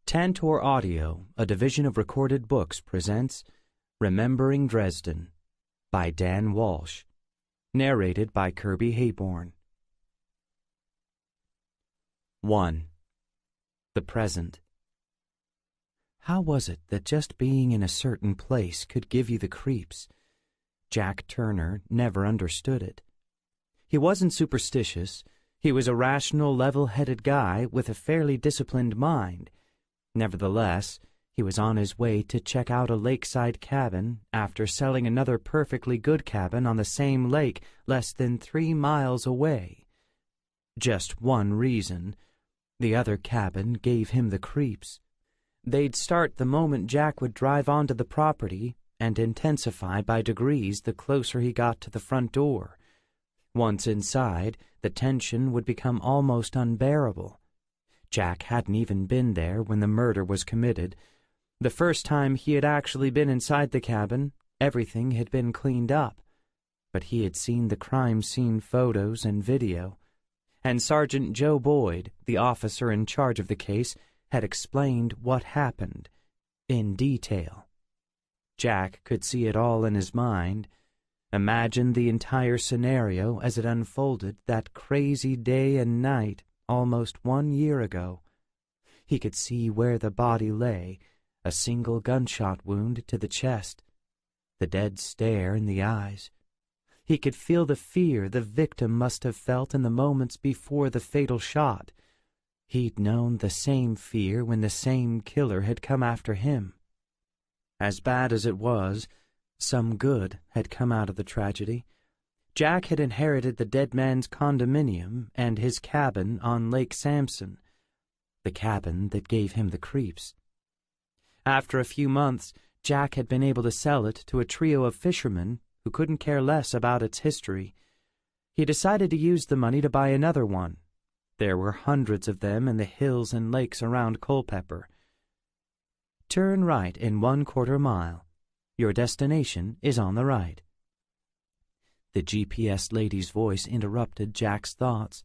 Tantor Audio, a division of Recorded Books, presents Remembering Dresden by Dan Walsh, narrated by Kirby Hayborn. 1. The Present. How was it that just being in a certain place could give you the creeps? Jack Turner never understood it. He wasn't superstitious. He was a rational, level-headed guy with a fairly disciplined mind. Nevertheless, he was on his way to check out a lakeside cabin after selling another perfectly good cabin on the same lake less than 3 miles away. Just one reason. The other cabin gave him the creeps. They'd start the moment Jack would drive onto the property and intensify by degrees the closer he got to the front door. Once inside, the tension would become almost unbearable. Jack hadn't even been there when the murder was committed. The first time he had actually been inside the cabin, everything had been cleaned up. But he had seen the crime scene photos and video, and Sergeant Joe Boyd, the officer in charge of the case, had explained what happened in detail. Jack could see it all in his mind, imagined the entire scenario as it unfolded that crazy day and night almost 1 year ago. He could see where the body lay, a single gunshot wound to the chest, the dead stare in the eyes. He could feel the fear the victim must have felt in the moments before the fatal shot. He'd known the same fear when the same killer had come after him. As bad as it was, some good had come out of the tragedy. Jack had inherited the dead man's condominium and his cabin on Lake Sampson, the cabin that gave him the creeps. After a few months, Jack had been able to sell it to a trio of fishermen who couldn't care less about its history. He decided to use the money to buy another one. There were hundreds of them in the hills and lakes around Culpeper. Turn right in 1/4 mile. Your destination is on the right. The GPS lady's voice interrupted Jack's thoughts.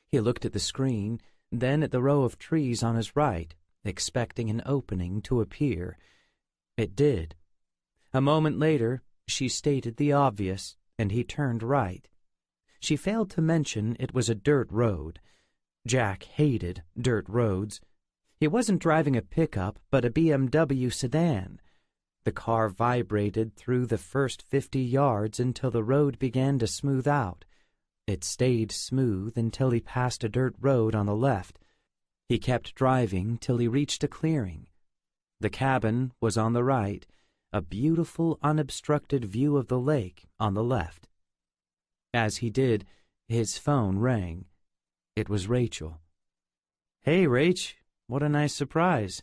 He looked at the screen, then at the row of trees on his right, expecting an opening to appear. It did. A moment later, she stated the obvious, and he turned right. She failed to mention it was a dirt road. Jack hated dirt roads. He wasn't driving a pickup, but a BMW sedan. The car vibrated through the first 50 yards until the road began to smooth out. It stayed smooth until he passed a dirt road on the left. He kept driving till he reached a clearing. The cabin was on the right, a beautiful unobstructed view of the lake on the left. As he did, his phone rang. It was Rachel. "Hey, Rach, what a nice surprise."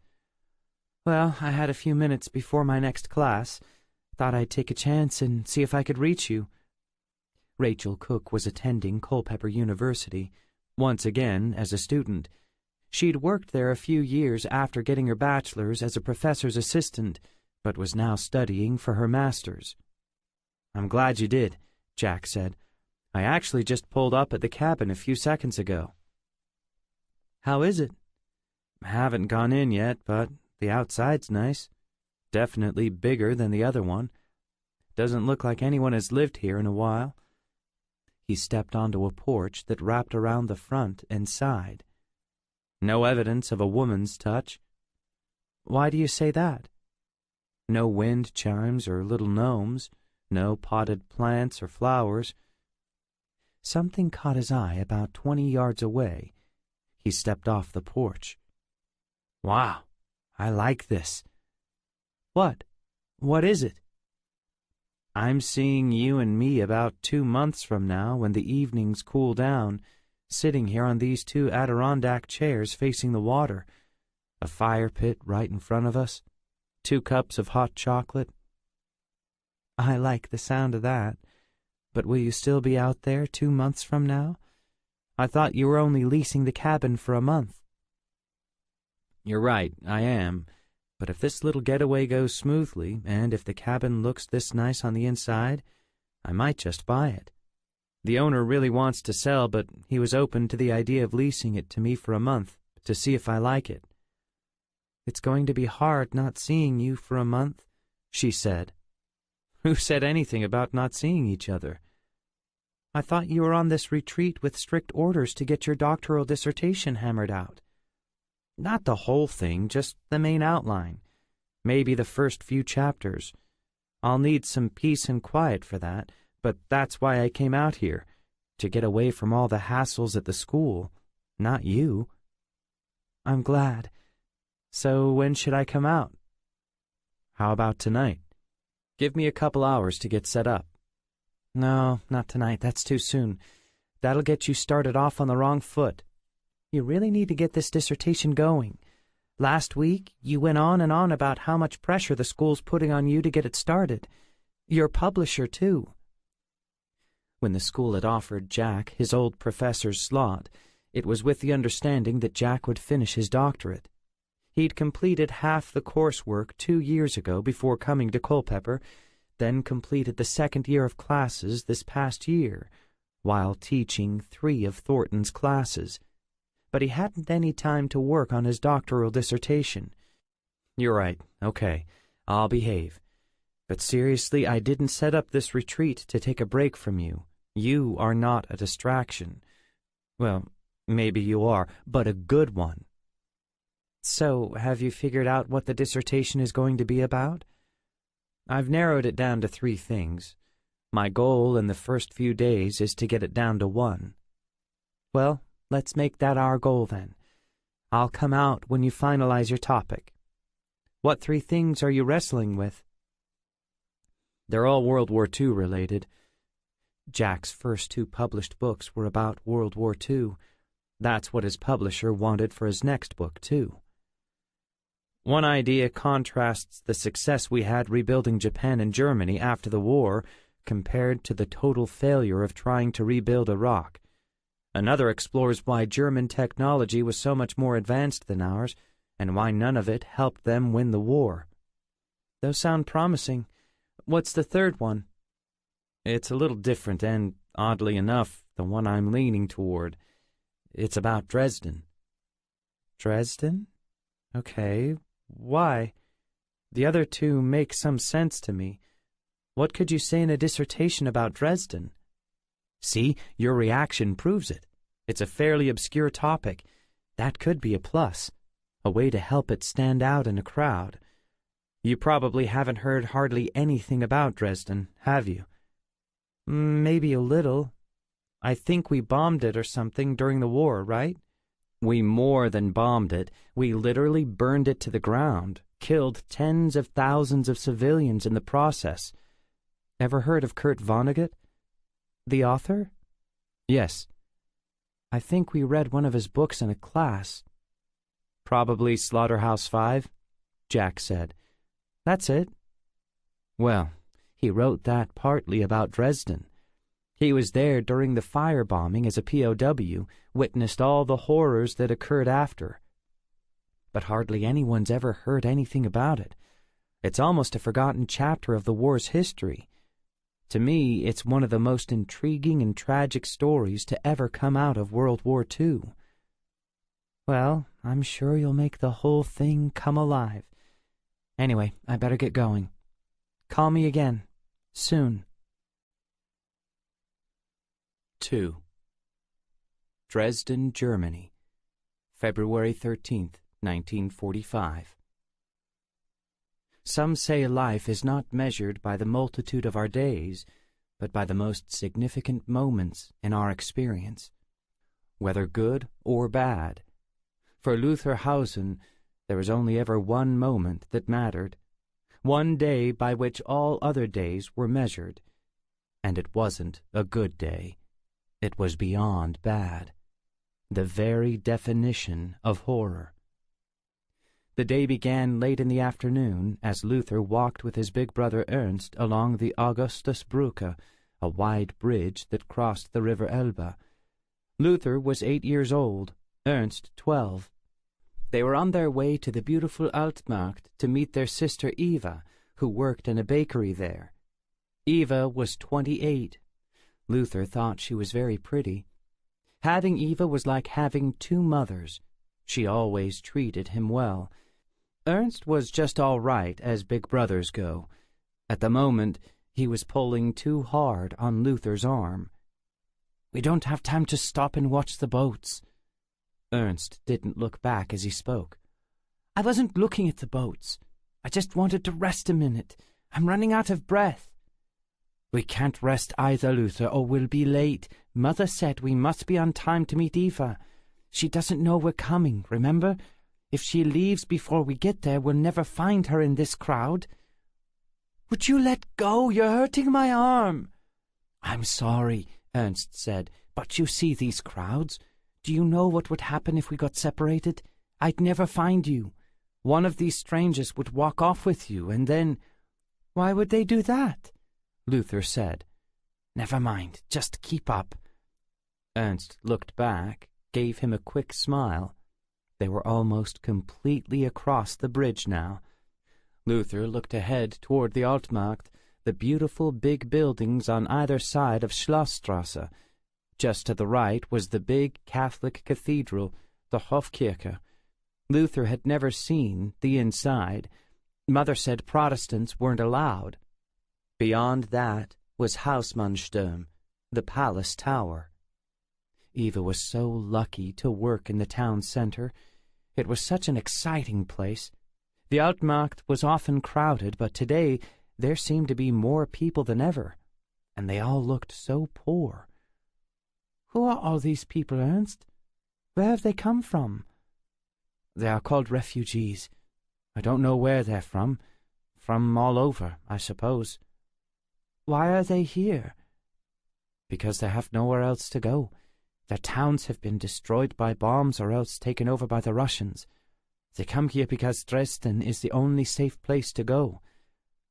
"Well, I had a few minutes before my next class. Thought I'd take a chance and see if I could reach you." Rachel Cook was attending Culpeper University, once again as a student. She'd worked there a few years after getting her bachelor's as a professor's assistant, but was now studying for her master's. "I'm glad you did," Jack said. "I actually just pulled up at the cabin a few seconds ago." "How is it?" "Haven't gone in yet, but the outside's nice. Definitely bigger than the other one. Doesn't look like anyone has lived here in a while." He stepped onto a porch that wrapped around the front and side. "No evidence of a woman's touch." "Why do you say that?" "No wind chimes or little gnomes. No potted plants or flowers." Something caught his eye about 20 yards away. He stepped off the porch. "Wow, I like this." "What? What is it?" "I'm seeing you and me about 2 months from now when the evenings cool down, sitting here on these 2 Adirondack chairs facing the water, a fire pit right in front of us, 2 cups of hot chocolate." "I like the sound of that. But will you still be out there 2 months from now? I thought you were only leasing the cabin for a month." "You're right, I am. But if this little getaway goes smoothly, and if the cabin looks this nice on the inside, I might just buy it. The owner really wants to sell, but he was open to the idea of leasing it to me for a month to see if I like it." "It's going to be hard not seeing you for a month," she said. "Who said anything about not seeing each other?" "I thought you were on this retreat with strict orders to get your doctoral dissertation hammered out." "Not the whole thing, just the main outline. Maybe the first few chapters. I'll need some peace and quiet for that, but that's why I came out here, to get away from all the hassles at the school, not you." "I'm glad. So when should I come out?" "How about tonight? Give me a couple hours to get set up." "No, not tonight. That's too soon. That'll get you started off on the wrong foot. You really need to get this dissertation going. Last week, you went on and on about how much pressure the school's putting on you to get it started. Your publisher, too." When the school had offered Jack his old professor's slot, it was with the understanding that Jack would finish his doctorate. He'd completed half the coursework 2 years ago before coming to Culpeper, then completed the second year of classes this past year, while teaching 3 of Thornton's classes. But he hadn't any time to work on his doctoral dissertation. "You're right. Okay. I'll behave. But seriously, I didn't set up this retreat to take a break from you. You are not a distraction. Well, maybe you are, but a good one." "So, have you figured out what the dissertation is going to be about?" "I've narrowed it down to 3 things. My goal in the first few days is to get it down to 1. "Well, let's make that our goal then. I'll come out when you finalize your topic. What 3 things are you wrestling with?" "They're all World War II related. Jack's first 2 published books were about World War II. That's what his publisher wanted for his next book, too. One idea contrasts the success we had rebuilding Japan and Germany after the war compared to the total failure of trying to rebuild Iraq. Another explores why German technology was so much more advanced than ours, and why none of it helped them win the war." "Those sound promising. What's the third one?" "It's a little different and, oddly enough, the one I'm leaning toward. It's about Dresden." "Dresden? Okay. Why? The other 2 make some sense to me. What could you say in a dissertation about Dresden?" "See, your reaction proves it. It's a fairly obscure topic. That could be a plus, a way to help it stand out in a crowd. You probably haven't heard hardly anything about Dresden, have you?" "Maybe a little. I think we bombed it or something during the war, right?" "We more than bombed it. We literally burned it to the ground, killed tens of thousands of civilians in the process." "Ever heard of Kurt Vonnegut?" "The author?" "Yes." "I think we read one of his books in a class." "Probably Slaughterhouse-Five," Jack said. "That's it." "Well, he wrote that partly about Dresden. He was there during the firebombing as a POW, witnessed all the horrors that occurred after. But hardly anyone's ever heard anything about it. It's almost a forgotten chapter of the war's history. To me, it's one of the most intriguing and tragic stories to ever come out of World War II." "Well, I'm sure you'll make the whole thing come alive. Anyway, I better get going. Call me again. Soon." 2. Dresden, Germany, February 13th, 1945. Some say life is not measured by the multitude of our days, but by the most significant moments in our experience, whether good or bad. For Luther Hausen, there was only ever one moment that mattered, one day by which all other days were measured, and it wasn't a good day. It was beyond bad, the very definition of horror. The day began late in the afternoon as Luther walked with his big brother Ernst along the Augustusbrücke, a wide bridge that crossed the river Elbe. Luther was 8 years old, Ernst 12. They were on their way to the beautiful Altmarkt to meet their sister Eva, who worked in a bakery there. Eva was 28. Luther thought she was very pretty. Having Eva was like having 2 mothers. She always treated him well. Ernst was just all right as big brothers go. At the moment, he was pulling too hard on Luther's arm. "We don't have time to stop and watch the boats." Ernst didn't look back as he spoke. "I wasn't looking at the boats. I just wanted to rest a minute. I'm running out of breath." "We can't rest either, Luther, or we'll be late. Mother said we must be on time to meet Eva. She doesn't know we're coming, remember? If she leaves before we get there, we'll never find her in this crowd." "Would you let go? You're hurting my arm." "I'm sorry," Ernst said, "but you see these crowds. Do you know what would happen if we got separated? I'd never find you. One of these strangers would walk off with you, and then—" "Why would they do that?" Luther said. "Never mind, just keep up." Ernst looked back, gave him a quick smile. They were almost completely across the bridge now. Luther looked ahead toward the Altmarkt, the beautiful big buildings on either side of Schlossstrasse. Just to the right was the big Catholic cathedral, the Hofkirche. Luther had never seen the inside. Mother said Protestants weren't allowed. Beyond that was Hausmannsturm, the palace tower. Eva was so lucky to work in the town center. It was such an exciting place. The Altmarkt was often crowded, but today there seemed to be more people than ever, and they all looked so poor. "Who are all these people, Ernst? Where have they come from?" "They are called refugees. I don't know where they're from. From all over, I suppose." "Why are they here?" "Because they have nowhere else to go. Their towns have been destroyed by bombs or else taken over by the Russians. They come here because Dresden is the only safe place to go.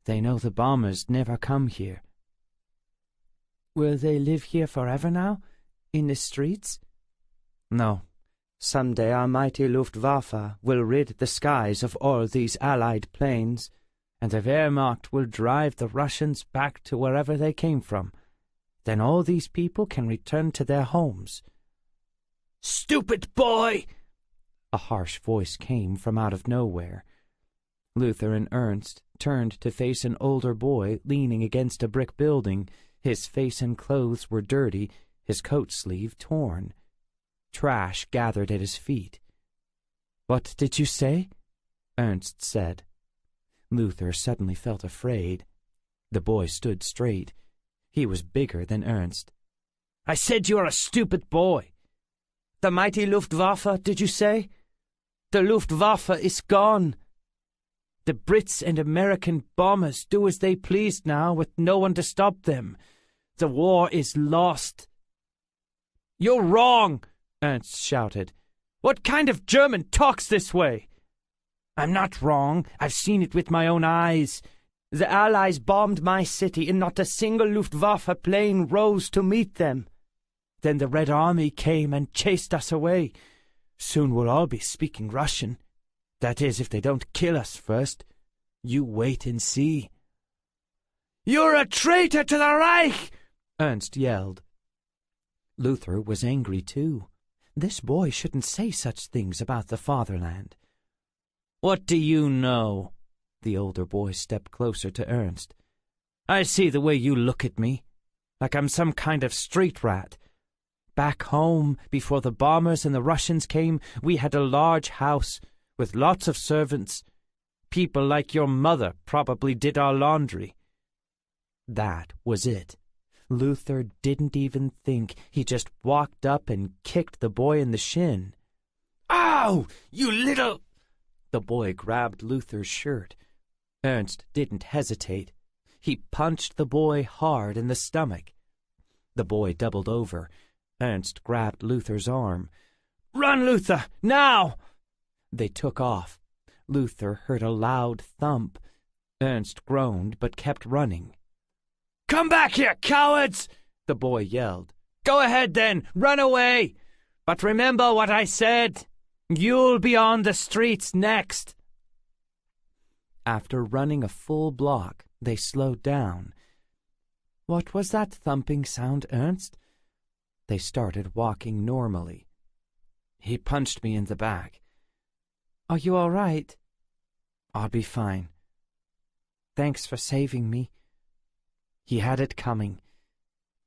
They know the bombers never come here." "Will they live here forever now? In the streets?" "No. Someday our mighty Luftwaffe will rid the skies of all these Allied planes, and the Wehrmacht will drive the Russians back to wherever they came from. Then all these people can return to their homes." "Stupid boy!" A harsh voice came from out of nowhere. Luther and Ernst turned to face an older boy leaning against a brick building. His face and clothes were dirty, his coat sleeve torn. Trash gathered at his feet. "What did you say?" Ernst said. Luther suddenly felt afraid. The boy stood straight. He was bigger than Ernst. "I said you're a stupid boy. The mighty Luftwaffe, did you say? The Luftwaffe is gone. The Brits and American bombers do as they pleased now, with no one to stop them. The war is lost." "You're wrong!" Ernst shouted. "What kind of German talks this way?" "I'm not wrong. I've seen it with my own eyes. The Allies bombed my city, and not a single Luftwaffe plane rose to meet them. Then the Red Army came and chased us away. Soon we'll all be speaking Russian. That is, if they don't kill us first. You wait and see." "You're a traitor to the Reich!" Ernst yelled. Luther was angry too. This boy shouldn't say such things about the fatherland. "What do you know?" The older boy stepped closer to Ernst. "I see the way you look at me, like I'm some kind of street rat. Back home, before the bombers and the Russians came, we had a large house with lots of servants. People like your mother probably did our laundry." That was it. Luther didn't even think. He just walked up and kicked the boy in the shin. "Ow, you little—" The boy grabbed Luther's shirt. Ernst didn't hesitate. He punched the boy hard in the stomach. The boy doubled over. Ernst grabbed Luther's arm. "Run, Luther, now!" They took off. Luther heard a loud thump. Ernst groaned but kept running. "Come back here, cowards!" the boy yelled. "Go ahead then, run away! But remember what I said. You'll be on the streets next." After running a full block, they slowed down. "What was that thumping sound, Ernst?" They started walking normally. "He punched me in the back." "Are you all right?" I'll be fine. Thanks for saving me. He had it coming.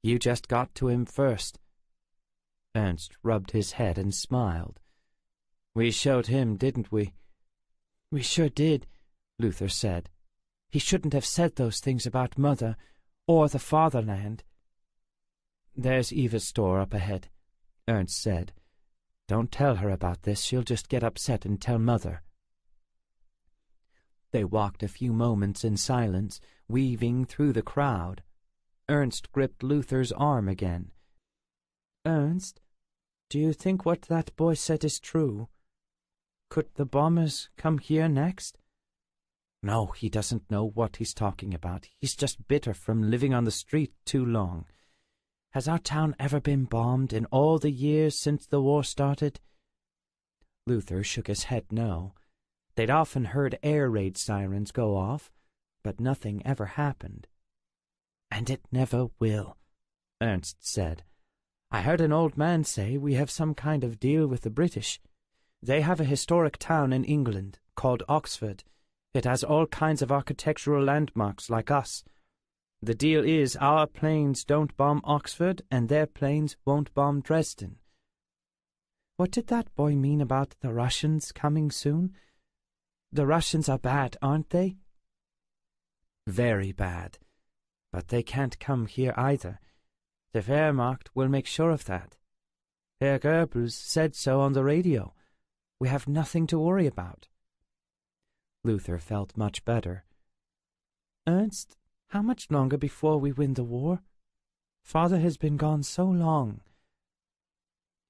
You just got to him first." Ernst rubbed his head and smiled. "We showed him, didn't we?" "We sure did," Luther said. "He shouldn't have said those things about Mother or the fatherland." "There's Eva's store up ahead," Ernst said. "Don't tell her about this. She'll just get upset and tell Mother." They walked a few moments in silence, weaving through the crowd. Ernst gripped Luther's arm again. "Ernst, do you think what that boy said is true? Could the bombers come here next?" "No, he doesn't know what he's talking about. He's just bitter from living on the street too long. Has our town ever been bombed in all the years since the war started?" Luther shook his head no. They'd often heard air raid sirens go off, but nothing ever happened. "And it never will," Ernst said. "I heard an old man say we have some kind of deal with the British. They have a historic town in England called Oxford. It has all kinds of architectural landmarks like us. The deal is our planes don't bomb Oxford and their planes won't bomb Dresden." "What did that boy mean about the Russians coming soon? The Russians are bad, aren't they?" "Very bad. But they can't come here either. The Wehrmacht will make sure of that. Herr Goebbels said so on the radio. We have nothing to worry about." Luther felt much better. "Ernst, how much longer before we win the war? Father has been gone so long."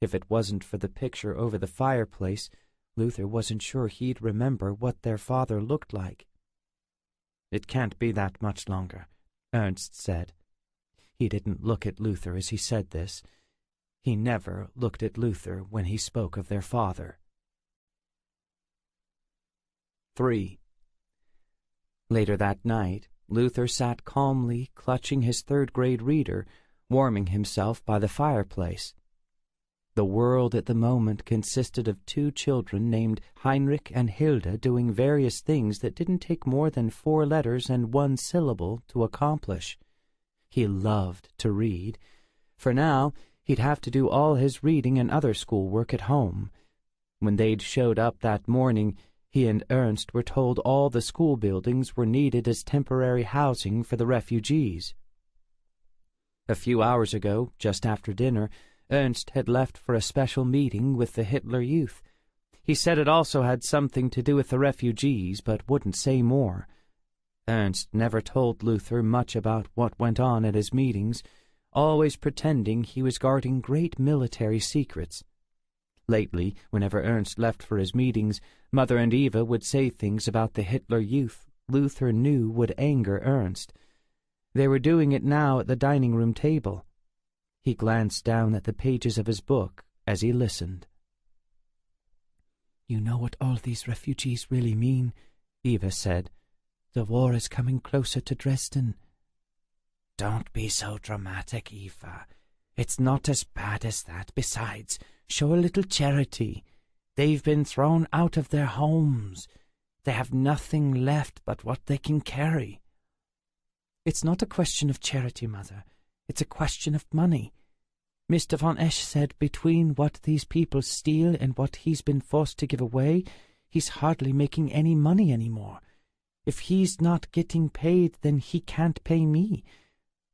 If it wasn't for the picture over the fireplace, Luther wasn't sure he'd remember what their father looked like. "It can't be that much longer," Ernst said. He didn't look at Luther as he said this. He never looked at Luther when he spoke of their father. 3. Later that night, Luther sat calmly clutching his third-grade reader, warming himself by the fireplace. The world at the moment consisted of 2 children named Heinrich and Hilda doing various things that didn't take more than 4 letters and 1 syllable to accomplish. He loved to read. For now, he'd have to do all his reading and other schoolwork at home. When they'd showed up that morning, he and Ernst were told all the school buildings were needed as temporary housing for the refugees. A few hours ago, just after dinner, Ernst had left for a special meeting with the Hitler Youth. He said it also had something to do with the refugees, but wouldn't say more. Ernst never told Luther much about what went on at his meetings, always pretending he was guarding great military secrets. Lately, whenever Ernst left for his meetings, Mother and Eva would say things about the Hitler Youth Luther knew would anger Ernst. They were doing it now at the dining-room table. He glanced down at the pages of his book as he listened. "You know what all these refugees really mean," Eva said. "The war is coming closer to Dresden." "Don't be so dramatic, Eva. It's not as bad as that. Besides, show a little charity. They've been thrown out of their homes. They have nothing left but what they can carry." "It's not a question of charity, Mother. It's a question of money. Mr. von Esch said between what these people steal and what he's been forced to give away, he's hardly making any money anymore. If he's not getting paid, then he can't pay me.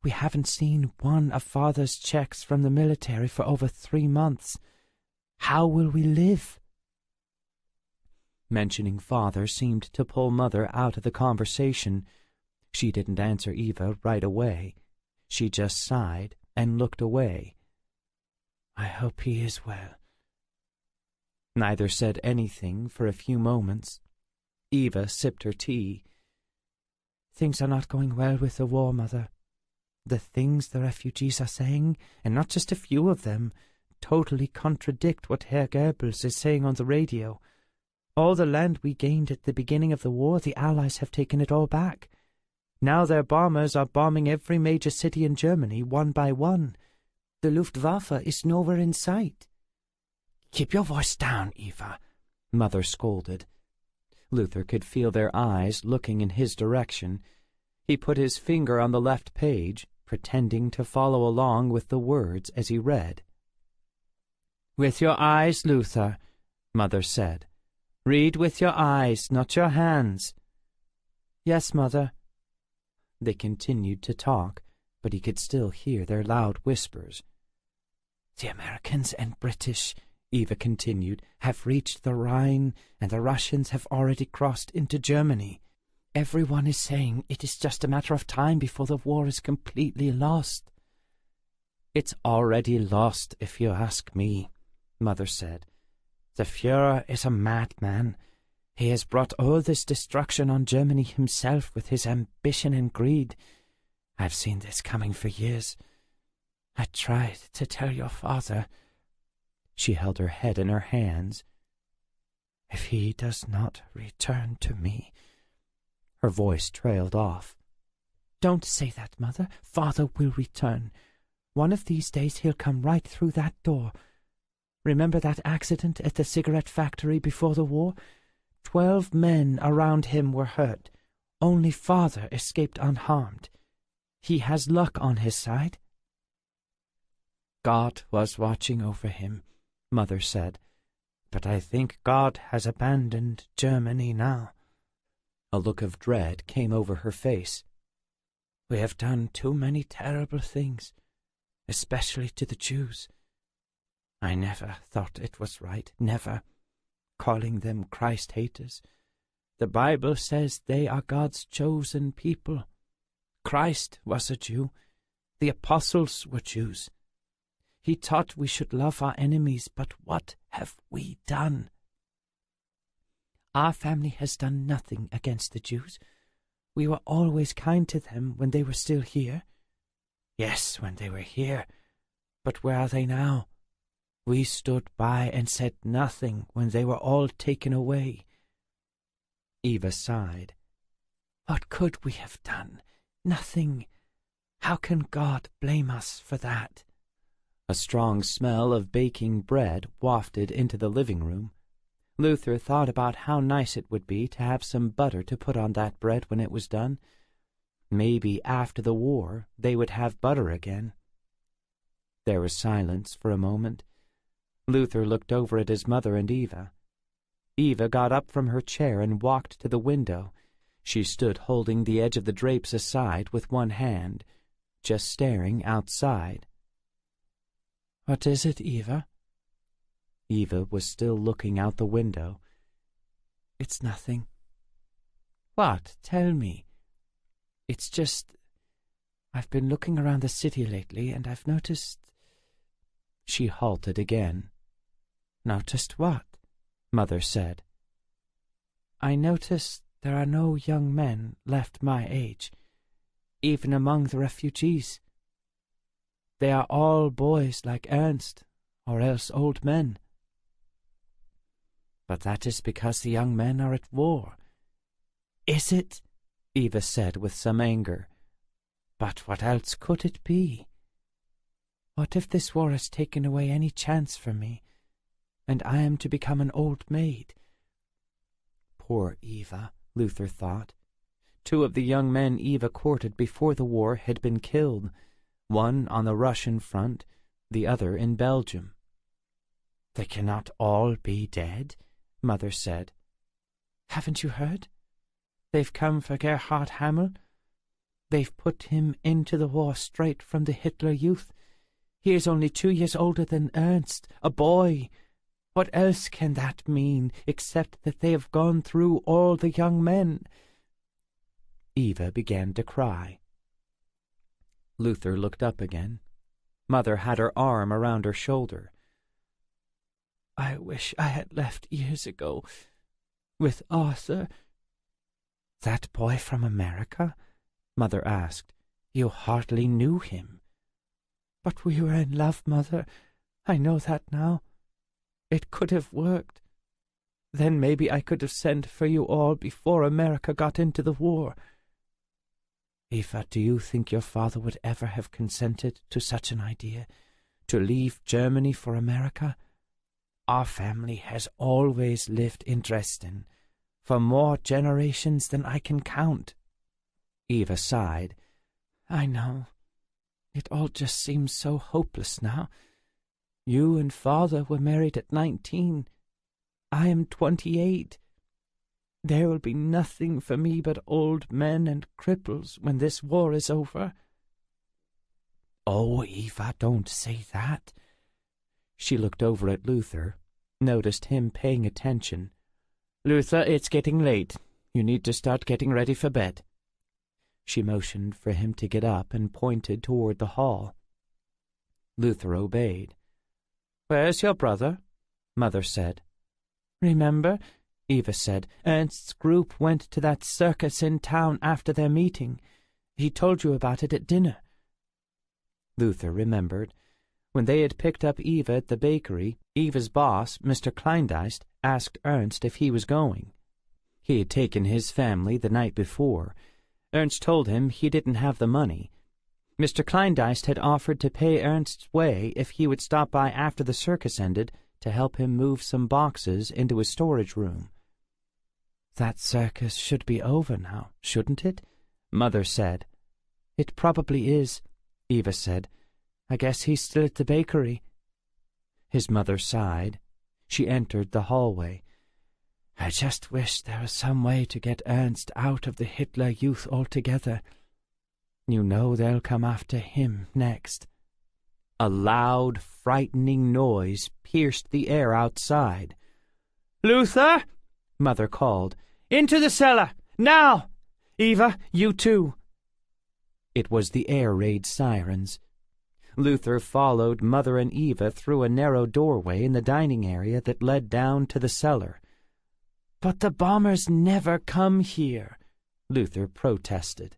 We haven't seen one of Father's checks from the military for over 3 months. How will we live?" Mentioning Father seemed to pull Mother out of the conversation. She didn't answer Eva right away. She just sighed and looked away. "I hope he is well." Neither said anything for a few moments. Eva sipped her tea. "Things are not going well with the war, Mother. The things the refugees are saying, and not just a few of them, totally contradict what Herr Goebbels is saying on the radio. All the land we gained at the beginning of the war, the Allies have taken it all back. Now their bombers are bombing every major city in Germany, one by one. The Luftwaffe is nowhere in sight." "Keep your voice down, Eva," Mother scolded. Luther could feel their eyes looking in his direction. He put his finger on the left page, pretending to follow along with the words as he read. "With your eyes, Luther," Mother said. "Read with your eyes, not your hands." "Yes, Mother." They continued to talk, but he could still hear their loud whispers. "The Americans and British," Eva continued, "have reached the Rhine, and the Russians have already crossed into Germany. Everyone is saying it is just a matter of time before the war is completely lost." "It's already lost, if you ask me," Mother said. "The Führer is a madman. He has brought all this destruction on Germany himself with his ambition and greed. I've seen this coming for years. I tried to tell your father." She held her head in her hands. "If he does not return to me—" Her voice trailed off. "Don't say that, Mother. Father will return. One of these days he'll come right through that door. Remember that accident at the cigarette factory before the war? 12 men around him were hurt. Only Father escaped unharmed. He has luck on his side." "God was watching over him," Mother said. "But I think God has abandoned Germany now." A look of dread came over her face. "We have done too many terrible things, especially to the Jews. I never thought it was right, never, calling them Christ-haters. The Bible says they are God's chosen people. Christ was a Jew. The apostles were Jews. He taught we should love our enemies, but what have we done? Our family has done nothing against the Jews. We were always kind to them when they were still here. Yes, when they were here. But where are they now? We stood by and said nothing when they were all taken away." Eva sighed. "What could we have done? Nothing. How can God blame us for that?" A strong smell of baking bread wafted into the living room. Luther thought about how nice it would be to have some butter to put on that bread when it was done. Maybe after the war they would have butter again. There was silence for a moment. Luther looked over at his mother and Eva. Eva got up from her chair and walked to the window. She stood holding the edge of the drapes aside with one hand, just staring outside. "What is it, Eva?" Eva was still looking out the window. "It's nothing." "What? Tell me." "It's just... I've been looking around the city lately, and I've noticed—" She halted again. "Noticed what?" Mother said. "I noticed there are no young men left my age, even among the refugees. They are all boys like Ernst, or else old men." "But that is because the young men are at war." "Is it?" Eva said with some anger. "But what else could it be? What if this war has taken away any chance for me, and I am to become an old maid?" Poor Eva, Luther thought. 2 of the young men Eva courted before the war had been killed, one on the Russian front, the other in Belgium. "They cannot all be dead," Mother said. "Haven't you heard? They've come for Gerhard Hammel. They've put him into the war straight from the Hitler Youth. He is only 2 years older than Ernst, a boy. What else can that mean, except that they have gone through all the young men?" Eva began to cry. Luther looked up again. Mother had her arm around her shoulder. "I wish I had left years ago, with Arthur." "That boy from America?" Mother asked. "You hardly knew him." "But we were in love, Mother. I know that now. It could have worked. Then maybe I could have sent for you all before America got into the war." "Eva, do you think your father would ever have consented to such an idea, to leave Germany for America? Our family has always lived in Dresden. for more generations than I can count." Eva sighed. "I know. It all just seems so hopeless now. You and Father were married at 19. I am 28. There will be nothing for me but old men and cripples when this war is over." "Oh, Eva, don't say that." She looked over at Luther, noticed him paying attention. "Luther, it's getting late. You need to start getting ready for bed." She motioned for him to get up and pointed toward the hall. Luther obeyed. "Where's your brother?" Mother said. "Remember," Eva said, "Ernst's group went to that circus in town after their meeting. He told you about it at dinner." Luther remembered. When they had picked up Eva at the bakery, Eva's boss, Mr. Kleindienst, asked Ernst if he was going. He had taken his family the night before. Ernst told him he didn't have the money. Mr. Kleindienst had offered to pay Ernst's way if he would stop by after the circus ended to help him move some boxes into his storage room. "That circus should be over now, shouldn't it?" Mother said. "It probably is," Eva said. "I guess he's still at the bakery." His mother sighed. She entered the hallway. "I just wish there was some way to get Ernst out of the Hitler Youth altogether. You know they'll come after him next." A loud, frightening noise pierced the air outside. "Luther!" Mother called. "Into the cellar! Now! Eva, you too!" It was the air raid sirens. Luther followed Mother and Eva through a narrow doorway in the dining area that led down to the cellar. "But the bombers never come here," Luther protested.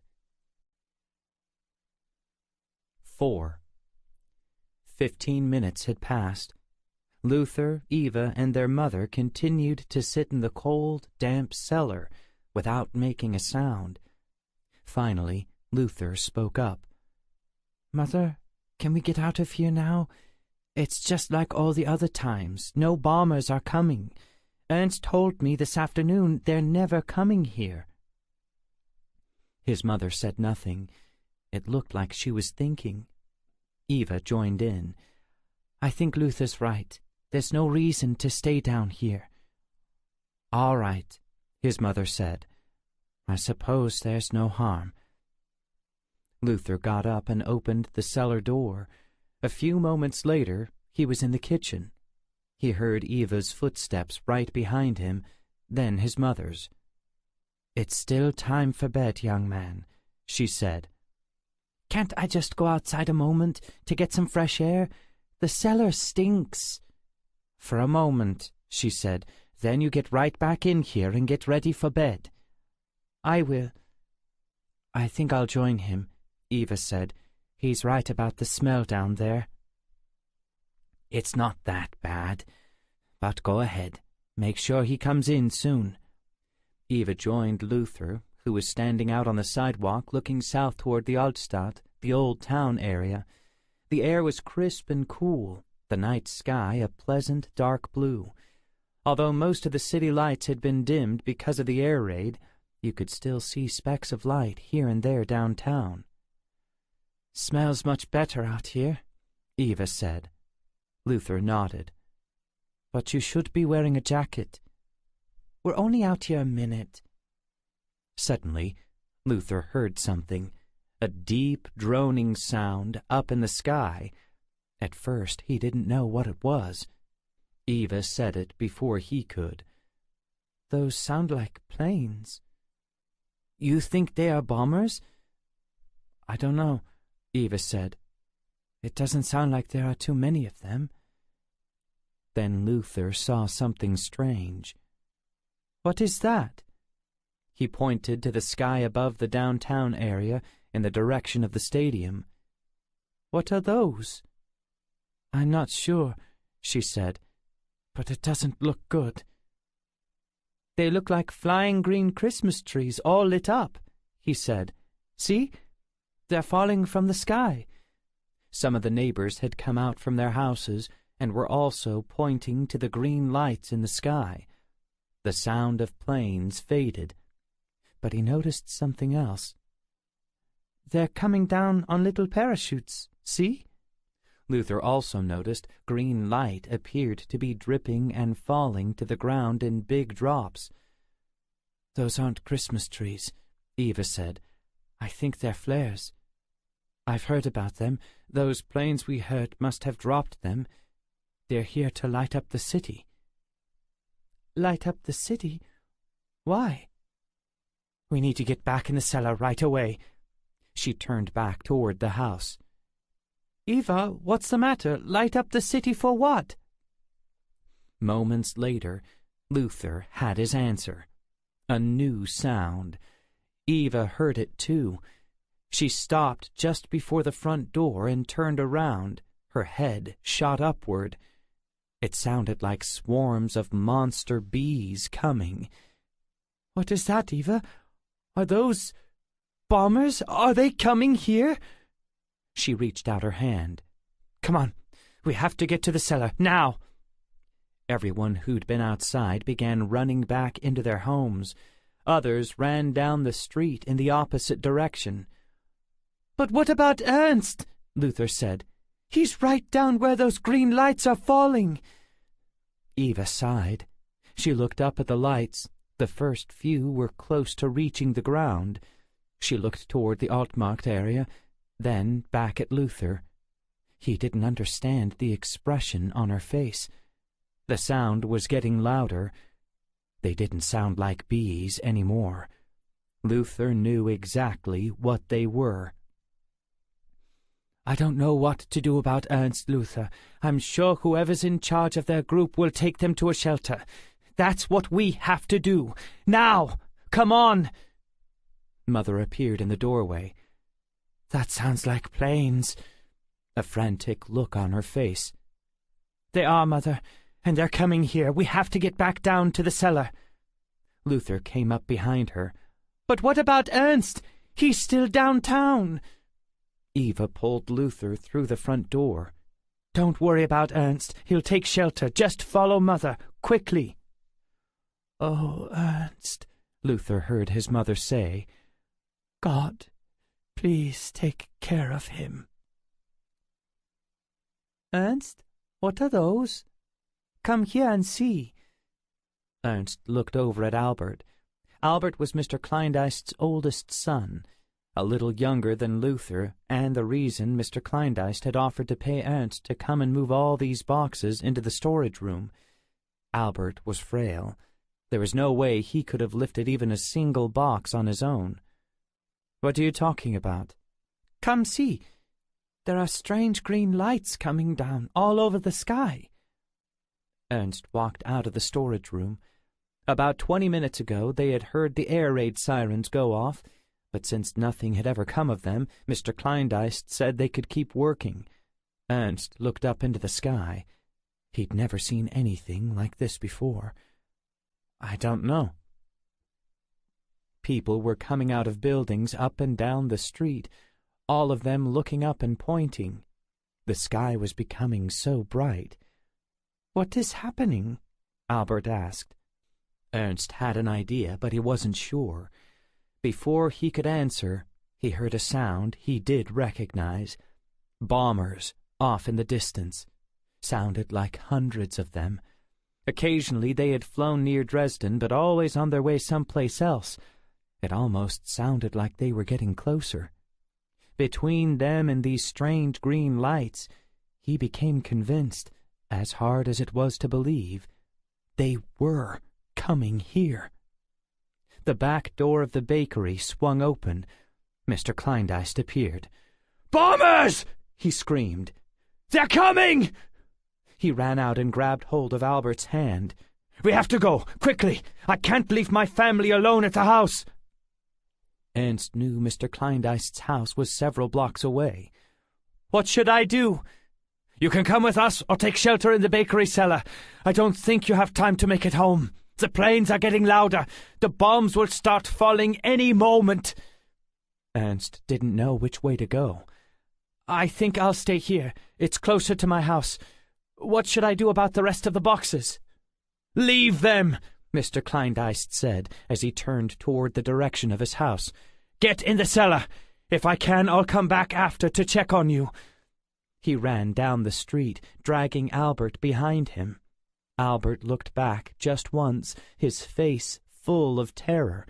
4. 15 minutes had passed. Luther, Eva, and their mother continued to sit in the cold, damp cellar without making a sound. Finally, Luther spoke up. "Mother, can we get out of here now? It's just like all the other times. No bombers are coming. Ernst told me this afternoon they're never coming here." His mother said nothing. It looked like she was thinking. Eva joined in. "I think Luther's right. There's no reason to stay down here." "All right," his mother said. "I suppose there's no harm." Luther got up and opened the cellar door. A few moments later, he was in the kitchen. He heard Eva's footsteps right behind him, then his mother's. "It's still time for bed, young man," she said. "Can't I just go outside a moment to get some fresh air? The cellar stinks." "For a moment," she said. "Then you get right back in here and get ready for bed." "I will." "I think I'll join him," Eva said. "He's right about the smell down there." "It's not that bad. But go ahead. Make sure he comes in soon." Eva joined Luther, who was standing out on the sidewalk looking south toward the Altstadt, the old town area. The air was crisp and cool, the night sky a pleasant dark blue. Although most of the city lights had been dimmed because of the air raid, you could still see specks of light here and there downtown. "Smells much better out here," Eva said. Luther nodded. "But you should be wearing a jacket." "We're only out here a minute." Suddenly, Luther heard something, a deep, droning sound up in the sky. At first, he didn't know what it was. Eva said it before he could. "Those sound like planes." "You think they are bombers?" "I don't know," Eva said. "It doesn't sound like there are too many of them." Then Luther saw something strange. "What is that?" He pointed to the sky above the downtown area in the direction of the stadium. "What are those?" "I'm not sure," she said, "but it doesn't look good." "They look like flying green Christmas trees all lit up," he said. "See? They're falling from the sky." Some of the neighbors had come out from their houses and were also pointing to the green lights in the sky. The sound of planes faded, but he noticed something else. "They're coming down on little parachutes, see?" Luther also noticed green light appeared to be dripping and falling to the ground in big drops. "Those aren't Christmas trees," Eva said. "I think they're flares. I've heard about them. Those planes we heard must have dropped them. They're here to light up the city." "Light up the city? Why?" "We need to get back in the cellar right away." She turned back toward the house. "Eva, what's the matter? Light up the city for what?" Moments later, Luther had his answer. A new sound. Eva heard it too. She stopped just before the front door and turned around. Her head shot upward. It sounded like swarms of monster bees coming. "What is that, Eva? Are those bombers? Are they coming here?" She reached out her hand. "Come on, we have to get to the cellar, now!" Everyone who'd been outside began running back into their homes. Others ran down the street in the opposite direction. "But what about Ernst?" Luther said. "He's right down where those green lights are falling." Eva sighed. She looked up at the lights. The first few were close to reaching the ground. She looked toward the alt-marked area, then back at Luther. He didn't understand the expression on her face. The sound was getting louder. They didn't sound like bees anymore. Luther knew exactly what they were. "I don't know what to do about Ernst, Luther. I'm sure whoever's in charge of their group will take them to a shelter. That's what we have to do. Now! Come on!" Mother appeared in the doorway. "That sounds like planes." A frantic look on her face. "They are, Mother, and they're coming here. We have to get back down to the cellar." Luther came up behind her. "But what about Ernst? He's still downtown." Eva pulled Luther through the front door. "Don't worry about Ernst. He'll take shelter. Just follow Mother, quickly." "Oh, Ernst," Luther heard his mother say. "God, please take care of him." "Ernst, what are those? Come here and see." Ernst looked over at Albert. Albert was Mr. Kleindeist's oldest son, a little younger than Luther, and the reason Mr. Kleindeist had offered to pay Ernst to come and move all these boxes into the storage room. Albert was frail. There was no way he could have lifted even a single box on his own. "What are you talking about?" "Come see. There are strange green lights coming down all over the sky." Ernst walked out of the storage room. About 20 minutes ago they had heard the air raid sirens go off, but since nothing had ever come of them, Mr. Kleindeist said they could keep working. Ernst looked up into the sky. He'd never seen anything like this before. "I don't know." People were coming out of buildings up and down the street, all of them looking up and pointing. The sky was becoming so bright. "What is happening?" Albert asked. Ernst had an idea, but he wasn't sure. Before he could answer, he heard a sound he did recognize. Bombers, off in the distance. Sounded like hundreds of them. Occasionally they had flown near Dresden, but always on their way someplace else. It almost sounded like they were getting closer. Between them and these strange green lights, he became convinced, as hard as it was to believe, they were coming here. The back door of the bakery swung open. Mr. Kleindeist appeared. "Bombers!" he screamed. "They're coming!" He ran out and grabbed hold of Albert's hand. "We have to go, quickly! I can't leave my family alone at the house!" Ernst knew Mr. Kleindeist's house was several blocks away. "What should I do?" "You can come with us or take shelter in the bakery cellar. I don't think you have time to make it home. The planes are getting louder. The bombs will start falling any moment." Ernst didn't know which way to go. "I think I'll stay here. It's closer to my house. What should I do about the rest of the boxes?" "Leave them!" Mr. Kleindienst said as he turned toward the direction of his house. "Get in the cellar! If I can, I'll come back after to check on you." He ran down the street, dragging Albert behind him. Albert looked back just once, his face full of terror.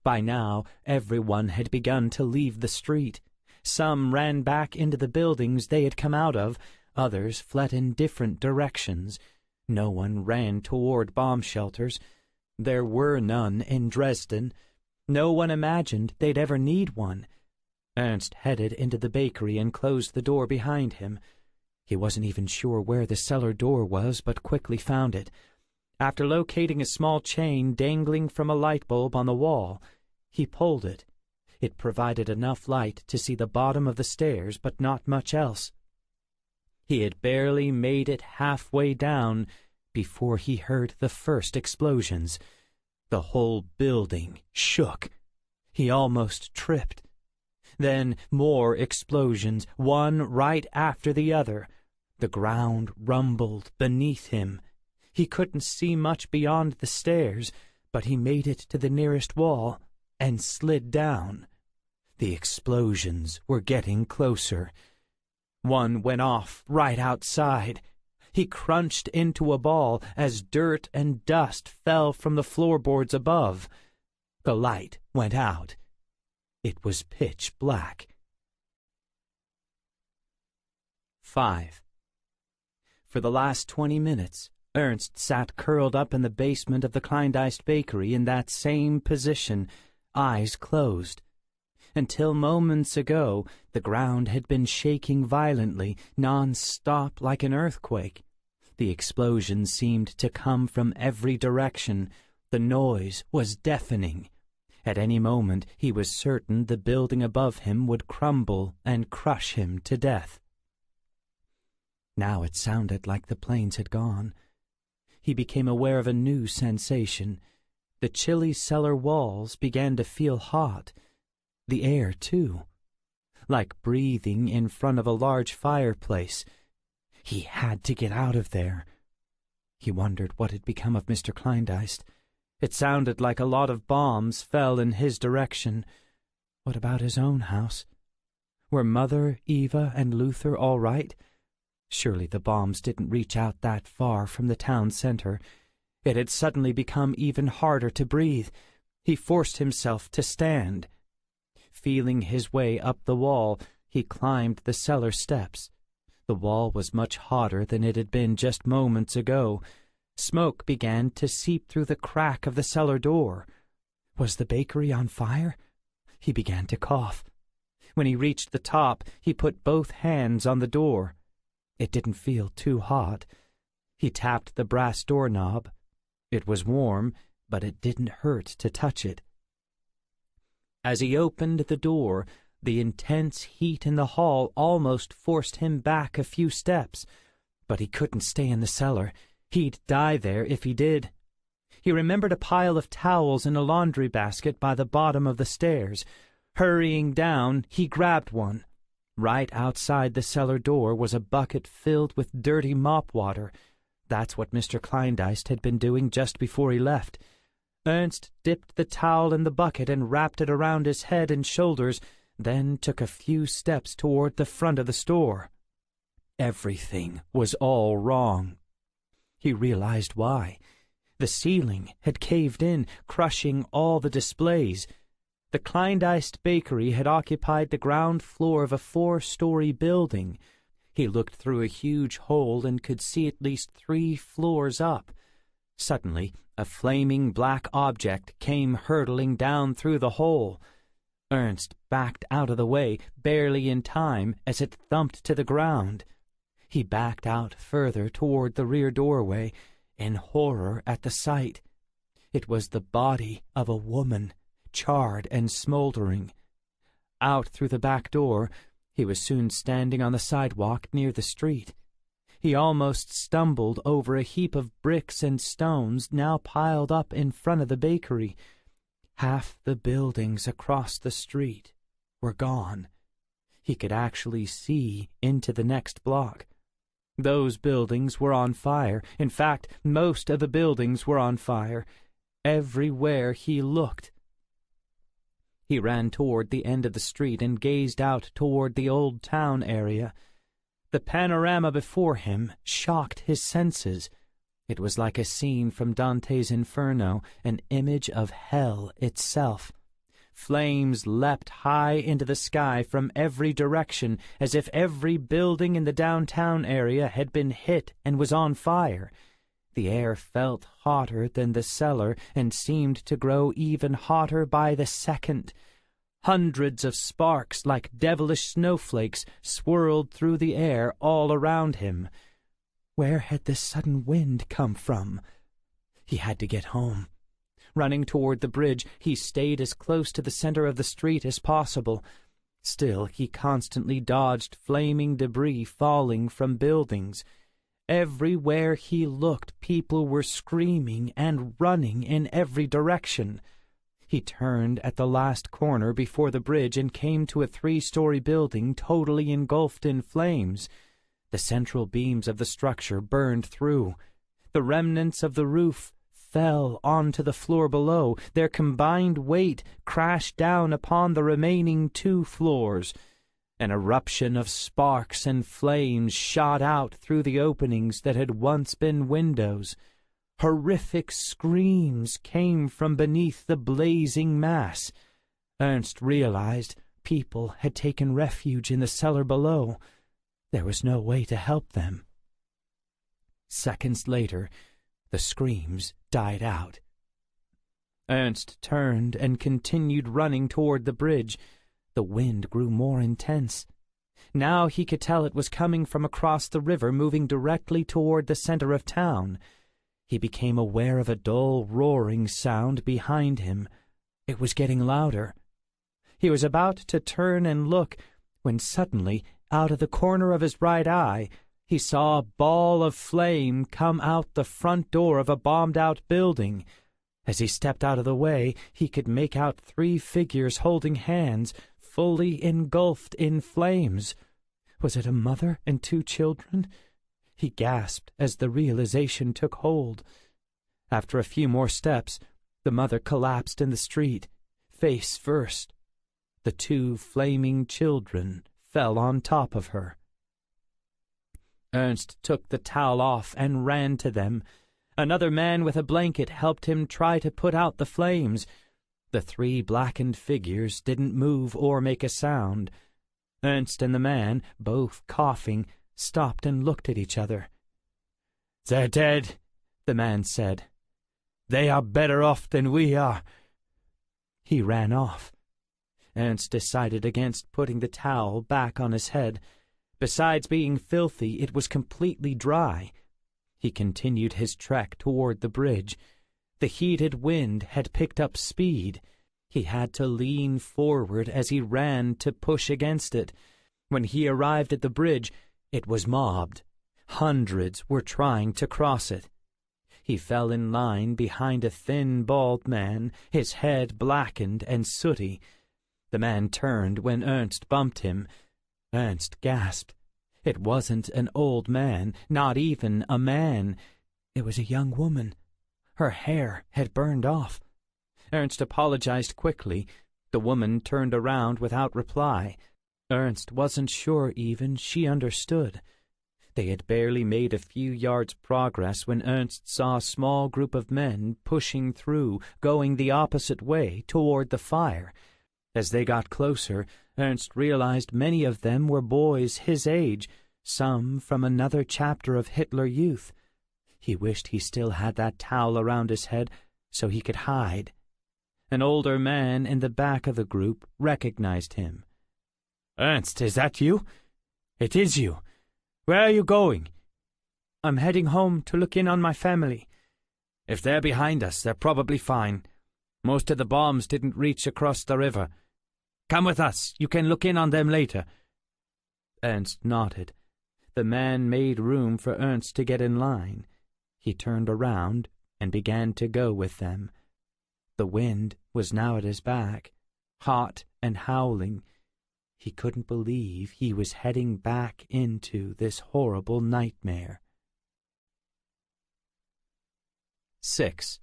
By now, everyone had begun to leave the street. Some ran back into the buildings they had come out of, others fled in different directions. No one ran toward bomb shelters. There were none in Dresden. No one imagined they'd ever need one. Ernst headed into the bakery and closed the door behind him. He wasn't even sure where the cellar door was, but quickly found it. After locating a small chain dangling from a light bulb on the wall, he pulled it. It provided enough light to see the bottom of the stairs, but not much else. He had barely made it halfway down before he heard the first explosions. The whole building shook. He almost tripped. Then more explosions, one right after the other. The ground rumbled beneath him. He couldn't see much beyond the stairs, but he made it to the nearest wall and slid down. The explosions were getting closer. One went off right outside. He crunched into a ball as dirt and dust fell from the floorboards above. The light went out. It was pitch black. 5. For the last 20 minutes, Ernst sat curled up in the basement of the Kleindienst bakery in that same position, eyes closed. Until moments ago, the ground had been shaking violently, non-stop like an earthquake. The explosions seemed to come from every direction. The noise was deafening. At any moment, he was certain the building above him would crumble and crush him to death. Now it sounded like the planes had gone. He became aware of a new sensation. The chilly cellar walls began to feel hot. The air, too. Like breathing in front of a large fireplace. He had to get out of there. He wondered what had become of Mr. Kleindienst. It sounded like a lot of bombs fell in his direction. What about his own house? Were Mother, Eva, and Luther all right? Surely the bombs didn't reach out that far from the town center. It had suddenly become even harder to breathe. He forced himself to stand. Feeling his way up the wall, he climbed the cellar steps. The wall was much hotter than it had been just moments ago. Smoke began to seep through the crack of the cellar door. Was the bakery on fire? He began to cough. When he reached the top, he put both hands on the door. It didn't feel too hot. He tapped the brass doorknob. It was warm, but it didn't hurt to touch it. As he opened the door, the intense heat in the hall almost forced him back a few steps. But he couldn't stay in the cellar. He'd die there if he did. He remembered a pile of towels in a laundry basket by the bottom of the stairs. Hurrying down, he grabbed one. Right outside the cellar door was a bucket filled with dirty mop water. That's what Mr. Kleindienst had been doing just before he left. Ernst dipped the towel in the bucket and wrapped it around his head and shoulders, then took a few steps toward the front of the store. Everything was all wrong. He realized why. The ceiling had caved in, crushing all the displays. The Kleindienst bakery had occupied the ground floor of a 4-story building. He looked through a huge hole and could see at least 3 floors up. Suddenly, a flaming black object came hurtling down through the hole. Ernst backed out of the way, barely in time, as it thumped to the ground. He backed out further toward the rear doorway, in horror at the sight. It was the body of a woman, charred and smoldering. Out through the back door, he was soon standing on the sidewalk near the street. He almost stumbled over a heap of bricks and stones now piled up in front of the bakery. Half the buildings across the street were gone. He could actually see into the next block. Those buildings were on fire. In fact, most of the buildings were on fire. Everywhere he looked. He ran toward the end of the street and gazed out toward the old town area. The panorama before him shocked his senses. It was like a scene from Dante's Inferno, an image of hell itself. Flames leapt high into the sky from every direction, as if every building in the downtown area had been hit and was on fire. The air felt hotter than the cellar and seemed to grow even hotter by the second. Hundreds of sparks, like devilish snowflakes, swirled through the air all around him. Where had this sudden wind come from? He had to get home. Running toward the bridge, he stayed as close to the center of the street as possible. Still, he constantly dodged flaming debris falling from buildings. Everywhere he looked, people were screaming and running in every direction. He turned at the last corner before the bridge and came to a 3-story building totally engulfed in flames. The central beams of the structure burned through. The remnants of the roof fell onto the floor below. Their combined weight crashed down upon the remaining 2 floors. An eruption of sparks and flames shot out through the openings that had once been windows. Horrific screams came from beneath the blazing mass. Ernst realized people had taken refuge in the cellar below. There was no way to help them. Seconds later, the screams died out. Ernst turned and continued running toward the bridge. The wind grew more intense. Now he could tell it was coming from across the river, moving directly toward the center of town. He became aware of a dull roaring sound behind him. It was getting louder. He was about to turn and look when suddenly, out of the corner of his right eye, he saw a ball of flame come out the front door of a bombed-out building. As he stepped out of the way, he could make out 3 figures holding hands, fully engulfed in flames. Was it a mother and 2 children? He gasped as the realization took hold. After a few more steps, the mother collapsed in the street, face first. The 2 flaming children fell on top of her. Ernst took the towel off and ran to them. Another man with a blanket helped him try to put out the flames. The 3 blackened figures didn't move or make a sound. Ernst and the man, both coughing, stopped and looked at each other. "They're dead," the man said. "They are better off than we are." He ran off. Ernst decided against putting the towel back on his head. Besides being filthy, it was completely dry. He continued his trek toward the bridge. The heated wind had picked up speed. He had to lean forward as he ran to push against it. When he arrived at the bridge, it was mobbed. Hundreds were trying to cross it. He fell in line behind a thin, bald man, his head blackened and sooty. The man turned when Ernst bumped him. Ernst gasped. It wasn't an old man, not even a man. It was a young woman. Her hair had burned off. Ernst apologized quickly. The woman turned around without reply. Ernst wasn't sure even she understood. They had barely made a few yards' progress when Ernst saw a small group of men pushing through, going the opposite way toward the fire. As they got closer, Ernst realized many of them were boys his age, some from another chapter of Hitler Youth. He wished he still had that towel around his head so he could hide. An older man in the back of the group recognized him. "Ernst, is that you?" "It is you. Where are you going?" "I'm heading home to look in on my family." "If they're behind us, they're probably fine. Most of the bombs didn't reach across the river. Come with us. You can look in on them later." Ernst nodded. The man made room for Ernst to get in line. He turned around and began to go with them. The wind was now at his back, hot and howling. He couldn't believe he was heading back into this horrible nightmare. 6.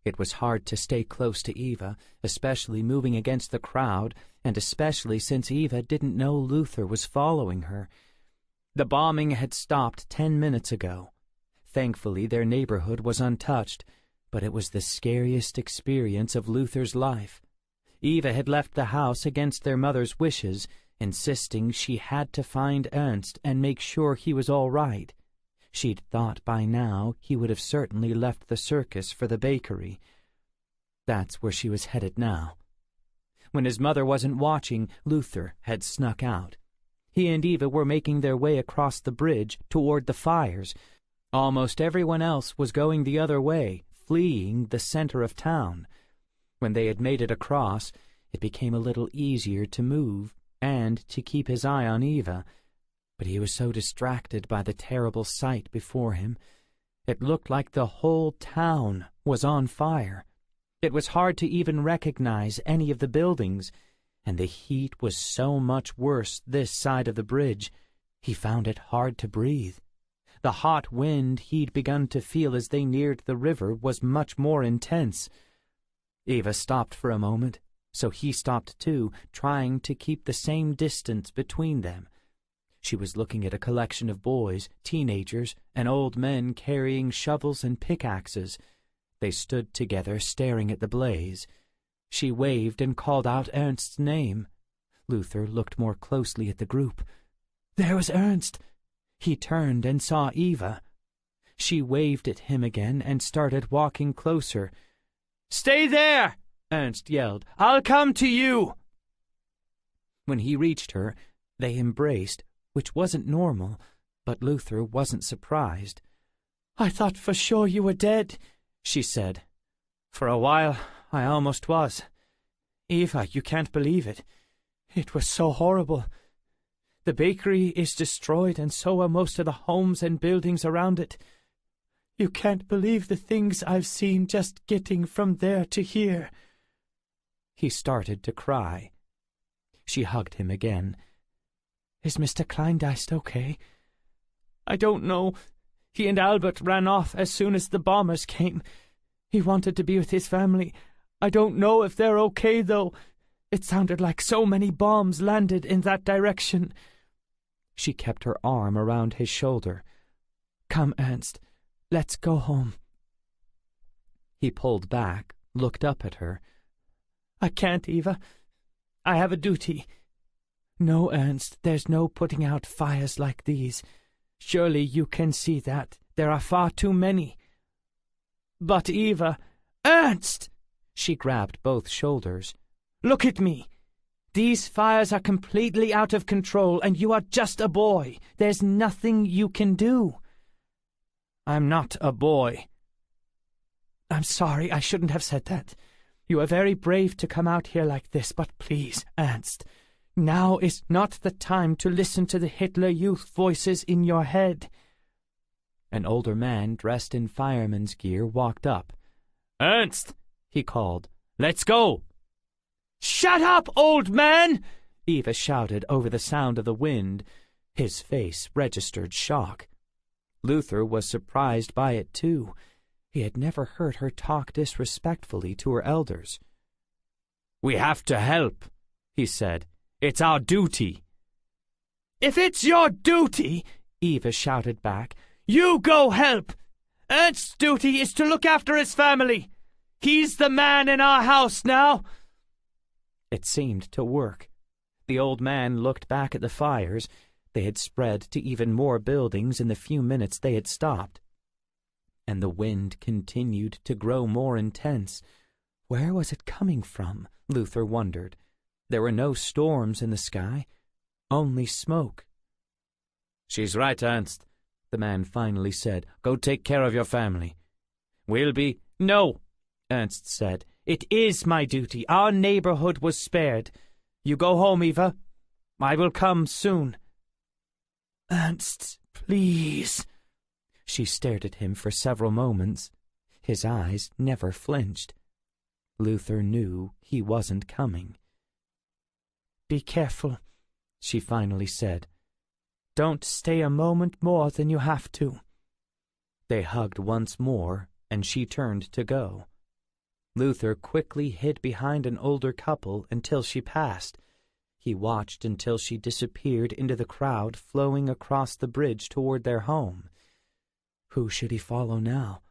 It was hard to stay close to Eva, especially moving against the crowd, and especially since Eva didn't know Luther was following her. The bombing had stopped 10 minutes ago. Thankfully, their neighborhood was untouched, but it was the scariest experience of Luther's life. Eva had left the house against their mother's wishes, insisting she had to find Ernst and make sure he was all right. She'd thought by now he would have certainly left the circus for the bakery. That's where she was headed now. When his mother wasn't watching, Luther had snuck out. He and Eva were making their way across the bridge toward the fires. Almost everyone else was going the other way, fleeing the center of town. When they had made it across, it became a little easier to move and to keep his eye on Eva. But he was so distracted by the terrible sight before him. It looked like the whole town was on fire. It was hard to even recognize any of the buildings, and the heat was so much worse this side of the bridge. He found it hard to breathe. The hot wind he'd begun to feel as they neared the river was much more intense. Eva stopped for a moment, so he stopped too, trying to keep the same distance between them. She was looking at a collection of boys, teenagers, and old men carrying shovels and pickaxes. They stood together, staring at the blaze. She waved and called out Ernst's name. Luther looked more closely at the group. There was Ernst! He turned and saw Eva. She waved at him again and started walking closer. "Stay there!" Ernst yelled. "I'll come to you!" When he reached her, they embraced, which wasn't normal, but Luther wasn't surprised. "I thought for sure you were dead," she said. "For a while, I almost was. Eva, you can't believe it. It was so horrible. The bakery is destroyed, and so are most of the homes and buildings around it. You can't believe the things I've seen just getting from there to here." He started to cry. She hugged him again. "Is Mr. Kleindeist okay?" "I don't know. He and Albert ran off as soon as the bombers came. He wanted to be with his family. I don't know if they're okay, though. It sounded like so many bombs landed in that direction." She kept her arm around his shoulder. "Come, Ernst. Let's go home." He pulled back, looked up at her. "I can't, Eva. I have a duty." "No, Ernst, there's no putting out fires like these. Surely you can see that. There are far too many." "But, Eva—" "Ernst!" She grabbed both shoulders. "Look at me. These fires are completely out of control, and you are just a boy. There's nothing you can do." "I'm not a boy." "I'm sorry, I shouldn't have said that. You are very brave to come out here like this, but please, Ernst, now is not the time to listen to the Hitler Youth voices in your head." An older man dressed in fireman's gear walked up. "Ernst," he called, "let's go." "Shut up, old man!" Eva shouted over the sound of the wind. His face registered shock. Luther was surprised by it, too. He had never heard her talk disrespectfully to her elders. "We have to help," he said. "It's our duty." "If it's your duty," Eva shouted back, "you go help. Ernst's duty is to look after his family. He's the man in our house now." It seemed to work. The old man looked back at the fires. They had spread to even more buildings in the few minutes they had stopped. And the wind continued to grow more intense. Where was it coming from? Luther wondered. There were no storms in the sky, only smoke. "She's right, Ernst," the man finally said. "Go take care of your family. We'll be—" "No," Ernst said. "It is my duty. Our neighborhood was spared. You go home, Eva. I will come soon." "Ernst, please." She stared at him for several moments. His eyes never flinched. Luther knew he wasn't coming. Be careful, she finally said. Don't stay a moment more than you have to. They hugged once more, and she turned to go. Luther quickly hid behind an older couple until she passed. He watched until she disappeared into the crowd flowing across the bridge toward their home. Who should he follow now?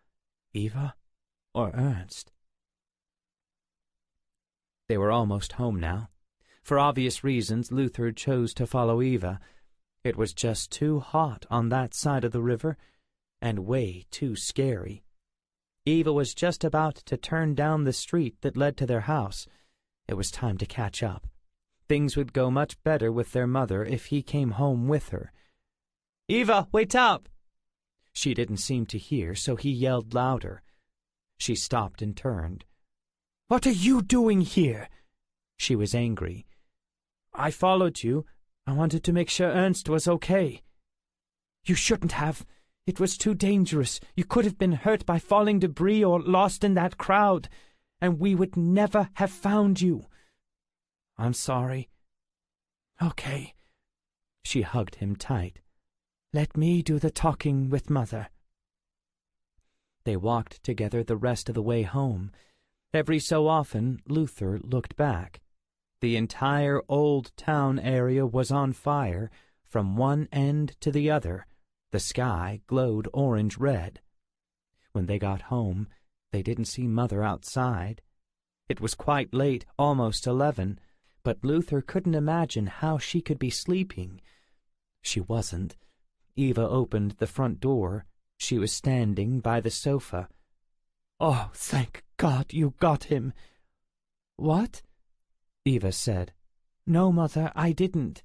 Eva or Ernst? They were almost home now. For obvious reasons, Luther chose to follow Eva. It was just too hot on that side of the river, and way too scary. Eva was just about to turn down the street that led to their house. It was time to catch up. Things would go much better with their mother if he came home with her. "Eva, wait up!" She didn't seem to hear, so he yelled louder. She stopped and turned. "What are you doing here?" She was angry. "I followed you. I wanted to make sure Ernst was okay." "You shouldn't have. It was too dangerous. You could have been hurt by falling debris or lost in that crowd, and we would never have found you." "I'm sorry." "Okay." She hugged him tight. "Let me do the talking with Mother." They walked together the rest of the way home. Every so often, Luther looked back. The entire old town area was on fire from one end to the other. The sky glowed orange-red. When they got home, they didn't see Mother outside. It was quite late, almost 11, but Luther couldn't imagine how she could be sleeping. She wasn't. Eva opened the front door. She was standing by the sofa. "Oh, thank God you got him." "What?" Eva said. "No, Mother, I didn't."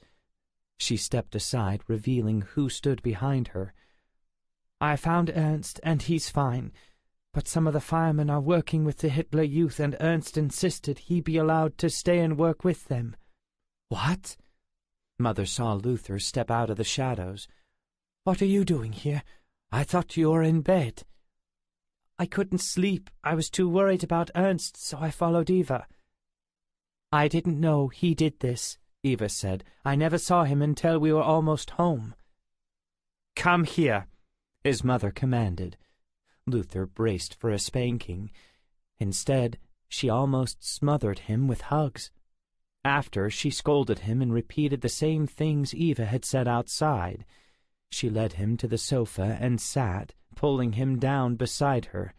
She stepped aside, revealing who stood behind her. "I found Ernst, and he's fine. But some of the firemen are working with the Hitler Youth, and Ernst insisted he be allowed to stay and work with them." "What?" Mother saw Luther step out of the shadows. "What are you doing here? I thought you were in bed." "I couldn't sleep. I was too worried about Ernst, so I followed Eva." "I didn't know he did this," Eva said. "I never saw him until we were almost home." "Come here," his mother commanded. Luther braced for a spanking. Instead, she almost smothered him with hugs. After, she scolded him and repeated the same things Eva had said outside. She led him to the sofa and sat, pulling him down beside her.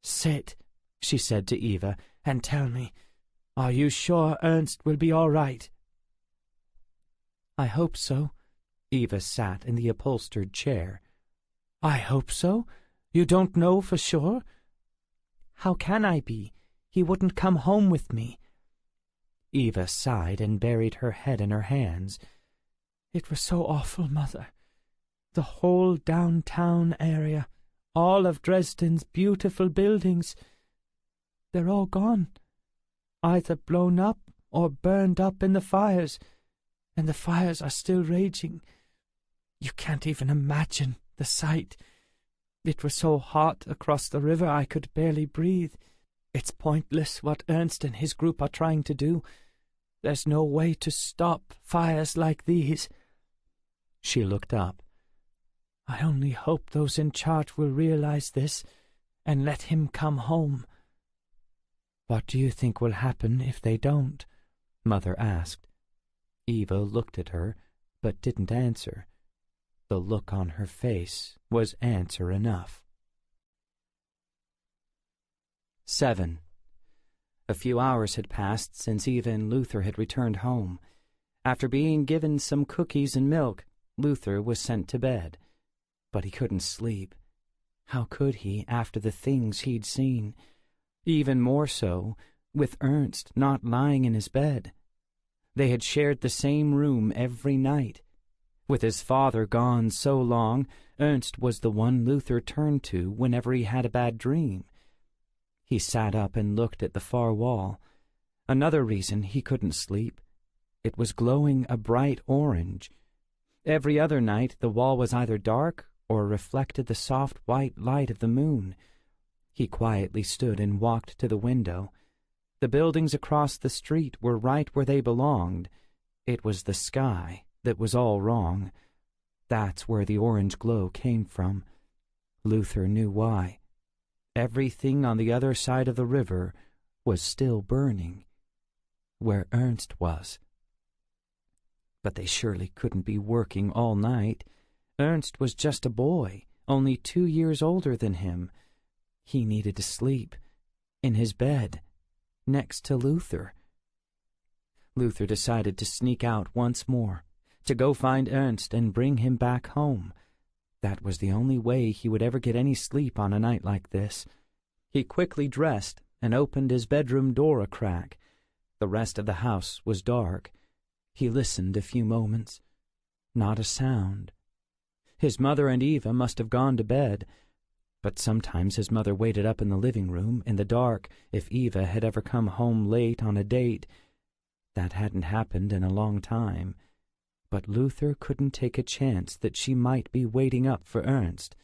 "Sit," she said to Eva, "and tell me, are you sure Ernst will be all right?" "I hope so." Eva sat in the upholstered chair. "I hope so? You don't know for sure?" "How can I be? He wouldn't come home with me." Eva sighed and buried her head in her hands. "It was so awful, Mother. The whole downtown area, all of Dresden's beautiful buildings, they're all gone. Either blown up or burned up in the fires, and the fires are still raging. You can't even imagine the sight. It was so hot across the river I could barely breathe. It's pointless what Ernst and his group are trying to do. There's no way to stop fires like these." She looked up. "I only hope those in charge will realize this and let him come home." "What do you think will happen if they don't?" Mother asked. Eva looked at her, but didn't answer. The look on her face was answer enough. 7. A few hours had passed since Eva and Luther had returned home. After being given some cookies and milk, Luther was sent to bed. But he couldn't sleep. How could he after the things he'd seen? Even more so, with Ernst not lying in his bed. They had shared the same room every night. With his father gone so long, Ernst was the one Luther turned to whenever he had a bad dream. He sat up and looked at the far wall. Another reason he couldn't sleep. It was glowing a bright orange. Every other night the wall was either dark or reflected the soft white light of the moon. He quietly stood and walked to the window. The buildings across the street were right where they belonged. It was the sky that was all wrong. That's where the orange glow came from. Luther knew why. Everything on the other side of the river was still burning, where Ernst was. But they surely couldn't be working all night. Ernst was just a boy, only 2 years older than him. He needed to sleep, in his bed, next to Luther. Luther decided to sneak out once more, to go find Ernst and bring him back home. That was the only way he would ever get any sleep on a night like this. He quickly dressed and opened his bedroom door a crack. The rest of the house was dark. He listened a few moments. Not a sound. His mother and Eva must have gone to bed, but sometimes his mother waited up in the living room in the dark if Eva had ever come home late on a date. That hadn't happened in a long time, but Luther couldn't take a chance that she might be waiting up for Ernst.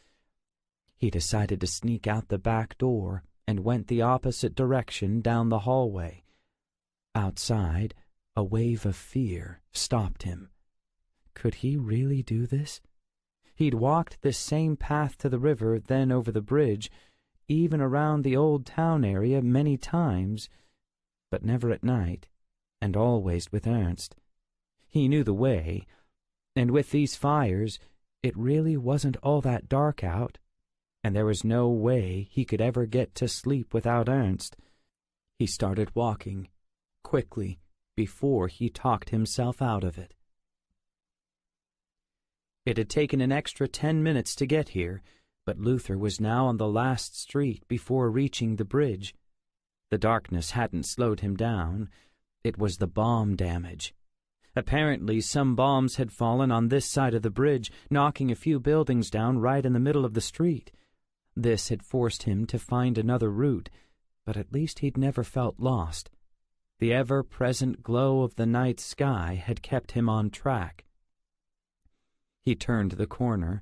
He decided to sneak out the back door and went the opposite direction down the hallway. Outside, a wave of fear stopped him. Could he really do this? He'd walked this same path to the river, then over the bridge, even around the old town area many times, but never at night, and always with Ernst. He knew the way, and with these fires, it really wasn't all that dark out, and there was no way he could ever get to sleep without Ernst. He started walking, quickly, before he talked himself out of it. It had taken an extra 10 minutes to get here, but Luther was now on the last street before reaching the bridge. The darkness hadn't slowed him down. It was the bomb damage. Apparently, some bombs had fallen on this side of the bridge, knocking a few buildings down right in the middle of the street. This had forced him to find another route, but at least he'd never felt lost. The ever-present glow of the night sky had kept him on track. He turned the corner.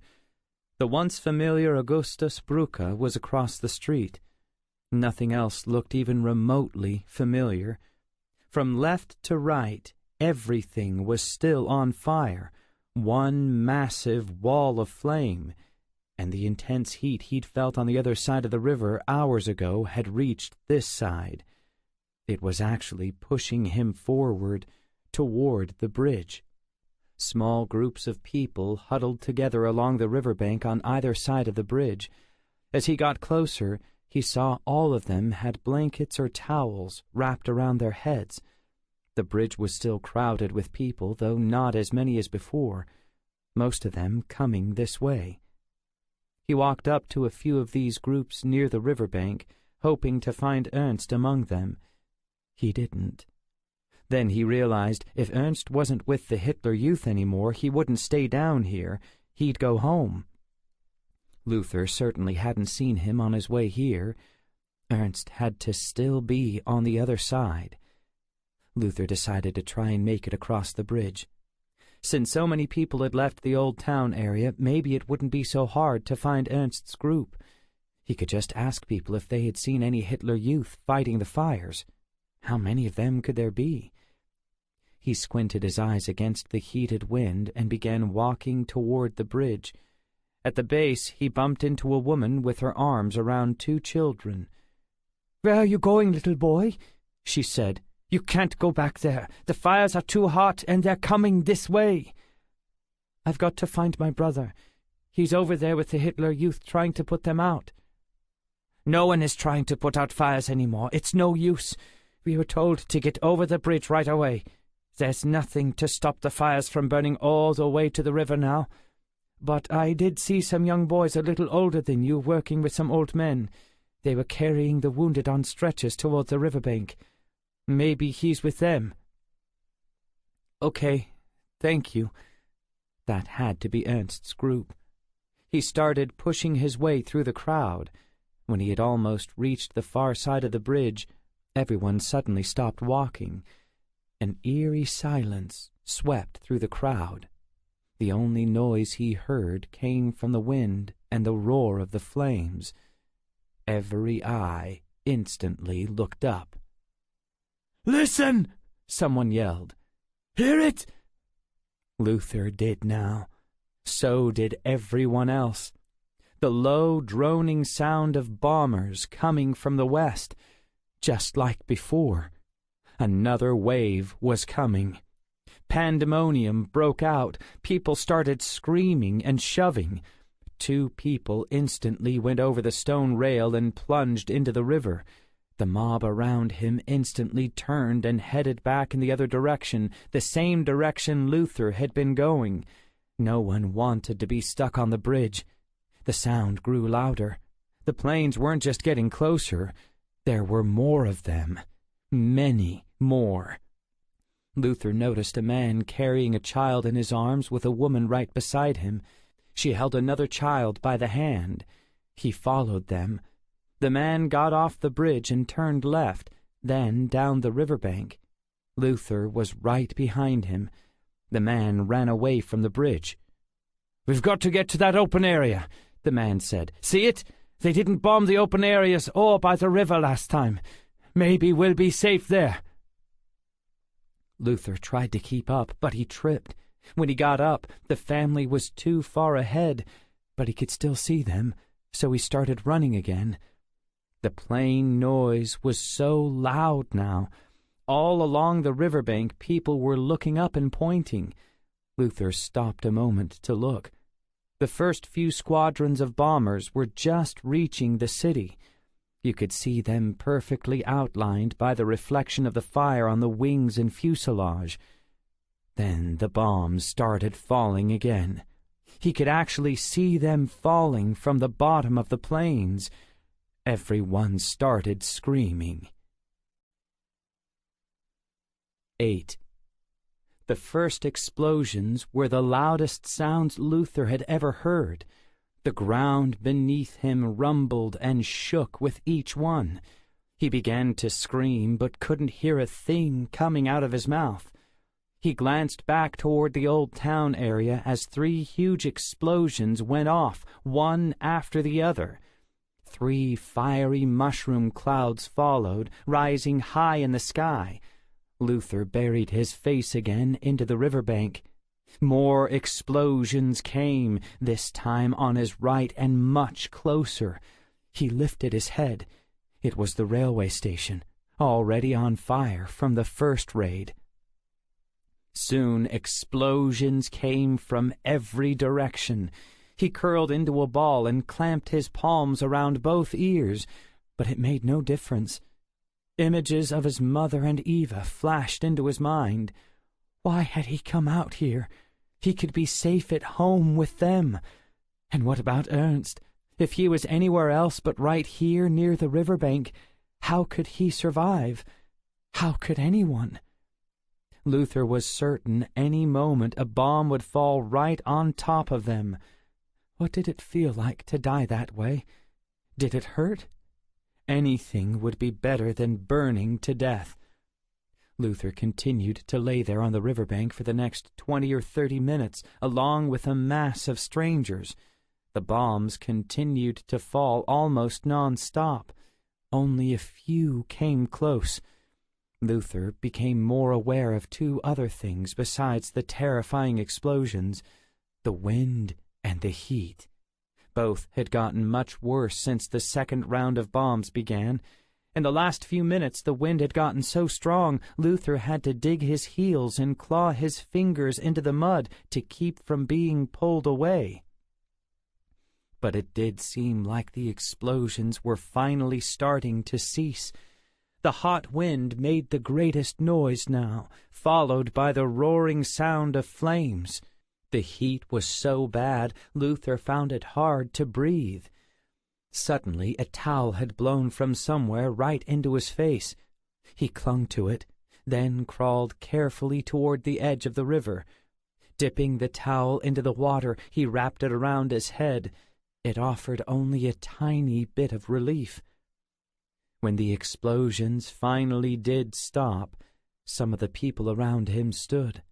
The once familiar Augustus Brücke was across the street. Nothing else looked even remotely familiar. From left to right, everything was still on fire, one massive wall of flame, and the intense heat he'd felt on the other side of the river hours ago had reached this side. It was actually pushing him forward, toward the bridge. Small groups of people huddled together along the riverbank on either side of the bridge. As he got closer, he saw all of them had blankets or towels wrapped around their heads. The bridge was still crowded with people, though not as many as before, most of them coming this way. He walked up to a few of these groups near the riverbank, hoping to find Ernst among them. He didn't. Then he realized if Ernst wasn't with the Hitler Youth anymore, he wouldn't stay down here. He'd go home. Luther certainly hadn't seen him on his way here. Ernst had to still be on the other side. Luther decided to try and make it across the bridge. Since so many people had left the old town area, maybe it wouldn't be so hard to find Ernst's group. He could just ask people if they had seen any Hitler Youth fighting the fires. How many of them could there be? He squinted his eyes against the heated wind and began walking toward the bridge. At the base, he bumped into a woman with her arms around 2 children. "Where are you going, little boy?" she said. "You can't go back there. The fires are too hot, and they're coming this way." "I've got to find my brother. He's over there with the Hitler Youth trying to put them out." "No one is trying to put out fires anymore. It's no use. We were told to get over the bridge right away. There's nothing to stop the fires from burning all the way to the river now. But I did see some young boys a little older than you working with some old men. They were carrying the wounded on stretchers toward the riverbank. Maybe he's with them." "Okay, thank you." That had to be Ernst's group. He started pushing his way through the crowd. When he had almost reached the far side of the bridge, everyone suddenly stopped walking. An eerie silence swept through the crowd. The only noise he heard came from the wind and the roar of the flames. Every eye instantly looked up. "Listen!" someone yelled. Hear it?" Luther did now. So did everyone else. The low, droning sound of bombers coming from the west, just like before. Another wave was coming. Pandemonium broke out. People started screaming and shoving. 2 people instantly went over the stone rail and plunged into the river. The mob around him instantly turned and headed back in the other direction, the same direction Luther had been going. No one wanted to be stuck on the bridge. The sound grew louder. The planes weren't just getting closer. There were more of them. Many more. Luther noticed a man carrying a child in his arms with a woman right beside him. She held another child by the hand. He followed them. The man got off the bridge and turned left, then down the riverbank. Luther was right behind him. The man ran away from the bridge. "We've got to get to that open area," the man said. "See it? They didn't bomb the open areas or by the river last time. Maybe we'll be safe there." Luther tried to keep up, but he tripped. When he got up, the family was too far ahead, but he could still see them, so he started running again. The plane noise was so loud now. All along the riverbank, people were looking up and pointing. Luther stopped a moment to look. The first few squadrons of bombers were just reaching the city. You could see them perfectly outlined by the reflection of the fire on the wings and fuselage. Then the bombs started falling again. He could actually see them falling from the bottom of the planes. Everyone started screaming. 8. The first explosions were the loudest sounds Luther had ever heard. The ground beneath him rumbled and shook with each one. He began to scream, but couldn't hear a thing coming out of his mouth. He glanced back toward the old town area as 3 huge explosions went off, one after the other. 3 fiery mushroom clouds followed, rising high in the sky. Luther buried his face again into the riverbank. More explosions came, this time on his right and much closer. He lifted his head. It was the railway station, already on fire from the first raid. Soon explosions came from every direction. He curled into a ball and clamped his palms around both ears, but it made no difference. Images of his mother and Eva flashed into his mind. Why had he come out here? He could be safe at home with them. And what about Ernst? If he was anywhere else but right here near the riverbank, how could he survive? How could anyone? Luther was certain any moment a bomb would fall right on top of them. What did it feel like to die that way? Did it hurt? Anything would be better than burning to death. Luther continued to lay there on the riverbank for the next 20 or 30 minutes, along with a mass of strangers. The bombs continued to fall almost non-stop. Only a few came close. Luther became more aware of 2 other things besides the terrifying explosions: the wind and the heat. Both had gotten much worse since the second round of bombs began. In the last few minutes the wind had gotten so strong Luther had to dig his heels and claw his fingers into the mud to keep from being pulled away. But it did seem like the explosions were finally starting to cease. The hot wind made the greatest noise now, followed by the roaring sound of flames. The heat was so bad Luther found it hard to breathe. Suddenly a towel had blown from somewhere right into his face. He clung to it, then crawled carefully toward the edge of the river. Dipping the towel into the water, he wrapped it around his head. It offered only a tiny bit of relief. When the explosions finally did stop, some of the people around him stood.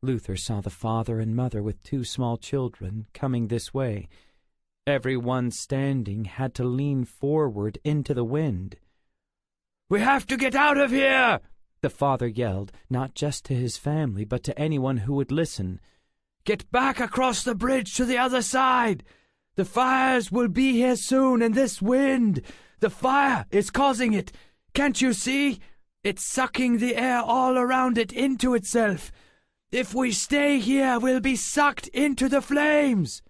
Luther saw the father and mother with 2 small children coming this way. Everyone standing had to lean forward into the wind. "We have to get out of here!" The father yelled, not just to his family, but to anyone who would listen. "Get back across the bridge to the other side! The fires will be here soon, and this wind! The fire is causing it! Can't you see? It's sucking the air all around it into itself! If we stay here, we'll be sucked into the flames!"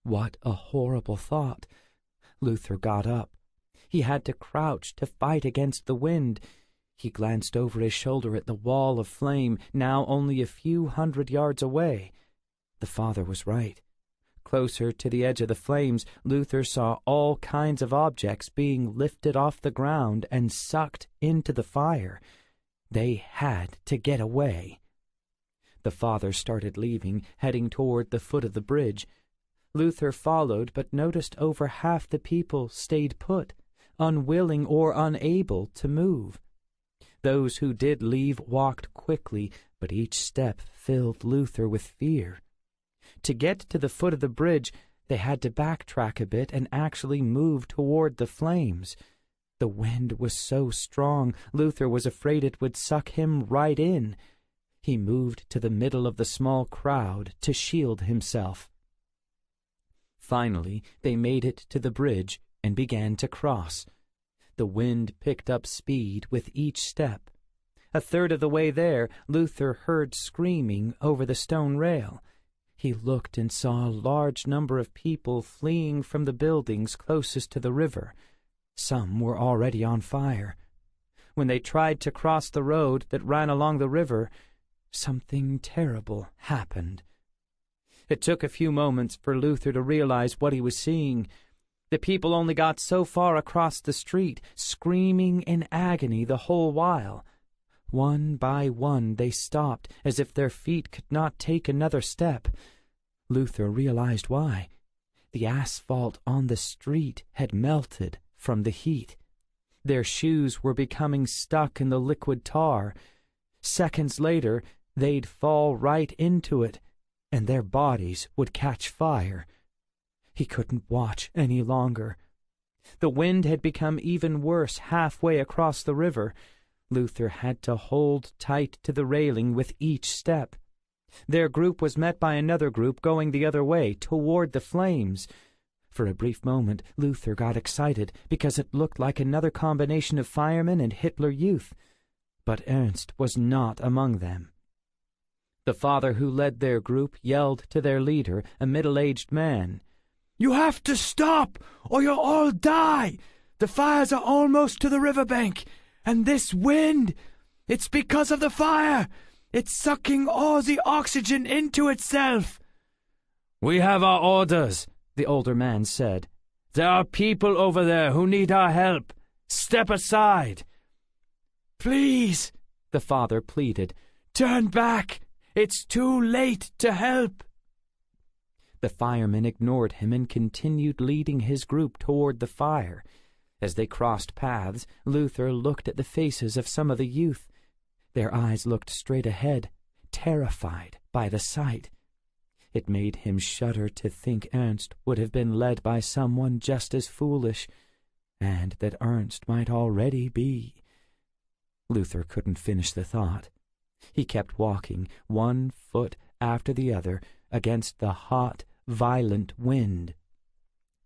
What a horrible thought! Luther got up. He had to crouch to fight against the wind. He glanced over his shoulder at the wall of flame, now only a few 100 yards away. The father was right. Closer to the edge of the flames, Luther saw all kinds of objects being lifted off the ground and sucked into the fire. They had to get away. The father started leaving, heading toward the foot of the bridge. Luther followed, but noticed over half the people stayed put, unwilling or unable to move. Those who did leave walked quickly, but each step filled Luther with fear. To get to the foot of the bridge, they had to backtrack a bit and actually move toward the flames. The wind was so strong, Luther was afraid it would suck him right in. He moved to the middle of the small crowd to shield himself. Finally, they made it to the bridge and began to cross. The wind picked up speed with each step. A third of the way there, Luther heard screaming over the stone rail. He looked and saw a large number of people fleeing from the buildings closest to the river. Some were already on fire. When they tried to cross the road that ran along the river, something terrible happened. It took a few moments for Luther to realize what he was seeing. The people only got so far across the street, screaming in agony the whole while. One by one they stopped, as if their feet could not take another step. Luther realized why. The asphalt on the street had melted from the heat. Their shoes were becoming stuck in the liquid tar. Seconds later, they'd fall right into it, and their bodies would catch fire. He couldn't watch any longer. The wind had become even worse halfway across the river. Luther had to hold tight to the railing with each step. Their group was met by another group going the other way, toward the flames. For a brief moment, Luther got excited because it looked like another combination of firemen and Hitler Youth. But Ernst was not among them. The father who led their group yelled to their leader, a middle-aged man. "You have to stop, or you'll all die! The fires are almost to the riverbank, and this wind, it's because of the fire! It's sucking all the oxygen into itself!" "We have our orders," the older man said. "There are people over there who need our help. Step aside." "Please," the father pleaded, "turn back. It's too late to help." The fireman ignored him and continued leading his group toward the fire. As they crossed paths, Luther looked at the faces of some of the youth. Their eyes looked straight ahead, terrified by the sight. It made him shudder to think Ernst would have been led by someone just as foolish, and that Ernst might already be. Luther couldn't finish the thought. He kept walking, one foot after the other, against the hot, violent wind.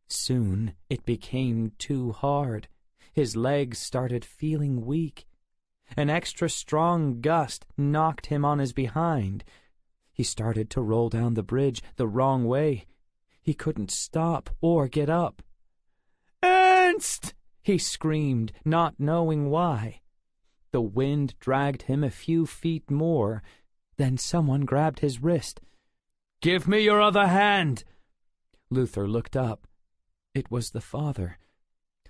Soon it became too hard. His legs started feeling weak. An extra strong gust knocked him on his behind. He started to roll down the bridge the wrong way. He couldn't stop or get up. "Ernst!" he screamed, not knowing why. The wind dragged him a few feet more. Then someone grabbed his wrist. "Give me your other hand!" Luther looked up. It was the father.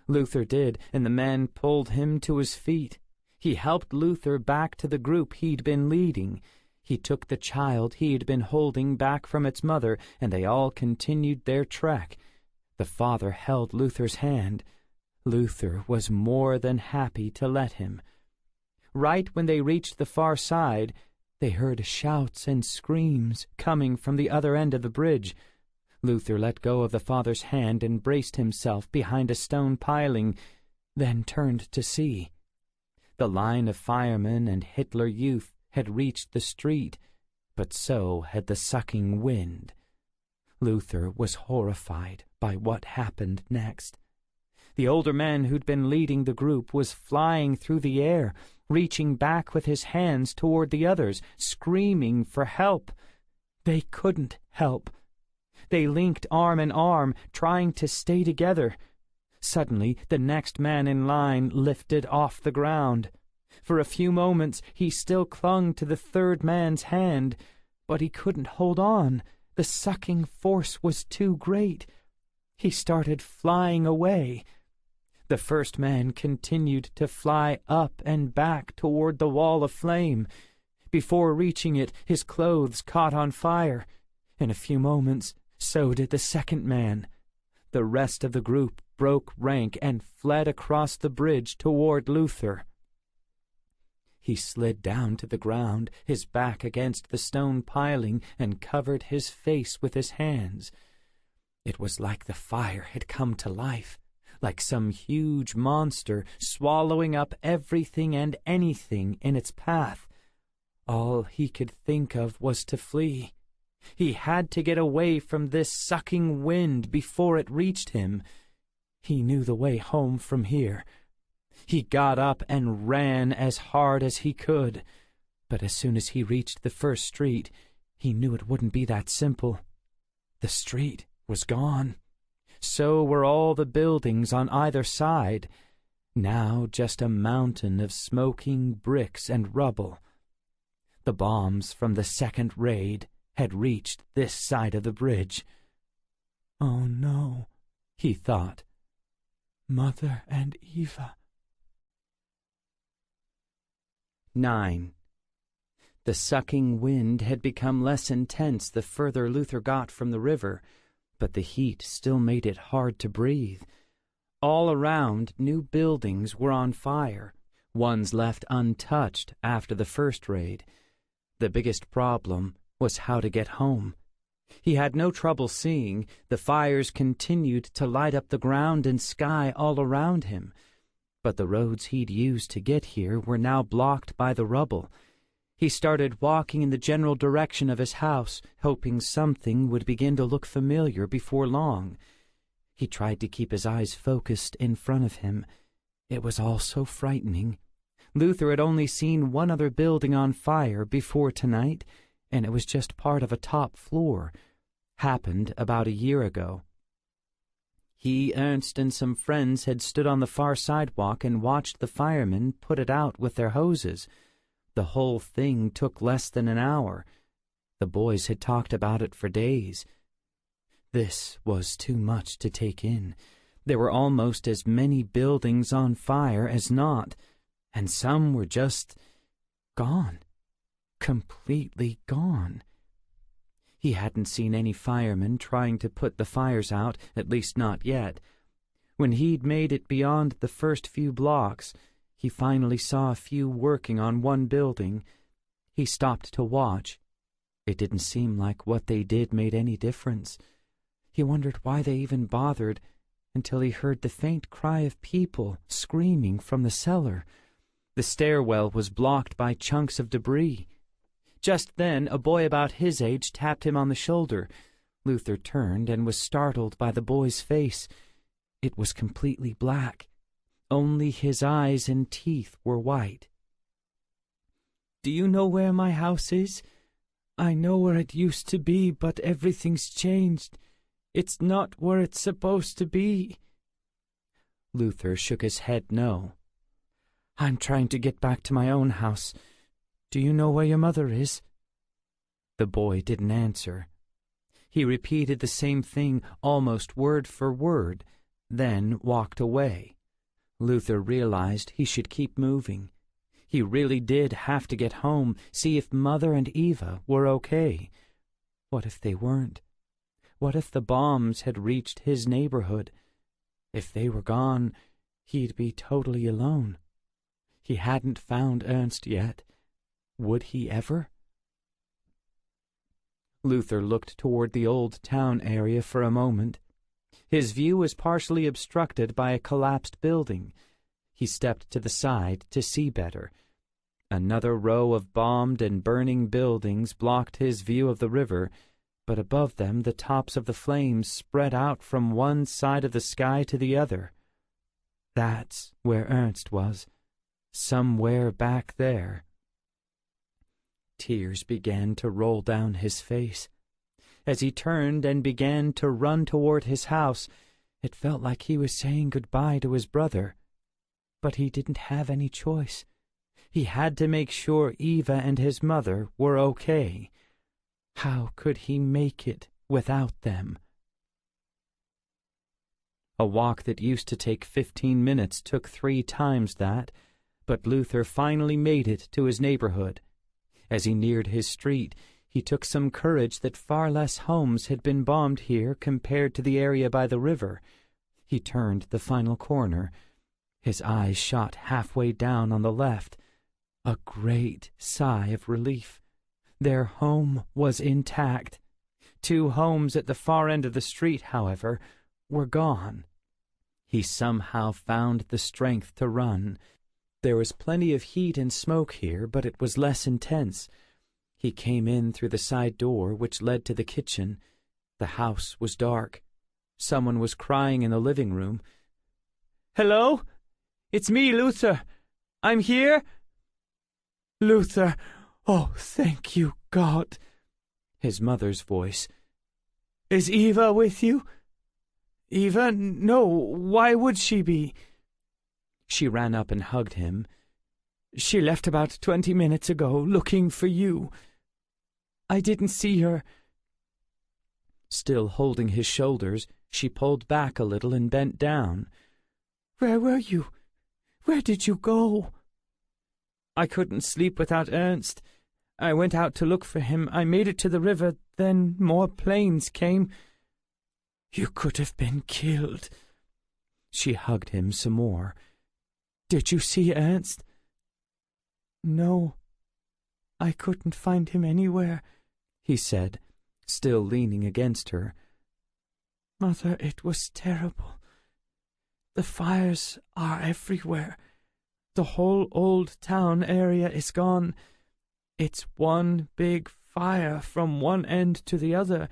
Luther did, and the man pulled him to his feet. He helped Luther back to the group he'd been leading. He took the child he'd been holding back from its mother, and they all continued their trek. The father held Luther's hand. Luther was more than happy to let him. Right when they reached the far side, they heard shouts and screams coming from the other end of the bridge. Luther let go of the father's hand and braced himself behind a stone piling, then turned to see. The line of firemen and Hitler Youth had reached the street, but so had the sucking wind. Luther was horrified by what happened next. The older man who'd been leading the group was flying through the air, reaching back with his hands toward the others, screaming for help. They couldn't help. They linked arm in arm, trying to stay together. Suddenly, the next man in line lifted off the ground. For a few moments, he still clung to the third man's hand, but he couldn't hold on. The sucking force was too great. He started flying away. The first man continued to fly up and back toward the wall of flame. Before reaching it, his clothes caught on fire. In a few moments, so did the second man. The rest of the group broke rank and fled across the bridge toward Luther. He slid down to the ground, his back against the stone piling, and covered his face with his hands. It was like the fire had come to life, like some huge monster swallowing up everything and anything in its path. All he could think of was to flee. He had to get away from this sucking wind before it reached him. He knew the way home from here. He got up and ran as hard as he could. But as soon as he reached the first street, he knew it wouldn't be that simple. The street was gone. So were all the buildings on either side. Now just a mountain of smoking bricks and rubble. The bombs from the second raid had reached this side of the bridge. "Oh no," he thought. "Mother and Eva." 9. The sucking wind had become less intense the further Luther got from the river, but the heat still made it hard to breathe. All around, new buildings were on fire, ones left untouched after the first raid. The biggest problem was how to get home. He had no trouble seeing. The fires continued to light up the ground and sky all around him. But the roads he'd used to get here were now blocked by the rubble. He started walking in the general direction of his house, hoping something would begin to look familiar before long. He tried to keep his eyes focused in front of him. It was all so frightening. Luther had only seen one other building on fire before tonight, and it was just part of a top floor. Happened about a year ago. He, Ernst, and some friends had stood on the far sidewalk and watched the firemen put it out with their hoses. The whole thing took less than an hour. The boys had talked about it for days. This was too much to take in. There were almost as many buildings on fire as not, and some were just gone. Completely gone. He hadn't seen any firemen trying to put the fires out, at least not yet. When he'd made it beyond the first few blocks, he finally saw a few working on one building. He stopped to watch. It didn't seem like what they did made any difference. He wondered why they even bothered until he heard the faint cry of people screaming from the cellar. The stairwell was blocked by chunks of debris. Just then, a boy about his age tapped him on the shoulder. Luther turned and was startled by the boy's face. It was completely black. Only his eyes and teeth were white. "Do you know where my house is? I know where it used to be, but everything's changed. It's not where it's supposed to be." Luther shook his head no. "I'm trying to get back to my own house. Do you know where your mother is?" The boy didn't answer. He repeated the same thing almost word for word, then walked away. Luther realized he should keep moving. He really did have to get home, see if Mother and Eva were okay. What if they weren't? What if the bombs had reached his neighborhood? If they were gone, he'd be totally alone. He hadn't found Ernst yet. Would he ever? Luther looked toward the old town area for a moment. His view was partially obstructed by a collapsed building. He stepped to the side to see better. Another row of bombed and burning buildings blocked his view of the river, but above them the tops of the flames spread out from one side of the sky to the other. That's where Ernst was, somewhere back there. Tears began to roll down his face. As he turned and began to run toward his house, it felt like he was saying goodbye to his brother. But he didn't have any choice. He had to make sure Eva and his mother were okay. How could he make it without them? A walk that used to take 15 minutes took 3 times that, but Luther finally made it to his neighborhood. As he neared his street, he took some courage that far less homes had been bombed here compared to the area by the river. He turned the final corner. His eyes shot halfway down on the left. A great sigh of relief. Their home was intact. 2 homes at the far end of the street, however, were gone. He somehow found the strength to run. There was plenty of heat and smoke here, but it was less intense. He came in through the side door, which led to the kitchen. The house was dark. Someone was crying in the living room. "Hello? It's me, Luther. I'm here." "Luther, oh, thank you, God." His mother's voice. "Is Eva with you?" "Eva? No, why would she be?" She ran up and hugged him. "She left about 20 minutes ago, looking for you. I didn't see her." Still holding his shoulders, she pulled back a little and bent down. "Where were you? Where did you go?" "I couldn't sleep without Ernst. I went out to look for him. I made it to the river, then more planes came." "You could have been killed." She hugged him some more. "Did you see Ernst?" "No, I couldn't find him anywhere," he said, still leaning against her. "Mother, it was terrible. The fires are everywhere. The whole old town area is gone. It's one big fire from one end to the other,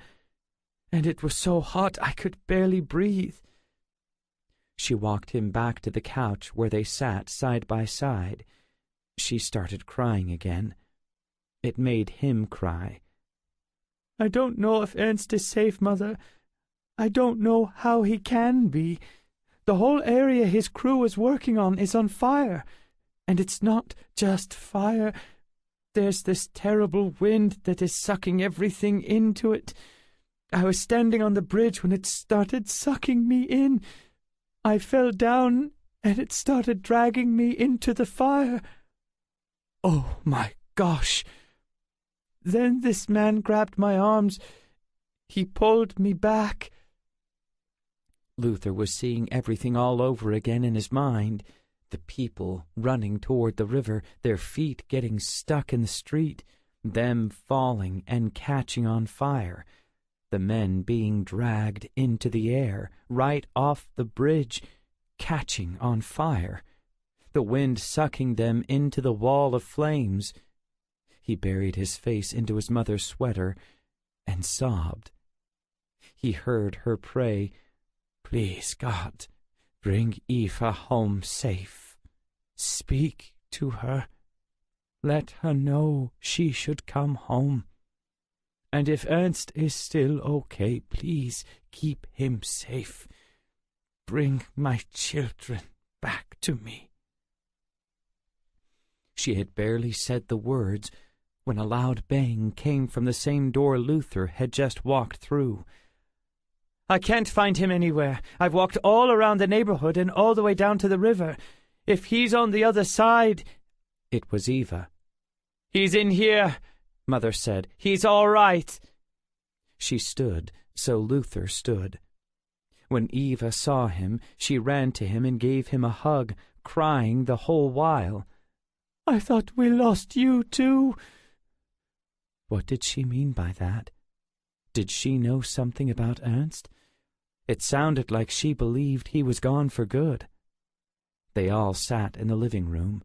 and it was so hot I could barely breathe." She walked him back to the couch where they sat side by side. She started crying again. It made him cry. "I don't know if Ernst is safe, Mother. I don't know how he can be. The whole area his crew is working on is on fire. And it's not just fire. There's this terrible wind that is sucking everything into it. I was standing on the bridge when it started sucking me in. I fell down, and it started dragging me into the fire. Oh, my gosh! Then this man grabbed my arms. He pulled me back." Luther was seeing everything all over again in his mind. The people running toward the river, their feet getting stuck in the street, them falling and catching on fire, the men being dragged into the air, right off the bridge, catching on fire, the wind sucking them into the wall of flames. He buried his face into his mother's sweater and sobbed. He heard her pray, "Please, God, bring Eva home safe. Speak to her. Let her know she should come home. And if Ernst is still okay, please keep him safe. Bring my children back to me." She had barely said the words when a loud bang came from the same door Luther had just walked through. "I can't find him anywhere. I've walked all around the neighborhood and all the way down to the river. If he's on the other side—" It was Eva. "He's in here," Mother said. "He's all right." She stood, so Luther stood. When Eva saw him, she ran to him and gave him a hug, crying the whole while. "I thought we lost you too." What did she mean by that? Did she know something about Ernst? It sounded like she believed he was gone for good. They all sat in the living room.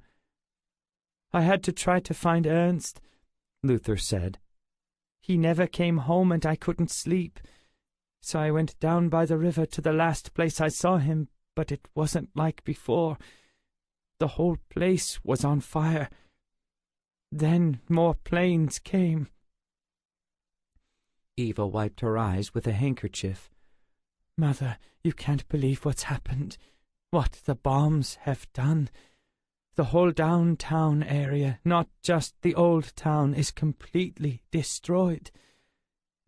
"I had to try to find Ernst," Luther said. "He never came home and I couldn't sleep. So I went down by the river to the last place I saw him, but it wasn't like before. The whole place was on fire. Then more planes came." Eva wiped her eyes with a handkerchief. "Mother, you can't believe what's happened. What the bombs have done. The whole downtown area, not just the old town, is completely destroyed.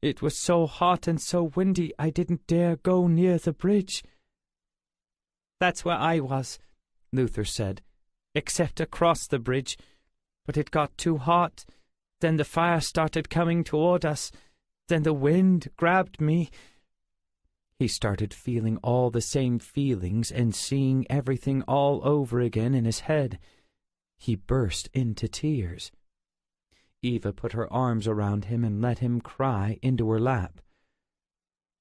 It was so hot and so windy I didn't dare go near the bridge." "That's where I was," Luther said, "except across the bridge. But it got too hot. Then the fire started coming toward us. Then the wind grabbed me." He started feeling all the same feelings and seeing everything all over again in his head. He burst into tears. Eva put her arms around him and let him cry into her lap.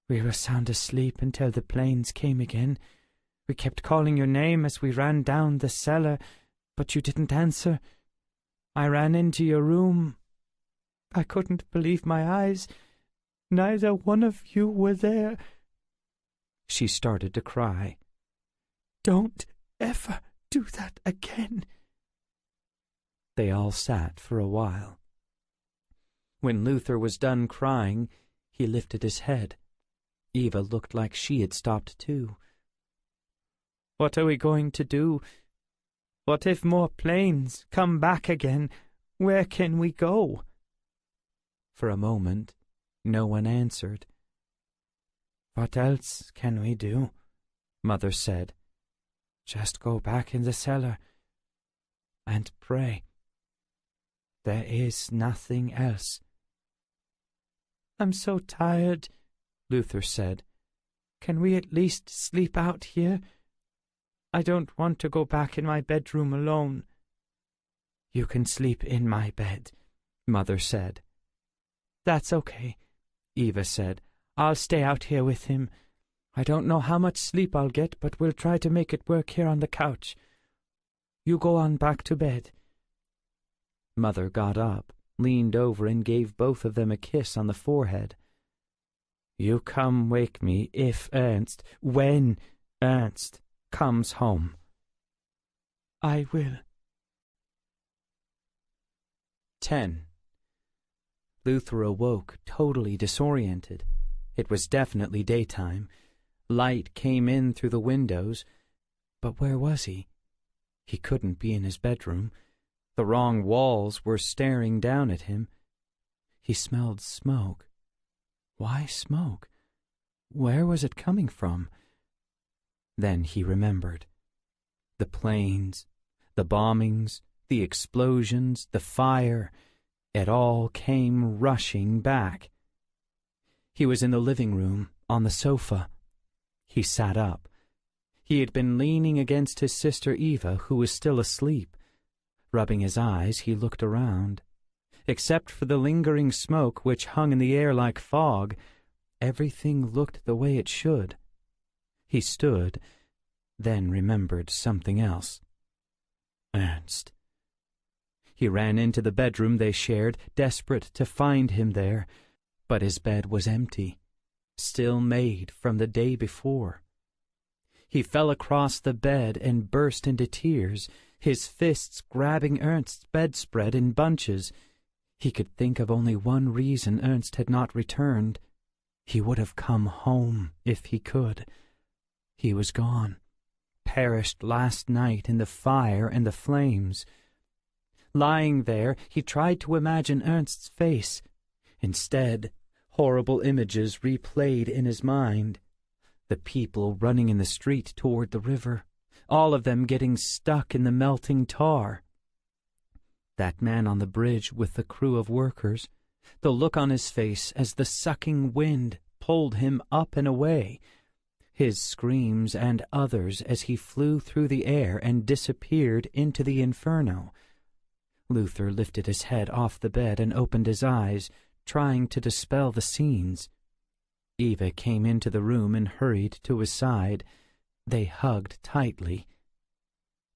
"We were sound asleep until the planes came again. We kept calling your name as we ran down the cellar, but you didn't answer. I ran into your room. I couldn't believe my eyes. Neither one of you were there." She started to cry. "Don't ever do that again." They all sat for a while. When Luther was done crying, he lifted his head. Eva looked like she had stopped too. "What are we going to do? What if more planes come back again? Where can we go?" For a moment, no one answered. "What else can we do?" Mother said. "Just go back in the cellar and pray. There is nothing else." "I'm so tired," Luther said. "Can we at least sleep out here? I don't want to go back in my bedroom alone." "You can sleep in my bed," Mother said. "That's okay," Eva said. "I'll stay out here with him. I don't know how much sleep I'll get, but we'll try to make it work here on the couch. You go on back to bed." Mother got up, leaned over, and gave both of them a kiss on the forehead. "You come wake me when Ernst comes home." "I will." 10. Luther awoke, totally disoriented. It was definitely daytime. Light came in through the windows. But where was he? He couldn't be in his bedroom. The wrong walls were staring down at him. He smelled smoke. Why smoke? Where was it coming from? Then he remembered. The planes, the bombings, the explosions, the fire, it all came rushing back. He was in the living room, on the sofa. He sat up. He had been leaning against his sister Eva, who was still asleep. Rubbing his eyes, he looked around. Except for the lingering smoke which hung in the air like fog, everything looked the way it should. He stood, then remembered something else. Ernst. He ran into the bedroom they shared, desperate to find him there, but his bed was empty, still made from the day before. He fell across the bed and burst into tears, his fists grabbing Ernst's bedspread in bunches. He could think of only one reason Ernst had not returned. He would have come home if he could. He was gone, perished last night in the fire and the flames. Lying there, he tried to imagine Ernst's face. Instead, horrible images replayed in his mind. The people running in the street toward the river, all of them getting stuck in the melting tar. That man on the bridge with the crew of workers, the look on his face as the sucking wind pulled him up and away, his screams and others as he flew through the air and disappeared into the inferno. Luther lifted his head off the bed and opened his eyes, trying to dispel the scenes. Eva came into the room and hurried to his side. They hugged tightly.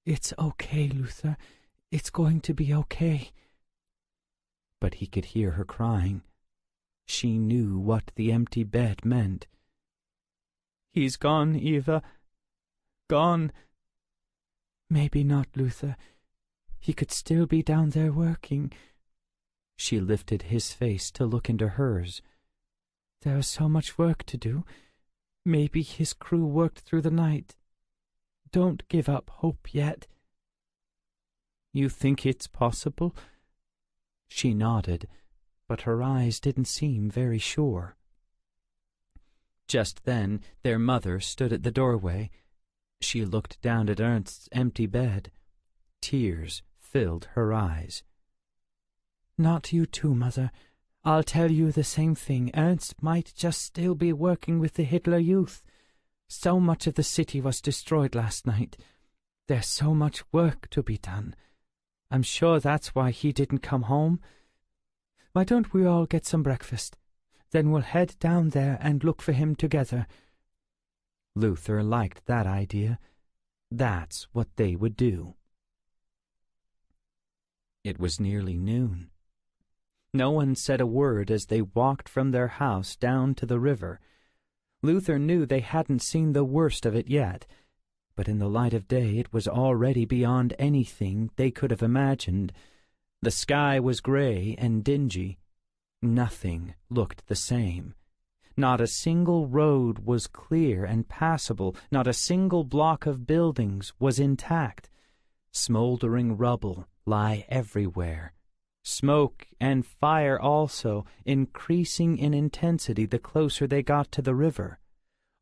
It's okay, Luther. It's going to be okay. But he could hear her crying. She knew what the empty bed meant. He's gone, Eva. Gone. Maybe not, Luther. He could still be down there working. She lifted his face to look into hers. There is so much work to do. Maybe his crew worked through the night. Don't give up hope yet. You think it's possible? She nodded, but her eyes didn't seem very sure. Just then their mother stood at the doorway. She looked down at Ernst's empty bed. Tears filled her eyes. Not you too, Mother. I'll tell you the same thing. Ernst might just still be working with the Hitler Youth. So much of the city was destroyed last night. There's so much work to be done. I'm sure that's why he didn't come home. Why don't we all get some breakfast? Then we'll head down there and look for him together. Luther liked that idea. That's what they would do. It was nearly noon. No one said a word as they walked from their house down to the river. Luther knew they hadn't seen the worst of it yet, but in the light of day it was already beyond anything they could have imagined. The sky was gray and dingy. Nothing looked the same. Not a single road was clear and passable. Not a single block of buildings was intact. Smoldering rubble lay everywhere. Smoke and fire also, increasing in intensity the closer they got to the river.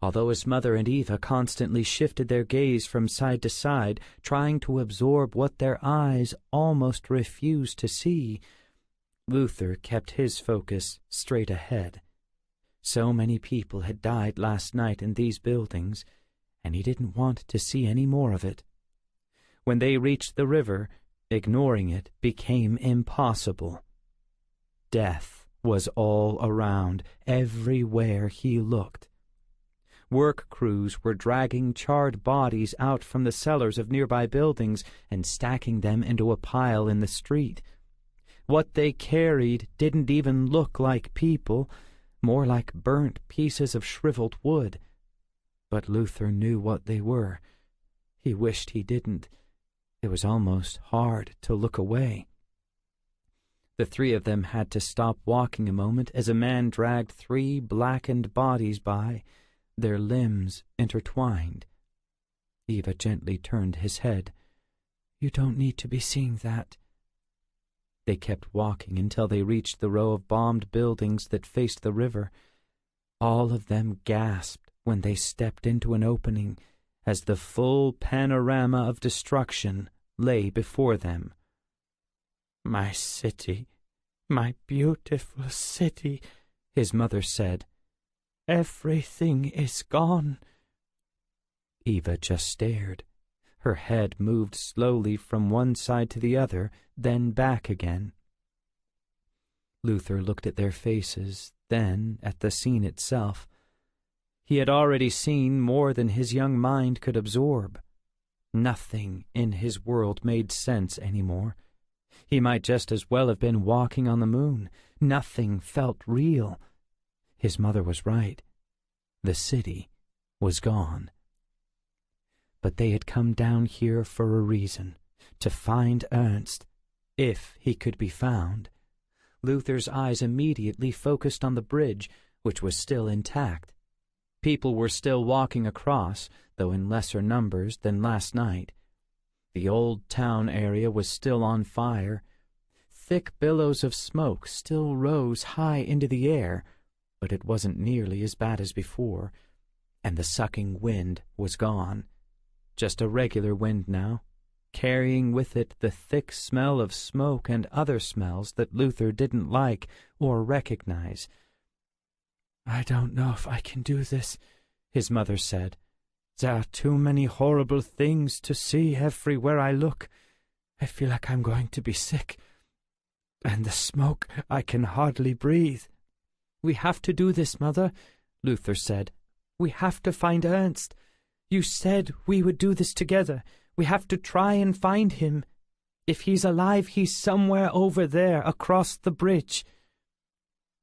Although his mother and Eva constantly shifted their gaze from side to side, trying to absorb what their eyes almost refused to see, Luther kept his focus straight ahead. So many people had died last night in these buildings, and he didn't want to see any more of it. When they reached the river, ignoring it became impossible. Death was all around, everywhere he looked. Work crews were dragging charred bodies out from the cellars of nearby buildings and stacking them into a pile in the street. What they carried didn't even look like people, more like burnt pieces of shriveled wood. But Luther knew what they were. He wished he didn't. It was almost hard to look away. The three of them had to stop walking a moment as a man dragged 3 blackened bodies by, their limbs intertwined. Eva gently turned his head. You don't need to be seeing that. They kept walking until they reached the row of bombed buildings that faced the river. All of them gasped when they stepped into an opening, as the full panorama of destruction lay before them. My city, my beautiful city, his mother said. Everything is gone. Eva just stared. Her head moved slowly from one side to the other, then back again. Luther looked at their faces, then at the scene itself. He had already seen more than his young mind could absorb. Nothing in his world made sense anymore. He might just as well have been walking on the moon. Nothing felt real. His mother was right. The city was gone. But they had come down here for a reason, to find Ernst, if he could be found. Luther's eyes immediately focused on the bridge, which was still intact. People were still walking across, though in lesser numbers than last night. The old town area was still on fire. Thick billows of smoke still rose high into the air, but it wasn't nearly as bad as before, and the sucking wind was gone. Just a regular wind now, carrying with it the thick smell of smoke and other smells that Luther didn't like or recognize. I don't know if I can do this, his mother said. There are too many horrible things to see everywhere I look. I feel like I'm going to be sick. And the smoke, I can hardly breathe. We have to do this, Mother, Luther said. We have to find Ernst. You said we would do this together. We have to try and find him. If he's alive, he's somewhere over there, across the bridge."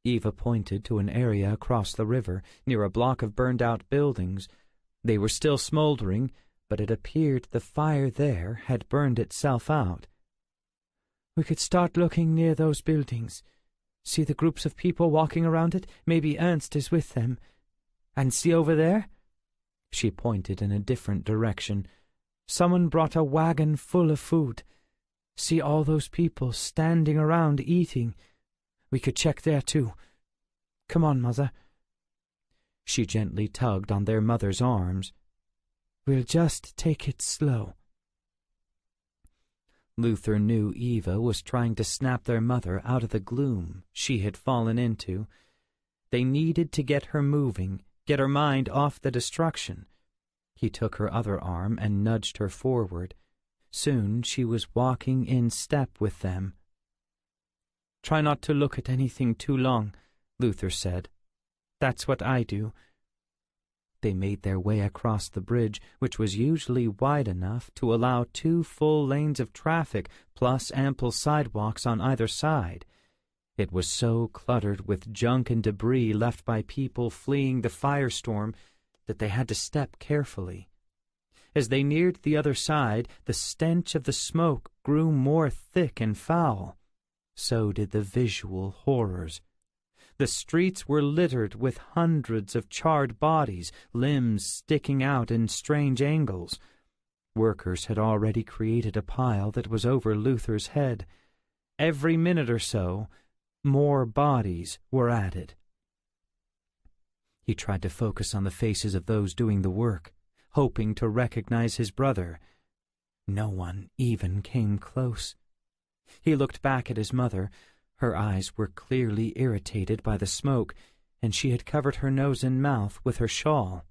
Eva pointed to an area across the river, near a block of burned-out buildings. They were still smoldering, but it appeared the fire there had burned itself out. "We could start looking near those buildings. See the groups of people walking around it? Maybe Ernst is with them. And see over there?" She pointed in a different direction. "Someone brought a wagon full of food. See all those people standing around eating. We could check there too. Come on, Mother." She gently tugged on their mother's arms. "We'll just take it slow." Luther knew Eva was trying to snap their mother out of the gloom she had fallen into. They needed to get her moving, get her mind off the destruction. He took her other arm and nudged her forward. Soon she was walking in step with them. "Try not to look at anything too long," Luther said. "That's what I do." They made their way across the bridge, which was usually wide enough to allow 2 full lanes of traffic, plus ample sidewalks on either side. It was so cluttered with junk and debris left by people fleeing the firestorm that they had to step carefully. As they neared the other side, the stench of the smoke grew more thick and foul. So did the visual horrors. The streets were littered with hundreds of charred bodies, limbs sticking out in strange angles. Workers had already created a pile that was over Luther's head. Every minute or so, more bodies were added. He tried to focus on the faces of those doing the work, hoping to recognize his brother. No one even came close. He looked back at his mother. Her eyes were clearly irritated by the smoke, and she had covered her nose and mouth with her shawl.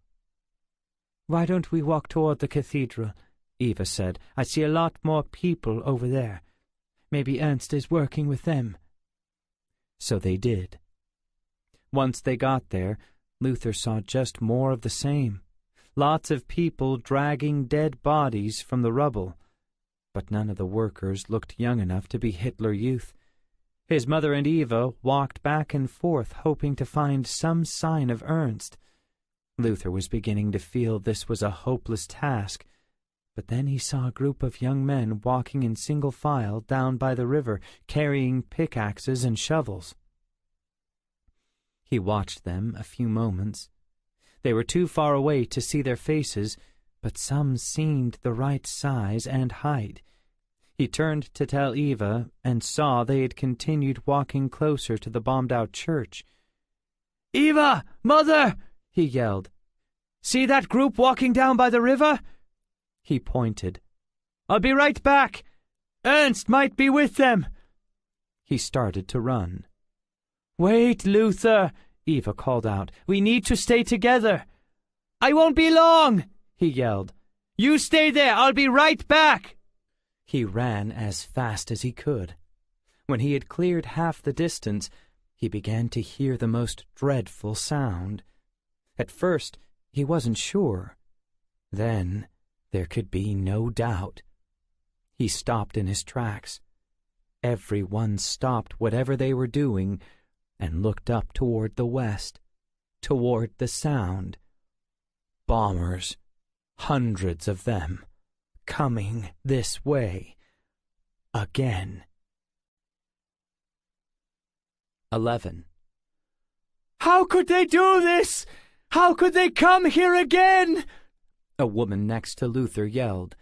"Why don't we walk toward the cathedral?" Eva said. "I see a lot more people over there. Maybe Ernst is working with them." So they did. Once they got there, Luther saw just more of the same. Lots of people dragging dead bodies from the rubble. But none of the workers looked young enough to be Hitler Youth. His mother and Eva walked back and forth, hoping to find some sign of Ernst. Luther was beginning to feel this was a hopeless task, but then he saw a group of young men walking in single file down by the river, carrying pickaxes and shovels. He watched them a few moments. They were too far away to see their faces, but some seemed the right size and height. He turned to tell Eva and saw they had continued walking closer to the bombed-out church. "Eva! Mother!" he yelled. "See that group walking down by the river?" He pointed. "I'll be right back. Ernst might be with them." He started to run. "Wait, Luther," Eva called out. "We need to stay together." "I won't be long," he yelled. "You stay there. I'll be right back." He ran as fast as he could. When he had cleared half the distance, he began to hear the most dreadful sound. At first, he wasn't sure. Then, there could be no doubt. He stopped in his tracks. Everyone stopped whatever they were doing and looked up toward the west, toward the sound. Bombers, hundreds of them, coming this way. Again. 11. "How could they do this? How could they come here again?" A woman next to Luther yelled.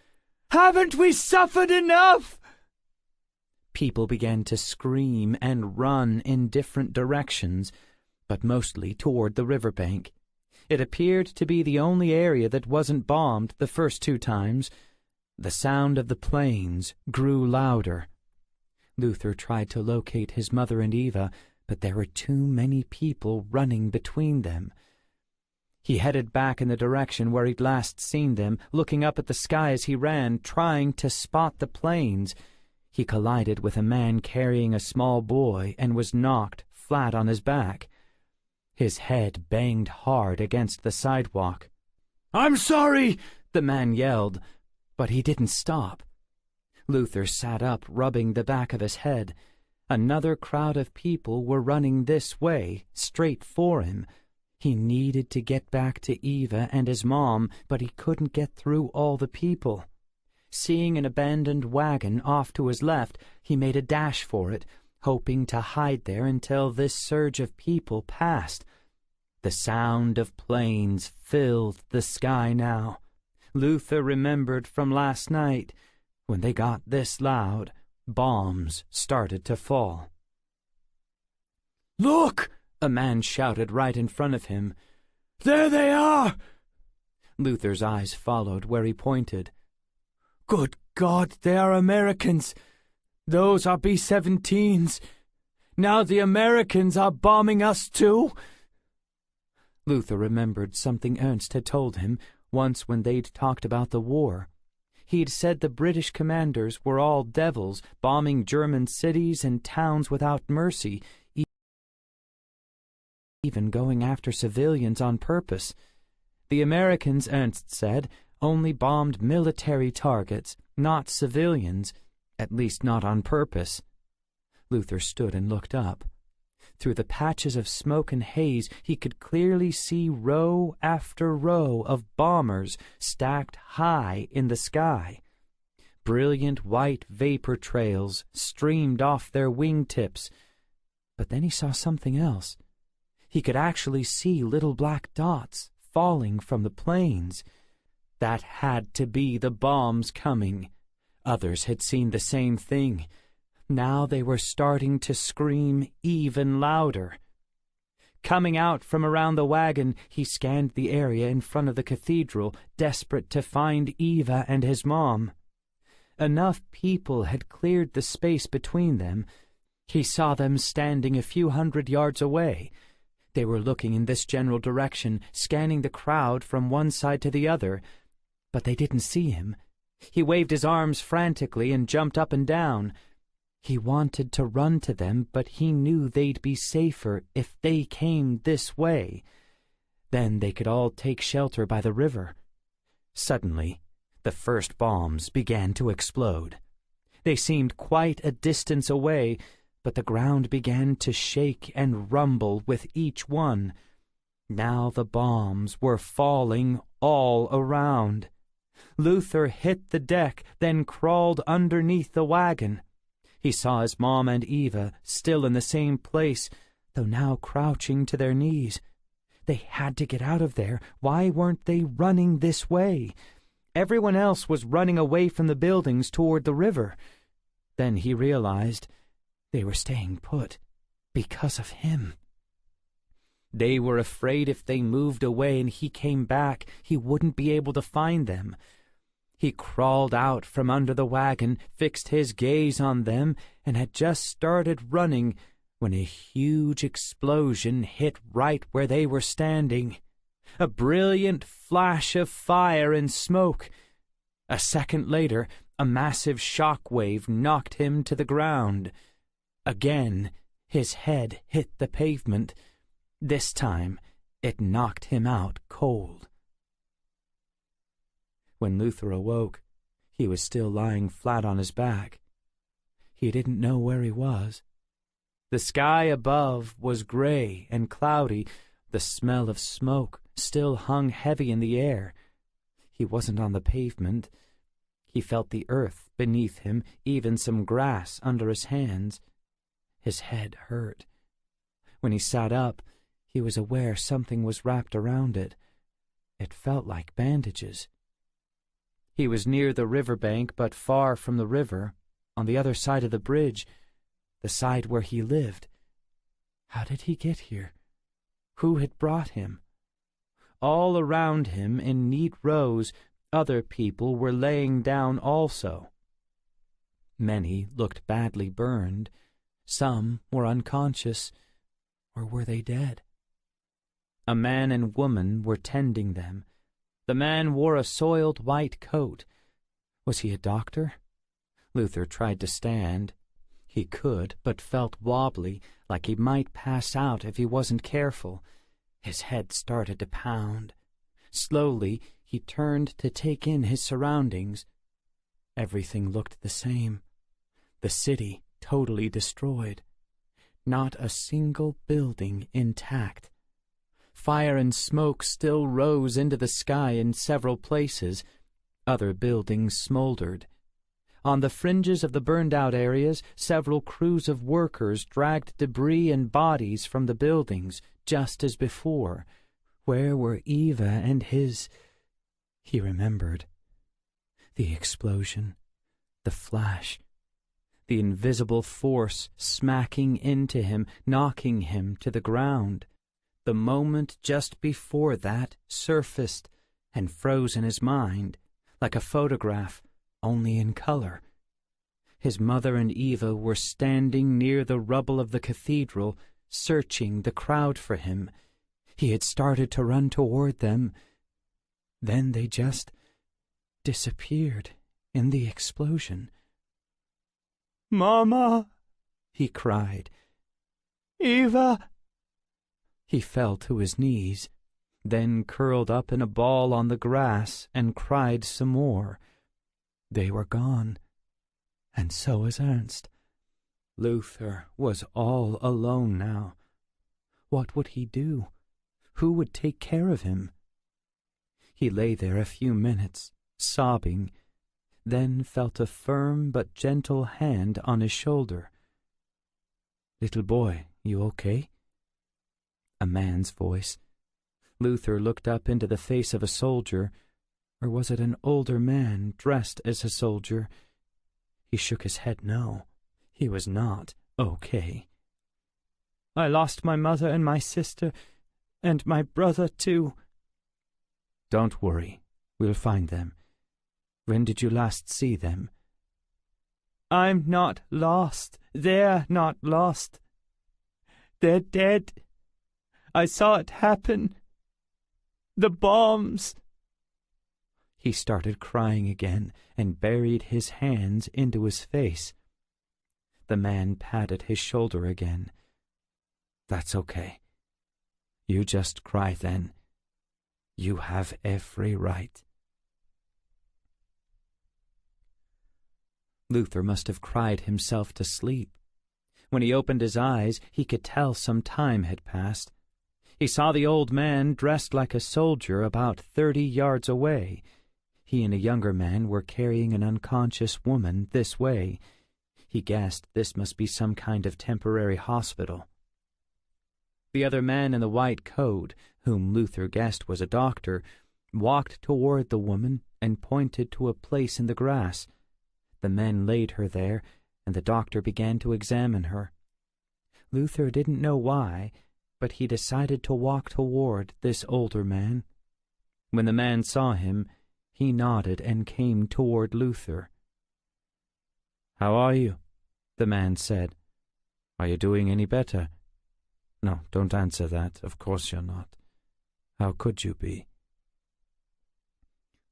"Haven't we suffered enough?" People began to scream and run in different directions, but mostly toward the riverbank. It appeared to be the only area that wasn't bombed the first 2 times. The sound of the planes grew louder. Luther tried to locate his mother and Eva, but there were too many people running between them. He headed back in the direction where he'd last seen them, looking up at the sky as he ran, trying to spot the planes. He collided with a man carrying a small boy and was knocked flat on his back. His head banged hard against the sidewalk. "I'm sorry," the man yelled. But he didn't stop. Luther sat up, rubbing the back of his head. Another crowd of people were running this way, straight for him. He needed to get back to Eva and his mom, but he couldn't get through all the people. Seeing an abandoned wagon off to his left, he made a dash for it, hoping to hide there until this surge of people passed. The sound of planes filled the sky now. Luther remembered from last night, when they got this loud, bombs started to fall. "Look!" a man shouted right in front of him. "There they are!" Luther's eyes followed where he pointed. "Good God, they are Americans! Those are B-17s! Now the Americans are bombing us too!" Luther remembered something Ernst had told him once when they'd talked about the war. He'd said the British commanders were all devils, bombing German cities and towns without mercy, even going after civilians on purpose. The Americans, Ernst said, only bombed military targets, not civilians, at least not on purpose. Luther stood and looked up. Through the patches of smoke and haze, he could clearly see row after row of bombers stacked high in the sky. Brilliant white vapor trails streamed off their wingtips. But then he saw something else. He could actually see little black dots falling from the planes. That had to be the bombs coming. Others had seen the same thing. Now they were starting to scream even louder. Coming out from around the wagon, he scanned the area in front of the cathedral, desperate to find Eva and his mom. Enough people had cleared the space between them. He saw them standing a few 100 yards away. They were looking in this general direction, scanning the crowd from one side to the other. But they didn't see him. He waved his arms frantically and jumped up and down. He wanted to run to them, but he knew they'd be safer if they came this way. Then they could all take shelter by the river. Suddenly, the first bombs began to explode. They seemed quite a distance away, but the ground began to shake and rumble with each one. Now the bombs were falling all around. Luther hit the deck, then crawled underneath the wagon. He saw his mom and Eva still in the same place, though now crouching to their knees. They had to get out of there. Why weren't they running this way? Everyone else was running away from the buildings toward the river. Then he realized they were staying put because of him. They were afraid if they moved away and he came back, he wouldn't be able to find them. He crawled out from under the wagon, fixed his gaze on them, and had just started running when a huge explosion hit right where they were standing. A brilliant flash of fire and smoke. A second later, a massive shock wave knocked him to the ground. Again, his head hit the pavement. This time, it knocked him out cold. When Luther awoke, he was still lying flat on his back. He didn't know where he was. The sky above was gray and cloudy. The smell of smoke still hung heavy in the air. He wasn't on the pavement. He felt the earth beneath him, even some grass under his hands. His head hurt. When he sat up, he was aware something was wrapped around it. It felt like bandages. He was near the riverbank, but far from the river, on the other side of the bridge, the side where he lived. How did he get here? Who had brought him? All around him, in neat rows, other people were laying down also. Many looked badly burned. Some were unconscious, or were they dead? A man and woman were tending them. The man wore a soiled white coat. Was he a doctor? Luther tried to stand. He could, but felt wobbly, like he might pass out if he wasn't careful. His head started to pound. Slowly, he turned to take in his surroundings. Everything looked the same. The city totally destroyed. Not a single building intact. Fire and smoke still rose into the sky in several places. Other buildings smoldered. On the fringes of the burned-out areas, several crews of workers dragged debris and bodies from the buildings, just as before. Where were Eva and his... He remembered. The explosion, the flash, the invisible force smacking into him, knocking him to the ground. The moment just before that surfaced and froze in his mind, like a photograph, only in color. His mother and Eva were standing near the rubble of the cathedral, searching the crowd for him. He had started to run toward them. Then they just disappeared in the explosion. "Mama!" he cried. "Eva!" He fell to his knees, then curled up in a ball on the grass and cried some more. They were gone, and so was Ernst. Luther was all alone now. What would he do? Who would take care of him? He lay there a few minutes, sobbing, then felt a firm but gentle hand on his shoulder. "Little boy, you okay?" A man's voice. Luther looked up into the face of a soldier, or was it an older man dressed as a soldier? He shook his head no. He was not okay. "I lost my mother and my sister, and my brother too." "Don't worry. We'll find them. When did you last see them?" "I'm not lost. They're not lost. They're dead. I saw it happen. The bombs." He started crying again and buried his hands into his face. The man patted his shoulder again. "That's okay. You just cry then. You have every right." Luther must have cried himself to sleep. When he opened his eyes, he could tell some time had passed. He saw the old man dressed like a soldier about 30 yards away. He and a younger man were carrying an unconscious woman this way. He guessed this must be some kind of temporary hospital. The other man in the white coat, whom Luther guessed was a doctor, walked toward the woman and pointed to a place in the grass. The men laid her there, and the doctor began to examine her. Luther didn't know why, but he decided to walk toward this older man. When the man saw him, he nodded and came toward Luther. "How are you?" the man said. "Are you doing any better?" "No, don't answer that. Of course you're not. How could you be?"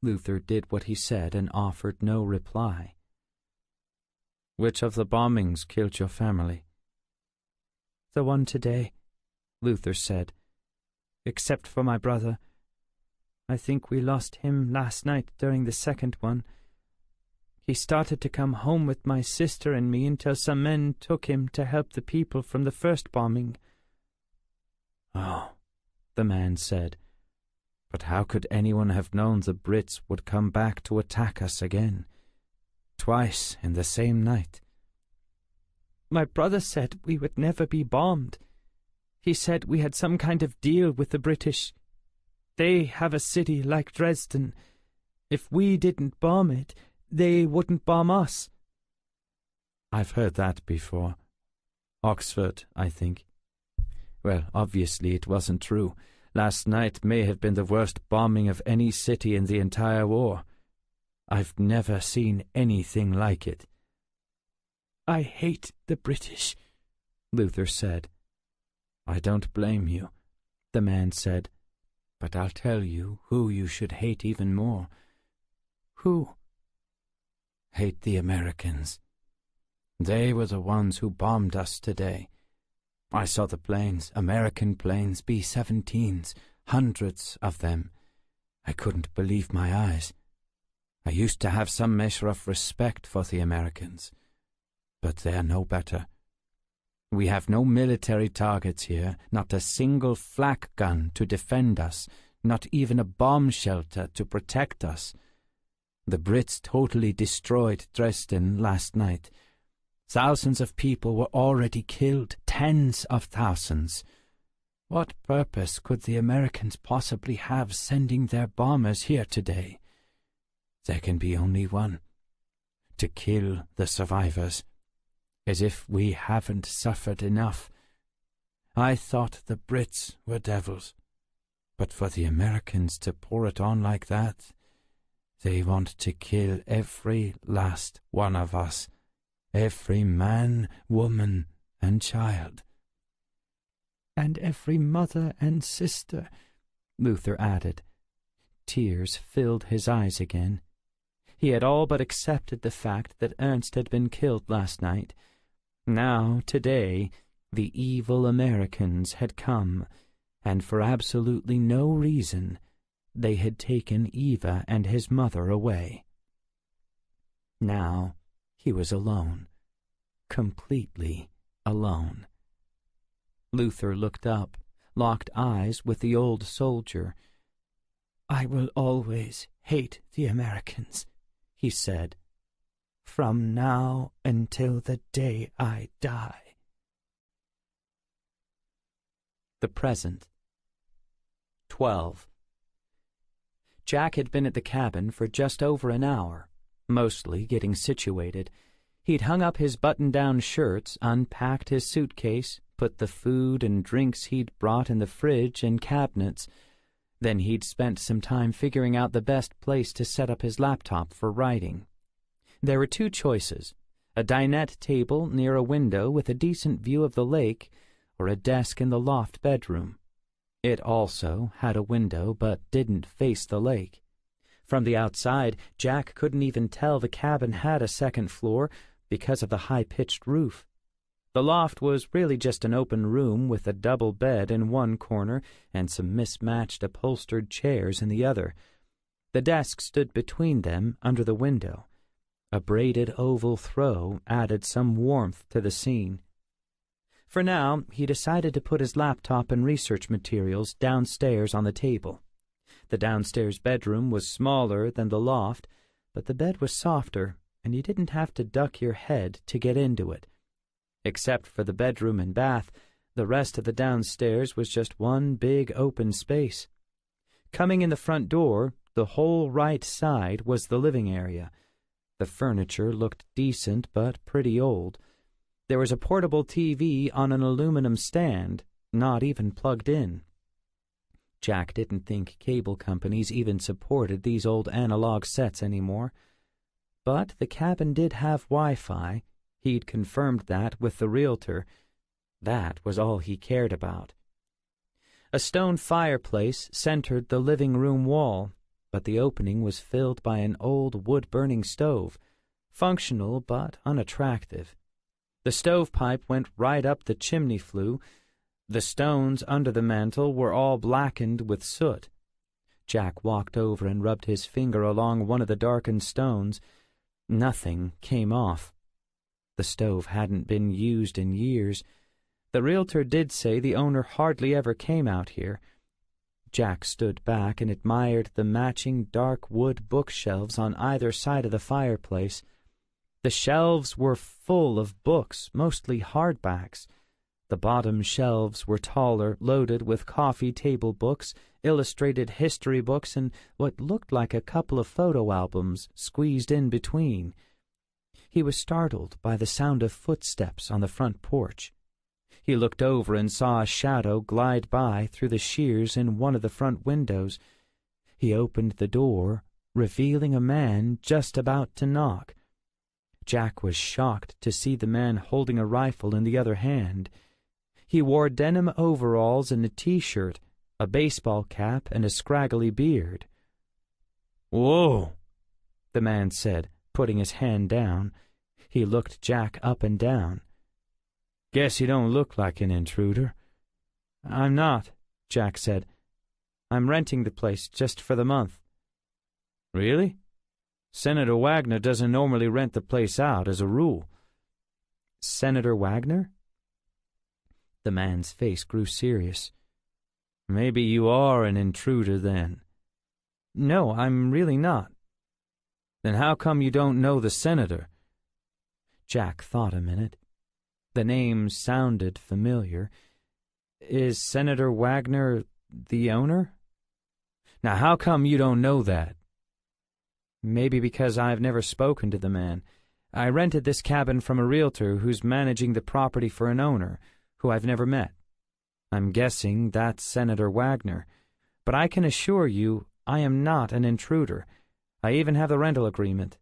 Luther did what he said and offered no reply. "Which of the bombings killed your family?" "The one today," Luther said. "Except for my brother. I think we lost him last night during the second one. He started to come home with my sister and me until some men took him to help the people from the first bombing." "Oh," the man said. "But how could anyone have known the Brits would come back to attack us again? Twice in the same night." "My brother said we would never be bombed. He said we had some kind of deal with the British. They have a city like Dresden. If we didn't bomb it, they wouldn't bomb us." "I've heard that before. Oxford, I think. Well, obviously it wasn't true. Last night may have been the worst bombing of any city in the entire war. I've never seen anything like it." "I hate the British," Luther said. "I don't blame you," the man said. "But I'll tell you who you should hate even more." "Who?" "Hate the Americans. They were the ones who bombed us today. I saw the planes, American planes, B-17s, hundreds of them. I couldn't believe my eyes. I used to have some measure of respect for the Americans, but they're no better. We have no military targets here, not a single flak gun to defend us, not even a bomb shelter to protect us. The Brits totally destroyed Dresden last night. Thousands of people were already killed, tens of thousands. What purpose could the Americans possibly have sending their bombers here today? There can be only one: to kill the survivors. As if we haven't suffered enough. I thought the Brits were devils, but for the Americans to pour it on like that, they want to kill every last one of us, every man, woman, and child. And every mother and sister, Luther added. Tears filled his eyes again. He had all but accepted the fact that Ernst had been killed last night. Now, today, the evil Americans had come, and for absolutely no reason, they had taken Eva and his mother away. Now he was alone, completely alone. Luther looked up, locked eyes with the old soldier. "I will always hate the Americans," he said. "From now until the day I die." The present. 12. Jack had been at the cabin for just over an hour, mostly getting situated. He'd hung up his button-down shirts, unpacked his suitcase, put the food and drinks he'd brought in the fridge and cabinets. Then he'd spent some time figuring out the best place to set up his laptop for writing. There were two choices: a dinette table near a window with a decent view of the lake, or a desk in the loft bedroom. It also had a window, but didn't face the lake. From the outside, Jack couldn't even tell the cabin had a second floor because of the high-pitched roof. The loft was really just an open room with a double bed in one corner and some mismatched upholstered chairs in the other. The desk stood between them under the window. A braided oval throw added some warmth to the scene. For now, he decided to put his laptop and research materials downstairs on the table. The downstairs bedroom was smaller than the loft, but the bed was softer, and you didn't have to duck your head to get into it. Except for the bedroom and bath, the rest of the downstairs was just one big open space. Coming in the front door, the whole right side was the living area. The furniture looked decent but pretty old. There was a portable TV on an aluminum stand, not even plugged in. Jack didn't think cable companies even supported these old analog sets anymore. But the cabin did have Wi-Fi. He'd confirmed that with the realtor. That was all he cared about. A stone fireplace centered the living room wall, but the opening was filled by an old wood-burning stove, functional but unattractive. The stovepipe went right up the chimney flue. The stones under the mantel were all blackened with soot. Jack walked over and rubbed his finger along one of the darkened stones. Nothing came off. The stove hadn't been used in years. The realtor did say the owner hardly ever came out here. Jack stood back and admired the matching dark wood bookshelves on either side of the fireplace. The shelves were full of books, mostly hardbacks. The bottom shelves were taller, loaded with coffee table books, illustrated history books, and what looked like a couple of photo albums squeezed in between. He was startled by the sound of footsteps on the front porch. He looked over and saw a shadow glide by through the shears in one of the front windows. He opened the door, revealing a man just about to knock. Jack was shocked to see the man holding a rifle in the other hand. He wore denim overalls and a T-shirt, a baseball cap, and a scraggly beard. "Whoa," the man said, putting his hand down. He looked Jack up and down. "Guess you don't look like an intruder." "I'm not," Jack said. "I'm renting the place just for the month." "Really? Senator Wagner doesn't normally rent the place out, as a rule." "Senator Wagner?" The man's face grew serious. "Maybe you are an intruder, then." "No, I'm really not." "Then how come you don't know the senator?" Jack thought a minute. The name sounded familiar. "Is Senator Wagner the owner?" "Now how come you don't know that?" "Maybe because I've never spoken to the man. I rented this cabin from a realtor who's managing the property for an owner who I've never met. I'm guessing that's Senator Wagner, but I can assure you I am not an intruder. I even have the rental agreement.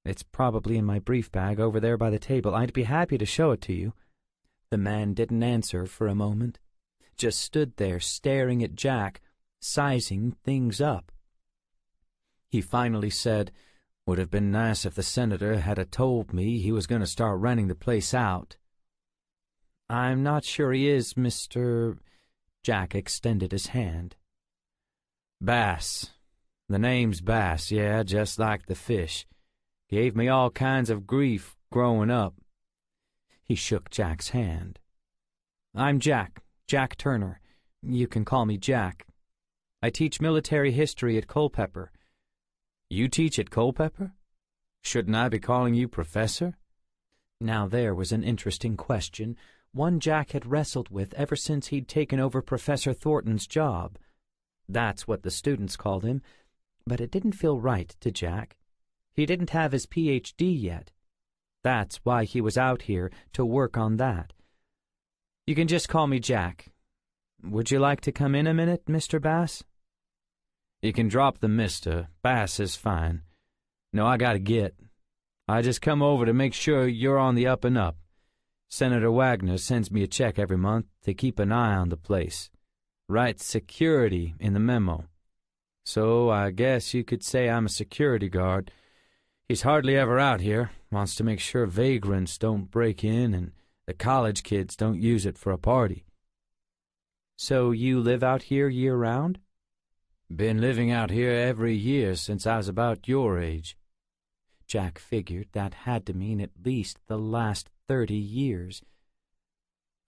It's probably in my brief bag over there by the table. I'd be happy to show it to you." The man didn't answer for a moment, just stood there staring at Jack, sizing things up. He finally said, "Would have been nice if the senator had told me he was going to start renting the place out." "I'm not sure he is, Mr. Jack extended his hand. "Bass. The name's Bass, yeah, just like the fish. Gave me all kinds of grief growing up." He shook Jack's hand. "I'm Jack Turner. You can call me Jack. I teach military history at Culpeper." "You teach at Culpeper? Shouldn't I be calling you Professor?" Now there was an interesting question, one Jack had wrestled with ever since he'd taken over Professor Thornton's job. That's what the students called him, but it didn't feel right to Jack. He didn't have his Ph.D. yet. That's why he was out here, to work on that. "You can just call me Jack. Would you like to come in a minute, Mr. Bass?" "You can drop the Mr. Bass is fine. No, I gotta get. I just come over to make sure you're on the up and up. Senator Wagner sends me a check every month to keep an eye on the place. Writes security in the memo. So I guess you could say I'm a security guard. He's hardly ever out here, wants to make sure vagrants don't break in and the college kids don't use it for a party." "So you live out here year-round?" "Been living out here every year since I was about your age." Jack figured that had to mean at least the last 30 years.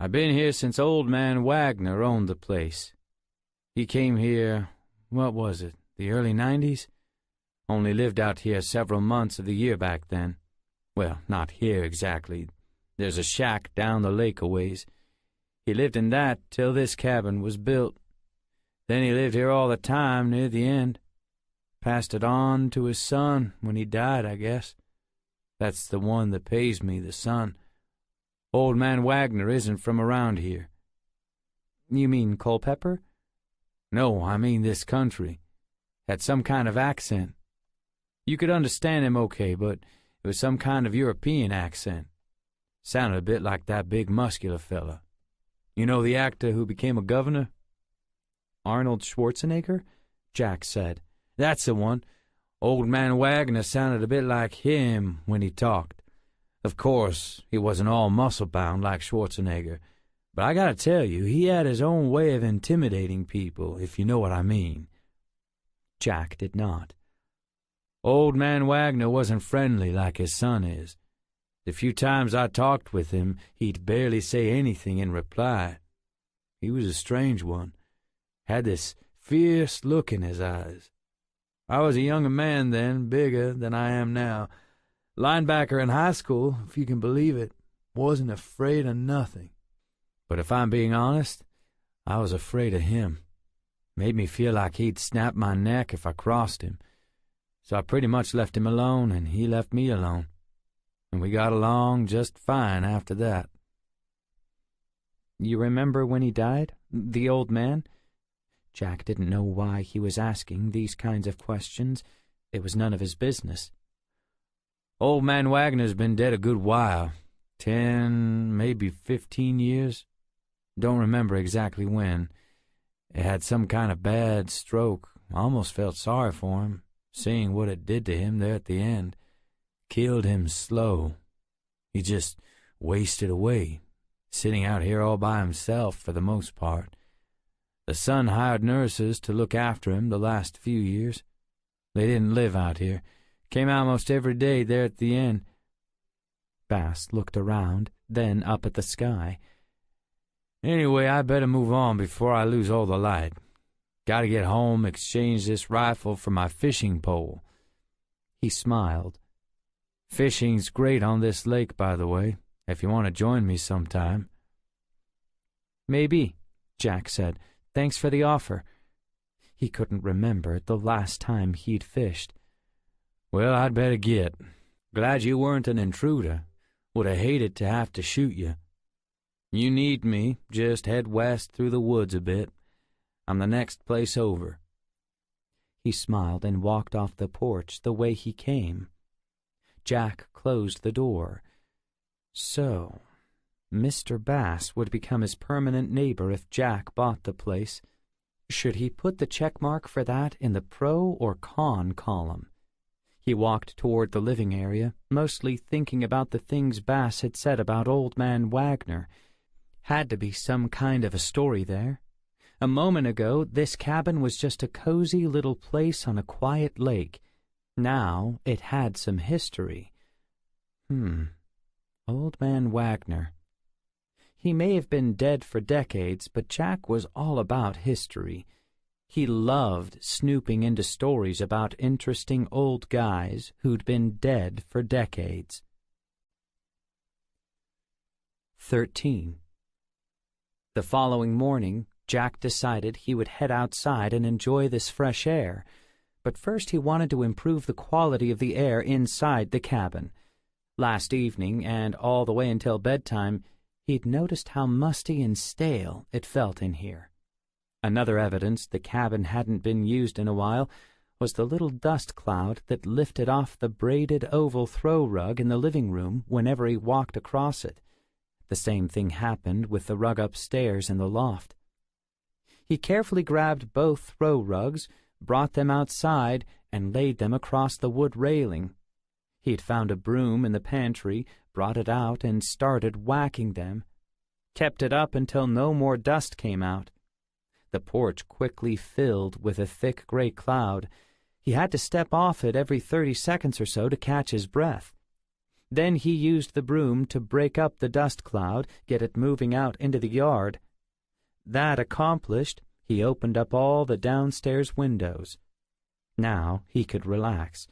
"I've been here since old man Wagner owned the place. He came here, what was it, the early 90s? Only lived out here several months of the year back then. Well, not here exactly. There's a shack down the lake a ways. He lived in that till this cabin was built. Then he lived here all the time near the end. Passed it on to his son when he died, I guess. That's the one that pays me, the son. Old man Wagner isn't from around here." "You mean Culpeper?" "No, I mean this country. Had some kind of accent. You could understand him okay, but it was some kind of European accent. Sounded a bit like that big muscular fella. You know the actor who became a governor?" "Arnold Schwarzenegger?" Jack said. "That's the one. Old man Wagner sounded a bit like him when he talked. Of course, he wasn't all muscle-bound like Schwarzenegger, but I gotta tell you, he had his own way of intimidating people, if you know what I mean." Jack did not. "Old man Wagner wasn't friendly like his son is. The few times I talked with him, he'd barely say anything in reply. He was a strange one. Had this fierce look in his eyes. I was a younger man then, bigger than I am now. Linebacker in high school, if you can believe it. Wasn't afraid of nothing. But if I'm being honest, I was afraid of him. Made me feel like he'd snap my neck if I crossed him. So I pretty much left him alone, and he left me alone. And we got along just fine after that." "You remember when he died? The old man?" Jack didn't know why he was asking these kinds of questions. It was none of his business. "Old man Wagner's been dead a good while. 10, maybe 15 years. Don't remember exactly when. It had some kind of bad stroke. I almost felt sorry for him, seeing what it did to him there at the end. Killed him slow. He just wasted away, sitting out here all by himself for the most part. The son hired nurses to look after him the last few years. They didn't live out here. Came out most every day there at the inn." Bass looked around, then up at the sky. "Anyway, I better move on before I lose all the light. Gotta get home, exchange this rifle for my fishing pole." He smiled. "Fishing's great on this lake, by the way, if you want to join me sometime." "Maybe," Jack said. "Thanks for the offer." He couldn't remember the last time he'd fished. "Well, I'd better get. Glad you weren't an intruder. Would have hated to have to shoot you. You need me, just head west through the woods a bit. I'm the next place over." He smiled and walked off the porch the way he came. Jack closed the door. So, Mr. Bass would become his permanent neighbor if Jack bought the place. Should he put the checkmark for that in the pro or con column? He walked toward the living area, mostly thinking about the things Bass had said about Old Man Wagner. Had to be some kind of a story there. A moment ago, this cabin was just a cozy little place on a quiet lake. Now it had some history. Old Man Wagner. He may have been dead for decades, but Jack was all about history. He loved snooping into stories about interesting old guys who'd been dead for decades. 13. The following morning, Jack decided he would head outside and enjoy this fresh air, but first he wanted to improve the quality of the air inside the cabin. Last evening, and all the way until bedtime, he'd noticed how musty and stale it felt in here. Another evidence the cabin hadn't been used in a while was the little dust cloud that lifted off the braided oval throw rug in the living room whenever he walked across it. The same thing happened with the rug upstairs in the loft. He carefully grabbed both throw rugs, brought them outside, and laid them across the wood railing. He'd found a broom in the pantry, brought it out, and started whacking them. Kept it up until no more dust came out. The porch quickly filled with a thick gray cloud. He had to step off it every 30 seconds or so to catch his breath. Then he used the broom to break up the dust cloud, get it moving out into the yard. That accomplished, he opened up all the downstairs windows. Now he could relax.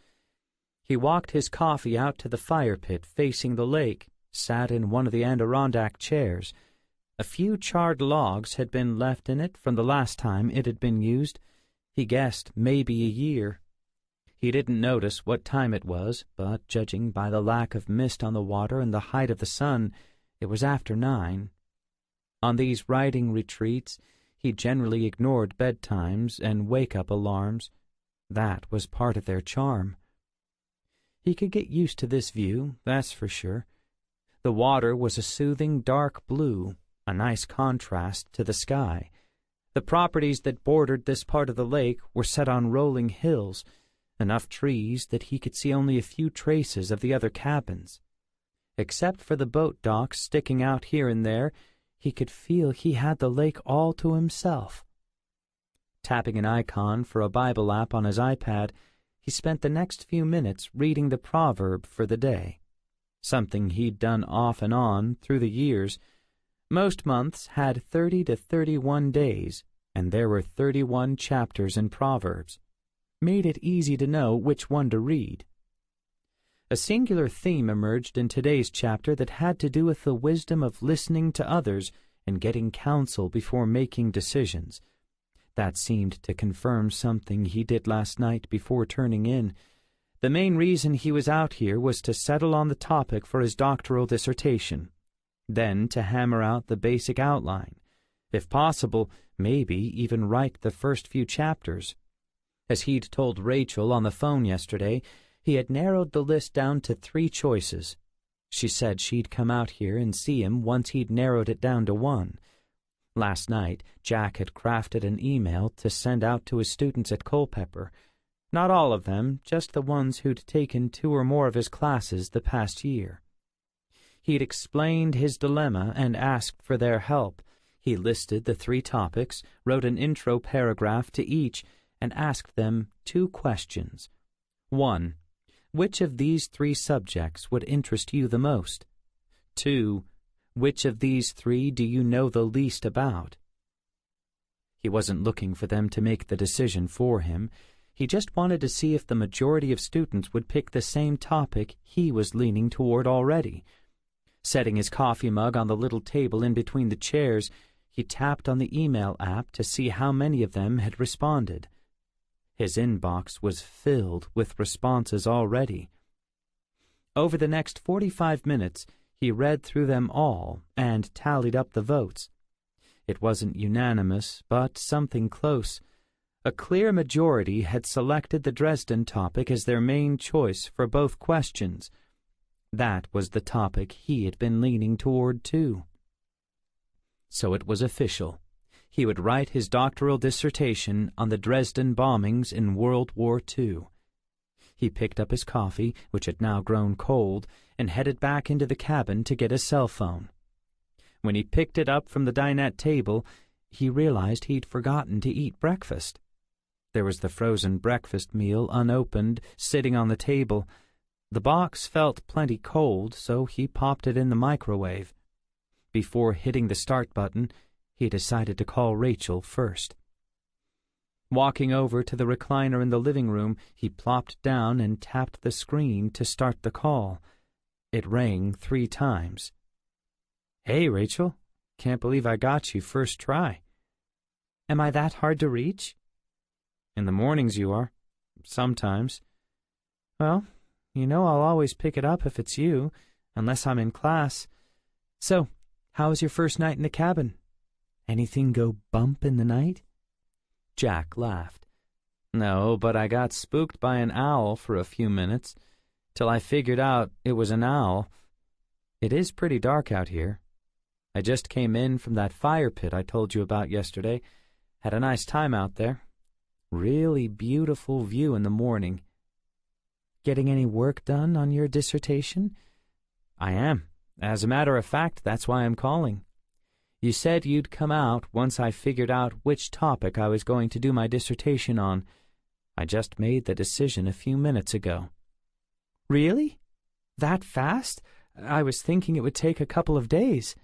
He walked his coffee out to the fire pit facing the lake, sat in one of the Adirondack chairs. A few charred logs had been left in it from the last time it had been used. He guessed maybe a year. He didn't notice what time it was, but judging by the lack of mist on the water and the height of the sun, it was after 9. On these riding retreats, he generally ignored bedtimes and wake-up alarms. That was part of their charm. He could get used to this view, that's for sure. The water was a soothing dark blue, a nice contrast to the sky. The properties that bordered this part of the lake were set on rolling hills, enough trees that he could see only a few traces of the other cabins. Except for the boat docks sticking out here and there, he could feel he had the lake all to himself. Tapping an icon for a Bible app on his iPad, he spent the next few minutes reading the proverb for the day, something he'd done off and on through the years. Most months had 30 to 31 days, and there were 31 chapters in Proverbs. Made it easy to know which one to read. A singular theme emerged in today's chapter that had to do with the wisdom of listening to others and getting counsel before making decisions. That seemed to confirm something he did last night before turning in. The main reason he was out here was to settle on the topic for his doctoral dissertation, then to hammer out the basic outline. If possible, maybe even write the first few chapters. As he'd told Rachel on the phone yesterday, he had narrowed the list down to 3 choices. She said she'd come out here and see him once he'd narrowed it down to 1. Last night, Jack had crafted an email to send out to his students at Culpeper. Not all of them, just the ones who'd taken 2 or more of his classes the past year. He'd explained his dilemma and asked for their help. He listed the 3 topics, wrote an intro paragraph to each, and asked them 2 questions. 1. which of these 3 subjects would interest you the most? 2. Which of these 3 do you know the least about? He wasn't looking for them to make the decision for him. He just wanted to see if the majority of students would pick the same topic he was leaning toward already. Setting his coffee mug on the little table in between the chairs, he tapped on the email app to see how many of them had responded. His inbox was filled with responses already. Over the next 45 minutes, he read through them all and tallied up the votes. It wasn't unanimous, but something close. A clear majority had selected the Dresden topic as their main choice for both questions. That was the topic he had been leaning toward, too. So it was official. He would write his doctoral dissertation on the Dresden bombings in World War II. He picked up his coffee, which had now grown cold, and headed back into the cabin to get his cell phone. When he picked it up from the dinette table, he realized he'd forgotten to eat breakfast. There was the frozen breakfast meal unopened, sitting on the table. The box felt plenty cold, so he popped it in the microwave. Before hitting the start button, he decided to call Rachel first. Walking over to the recliner in the living room, he plopped down and tapped the screen to start the call. It rang 3 times. "Hey, Rachel. Can't believe I got you first try." "Am I that hard to reach?" "In the mornings you are. Sometimes." "Well, you know I'll always pick it up if it's you, unless I'm in class. So, how was your first night in the cabin? Anything go bump in the night?" Jack laughed. "No, but I got spooked by an owl for a few minutes, till I figured out it was an owl. It is pretty dark out here. I just came in from that fire pit I told you about yesterday. Had a nice time out there. Really beautiful view in the morning." "Getting any work done on your dissertation?" "I am. As a matter of fact, that's why I'm calling. You said you'd come out once I figured out which topic I was going to do my dissertation on. I just made the decision a few minutes ago." "Really? That fast? I was thinking it would take a couple of days."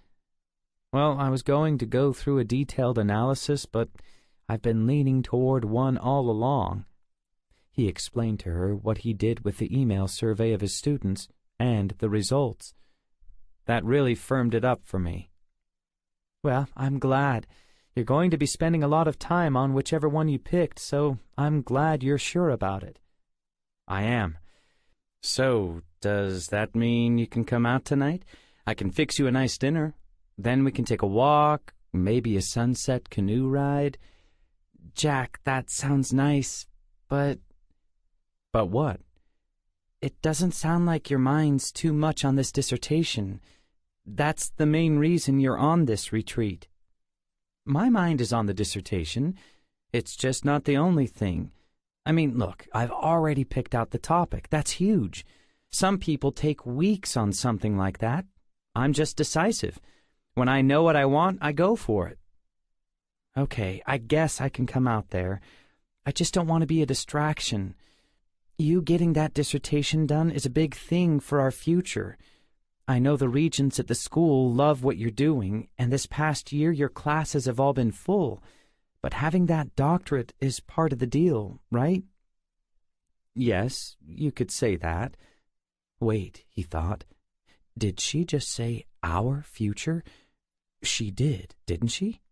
"Well, I was going to go through a detailed analysis, but I've been leaning toward one all along." He explained to her what he did with the email survey of his students and the results. That really firmed it up for me. "Well, I'm glad. You're going to be spending a lot of time on whichever one you picked, so I'm glad you're sure about it." "I am. So, does that mean you can come out tonight? I can fix you a nice dinner. Then we can take a walk, maybe a sunset canoe ride." "Jack, that sounds nice, but—" "But what?" "It doesn't sound like your mind's too much on this dissertation. That's the main reason you're on this retreat." "My mind is on the dissertation. It's just not the only thing. I mean, look, I've already picked out the topic. That's huge. Some people take weeks on something like that. I'm just decisive. When I know what I want, I go for it." "Okay, I guess I can come out there. I just don't want to be a distraction. You getting that dissertation done is a big thing for our future. I know the regents at the school love what you're doing, and this past year your classes have all been full. But having that doctorate is part of the deal, right?" "Yes, you could say that." Wait, he thought. Did she just say our future? She did, didn't she?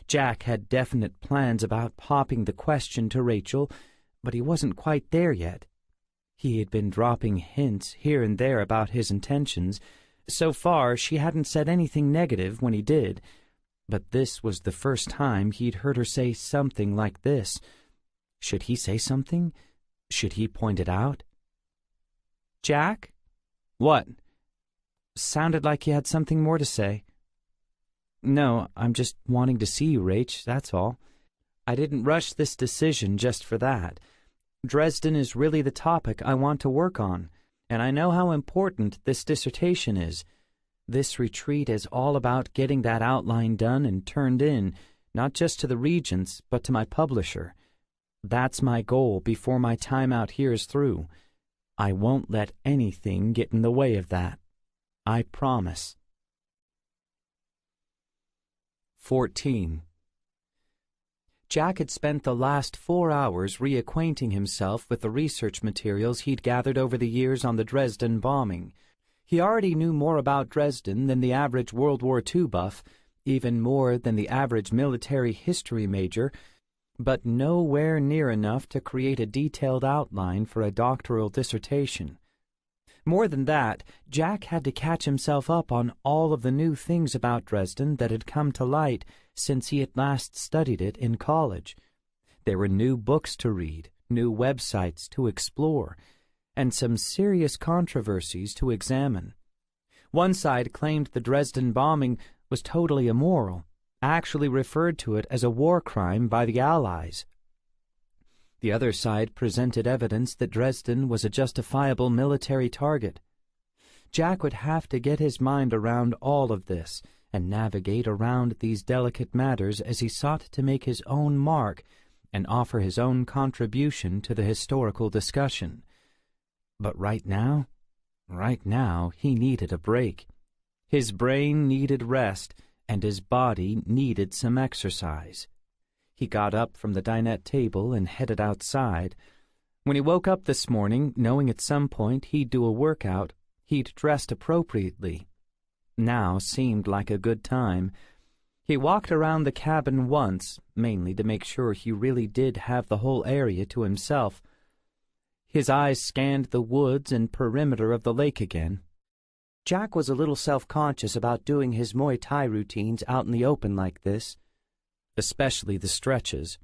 Jack had definite plans about popping the question to Rachel, but he wasn't quite there yet. He had been dropping hints here and there about his intentions. So far, she hadn't said anything negative when he did, but this was the first time he'd heard her say something like this. Should he say something? Should he point it out? "Jack?" "What?" "Sounded like you had something more to say." "No, I'm just wanting to see you, Rach, that's all. I didn't rush this decision just for that. Dresden is really the topic I want to work on, and I know how important this dissertation is. This retreat is all about getting that outline done and turned in, not just to the regents, but to my publisher. That's my goal before my time out here is through. I won't let anything get in the way of that. I promise. 14. Jack had spent the last 4 hours reacquainting himself with the research materials he'd gathered over the years on the Dresden bombing. He already knew more about Dresden than the average World War II buff, even more than the average military history major, but nowhere near enough to create a detailed outline for a doctoral dissertation. More than that, Jack had to catch himself up on all of the new things about Dresden that had come to light since he had last studied it in college. There were new books to read, new websites to explore, and some serious controversies to examine. One side claimed the Dresden bombing was totally immoral, actually referred to it as a war crime by the Allies. The other side presented evidence that Dresden was a justifiable military target. Jack would have to get his mind around all of this and navigate around these delicate matters as he sought to make his own mark and offer his own contribution to the historical discussion. But right now, he needed a break. His brain needed rest, and his body needed some exercise. He got up from the dinette table and headed outside. When he woke up this morning, knowing at some point he'd do a workout, he'd dressed appropriately. Now seemed like a good time. He walked around the cabin once, mainly to make sure he really did have the whole area to himself. His eyes scanned the woods and perimeter of the lake again. Jack was a little self-conscious about doing his Muay Thai routines out in the open like this, especially the stretches.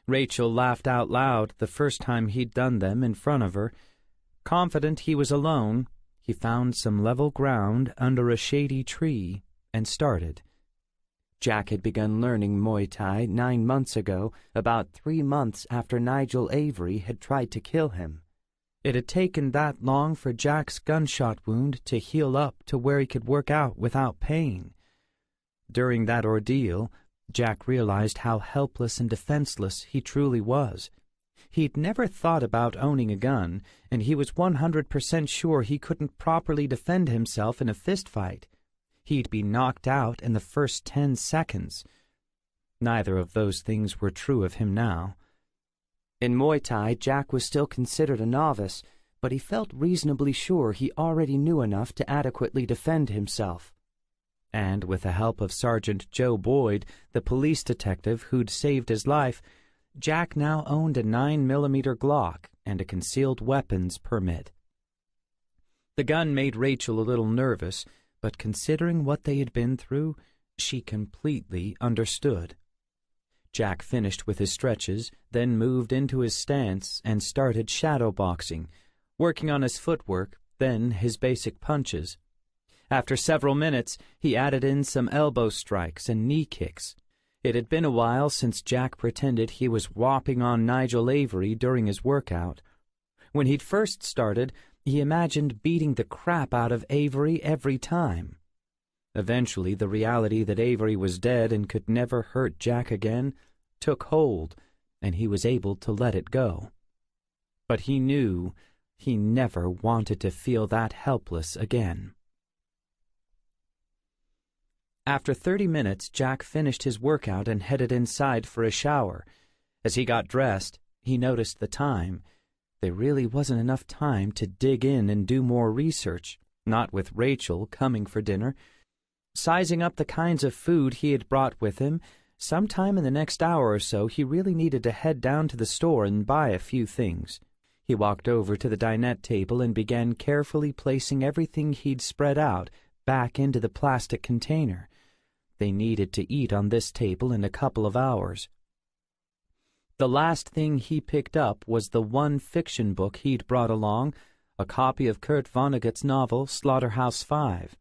Rachel laughed out loud the first time he'd done them in front of her. Confident he was alone, he found some level ground under a shady tree and started. Jack had begun learning Muay Thai 9 months ago, about 3 months after Nigel Avery had tried to kill him. It had taken that long for Jack's gunshot wound to heal up to where he could work out without pain. During that ordeal, Jack realized how helpless and defenseless he truly was. He'd never thought about owning a gun, and he was 100% sure he couldn't properly defend himself in a fistfight. He'd be knocked out in the first 10 seconds. Neither of those things were true of him now. In Muay Thai, Jack was still considered a novice, but he felt reasonably sure he already knew enough to adequately defend himself. And with the help of Sergeant Joe Boyd, the police detective who'd saved his life, Jack now owned a 9mm Glock and a concealed weapons permit. The gun made Rachel a little nervous, but considering what they had been through, she completely understood. Jack finished with his stretches, then moved into his stance and started shadow boxing, working on his footwork, then his basic punches. After several minutes, he added in some elbow strikes and knee kicks. It had been a while since Jack pretended he was whopping on Nigel Avery during his workout. When he'd first started, he imagined beating the crap out of Avery every time. Eventually, the reality that Avery was dead and could never hurt Jack again took hold, and he was able to let it go. But he knew he never wanted to feel that helpless again. After 30 minutes, Jack finished his workout and headed inside for a shower. As he got dressed, he noticed the time. There really wasn't enough time to dig in and do more research, not with Rachel coming for dinner. Sizing up the kinds of food he had brought with him, sometime in the next hour or so he really needed to head down to the store and buy a few things. He walked over to the dinette table and began carefully placing everything he'd spread out back into the plastic container. They needed to eat on this table in a couple of hours. The last thing he picked up was the one fiction book he'd brought along, a copy of Kurt Vonnegut's novel Slaughterhouse-Five.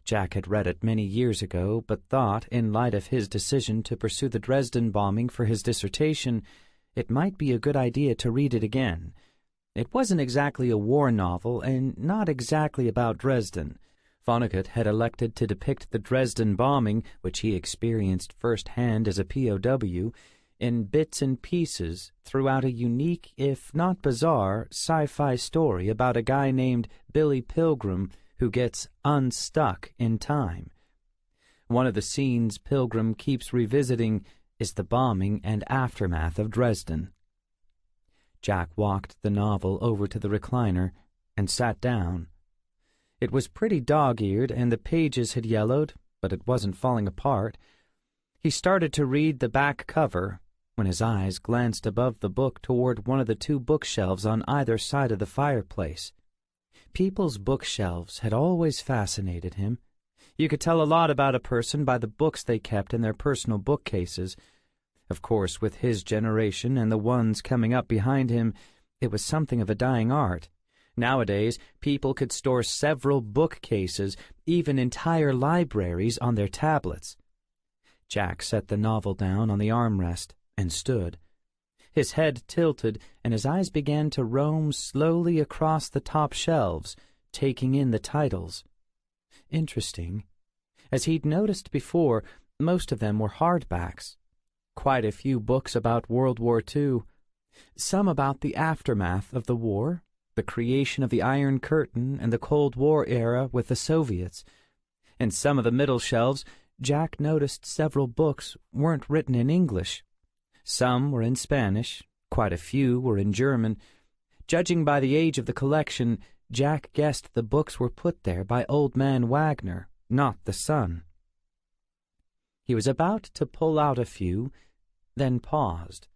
Jack had read it many years ago, but thought, in light of his decision to pursue the Dresden bombing for his dissertation, it might be a good idea to read it again. It wasn't exactly a war novel, and not exactly about Dresden. Vonnegut had elected to depict the Dresden bombing, which he experienced firsthand as a POW, in bits and pieces throughout a unique, if not bizarre, sci-fi story about a guy named Billy Pilgrim who gets unstuck in time. One of the scenes Pilgrim keeps revisiting is the bombing and aftermath of Dresden. Jack walked the novel over to the recliner and sat down. It was pretty dog-eared, and the pages had yellowed, but it wasn't falling apart. He started to read the back cover when his eyes glanced above the book toward one of the two bookshelves on either side of the fireplace. People's bookshelves had always fascinated him. You could tell a lot about a person by the books they kept in their personal bookcases. Of course, with his generation and the ones coming up behind him, it was something of a dying art. Nowadays, people could store several bookcases, even entire libraries, on their tablets. Jack set the novel down on the armrest and stood. His head tilted, and his eyes began to roam slowly across the top shelves, taking in the titles. Interesting. As he'd noticed before, most of them were hardbacks. Quite a few books about World War II, some about the aftermath of the war, the creation of the Iron Curtain and the Cold War era with the Soviets. In some of the middle shelves, Jack noticed several books weren't written in English. Some were in Spanish, quite a few were in German. Judging by the age of the collection, Jack guessed the books were put there by Old Man Wagner, not the son. He was about to pull out a few, then paused.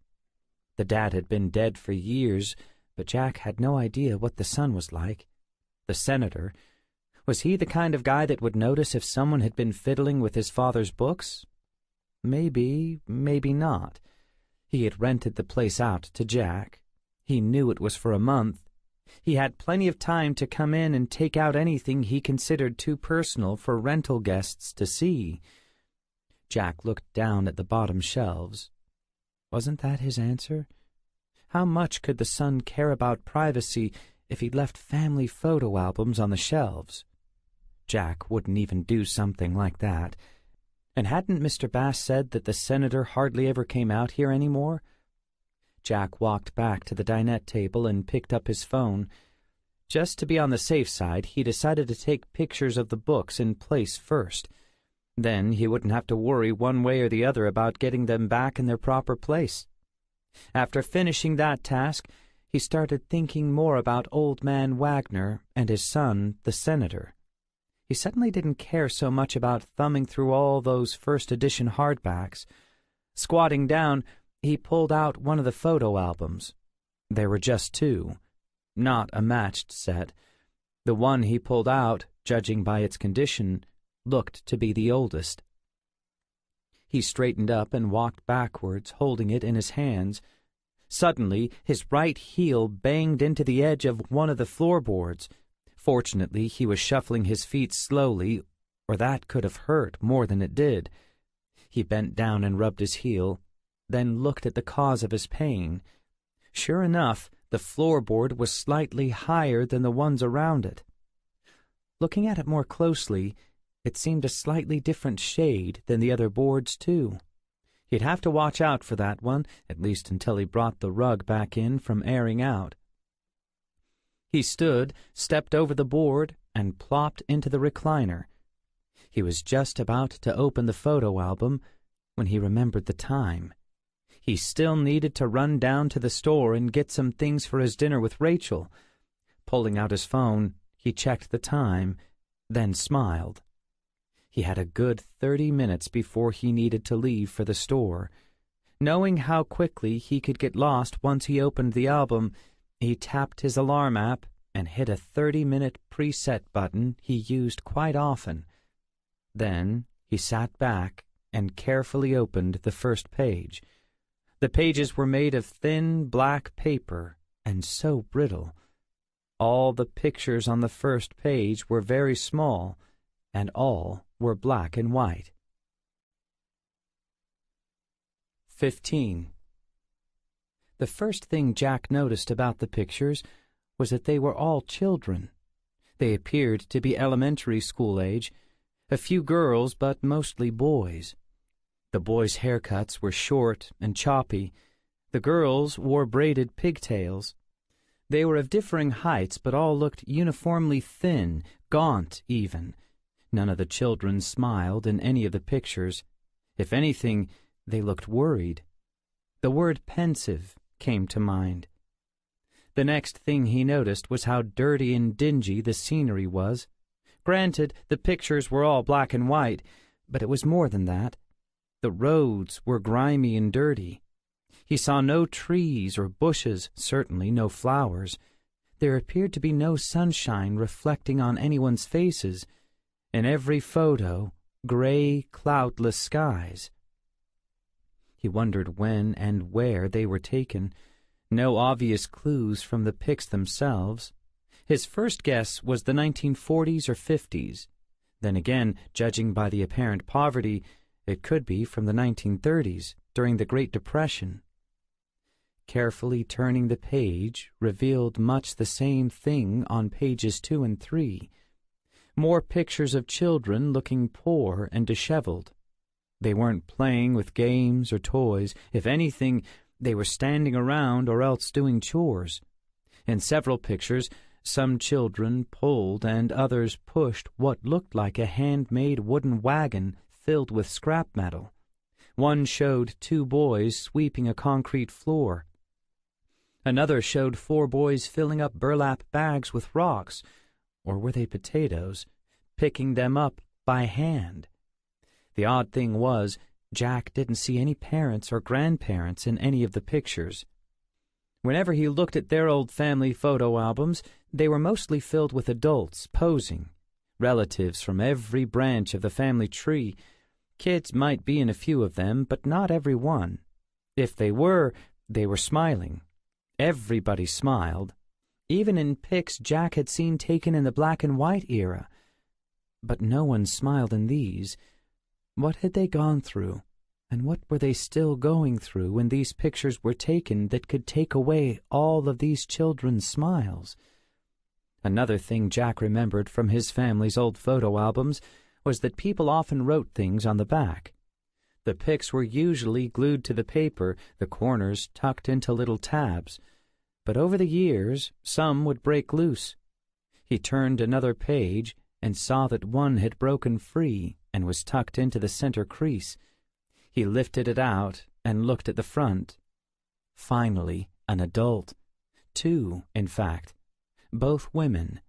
The dad had been dead for years, but Jack had no idea what the son was like. The senator, was he the kind of guy that would notice if someone had been fiddling with his father's books? Maybe, maybe not. He had rented the place out to Jack. He knew it was for a month. He had plenty of time to come in and take out anything he considered too personal for rental guests to see. Jack looked down at the bottom shelves. Wasn't that his answer? How much could the son care about privacy if he'd left family photo albums on the shelves? Jack wouldn't even do something like that. And hadn't Mr. Bass said that the senator hardly ever came out here anymore? Jack walked back to the dinette table and picked up his phone. Just to be on the safe side, he decided to take pictures of the books in place first. Then he wouldn't have to worry one way or the other about getting them back in their proper place. After finishing that task, he started thinking more about Old Man Wagner and his son, the senator. He suddenly didn't care so much about thumbing through all those first-edition hardbacks. Squatting down, he pulled out one of the photo albums. There were just two, not a matched set. The one he pulled out, judging by its condition, looked to be the oldest. He straightened up and walked backwards, holding it in his hands. Suddenly, his right heel banged into the edge of one of the floorboards. Fortunately, he was shuffling his feet slowly, or that could have hurt more than it did. He bent down and rubbed his heel, then looked at the cause of his pain. Sure enough, the floorboard was slightly higher than the ones around it. Looking at it more closely, it seemed a slightly different shade than the other boards, too. He'd have to watch out for that one, at least until he brought the rug back in from airing out. He stood, stepped over the board, and plopped into the recliner. He was just about to open the photo album when he remembered the time. He still needed to run down to the store and get some things for his dinner with Rachel. Pulling out his phone, he checked the time, then smiled. He had a good 30 minutes before he needed to leave for the store. Knowing how quickly he could get lost once he opened the album, he tapped his alarm app and hit a 30-minute preset button he used quite often. Then he sat back and carefully opened the first page. The pages were made of thin black paper and so brittle. All the pictures on the first page were very small, and all were black and white. 15. The first thing Jack noticed about the pictures was that they were all children. They appeared to be elementary school age, a few girls but mostly boys. The boys' haircuts were short and choppy. The girls wore braided pigtails. They were of differing heights, but all looked uniformly thin, gaunt even. None of the children smiled in any of the pictures. If anything, they looked worried. The word pensive came to mind. The next thing he noticed was how dirty and dingy the scenery was. Granted, the pictures were all black and white, but it was more than that. The roads were grimy and dirty. He saw no trees or bushes, certainly no flowers. There appeared to be no sunshine reflecting on anyone's faces. In every photo, gray, cloudless skies. He wondered when and where they were taken. No obvious clues from the pics themselves. His first guess was the 1940s or 50s. Then again, judging by the apparent poverty, it could be from the 1930s, during the Great Depression. Carefully turning the page revealed much the same thing on pages 2 and 3. More pictures of children looking poor and disheveled. They weren't playing with games or toys. If anything, they were standing around or else doing chores. In several pictures, some children pulled and others pushed what looked like a handmade wooden wagon filled with scrap metal. One showed 2 boys sweeping a concrete floor. Another showed 4 boys filling up burlap bags with rocks, or were they potatoes, picking them up by hand. The odd thing was, Jack didn't see any parents or grandparents in any of the pictures. Whenever he looked at their old family photo albums, they were mostly filled with adults posing, relatives from every branch of the family tree. Kids might be in a few of them, but not every one. If they were smiling. Everybody smiled, even in pics Jack had seen taken in the black and white era. But no one smiled in these. What had they gone through, and what were they still going through when these pictures were taken that could take away all of these children's smiles? Another thing Jack remembered from his family's old photo albums was that people often wrote things on the back. The pics were usually glued to the paper, the corners tucked into little tabs. But over the years, some would break loose. He turned another page and saw that one had broken free and was tucked into the center crease. He lifted it out and looked at the front. Finally, an adult. 2, in fact. Both women.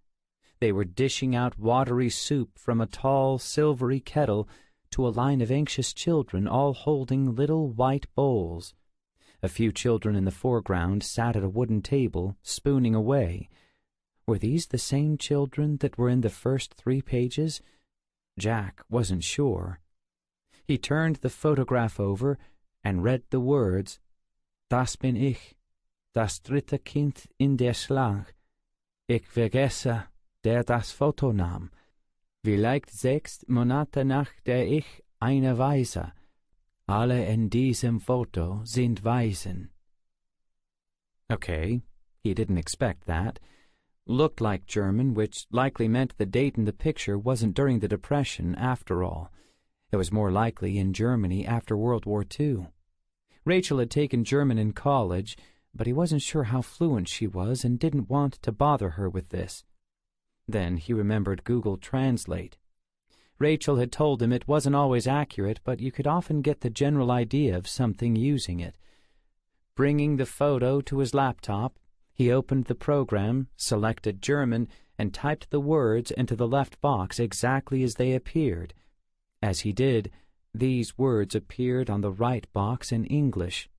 They were dishing out watery soup from a tall, silvery kettle to a line of anxious children, all holding little white bowls. A few children in the foreground sat at a wooden table, spooning away. Were these the same children that were in the first 3 pages? Jack wasn't sure. He turned the photograph over and read the words, "Das bin ich, das dritte Kind in der Schlag. Ich vergesse, der das Foto nahm. Vielleicht 6 Monate nach der ich eine Waise. Alle in diesem Foto sind Waisen." Okay, he didn't expect that. Looked like German, which likely meant the date in the picture wasn't during the Depression after all. It was more likely in Germany after World War II. Rachel had taken German in college, but he wasn't sure how fluent she was and didn't want to bother her with this. Then he remembered Google Translate. Rachel had told him it wasn't always accurate, but you could often get the general idea of something using it. Bringing the photo to his laptop, he opened the program, selected German, and typed the words into the left box exactly as they appeared. As he did, these words appeared on the right box in English.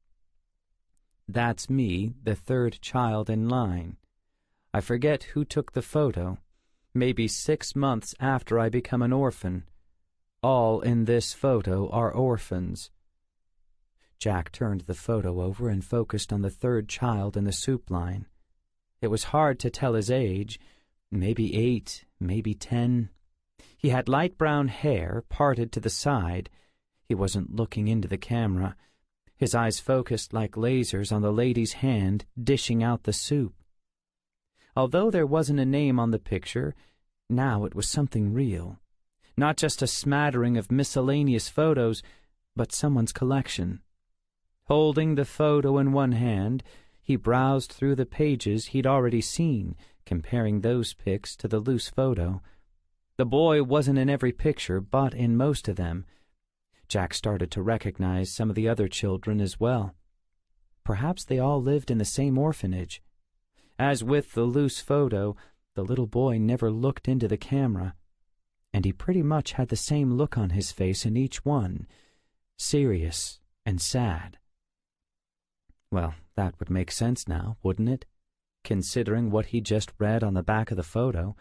"That's me, the 3rd child in line. I forget who took the photo. Maybe 6 months after I become an orphan. All in this photo are orphans." Jack turned the photo over and focused on the 3rd child in the soup line. It was hard to tell his age, maybe 8, maybe 10. He had light brown hair parted to the side. He wasn't looking into the camera. His eyes focused like lasers on the lady's hand dishing out the soup. Although there wasn't a name on the picture, now it was something real. Not just a smattering of miscellaneous photos, but someone's collection. Holding the photo in one hand, he browsed through the pages he'd already seen, comparing those pics to the loose photo. The boy wasn't in every picture, but in most of them. Jack started to recognize some of the other children as well. Perhaps they all lived in the same orphanage. As with the loose photo, the little boy never looked into the camera, and he pretty much had the same look on his face in each one, serious and sad. Well, that would make sense now, wouldn't it? Considering what he just read on the back of the photo.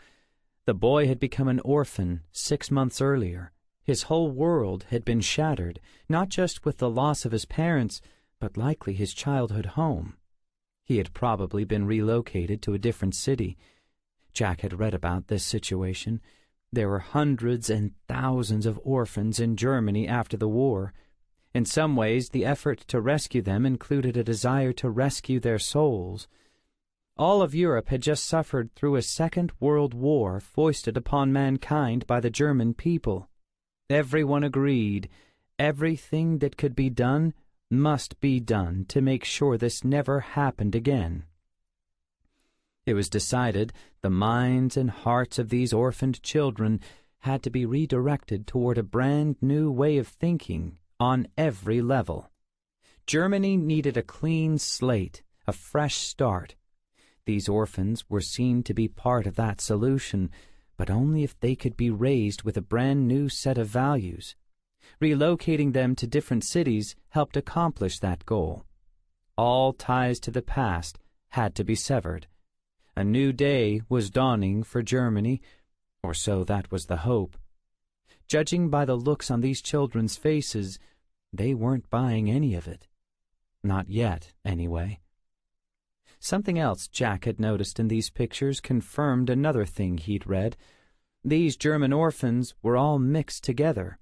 The boy had become an orphan 6 months earlier. His whole world had been shattered, not just with the loss of his parents, but likely his childhood home. He had probably been relocated to a different city. Jack had read about this situation. There were hundreds and thousands of orphans in Germany after the war. In some ways, the effort to rescue them included a desire to rescue their souls. All of Europe had just suffered through a Second World War foisted upon mankind by the German people. Everyone agreed everything that could be done must be done to make sure this never happened again. It was decided the minds and hearts of these orphaned children had to be redirected toward a brand new way of thinking on every level. Germany needed a clean slate, a fresh start. These orphans were seen to be part of that solution, but only if they could be raised with a brand new set of values. Relocating them to different cities helped accomplish that goal. All ties to the past had to be severed. A new day was dawning for Germany, or so that was the hope. Judging by the looks on these children's faces, they weren't buying any of it. Not yet, anyway. Something else Jack had noticed in these pictures confirmed another thing he'd read. These German orphans were all mixed together.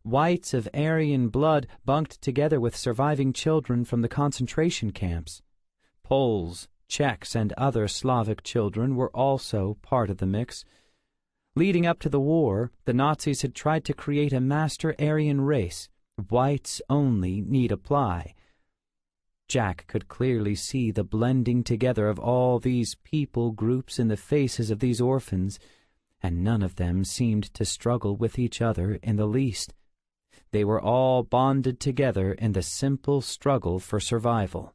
Whites of Aryan blood bunked together with surviving children from the concentration camps. Poles, Czechs, and other Slavic children were also part of the mix. Leading up to the war, the Nazis had tried to create a master Aryan race. Whites only need apply. Jack could clearly see the blending together of all these people groups in the faces of these orphans, and none of them seemed to struggle with each other in the least. They were all bonded together in the simple struggle for survival.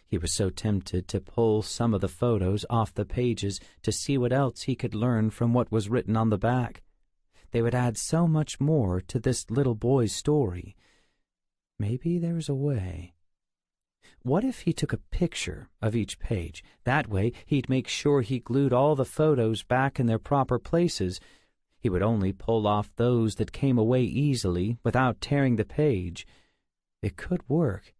He was so tempted to pull some of the photos off the pages to see what else he could learn from what was written on the back. They would add so much more to this little boy's story. Maybe there's a way. What if he took a picture of each page? That way he'd make sure he glued all the photos back in their proper places. He would only pull off those that came away easily without tearing the page. It could work.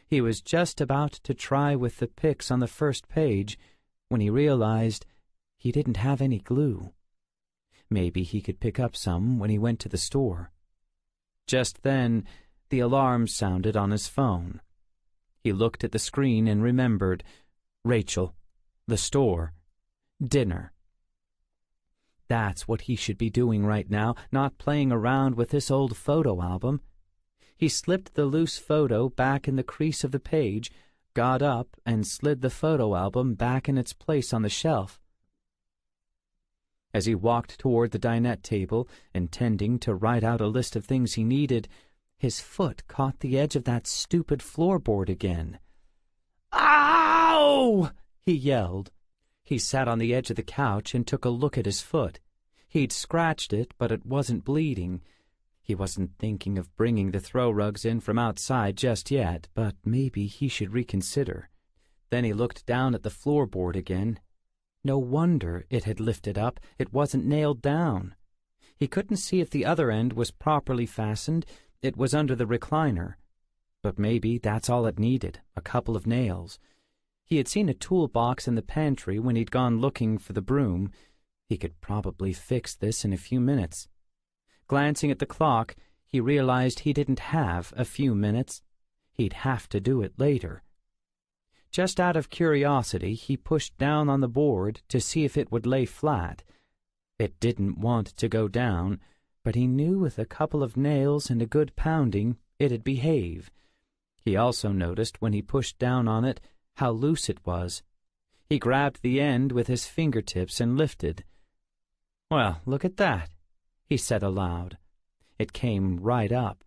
He was just about to try with the pics on the first page when he realized he didn't have any glue. Maybe he could pick up some when he went to the store. Just then, the alarm sounded on his phone. He looked at the screen and remembered Rachel, the store, dinner. That's what he should be doing right now, not playing around with this old photo album. He slipped the loose photo back in the crease of the page, got up, and slid the photo album back in its place on the shelf. As he walked toward the dinette table, intending to write out a list of things he needed, his foot caught the edge of that stupid floorboard again. "Ow!" he yelled. He sat on the edge of the couch and took a look at his foot. He'd scratched it, but it wasn't bleeding. He wasn't thinking of bringing the throw rugs in from outside just yet, but maybe he should reconsider. Then he looked down at the floorboard again. No wonder it had lifted up. It wasn't nailed down. He couldn't see if the other end was properly fastened. It was under the recliner. But maybe that's all it needed, a couple of nails. He had seen a toolbox in the pantry when he'd gone looking for the broom. He could probably fix this in a few minutes. Glancing at the clock, he realized he didn't have a few minutes. He'd have to do it later. Just out of curiosity, he pushed down on the board to see if it would lay flat. It didn't want to go down. but he knew with a couple of nails and a good pounding it'd behave. He also noticed when he pushed down on it how loose it was. He grabbed the end with his fingertips and lifted. "Well, look at that," he said aloud. It came right up.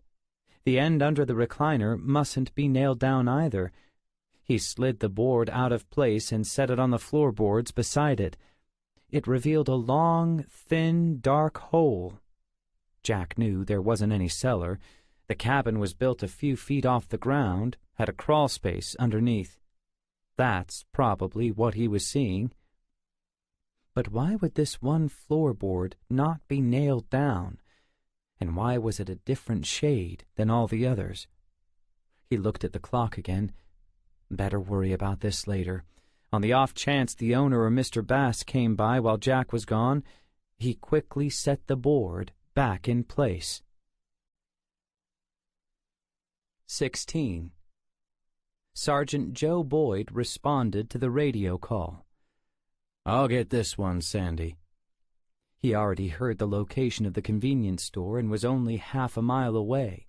The end under the recliner mustn't be nailed down either. He slid the board out of place and set it on the floorboards beside it. It revealed a long, thin, dark hole. Jack knew there wasn't any cellar. The cabin was built a few feet off the ground, had a crawl space underneath. That's probably what he was seeing. But why would this one floorboard not be nailed down? And why was it a different shade than all the others? He looked at the clock again. Better worry about this later. On the off chance the owner or Mr. Bass came by while Jack was gone, he quickly set the board back in place. 16. Sergeant Joe Boyd responded to the radio call. "I'll get this one, Sandy." He already heard the location of the convenience store and was only half a mile away.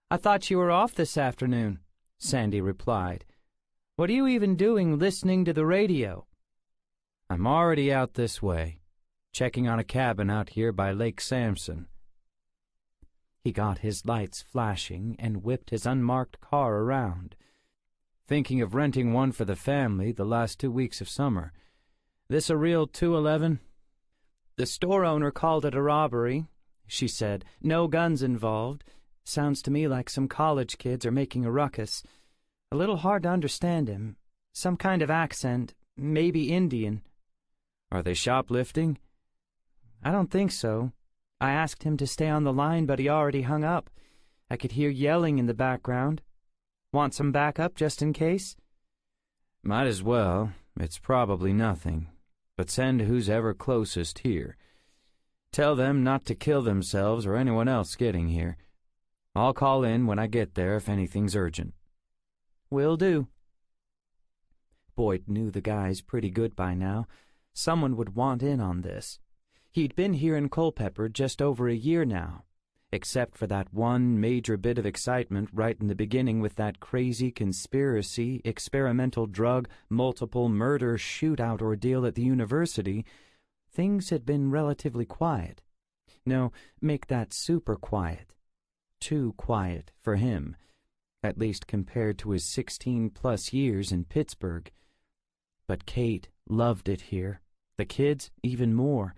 "I thought you were off this afternoon," Sandy replied. "What are you even doing listening to the radio?" "I'm already out this way, checking on a cabin out here by Lake Sampson." He got his lights flashing and whipped his unmarked car around. "Thinking of renting one for the family the last 2 weeks of summer. This a real 211? "The store owner called it a robbery," she said. "No guns involved. Sounds to me like some college kids are making a ruckus. A little hard to understand him. Some kind of accent, maybe Indian." "Are they shoplifting?" "I don't think so. I asked him to stay on the line, but he already hung up. I could hear yelling in the background. Want some backup just in case?" "Might as well. It's probably nothing. But send who's ever closest here. Tell them not to kill themselves or anyone else getting here. I'll call in when I get there if anything's urgent." "Will do." Boyd knew the guys pretty good by now. Someone would want in on this. He'd been here in Culpeper just over a year now, except for that one major bit of excitement right in the beginning with that crazy conspiracy, experimental drug, multiple murder shootout ordeal at the university. Things had been relatively quiet. No, make that super quiet. Too quiet for him, at least compared to his 16-plus years in Pittsburgh. But Kate loved it here, the kids even more.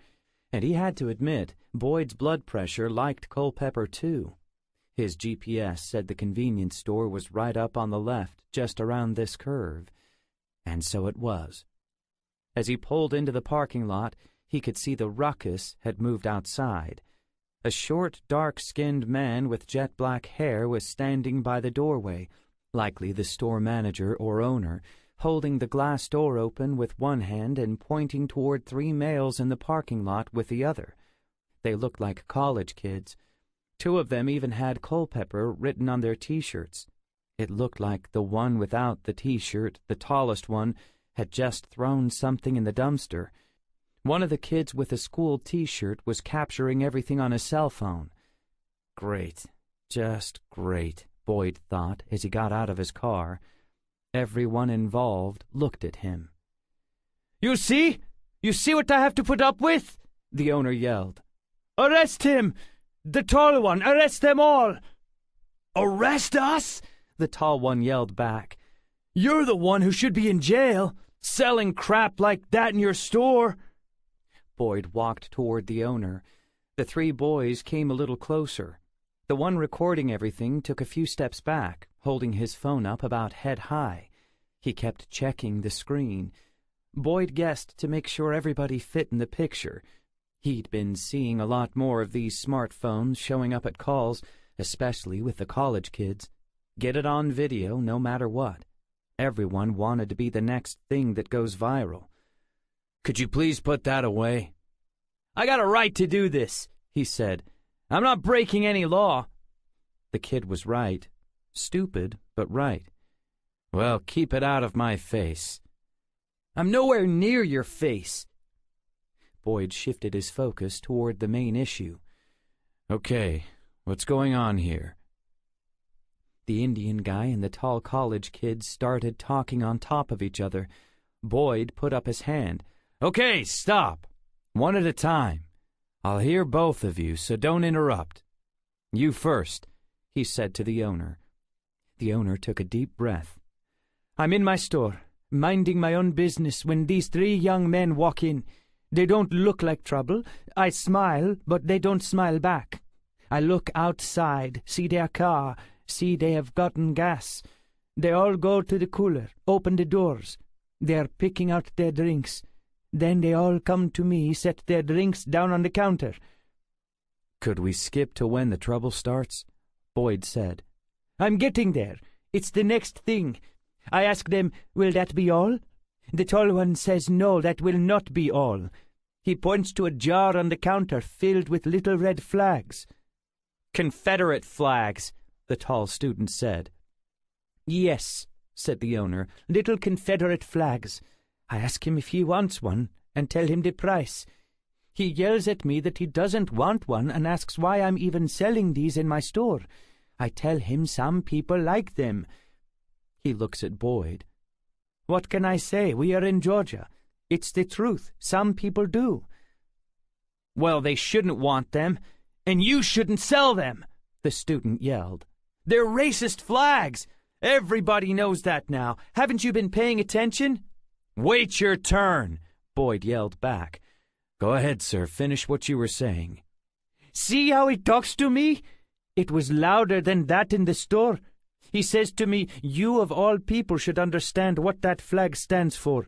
And he had to admit, Boyd's blood pressure liked Culpeper too. His GPS said the convenience store was right up on the left, just around this curve. And so it was. As he pulled into the parking lot, he could see the ruckus had moved outside. A short, dark-skinned man with jet-black hair was standing by the doorway, likely the store manager or owner, holding the glass door open with one hand and pointing toward 3 males in the parking lot with the other. They looked like college kids. 2 of them even had Culpeper written on their T-shirts. It looked like the one without the T-shirt, the tallest one, had just thrown something in the dumpster. One of the kids with a school T-shirt was capturing everything on his cell phone. Great, just great, Boyd thought as he got out of his car. Everyone involved looked at him. You see? You see what I have to put up with?" the owner yelled. "Arrest him! The tall one! Arrest them all!" "Arrest us?" the tall one yelled back. "You're the one who should be in jail, selling crap like that in your store." Boyd walked toward the owner. The 3 boys came a little closer. The one recording everything took a few steps back, holding his phone up about head high. He kept checking the screen. Boyd guessed to make sure everybody fit in the picture. He'd been seeing a lot more of these smartphones showing up at calls, especially with the college kids. Get it on video no matter what. Everyone wanted to be the next thing that goes viral. "Could you please put that away?" "I got a right to do this," he said. "I'm not breaking any law." The kid was right. Stupid, but right. "Well, keep it out of my face." "I'm nowhere near your face." Boyd shifted his focus toward the main issue. Okay, what's going on here? The Indian guy and the tall college kid started talking on top of each other. Boyd put up his hand. Okay, stop. One at a time. I'll hear both of you, so don't interrupt. You first, he said to the owner. The owner took a deep breath. I'm in my store, minding my own business, when these 3 young men walk in. They don't look like trouble. I smile, but they don't smile back. I look outside, see their car, see they have gotten gas. They all go to the cooler, open the doors. They are picking out their drinks. Then they all come to me, set their drinks down on the counter. Could we skip to when the trouble starts? Boyd said. I'm getting there. It's the next thing. I ask them, will that be all? The tall one says no, that will not be all. He points to a jar on the counter filled with little red flags. Confederate flags, the tall student said. Yes, said the owner, little Confederate flags. I ask him if he wants one, and tell him the price. He yells at me that he doesn't want one and asks why I'm even selling these in my store. I tell him some people like them. He looks at Boyd. What can I say? We are in Georgia. It's the truth. Some people do. Well, they shouldn't want them, and you shouldn't sell them, the student yelled. They're racist flags. Everybody knows that now. Haven't you been paying attention? Wait your turn, Boyd yelled back. Go ahead, sir. Finish what you were saying. See how he talks to me? It was louder than that in the store. He says to me, you of all people should understand what that flag stands for.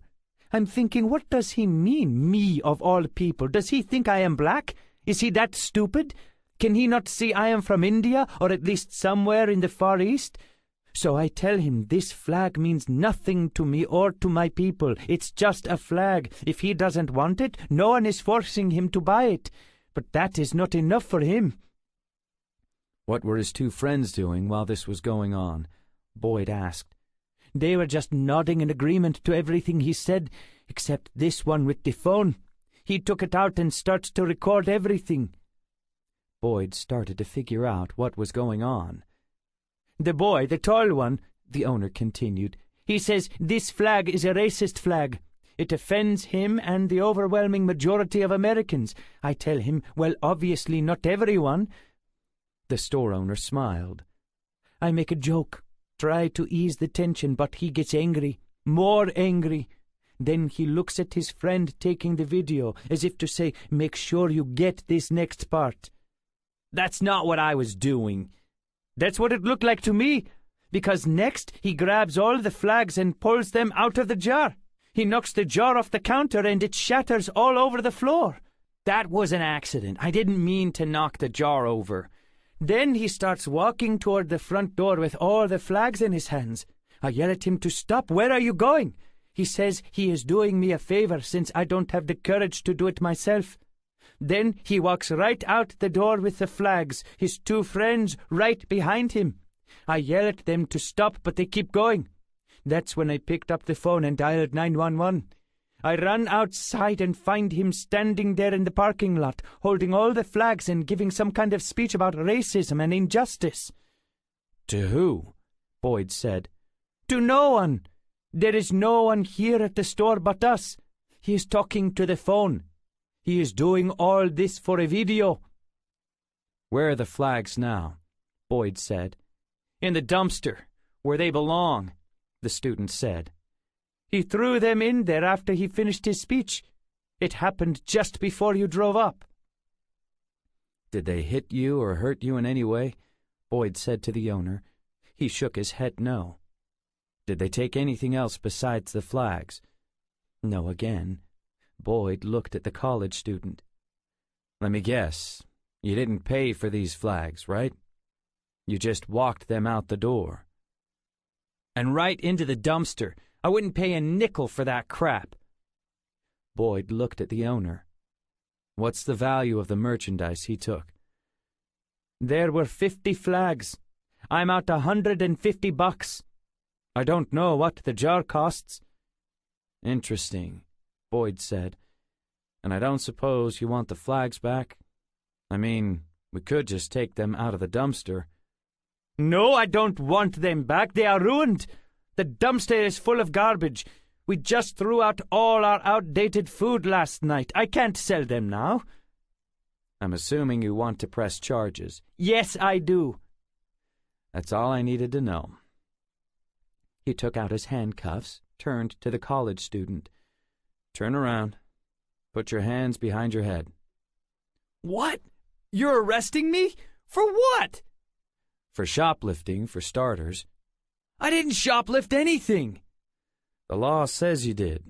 I'm thinking, what does he mean, me of all people? Does he think I am black? Is he that stupid? Can he not see I am from India, or at least somewhere in the Far East? So I tell him this flag means nothing to me or to my people. It's just a flag. If he doesn't want it, no one is forcing him to buy it. But that is not enough for him. What were his 2 friends doing while this was going on? Boyd asked. They were just nodding in agreement to everything he said, except this one with the phone. He took it out and starts to record everything. Boyd started to figure out what was going on. The boy, the tall one, the owner continued, he says this flag is a racist flag. It offends him and the overwhelming majority of Americans. I tell him, well, obviously not everyone. The store owner smiled. I make a joke, try to ease the tension, but he gets angry, more angry. Then he looks at his friend taking the video, as if to say, make sure you get this next part. That's not what I was doing. That's what it looked like to me, because next he grabs all the flags and pulls them out of the jar. He knocks the jar off the counter and it shatters all over the floor. That was an accident. I didn't mean to knock the jar over. Then he starts walking toward the front door with all the flags in his hands. I yell at him to stop. Where are you going? He says he is doing me a favor since I don't have the courage to do it myself. Then he walks right out the door with the flags, his 2 friends right behind him. I yell at them to stop, but they keep going. That's when I picked up the phone and dialed 911. I run outside and find him standing there in the parking lot, holding all the flags and giving some kind of speech about racism and injustice. To who? Boyd said. To no one. There is no one here at the store but us. He is talking to the phone. He is doing all this for a video. Where are the flags now? Boyd said. In the dumpster, where they belong, the student said. He threw them in there after he finished his speech. It happened just before you drove up. Did they hit you or hurt you in any way? Boyd said to the owner. He shook his head no. Did they take anything else besides the flags? No again. Boyd looked at the college student. Let me guess. You didn't pay for these flags, right? You just walked them out the door. And right into the dumpster. I wouldn't pay a nickel for that crap. Boyd looked at the owner. What's the value of the merchandise he took? There were 50 flags. I'm out $150. I don't know what the jar costs. Interesting, Boyd said. And I don't suppose you want the flags back? I mean, We could just take them out of the dumpster. No, I don't want them back. They are ruined. The dumpster is full of garbage. We just threw out all our outdated food last night. I can't sell them now. I'm assuming you want to press charges. Yes, I do. That's all I needed to know. He took out his handcuffs, turned to the college student. Turn around. Put your hands behind your head. What? You're arresting me? For what? For shoplifting, for starters. I didn't shoplift anything. The law says you did.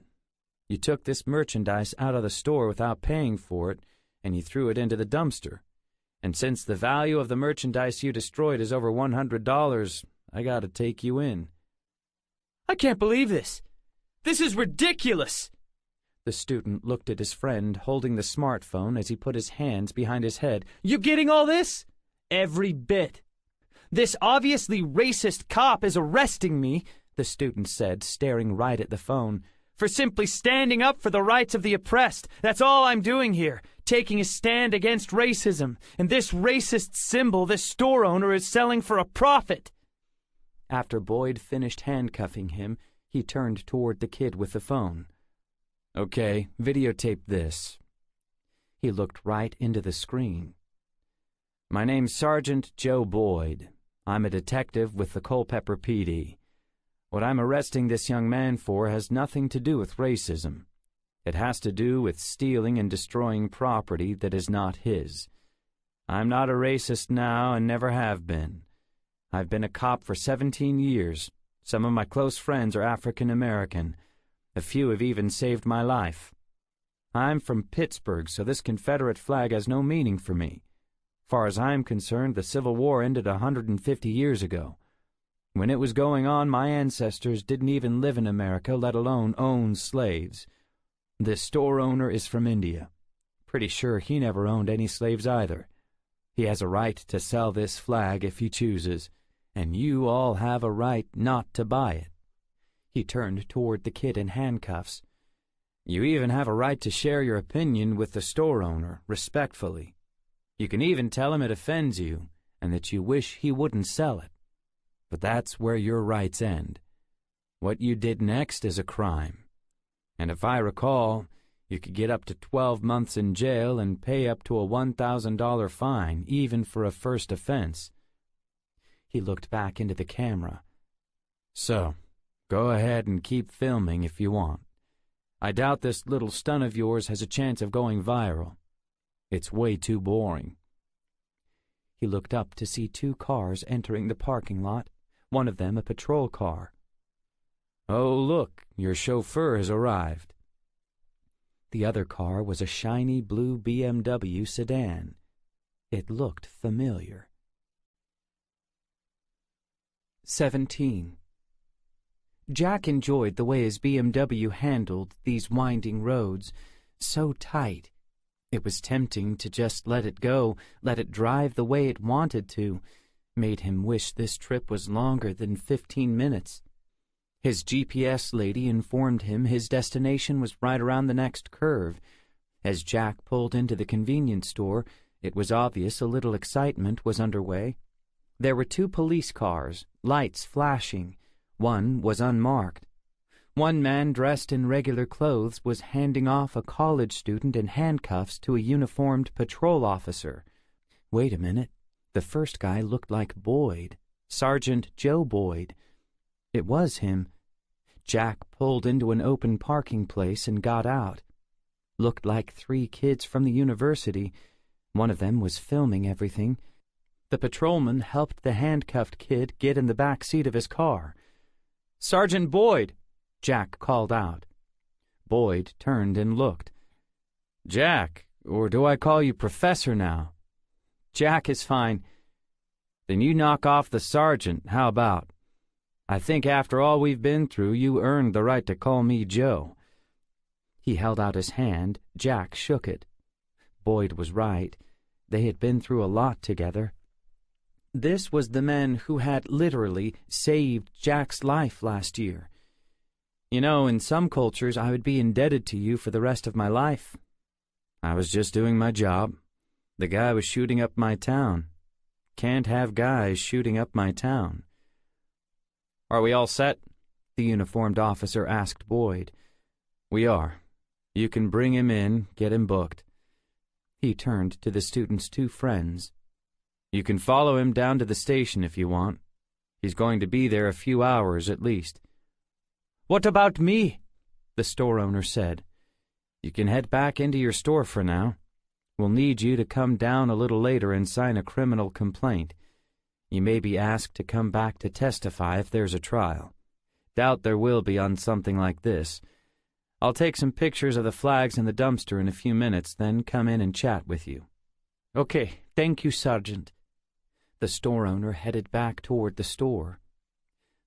You took this merchandise out of the store without paying for it, and you threw it into the dumpster. And since the value of the merchandise you destroyed is over $100, I gotta take you in. I can't believe this. This is ridiculous. The student looked at his friend holding the smartphone as he put his hands behind his head. You getting all this? Every bit. This obviously racist cop is arresting me, the student said, staring right at the phone, for simply standing up for the rights of the oppressed. That's all I'm doing here, taking a stand against racism. And this racist symbol this store owner is selling for a profit. After Boyd finished handcuffing him, he turned toward the kid with the phone. Okay, videotape this. He looked right into the screen. My name's Sergeant Joe Boyd. I'm a detective with the Culpeper PD. What I'm arresting this young man for has nothing to do with racism. It has to do with stealing and destroying property that is not his. I'm not a racist now and never have been. I've been a cop for 17 years. Some of my close friends are African American. A few have even saved my life. I'm from Pittsburgh, so this Confederate flag has no meaning for me. Far as I'm concerned, the Civil War ended 150 years ago. When it was going on, my ancestors didn't even live in America, let alone own slaves. This store owner is from India. Pretty sure he never owned any slaves either. He has a right to sell this flag if he chooses, and you all have a right not to buy it. He turned toward the kid in handcuffs. You even have a right to share your opinion with the store owner, respectfully. You can even tell him it offends you, and that you wish he wouldn't sell it. But that's where your rights end. What you did next is a crime. And if I recall, you could get up to 12 months in jail and pay up to a $1,000 fine, even for a first offense. He looked back into the camera. So, go ahead and keep filming if you want. I doubt this little stunt of yours has a chance of going viral. It's way too boring. He looked up to see 2 cars entering the parking lot, one of them a patrol car. Oh, look, your chauffeur has arrived. The other car was a shiny blue BMW sedan. It looked familiar. 17. Jack enjoyed the way his BMW handled these winding roads, so tight. It was tempting to just let it go, let it drive the way it wanted to. Made him wish this trip was longer than 15 minutes. His GPS lady informed him his destination was right around the next curve. As Jack pulled into the convenience store, it was obvious a little excitement was underway. There were 2 police cars, lights flashing. One was unmarked. One man dressed in regular clothes was handing off a college student in handcuffs to a uniformed patrol officer. Wait a minute. The first guy looked like Boyd, Sergeant Joe Boyd. It was him. Jack pulled into an open parking place and got out. Looked like 3 kids from the university. One of them was filming everything. The patrolman helped the handcuffed kid get in the back seat of his car. "Sergeant Boyd!" Jack called out. Boyd turned and looked. Jack, or do I call you Professor now? Jack is fine. Then you knock off the sergeant, how about? I think after all we've been through, you earned the right to call me Joe. He held out his hand. Jack shook it. Boyd was right. They had been through a lot together. This was the man who had literally saved Jack's life last year. "You know, in some cultures I would be indebted to you for the rest of my life." I was just doing my job. The guy was shooting up my town. Can't have guys shooting up my town. Are we all set? The uniformed officer asked Boyd. We are. You can bring him in, get him booked. He turned to the student's two friends. You can follow him down to the station if you want. He's going to be there a few hours at least. What about me? The store owner said. You can head back into your store for now. We'll need you to come down a little later and sign a criminal complaint. You may be asked to come back to testify if there's a trial. Doubt there will be on something like this. I'll take some pictures of the flags in the dumpster in a few minutes, then come in and chat with you. Okay, thank you, Sergeant. The store owner headed back toward the store.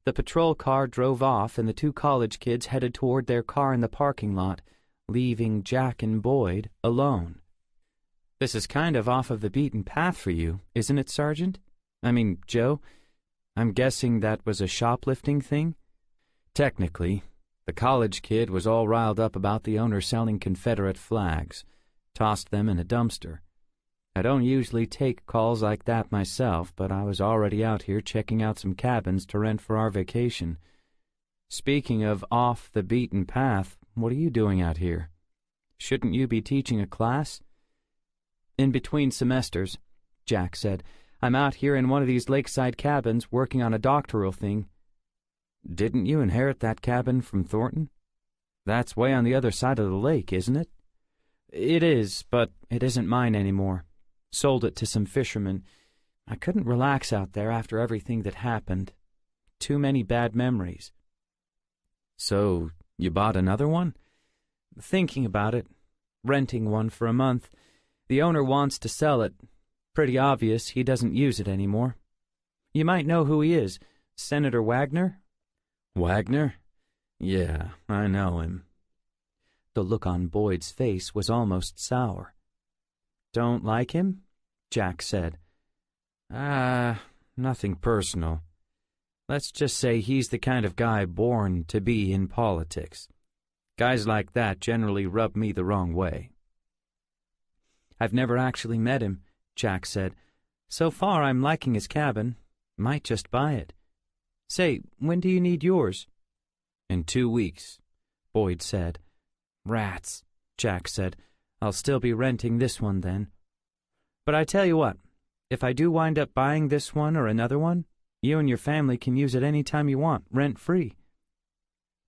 The patrol car drove off, and the two college kids headed toward their car in the parking lot, leaving Jack and Boyd alone. This is kind of off of the beaten path for you, isn't it, Sergeant? Joe? I'm guessing that was a shoplifting thing? Technically, the college kid was all riled up about the owner selling Confederate flags, tossed them in a dumpster. I don't usually take calls like that myself, but I was already out here checking out some cabins to rent for our vacation. Speaking of off the beaten path, what are you doing out here? Shouldn't you be teaching a class? In between semesters, Jack said. I'm out here in one of these lakeside cabins working on a doctoral thing. Didn't you inherit that cabin from Thornton? That's way on the other side of the lake, isn't it? It is, but it isn't mine anymore. Sold it to some fishermen. I couldn't relax out there after everything that happened. Too many bad memories. So, you bought another one? Thinking about it. Renting one for a month. The owner wants to sell it. Pretty obvious he doesn't use it anymore. You might know who he is. Senator Wagner? Wagner? Yeah, I know him. The look on Boyd's face was almost sour. Don't like him? Jack said. Nothing personal. Let's just say he's the kind of guy born to be in politics. Guys like that generally rub me the wrong way. I've never actually met him, Jack said. So far I'm liking his cabin. Might just buy it. Say, when do you need yours? In 2 weeks, Boyd said. Rats, Jack said. I'll still be renting this one then. But I tell you what, if I do wind up buying this one or another one, you and your family can use it any time you want, rent-free.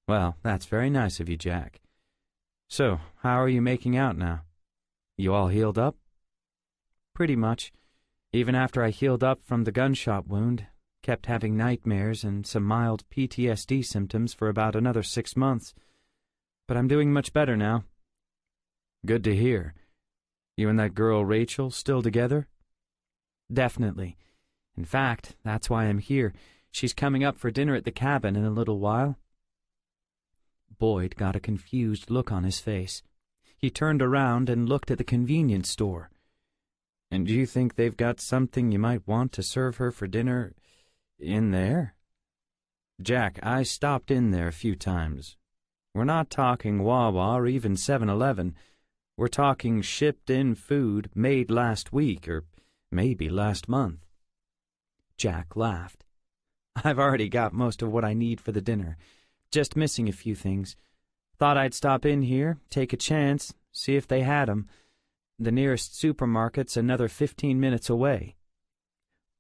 Well, that's very nice of you, Jack. So, how are you making out now? You all healed up? Pretty much. Even after I healed up from the gunshot wound, kept having nightmares and some mild PTSD symptoms for about another 6 months. But I'm doing much better now. Good to hear. You and that girl Rachel still together? Definitely. In fact, that's why I'm here. She's coming up for dinner at the cabin in a little while. Boyd got a confused look on his face. He turned around and looked at the convenience store. And do you think they've got something you might want to serve her for dinner in there? Jack, I stopped in there a few times. We're not talking Wawa or even 7-Eleven. We're talking shipped-in food made last week or maybe last month. Jack laughed. I've already got most of what I need for the dinner. Just missing a few things. Thought I'd stop in here, take a chance, see if they had 'em. The nearest supermarket's another 15 minutes away.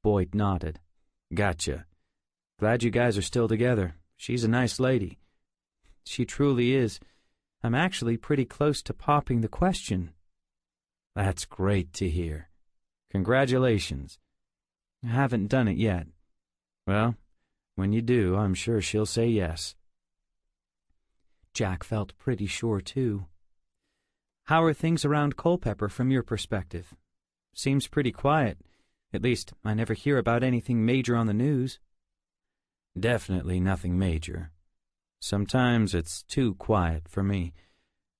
Boyd nodded. Gotcha. Glad you guys are still together. She's a nice lady. She truly is. I'm actually pretty close to popping the question. That's great to hear. Congratulations. I haven't done it yet. Well, when you do, I'm sure she'll say yes. Jack felt pretty sure, too. How are things around Culpeper from your perspective? Seems pretty quiet. At least, I never hear about anything major on the news. Definitely nothing major. Sometimes it's too quiet for me,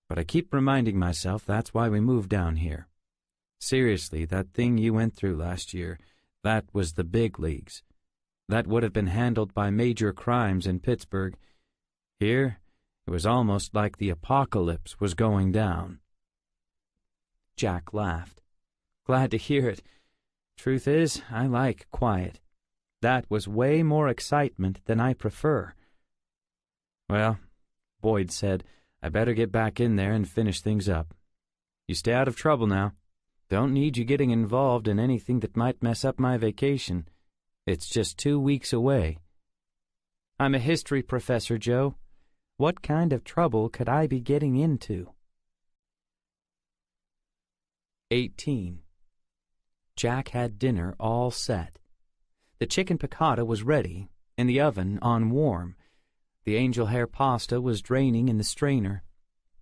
but I keep reminding myself that's why we moved down here. Seriously, that thing you went through last year, that was the big leagues. That would have been handled by major crimes in Pittsburgh. Here, it was almost like the apocalypse was going down. Jack laughed. Glad to hear it. Truth is, I like quiet. That was way more excitement than I prefer. Well, Boyd said, I better get back in there and finish things up. You stay out of trouble now. Don't need you getting involved in anything that might mess up my vacation. It's just 2 weeks away. I'm a history professor, Joe. What kind of trouble could I be getting into? 18. Jack had dinner all set. The chicken piccata was ready, in the oven on warm. The angel hair pasta was draining in the strainer.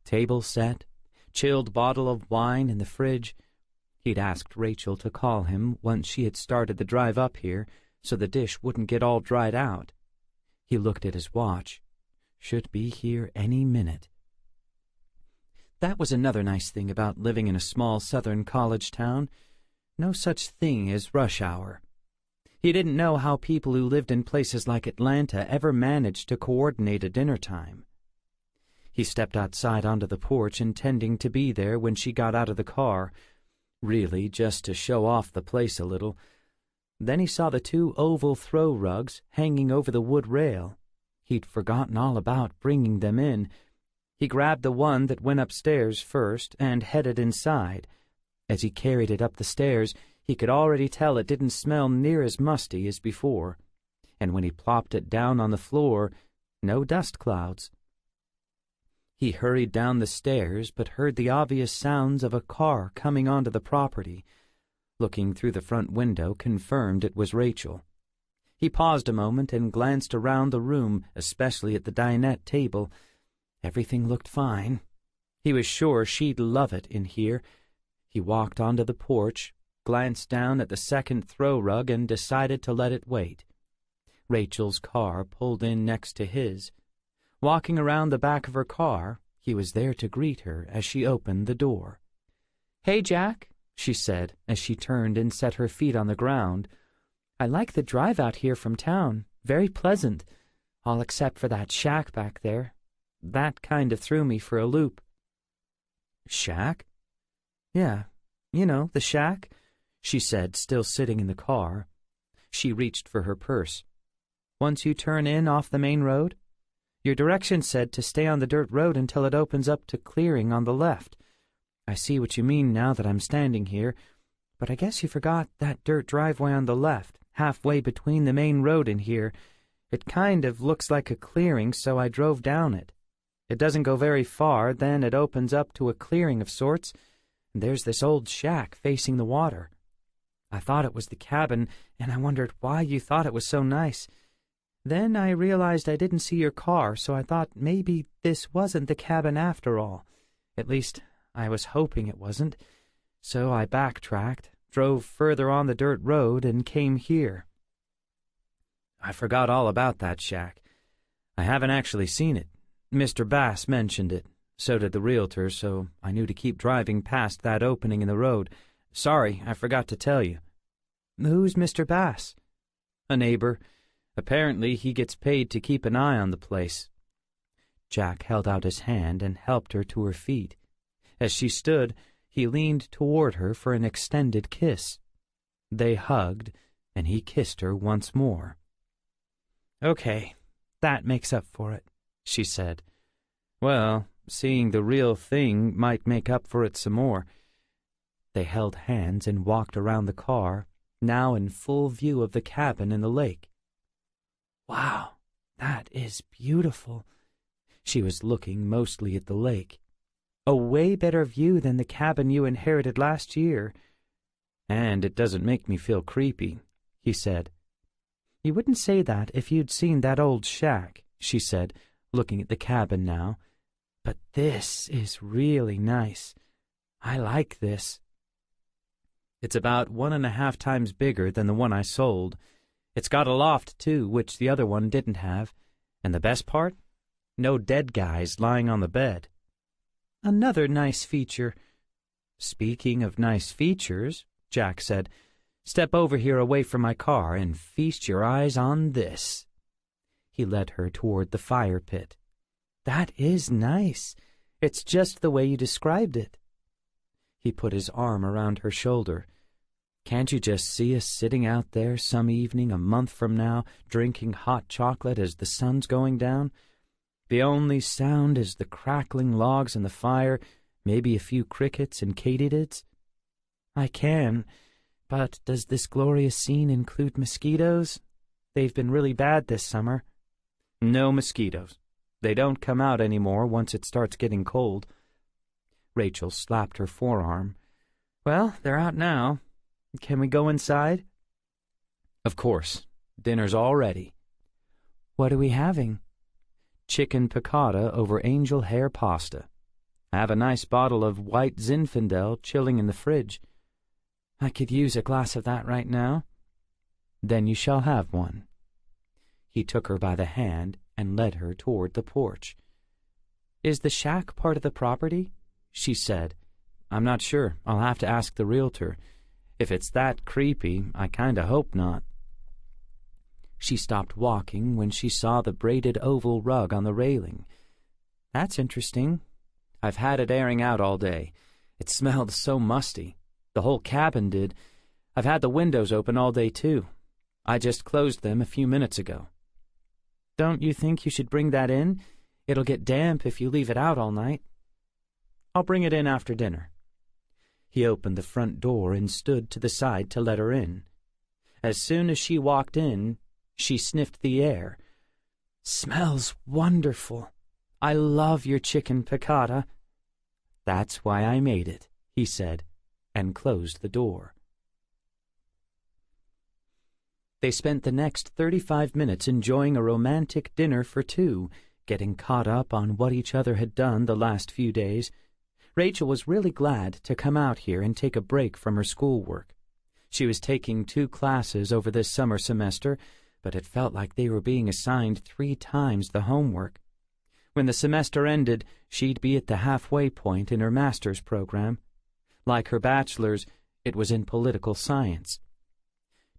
Table set, chilled bottle of wine in the fridge. He'd asked Rachel to call him once she had started the drive up here, so the dish wouldn't get all dried out. He looked at his watch. Should be here any minute. That was another nice thing about living in a small southern college town. No such thing as rush hour. He didn't know how people who lived in places like Atlanta ever managed to coordinate a dinner time. He stepped outside onto the porch, intending to be there when she got out of the car, really just to show off the place a little. Then he saw the 2 oval throw rugs hanging over the wood rail. He'd forgotten all about bringing them in. He grabbed the one that went upstairs first and headed inside. As he carried it up the stairs, he could already tell it didn't smell near as musty as before. And when he plopped it down on the floor, no dust clouds. He hurried down the stairs, but heard the obvious sounds of a car coming onto the property. Looking through the front window confirmed it was Rachel. He paused a moment and glanced around the room, especially at the dinette table. Everything looked fine. He was sure she'd love it in here. He walked onto the porch, glanced down at the second throw rug, and decided to let it wait. Rachel's car pulled in next to his. Walking around the back of her car, he was there to greet her as she opened the door. "Hey, Jack," she said as she turned and set her feet on the ground. "I like the drive out here from town. Very pleasant. All except for that shack back there. That kind of threw me for a loop." "Shack?" "Yeah, you know, the shack," she said, still sitting in the car. She reached for her purse. "Once you turn in off the main road? Your directions said to stay on the dirt road until it opens up to clearing on the left. I see what you mean now that I'm standing here, but I guess you forgot that dirt driveway on the left, halfway between the main road and here. It kind of looks like a clearing, so I drove down it. It doesn't go very far, then it opens up to a clearing of sorts, and there's this old shack facing the water. I thought it was the cabin, and I wondered why you thought it was so nice. Then I realized I didn't see your car, so I thought maybe this wasn't the cabin after all. At least, I was hoping it wasn't. So I backtracked, drove further on the dirt road, and came here." "I forgot all about that shack. I haven't actually seen it. Mr. Bass mentioned it. So did the realtor, so I knew to keep driving past that opening in the road. Sorry, I forgot to tell you." "Who's Mr. Bass?" "A neighbor. Apparently he gets paid to keep an eye on the place." Jack held out his hand and helped her to her feet. As she stood, he leaned toward her for an extended kiss. They hugged, and he kissed her once more. "Okay, that makes up for it," she said. "Well, seeing the real thing might make up for it some more." They held hands and walked around the car, now in full view of the cabin and the lake. "Wow, that is beautiful." She was looking mostly at the lake. "A way better view than the cabin you inherited last year." "And it doesn't make me feel creepy," he said. "You wouldn't say that if you'd seen that old shack," she said, looking at the cabin now. "But this is really nice. I like this." "It's about 1.5 times bigger than the one I sold. It's got a loft, too, which the other one didn't have. And the best part? No dead guys lying on the bed." "Another nice feature." "Speaking of nice features," Jack said, "step over here away from my car and feast your eyes on this." He led her toward the fire pit. "That is nice. It's just the way you described it." He put his arm around her shoulder. "Can't you just see us sitting out there some evening a month from now, drinking hot chocolate as the sun's going down? The only sound is the crackling logs in the fire, maybe a few crickets and katydids?" "I can, but does this glorious scene include mosquitoes? They've been really bad this summer." "No mosquitoes. They don't come out anymore once it starts getting cold." Rachel slapped her forearm. "Well, they're out now. Can we go inside?" "Of course. Dinner's all ready." "What are we having?" "Chicken piccata over angel hair pasta. I have a nice bottle of white Zinfandel chilling in the fridge." "I could use a glass of that right now." "Then you shall have one." He took her by the hand and led her toward the porch. "Is the shack part of the property?" she said. "I'm not sure. I'll have to ask the realtor. If it's that creepy, I kinda hope not." She stopped walking when she saw the braided oval rug on the railing. "That's interesting." "I've had it airing out all day. It smelled so musty. The whole cabin did. I've had the windows open all day, too. I just closed them a few minutes ago." "Don't you think you should bring that in? It'll get damp if you leave it out all night." "I'll bring it in after dinner." He opened the front door and stood to the side to let her in. As soon as she walked in, she sniffed the air. "Smells wonderful. I love your chicken piccata." "That's why I made it," he said, and closed the door. They spent the next 35 minutes enjoying a romantic dinner for two, getting caught up on what each other had done the last few days. Rachel was really glad to come out here and take a break from her schoolwork. She was taking 2 classes over this summer semester, but it felt like they were being assigned 3 times the homework. When the semester ended, she'd be at the halfway point in her master's program. Like her bachelor's, it was in political science.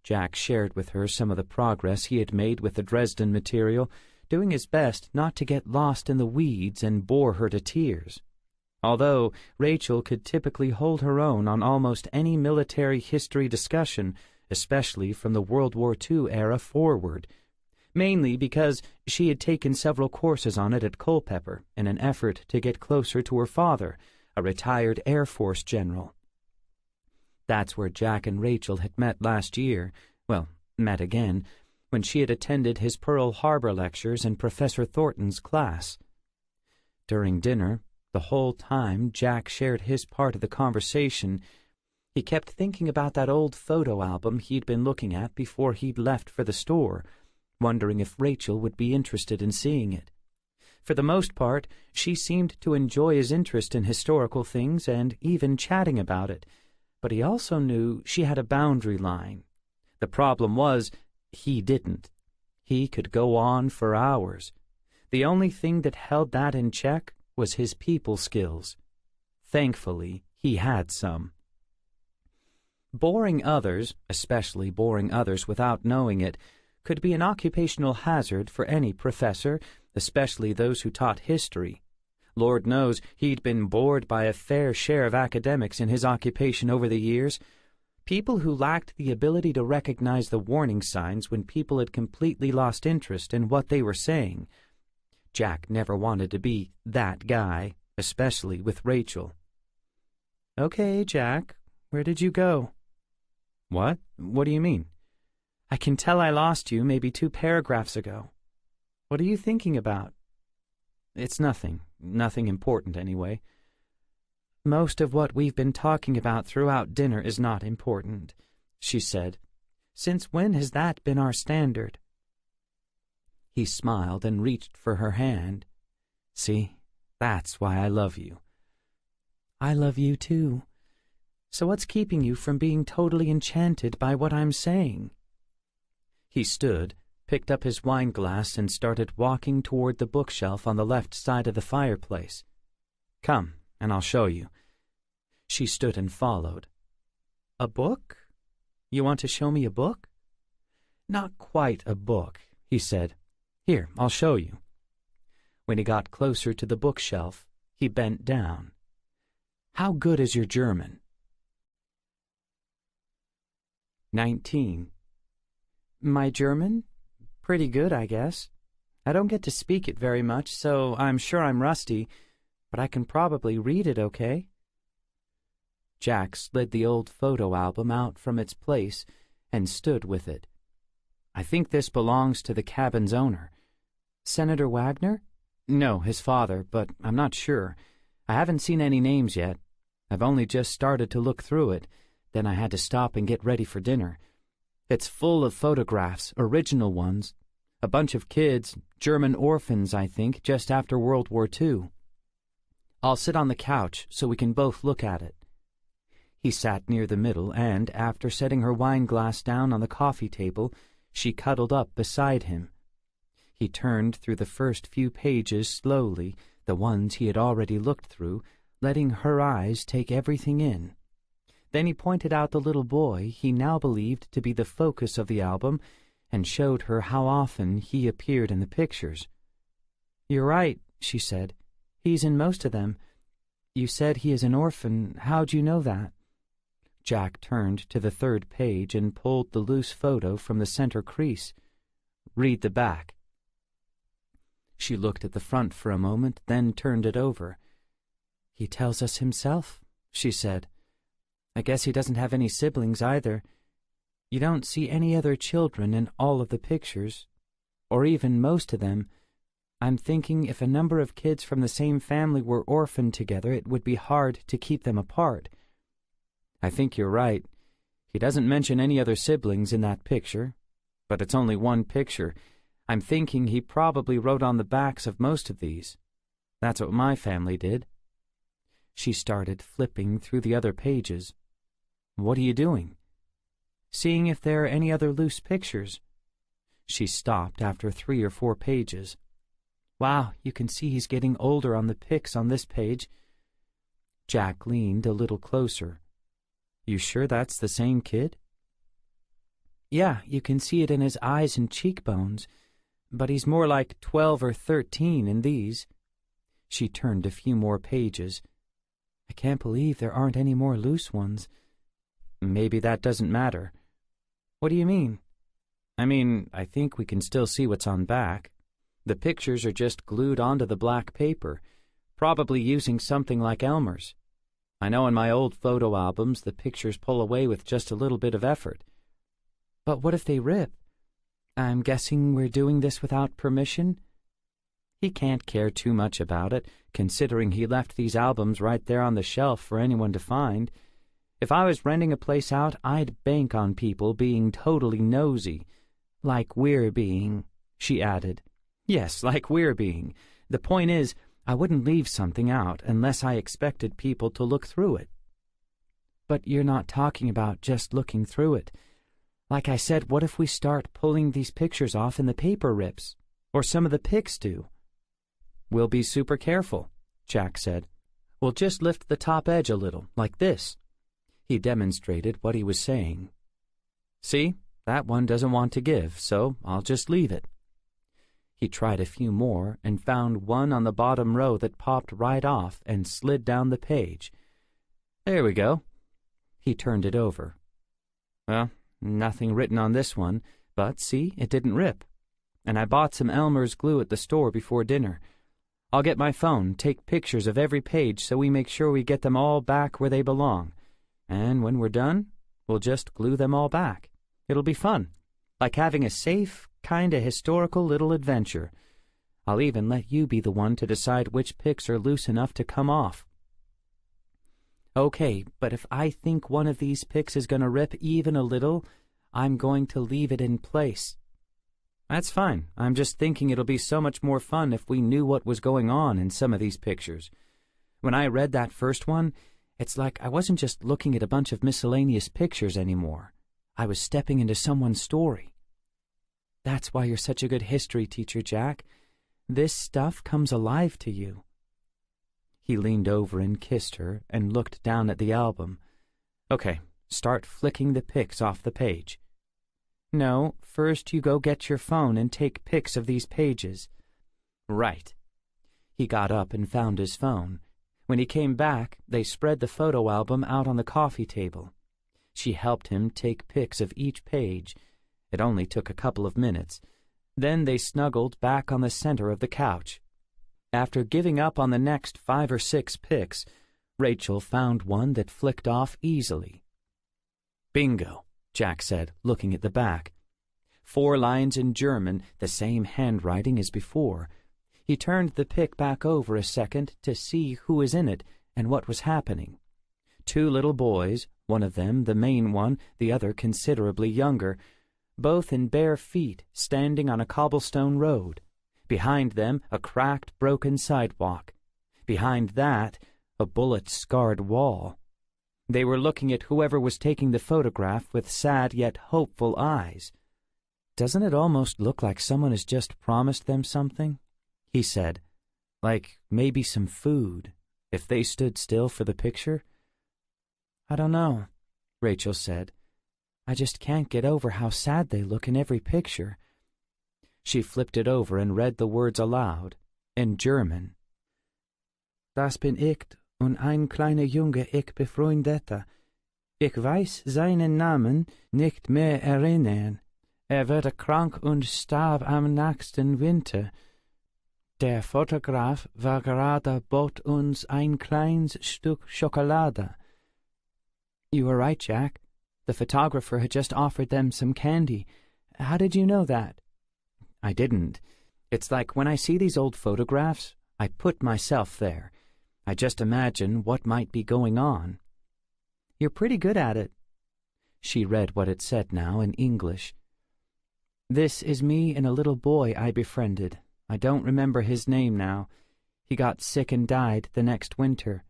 Jack shared with her some of the progress he had made with the Dresden material, doing his best not to get lost in the weeds and bore her to tears. Although Rachel could typically hold her own on almost any military history discussion, especially from the World War II era forward, mainly because she had taken several courses on it at Culpeper in an effort to get closer to her father, a retired Air Force general. That's where Jack and Rachel had met last year, met again, when she had attended his Pearl Harbor lectures in Professor Thornton's class. During dinner, the whole time Jack shared his part of the conversation, he kept thinking about that old photo album he'd been looking at before he'd left for the store, wondering if Rachel would be interested in seeing it. For the most part, she seemed to enjoy his interest in historical things and even chatting about it, but he also knew she had a boundary line. The problem was, he didn't. He could go on for hours. The only thing that held that in check was his people skills. Thankfully, he had some. Boring others, especially boring others without knowing it, could be an occupational hazard for any professor, especially those who taught history. Lord knows he'd been bored by a fair share of academics in his occupation over the years. People who lacked the ability to recognize the warning signs when people had completely lost interest in what they were saying. Jack never wanted to be that guy, especially with Rachel. "Okay, Jack, where did you go?" "What? What do you mean?" "I can tell I lost you maybe 2 paragraphs ago. What are you thinking about?" "It's nothing. Nothing important, anyway." "Most of what we've been talking about throughout dinner is not important," she said. "Since when has that been our standard?" He smiled and reached for her hand. "See, that's why I love you." "I love you too. So what's keeping you from being totally enchanted by what I'm saying?" He stood, picked up his wine glass, and started walking toward the bookshelf on the left side of the fireplace. "Come, and I'll show you." She stood and followed. "A book? You want to show me a book?" "Not quite a book," he said. "Here, I'll show you." When he got closer to the bookshelf, he bent down. How good is your German? 19. My German? Pretty good, I guess. I don't get to speak it very much, so I'm sure I'm rusty, but I can probably read it okay. Jack slid the old photo album out from its place and stood with it. I think this belongs to the cabin's owner. Senator Wagner? No, his father, but I'm not sure. I haven't seen any names yet. I've only just started to look through it. Then I had to stop and get ready for dinner. It's full of photographs, original ones. A bunch of kids, German orphans, I think, just after World War II. I'll sit on the couch so we can both look at it. He sat near the middle, and, after setting her wine glass down on the coffee table, she cuddled up beside him. He turned through the first few pages slowly, the ones he had already looked through, letting her eyes take everything in. Then he pointed out the little boy he now believed to be the focus of the album and showed her how often he appeared in the pictures. "You're right," she said. "He's in most of them. You said he is an orphan. How'd you know that?" Jack turned to the third page and pulled the loose photo from the center crease. "Read the back." She looked at the front for a moment, then turned it over. "He tells us himself," she said. "I guess he doesn't have any siblings either. You don't see any other children in all of the pictures, or even most of them. I'm thinking if a number of kids from the same family were orphaned together, it would be hard to keep them apart." "I think you're right. He doesn't mention any other siblings in that picture. But it's only one picture. I'm thinking he probably wrote on the backs of most of these. That's what my family did." She started flipping through the other pages. "What are you doing?" "Seeing if there are any other loose pictures." She stopped after 3 or 4 pages. "Wow, you can see he's getting older on the pics on this page." Jack leaned a little closer. "You sure that's the same kid?" "Yeah, you can see it in his eyes and cheekbones, but he's more like 12 or 13 in these." She turned a few more pages. "I can't believe there aren't any more loose ones." "Maybe that doesn't matter." "What do you mean?" I think we can still see what's on back. The pictures are just glued onto the black paper, probably using something like Elmer's. I know in my old photo albums the pictures pull away with just a little bit of effort." "But what if they rip? I'm guessing we're doing this without permission?" He can't care too much about it, considering he left these albums right there on the shelf for anyone to find. If I was renting a place out, I'd bank on people being totally nosy. Like we're being, she added. "Yes, like we're being. The point is, I wouldn't leave something out unless I expected people to look through it." "But you're not talking about just looking through it. Like I said, what if we start pulling these pictures off and the paper rips? Or some of the pics do?" "We'll be super careful," Jack said. "We'll just lift the top edge a little, like this." He demonstrated what he was saying. "See, that one doesn't want to give, so I'll just leave it." He tried a few more and found one on the bottom row that popped right off and slid down the page. "There we go." He turned it over. "Well, nothing written on this one, but see, it didn't rip. And I bought some Elmer's glue at the store before dinner. I'll get my phone, take pictures of every page so we make sure we get them all back where they belong. And when we're done, we'll just glue them all back. It'll be fun, like having a safe, kinda historical little adventure. I'll even let you be the one to decide which pics are loose enough to come off." "Okay, but if I think one of these pics is going to rip even a little, I'm going to leave it in place." "That's fine. I'm just thinking it'll be so much more fun if we knew what was going on in some of these pictures. When I read that first one, it's like I wasn't just looking at a bunch of miscellaneous pictures anymore. I was stepping into someone's story." "That's why you're such a good history teacher, Jack. This stuff comes alive to you." He leaned over and kissed her and looked down at the album. "Okay, start flicking the pics off the page." "No, first you go get your phone and take pics of these pages." "Right." He got up and found his phone. When he came back, they spread the photo album out on the coffee table. She helped him take pics of each page. It only took a couple of minutes. Then they snuggled back on the center of the couch. After giving up on the next 5 or 6 pics, Rachel found one that flicked off easily. "Bingo," Jack said, looking at the back. 4 lines in German, the same handwriting as before. He turned the pic back over a second to see who was in it and what was happening. 2 little boys, one of them, the main one, the other considerably younger, both in bare feet, standing on a cobblestone road. Behind them, a cracked, broken sidewalk. Behind that, a bullet-scarred wall. They were looking at whoever was taking the photograph with sad yet hopeful eyes. "Doesn't it almost look like someone has just promised them something?" he said. "Like maybe some food, if they stood still for the picture?" "I don't know," Rachel said. "I just can't get over how sad they look in every picture." She flipped it over and read the words aloud, in German. "Das bin ich und ein kleiner Junge ich befreundete. Ich weiß seinen Namen nicht mehr erinnern. Wurde krank und starb am nächsten Winter. Der Fotograf war gerade bot uns ein kleines Stück Schokolade." "You were right, Jack. The photographer had just offered them some candy. How did you know that?" "I didn't. It's like when I see these old photographs, I put myself there. I just imagine what might be going on." "You're pretty good at it." She read what it said now in English. "This is me and a little boy I befriended. I don't remember his name now. He got sick and died the next winter.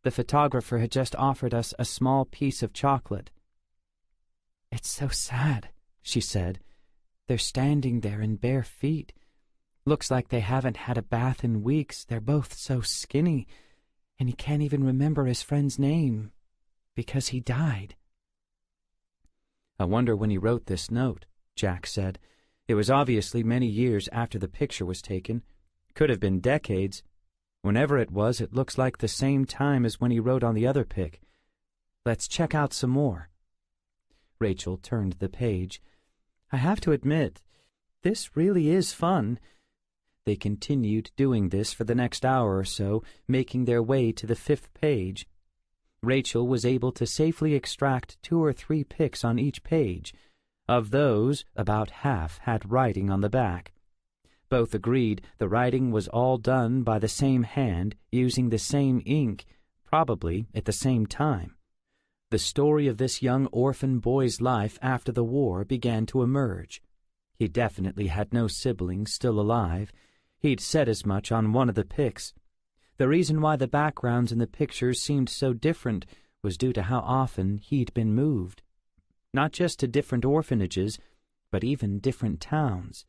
The photographer had just offered us a small piece of chocolate." "It's so sad," she said. "They're standing there in bare feet. Looks like they haven't had a bath in weeks. They're both so skinny. And he can't even remember his friend's name, because he died." "I wonder when he wrote this note," Jack said. "It was obviously many years after the picture was taken. Could have been decades. Whenever it was, it looks like the same time as when he wrote on the other pic. Let's check out some more." Rachel turned the page. "I have to admit, this really is fun." They continued doing this for the next hour or so, making their way to the 5th page. Rachel was able to safely extract 2 or 3 pics on each page. Of those, about half had writing on the back. Both agreed the writing was all done by the same hand, using the same ink, probably at the same time. The story of this young orphan boy's life after the war began to emerge. He definitely had no siblings still alive. He'd said as much on one of the pics. The reason why the backgrounds in the pictures seemed so different was due to how often he'd been moved. Not just to different orphanages, but even different towns.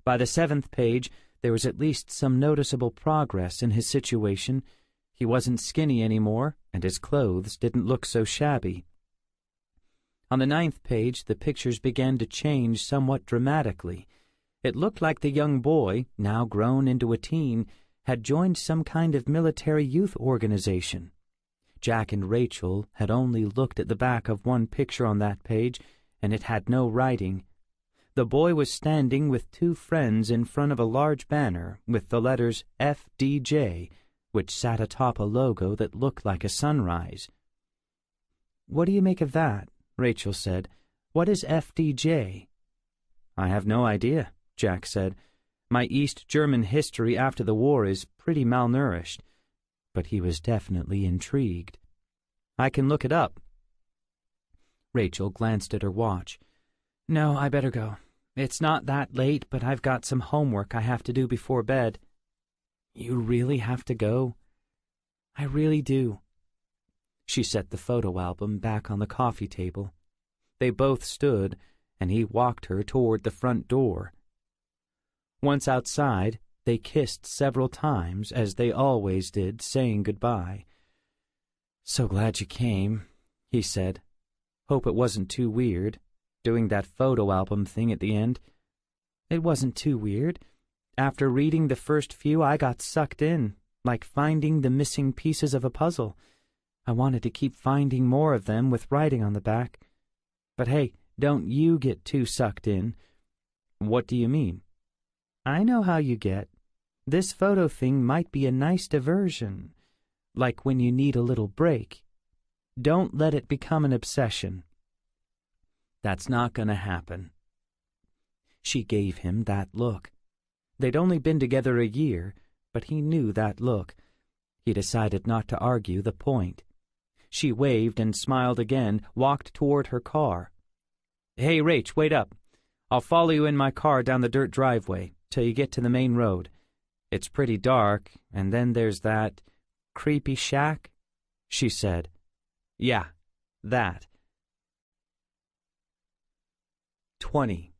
By the 7th page, there was at least some noticeable progress in his situation. He wasn't skinny anymore, and his clothes didn't look so shabby. On the 9th page, the pictures began to change somewhat dramatically. It looked like the young boy, now grown into a teen, had joined some kind of military youth organization. Jack and Rachel had only looked at the back of one picture on that page, and it had no writing. The boy was standing with 2 friends in front of a large banner with the letters FDJ, which sat atop a logo that looked like a sunrise. "What do you make of that?" Rachel said. "What is FDJ?" "I have no idea," Jack said. "My East German history after the war is pretty malnourished." But he was definitely intrigued. "I can look it up." Rachel glanced at her watch. "No, I better go. It's not that late, but I've got some homework I have to do before bed." "You really have to go?" "I really do." She set the photo album back on the coffee table. They both stood, and he walked her toward the front door. Once outside, they kissed several times, as they always did, saying goodbye. "So glad you came," he said. "Hope it wasn't too weird, doing that photo album thing at the end." "It wasn't too weird. After reading the first few, I got sucked in, like finding the missing pieces of a puzzle. I wanted to keep finding more of them with writing on the back. But hey, don't you get too sucked in. What do you mean? I know how you get. This photo thing might be a nice diversion, like when you need a little break. Don't let it become an obsession. That's not going to happen. She gave him that look. They'd only been together a year, but he knew that look. He decided not to argue the point. She waved and smiled again, walked toward her car. Hey, Rach, wait up. I'll follow you in my car down the dirt driveway till you get to the main road. It's pretty dark, and then there's that creepy shack, she said. Yeah, that. 20.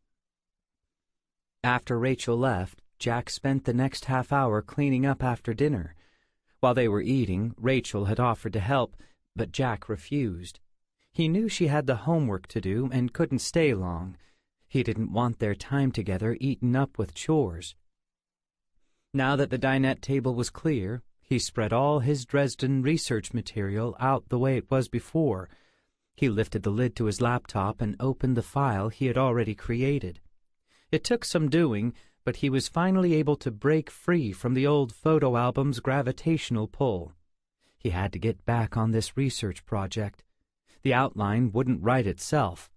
After Rachel left, Jack spent the next half hour cleaning up after dinner. While they were eating, Rachel had offered to help, but Jack refused. He knew she had the homework to do and couldn't stay long. He didn't want their time together eaten up with chores. Now that the dinette table was clear, he spread all his Dresden research material out the way it was before. He lifted the lid to his laptop and opened the file he had already created. It took some doing, but he was finally able to break free from the old photo album's gravitational pull. He had to get back on this research project. The outline wouldn't write itself.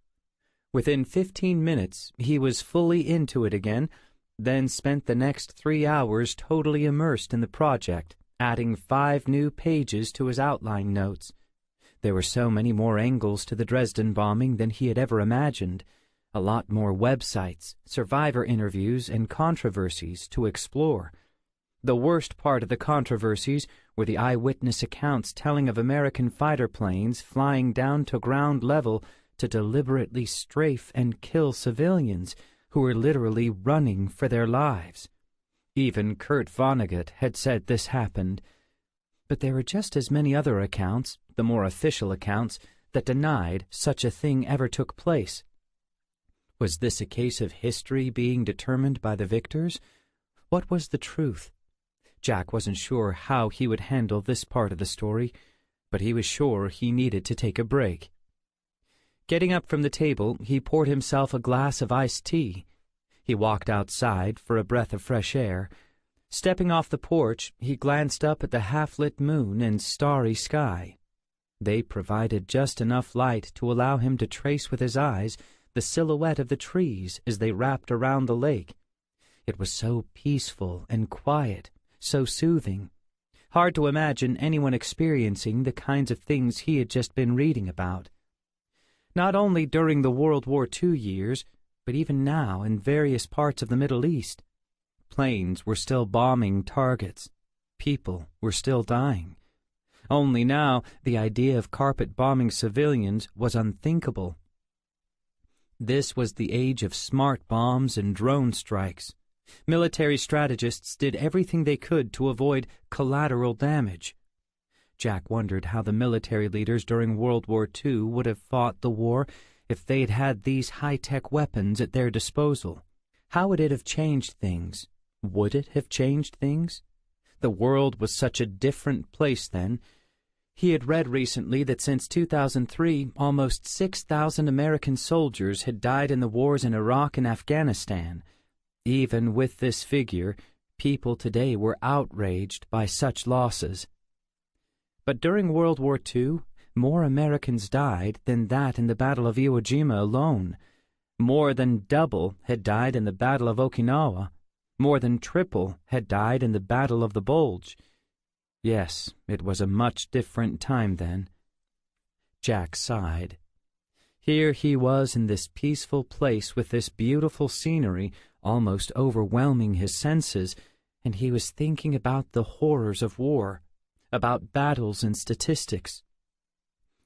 Within 15 minutes, he was fully into it again, then spent the next 3 hours totally immersed in the project, adding 5 new pages to his outline notes. There were so many more angles to the Dresden bombing than he had ever imagined. A lot more websites, survivor interviews, and controversies to explore. The worst part of the controversies were the eyewitness accounts telling of American fighter planes flying down to ground level to deliberately strafe and kill civilians who were literally running for their lives. Even Kurt Vonnegut had said this happened. But there were just as many other accounts, the more official accounts, that denied such a thing ever took place. Was this a case of history being determined by the victors? What was the truth? Jack wasn't sure how he would handle this part of the story, but he was sure he needed to take a break. Getting up from the table, he poured himself a glass of iced tea. He walked outside for a breath of fresh air. Stepping off the porch, he glanced up at the half-lit moon and starry sky. They provided just enough light to allow him to trace with his eyes the silhouette of the trees as they wrapped around the lake. It was so peaceful and quiet, so soothing. Hard to imagine anyone experiencing the kinds of things he had just been reading about. Not only during the World War II years, but even now in various parts of the Middle East. Planes were still bombing targets. People were still dying. Only now the idea of carpet bombing civilians was unthinkable. This was the age of smart bombs and drone strikes. Military strategists did everything they could to avoid collateral damage. Jack wondered how the military leaders during World War II would have fought the war if they'd had these high-tech weapons at their disposal. How would it have changed things? Would it have changed things? The world was such a different place then. He had read recently that since 2003, almost 6,000 American soldiers had died in the wars in Iraq and Afghanistan. Even with this figure, people today were outraged by such losses. But during World War II, more Americans died than that in the Battle of Iwo Jima alone. More than double had died in the Battle of Okinawa. More than triple had died in the Battle of the Bulge. Yes, it was a much different time then. Jack sighed. Here he was in this peaceful place with this beautiful scenery almost overwhelming his senses, and he was thinking about the horrors of war, about battles and statistics.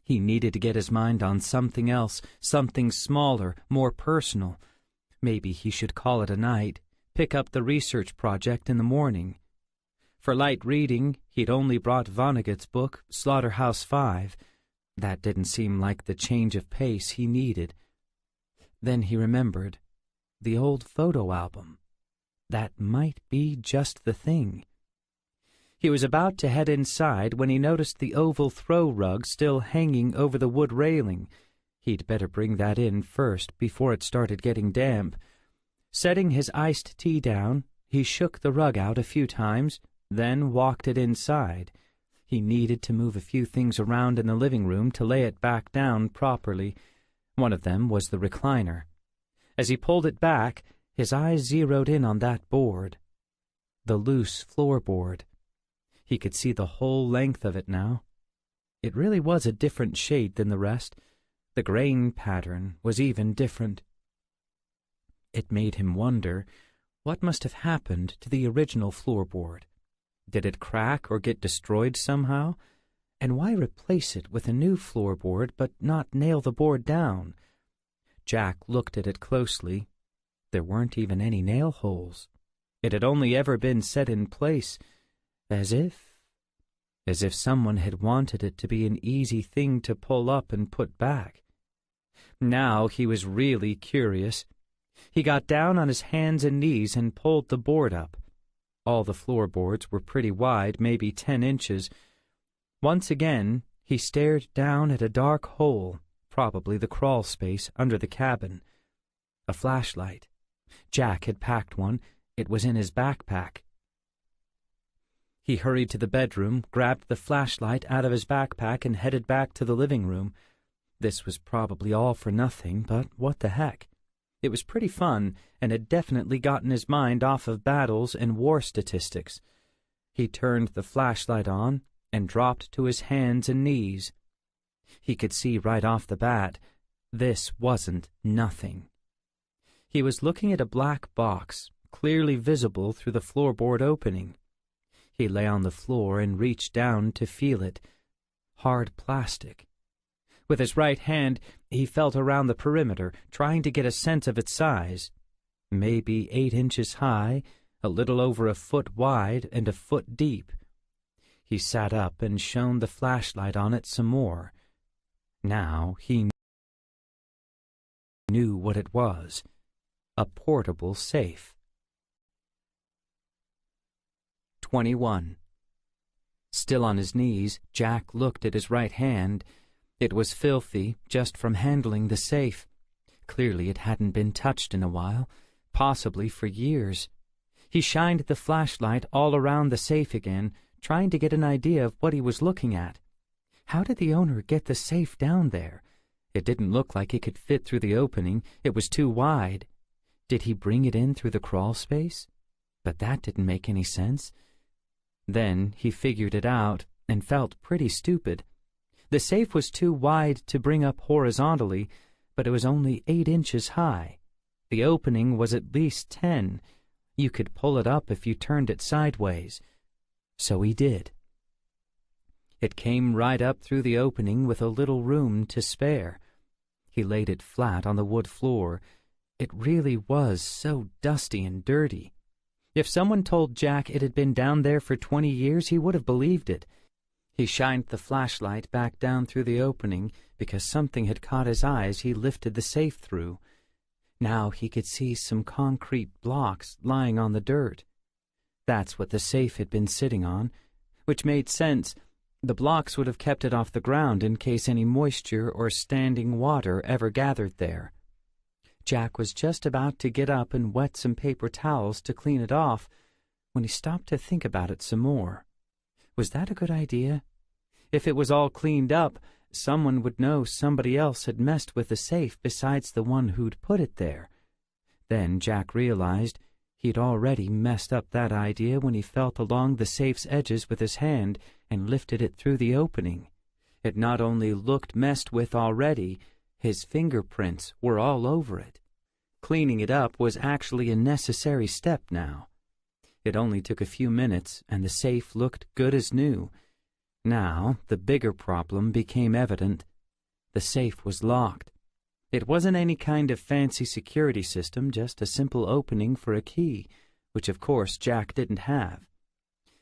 He needed to get his mind on something else, something smaller, more personal. Maybe he should call it a night, pick up the research project in the morning. For light reading, he'd only brought Vonnegut's book, Slaughterhouse-Five. That didn't seem like the change of pace he needed. Then he remembered. The old photo album. That might be just the thing. He was about to head inside when he noticed the oval throw rug still hanging over the wood railing. He'd better bring that in first before it started getting damp. Setting his iced tea down, he shook the rug out a few times, then walked it inside. He needed to move a few things around in the living room to lay it back down properly. One of them was the recliner. As he pulled it back, his eyes zeroed in on that board. The loose floorboard. He could see the whole length of it now. It really was a different shade than the rest. The grain pattern was even different. It made him wonder what must have happened to the original floorboard. Did it crack or get destroyed somehow? And why replace it with a new floorboard but not nail the board down? Jack looked at it closely. There weren't even any nail holes. It had only ever been set in place, as if someone had wanted it to be an easy thing to pull up and put back. Now he was really curious. He got down on his hands and knees and pulled the board up. All the floorboards were pretty wide, maybe 10 inches. Once again, he stared down at a dark hole, probably the crawl space under the cabin. A flashlight. Jack had packed one. It was in his backpack. He hurried to the bedroom, grabbed the flashlight out of his backpack, and headed back to the living room. This was probably all for nothing, but what the heck? It was pretty fun, and had definitely gotten his mind off of battles and war statistics. He turned the flashlight on and dropped to his hands and knees. He could see right off the bat, this wasn't nothing. He was looking at a black box, clearly visible through the floorboard opening. He lay on the floor and reached down to feel it. Hard plastic. With his right hand, he felt around the perimeter, trying to get a sense of its size. Maybe 8 inches high, a little over a foot wide, and a foot deep. He sat up and shone the flashlight on it some more. Now he knew what it was. A portable safe. 21. Still on his knees, Jack looked at his right hand. It was filthy just from handling the safe. Clearly it hadn't been touched in a while, possibly for years. He shined the flashlight all around the safe again, trying to get an idea of what he was looking at. How did the owner get the safe down there? It didn't look like it could fit through the opening. It was too wide. Did he bring it in through the crawl space? But that didn't make any sense. Then he figured it out and felt pretty stupid. The safe was too wide to bring up horizontally, but it was only 8 inches high. The opening was at least 10. You could pull it up if you turned it sideways. So he did. It came right up through the opening with a little room to spare. He laid it flat on the wood floor. It really was so dusty and dirty. If someone told Jack it had been down there for 20 years, he would have believed it. He shined the flashlight back down through the opening because something had caught his eye as he lifted the safe through. Now he could see some concrete blocks lying on the dirt. That's what the safe had been sitting on, which made sense. The blocks would have kept it off the ground in case any moisture or standing water ever gathered there. Jack was just about to get up and wet some paper towels to clean it off when he stopped to think about it some more. Was that a good idea? If it was all cleaned up, someone would know somebody else had messed with the safe besides the one who'd put it there. Then Jack realized he'd already messed up that idea when he felt along the safe's edges with his hand and lifted it through the opening. It not only looked messed with already, his fingerprints were all over it. Cleaning it up was actually a necessary step now. It only took a few minutes, and the safe looked good as new. Now, the bigger problem became evident. The safe was locked. It wasn't any kind of fancy security system, just a simple opening for a key, which of course Jack didn't have.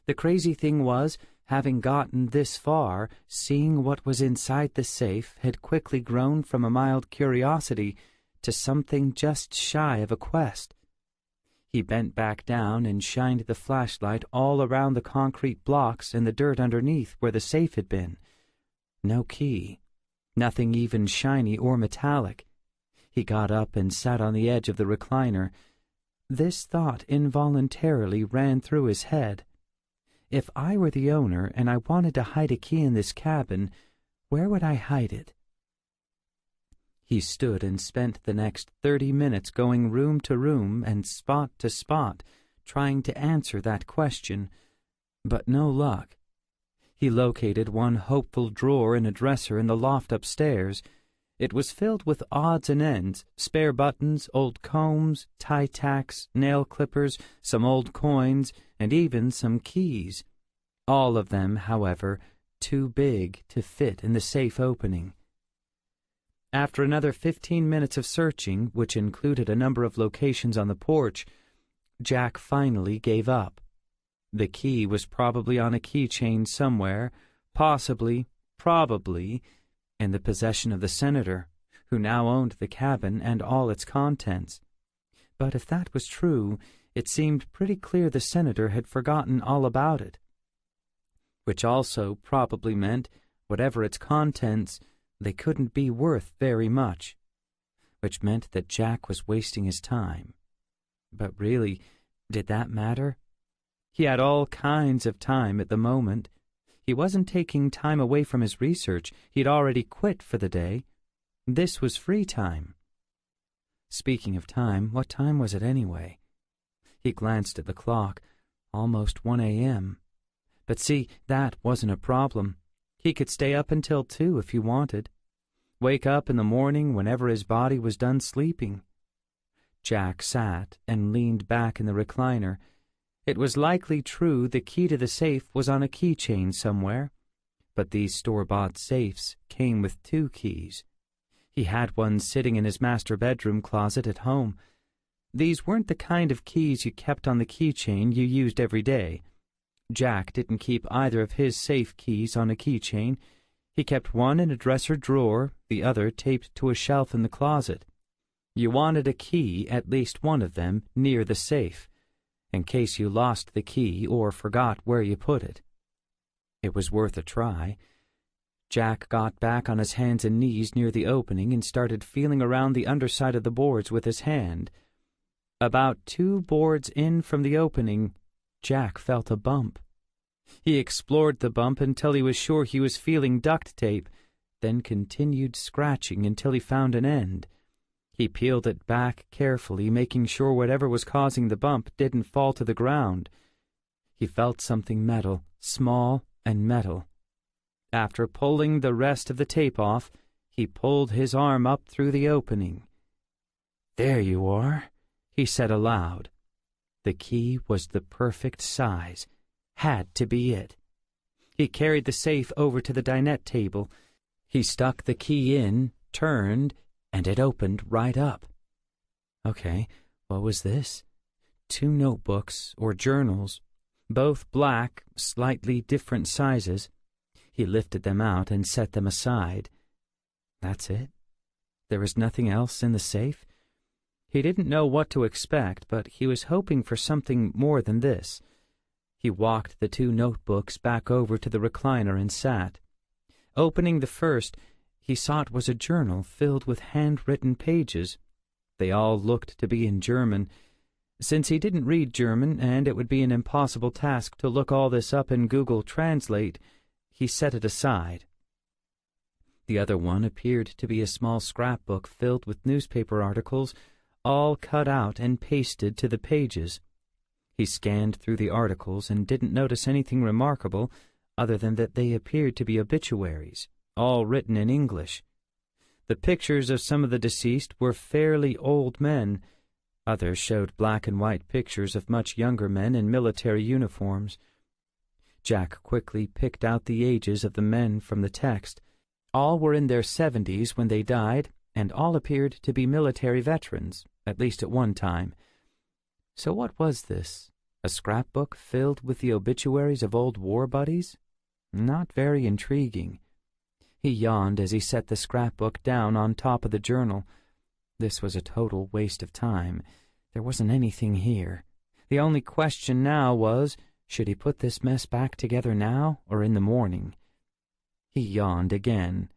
The crazy thing was, having gotten this far, seeing what was inside the safe had quickly grown from a mild curiosity to something just shy of a quest. He bent back down and shined the flashlight all around the concrete blocks and the dirt underneath where the safe had been. No key. Nothing even shiny or metallic. He got up and sat on the edge of the recliner. This thought involuntarily ran through his head. If I were the owner and I wanted to hide a key in this cabin, where would I hide it? He stood and spent the next 30 minutes going room to room and spot to spot, trying to answer that question, but no luck. He located one hopeful drawer in a dresser in the loft upstairs. It was filled with odds and ends, spare buttons, old combs, tie tacks, nail clippers, some old coins, and even some keys. All of them, however, too big to fit in the safe opening. After another 15 minutes of searching, which included a number of locations on the porch, Jack finally gave up. The key was probably on a keychain somewhere, probably, in the possession of the senator, who now owned the cabin and all its contents. But if that was true, it seemed pretty clear the senator had forgotten all about it. Which also probably meant, whatever its contents, they couldn't be worth very much, which meant that Jack was wasting his time. But really, did that matter? He had all kinds of time at the moment. He wasn't taking time away from his research. He'd already quit for the day. This was free time. Speaking of time, what time was it anyway? He glanced at the clock. Almost 1 a.m. But see, that wasn't a problem. He could stay up until 2 if he wanted. Wake up in the morning whenever his body was done sleeping. Jack sat and leaned back in the recliner. It was likely true the key to the safe was on a keychain somewhere, but these store-bought safes came with 2 keys. He had one sitting in his master bedroom closet at home. These weren't the kind of keys you kept on the keychain you used every day. Jack didn't keep either of his safe keys on a keychain. He kept one in a dresser drawer, the other taped to a shelf in the closet. You wanted a key, at least one of them, near the safe, in case you lost the key or forgot where you put it. It was worth a try. Jack got back on his hands and knees near the opening and started feeling around the underside of the boards with his hand. About 2 boards in from the opening, Jack felt a bump. He explored the bump until he was sure he was feeling duct tape, then continued scratching until he found an end. He peeled it back carefully, making sure whatever was causing the bump didn't fall to the ground. He felt something metal, small and metal. After pulling the rest of the tape off, he pulled his arm up through the opening. "There you are," he said aloud. The key was the perfect size. Had to be it. He carried the safe over to the dinette table. He stuck the key in, turned, and it opened right up. Okay, what was this? 2 notebooks or journals, both black, slightly different sizes. He lifted them out and set them aside. That's it? There was nothing else in the safe? He didn't know what to expect, but he was hoping for something more than this. He walked the 2 notebooks back over to the recliner and sat. Opening the first, he saw it was a journal filled with handwritten pages. They all looked to be in German. Since he didn't read German, and it would be an impossible task to look all this up in Google Translate, he set it aside. The other one appeared to be a small scrapbook filled with newspaper articles, all cut out and pasted to the pages. He scanned through the articles and didn't notice anything remarkable other than that they appeared to be obituaries, all written in English. The pictures of some of the deceased were fairly old men. Others showed black and white pictures of much younger men in military uniforms. Jack quickly picked out the ages of the men from the text. All were in their 70s when they died, and all appeared to be military veterans, at least at one time. So what was this? A scrapbook filled with the obituaries of old war buddies? Not very intriguing. He yawned as he set the scrapbook down on top of the journal. This was a total waste of time. There wasn't anything here. The only question now was, should he put this mess back together now or in the morning? He yawned again.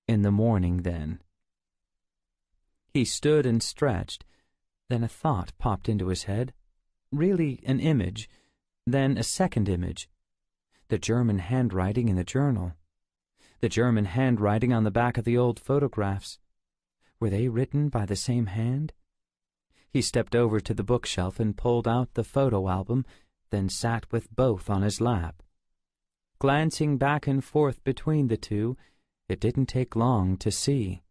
In the morning, then. He stood and stretched. Then a thought popped into his head. Really an image. Then a second image. The German handwriting in the journal. The German handwriting on the back of the old photographs. Were they written by the same hand? He stepped over to the bookshelf and pulled out the photo album, then sat with both on his lap. Glancing back and forth between the two, it didn't take long to see.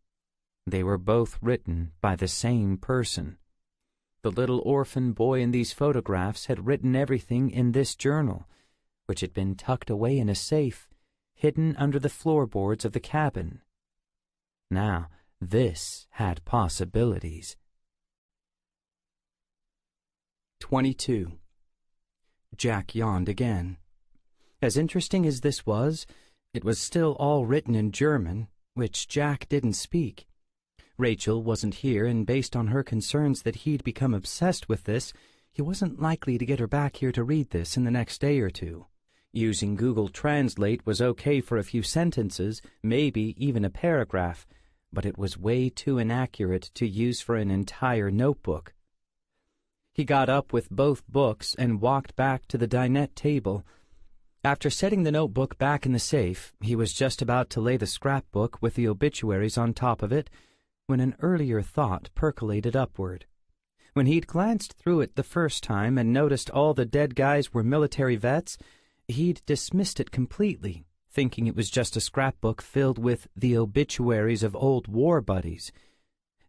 They were both written by the same person. The little orphan boy in these photographs had written everything in this journal, which had been tucked away in a safe, hidden under the floorboards of the cabin. Now, this had possibilities. 22. Jack yawned again. As interesting as this was, it was still all written in German, which Jack didn't speak. Rachel wasn't here, and based on her concerns that he'd become obsessed with this, he wasn't likely to get her back here to read this in the next day or two. Using Google Translate was okay for a few sentences, maybe even a paragraph, but it was way too inaccurate to use for an entire notebook. He got up with both books and walked back to the dinette table. After setting the notebook back in the safe, he was just about to lay the scrapbook with the obituaries on top of it when an earlier thought percolated upward. When he'd glanced through it the first time and noticed all the dead guys were military vets, he'd dismissed it completely, thinking it was just a scrapbook filled with the obituaries of old war buddies.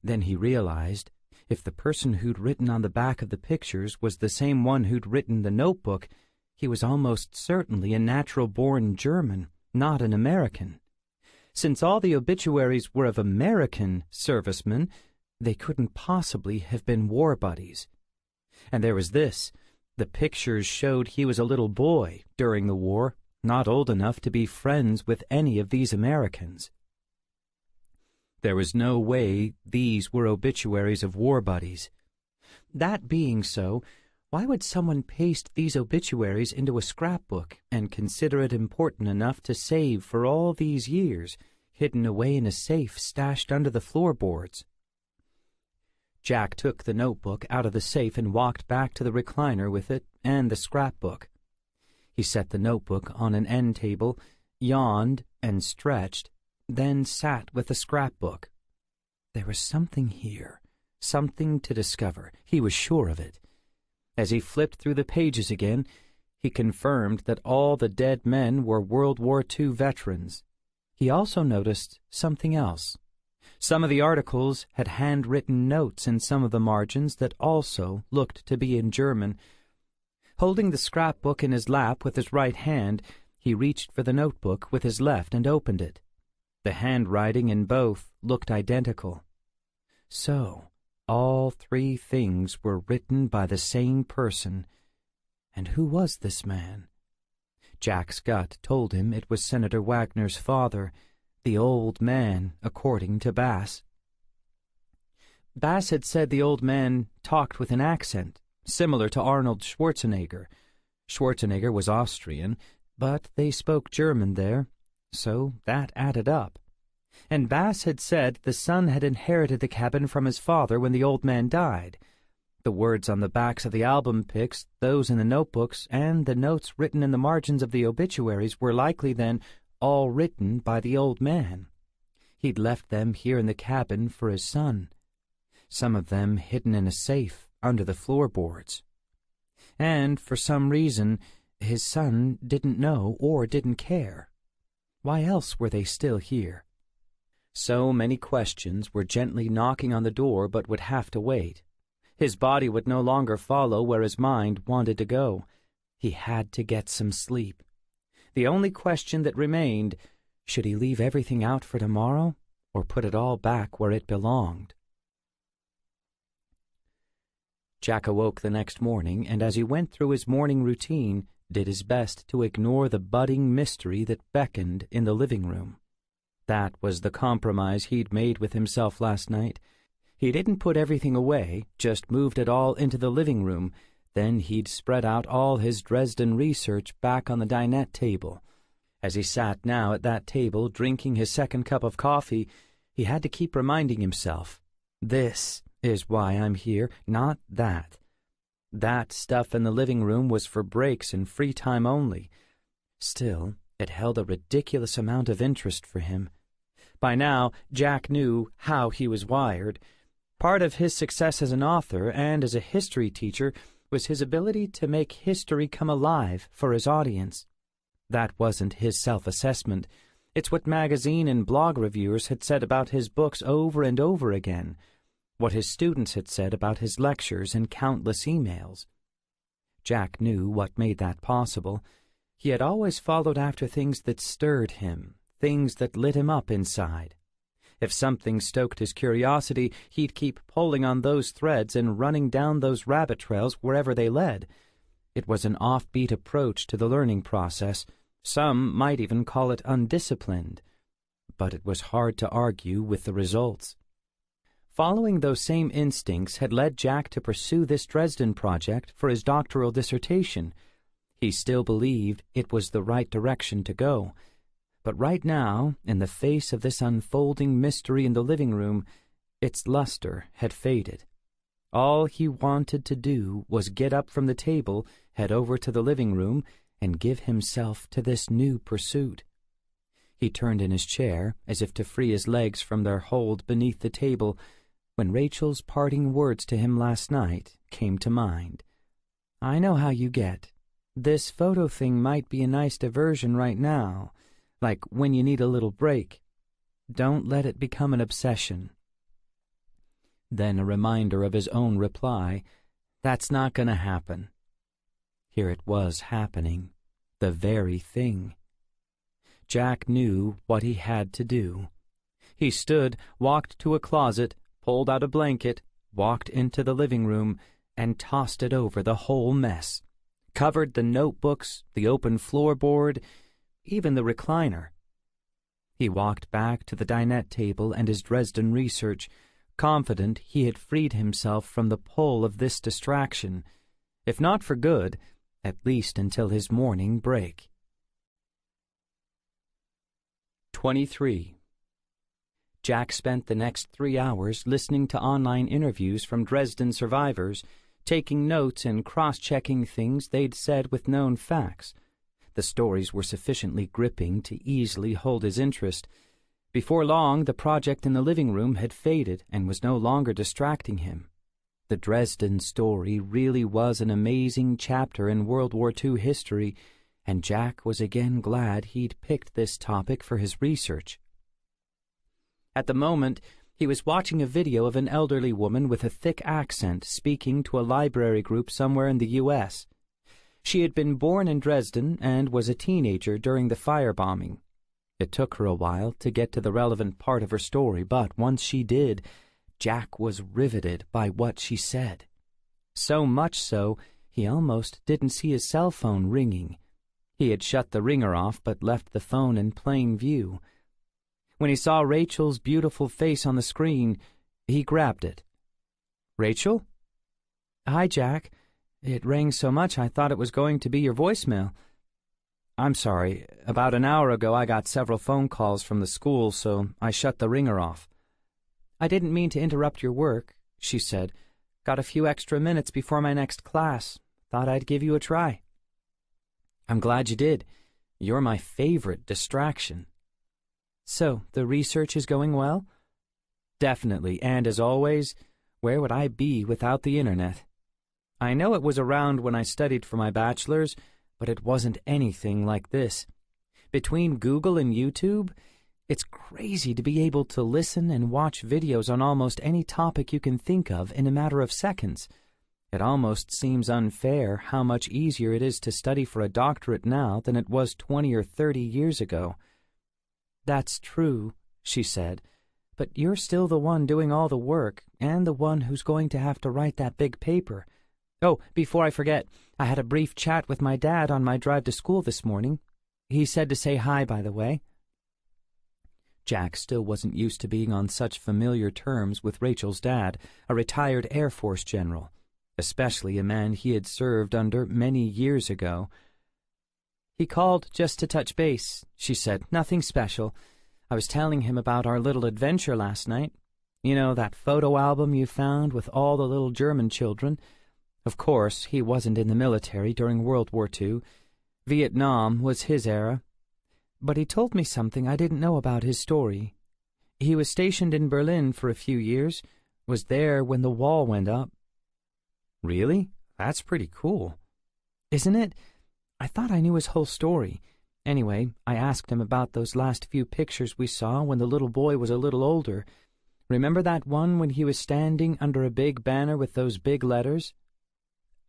Then he realized, if the person who'd written on the back of the pictures was the same one who'd written the notebook, he was almost certainly a natural-born German, not an American. Since all the obituaries were of American servicemen, they couldn't possibly have been war buddies. And there was this. The pictures showed he was a little boy during the war, not old enough to be friends with any of these Americans. There was no way these were obituaries of war buddies. That being so, why would someone paste these obituaries into a scrapbook and consider it important enough to save for all these years, hidden away in a safe stashed under the floorboards? Jack took the notebook out of the safe and walked back to the recliner with it and the scrapbook. He set the notebook on an end table, yawned and stretched, then sat with the scrapbook. There was something here, something to discover. He was sure of it. As he flipped through the pages again, he confirmed that all the dead men were World War II veterans. He also noticed something else. Some of the articles had handwritten notes in some of the margins that also looked to be in German. Holding the scrapbook in his lap with his right hand, he reached for the notebook with his left and opened it. The handwriting in both looked identical. So, all three things were written by the same person. And who was this man? Jack's gut told him it was Senator Wagner's father, the old man, according to Bass. Bass had said the old man talked with an accent, similar to Arnold Schwarzenegger. Schwarzenegger was Austrian, but they spoke German there, so that added up. And Bass had said the son had inherited the cabin from his father when the old man died. The words on the backs of the album pics, those in the notebooks, and the notes written in the margins of the obituaries were likely, then, all written by the old man. He'd left them here in the cabin for his son, some of them hidden in a safe under the floorboards. And, for some reason, his son didn't know or didn't care. Why else were they still here? So many questions were gently knocking on the door but would have to wait. His body would no longer follow where his mind wanted to go. He had to get some sleep. The only question that remained, should he leave everything out for tomorrow or put it all back where it belonged? Jack awoke the next morning, and as he went through his morning routine, did his best to ignore the budding mystery that beckoned in the living room. That was the compromise he'd made with himself last night. He didn't put everything away, just moved it all into the living room. Then he'd spread out all his Dresden research back on the dinette table. As he sat now at that table, drinking his second cup of coffee, he had to keep reminding himself, this is why I'm here, not that. That stuff in the living room was for breaks and free time only. Still, it held a ridiculous amount of interest for him. By now, Jack knew how he was wired. Part of his success as an author and as a history teacher was his ability to make history come alive for his audience. That wasn't his self-assessment. It's what magazine and blog reviewers had said about his books over and over again, what his students had said about his lectures in countless emails. Jack knew what made that possible. He had always followed after things that stirred him, things that lit him up inside. If something stoked his curiosity, he'd keep pulling on those threads and running down those rabbit trails wherever they led. It was an offbeat approach to the learning process. Some might even call it undisciplined. But it was hard to argue with the results. Following those same instincts had led Jack to pursue this Dresden project for his doctoral dissertation. He still believed it was the right direction to go. But right now, in the face of this unfolding mystery in the living room, its luster had faded. All he wanted to do was get up from the table, head over to the living room, and give himself to this new pursuit. He turned in his chair, as if to free his legs from their hold beneath the table, when Rachel's parting words to him last night came to mind. "I know how you get. This photo thing might be a nice diversion right now, like when you need a little break. Don't let it become an obsession." Then a reminder of his own reply, "That's not going to happen." Here it was happening, the very thing. Jack knew what he had to do. He stood, walked to a closet, pulled out a blanket, walked into the living room, and tossed it over the whole mess. Covered the notebooks, the open floorboard, even the recliner. He walked back to the dinette table and his Dresden research, confident he had freed himself from the pull of this distraction, if not for good, at least until his morning break. 23. Jack spent the next 3 hours listening to online interviews from Dresden survivors, taking notes and cross-checking things they'd said with known facts. The stories were sufficiently gripping to easily hold his interest. Before long, the project in the living room had faded and was no longer distracting him. The Dresden story really was an amazing chapter in World War II history, and Jack was again glad he'd picked this topic for his research. At the moment, he was watching a video of an elderly woman with a thick accent speaking to a library group somewhere in the U.S. She had been born in Dresden and was a teenager during the firebombing. It took her a while to get to the relevant part of her story, but once she did, Jack was riveted by what she said. So much so, he almost didn't see his cell phone ringing. He had shut the ringer off but left the phone in plain view. When he saw Rachel's beautiful face on the screen, he grabbed it. "Rachel?" "Hi, Jack. It rang so much I thought it was going to be your voicemail." "I'm sorry. About an hour ago I got several phone calls from the school, so I shut the ringer off." "I didn't mean to interrupt your work," she said. "Got a few extra minutes before my next class. Thought I'd give you a try." "I'm glad you did. You're my favorite distraction." "So, the research is going well?" "Definitely, and as always, where would I be without the internet? I know it was around when I studied for my bachelor's, but it wasn't anything like this. Between Google and YouTube, it's crazy to be able to listen and watch videos on almost any topic you can think of in a matter of seconds. It almost seems unfair how much easier it is to study for a doctorate now than it was 20 or 30 years ago." "That's true," she said, "but you're still the one doing all the work and the one who's going to have to write that big paper. Oh, before I forget, I had a brief chat with my dad on my drive to school this morning. He said to say hi, by the way." Jack still wasn't used to being on such familiar terms with Rachel's dad, a retired Air Force general, especially a man he had served under many years ago. "He called just to touch base," she said. "Nothing special. I was telling him about our little adventure last night. You know, that photo album you found with all the little German children. Of course, he wasn't in the military during World War II. Vietnam was his era. But he told me something I didn't know about his story. He was stationed in Berlin for a few years, was there when the wall went up." "Really? That's pretty cool." "Isn't it? I thought I knew his whole story. Anyway, I asked him about those last few pictures we saw when the little boy was a little older. Remember that one when he was standing under a big banner with those big letters?"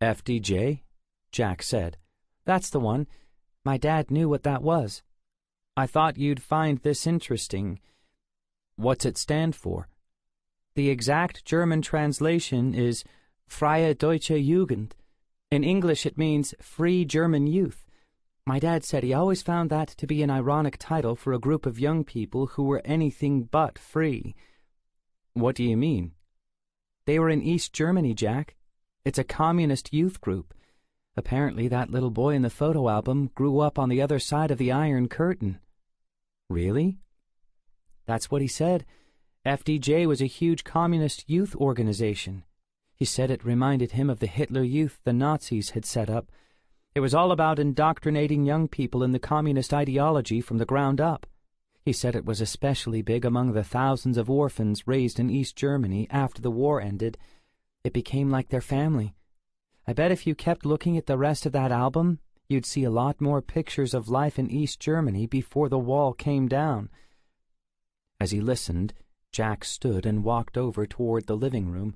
"FDJ?" Jack said. "That's the one. My dad knew what that was. I thought you'd find this interesting." "What's it stand for?" "The exact German translation is Freie Deutsche Jugend. In English it means Free German Youth. My dad said he always found that to be an ironic title for a group of young people who were anything but free." "What do you mean?" "They were in East Germany, Jack. It's a communist youth group. Apparently that little boy in the photo album grew up on the other side of the Iron Curtain." "Really?" "That's what he said. FDJ was a huge communist youth organization. He said it reminded him of the Hitler Youth the Nazis had set up. It was all about indoctrinating young people in the communist ideology from the ground up. He said it was especially big among the thousands of orphans raised in East Germany after the war ended. It became like their family. I bet if you kept looking at the rest of that album, you'd see a lot more pictures of life in East Germany before the wall came down." As he listened, Jack stood and walked over toward the living room.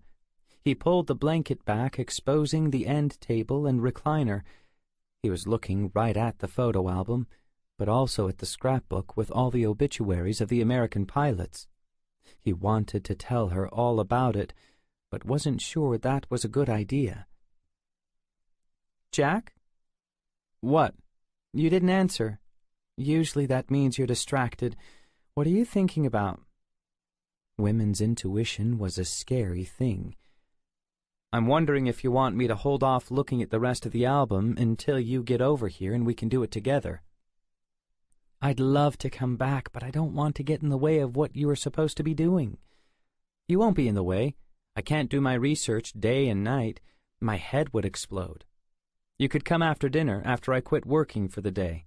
He pulled the blanket back, exposing the end table and recliner. He was looking right at the photo album, but also at the scrapbook with all the obituaries of the American pilots. He wanted to tell her all about it, but wasn't sure that was a good idea. "Jack?" "What?" "You didn't answer. Usually that means you're distracted. What are you thinking about?" Women's intuition was a scary thing. "I'm wondering if you want me to hold off looking at the rest of the album until you get over here and we can do it together." "I'd love to come back, but I don't want to get in the way of what you are supposed to be doing." "You won't be in the way. I can't do my research day and night. My head would explode. You could come after dinner, after I quit working for the day."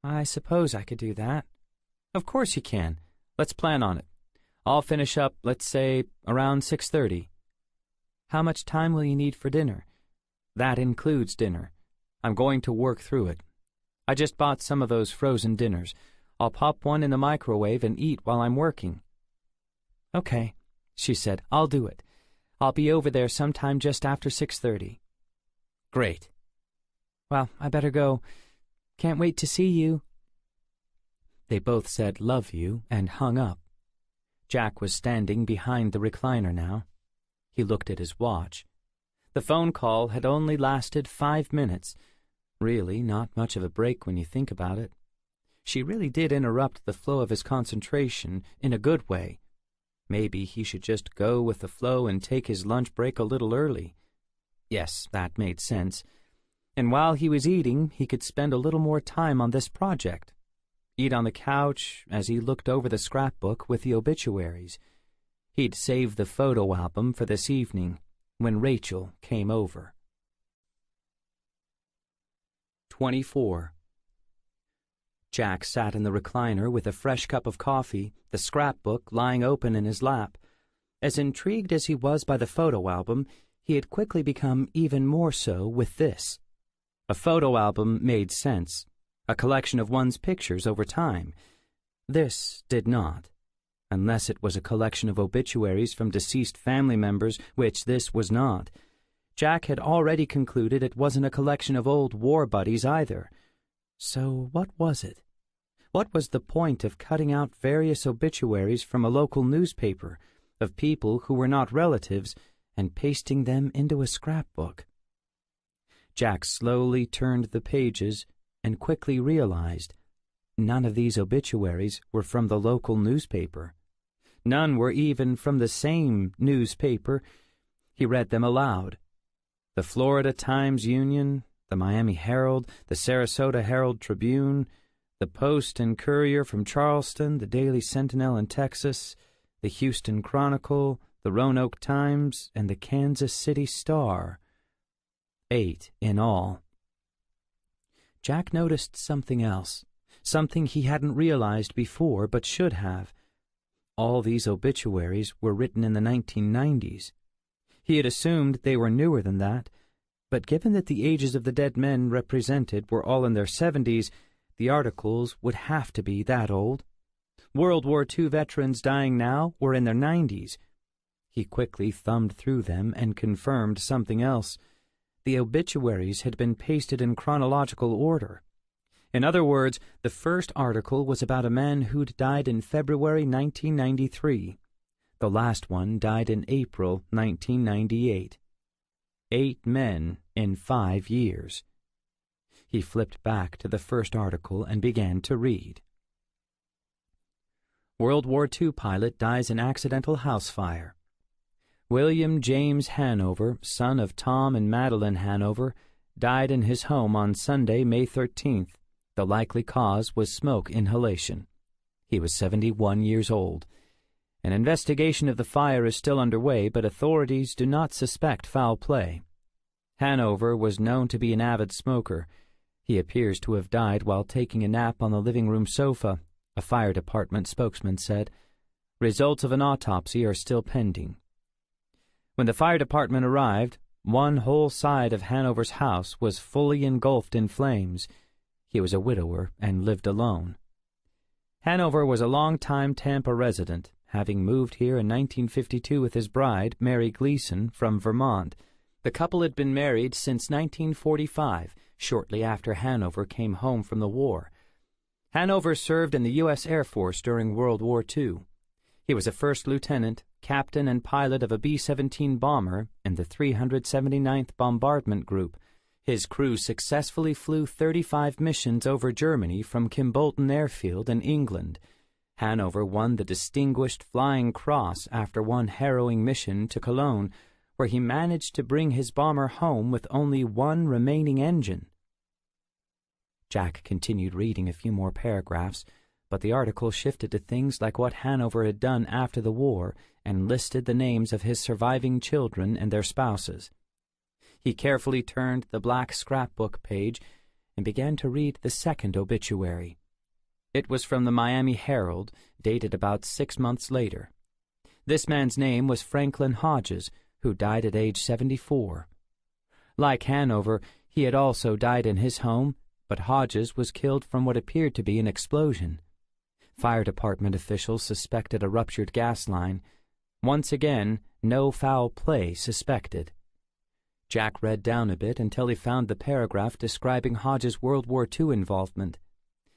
"I suppose I could do that." "Of course you can. Let's plan on it. I'll finish up, let's say, around 6:30. "How much time will you need for dinner?" "That includes dinner. I'm going to work through it. I just bought some of those frozen dinners. I'll pop one in the microwave and eat while I'm working." "Okay," she said. "I'll do it. I'll be over there sometime just after 6:30. "Great." "Well, I better go. Can't wait to see you." They both said "love you" and hung up. Jack was standing behind the recliner now. He looked at his watch. The phone call had only lasted 5 minutes. Really, not much of a break when you think about it. She really did interrupt the flow of his concentration in a good way. Maybe he should just go with the flow and take his lunch break a little early. Yes, that made sense. And while he was eating, he could spend a little more time on this project. Eat on the couch as he looked over the scrapbook with the obituaries. He'd save the photo album for this evening, when Rachel came over. 24. Jack sat in the recliner with a fresh cup of coffee, the scrapbook lying open in his lap. As intrigued as he was by the photo album, he had quickly become even more so with this. A photo album made sense, a collection of one's pictures over time. This did not, unless it was a collection of obituaries from deceased family members, which this was not. Jack had already concluded it wasn't a collection of old war buddies either. So what was it? What was the point of cutting out various obituaries from a local newspaper of people who were not relatives and pasting them into a scrapbook? Jack slowly turned the pages and quickly realized none of these obituaries were from the local newspaper. None were even from the same newspaper. He read them aloud. The Florida Times-Union, the Miami Herald, the Sarasota Herald-Tribune, the Post and Courier from Charleston, the Daily Sentinel in Texas, the Houston Chronicle, the Roanoke Times, and the Kansas City Star. 8 in all. Jack noticed something else, something he hadn't realized before but should have. All these obituaries were written in the 1990s. He had assumed they were newer than that, but given that the ages of the dead men represented were all in their 70s, the articles would have to be that old. World War II veterans dying now were in their 90s. He quickly thumbed through them and confirmed something else. The obituaries had been pasted in chronological order. In other words, the first article was about a man who'd died in February 1993. The last one died in April 1998. 8 men in 5 years. He flipped back to the first article and began to read. World War II pilot dies in accidental house fire. William James Hanover, son of Tom and Madeline Hanover, died in his home on Sunday, May 13th. The likely cause was smoke inhalation. He was 71 years old. An investigation of the fire is still underway, but authorities do not suspect foul play. Hanover was known to be an avid smoker. He appears to have died while taking a nap on the living room sofa, a fire department spokesman said. Results of an autopsy are still pending. When the fire department arrived, one whole side of Hanover's house was fully engulfed in flames. He was a widower and lived alone. Hanover was a long-time Tampa resident, having moved here in 1952 with his bride, Mary Gleason, from Vermont. The couple had been married since 1945, shortly after Hanover came home from the war. Hanover served in the U.S. Air Force during World War II. He was a first lieutenant, captain and pilot of a B-17 bomber in the 379th Bombardment Group. His crew successfully flew 35 missions over Germany from Kimbolton Airfield in England. Hanover won the Distinguished Flying Cross after one harrowing mission to Cologne, where he managed to bring his bomber home with only one remaining engine. Jack continued reading a few more paragraphs, but the article shifted to things like what Hanover had done after the war and listed the names of his surviving children and their spouses. He carefully turned the black scrapbook page and began to read the second obituary. It was from the Miami Herald, dated about 6 months later. This man's name was Franklin Hodges, who died at age 74. Like Hanover, he had also died in his home, but Hodges was killed from what appeared to be an explosion. Fire department officials suspected a ruptured gas line. Once again, no foul play suspected. Jack read down a bit until he found the paragraph describing Hodges' World War II involvement.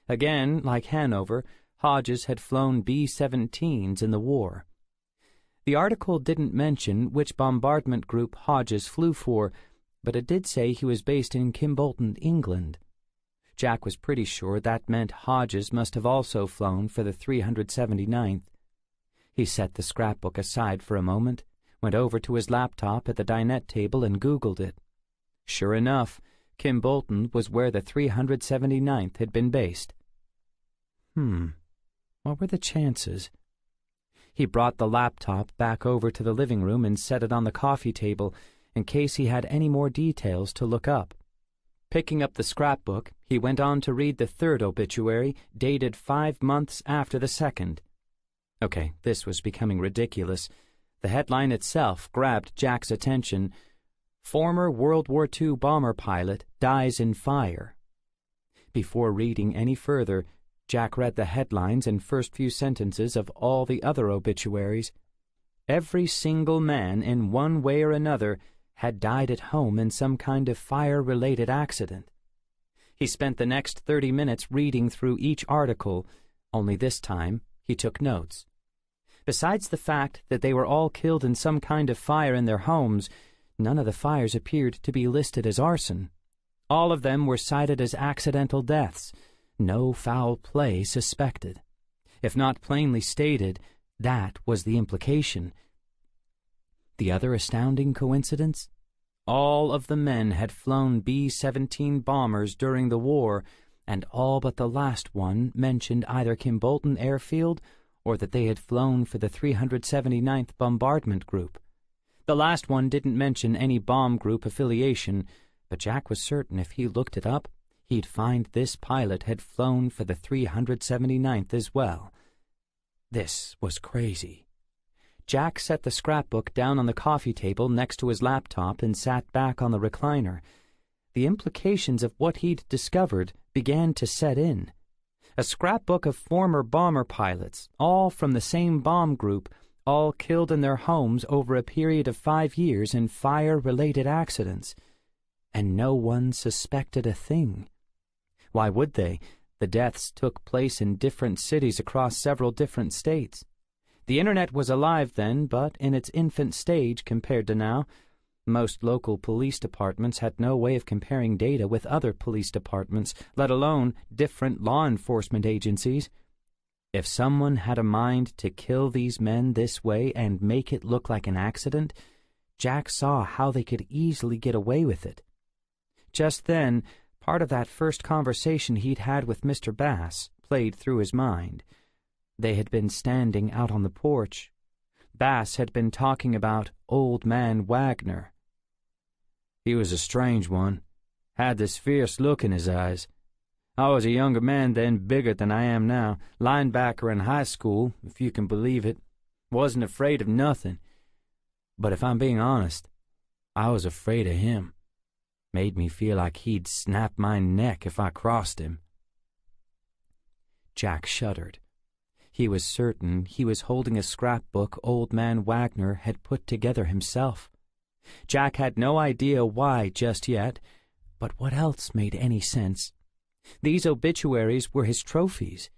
Again, like Hanover, Hodges had flown B-17s in the war. The article didn't mention which bombardment group Hodges flew for, but it did say he was based in Kimbolton, England. Jack was pretty sure that meant Hodges must have also flown for the 379th. He set the scrapbook aside for a moment, went over to his laptop at the dinette table and Googled it. Sure enough, Kimbolton was where the 379th had been based. What were the chances? He brought the laptop back over to the living room and set it on the coffee table in case he had any more details to look up. Picking up the scrapbook, he went on to read the third obituary, dated 5 months after the second. Okay, this was becoming ridiculous. The headline itself grabbed Jack's attention. Former World War II bomber pilot dies in fire. Before reading any further, Jack read the headlines and first few sentences of all the other obituaries. Every single man, in one way or another, had died at home in some kind of fire-related accident. He spent the next 30 minutes reading through each article, only this time he took notes. Besides the fact that they were all killed in some kind of fire in their homes, none of the fires appeared to be listed as arson. All of them were cited as accidental deaths. No foul play suspected. If not plainly stated, that was the implication. The other astounding coincidence? All of the men had flown B-17 bombers during the war, and all but the last one mentioned either Kimbolton Airfield or that they had flown for the 379th Bombardment Group. The last one didn't mention any bomb group affiliation, but Jack was certain if he looked it up, he'd find this pilot had flown for the 379th as well. This was crazy. Jack set the scrapbook down on the coffee table next to his laptop and sat back on the recliner. The implications of what he'd discovered began to set in. A scrapbook of former bomber pilots, all from the same bomb group, all killed in their homes over a period of 5 years in fire-related accidents. And no one suspected a thing. Why would they? The deaths took place in different cities across several different states. The internet was alive then, but in its infant stage compared to now. Most local police departments had no way of comparing data with other police departments, let alone different law enforcement agencies. If someone had a mind to kill these men this way and make it look like an accident, Jack saw how they could easily get away with it. Just then, part of that first conversation he'd had with Mr. Bass played through his mind. They had been standing out on the porch. Bass had been talking about Old Man Wagner. He was a strange one, had this fierce look in his eyes. I was a younger man then, bigger than I am now, linebacker in high school, if you can believe it. Wasn't afraid of nothing. But if I'm being honest, I was afraid of him. Made me feel like he'd snap my neck if I crossed him. Jack shuddered. He was certain he was holding a scrapbook Old Man Wagner had put together himself. Jack had no idea why just yet, but what else made any sense? These obituaries were his trophies.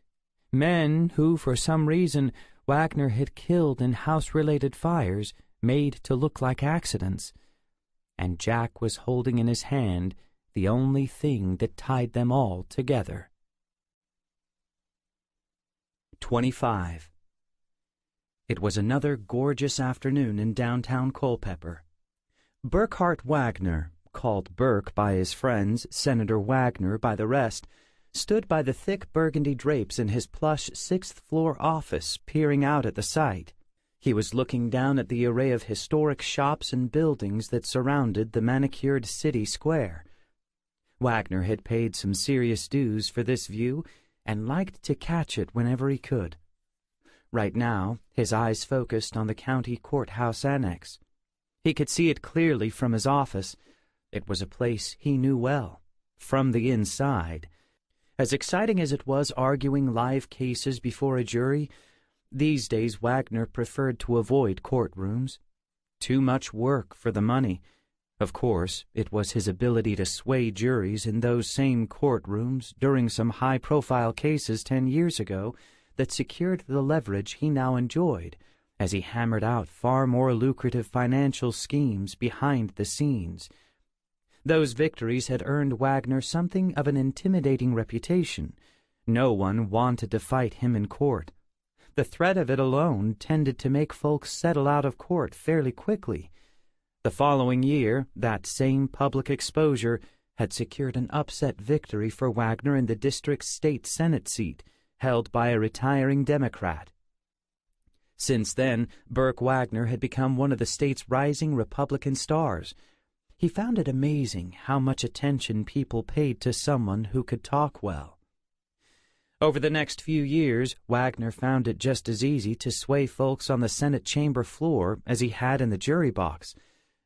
Men who, for some reason, Wagner had killed in house-related fires, made to look like accidents. And Jack was holding in his hand the only thing that tied them all together. 25. It was another gorgeous afternoon in downtown Culpeper. Burkhart Wagner, called Burke by his friends, Senator Wagner by the rest, stood by the thick burgundy drapes in his plush sixth-floor office, peering out at the sight. He was looking down at the array of historic shops and buildings that surrounded the manicured city square. Wagner had paid some serious dues for this view and liked to catch it whenever he could. Right now, his eyes focused on the county courthouse annex. He could see it clearly from his office. It was a place he knew well, from the inside. As exciting as it was arguing live cases before a jury, these days Wagner preferred to avoid courtrooms. Too much work for the money. Of course, it was his ability to sway juries in those same courtrooms during some high-profile cases 10 years ago that secured the leverage he now enjoyed as he hammered out far more lucrative financial schemes behind the scenes. Those victories had earned Wagner something of an intimidating reputation. No one wanted to fight him in court. The threat of it alone tended to make folks settle out of court fairly quickly. The following year, that same public exposure had secured an upset victory for Wagner in the district's state Senate seat, held by a retiring Democrat. Since then, Burke Wagner had become one of the state's rising Republican stars. He found it amazing how much attention people paid to someone who could talk well. Over the next few years, Wagner found it just as easy to sway folks on the Senate chamber floor as he had in the jury box.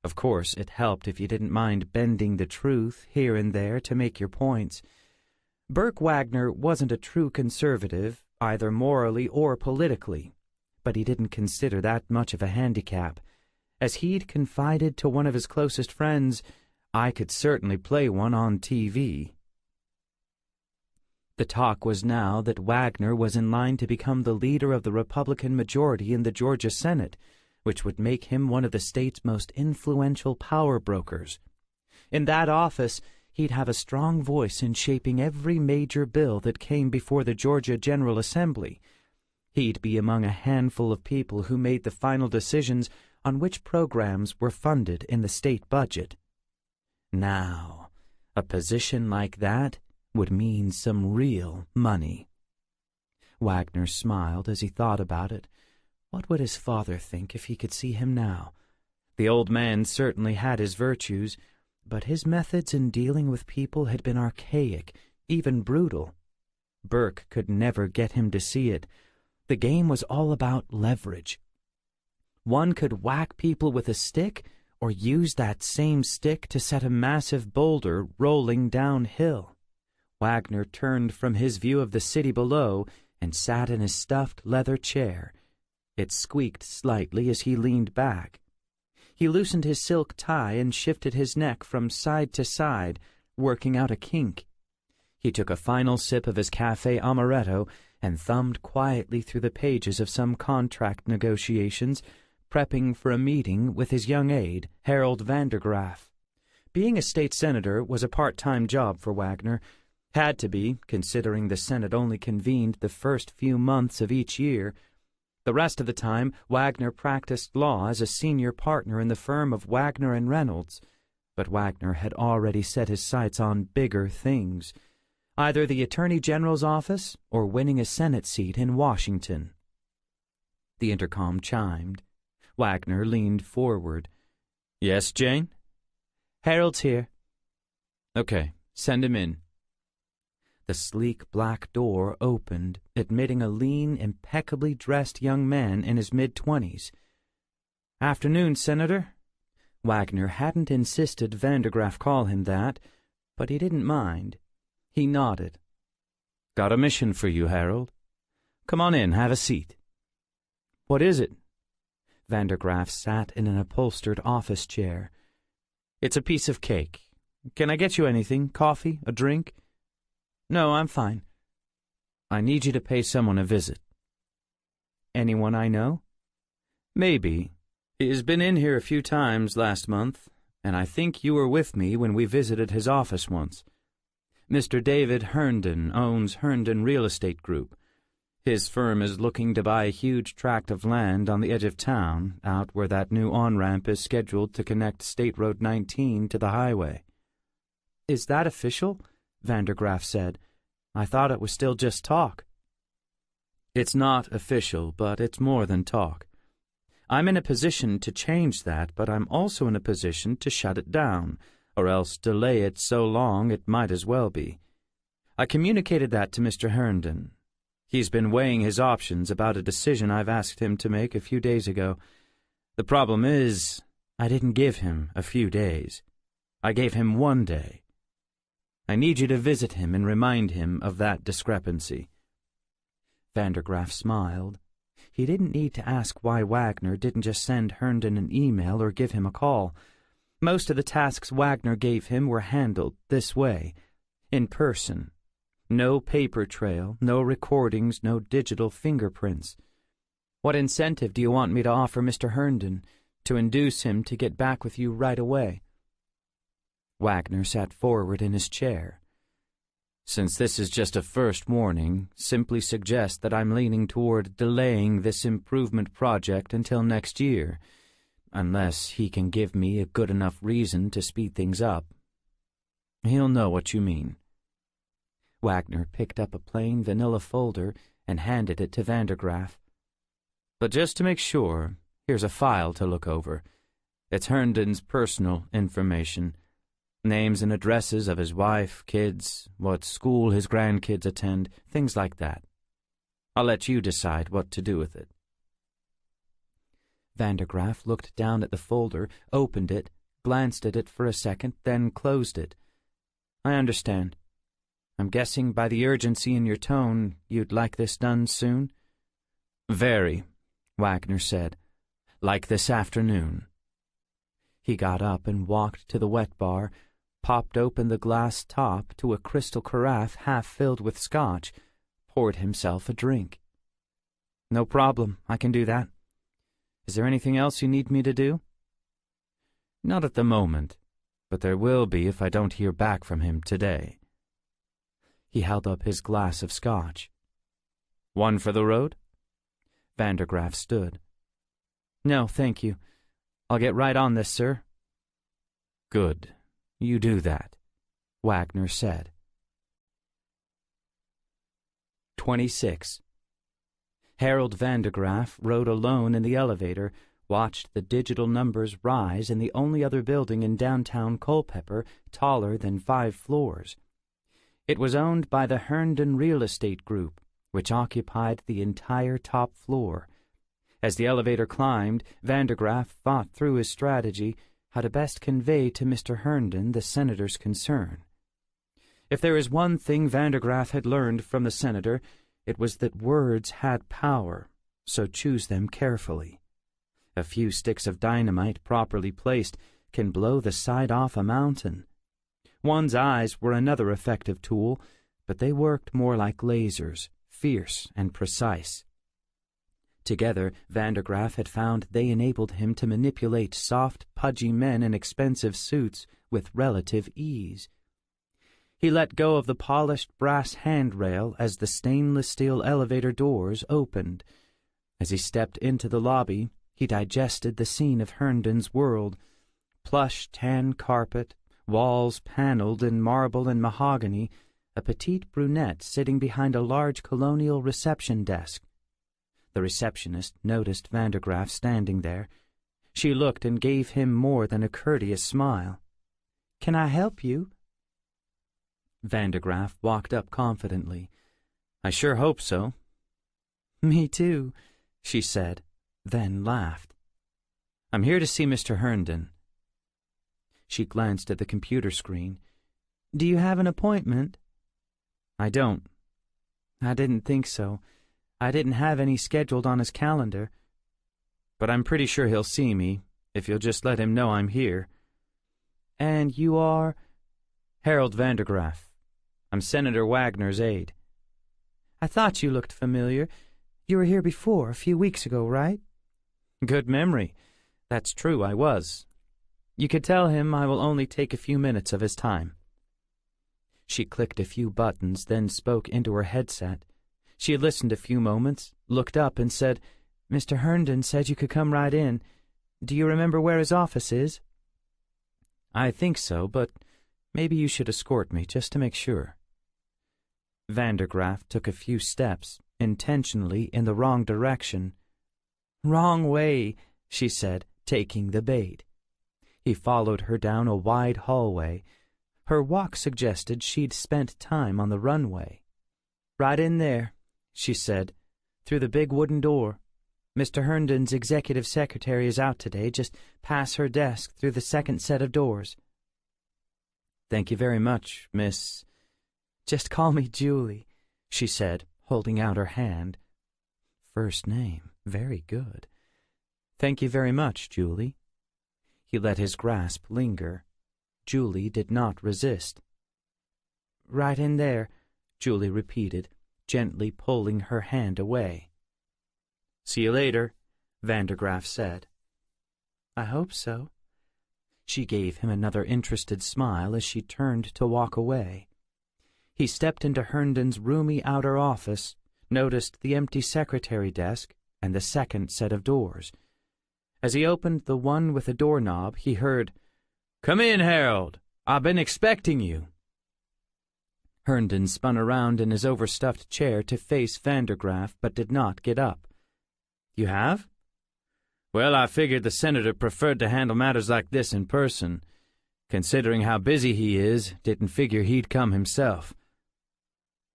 Of course, it helped if you didn't mind bending the truth here and there to make your points. Burke Wagner wasn't a true conservative, either morally or politically, but he didn't consider that much of a handicap. As he'd confided to one of his closest friends, "I could certainly play one on TV." The talk was now that Wagner was in line to become the leader of the Republican majority in the Georgia Senate, which would make him one of the state's most influential power brokers. In that office, he'd have a strong voice in shaping every major bill that came before the Georgia General Assembly. He'd be among a handful of people who made the final decisions on which programs were funded in the state budget. Now, a position like that would mean some real money. Wagner smiled as he thought about it. What would his father think if he could see him now? The old man certainly had his virtues, but his methods in dealing with people had been archaic, even brutal. Burke could never get him to see it. The game was all about leverage. One could whack people with a stick, or use that same stick to set a massive boulder rolling downhill. Wagner turned from his view of the city below and sat in his stuffed leather chair. It squeaked slightly as he leaned back. He loosened his silk tie and shifted his neck from side to side, working out a kink. He took a final sip of his café amaretto and thumbed quietly through the pages of some contract negotiations, prepping for a meeting with his young aide, Harold Vandergraff. Being a state senator was a part-time job for Wagner. Had to be, considering the Senate only convened the first few months of each year. The rest of the time, Wagner practiced law as a senior partner in the firm of Wagner and Reynolds. But Wagner had already set his sights on bigger things, either the Attorney General's office or winning a Senate seat in Washington. The intercom chimed. Wagner leaned forward. "Yes, Jane?" "Harold's here." "Okay, send him in." The sleek black door opened, admitting a lean, impeccably dressed young man in his mid-20s. "Afternoon, Senator." Wagner hadn't insisted Vandergraff call him that, but he didn't mind. He nodded. "Got a mission for you, Harold. Come on in, have a seat." "What is it?" Vandergraff sat in an upholstered office chair. "It's a piece of cake. Can I get you anything? Coffee? A drink?" "No, I'm fine." "I need you to pay someone a visit." "Anyone I know?" "Maybe. He's been in here a few times last month, and I think you were with me when we visited his office once. Mr. David Herndon owns Herndon Real Estate Group. His firm is looking to buy a huge tract of land on the edge of town, out where that new on-ramp is scheduled to connect State Road 19 to the highway." "Is that official?" Vandergraff said. "I thought it was still just talk." "It's not official, but it's more than talk. I'm in a position to change that, but I'm also in a position to shut it down, or else delay it so long it might as well be. I communicated that to Mr. Herndon. He's been weighing his options about a decision I've asked him to make a few days ago. The problem is, I didn't give him a few days. I gave him 1 day. I need you to visit him and remind him of that discrepancy." Vandergraff smiled. He didn't need to ask why Wagner didn't just send Herndon an email or give him a call. Most of the tasks Wagner gave him were handled this way, in person. No paper trail, no recordings, no digital fingerprints. "What incentive do you want me to offer Mr. Herndon to induce him to get back with you right away?" Wagner sat forward in his chair. "Since this is just a first warning, simply suggest that I'm leaning toward delaying this improvement project until next year, unless he can give me a good enough reason to speed things up. He'll know what you mean." Wagner picked up a plain vanilla folder and handed it to Vandergraff. "But just to make sure, here's a file to look over. It's Herndon's personal information. Names and addresses of his wife, kids, what school his grandkids attend, things like that. I'll let you decide what to do with it." Vandergraff looked down at the folder, opened it, glanced at it for a second, then closed it. "I understand. I'm guessing by the urgency in your tone you'd like this done soon?" "Very," Wagner said. "Like this afternoon." He got up and walked to the wet bar, popped open the glass top to a crystal carafe half filled with scotch, poured himself a drink. "No problem, I can do that. Is there anything else you need me to do?" "Not at the moment. but there will be if I don't hear back from him today. He held up his glass of scotch. One for the road? Vandergraff stood. No, thank you. I'll get right on this, sir. Good. You do that, Wagner said. 26. Harold Vandergraff rode alone in the elevator, watched the digital numbers rise in the only other building in downtown Culpeper taller than 5 floors. It was owned by the Herndon Real Estate Group, which occupied the entire top floor. As the elevator climbed, Vandergraff thought through his strategy, how to best convey to Mr. Herndon the senator's concern. If there is one thing Vandergraff had learned from the senator, it was that words had power, so choose them carefully. A few sticks of dynamite properly placed can blow the side off a mountain. One's eyes were another effective tool, but they worked more like lasers, fierce and precise. Together, Vandergraff had found they enabled him to manipulate soft, pudgy men in expensive suits with relative ease. He let go of the polished brass handrail as the stainless steel elevator doors opened. As he stepped into the lobby, he digested the scene of Herndon's world. Plush tan carpet, walls paneled in marble and mahogany, a petite brunette sitting behind a large colonial reception desk. The receptionist noticed Vandergraff standing there. She looked and gave him more than a courteous smile. "Can I help you?" Vandergraff walked up confidently. "I sure hope so." "Me too," she said, then laughed. "I'm here to see Mr. Herndon." She glanced at the computer screen. "Do you have an appointment?" "I don't." "I didn't think so. I didn't have any scheduled on his calendar." "But I'm pretty sure he'll see me, if you'll just let him know I'm here." "And you are—" "Harold Vandergraff. I'm Senator Wagner's aide." "I thought you looked familiar. You were here before, a few weeks ago, right?" "Good memory. That's true, I was." "You could tell him I will only take a few minutes of his time." She clicked a few buttons, then spoke into her headset. She listened a few moments, looked up and said, "Mr. Herndon said you could come right in. Do you remember where his office is?" "I think so, but maybe you should escort me just to make sure." Vandergraff took a few steps, intentionally in the wrong direction. "Wrong way," she said, taking the bait. He followed her down a wide hallway. Her walk suggested she'd spent time on the runway. "Right in there," she said, "through the big wooden door. Mr. Herndon's executive secretary is out today. Just pass her desk through the second set of doors." "Thank you very much, Miss—" "Just call me Julie," she said, holding out her hand. First name, very good. "Thank you very much, Julie." He let his grasp linger. Julie did not resist. "Right in there," Julie repeated, gently pulling her hand away. "See you later," Vandergraff said. "I hope so." She gave him another interested smile as she turned to walk away. He stepped into Herndon's roomy outer office, noticed the empty secretary desk and the second set of doors. As he opened the one with the doorknob, he heard, "Come in, Harold. I've been expecting you." Herndon spun around in his overstuffed chair to face Vandergraff, but did not get up. "You have?" "Well, I figured the senator preferred to handle matters like this in person. Considering how busy he is, didn't figure he'd come himself."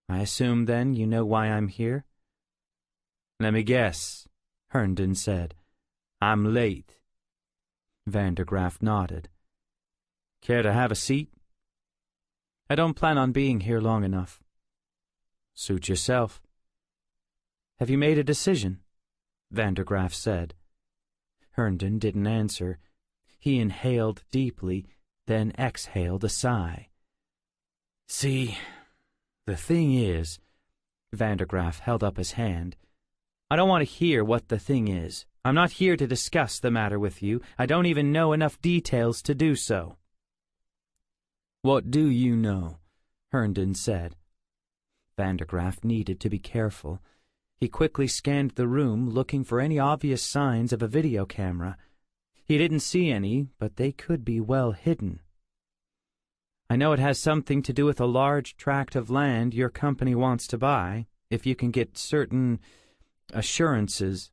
"I assume, then, you know why I'm here?" "Let me guess," Herndon said. "I'm late." Vandergraff nodded. "Care to have a seat?" "I don't plan on being here long enough." "Suit yourself." "Have you made a decision?" Vandergraff said. Herndon didn't answer. He inhaled deeply, then exhaled a sigh. "See, the thing is," Vandergraff held up his hand, "I don't want to hear what the thing is. I'm not here to discuss the matter with you. I don't even know enough details to do so." What do you know? Herndon said. Vandergraff needed to be careful. He quickly scanned the room, looking for any obvious signs of a video camera. He didn't see any, but they could be well hidden. I know it has something to do with a large tract of land your company wants to buy, if you can get certain assurances.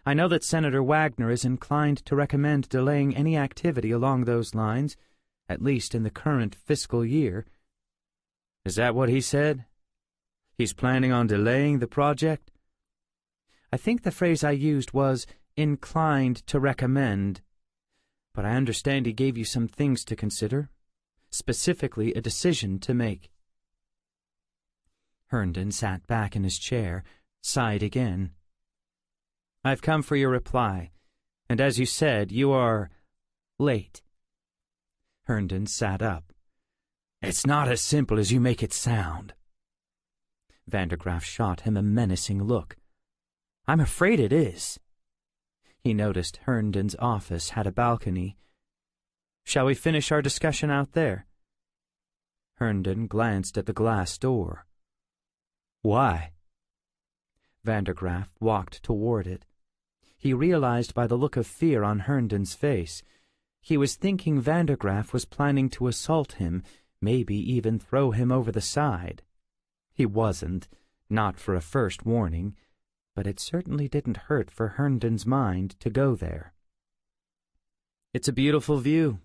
I know that Senator Wagner is inclined to recommend delaying any activity along those lines, at least in the current fiscal year. Is that what he said? He's planning on delaying the project? I think the phrase I used was inclined to recommend, but I understand he gave you some things to consider, specifically a decision to make. Herndon sat back in his chair, sighed again. I've come for your reply, and as you said, you are late. Herndon sat up. It's not as simple as you make it sound. Vandergraff shot him a menacing look. I'm afraid it is. He noticed Herndon's office had a balcony. Shall we finish our discussion out there? Herndon glanced at the glass door. Why? Vandergraff walked toward it. He realized by the look of fear on Herndon's face. He was thinking Vandergraff was planning to assault him, maybe even throw him over the side. He wasn't, not for a first warning, but it certainly didn't hurt for Herndon's mind to go there. It's a beautiful view.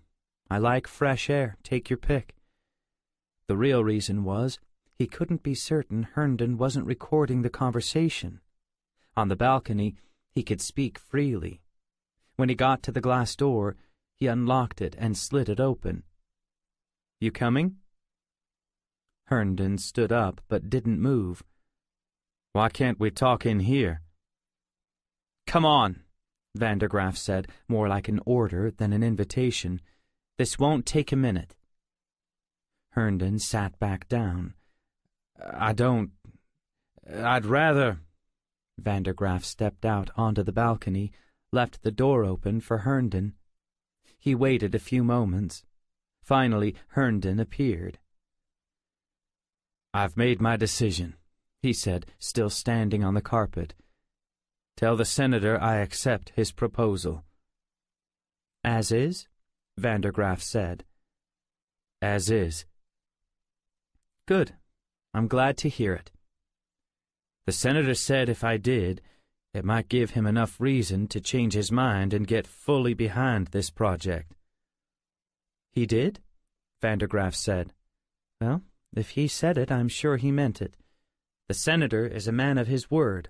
I like fresh air. Take your pick. The real reason was he couldn't be certain Herndon wasn't recording the conversation. On the balcony, he could speak freely. When he got to the glass door, he unlocked it and slid it open. You coming? Herndon stood up but didn't move. Why can't we talk in here? Come on, Vandergraff said, more like an order than an invitation. This won't take a minute. Herndon sat back down. I'd rather... Vandergraff stepped out onto the balcony, left the door open for Herndon. He waited a few moments. Finally, Herndon appeared. I've made my decision, he said, still standing on the carpet. Tell the senator I accept his proposal. As is? Vandergraff said. As is. Good. I'm glad to hear it. The senator said if I did, it might give him enough reason to change his mind and get fully behind this project. He did? Vandergraff said. Well, if he said it, I'm sure he meant it. The senator is a man of his word.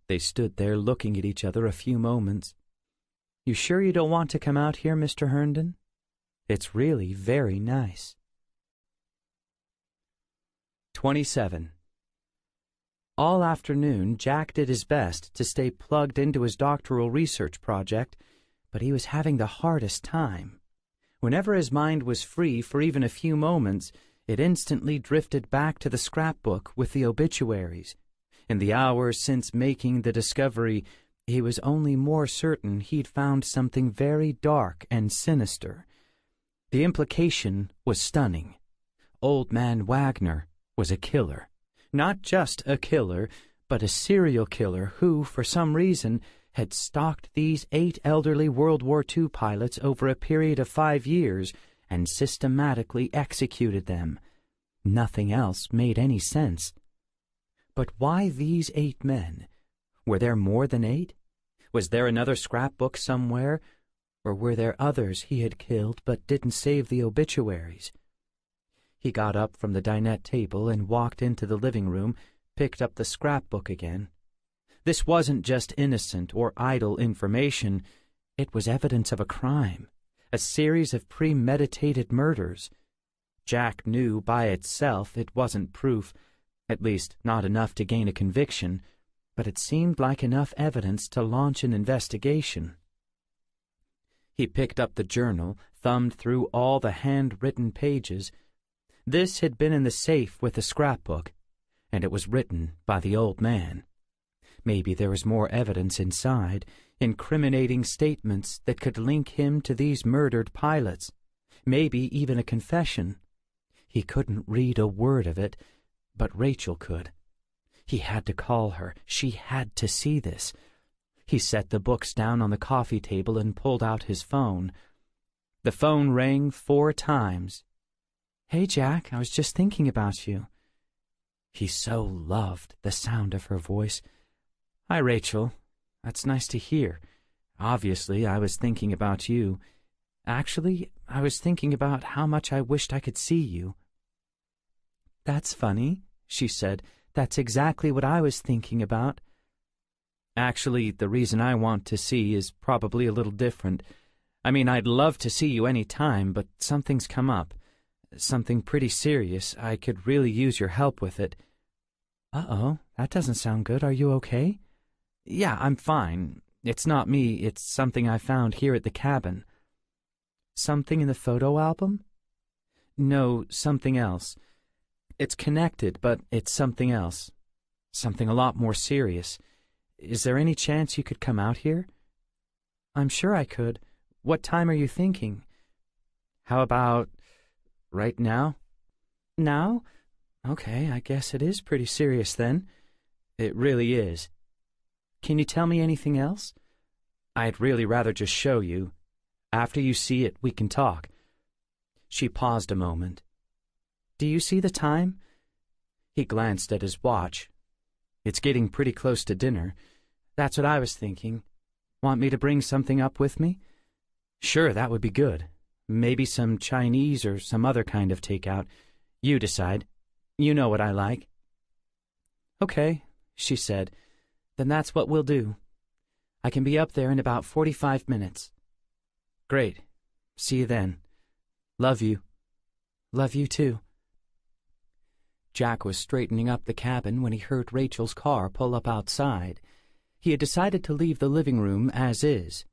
They stood there looking at each other a few moments. You sure you don't want to come out here, Mr. Herndon? It's really very nice. 27. All afternoon, Jack did his best to stay plugged into his doctoral research project, but he was having the hardest time. Whenever his mind was free for even a few moments, it instantly drifted back to the scrapbook with the obituaries. In the hours since making the discovery, he was only more certain he'd found something very dark and sinister. The implication was stunning. Old Man Wagner was a killer. Not just a killer, but a serial killer who, for some reason, had stalked these 8 elderly World War II pilots over a period of 5 years and systematically executed them. Nothing else made any sense. But why these 8 men? Were there more than 8? Was there another scrapbook somewhere? Or were there others he had killed but didn't save the obituaries? He got up from the dinette table and walked into the living room, picked up the scrapbook again. This wasn't just innocent or idle information. It was evidence of a crime, a series of premeditated murders. Jack knew by itself it wasn't proof, at least not enough to gain a conviction, but it seemed like enough evidence to launch an investigation. He picked up the journal, thumbed through all the handwritten pages. This had been in the safe with the scrapbook, and it was written by the old man. Maybe there was more evidence inside, incriminating statements that could link him to these murdered pilots. maybe even a confession. He couldn't read a word of it, but Rachel could. He had to call her. She had to see this. He set the books down on the coffee table and pulled out his phone. The phone rang 4 times. "Hey, Jack, I was just thinking about you." He so loved the sound of her voice. "Hi, Rachel. That's nice to hear. Obviously, I was thinking about you. Actually, I was thinking about how much I wished I could see you." "That's funny," she said. "That's exactly what I was thinking about." "Actually, the reason I want to see is probably a little different. I mean, I'd love to see you any time, but something's come up. Something pretty serious. I could really use your help with it." "Uh-oh, that doesn't sound good. Are you okay?" "Yeah, I'm fine. It's not me. It's something I found here at the cabin." "Something in the photo album?" "No, something else. It's connected, but it's something else. Something a lot more serious. Is there any chance you could come out here?" "I'm sure I could. What time are you thinking?" "How about right now?" "Now? Okay, I guess it is pretty serious then." "It really is." "Can you tell me anything else?" "I'd really rather just show you. After you see it, we can talk." She paused a moment. "Do you see the time?" He glanced at his watch. "It's getting pretty close to dinner." "That's what I was thinking. Want me to bring something up with me?" "Sure, that would be good. Maybe some Chinese or some other kind of takeout. You decide. You know what I like." "Okay," she said. "Then that's what we'll do. I can be up there in about 45 minutes. "Great. See you then. Love you." "Love you too." Jack was straightening up the cabin when he heard Rachel's car pull up outside. He had decided to leave the living room as is.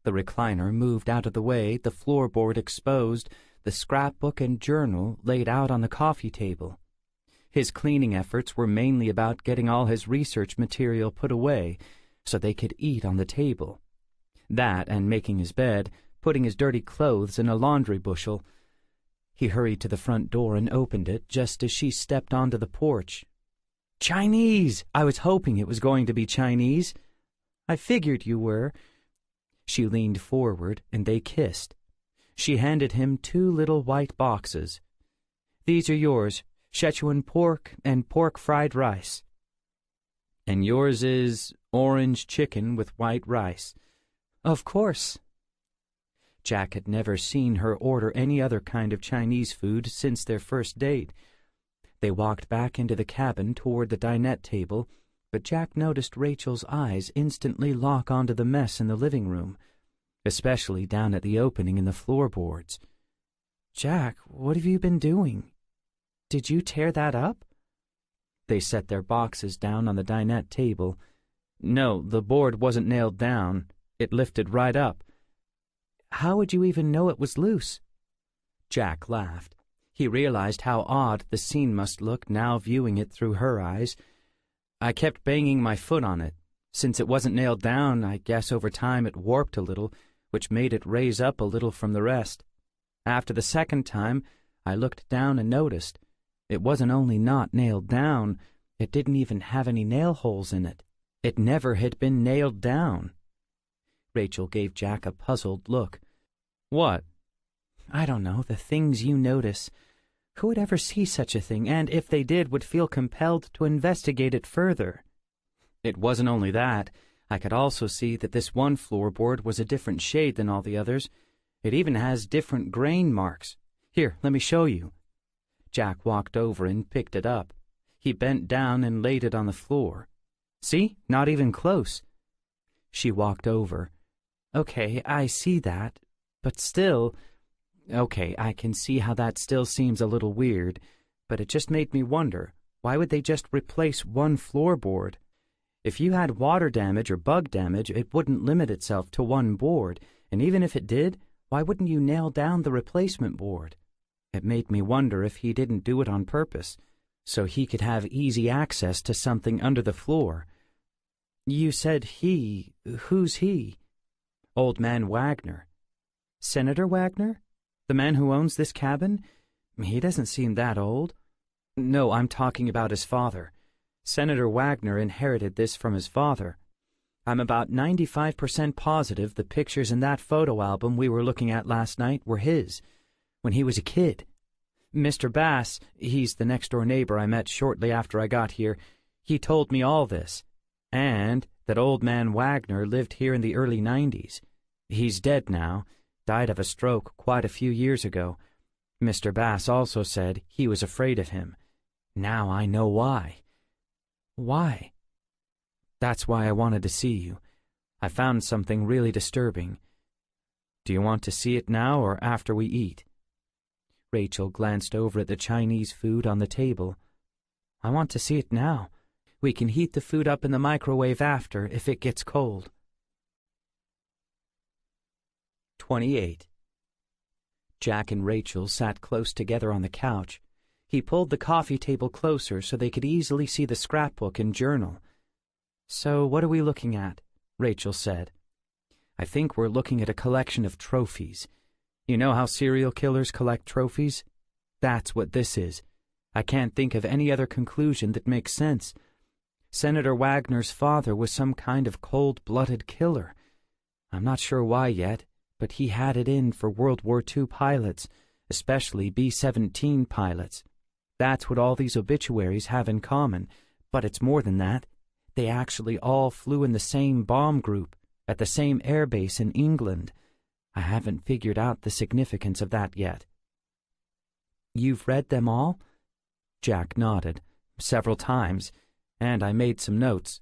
The recliner moved out of the way, the floorboard exposed, the scrapbook and journal laid out on the coffee table. His cleaning efforts were mainly about getting all his research material put away so they could eat on the table. That and making his bed, putting his dirty clothes in a laundry bushel. He hurried to the front door and opened it just as she stepped onto the porch. "Chinese! I was hoping it was going to be Chinese." "I figured you were." She leaned forward and they kissed. She handed him 2 little white boxes. "These are yours, Szechuan pork and pork fried rice." "And yours is orange chicken with white rice." "Of course." Jack had never seen her order any other kind of Chinese food since their first date. They walked back into the cabin toward the dinette table, but Jack noticed Rachel's eyes instantly lock onto the mess in the living room, especially down at the opening in the floorboards. "Jack, what have you been doing? Did you tear that up?" They set their boxes down on the dinette table. "No, the board wasn't nailed down. It lifted right up." "How would you even know it was loose?" Jack laughed. He realized how odd the scene must look now viewing it through her eyes. "I kept banging my foot on it. Since it wasn't nailed down, I guess over time it warped a little, which made it raise up a little from the rest. After the second time, I looked down and noticed. It wasn't only not nailed down, it didn't even have any nail holes in it. It never had been nailed down." Rachel gave Jack a puzzled look. "What?" "I don't know, the things you notice. Who would ever see such a thing, and if they did, would feel compelled to investigate it further?" "It wasn't only that. I could also see that this one floorboard was a different shade than all the others. It even has different grain marks. Here, let me show you." Jack walked over and picked it up. He bent down and laid it on the floor. "See? Not even close." She walked over. "Okay, I see that, but still—" "Okay, I can see how that still seems a little weird, but it just made me wonder, why would they just replace one floorboard? If you had water damage or bug damage, it wouldn't limit itself to one board, and even if it did, why wouldn't you nail down the replacement board? It made me wonder if he didn't do it on purpose, so he could have easy access to something under the floor." "You said he. Who's he?" "Old man Wagner." "Senator Wagner?" The man who owns this cabin? He doesn't seem that old. No, I'm talking about his father. Senator Wagner inherited this from his father. I'm about 95% positive the pictures in that photo album we were looking at last night were his, when he was a kid. Mr. Bass, he's the next-door neighbor I met shortly after I got here, he told me all this, and that old man Wagner lived here in the early 90s. He's dead now, died of a stroke quite a few years ago. Mr. Bass also said he was afraid of him. Now I know why. Why? That's why I wanted to see you. I found something really disturbing. Do you want to see it now or after we eat? Rachel glanced over at the Chinese food on the table. I want to see it now. We can heat the food up in the microwave after if it gets cold. 28. Jack and Rachel sat close together on the couch. He pulled the coffee table closer so they could easily see the scrapbook and journal. So what are we looking at? Rachel said. I think we're looking at a collection of trophies. You know how serial killers collect trophies? That's what this is. I can't think of any other conclusion that makes sense. Senator Wagner's father was some kind of cold-blooded killer. I'm not sure why yet, but he had it in for World War II pilots, especially B-17 pilots. That's what all these obituaries have in common, but it's more than that. They actually all flew in the same bomb group, at the same airbase in England. I haven't figured out the significance of that yet. You've read them all? Jack nodded, several times, and I made some notes.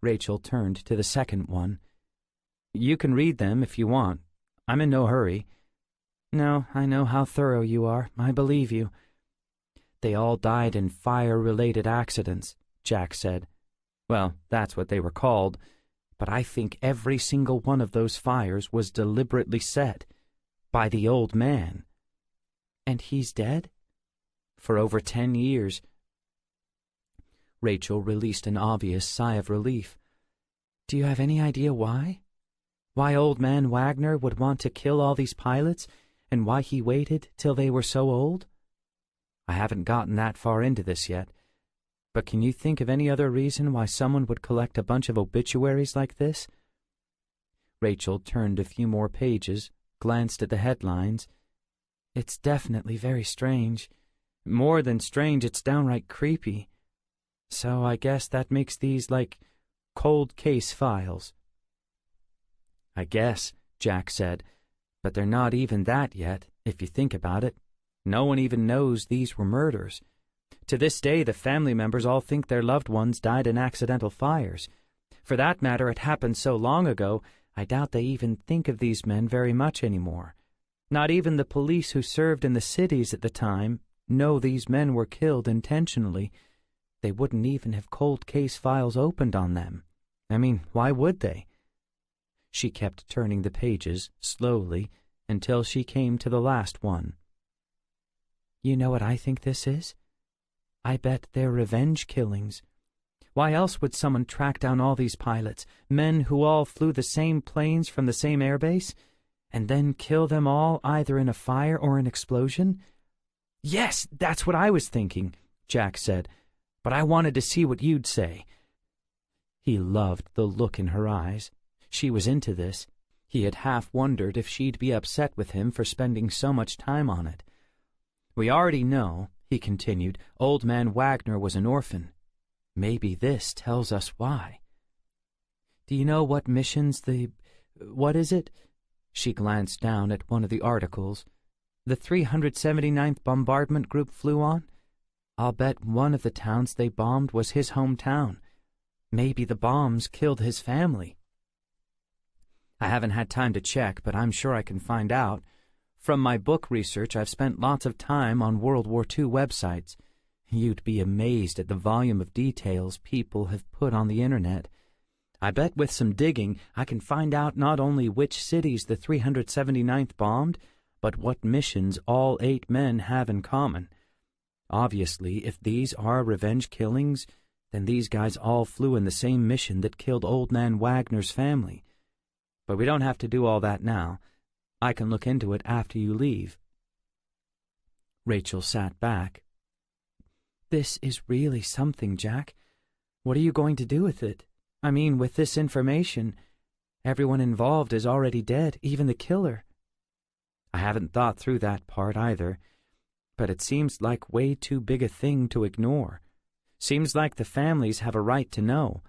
Rachel turned to the second one. You can read them if you want. I'm in no hurry. No, I know how thorough you are. I believe you. They all died in fire-related accidents, Jack said. Well, that's what they were called, but I think every single one of those fires was deliberately set by the old man. And he's dead? For over 10 years. Rachel released an obvious sigh of relief. Do you have any idea why? Why old man Wagner would want to kill all these pilots, and why he waited till they were so old? I haven't gotten that far into this yet, but can you think of any other reason why someone would collect a bunch of obituaries like this? Rachel turned a few more pages, glanced at the headlines. It's definitely very strange. More than strange, it's downright creepy. So I guess that makes these like cold case files. I guess, Jack said, but they're not even that yet, if you think about it. No one even knows these were murders. To this day, the family members all think their loved ones died in accidental fires. For that matter, it happened so long ago, I doubt they even think of these men very much anymore. Not even the police who served in the cities at the time know these men were killed intentionally. They wouldn't even have cold case files opened on them. I mean, why would they? She kept turning the pages, slowly, until she came to the last one. You know what I think this is? I bet they're revenge killings. Why else would someone track down all these pilots, men who all flew the same planes from the same airbase, and then kill them all either in a fire or an explosion? Yes, that's what I was thinking, Jack said, but I wanted to see what you'd say. He loved the look in her eyes. She was into this. He had half wondered if she'd be upset with him for spending so much time on it. We already know, he continued, old man Wagner was an orphan. Maybe this tells us why. Do you know what missions what is it? She glanced down at one of the articles. The 379th Bombardment Group flew on? I'll bet one of the towns they bombed was his hometown. Maybe the bombs killed his family. I haven't had time to check, but I'm sure I can find out. From my book research, I've spent lots of time on World War II websites. You'd be amazed at the volume of details people have put on the internet. I bet with some digging, I can find out not only which cities the 379th bombed, but what missions all 8 men have in common. Obviously, if these are revenge killings, then these guys all flew in the same mission that killed old man Wagner's family. But we don't have to do all that now. I can look into it after you leave." Rachel sat back. "This is really something, Jack. What are you going to do with it? I mean, with this information. Everyone involved is already dead, even the killer." "I haven't thought through that part either, but it seems like way too big a thing to ignore. Seems like the families have a right to know."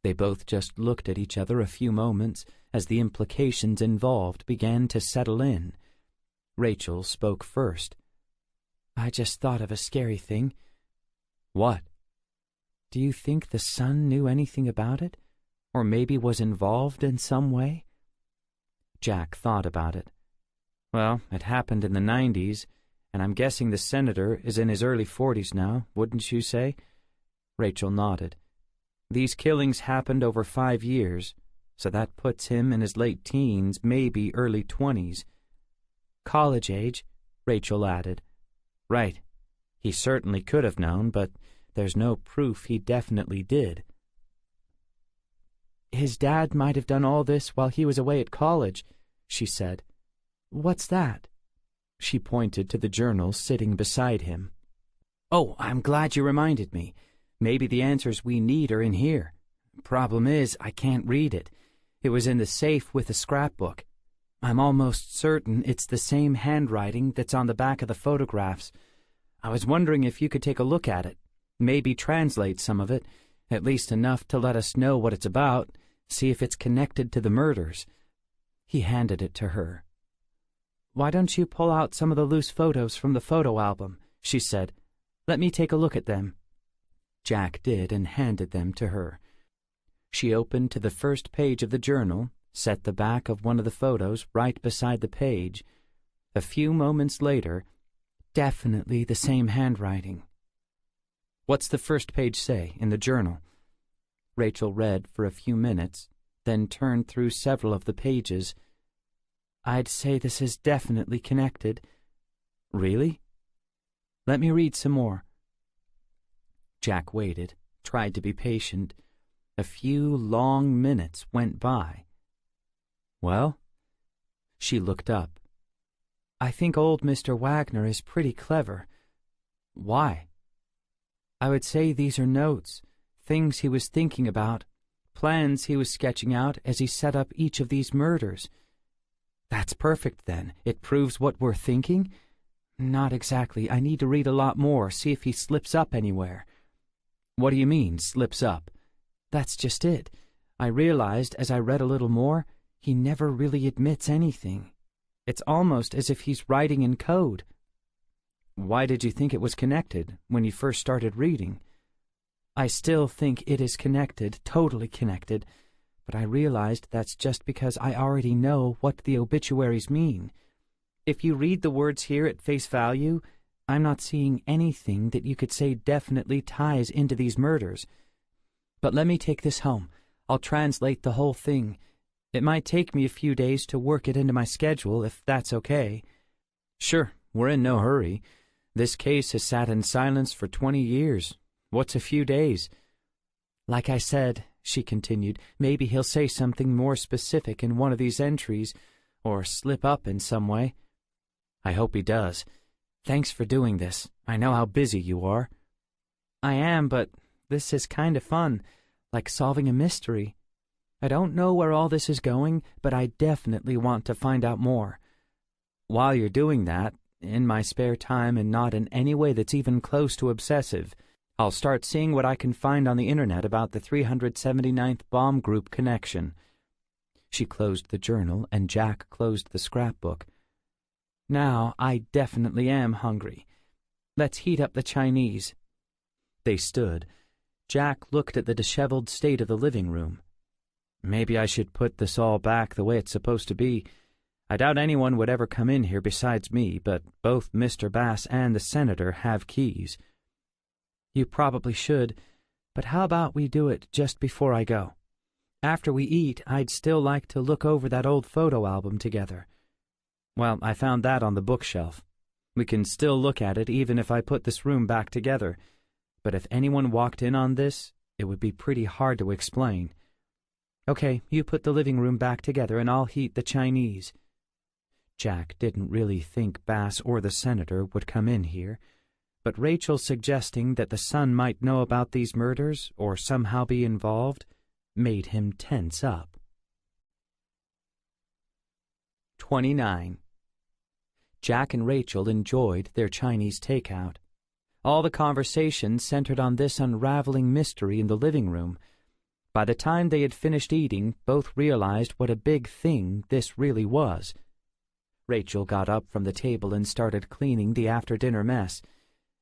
They both just looked at each other a few moments as the implications involved began to settle in. Rachel spoke first. "I just thought of a scary thing." "What?" "Do you think the son knew anything about it? Or maybe was involved in some way?" Jack thought about it. "Well, it happened in the 90s, and I'm guessing the senator is in his early 40s now, wouldn't you say?" Rachel nodded. "These killings happened over 5 years, so that puts him in his late teens, maybe early 20s. "College age," Rachel added. "Right. He certainly could have known, but there's no proof he definitely did." "His dad might have done all this while he was away at college," she said. "What's that?" She pointed to the journal sitting beside him. "Oh, I'm glad you reminded me. Maybe the answers we need are in here. Problem is, I can't read it. It was in the safe with the scrapbook. I'm almost certain it's the same handwriting that's on the back of the photographs. I was wondering if you could take a look at it, maybe translate some of it, at least enough to let us know what it's about, see if it's connected to the murders." He handed it to her. "Why don't you pull out some of the loose photos from the photo album?" she said. "Let me take a look at them." Jack did and handed them to her. She opened to the first page of the journal, set the back of one of the photos right beside the page. A few moments later, definitely the same handwriting. "What's the first page say in the journal?" Rachel read for a few minutes, then turned through several of the pages. "I'd say this is definitely connected." "Really?" "Let me read some more." Jack waited, tried to be patient. A few long minutes went by. "Well?" She looked up. "I think old Mr. Wagner is pretty clever." "Why?" "I would say these are notes, things he was thinking about, plans he was sketching out as he set up each of these murders." "That's perfect, then. It proves what we're thinking?" "Not exactly. I need to read a lot more, see if he slips up anywhere." "What do you mean, slips up?" "That's just it. I realized as I read a little more, he never really admits anything. It's almost as if he's writing in code." "Why did you think it was connected when you first started reading?" "I still think it is connected, totally connected, but I realized that's just because I already know what the obituaries mean. If you read the words here at face value, I'm not seeing anything that you could say definitely ties into these murders. But let me take this home. I'll translate the whole thing. It might take me a few days to work it into my schedule, if that's okay." "Sure, we're in no hurry. This case has sat in silence for 20 years. What's a few days?" "Like I said," she continued, "maybe he'll say something more specific in one of these entries, or slip up in some way." "I hope he does. Thanks for doing this. I know how busy you are." "I am, but this is kind of fun, like solving a mystery. I don't know where all this is going, but I definitely want to find out more. While you're doing that, in my spare time and not in any way that's even close to obsessive, I'll start seeing what I can find on the internet about the 379th Bomb Group connection." She closed the journal and Jack closed the scrapbook. "Now I definitely am hungry. Let's heat up the Chinese." They stood. Jack looked at the disheveled state of the living room. "Maybe I should put this all back the way it's supposed to be. I doubt anyone would ever come in here besides me, but both Mr. Bass and the senator have keys." "You probably should, but how about we do it just before I go? After we eat, I'd still like to look over that old photo album together." "Well, I found that on the bookshelf. We can still look at it even if I put this room back together. But if anyone walked in on this, it would be pretty hard to explain." "Okay, you put the living room back together and I'll heat the Chinese." Jack didn't really think Bass or the senator would come in here, but Rachel suggesting that the son might know about these murders or somehow be involved made him tense up. 29. Jack and Rachel enjoyed their Chinese takeout. All the conversation centered on this unraveling mystery in the living room. By the time they had finished eating, both realized what a big thing this really was. Rachel got up from the table and started cleaning the after-dinner mess.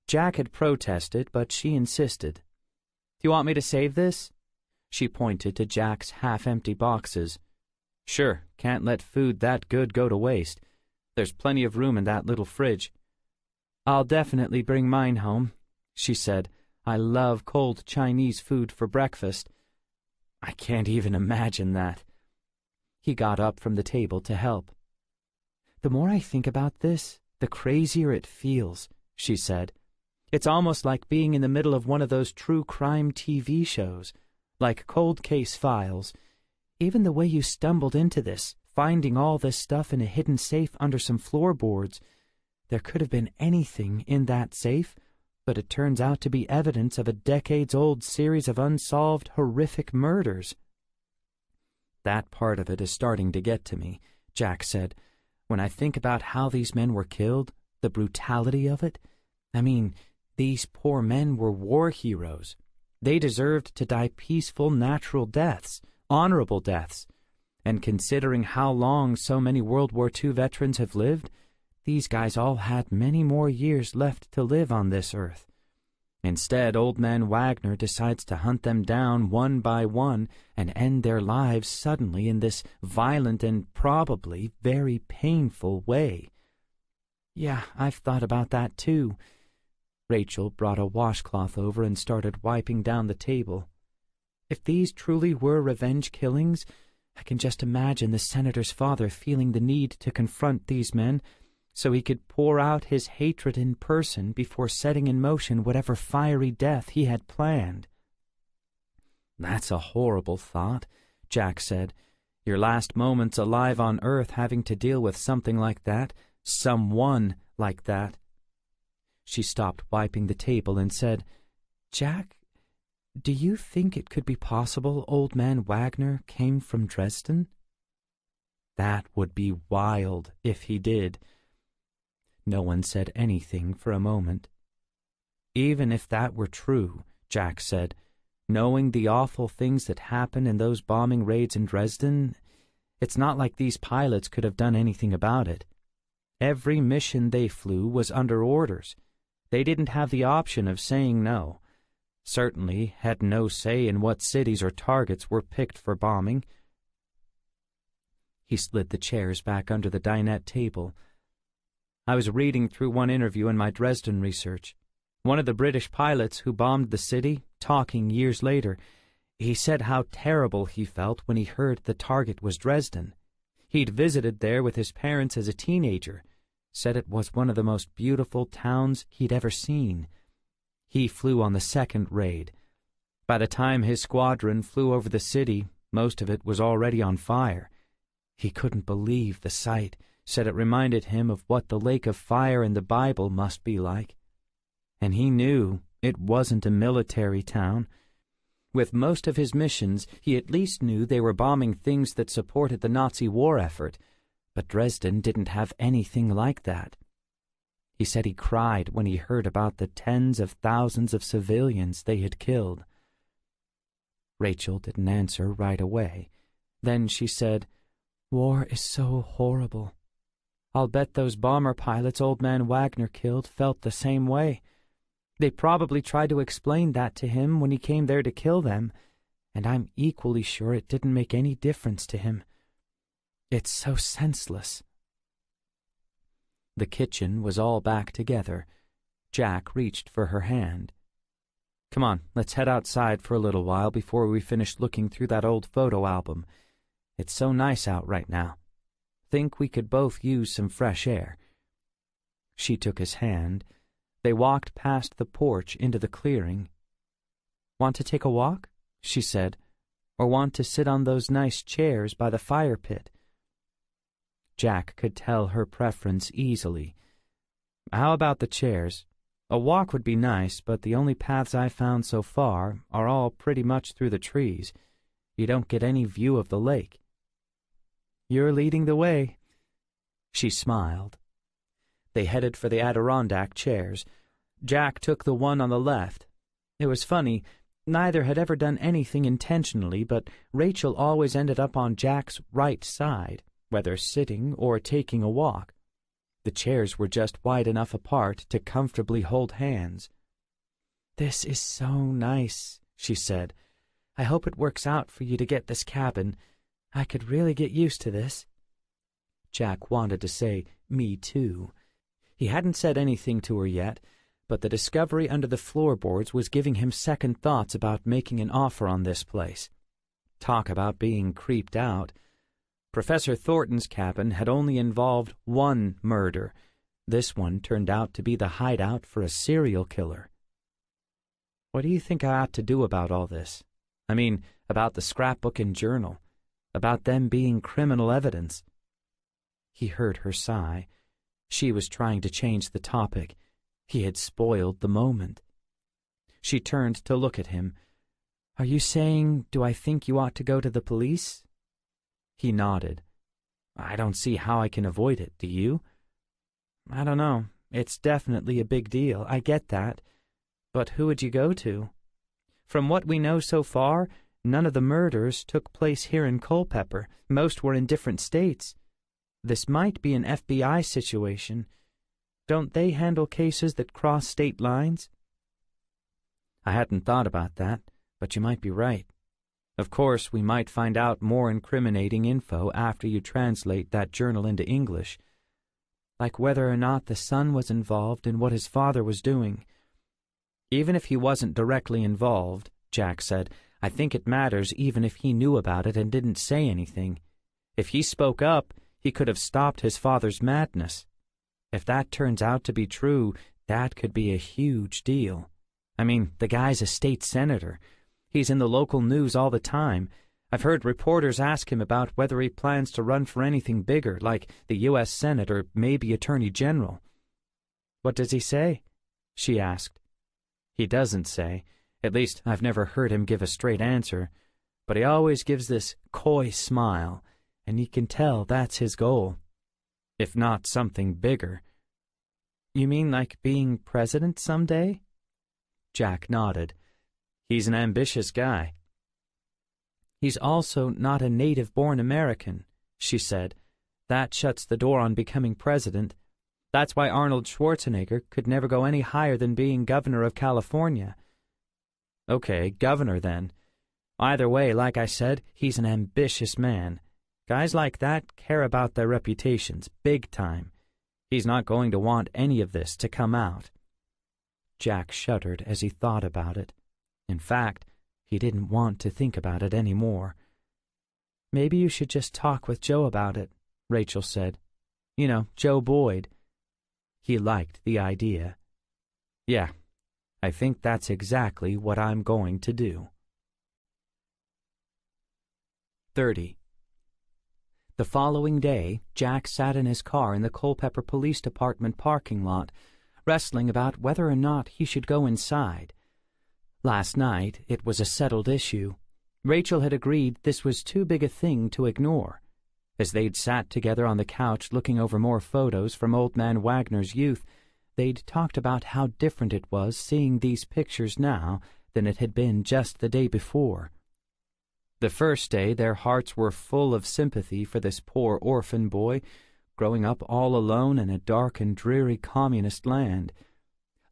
Jack had protested, but she insisted. "Do you want me to save this?" She pointed to Jack's half-empty boxes. "Sure, can't let food that good go to waste. There's plenty of room in that little fridge." "I'll definitely bring mine home," she said. "I love cold Chinese food for breakfast." "I can't even imagine that." He got up from the table to help. "The more I think about this, the crazier it feels," she said. "It's almost like being in the middle of one of those true crime TV shows, like Cold Case Files. Even the way you stumbled into this, finding all this stuff in a hidden safe under some floorboards. There could have been anything in that safe, but it turns out to be evidence of a decades-old series of unsolved, horrific murders." "That part of it is starting to get to me," Jack said. "When I think about how these men were killed, the brutality of it. I mean, these poor men were war heroes. They deserved to die peaceful, natural deaths, honorable deaths. And considering how long so many World War II veterans have lived, these guys all had many more years left to live on this earth. Instead, old man Wagner decides to hunt them down one by one and end their lives suddenly in this violent and probably very painful way." "Yeah, I've thought about that too." Rachel brought a washcloth over and started wiping down the table. "If these truly were revenge killings, I can just imagine the senator's father feeling the need to confront these men so he could pour out his hatred in person before setting in motion whatever fiery death he had planned." "That's a horrible thought," Jack said. "Your last moments alive on Earth having to deal with something like that, someone like that." She stopped wiping the table and said, "Jack, do you think it could be possible old man Wagner came from Dresden?" "That would be wild if he did." No one said anything for a moment. "Even if that were true," Jack said, "knowing the awful things that happen in those bombing raids in Dresden, it's not like these pilots could have done anything about it. Every mission they flew was under orders. They didn't have the option of saying no. Certainly had no say in what cities or targets were picked for bombing." He slid the chairs back under the dinette table. "I was reading through one interview in my Dresden research. One of the British pilots who bombed the city, talking years later, he said how terrible he felt when he heard the target was Dresden. He'd visited there with his parents as a teenager, said it was one of the most beautiful towns he'd ever seen. He flew on the second raid. By the time his squadron flew over the city, most of it was already on fire. He couldn't believe the sight, said it reminded him of what the lake of fire in the Bible must be like. And he knew it wasn't a military town. With most of his missions, he at least knew they were bombing things that supported the Nazi war effort, but Dresden didn't have anything like that. He said he cried when he heard about the tens of thousands of civilians they had killed." Rachel didn't answer right away. Then she said, "War is so horrible. I'll bet those bomber pilots old man Wagner killed felt the same way. They probably tried to explain that to him when he came there to kill them, and I'm equally sure it didn't make any difference to him. It's so senseless." The kitchen was all back together. Jack reached for her hand. "Come on, let's head outside for a little while before we finish looking through that old photo album. It's so nice out right now. Think we could both use some fresh air." She took his hand. They walked past the porch into the clearing. "Want to take a walk?" she said. "Or want to sit on those nice chairs by the fire pit?" Jack could tell her preference easily. "How about the chairs? A walk would be nice, but the only paths I've found so far are all pretty much through the trees. You don't get any view of the lake." "You're leading the way." She smiled. They headed for the Adirondack chairs. Jack took the one on the left. It was funny, neither had ever done anything intentionally, but Rachel always ended up on Jack's right side, whether sitting or taking a walk. The chairs were just wide enough apart to comfortably hold hands. "This is so nice," she said. "I hope it works out for you to get this cabin. I could really get used to this." Jack wanted to say, "Me too." He hadn't said anything to her yet, but the discovery under the floorboards was giving him second thoughts about making an offer on this place. Talk about being creeped out. Professor Thornton's cabin had only involved one murder. This one turned out to be the hideout for a serial killer. "What do you think I ought to do about all this? I mean, about the scrapbook and journal, about them being criminal evidence?" He heard her sigh. She was trying to change the topic. He had spoiled the moment. She turned to look at him. "Are you saying, do I think you ought to go to the police?" He nodded. "I don't see how I can avoid it, do you?" "I don't know. It's definitely a big deal, I get that. But who would you go to? From what we know so far, none of the murders took place here in Culpeper. Most were in different states. This might be an FBI situation. Don't they handle cases that cross state lines?" "I hadn't thought about that, but you might be right. Of course, we might find out more incriminating info after you translate that journal into English, like whether or not the son was involved in what his father was doing." "Even if he wasn't directly involved," Jack said, "I think it matters even if he knew about it and didn't say anything. If he spoke up, he could have stopped his father's madness. If that turns out to be true, that could be a huge deal. I mean, the guy's a state senator. He's in the local news all the time. I've heard reporters ask him about whether he plans to run for anything bigger, like the U.S. Senate or maybe Attorney General." "What does he say?" she asked. "He doesn't say. At least, I've never heard him give a straight answer. But he always gives this coy smile, and you can tell that's his goal. If not something bigger." "You mean like being president someday?" Jack nodded. "He's an ambitious guy." "He's also not a native-born American," she said. "That shuts the door on becoming president. That's why Arnold Schwarzenegger could never go any higher than being governor of California." "Okay, governor then. Either way, like I said, he's an ambitious man. Guys like that care about their reputations, big time. He's not going to want any of this to come out." Jack shuddered as he thought about it. In fact, he didn't want to think about it any more. "Maybe you should just talk with Joe about it," Rachel said. "You know, Joe Boyd." He liked the idea. "Yeah, I think that's exactly what I'm going to do." 30. The following day, Jack sat in his car in the Culpeper Police Department parking lot, wrestling about whether or not he should go inside. Last night, it was a settled issue. Rachel had agreed this was too big a thing to ignore. As they'd sat together on the couch looking over more photos from Old Man Wagner's youth, they'd talked about how different it was seeing these pictures now than it had been just the day before. The first day, their hearts were full of sympathy for this poor orphan boy, growing up all alone in a dark and dreary communist land.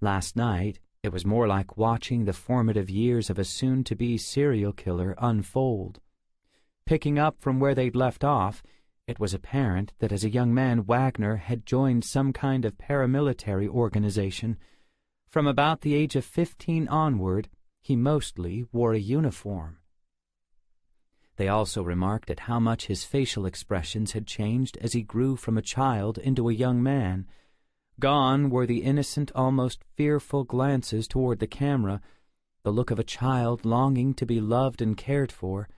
Last night, it was more like watching the formative years of a soon-to-be serial killer unfold. Picking up from where they'd left off, it was apparent that as a young man Wagner had joined some kind of paramilitary organization. From about the age of 15 onward, he mostly wore a uniform. They also remarked at how much his facial expressions had changed as he grew from a child into a young man. Gone were the innocent, almost fearful glances toward the camera, the look of a child longing to be loved and cared for.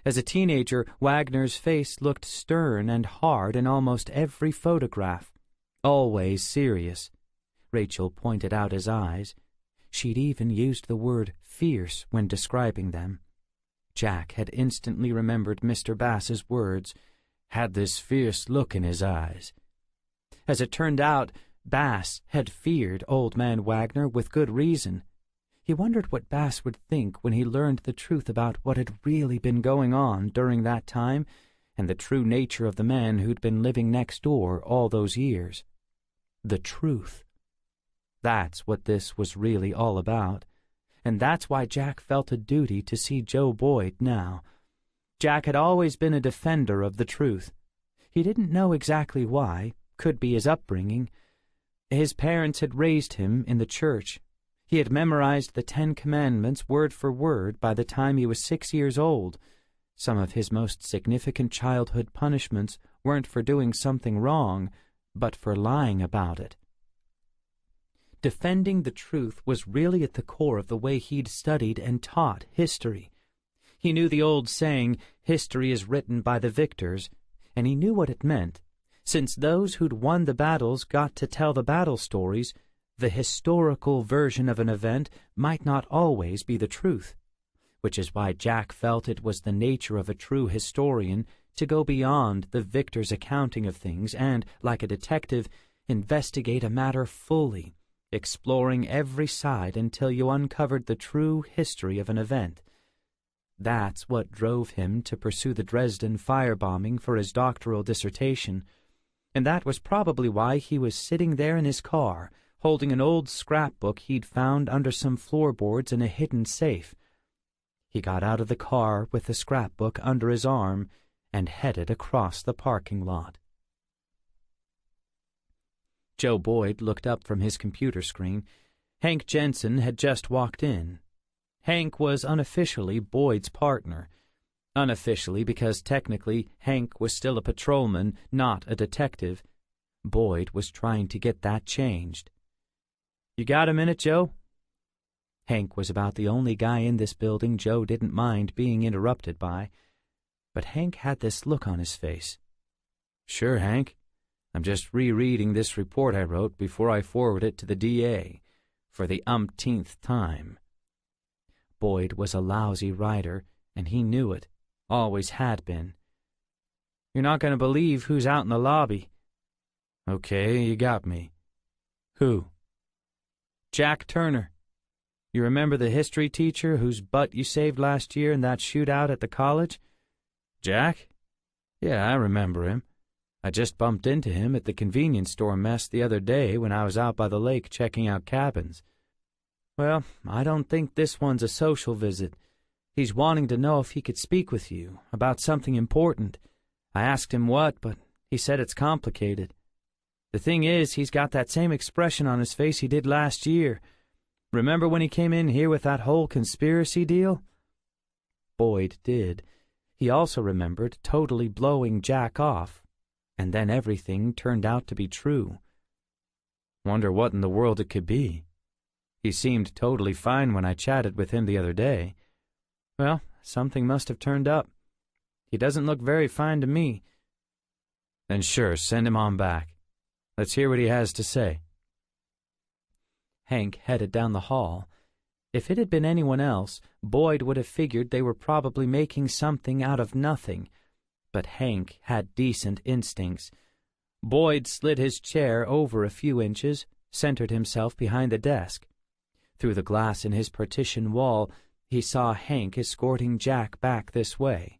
As a teenager, Wagner's face looked stern and hard in almost every photograph, always serious. Rachel pointed out his eyes. She'd even used the word fierce when describing them. Jack had instantly remembered Mr. Bass's words, had this fierce look in his eyes. As it turned out, Bass had feared Old Man Wagner with good reason. He wondered what Bass would think when he learned the truth about what had really been going on during that time and the true nature of the man who'd been living next door all those years. The truth. That's what this was really all about, and that's why Jack felt a duty to see Joe Boyd now. Jack had always been a defender of the truth. He didn't know exactly why, could be his upbringing. His parents had raised him in the church. He had memorized the 10 Commandments word for word by the time he was 6 years old. Some of his most significant childhood punishments weren't for doing something wrong, but for lying about it. Defending the truth was really at the core of the way he'd studied and taught history. He knew the old saying, history is written by the victors, and he knew what it meant. Since those who'd won the battles got to tell the battle stories, the historical version of an event might not always be the truth, which is why Jack felt it was the nature of a true historian to go beyond the victor's accounting of things and, like a detective, investigate a matter fully, exploring every side until you uncovered the true history of an event. That's what drove him to pursue the Dresden firebombing for his doctoral dissertation, and that was probably why he was sitting there in his car, holding an old scrapbook he'd found under some floorboards in a hidden safe. He got out of the car with the scrapbook under his arm and headed across the parking lot. Joe Boyd looked up from his computer screen. Hank Jensen had just walked in. Hank was unofficially Boyd's partner. Unofficially because technically Hank was still a patrolman, not a detective. Boyd was trying to get that changed. "You got a minute, Joe?" Hank was about the only guy in this building Joe didn't mind being interrupted by, but Hank had this look on his face. "Sure, Hank. I'm just rereading this report I wrote before I forward it to the DA, for the umpteenth time." Boyd was a lousy writer, and he knew it, always had been. "You're not going to believe who's out in the lobby." "Okay, you got me." "Who?" "Jack Turner. You remember the history teacher whose butt you saved last year in that shootout at the college?" "Jack? Yeah, I remember him. I just bumped into him at the convenience store mess the other day when I was out by the lake checking out cabins." "Well, I don't think this one's a social visit. He's wanting to know if he could speak with you about something important. I asked him what, but he said it's complicated. The thing is, he's got that same expression on his face he did last year. Remember when he came in here with that whole conspiracy deal?" Boyd did. He also remembered totally blowing Jack off, and then everything turned out to be true. "Wonder what in the world it could be. He seemed totally fine when I chatted with him the other day." "Well, something must have turned up. He doesn't look very fine to me." "Then sure, send him on back. Let's hear what he has to say." Hank headed down the hall. If it had been anyone else, Boyd would have figured they were probably making something out of nothing, but Hank had decent instincts. Boyd slid his chair over a few inches, centered himself behind the desk. Through the glass in his partition wall, he saw Hank escorting Jack back this way.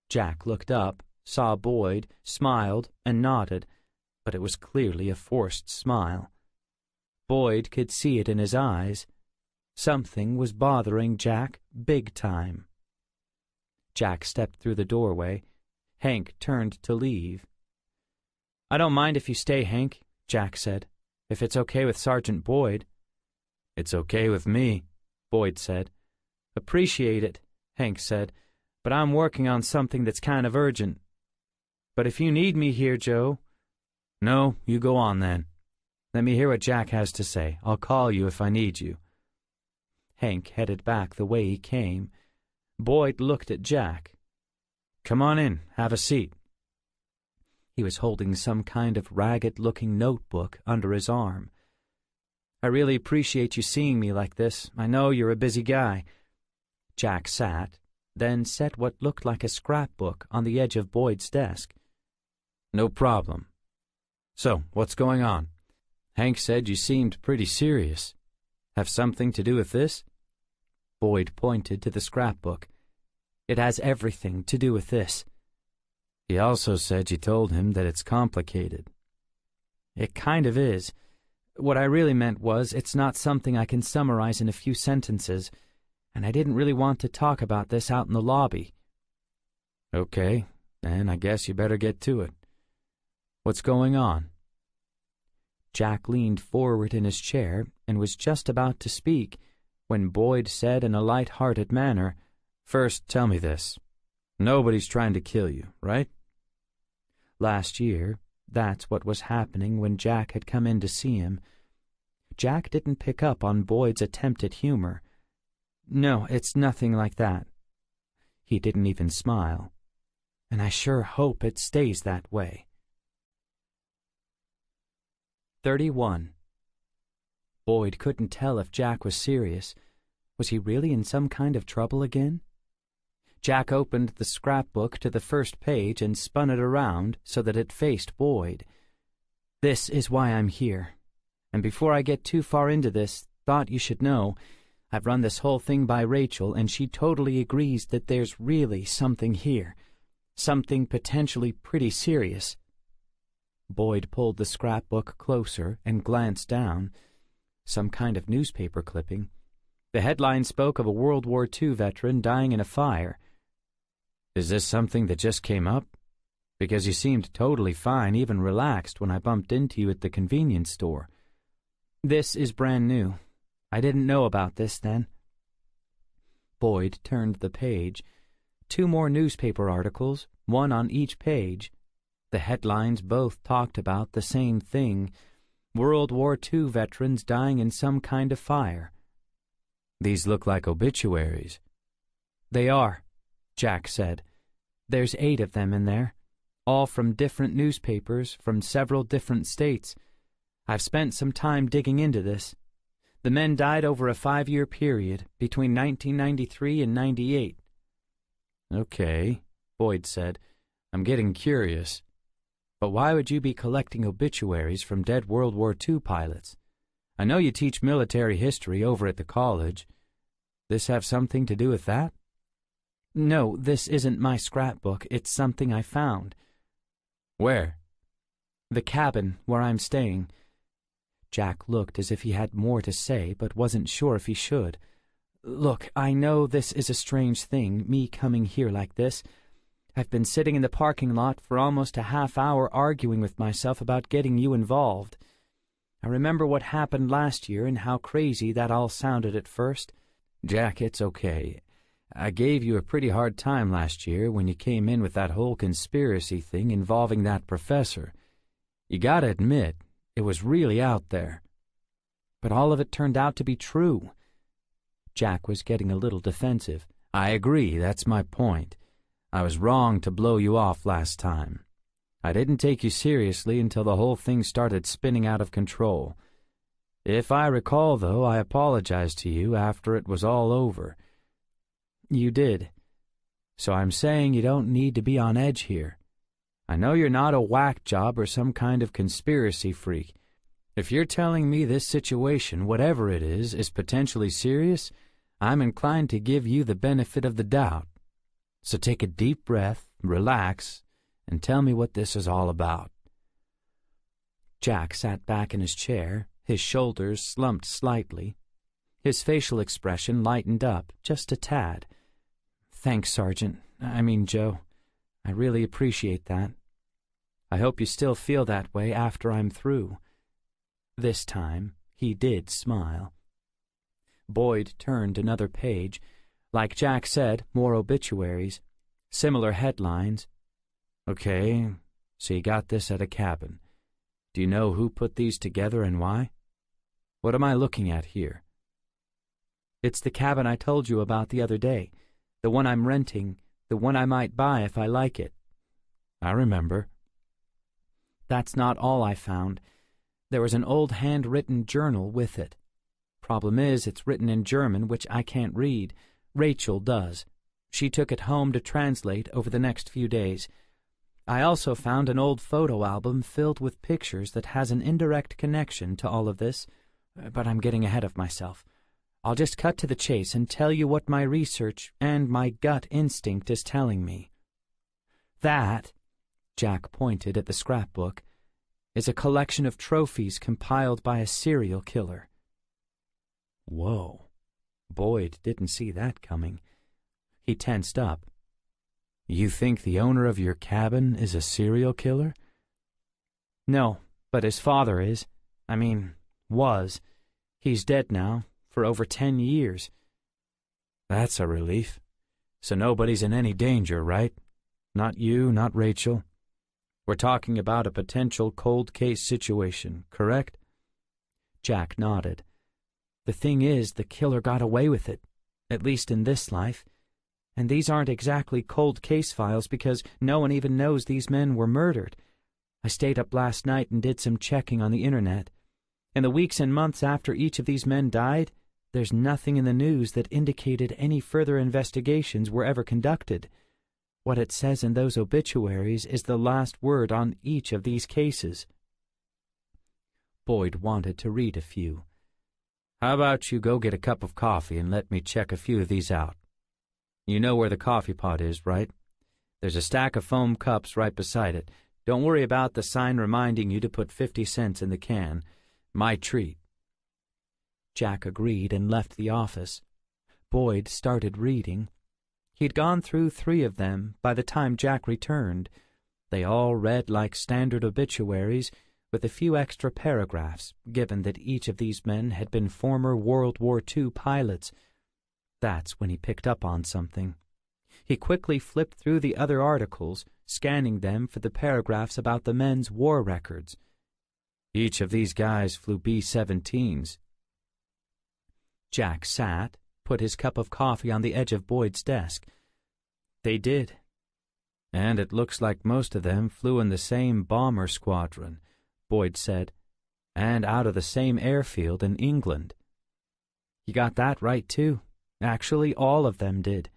Jack looked up, saw Boyd, smiled, and nodded, but it was clearly a forced smile. Boyd could see it in his eyes. Something was bothering Jack big time. Jack stepped through the doorway. Hank turned to leave. "I don't mind if you stay, Hank," Jack said, "if it's okay with Sergeant Boyd." "It's okay with me," Boyd said. "Appreciate it," Hank said, "but I'm working on something that's kind of urgent. But if you need me here, Joe—" "No, you go on then. Let me hear what Jack has to say. I'll call you if I need you." Hank headed back the way he came. Boyd looked at Jack. "Come on in, have a seat." He was holding some kind of ragged-looking notebook under his arm. "I really appreciate you seeing me like this. I know you're a busy guy." Jack sat, then set what looked like a scrapbook on the edge of Boyd's desk. "No problem. So, what's going on? Hank said you seemed pretty serious. Have something to do with this?" Boyd pointed to the scrapbook. "It has everything to do with this." "He also said you told him that it's complicated." "It kind of is. What I really meant was it's not something I can summarize in a few sentences, and I didn't really want to talk about this out in the lobby." "Okay, then I guess you better get to it. What's going on?" Jack leaned forward in his chair and was just about to speak when Boyd said in a light-hearted manner, "First, tell me this. Nobody's trying to kill you, right?" Last year, that's what was happening when Jack had come in to see him. Jack didn't pick up on Boyd's attempt at humor. "No, it's nothing like that." He didn't even smile. "And I sure hope it stays that way." 31. Boyd couldn't tell if Jack was serious. Was he really in some kind of trouble again? Jack opened the scrapbook to the first page and spun it around so that it faced Boyd. "This is why I'm here. And before I get too far into this, thought you should know, I've run this whole thing by Rachel, and she totally agrees that there's really something here. Something potentially pretty serious." Boyd pulled the scrapbook closer and glanced down. Some kind of newspaper clipping. The headline spoke of a World War II veteran dying in a fire. "Is this something that just came up? Because you seemed totally fine, even relaxed, when I bumped into you at the convenience store." "This is brand new. I didn't know about this then." Boyd turned the page. 2 more newspaper articles, one on each page. The headlines both talked about the same thing: World War II veterans dying in some kind of fire. "These look like obituaries." "They are," Jack said. "There's 8 of them in there, all from different newspapers from several different states. I've spent some time digging into this. The men died over a 5-year period, between 1993 and 98. "Okay," Boyd said. "I'm getting curious. But why would you be collecting obituaries from dead World War II pilots? I know you teach military history over at the college. This have something to do with that?" "No, this isn't my scrapbook. It's something I found." "Where?" "The cabin where I'm staying." Jack looked as if he had more to say, but wasn't sure if he should. "Look, I know this is a strange thing, me coming here like this. I've been sitting in the parking lot for almost a half hour arguing with myself about getting you involved. I remember what happened last year and how crazy that all sounded at first." "Jack, it's okay. I gave you a pretty hard time last year when you came in with that whole conspiracy thing involving that professor. You gotta admit, it was really out there." "But all of it turned out to be true." Jack was getting a little defensive. "I agree, that's my point. I was wrong to blow you off last time. I didn't take you seriously until the whole thing started spinning out of control. If I recall, though, I apologized to you after it was all over." "You did." "So I'm saying you don't need to be on edge here. I know you're not a whack job or some kind of conspiracy freak. If you're telling me this situation, whatever it is potentially serious, I'm inclined to give you the benefit of the doubt. So take a deep breath, relax, and tell me what this is all about." Jack sat back in his chair, his shoulders slumped slightly. His facial expression lightened up just a tad. "Thanks, Sergeant. I mean, Joe. I really appreciate that. I hope you still feel that way after I'm through." This time, he did smile. Boyd turned another page. Like Jack said, more obituaries. Similar headlines. "Okay, so you got this at a cabin. Do you know who put these together and why? What am I looking at here?" "It's the cabin I told you about the other day. The one I'm renting, the one I might buy if I like it." "I remember." "That's not all I found. There was an old handwritten journal with it. Problem is, it's written in German, which I can't read. Rachel does. She took it home to translate over the next few days. I also found an old photo album filled with pictures that has an indirect connection to all of this, but I'm getting ahead of myself. I'll just cut to the chase and tell you what my research and my gut instinct is telling me. That," Jack pointed at the scrapbook, "is a collection of trophies compiled by a serial killer." Whoa. Boyd didn't see that coming. He tensed up. "You think the owner of your cabin is a serial killer?" "No, but his father is. I mean, was. He's dead now, for over 10 years. "That's a relief. So nobody's in any danger, right? Not you, not Rachel. We're talking about a potential cold case situation, correct?" Jack nodded. "The thing is, the killer got away with it, at least in this life. And these aren't exactly cold case files because no one even knows these men were murdered. I stayed up last night and did some checking on the internet. In the weeks and months after each of these men died, there's nothing in the news that indicated any further investigations were ever conducted. What it says in those obituaries is the last word on each of these cases." Boyd wanted to read a few. "How about you go get a cup of coffee and let me check a few of these out? You know where the coffee pot is, right? There's a stack of foam cups right beside it. Don't worry about the sign reminding you to put 50 cents in the can. My treat." Jack agreed and left the office. Boyd started reading. He'd gone through 3 of them by the time Jack returned. They all read like standard obituaries, with a few extra paragraphs, given that each of these men had been former World War II pilots. That's when he picked up on something. He quickly flipped through the other articles, scanning them for the paragraphs about the men's war records. "Each of these guys flew B-17s. Jack sat, put his cup of coffee on the edge of Boyd's desk. "They did." "And it looks like most of them flew in the same bomber squadron," Boyd said, "and out of the same airfield in England." "You got that right, too. Actually, all of them did."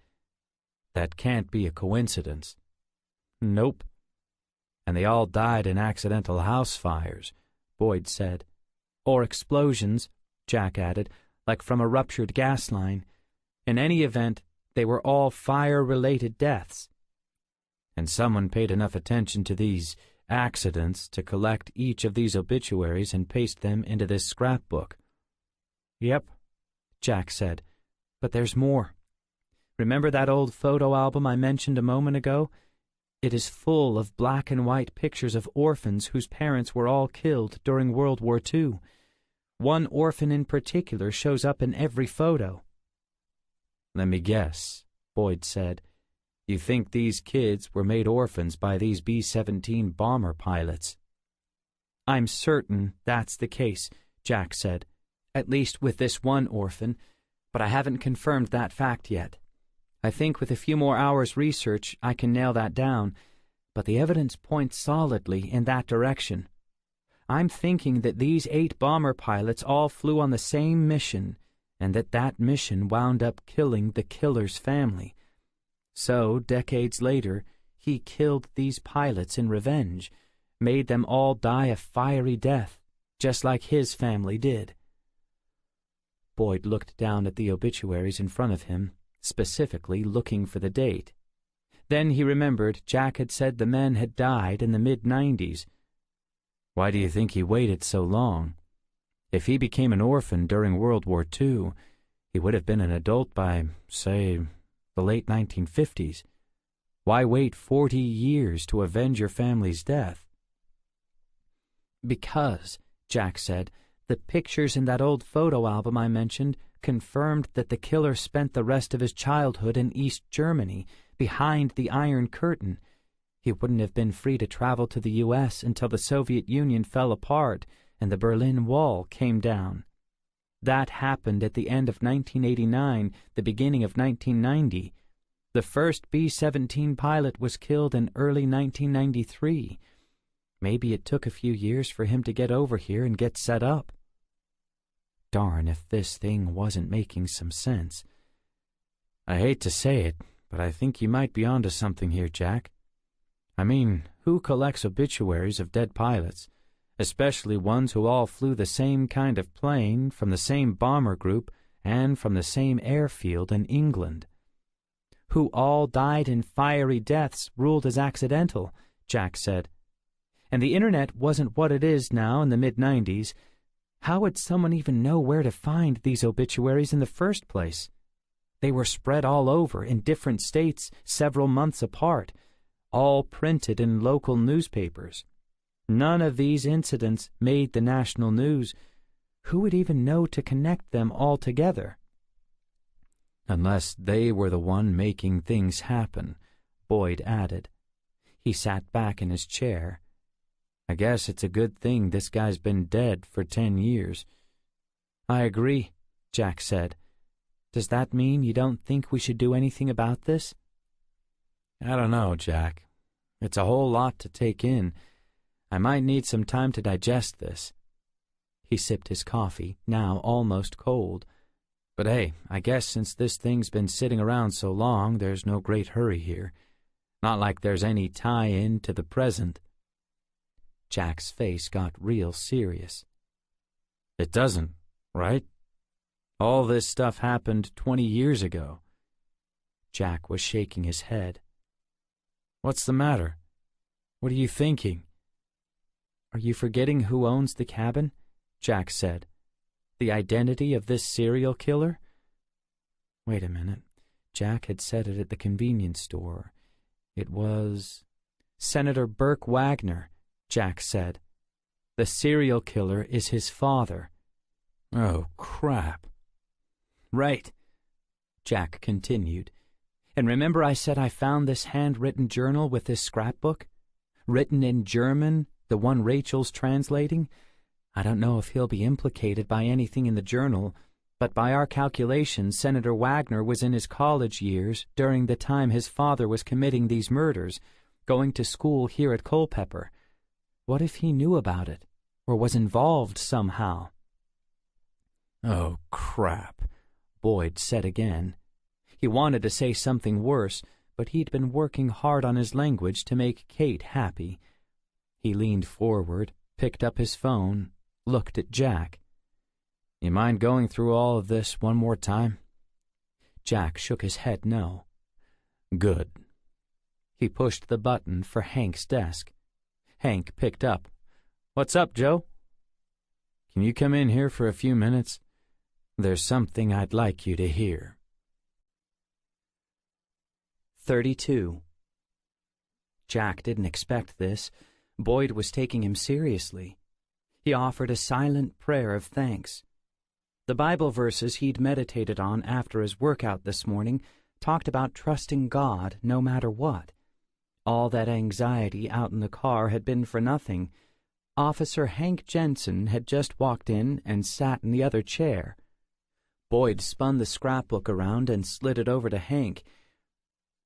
"That can't be a coincidence." "Nope." "And they all died in accidental house fires," Boyd said. "Or explosions," Jack added, "like from a ruptured gas line. In any event, they were all fire-related deaths." "And someone paid enough attention to these accidents to collect each of these obituaries and paste them into this scrapbook." "Yep," Jack said. "But there's more. Remember that old photo album I mentioned a moment ago? It is full of black and white pictures of orphans whose parents were all killed during World War II. One orphan in particular shows up in every photo." "Let me guess," Boyd said. "You think these kids were made orphans by these B-17 bomber pilots?" "I'm certain that's the case," Jack said. "At least with this one orphan, but I haven't confirmed that fact yet. I think with a few more hours' research I can nail that down, but the evidence points solidly in that direction. I'm thinking that these 8 bomber pilots all flew on the same mission, and that mission wound up killing the killer's family. So, decades later, he killed these pilots in revenge, made them all die a fiery death, just like his family did." Boyd looked down at the obituaries in front of him, specifically looking for the date. Then he remembered Jack had said the men had died in the mid-90s. "Why do you think he waited so long? If he became an orphan during World War II, he would have been an adult by, say, the late 1950s. Why wait 40 years to avenge your family's death?" "Because," Jack said, "the pictures in that old photo album I mentioned confirmed that the killer spent the rest of his childhood in East Germany, behind the Iron Curtain. He wouldn't have been free to travel to the U.S. until the Soviet Union fell apart and the Berlin Wall came down. That happened at the end of 1989, the beginning of 1990. The first B-17 pilot was killed in early 1993. Maybe it took a few years for him to get over here and get set up. Darn if this thing wasn't making some sense. I hate to say it, but I think you might be onto something here, Jack. I mean, who collects obituaries of dead pilots, especially ones who all flew the same kind of plane from the same bomber group and from the same airfield in England? Who all died in fiery deaths ruled as accidental, Jack said. And the internet wasn't what it is now in the mid-90s. How would someone even know where to find these obituaries in the first place? They were spread all over, in different states, several months apart, all printed in local newspapers. None of these incidents made the national news. Who would even know to connect them all together? Unless they were the one making things happen, Boyd added. He sat back in his chair. I guess it's a good thing this guy's been dead for 10 years. I agree, Jack said. Does that mean you don't think we should do anything about this? I don't know, Jack. It's a whole lot to take in. I might need some time to digest this. He sipped his coffee, now almost cold. But hey, I guess since this thing's been sitting around so long, there's no great hurry here. Not like there's any tie-in to the present. Jack's face got real serious. It doesn't, right? All this stuff happened 20 years ago. Jack was shaking his head. What's the matter? What are you thinking? Are you forgetting who owns the cabin? Jack said. The identity of this serial killer? Wait a minute. Jack had said it at the convenience store. It was Senator Burke Wagner, Jack said. The serial killer is his father. Oh, crap. Right, Jack continued. And remember I said I found this handwritten journal with this scrapbook? Written in German, the one Rachel's translating? I don't know if he'll be implicated by anything in the journal, but by our calculations, Senator Wagner was in his college years during the time his father was committing these murders, going to school here at Culpeper. What if he knew about it, or was involved somehow? Oh, crap, Boyd said again. He wanted to say something worse, but he'd been working hard on his language to make Kate happy. He leaned forward, picked up his phone, looked at Jack. You mind going through all of this one more time? Jack shook his head no. Good. He pushed the button for Hank's desk. Hank picked up. What's up, Joe? Can you come in here for a few minutes? There's something I'd like you to hear. 32. Jack didn't expect this. Boyd was taking him seriously. He offered a silent prayer of thanks. The Bible verses he'd meditated on after his workout this morning talked about trusting God no matter what. All that anxiety out in the car had been for nothing. Officer Hank Jensen had just walked in and sat in the other chair. Boyd spun the scrapbook around and slid it over to Hank.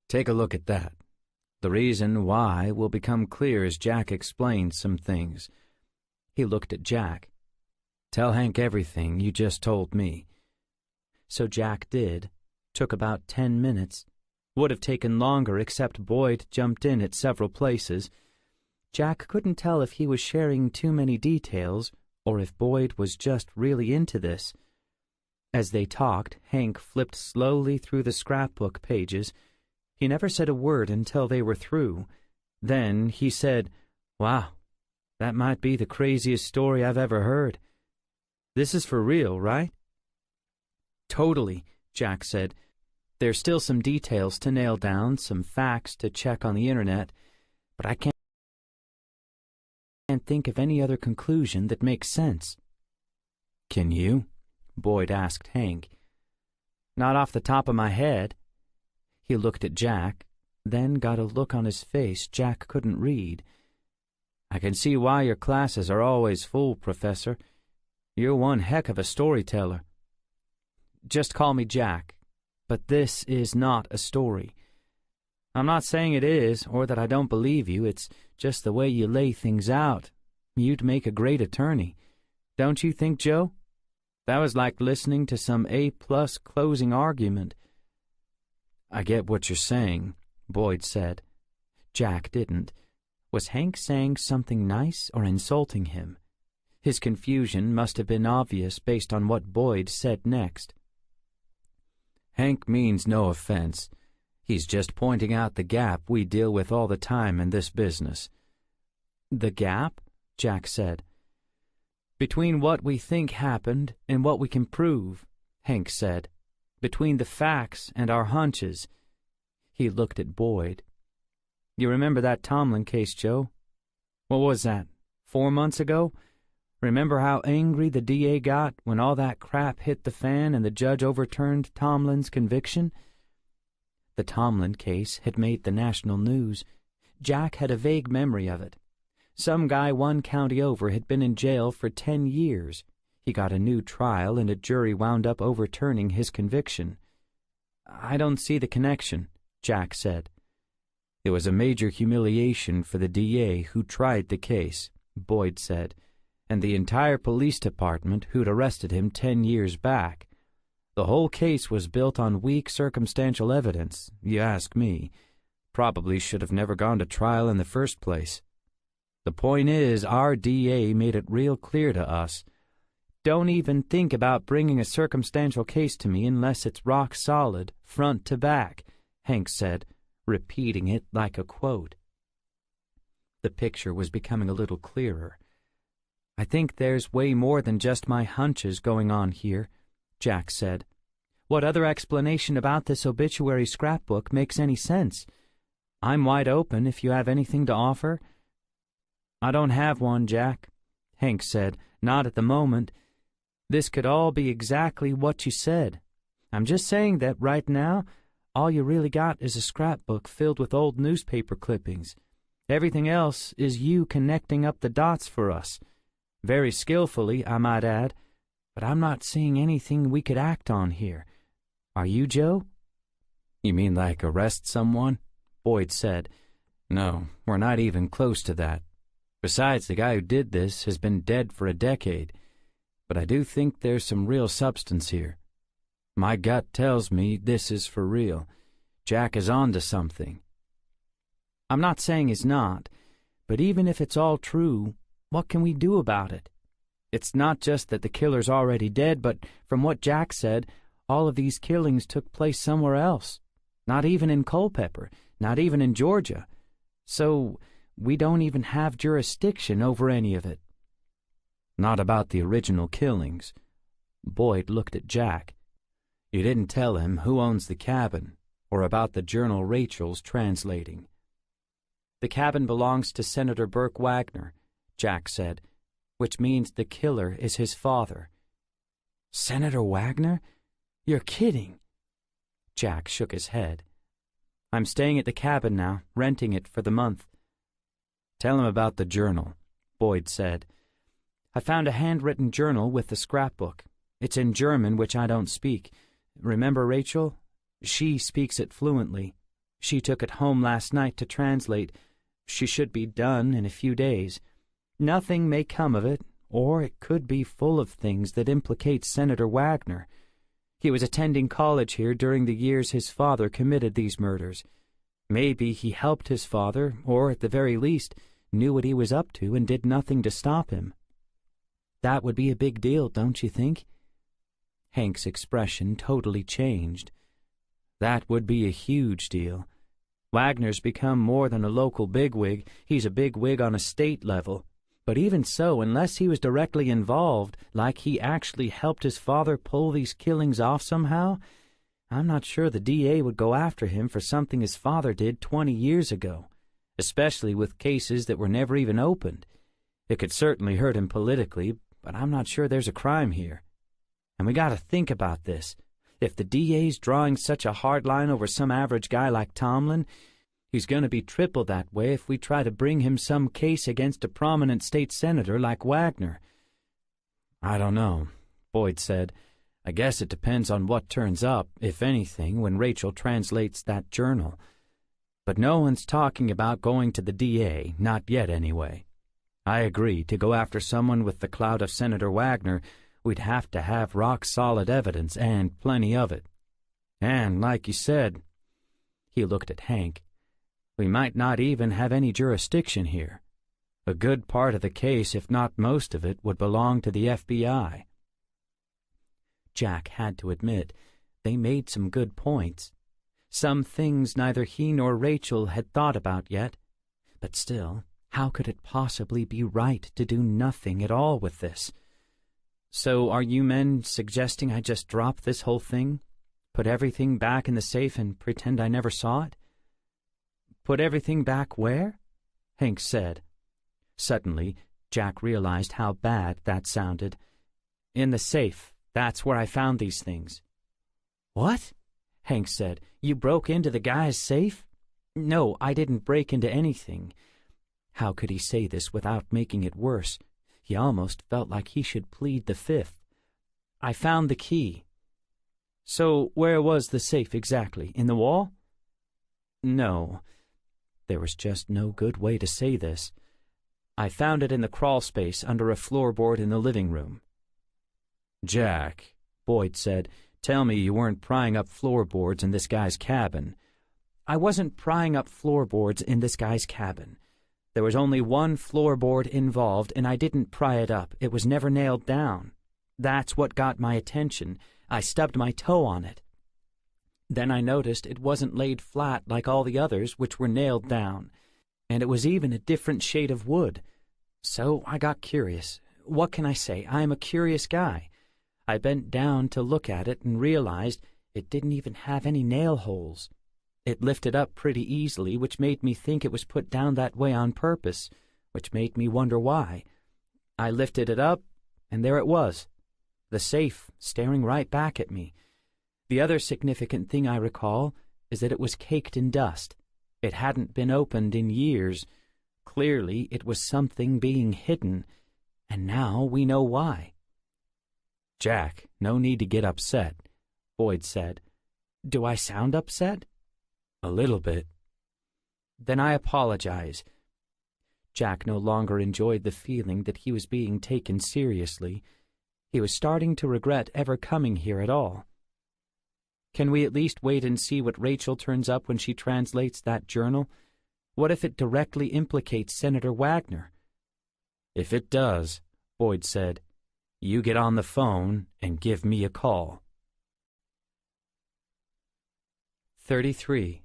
Take a look at that. The reason why will become clear as Jack explains some things. He looked at Jack. Tell Hank everything you just told me. So Jack did. Took about 10 minutes. Would have taken longer except Boyd jumped in at several places. Jack couldn't tell if he was sharing too many details or if Boyd was just really into this. As they talked, Hank flipped slowly through the scrapbook pages. He never said a word until they were through. Then he said, "Wow, that might be the craziest story I've ever heard. This is for real, right?" "Totally," Jack said. "There's still some details to nail down, some facts to check on the internet, but I can't think of any other conclusion that makes sense." "Can you?" Boyd asked Hank. "Not off the top of my head." He looked at Jack, then got a look on his face Jack couldn't read. "I can see why your classes are always full, Professor. You're one heck of a storyteller." "Just call me Jack. But this is not a story. I'm not saying it is, or that I don't believe you. It's just the way you lay things out. You'd make a great attorney. Don't you think, Joe? That was like listening to some A-plus closing argument. I get what you're saying, Boyd said. Jack didn't. Was Hank saying something nice or insulting him? His confusion must have been obvious based on what Boyd said next. Hank means no offense. He's just pointing out the gap we deal with all the time in this business. The gap? Jack said. Between what we think happened and what we can prove, Hank said. Between the facts and our hunches. He looked at Boyd. You remember that Tomlin case, Joe? What was that, 4 months ago? Remember how angry the DA got when all that crap hit the fan and the judge overturned Tomlin's conviction? The Tomlin case had made the national news. Jack had a vague memory of it. Some guy 1 county over had been in jail for 10 years. He got a new trial and a jury wound up overturning his conviction. I don't see the connection, Jack said. It was a major humiliation for the DA who tried the case, Boyd said, and the entire police department who'd arrested him 10 years back. The whole case was built on weak circumstantial evidence, you ask me. Probably should have never gone to trial in the first place. The point is, our DA made it real clear to us. Don't even think about bringing a circumstantial case to me unless it's rock solid, front to back, Hank said, repeating it like a quote. The picture was becoming a little clearer. I think there's way more than just my hunches going on here, Jack said. What other explanation about this obituary scrapbook makes any sense? I'm wide open if you have anything to offer. I don't have one, Jack, Hank said. Not at the moment. This could all be exactly what you said. I'm just saying that right now, all you really got is a scrapbook filled with old newspaper clippings. Everything else is you connecting up the dots for us. Very skillfully, I might add, but I'm not seeing anything we could act on here. Are you, Joe? You mean like arrest someone? Boyd said. No, we're not even close to that. Besides, the guy who did this has been dead for a decade. But I do think there's some real substance here. My gut tells me this is for real. Jack is on to something. I'm not saying he's not, but even if it's all true, what can we do about it? It's not just that the killer's already dead, but from what Jack said, all of these killings took place somewhere else. Not even in Culpeper, not even in Georgia. So we don't even have jurisdiction over any of it. Not about the original killings. Boyd looked at Jack. You didn't tell him who owns the cabin, or about the journal Rachel's translating. The cabin belongs to Senator Burke Wagner, Jack said, which means the killer is his father. Senator Wagner? You're kidding. Jack shook his head. I'm staying at the cabin now, renting it for the month. Tell him about the journal, Boyd said. I found a handwritten journal with the scrapbook. It's in German, which I don't speak. Remember Rachel? She speaks it fluently. She took it home last night to translate. She should be done in a few days. Nothing may come of it, or it could be full of things that implicate Senator Wagner. He was attending college here during the years his father committed these murders. Maybe he helped his father, or at the very least, knew what he was up to and did nothing to stop him. That would be a big deal, don't you think? Hank's expression totally changed. That would be a huge deal. Wagner's become more than a local bigwig. He's a bigwig on a state level. But even so, unless he was directly involved, like he actually helped his father pull these killings off somehow, I'm not sure the DA would go after him for something his father did 20 years ago, especially with cases that were never even opened. It could certainly hurt him politically, but I'm not sure there's a crime here. And we gotta think about this. If the DA's drawing such a hard line over some average guy like Tomlin, he's gonna be triple that way if we try to bring him some case against a prominent state senator like Wagner. I don't know, Boyd said. I guess it depends on what turns up, if anything, when Rachel translates that journal. But no one's talking about going to the DA, not yet anyway. I agree, to go after someone with the clout of Senator Wagner, we'd have to have rock-solid evidence, and plenty of it. And, like you said," he looked at Hank, "we might not even have any jurisdiction here. A good part of the case, if not most of it, would belong to the FBI. Jack had to admit they made some good points. Some things neither he nor Rachel had thought about yet. But still, how could it possibly be right to do nothing at all with this? "So are you men suggesting I just drop this whole thing? Put everything back in the safe and pretend I never saw it?" "Put everything back where?" Hank said. Suddenly, Jack realized how bad that sounded. "In the safe. That's where I found these things." "What?" Hank said. "You broke into the guy's safe?" "No, I didn't break into anything." How could he say this without making it worse? He almost felt like he should plead the fifth. "I found the key." "So where was the safe exactly? In the wall?" "No." There was just no good way to say this. "I found it in the crawl space under a floorboard in the living room." "Jack," Boyd said, "tell me you weren't prying up floorboards in this guy's cabin." "I wasn't prying up floorboards in this guy's cabin. There was only one floorboard involved, and I didn't pry it up. It was never nailed down. That's what got my attention. I stubbed my toe on it. Then I noticed it wasn't laid flat like all the others, which were nailed down. And it was even a different shade of wood. So I got curious. What can I say? I'm a curious guy. I bent down to look at it and realized it didn't even have any nail holes. It lifted up pretty easily, which made me think it was put down that way on purpose, which made me wonder why. I lifted it up, and there it was, the safe staring right back at me. The other significant thing I recall is that it was caked in dust. It hadn't been opened in years. Clearly, it was something being hidden, and now we know why." "Jack, no need to get upset," Boyd said. "Do I sound upset?" "A little bit." "Then I apologize." Jack no longer enjoyed the feeling that he was being taken seriously. He was starting to regret ever coming here at all. "Can we at least wait and see what Rachel turns up when she translates that journal? What if it directly implicates Senator Wagner?" "If it does," Boyd said, "you get on the phone and give me a call." 33.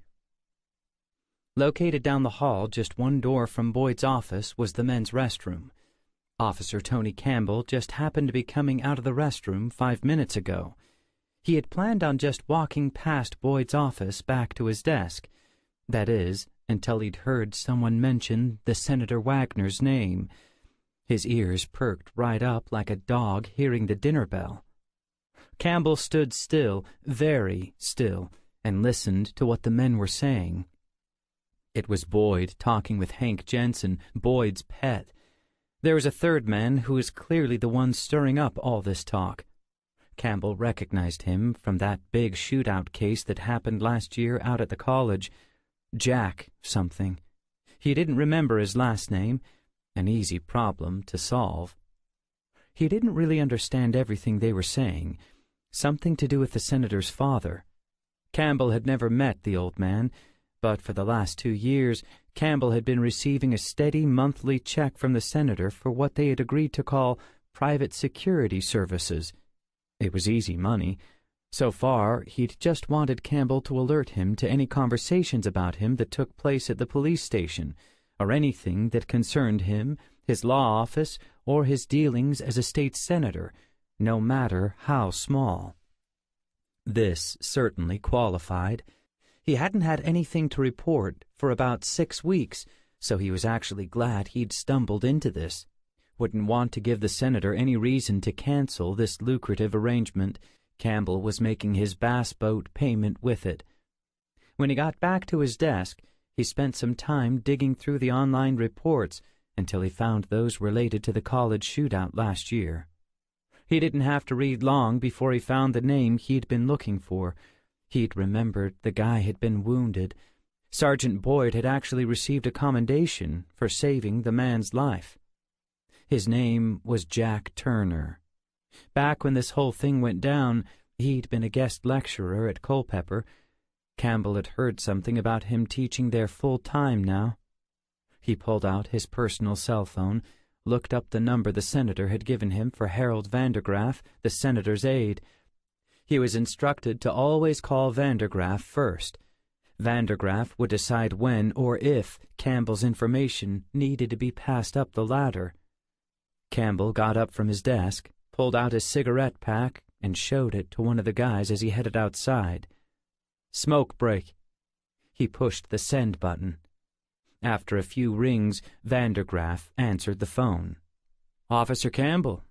Located down the hall just one door from Boyd's office was the men's restroom. Officer Tony Campbell just happened to be coming out of the restroom 5 minutes ago. He had planned on just walking past Boyd's office back to his desk. That is, until he'd heard someone mention the Senator Wagner's name. His ears perked right up like a dog hearing the dinner bell. Campbell stood still, very still, and listened to what the men were saying. It was Boyd talking with Hank Jensen, Boyd's pet. There was a third man who was clearly the one stirring up all this talk. Campbell recognized him from that big shootout case that happened last year out at the college. Jack something. He didn't remember his last name. An easy problem to solve. He didn't really understand everything they were saying. Something to do with the senator's father. Campbell had never met the old man, but for the last 2 years, Campbell had been receiving a steady monthly check from the senator for what they had agreed to call private security services. It was easy money. So far, he'd just wanted Campbell to alert him to any conversations about him that took place at the police station, or anything that concerned him, his law office, or his dealings as a state senator, no matter how small. This certainly qualified. He hadn't had anything to report for about 6 weeks, so he was actually glad he'd stumbled into this. Wouldn't want to give the senator any reason to cancel this lucrative arrangement. Campbell was making his bass boat payment with it. When he got back to his desk, he spent some time digging through the online reports until he found those related to the college shootout last year. He didn't have to read long before he found the name he'd been looking for. He'd remembered the guy had been wounded. Sergeant Boyd had actually received a commendation for saving the man's life. His name was Jack Turner. Back when this whole thing went down, he'd been a guest lecturer at Culpeper. Campbell had heard something about him teaching there full-time now. He pulled out his personal cell phone, looked up the number the senator had given him for Harold Vandergraff, the senator's aide. He was instructed to always call Vandergraff first. Vandergraff would decide when or if Campbell's information needed to be passed up the ladder. Campbell got up from his desk, pulled out his cigarette pack, and showed it to one of the guys as he headed outside. "Smoke break." He pushed the send button. After a few rings, Vandergraff answered the phone. "Officer Campbell.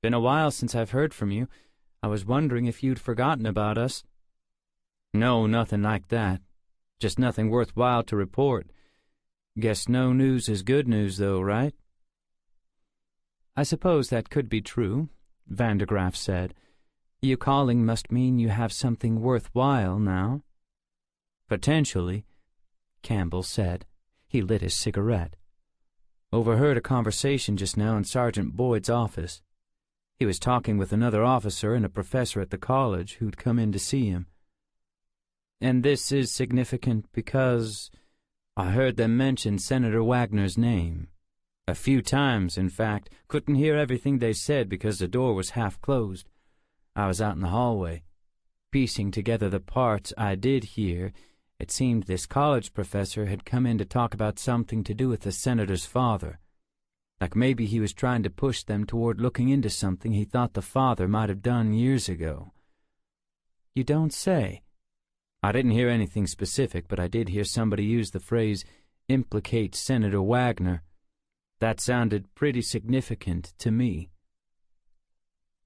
Been a while since I've heard from you. I was wondering if you'd forgotten about us." "No, nothing like that. Just nothing worthwhile to report. Guess no news is good news, though, right?" "I suppose that could be true," Vandergraff said. "You calling must mean you have something worthwhile now." "Potentially," Campbell said. He lit his cigarette. "Overheard a conversation just now in Sergeant Boyd's office. He was talking with another officer and a professor at the college who'd come in to see him. And this is significant because I heard them mention Senator Wagner's name. A few times, in fact. Couldn't hear everything they said because the door was half closed. I was out in the hallway. Piecing together the parts I did hear, it seemed this college professor had come in to talk about something to do with the senator's father. Like maybe he was trying to push them toward looking into something he thought the father might have done years ago." "You don't say." "I didn't hear anything specific, but I did hear somebody use the phrase, 'implicate Senator Wagner.' That sounded pretty significant to me."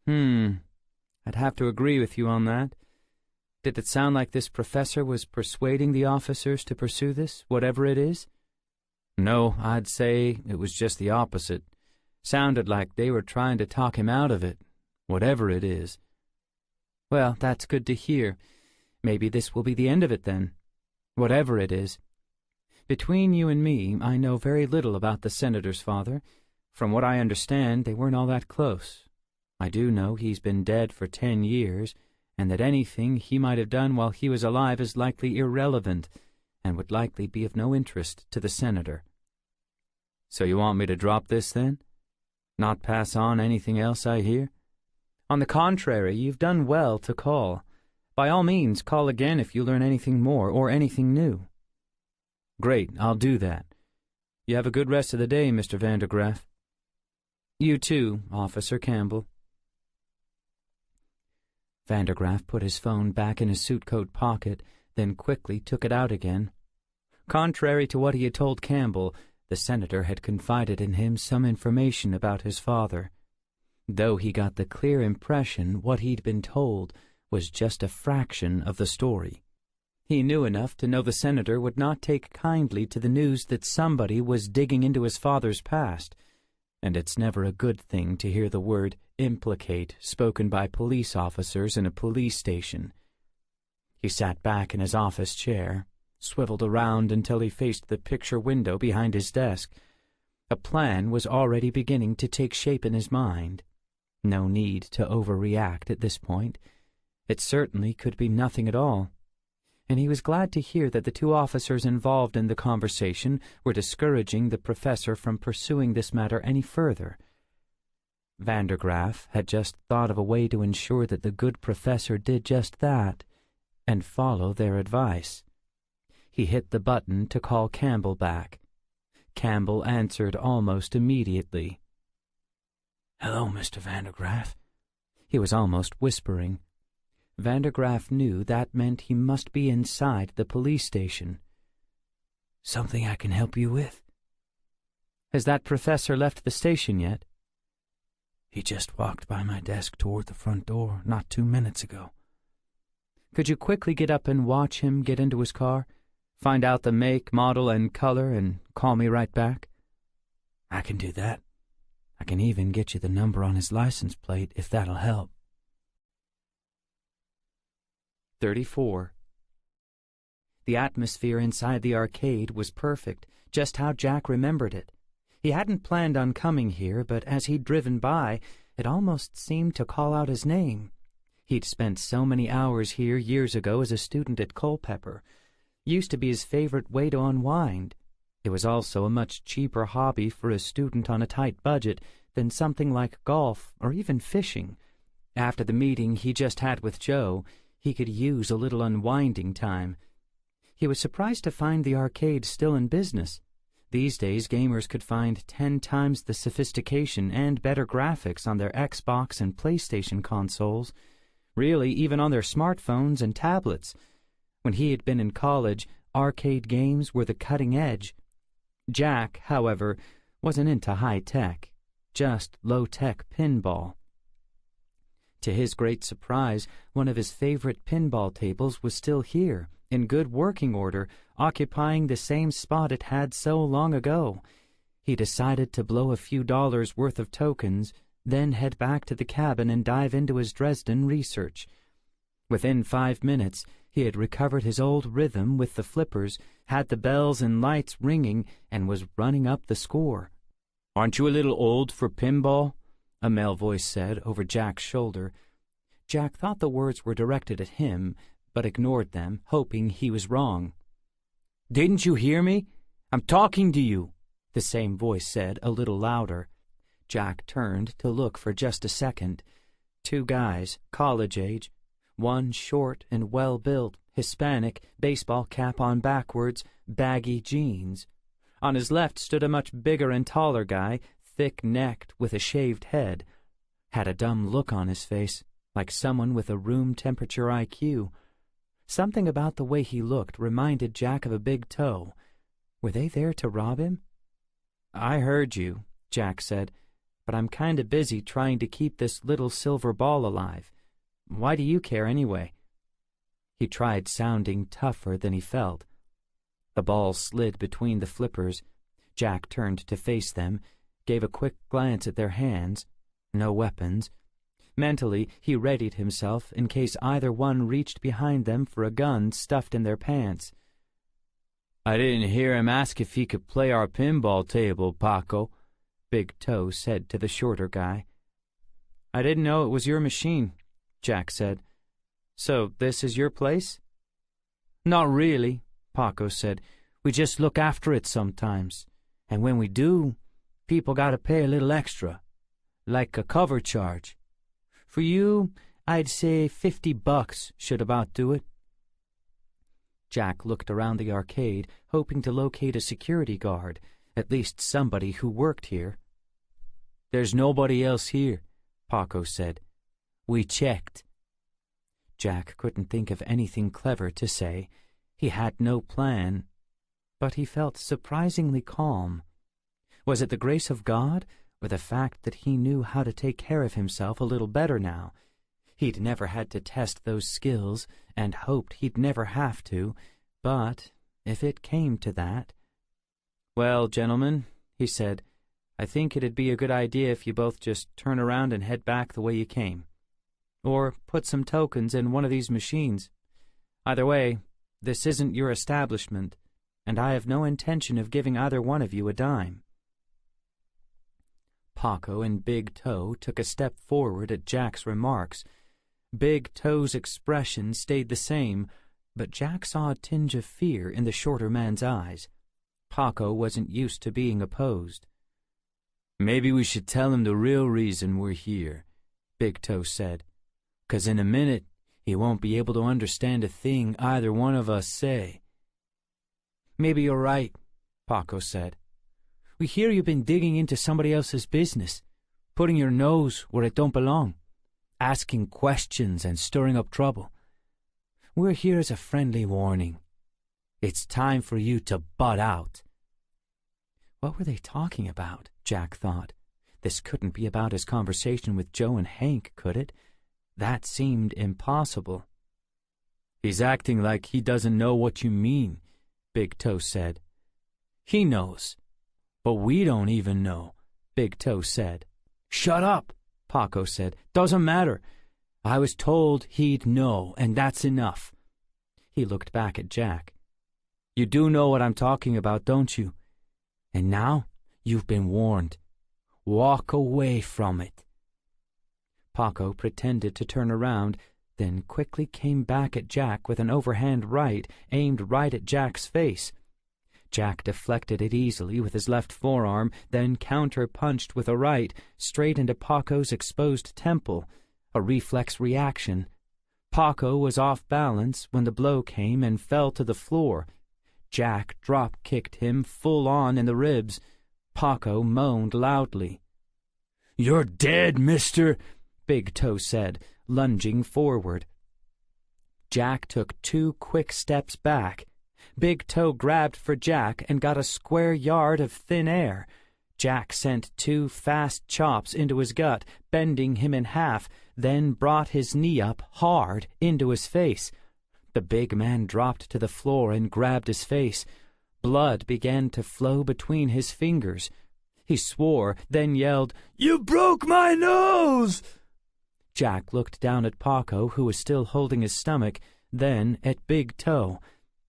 I'd have to agree with you on that. Did it sound like this professor was persuading the officers to pursue this, whatever it is?" "No, I'd say it was just the opposite. Sounded like they were trying to talk him out of it, whatever it is." "Well, that's good to hear. Maybe this will be the end of it then, whatever it is. Between you and me, I know very little about the senator's father. From what I understand, they weren't all that close. I do know he's been dead for 10 years, and that anything he might have done while he was alive is likely irrelevant, and would likely be of no interest to the senator." "So you want me to drop this, then? Not pass on anything else I hear?" "On the contrary, you've done well to call. By all means, call again if you learn anything more or anything new." "Great, I'll do that. You have a good rest of the day, Mr. Vandergraff." "You too, Officer Campbell." Vandergraff put his phone back in his suit-coat pocket, then quickly took it out again. Contrary to what he had told Campbell, the senator had confided in him some information about his father. Though he got the clear impression what he'd been told was just a fraction of the story. He knew enough to know the senator would not take kindly to the news that somebody was digging into his father's past, and it's never a good thing to hear the word implicate spoken by police officers in a police station. He sat back in his office chair, swiveled around until he faced the picture window behind his desk. A plan was already beginning to take shape in his mind. No need to overreact at this point. It certainly could be nothing at all. And he was glad to hear that the two officers involved in the conversation were discouraging the professor from pursuing this matter any further. Vandergraff had just thought of a way to ensure that the good professor did just that, and follow their advice. He hit the button to call Campbell back. Campbell answered almost immediately. "Hello, Mr. Vandergraff." He was almost whispering. Vandergraff knew that meant he must be inside the police station. "Something I can help you with?" "Has that professor left the station yet?" "He just walked by my desk toward the front door not 2 minutes ago." "Could you quickly get up and watch him get into his car? Find out the make, model, and color, and call me right back?" "I can do that. I can even get you the number on his license plate if that'll help." 34. The atmosphere inside the arcade was perfect, just how Jack remembered it. He hadn't planned on coming here, but as he'd driven by, it almost seemed to call out his name. He'd spent so many hours here years ago as a student at Culpeper. Used to be his favorite way to unwind. It was also a much cheaper hobby for a student on a tight budget than something like golf or even fishing. After the meeting he just had with Joe, he could use a little unwinding time. He was surprised to find the arcade still in business. These days gamers could find 10 times the sophistication and better graphics on their Xbox and PlayStation consoles, really even on their smartphones and tablets. When he had been in college, arcade games were the cutting edge. Jack, however, wasn't into high-tech, just low-tech pinball. To his great surprise, one of his favorite pinball tables was still here, in good working order, occupying the same spot it had so long ago. He decided to blow a few dollars worth of tokens, then head back to the cabin and dive into his Dresden research. Within 5 minutes, he had recovered his old rhythm with the flippers, had the bells and lights ringing, and was running up the score. "Aren't you a little old for pinball?" a male voice said over Jack's shoulder. Jack thought the words were directed at him, but ignored them, hoping he was wrong. "Didn't you hear me? I'm talking to you," the same voice said a little louder. Jack turned to look for just a second. 2 guys, college age, one short and well-built, Hispanic, baseball cap on backwards, baggy jeans. On his left stood a much bigger and taller guy, thick-necked with a shaved head. Had a dumb look on his face, like someone with a room-temperature IQ. Something about the way he looked reminded Jack of a big toe. Were they there to rob him? "I heard you," Jack said, "but I'm kinda busy trying to keep this little silver ball alive. Why do you care anyway?" He tried sounding tougher than he felt. The ball slid between the flippers. Jack turned to face them, gave a quick glance at their hands. No weapons. Mentally, he readied himself in case either one reached behind them for a gun stuffed in their pants. "I didn't hear him ask if he could play our pinball table, Paco," Big Toe said to the shorter guy. "I didn't know it was your machine," Jack said. "So this is your place?" "Not really," Paco said. "We just look after it sometimes. And when we do, people gotta pay a little extra, like a cover charge. For you, I'd say $50 should about do it." Jack looked around the arcade, hoping to locate a security guard, at least somebody who worked here. "There's nobody else here," Paco said. "We checked." Jack couldn't think of anything clever to say. He had no plan, but he felt surprisingly calm. Was it the grace of God, or the fact that he knew how to take care of himself a little better now? He'd never had to test those skills, and hoped he'd never have to, but if it came to that... "Well, gentlemen," he said, "I think it'd be a good idea if you both just turn around and head back the way you came. Or put some tokens in one of these machines. Either way, this isn't your establishment, and I have no intention of giving either one of you a dime." Paco and Big Toe took a step forward at Jack's remarks. Big Toe's expression stayed the same, but Jack saw a tinge of fear in the shorter man's eyes. Paco wasn't used to being opposed. "Maybe we should tell him the real reason we're here," Big Toe said. "'Cause in a minute, he won't be able to understand a thing either one of us say." "Maybe you're right," Paco said. "We hear you've been digging into somebody else's business, putting your nose where it don't belong, asking questions and stirring up trouble. We're here as a friendly warning. It's time for you to butt out." What were they talking about? Jack thought. This couldn't be about his conversation with Joe and Hank, could it? That seemed impossible. "He's acting like he doesn't know what you mean," Big Toe said. "He knows, but we don't even know," Big Toe said. "Shut up," Paco said. "Doesn't matter. I was told he'd know, and that's enough." He looked back at Jack. You do know what I'm talking about, don't you? And now you've been warned. Walk away from it." Paco pretended to turn around, then quickly came back at Jack with an overhand right aimed right at Jack's face. Jack deflected it easily with his left forearm, then counter-punched with a right straight into Paco's exposed temple, a reflex reaction. Paco was off balance when the blow came and fell to the floor. Jack drop-kicked him full-on in the ribs. Paco moaned loudly. "You're dead, mister," Big Toe said, lunging forward. Jack took 2 quick steps back. Big Toe grabbed for Jack and got a square yard of thin air. Jack sent 2 fast chops into his gut, bending him in half, then brought his knee up hard into his face. The big man dropped to the floor and grabbed his face. Blood began to flow between his fingers. He swore, then yelled, "You broke my nose!" Jack looked down at Paco, who was still holding his stomach, then at Big Toe.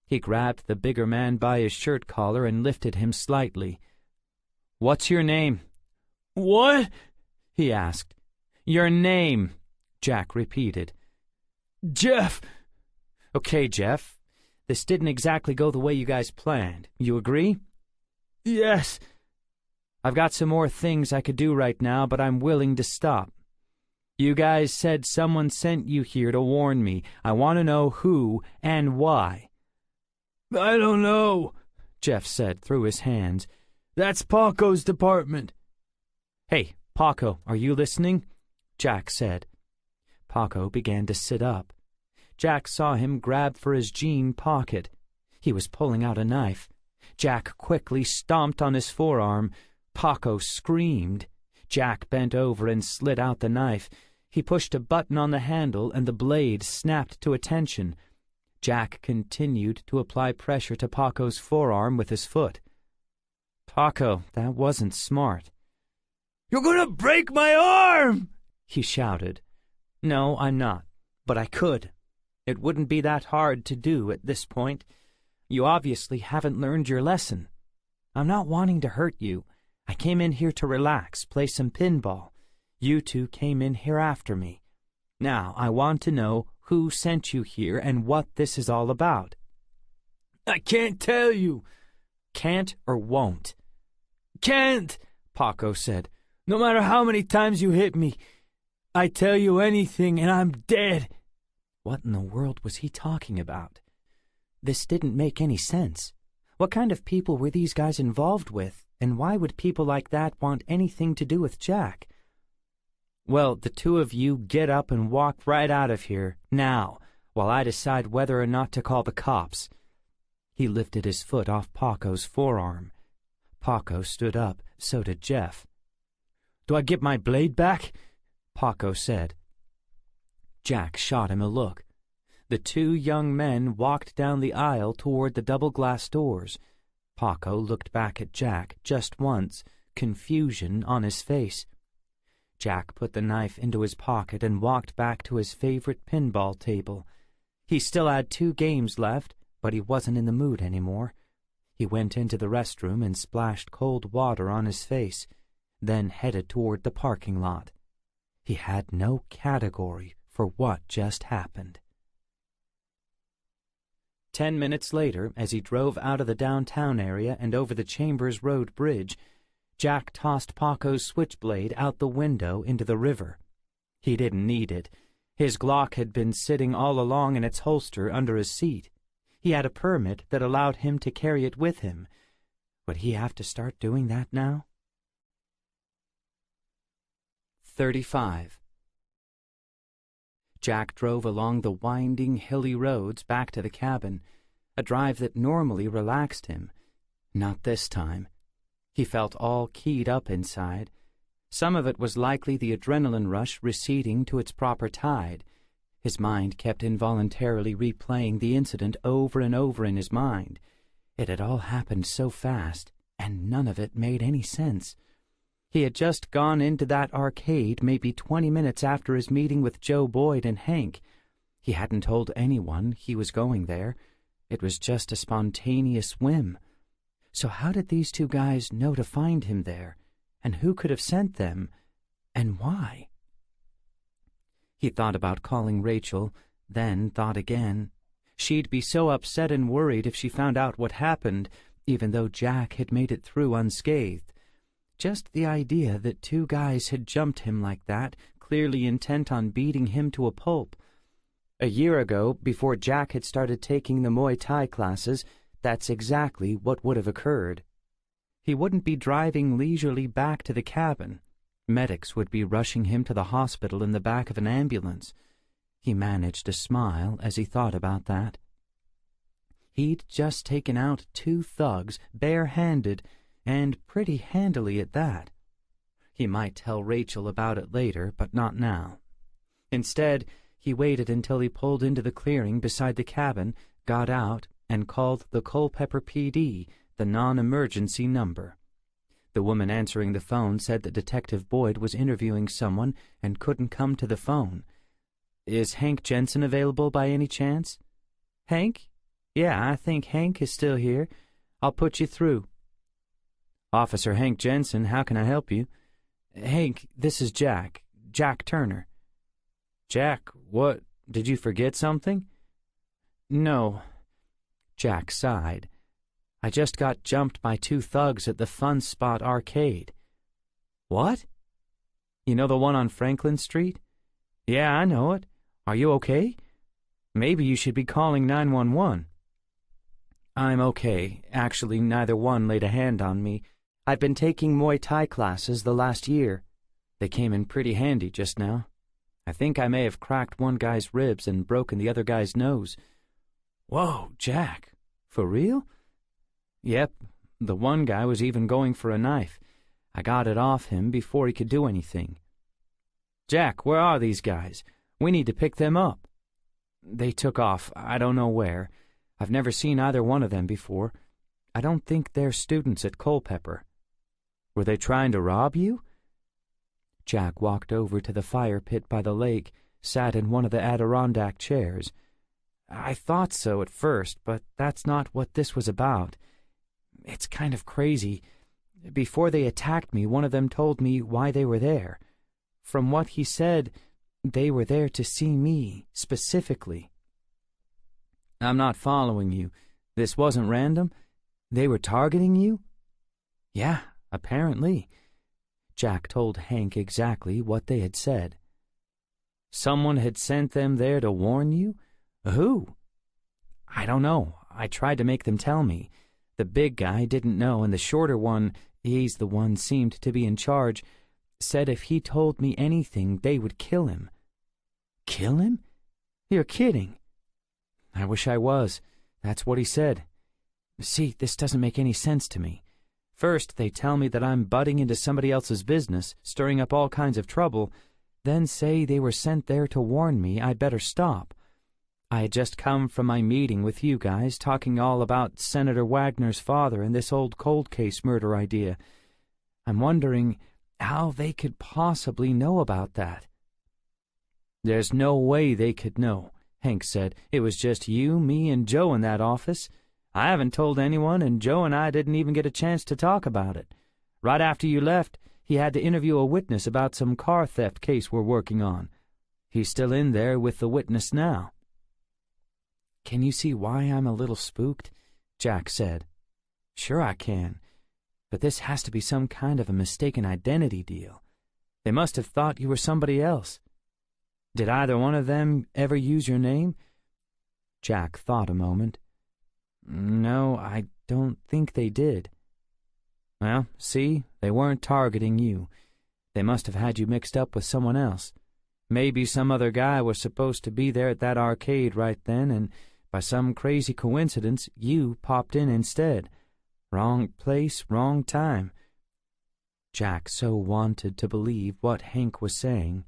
He grabbed the bigger man by his shirt collar and lifted him slightly. "What's your name?" "What?" he asked. "Your name," Jack repeated. "Jeff." "Okay, Jeff. This didn't exactly go the way you guys planned. You agree?" "Yes." "I've got some more things I could do right now, but I'm willing to stop. You guys said someone sent you here to warn me. I want to know who and why." "I don't know," Jeff said through his hands. "That's Paco's department." "Hey, Paco, are you listening?" Jack said. Paco began to sit up. Jack saw him grab for his jean pocket. He was pulling out a knife. Jack quickly stomped on his forearm. Paco screamed. Jack bent over and slid out the knife. He pushed a button on the handle and the blade snapped to attention. Jack continued to apply pressure to Paco's forearm with his foot. "Paco, that wasn't smart." "You're gonna break my arm!" he shouted. "No, I'm not, but I could. It wouldn't be that hard to do at this point. You obviously haven't learned your lesson. I'm not wanting to hurt you. I came in here to relax, play some pinball. You two came in here after me. Now, I want to know who sent you here and what this is all about." "I can't tell you." "Can't or won't?" "Can't," Paco said. "No matter how many times you hit me. I tell you anything and I'm dead." What in the world was he talking about? This didn't make any sense. What kind of people were these guys involved with, and why would people like that want anything to do with Jack? "Well, the 2 of you get up and walk right out of here, now, while I decide whether or not to call the cops." He lifted his foot off Paco's forearm. Paco stood up, so did Jeff. "Do I get my blade back?" Paco said. Jack shot him a look. The 2 young men walked down the aisle toward the double-glass doors. Paco looked back at Jack just once, confusion on his face. Jack put the knife into his pocket and walked back to his favorite pinball table. He still had 2 games left, but he wasn't in the mood anymore. He went into the restroom and splashed cold water on his face, then headed toward the parking lot. He had no category for what just happened. 10 minutes later, as he drove out of the downtown area and over the Chambers Road Bridge, Jack tossed Paco's switchblade out the window into the river. He didn't need it. His Glock had been sitting all along in its holster under his seat. He had a permit that allowed him to carry it with him. Would he have to start doing that now? 35. Jack drove along the winding, hilly roads back to the cabin, a drive that normally relaxed him. Not this time. He felt all keyed up inside. Some of it was likely the adrenaline rush receding to its proper tide. His mind kept involuntarily replaying the incident over and over in his mind. It had all happened so fast, and none of it made any sense. He had just gone into that arcade maybe 20 minutes after his meeting with Joe Boyd and Hank. He hadn't told anyone he was going there. It was just a spontaneous whim. So how did these two guys know to find him there? And who could have sent them? And why? He thought about calling Rachel, then thought again. She'd be so upset and worried if she found out what happened, even though Jack had made it through unscathed. Just the idea that two guys had jumped him like that, clearly intent on beating him to a pulp. A year ago, before Jack had started taking the Muay Thai classes, that's exactly what would have occurred. He wouldn't be driving leisurely back to the cabin. Medics would be rushing him to the hospital in the back of an ambulance. He managed a smile as he thought about that. He'd just taken out two thugs, bare-handed, and pretty handily at that. He might tell Rachel about it later, but not now. Instead, he waited until he pulled into the clearing beside the cabin, got out, and called the Culpeper PD, the non-emergency number. The woman answering the phone said that Detective Boyd was interviewing someone and couldn't come to the phone. "Is Hank Jensen available by any chance?" "Hank? Yeah, I think Hank is still here. I'll put you through." "Officer Hank Jensen, how can I help you?" "Hank, this is Jack Turner." "Jack, what? Did you forget something?" "No." Jack sighed. "I just got jumped by two thugs at the Fun Spot arcade." "What?" "You know the one on Franklin Street?" "Yeah, I know it. Are you okay? Maybe you should be calling 911. "I'm okay. Actually, neither one laid a hand on me. I've been taking Muay Thai classes the last year. They came in pretty handy just now. I think I may have cracked one guy's ribs and broken the other guy's nose." "Whoa, Jack. For real?" "Yep. The one guy was even going for a knife. I got it off him before he could do anything." "Jack, where are these guys? We need to pick them up." "They took off. I don't know where. I've never seen either one of them before. I don't think they're students at Culpeper." "Were they trying to rob you?" Jack walked over to the fire pit by the lake, sat in one of the Adirondack chairs. "I thought so at first, but that's not what this was about. It's kind of crazy. Before they attacked me, one of them told me why they were there. From what he said, they were there to see me, specifically." "I'm not following you. This wasn't random? They were targeting you?" "Yeah, apparently." Jack told Hank exactly what they had said. "Someone had sent them there to warn you? Who?" "I don't know. I tried to make them tell me. The big guy didn't know, and the shorter one, he's the one seemed to be in charge, said if he told me anything, they would kill him." "Kill him? You're kidding." "I wish I was. That's what he said. See, this doesn't make any sense to me. First, they tell me that I'm butting into somebody else's business, stirring up all kinds of trouble, then say they were sent there to warn me I'd better stop. I had just come from my meeting with you guys, talking all about Senator Wagner's father and this old cold case murder idea. I'm wondering how they could possibly know about that." "There's no way they could know," Hank said. "It was just you, me, and Joe in that office. I haven't told anyone, and Joe and I didn't even get a chance to talk about it. Right after you left, he had to interview a witness about some car theft case we're working on. He's still in there with the witness now." "Can you see why I'm a little spooked?" Jack said. "Sure I can. But this has to be some kind of a mistaken identity deal. They must have thought you were somebody else. Did either one of them ever use your name?" Jack thought a moment. "No, I don't think they did." "Well, see, they weren't targeting you. They must have had you mixed up with someone else. Maybe some other guy was supposed to be there at that arcade right then, and by some crazy coincidence, you popped in instead. Wrong place, wrong time." Jack so wanted to believe what Hank was saying.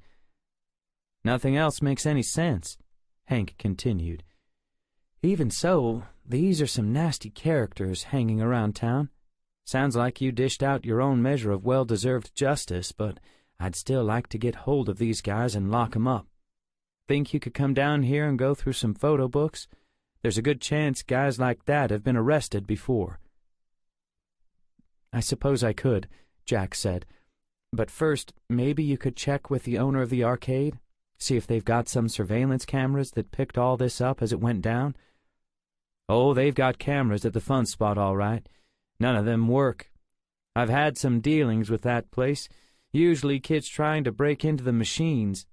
"Nothing else makes any sense," Hank continued. "Even so, these are some nasty characters hanging around town. Sounds like you dished out your own measure of well-deserved justice, but I'd still like to get hold of these guys and lock 'em up. Think you could come down here and go through some photo books? There's a good chance guys like that have been arrested before. I suppose I could, Jack said. But first, maybe you could check with the owner of the arcade, see if they've got some surveillance cameras that picked all this up as it went down. Oh, they've got cameras at the fun spot, all right. None of them work. I've had some dealings with that place, usually kids trying to break into the machines.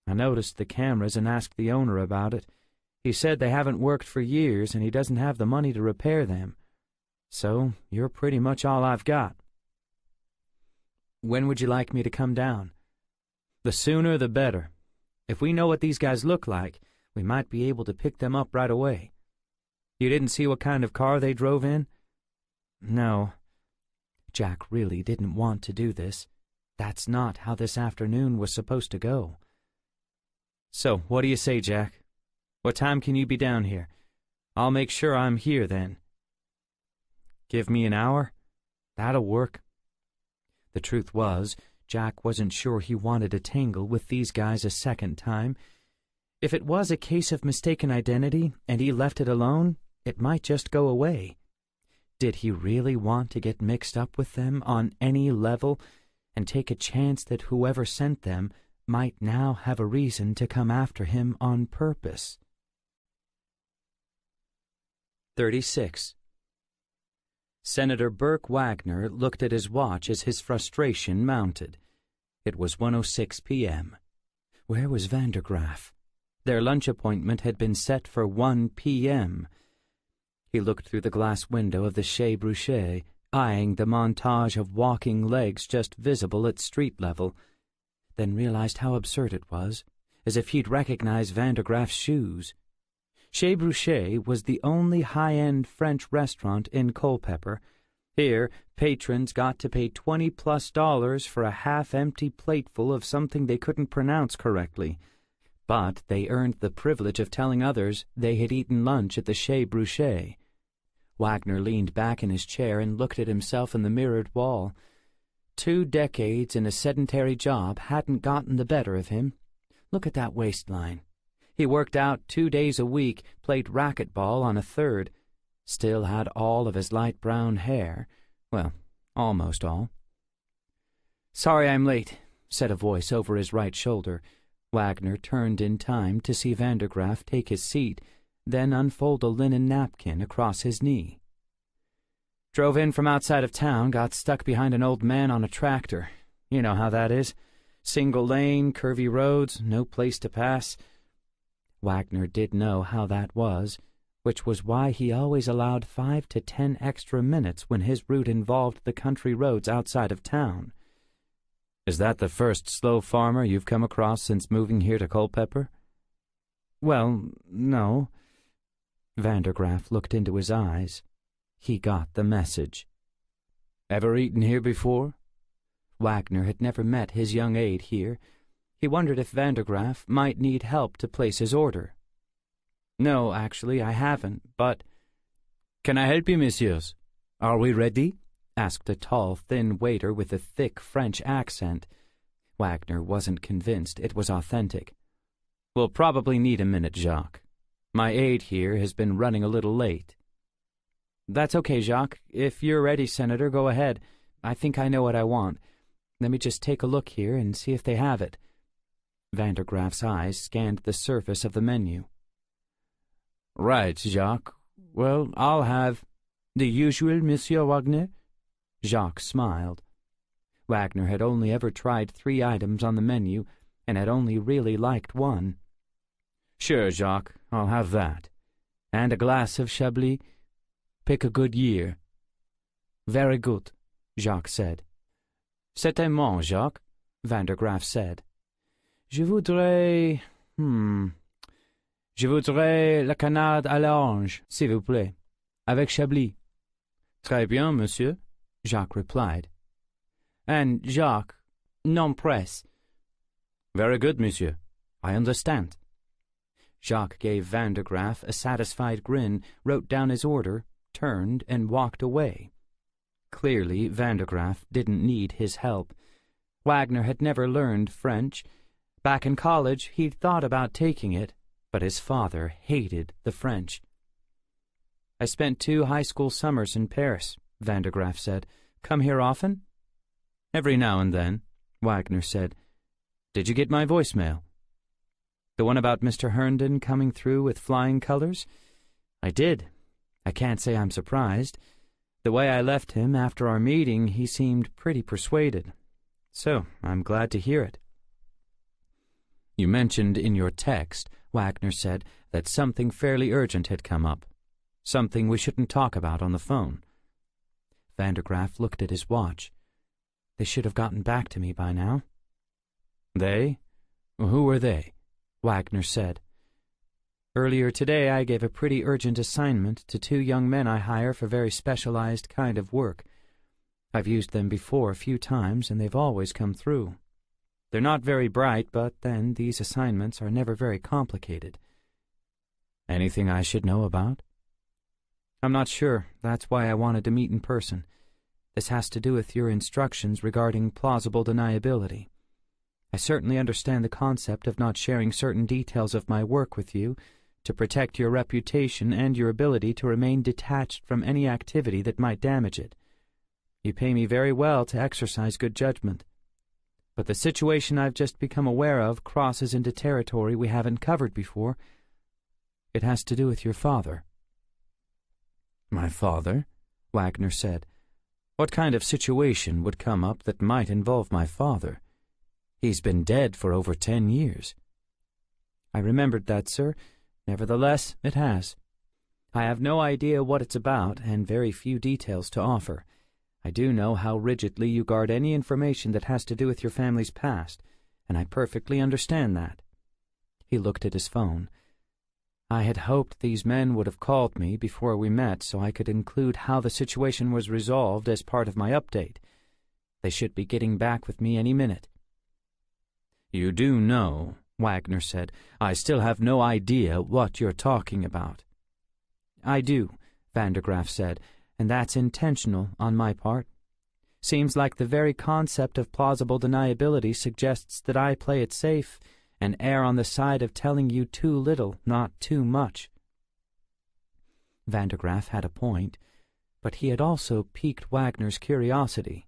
I noticed the cameras and asked the owner about it. He said they haven't worked for years and he doesn't have the money to repair them. So, you're pretty much all I've got. When would you like me to come down? The sooner the better. If we know what these guys look like, we might be able to pick them up right away. You didn't see what kind of car they drove in? No. Jack really didn't want to do this. That's not how this afternoon was supposed to go. So, what do you say, Jack? What time can you be down here? I'll make sure I'm here then. Give me an hour? That'll work. The truth was, Jack wasn't sure he wanted to tangle with these guys a second time. If it was a case of mistaken identity and he left it alone, it might just go away. Did he really want to get mixed up with them on any level and take a chance that whoever sent them might now have a reason to come after him on purpose? 36. Senator Burke Wagner looked at his watch as his frustration mounted. It was 1:06 p.m. Where was Vandergraff? Their lunch appointment had been set for 1 p.m. He looked through the glass window of the Chez Bruchet, eyeing the montage of walking legs just visible at street level, then realized how absurd it was, as if he'd recognized Vandergraff's shoes. Chez Bruchet was the only high-end French restaurant in Culpeper. Here, patrons got to pay $20+ for a half-empty plateful of something they couldn't pronounce correctly. But they earned the privilege of telling others they had eaten lunch at the Chez Bruchet. Wagner leaned back in his chair and looked at himself in the mirrored wall. 2 decades in a sedentary job hadn't gotten the better of him. Look at that waistline. He worked out 2 days a week, played racquetball on a third, still had all of his light brown hair. Well, almost all. "Sorry I'm late," said a voice over his right shoulder. Wagner turned in time to see Vandergraff take his seat, then unfold a linen napkin across his knee. "Drove in from outside of town, got stuck behind an old man on a tractor. You know how that is. Single lane, curvy roads, no place to pass." Wagner did know how that was, which was why he always allowed 5 to 10 extra minutes when his route involved the country roads outside of town. "Is that the first slow farmer you've come across since moving here to Culpeper?" "Well, no." Vandergraff looked into his eyes. He got the message. "Ever eaten here before?" Wagner had never met his young aide here. He wondered if Vandergraff might need help to place his order. "No, actually, I haven't, but—" "Can I help you, messieurs? Are we ready?" asked a tall, thin waiter with a thick French accent. Wagner wasn't convinced it was authentic. "We'll probably need a minute, Jacques. My aide here has been running a little late." "That's okay, Jacques. If you're ready, Senator, go ahead. I think I know what I want. Let me just take a look here and see if they have it." Vandergraff's eyes scanned the surface of the menu. "Right, Jacques. Well, I'll have—" "The usual, Monsieur Wagner?" Jacques smiled. Wagner had only ever tried 3 items on the menu and had only really liked one. "Sure, Jacques, I'll have that. And a glass of Chablis. Pick a good year." "Very good," Jacques said. "C'est un mot, Jacques," Vandergraff said. Je voudrais la canard à l'orange, s'il vous plaît, avec Chablis." "Très bien, monsieur," Jacques replied. "And, Jacques, non presse." "Very good, monsieur. I understand." Jacques gave Vandergraff a satisfied grin, wrote down his order, turned, and walked away. Clearly, Vandergraff didn't need his help. Wagner had never learned French. Back in college, he'd thought about taking it, but his father hated the French. I spent 2 high school summers in Paris, Vandergraff said. Come here often? Every now and then, Wagner said. Did you get my voicemail? The one about Mr. Herndon coming through with flying colors? I did. I can't say I'm surprised. The way I left him after our meeting, he seemed pretty persuaded. So, I'm glad to hear it. You mentioned in your text, Wagner said, that something fairly urgent had come up. Something we shouldn't talk about on the phone. Vandergraff looked at his watch. They should have gotten back to me by now. They? Who were they? Wagner said. Earlier today I gave a pretty urgent assignment to 2 young men I hire for very specialized kind of work. I've used them before a few times, and they've always come through. They're not very bright, but then these assignments are never very complicated. Anything I should know about? I'm not sure. That's why I wanted to meet in person. This has to do with your instructions regarding plausible deniability. I certainly understand the concept of not sharing certain details of my work with you to protect your reputation and your ability to remain detached from any activity that might damage it. You pay me very well to exercise good judgment. But the situation I've just become aware of crosses into territory we haven't covered before. It has to do with your father. My father? Wagner said. What kind of situation would come up that might involve my father? He's been dead for over 10 years. I remembered that, sir. Nevertheless, it has. I have no idea what it's about, and very few details to offer. I do know how rigidly you guard any information that has to do with your family's past, and I perfectly understand that. He looked at his phone. I had hoped these men would have called me before we met so I could include how the situation was resolved as part of my update. They should be getting back with me any minute. You do know, Wagner said, I still have no idea what you're talking about. I do, Vandergraff said, and that's intentional on my part. Seems like the very concept of plausible deniability suggests that I play it safe and err on the side of telling you too little, not too much. Vandergraff had a point, but he had also piqued Wagner's curiosity.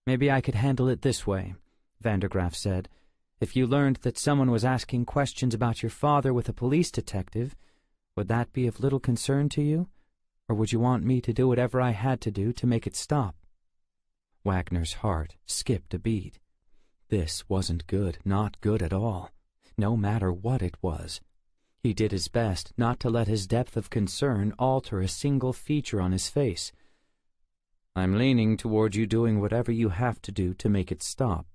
Maybe I could handle it this way, Vandergraff said. If you learned that someone was asking questions about your father with a police detective, would that be of little concern to you? Or would you want me to do whatever I had to do to make it stop? Wagner's heart skipped a beat. This wasn't good, not good at all, no matter what it was. He did his best not to let his depth of concern alter a single feature on his face. I'm leaning toward you doing whatever you have to do to make it stop.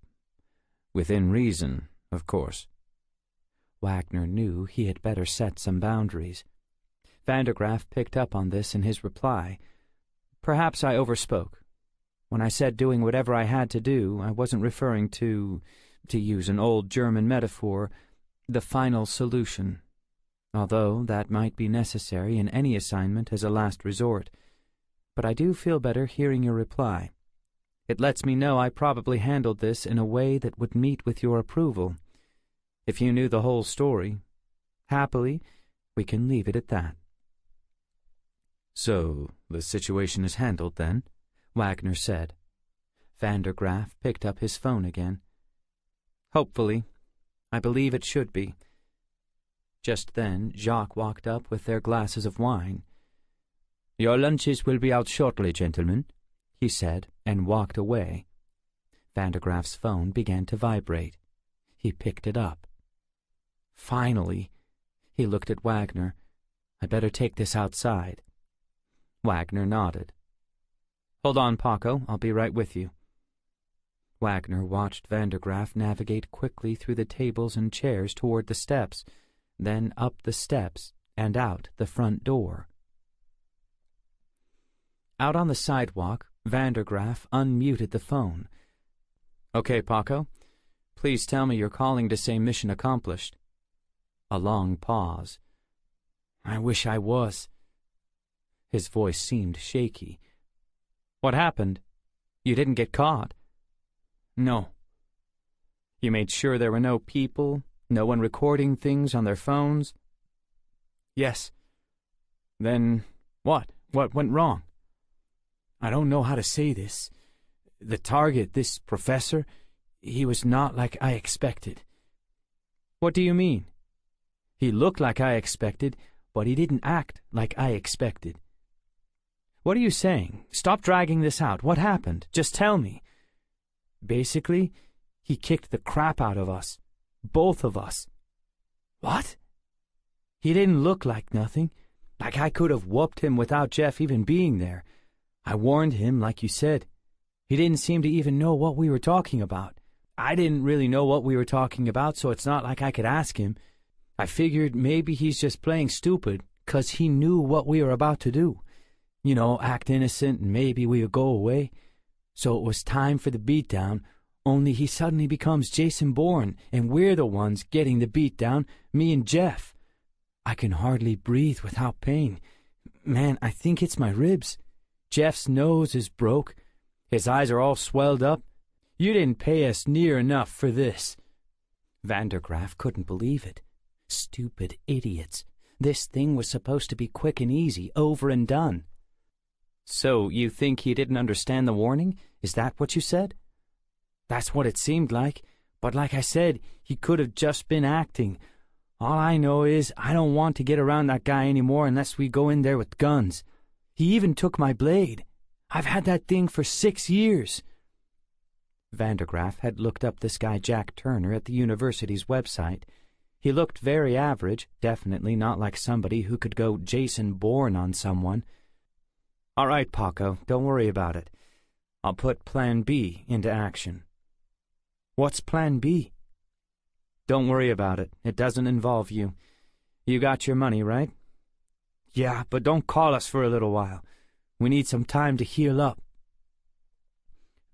Within reason, of course. Wagner knew he had better set some boundaries. Vandergraff picked up on this in his reply. Perhaps I overspoke. When I said doing whatever I had to do, I wasn't referring to use an old German metaphor, the final solution, although that might be necessary in any assignment as a last resort. But I do feel better hearing your reply. It lets me know I probably handled this in a way that would meet with your approval. If you knew the whole story, happily, we can leave it at that. So, the situation is handled, then? Wagner said. Vandergraff picked up his phone again. Hopefully. I believe it should be. Just then, Jacques walked up with their glasses of wine. Your lunches will be out shortly, gentlemen, he said, and walked away. Vandergraff's phone began to vibrate. He picked it up. Finally, he looked at Wagner. I better take this outside. Wagner nodded. Hold on, Paco. I'll be right with you. Wagner watched Vandergraff navigate quickly through the tables and chairs toward the steps, then up the steps and out the front door. Out on the sidewalk, Vandergraff unmuted the phone. Okay, Paco. Please tell me you're calling to say mission accomplished. A long pause. I wish I was. His voice seemed shaky. What happened? You didn't get caught? No. You made sure there were no people, no one recording things on their phones? Yes. Then what? What went wrong? I don't know how to say this. The target, this professor, he was not like I expected. What do you mean? He looked like I expected, but he didn't act like I expected. What are you saying? Stop dragging this out. What happened? Just tell me. Basically, he kicked the crap out of us. Both of us. What? He didn't look like nothing, like I could have whooped him without Jeff even being there. I warned him, like you said. He didn't seem to even know what we were talking about. I didn't really know what we were talking about, so it's not like I could ask him. I figured maybe he's just playing stupid, 'cause he knew what we were about to do. You know, act innocent and maybe we would go away. So it was time for the beatdown, only he suddenly becomes Jason Bourne, and we're the ones getting the beatdown, me and Jeff. I can hardly breathe without pain. Man, I think it's my ribs. Jeff's nose is broke. His eyes are all swelled up. You didn't pay us near enough for this. Vandergraff couldn't believe it. Stupid idiots. This thing was supposed to be quick and easy, over and done. So you think he didn't understand the warning? Is that what you said? That's what it seemed like. But like I said, he could have just been acting. All I know is I don't want to get around that guy anymore unless we go in there with guns. He even took my blade. I've had that thing for 6 years. Vandergraff had looked up this guy Jack Turner at the university's website. He looked very average, definitely not like somebody who could go Jason Bourne on someone. All right, Paco, don't worry about it. I'll put Plan B into action. What's Plan B? Don't worry about it. It doesn't involve you. You got your money, right? Yeah, but don't call us for a little while. We need some time to heal up.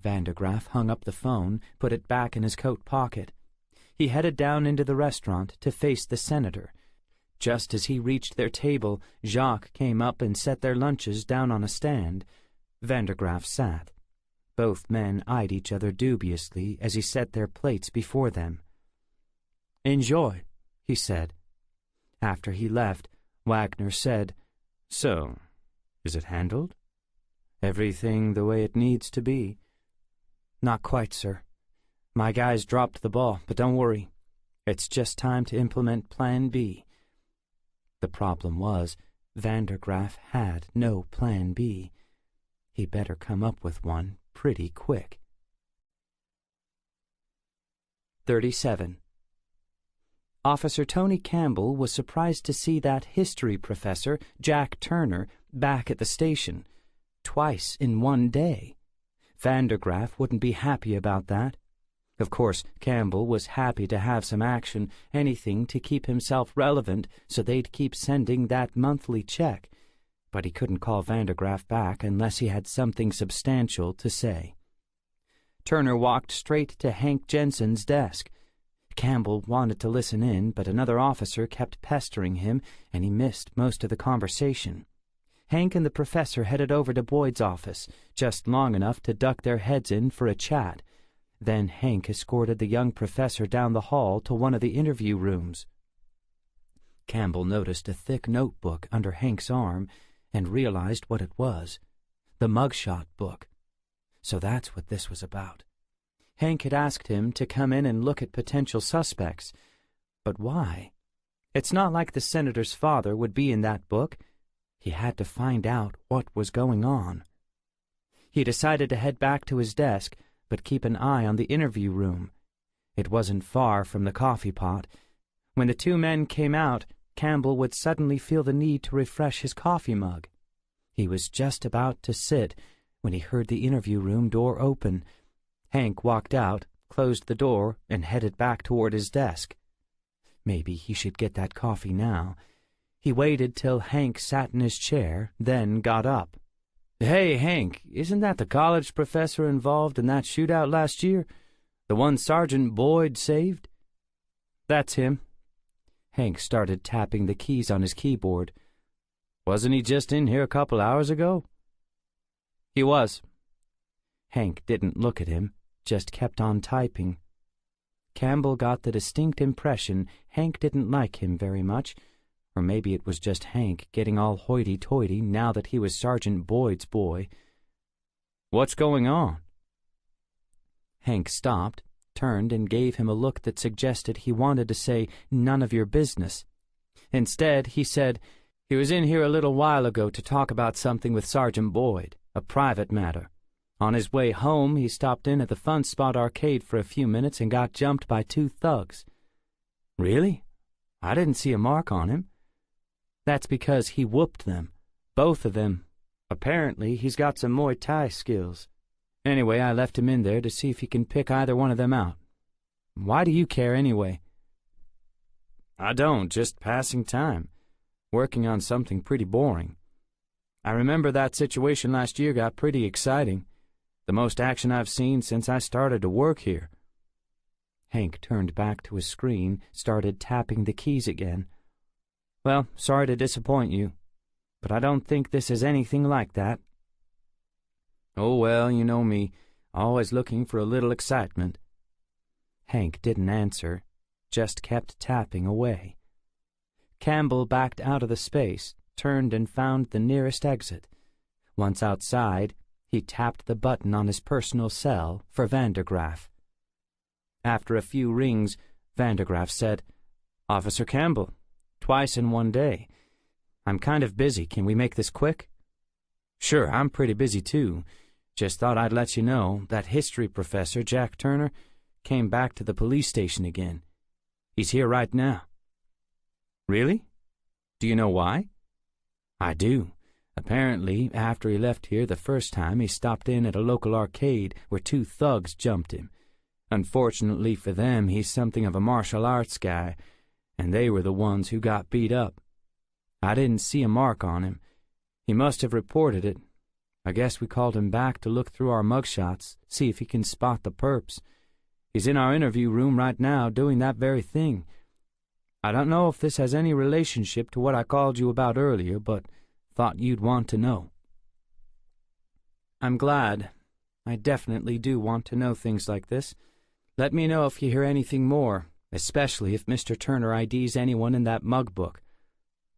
Vandergraff hung up the phone, put it back in his coat pocket. He headed down into the restaurant to face the senator. Just as he reached their table, Jacques came up and set their lunches down on a stand. Vandergraff sat. Both men eyed each other dubiously as he set their plates before them. "Enjoy," he said. After he left, Wagner said, "So, is it handled? Everything the way it needs to be?" "Not quite, sir. My guys dropped the ball, but don't worry. It's just time to implement Plan B." The problem was, Vandergraff had no Plan B. He better come up with one pretty quick. 37. Officer Tony Campbell was surprised to see that history professor, Jack Turner, back at the station. Twice in one day. Vandergraff wouldn't be happy about that. Of course, Campbell was happy to have some action, anything to keep himself relevant, so they'd keep sending that monthly check. But he couldn't call Vandergraff back unless he had something substantial to say. Turner walked straight to Hank Jensen's desk. Campbell wanted to listen in, but another officer kept pestering him, and he missed most of the conversation. Hank and the professor headed over to Boyd's office, just long enough to duck their heads in for a chat. Then Hank escorted the young professor down the hall to one of the interview rooms. Campbell noticed a thick notebook under Hank's arm and realized what it was. The mugshot book. So that's what this was about. Hank had asked him to come in and look at potential suspects. But why? It's not like the senator's father would be in that book. He had to find out what was going on. He decided to head back to his desk, but keep an eye on the interview room. It wasn't far from the coffee pot. When the two men came out, Campbell would suddenly feel the need to refresh his coffee mug. He was just about to sit when he heard the interview room door open. Hank walked out, closed the door, and headed back toward his desk. Maybe he should get that coffee now. He waited till Hank sat in his chair, then got up. "Hey, Hank, isn't that the college professor involved in that shootout last year? The one Sergeant Boyd saved?" "That's him." Hank started tapping the keys on his keyboard. "Wasn't he just in here a couple hours ago?" "He was." Hank didn't look at him, just kept on typing. Campbell got the distinct impression Hank didn't like him very much, Or maybe it was just Hank getting all hoity-toity now that he was Sergeant Boyd's boy. "What's going on?" Hank stopped, turned, and gave him a look that suggested he wanted to say, "None of your business." Instead, he said, "He was in here a little while ago to talk about something with Sergeant Boyd, a private matter. On his way home, he stopped in at the Fun Spot Arcade for a few minutes and got jumped by 2 thugs." "Really? I didn't see a mark on him." "That's because he whooped them. Both of them. Apparently, he's got some Muay Thai skills. Anyway, I left him in there to see if he can pick either one of them out. Why do you care anyway?" "I don't, just passing time. Working on something pretty boring. I remember that situation last year got pretty exciting. The most action I've seen since I started to work here." Hank turned back to his screen, started tapping the keys again. "Well, sorry to disappoint you, but I don't think this is anything like that." "Oh, well, you know me, always looking for a little excitement." Hank didn't answer, just kept tapping away. Campbell backed out of the space, turned and found the nearest exit. Once outside, he tapped the button on his personal cell for Vandergraff. After a few rings, Vandergraff said, "Officer Campbell, twice in one day. I'm kind of busy. Can we make this quick?" "Sure, I'm pretty busy too. Just thought I'd let you know that history professor, Jack Turner, came back to the police station again. He's here right now." "Really? Do you know why?" "I do. Apparently, after he left here the first time, he stopped in at a local arcade where 2 thugs jumped him. Unfortunately for them, he's something of a martial arts guy, and they were the ones who got beat up. I didn't see a mark on him. He must have reported it. I guess we called him back to look through our mugshots, see if he can spot the perps. He's in our interview room right now doing that very thing. I don't know if this has any relationship to what I called you about earlier, but thought you'd want to know." "I'm glad. I definitely do want to know things like this. Let me know if you hear anything more, especially if Mr. Turner IDs anyone in that mug book."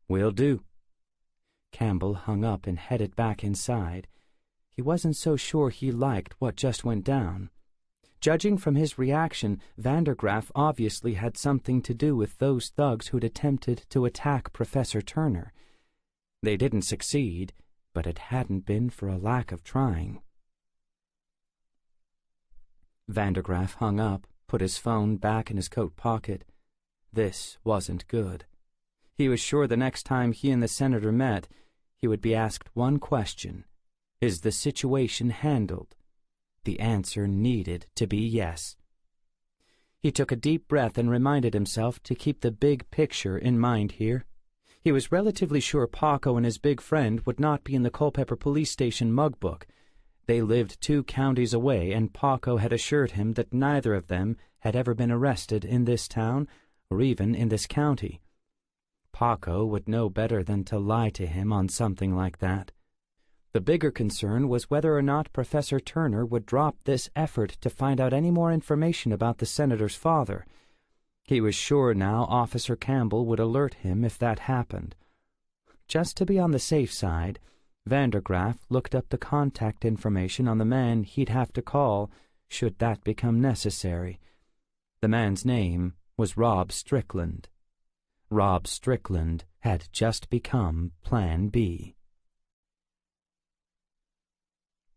"Will do." Campbell hung up and headed back inside. He wasn't so sure he liked what just went down. Judging from his reaction, Vandergraff obviously had something to do with those thugs who'd attempted to attack Professor Turner. They didn't succeed, but it hadn't been for a lack of trying. Vandergraff hung up, put his phone back in his coat pocket. This wasn't good. He was sure the next time he and the senator met, he would be asked one question: "Is the situation handled?" The answer needed to be yes. He took a deep breath and reminded himself to keep the big picture in mind here. He was relatively sure Paco and his big friend would not be in the Culpeper police station mug book. They lived 2 counties away, and Paco had assured him that neither of them had ever been arrested in this town or even in this county. Paco would know better than to lie to him on something like that. The bigger concern was whether or not Professor Turner would drop this effort to find out any more information about the senator's father. He was sure now Officer Campbell would alert him if that happened. Just to be on the safe side, Vandergraff looked up the contact information on the man he'd have to call should that become necessary. The man's name was Rob Strickland. Rob Strickland had just become Plan B.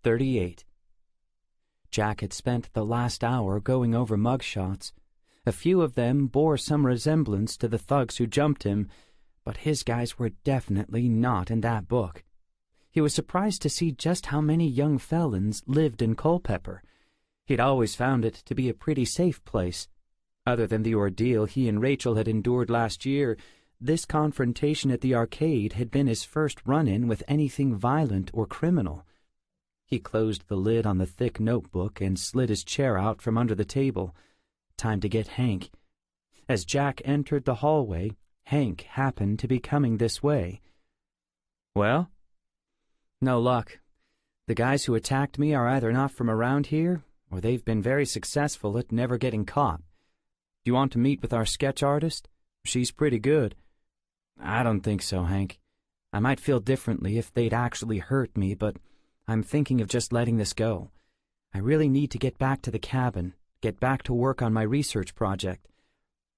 38. Jack had spent the last hour going over mugshots. A few of them bore some resemblance to the thugs who jumped him, but his guys were definitely not in that book. He was surprised to see just how many young felons lived in Culpeper. He'd always found it to be a pretty safe place. Other than the ordeal he and Rachel had endured last year, this confrontation at the arcade had been his first run-in with anything violent or criminal. He closed the lid on the thick notebook and slid his chair out from under the table. Time to get Hank. As Jack entered the hallway, Hank happened to be coming this way. "Well?" "No luck. The guys who attacked me are either not from around here, or they've been very successful at never getting caught. Do you want to meet with our sketch artist? She's pretty good." I don't think so, Hank. I might feel differently if they'd actually hurt me, but I'm thinking of just letting this go. I really need to get back to the cabin, get back to work on my research project.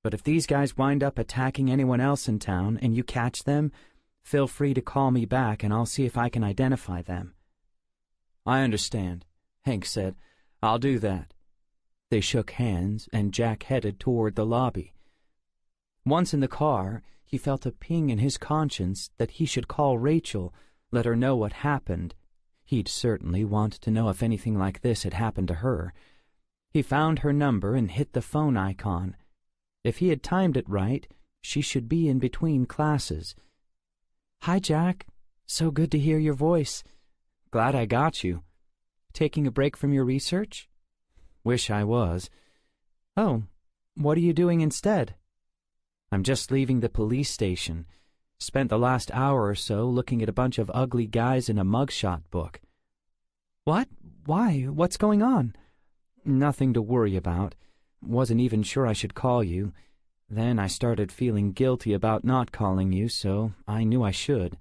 But if these guys wind up attacking anyone else in town and you catch them, feel free to call me back and I'll see if I can identify them. I understand, Hank said. I'll do that. They shook hands and Jack headed toward the lobby. Once in the car, he felt a ping in his conscience that he should call Rachel, let her know what happened. He'd certainly want to know if anything like this had happened to her. He found her number and hit the phone icon. If he had timed it right, she should be in between classes. "Hi, Jack. So good to hear your voice. Glad I got you. Taking a break from your research?" Wish I was. "Oh, what are you doing instead?" "I'm just leaving the police station. Spent the last hour or so looking at a bunch of ugly guys in a mugshot book." "What? Why? What's going on?" "Nothing to worry about. Wasn't even sure I should call you. Then I started feeling guilty about not calling you, so I knew I should.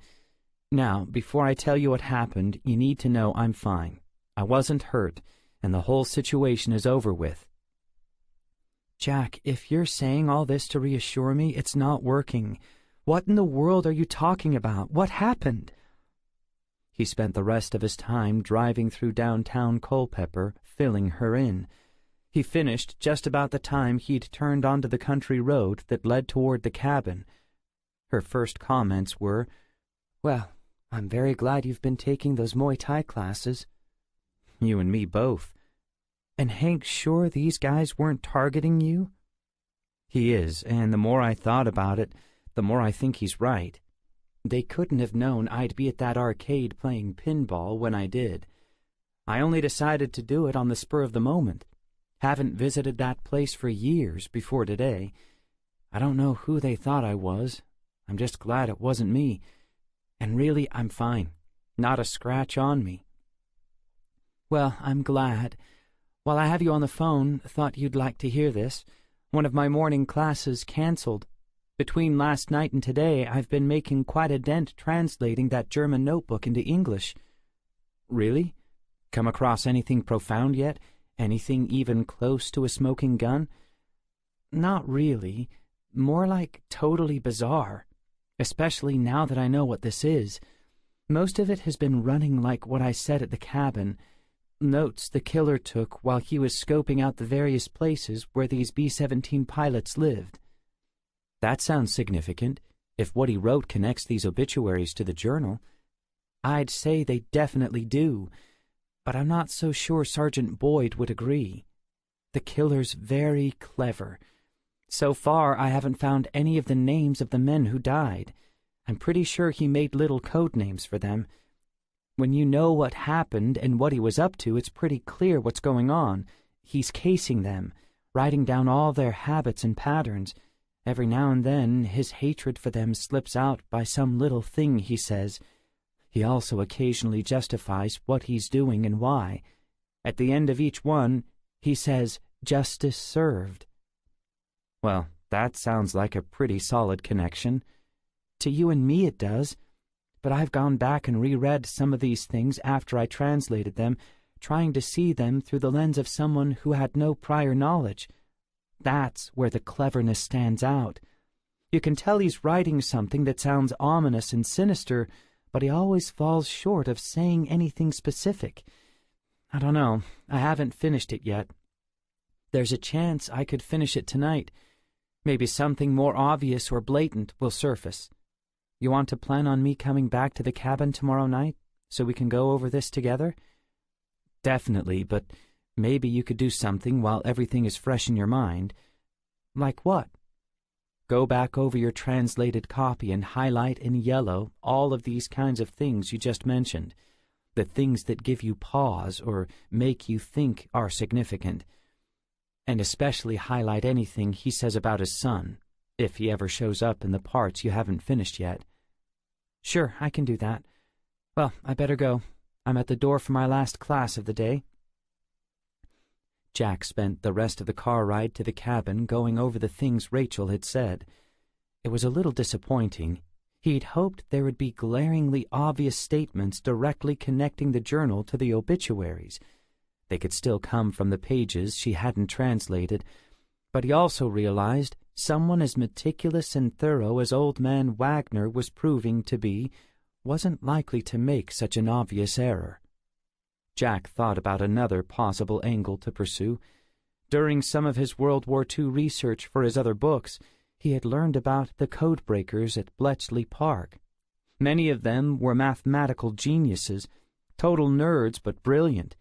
Now, before I tell you what happened, you need to know I'm fine. I wasn't hurt, and the whole situation is over with." "Jack, if you're saying all this to reassure me, it's not working. What in the world are you talking about? What happened?" He spent the rest of his time driving through downtown Culpeper, filling her in. He finished just about the time he'd turned onto the country road that led toward the cabin. Her first comments were, "Well, I'm very glad you've been taking those Muay Thai classes." "You and me both." "And Hank's sure these guys weren't targeting you?" "He is, and the more I thought about it, the more I think he's right. They couldn't have known I'd be at that arcade playing pinball when I did. I only decided to do it on the spur of the moment. Haven't visited that place for years before today. I don't know who they thought I was. I'm just glad it wasn't me. And really, I'm fine. Not a scratch on me." "Well, I'm glad. While I have you on the phone, thought you'd like to hear this. One of my morning classes canceled. Between last night and today, I've been making quite a dent translating that German notebook into English." "Really? Come across anything profound yet? Anything even close to a smoking gun?" "Not really. More like totally bizarre. Especially now that I know what this is. Most of it has been running like what I said at the cabin. Notes the killer took while he was scoping out the various places where these B-17 pilots lived." "That sounds significant, if what he wrote connects these obituaries to the journal." "I'd say they definitely do. But I'm not so sure Sergeant Boyd would agree. The killer's very clever. So far, I haven't found any of the names of the men who died. I'm pretty sure he made little code names for them. When you know what happened and what he was up to, it's pretty clear what's going on. He's casing them, writing down all their habits and patterns. Every now and then, his hatred for them slips out by some little thing he says. He also occasionally justifies what he's doing and why. At the end of each one, he says, 'Justice served.'" "Well, that sounds like a pretty solid connection." "To you and me it does. But I've gone back and reread some of these things after I translated them, trying to see them through the lens of someone who had no prior knowledge. That's where the cleverness stands out. You can tell he's writing something that sounds ominous and sinister, but he always falls short of saying anything specific. I don't know. I haven't finished it yet. There's a chance I could finish it tonight. Maybe something more obvious or blatant will surface. You want to plan on me coming back to the cabin tomorrow night so we can go over this together?" "Definitely, but maybe you could do something while everything is fresh in your mind." "Like what?" "Go back over your translated copy and highlight in yellow all of these kinds of things you just mentioned, the things that give you pause or make you think are significant. And especially highlight anything he says about his son, if he ever shows up in the parts you haven't finished yet." "Sure, I can do that. Well, I better go. I'm at the door for my last class of the day." Jack spent the rest of the car ride to the cabin going over the things Rachel had said. It was a little disappointing, He'd hoped there would be glaringly obvious statements directly connecting the journal to the obituaries. They could still come from the pages she hadn't translated, but he also realized someone as meticulous and thorough as old man Wagner was proving to be wasn't likely to make such an obvious error. Jack thought about another possible angle to pursue. During some of his World War II research for his other books, he had learned about the codebreakers at Bletchley Park. Many of them were mathematical geniuses, total nerds but brilliant.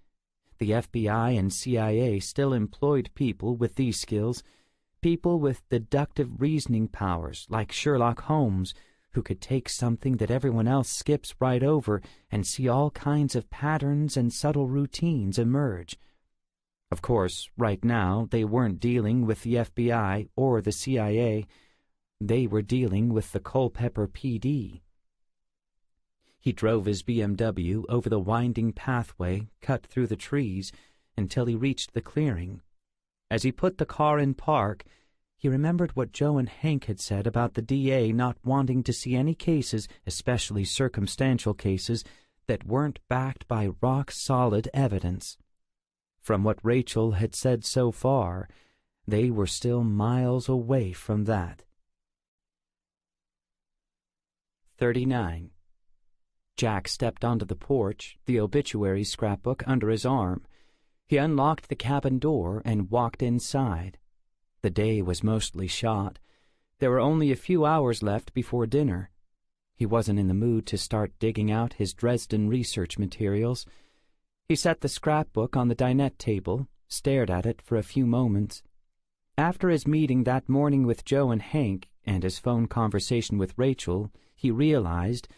The FBI and CIA still employed people with these skills, people with deductive reasoning powers like Sherlock Holmes, who could take something that everyone else skips right over and see all kinds of patterns and subtle routines emerge. Of course, right now, they weren't dealing with the FBI or the CIA. They were dealing with the Culpeper PD. He drove his BMW over the winding pathway cut through the trees until he reached the clearing. As he put the car in park, he remembered what Joe and Hank had said about the DA not wanting to see any cases, especially circumstantial cases, that weren't backed by rock-solid evidence. From what Rachel had said so far, they were still miles away from that. 39. Jack stepped onto the porch, the obituary scrapbook under his arm. He unlocked the cabin door and walked inside. The day was mostly shot. There were only a few hours left before dinner. He wasn't in the mood to start digging out his Dresden research materials. He set the scrapbook on the dinette table, stared at it for a few moments. After his meeting that morning with Joe and Hank and his phone conversation with Rachel, he realized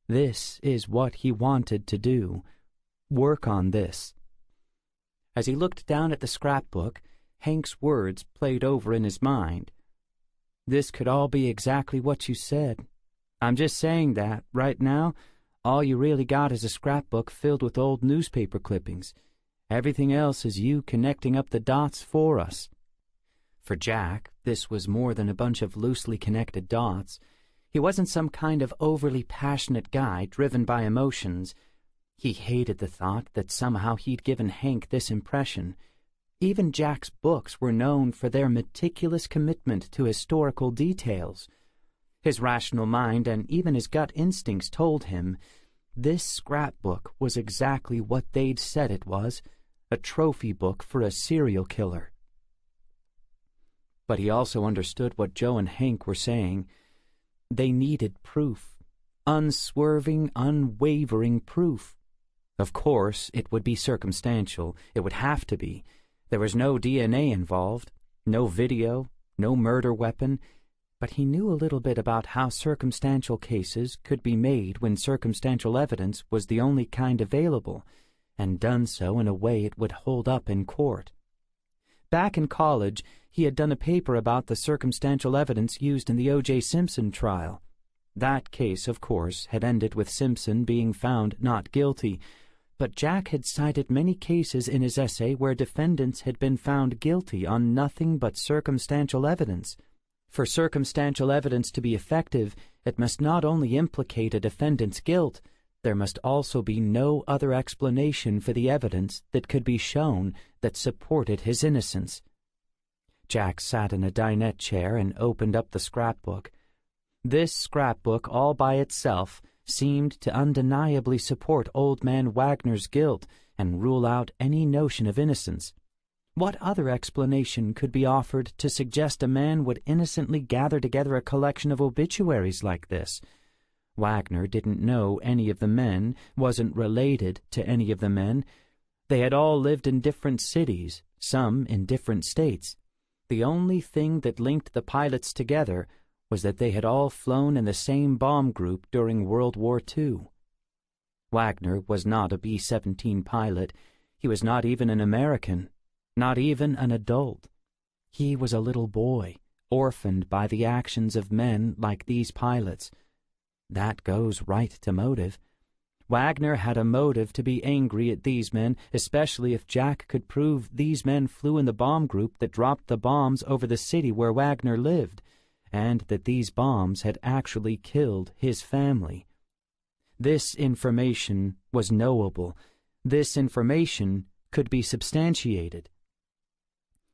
this is what he wanted to do. Work on this. As he looked down at the scrapbook, Hank's words played over in his mind. This could all be exactly what you said. I'm just saying that, right now, all you really got is a scrapbook filled with old newspaper clippings. Everything else is you connecting up the dots for us. For Jack, this was more than a bunch of loosely connected dots. He wasn't some kind of overly passionate guy driven by emotions. He hated the thought that somehow he'd given Hank this impression. Even Jack's books were known for their meticulous commitment to historical details. His rational mind and even his gut instincts told him this scrapbook was exactly what they'd said it was, a trophy book for a serial killer. But he also understood what Joe and Hank were saying. They needed proof, unswerving, unwavering proof. Of course, it would be circumstantial. It would have to be. There was no DNA involved, no video, no murder weapon, but he knew a little bit about how circumstantial cases could be made when circumstantial evidence was the only kind available, and done so in a way it would hold up in court. Back in college, he had done a paper about the circumstantial evidence used in the O.J. Simpson trial. That case, of course, had ended with Simpson being found not guilty, but Jack had cited many cases in his essay where defendants had been found guilty on nothing but circumstantial evidence. For circumstantial evidence to be effective, it must not only implicate a defendant's guilt, there must also be no other explanation for the evidence that could be shown that supported his innocence. Jack sat in a dinette chair and opened up the scrapbook. This scrapbook all by itself seemed to undeniably support old man Wagner's guilt and rule out any notion of innocence. What other explanation could be offered to suggest a man would innocently gather together a collection of obituaries like this? Wagner didn't know any of the men, wasn't related to any of the men. They had all lived in different cities, some in different states. The only thing that linked the pilots together was that they had all flown in the same bomb group during World War II. Wagner was not a B-17 pilot. He was not even an American, not even an adult. He was a little boy, orphaned by the actions of men like these pilots. That goes right to motive. Wagner had a motive to be angry at these men, especially if Jack could prove these men flew in the bomb group that dropped the bombs over the city where Wagner lived. and that these bombs had actually killed his family. This information was knowable. This information could be substantiated.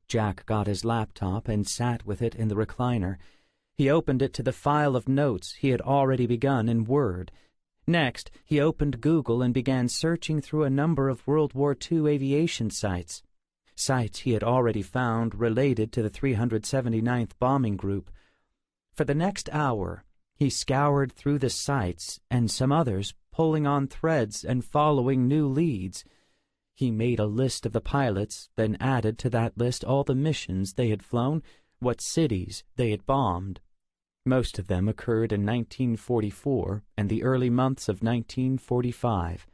Jack got his laptop and sat with it in the recliner. He opened it to the file of notes he had already begun in Word. Next, he opened Google and began searching through a number of World War II aviation sites he had already found related to the 379th Bombing Group. For the next hour, he scoured through the sites and some others, pulling on threads and following new leads. He made a list of the pilots, then added to that list all the missions they had flown, what cities they had bombed. Most of them occurred in 1944 and the early months of 1945.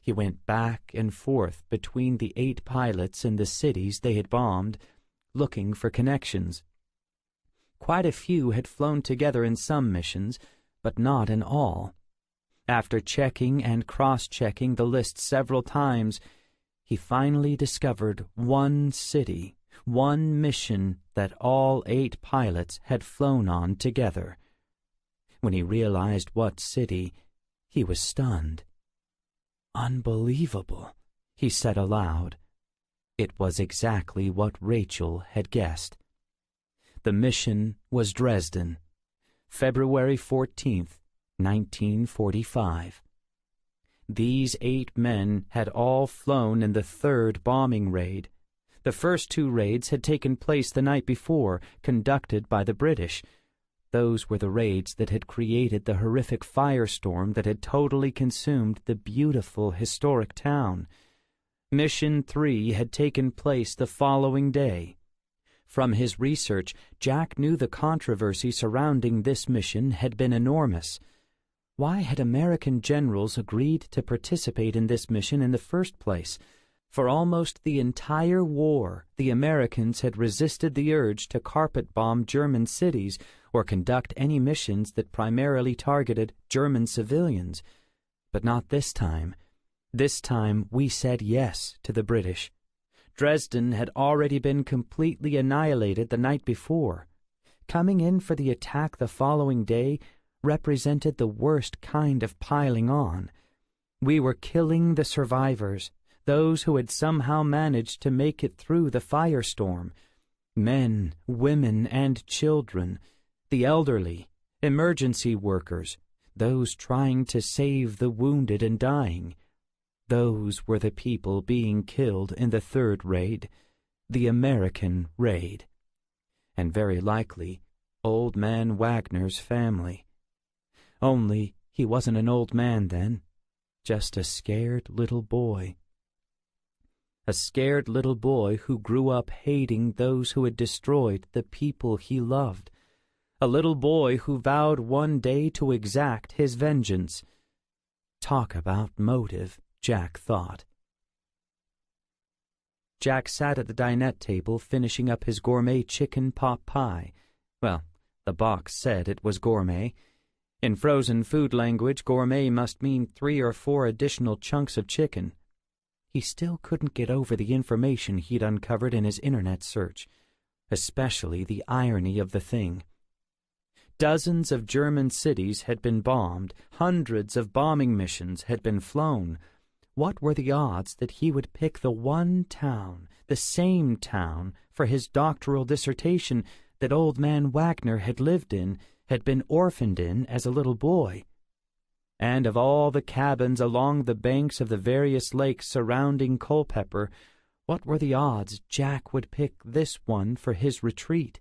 He went back and forth between the 8 pilots and the cities they had bombed, looking for connections. Quite a few had flown together in some missions, but not in all. After checking and cross-checking the list several times, he finally discovered one city, one mission that all 8 pilots had flown on together. When he realized what city, he was stunned. "Unbelievable," he said aloud. It was exactly what Rachel had guessed. The mission was Dresden, February 14th, 1945. These 8 men had all flown in the 3rd bombing raid. The first 2 raids had taken place the night before, conducted by the British. Those were the raids that had created the horrific firestorm that had totally consumed the beautiful historic town. Mission 3 had taken place the following day. From his research, Jack knew the controversy surrounding this mission had been enormous. Why had American generals agreed to participate in this mission in the first place? For almost the entire war, the Americans had resisted the urge to carpet-bomb German cities or conduct any missions that primarily targeted German civilians. But not this time. This time we said yes to the British. Dresden had already been completely annihilated the night before. Coming in for the attack the following day represented the worst kind of piling on. We were killing the survivors, those who had somehow managed to make it through the firestorm. Men, women, and children, the elderly, emergency workers, those trying to save the wounded and dying. Those were the people being killed in the 3rd raid, the American raid. And very likely, Old Man Wagner's family. Only he wasn't an old man then, just a scared little boy. A scared little boy who grew up hating those who had destroyed the people he loved. A little boy who vowed one day to exact his vengeance. Talk about motive, Jack thought. Jack sat at the dinette table finishing up his gourmet chicken pot pie. Well, the box said it was gourmet. In frozen food language, gourmet must mean 3 or 4 additional chunks of chicken. He still couldn't get over the information he'd uncovered in his internet search, especially the irony of the thing. Dozens of German cities had been bombed, hundreds of bombing missions had been flown. What were the odds that he would pick the one town, the same town, for his doctoral dissertation that Old Man Wagner had lived in, had been orphaned in as a little boy? And of all the cabins along the banks of the various lakes surrounding Culpeper, what were the odds Jack would pick this one for his retreat?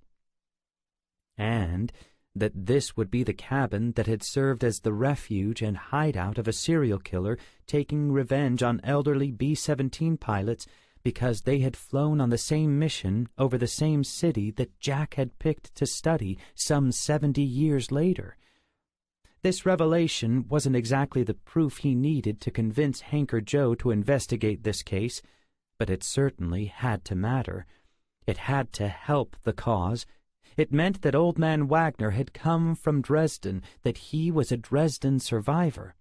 And that this would be the cabin that had served as the refuge and hideout of a serial killer taking revenge on elderly B-17 pilots because they had flown on the same mission over the same city that Jack had picked to study some 70 years later. This revelation wasn't exactly the proof he needed to convince Hanker Joe to investigate this case, but it certainly had to matter. It had to help the cause. It meant that Old Man Wagner had come from Dresden, that he was a Dresden survivor.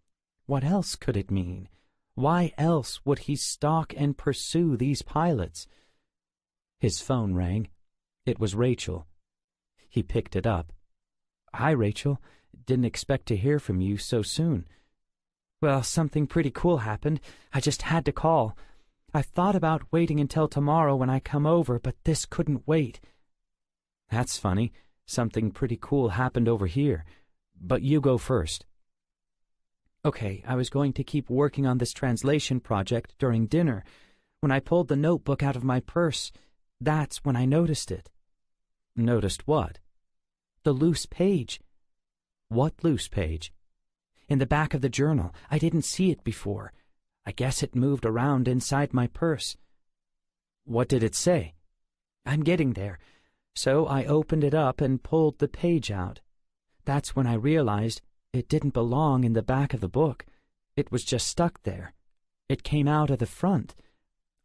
What else could it mean? Why else would he stalk and pursue these pilots? His phone rang. It was Rachel. He picked it up. "Hi, Rachel. Didn't expect to hear from you so soon. Well, something pretty cool happened. I just had to call. I thought about waiting until tomorrow when I come over, but this couldn't wait." "That's funny. Something pretty cool happened over here. But you go first." "Okay, I was going to keep working on this translation project during dinner. When I pulled the notebook out of my purse, that's when I noticed it." "Noticed what?" "The loose page." "What loose page?" "In the back of the journal. I didn't see it before. I guess it moved around inside my purse." "What did it say?" "I'm getting there. So I opened it up and pulled the page out. That's when I realized it didn't belong in the back of the book. It was just stuck there. It came out of the front.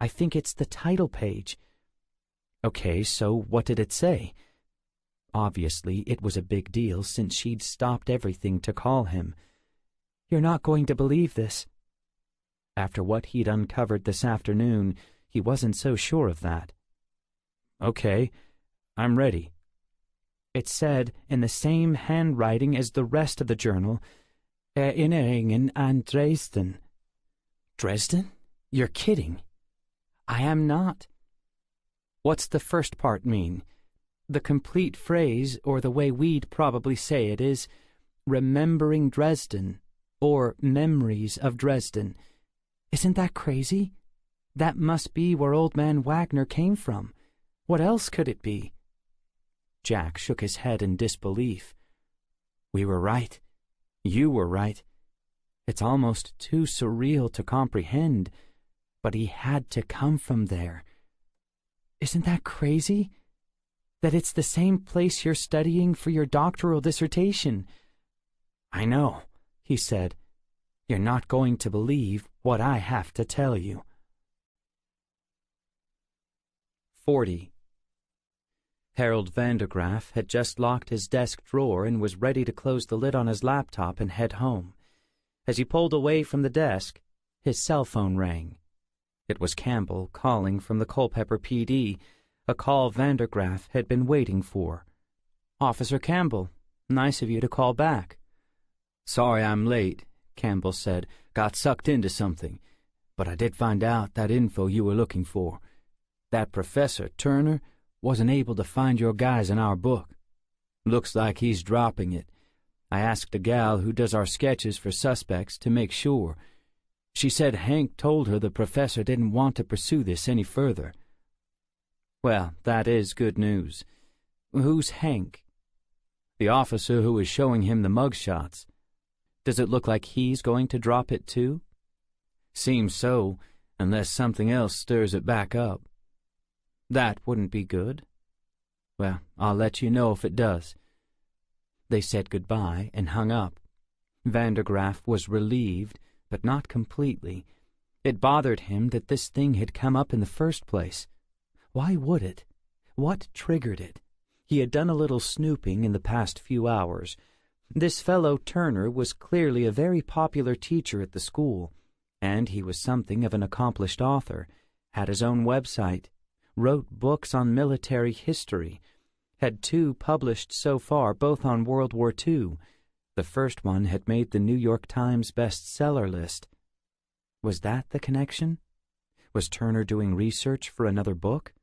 I think it's the title page." "Okay, so what did it say?" Obviously, it was a big deal since she'd stopped everything to call him. "You're not going to believe this." After what he'd uncovered this afternoon, he wasn't so sure of that. "Okay, I'm ready." It said, in the same handwriting as the rest of the journal, "Erinnerungen an Dresden." "Dresden? You're kidding." "I am not." "What's the first part mean?" "The complete phrase, or the way we'd probably say it, is remembering Dresden, or memories of Dresden. Isn't that crazy? That must be where old man Wagner came from. What else could it be?" Jack shook his head in disbelief. "We were right. You were right. It's almost too surreal to comprehend, but he had to come from there. Isn't that crazy? That it's the same place you're studying for your doctoral dissertation." "I know," he said. "You're not going to believe what I have to tell you." 40. Harold Vandergraff had just locked his desk drawer and was ready to close the lid on his laptop and head home. As he pulled away from the desk, his cell phone rang. It was Campbell calling from the Culpeper PD, a call Vandergraff had been waiting for. "Officer Campbell, nice of you to call back." "Sorry I'm late," Campbell said. "Got sucked into something. But I did find out that info you were looking for. That Professor Turner wasn't able to find your guys in our book. Looks like he's dropping it. I asked a gal who does our sketches for Suspects to make sure. She said Hank told her the professor didn't want to pursue this any further." "Well, that is good news. Who's Hank?" "The officer who was showing him the mugshots." "Does it look like he's going to drop it too?" "Seems so, unless something else stirs it back up." "That wouldn't be good." "Well, I'll let you know if it does." They said goodbye and hung up. Vandergraff was relieved, but not completely. It bothered him that this thing had come up in the first place. Why would it? What triggered it? He had done a little snooping in the past few hours. This fellow Turner was clearly a very popular teacher at the school, and he was something of an accomplished author, had his own website, wrote books on military history, had 2 published so far, both on World War II. The first one had made the New York Times bestseller list. Was that the connection? Was Turner doing research for another book?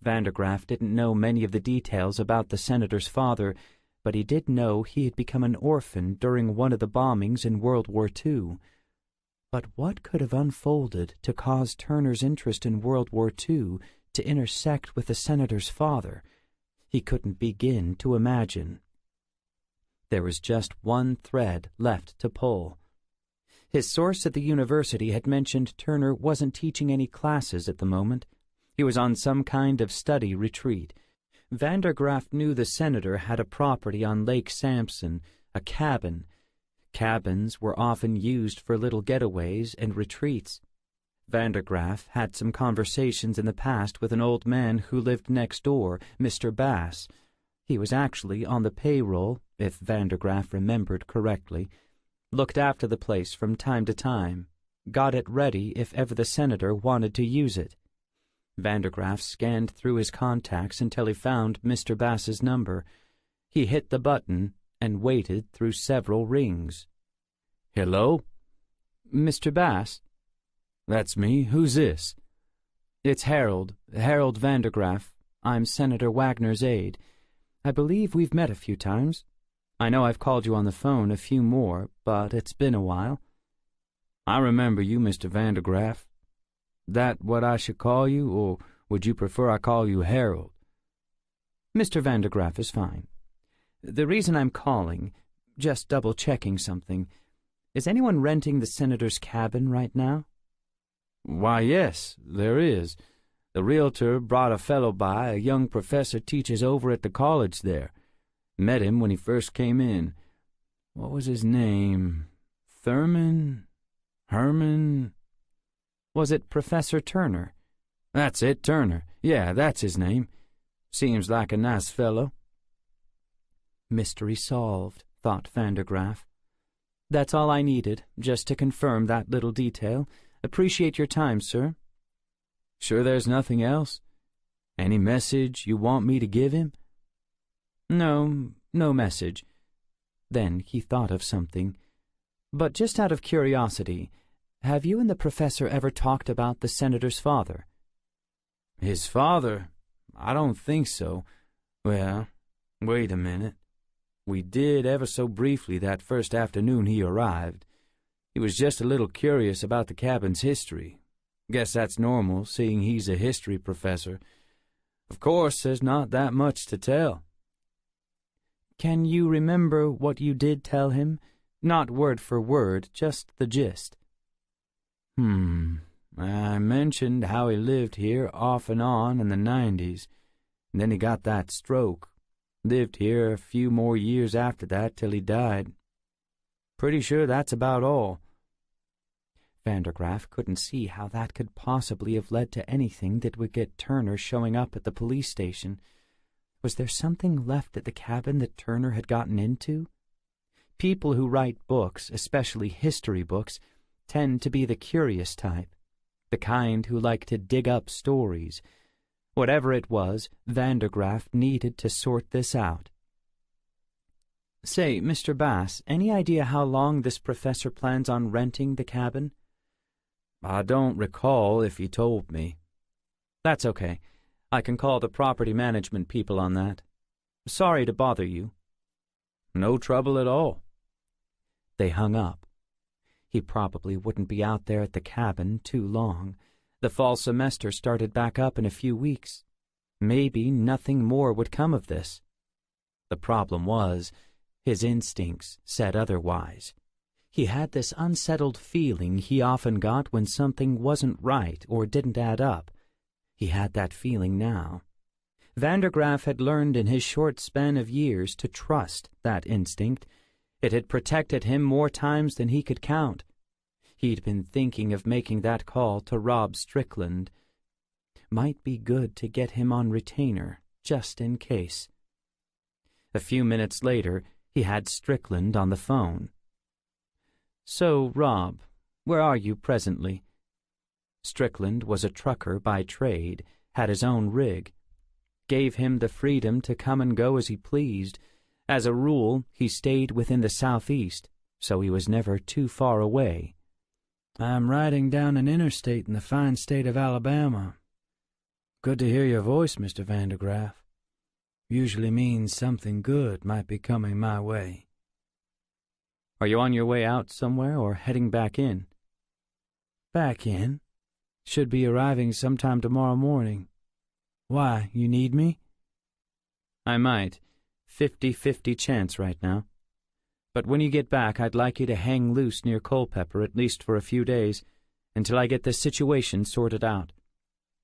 Vandergraff didn't know many of the details about the senator's father, but he did know he had become an orphan during one of the bombings in World War II. But what could have unfolded to cause Turner's interest in World War II to intersect with the senator's father? He couldn't begin to imagine. There was just one thread left to pull. His source at the university had mentioned Turner wasn't teaching any classes at the moment. He was on some kind of study retreat. Vandergraff knew the senator had a property on Lake Sampson, a cabin. Cabins were often used for little getaways and retreats. Vandergraff had some conversations in the past with an old man who lived next door, Mr. Bass. He was actually on the payroll, if Vandergraff remembered correctly, looked after the place from time to time, got it ready if ever the senator wanted to use it. Vandergraff scanned through his contacts until he found Mr. Bass's number. He hit the button and waited through several rings. Hello? Mr. Bass? That's me. Who's this? It's Harold Vandergraff. I'm Senator Wagner's aide. I believe we've met a few times. I know I've called you on the phone a few more, but it's been a while. I remember you, Mr. Vandergraff. That what I should call you, or would you prefer I call you Harold? Mr. Vandergraff is fine. The reason I'm calling, just double-checking something, is anyone renting the senator's cabin right now? Why, yes, there is. The realtor brought a fellow by. A young professor teaches over at the college there. Met him when he first came in. What was his name? Thurman? Herman? Was it Professor Turner? That's it, Turner. Yeah, that's his name. Seems like a nice fellow. Mystery solved, thought Vandergraff. That's all I needed, just to confirm that little detail. Appreciate your time, sir. Sure there's nothing else? Any message you want me to give him? No message. Then he thought of something. But just out of curiosity, have you and the professor ever talked about the senator's father? His father? I don't think so. Well, wait a minute. We did ever so briefly that first afternoon he arrived. He was just a little curious about the cabin's history. Guess that's normal, seeing he's a history professor. Of course, there's not that much to tell. Can you remember what you did tell him? Not word for word, just the gist. I mentioned how he lived here off and on in the 90s, and then he got that stroke. Lived here a few more years after that till he died. Pretty sure that's about all. Vandergraff couldn't see how that could possibly have led to anything that would get Turner showing up at the police station. Was there something left at the cabin that Turner had gotten into? People who write books, especially history books, tend to be the curious type, the kind who like to dig up stories. Whatever it was, Vandergraff needed to sort this out. Say, Mr. Bass, any idea how long this professor plans on renting the cabin? I don't recall if he told me. That's okay. I can call the property management people on that. Sorry to bother you. No trouble at all. They hung up. He probably wouldn't be out there at the cabin too long. The fall semester started back up in a few weeks. Maybe nothing more would come of this. The problem was, his instincts said otherwise. He had this unsettled feeling he often got when something wasn't right or didn't add up. He had that feeling now. Vandergraff had learned in his short span of years to trust that instinct. It had protected him more times than he could count. He'd been thinking of making that call to Rob Strickland. Might be good to get him on retainer, just in case. A few minutes later, he had Strickland on the phone. So, Rob, where are you presently? Strickland was a trucker by trade, had his own rig. Gave him the freedom to come and go as he pleased. As a rule, he stayed within the southeast, so he was never too far away. I'm riding down an interstate in the fine state of Alabama. Good to hear your voice, Mr. Vandergraff. Usually means something good might be coming my way. Are you on your way out somewhere or heading back in? Back in. Should be arriving sometime tomorrow morning. Why, you need me? I might. 50-50 chance right now. But when you get back, I'd like you to hang loose near Culpeper, at least for a few days, until I get this situation sorted out.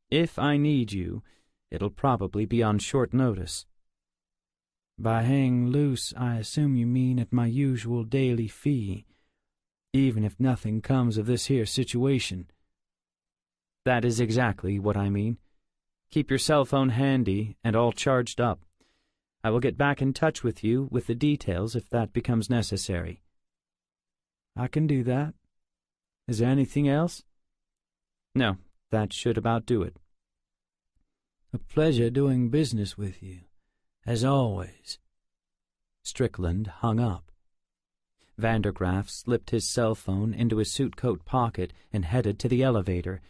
If I need you, it'll probably be on short notice. By hang loose, I assume you mean at my usual daily fee, even if nothing comes of this here situation. That is exactly what I mean. Keep your cell phone handy and all charged up. I will get back in touch with you with the details if that becomes necessary. I can do that. Is there anything else? No, that should about do it. A pleasure doing business with you, as always." Strickland hung up. Vandergraff slipped his cell phone into his suit coat pocket and headed to the elevator.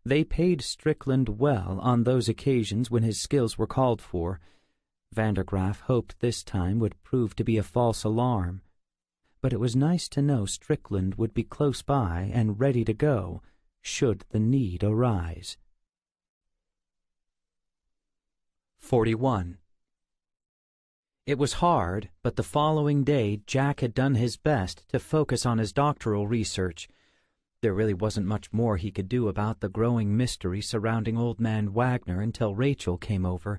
They paid Strickland well on those occasions when his skills were called for. Vandergraff hoped this time would prove to be a false alarm. But it was nice to know Strickland would be close by and ready to go, should the need arise. 41. It was hard, but the following day Jack had done his best to focus on his doctoral research. There really wasn't much more he could do about the growing mystery surrounding old man Wagner until Rachel came over.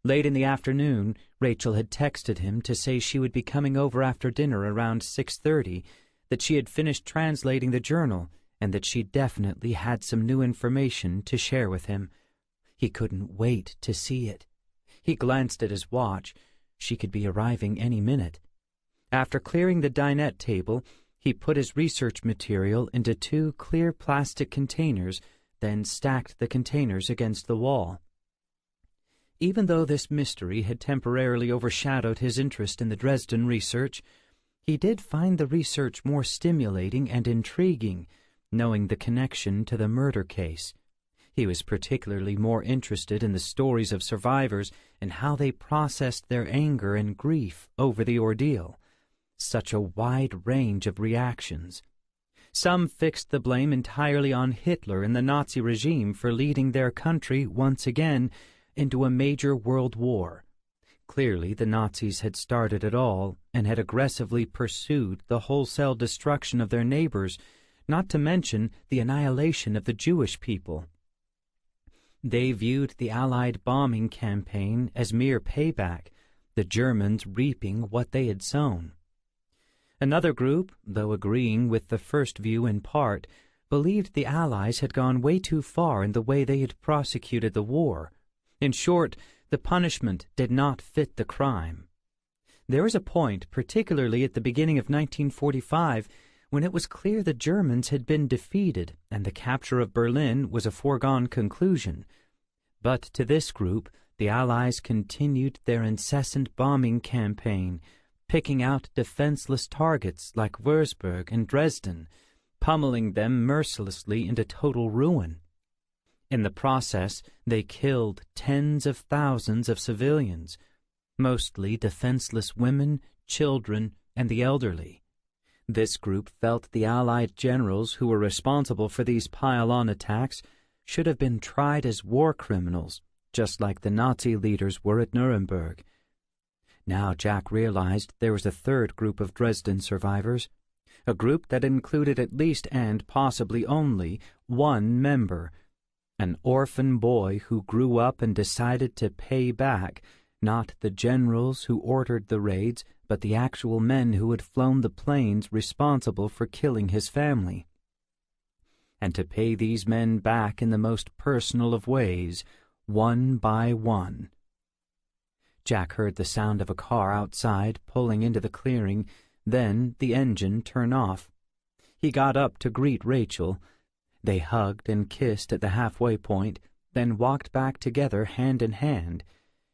Late in the afternoon, Rachel had texted him to say she would be coming over after dinner around 6:30, that she had finished translating the journal, and that she definitely had some new information to share with him. He couldn't wait to see it. He glanced at his watch. She could be arriving any minute. After clearing the dinette table, he put his research material into 2 clear plastic containers, then stacked the containers against the wall. Even though this mystery had temporarily overshadowed his interest in the Dresden research, he did find the research more stimulating and intriguing, knowing the connection to the murder case. He was particularly more interested in the stories of survivors and how they processed their anger and grief over the ordeal. Such a wide range of reactions. Some fixed the blame entirely on Hitler and the Nazi regime for leading their country once again into a major world war. Clearly, the Nazis had started it all and had aggressively pursued the wholesale destruction of their neighbors, not to mention the annihilation of the Jewish people. They viewed the Allied bombing campaign as mere payback, the Germans reaping what they had sown. Another group, though agreeing with the first view in part, believed the Allies had gone way too far in the way they had prosecuted the war. In short, the punishment did not fit the crime. There was a point, particularly at the beginning of 1945, when it was clear the Germans had been defeated and the capture of Berlin was a foregone conclusion. But to this group, the Allies continued their incessant bombing campaign, picking out defenseless targets like Würzburg and Dresden, pummeling them mercilessly into total ruin. In the process, they killed tens of thousands of civilians, mostly defenseless women, children, and the elderly. This group felt the Allied generals who were responsible for these pile-on attacks should have been tried as war criminals, just like the Nazi leaders were at Nuremberg. Now Jack realized there was a third group of Dresden survivors, a group that included at least and possibly only one member, an orphan boy who grew up and decided to pay back, not the generals who ordered the raids, but the actual men who had flown the planes responsible for killing his family. And to pay these men back in the most personal of ways, one by one. Jack heard the sound of a car outside pulling into the clearing, then the engine turn off. He got up to greet Rachel. They hugged and kissed at the halfway point, then walked back together hand in hand.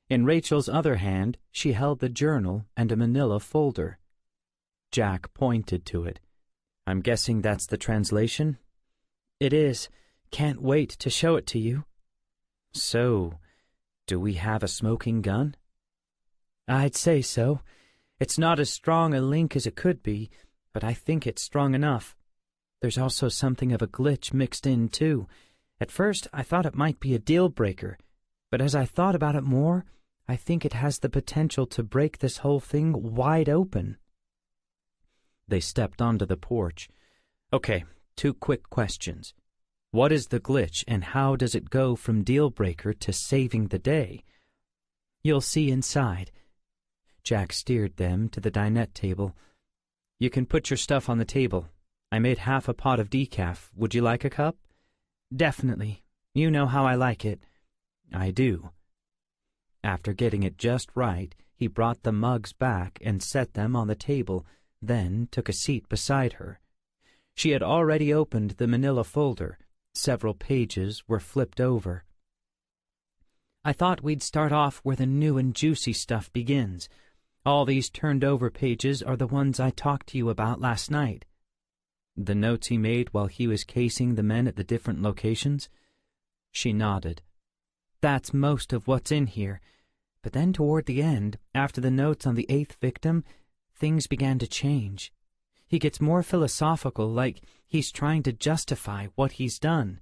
In Rachel's other hand, she held the journal and a manila folder. Jack pointed to it. "I'm guessing that's the translation?" "It is. Can't wait to show it to you." "So, do we have a smoking gun?" "I'd say so. It's not as strong a link as it could be, but I think it's strong enough. There's also something of a glitch mixed in, too. At first, I thought it might be a deal-breaker, but as I thought about it more, I think it has the potential to break this whole thing wide open." They stepped onto the porch. "Okay, 2 quick questions. What is the glitch, and how does it go from deal-breaker to saving the day?" "You'll see inside." Jack steered them to the dinette table. "You can put your stuff on the table. I made half a pot of decaf. Would you like a cup?" "Definitely. You know how I like it." "I do." After getting it just right, he brought the mugs back and set them on the table, then took a seat beside her. She had already opened the manila folder. Several pages were flipped over. I thought we'd start off where the new and juicy stuff begins. All these turned-over pages are the ones I talked to you about last night." "The notes he made while he was casing the men at the different locations?" She nodded. "That's most of what's in here. But then toward the end, after the notes on the 8th victim, things began to change. He gets more philosophical, like he's trying to justify what he's done.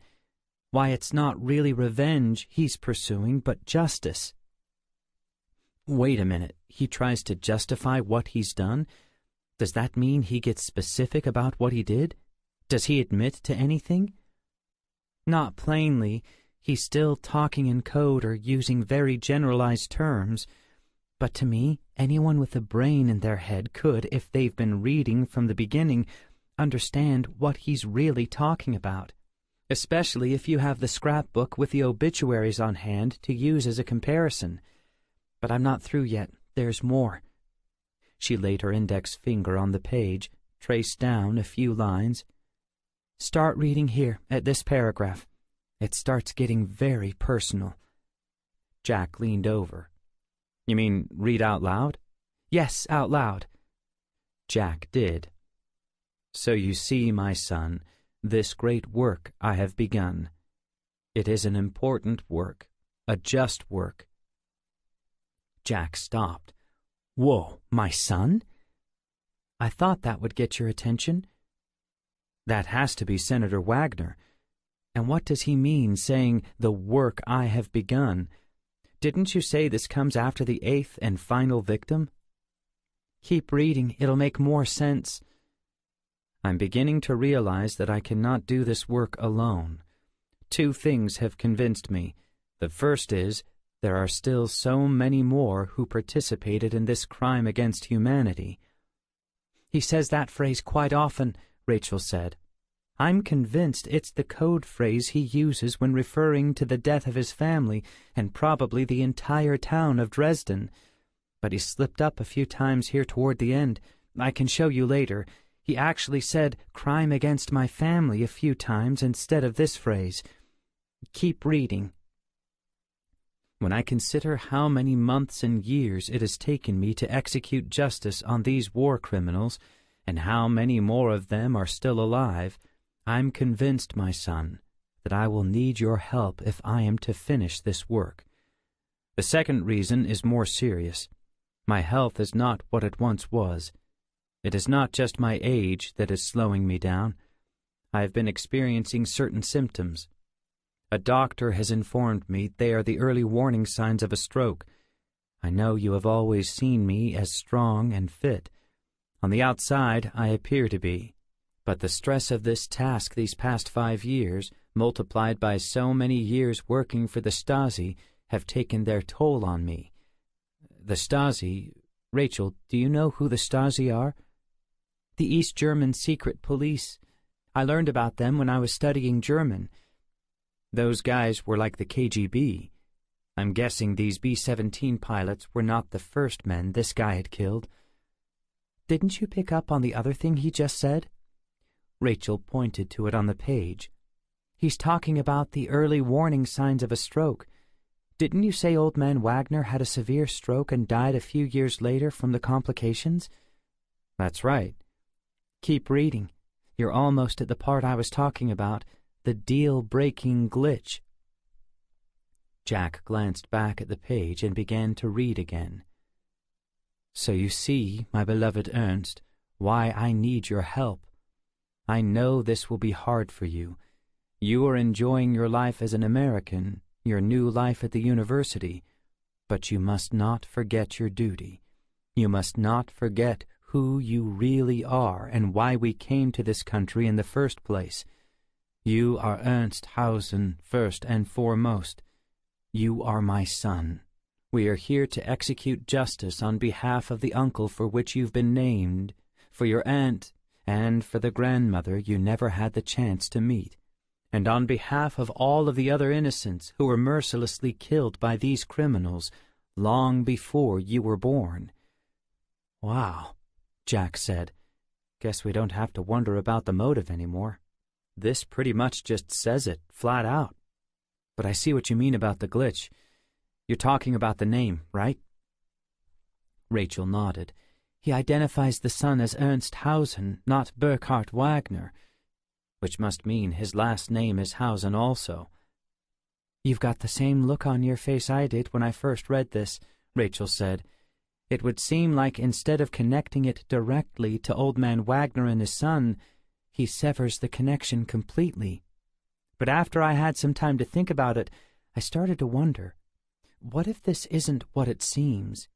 Why it's not really revenge he's pursuing, but justice." "Wait a minute. He tries to justify what he's done? Does that mean he gets specific about what he did? Does he admit to anything?" "Not plainly. He's still talking in code or using very generalized terms. But to me, anyone with a brain in their head could, if they've been reading from the beginning, understand what he's really talking about. Especially if you have the scrapbook with the obituaries on hand to use as a comparison. But I'm not through yet. There's more." She laid her index finger on the page, traced down a few lines. "Start reading here, at this paragraph. It starts getting very personal." Jack leaned over. "You mean read out loud?" "Yes, out loud." Jack did. "So you see, my son, this great work I have begun. It is an important work, a just work." Jack stopped. "Whoa, my son?" "I thought that would get your attention." "That has to be Senator Wagner. And what does he mean saying, 'the work I have begun'? Didn't you say this comes after the 8th and final victim?" "Keep reading. It'll make more sense." "I'm beginning to realize that I cannot do this work alone. 2 things have convinced me. The first is, there are still so many more who participated in this crime against humanity." "He says that phrase quite often," Rachel said. "I'm convinced it's the code phrase he uses when referring to the death of his family and probably the entire town of Dresden. But he slipped up a few times here toward the end. I can show you later. He actually said 'crime against my family' a few times instead of this phrase. Keep reading." "When I consider how many months and years it has taken me to execute justice on these war criminals, and how many more of them are still alive, I'm convinced, my son, that I will need your help if I am to finish this work. The second reason is more serious. My health is not what it once was. It is not just my age that is slowing me down. I have been experiencing certain symptoms. A doctor has informed me they are the early warning signs of a stroke. I know you have always seen me as strong and fit. On the outside, I appear to be. But the stress of this task these past 5 years, multiplied by so many years working for the Stasi, have taken their toll on me. The Stasi... Rachel, do you know who the Stasi are?" "The East German secret police. I learned about them when I was studying German. Those guys were like the KGB. I'm guessing these B-17 pilots were not the first men this guy had killed." "Didn't you pick up on the other thing he just said?" Rachel pointed to it on the page. "He's talking about the early warning signs of a stroke. Didn't you say old man Wagner had a severe stroke and died a few years later from the complications?" "That's right." "Keep reading. You're almost at the part I was talking about, the deal-breaking glitch." Jack glanced back at the page and began to read again. "So you see, my beloved Ernst, why I need your help. I know this will be hard for you. You are enjoying your life as an American, your new life at the university, but you must not forget your duty. You must not forget who you really are and why we came to this country in the first place. You are Ernst Hausen first and foremost. You are my son. We are here to execute justice on behalf of the uncle for which you've been named, for your aunt, and for the grandmother you never had the chance to meet, and on behalf of all of the other innocents who were mercilessly killed by these criminals long before you were born." "Wow," Jack said. "Guess we don't have to wonder about the motive anymore. This pretty much just says it, flat out. But I see what you mean about the glitch. You're talking about the name, right? Rachel nodded. He identifies the son as Ernst Hausen, not Burkhard Wagner, which must mean his last name is Hausen also. You've got the same look on your face I did when I first read this, Rachel said. It would seem like instead of connecting it directly to Old Man Wagner and his son, he severs the connection completely. But after I had some time to think about it, I started to wonder, what if this isn't what it seems?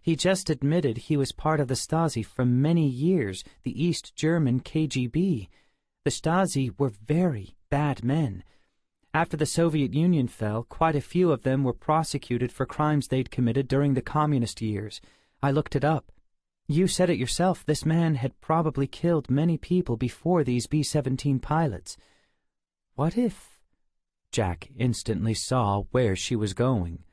He just admitted he was part of the Stasi for many years, the East German KGB. The Stasi were very bad men. After the Soviet Union fell, quite a few of them were prosecuted for crimes they'd committed during the communist years. I looked it up. You said it yourself, this man had probably killed many people before these B-17 pilots. What if... Jack instantly saw where she was going.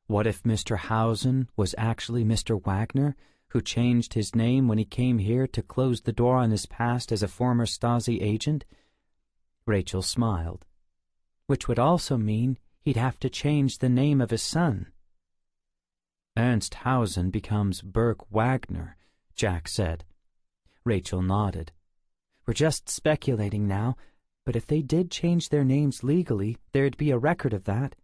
What if Mr. Hausen was actually Mr. Wagner, who changed his name when he came here to close the door on his past as a former Stasi agent? Rachel smiled. Which would also mean he'd have to change the name of his son. Ernst Hausen becomes Burke Wagner, Jack said. Rachel nodded. We're just speculating now, but if they did change their names legally, there'd be a record of that.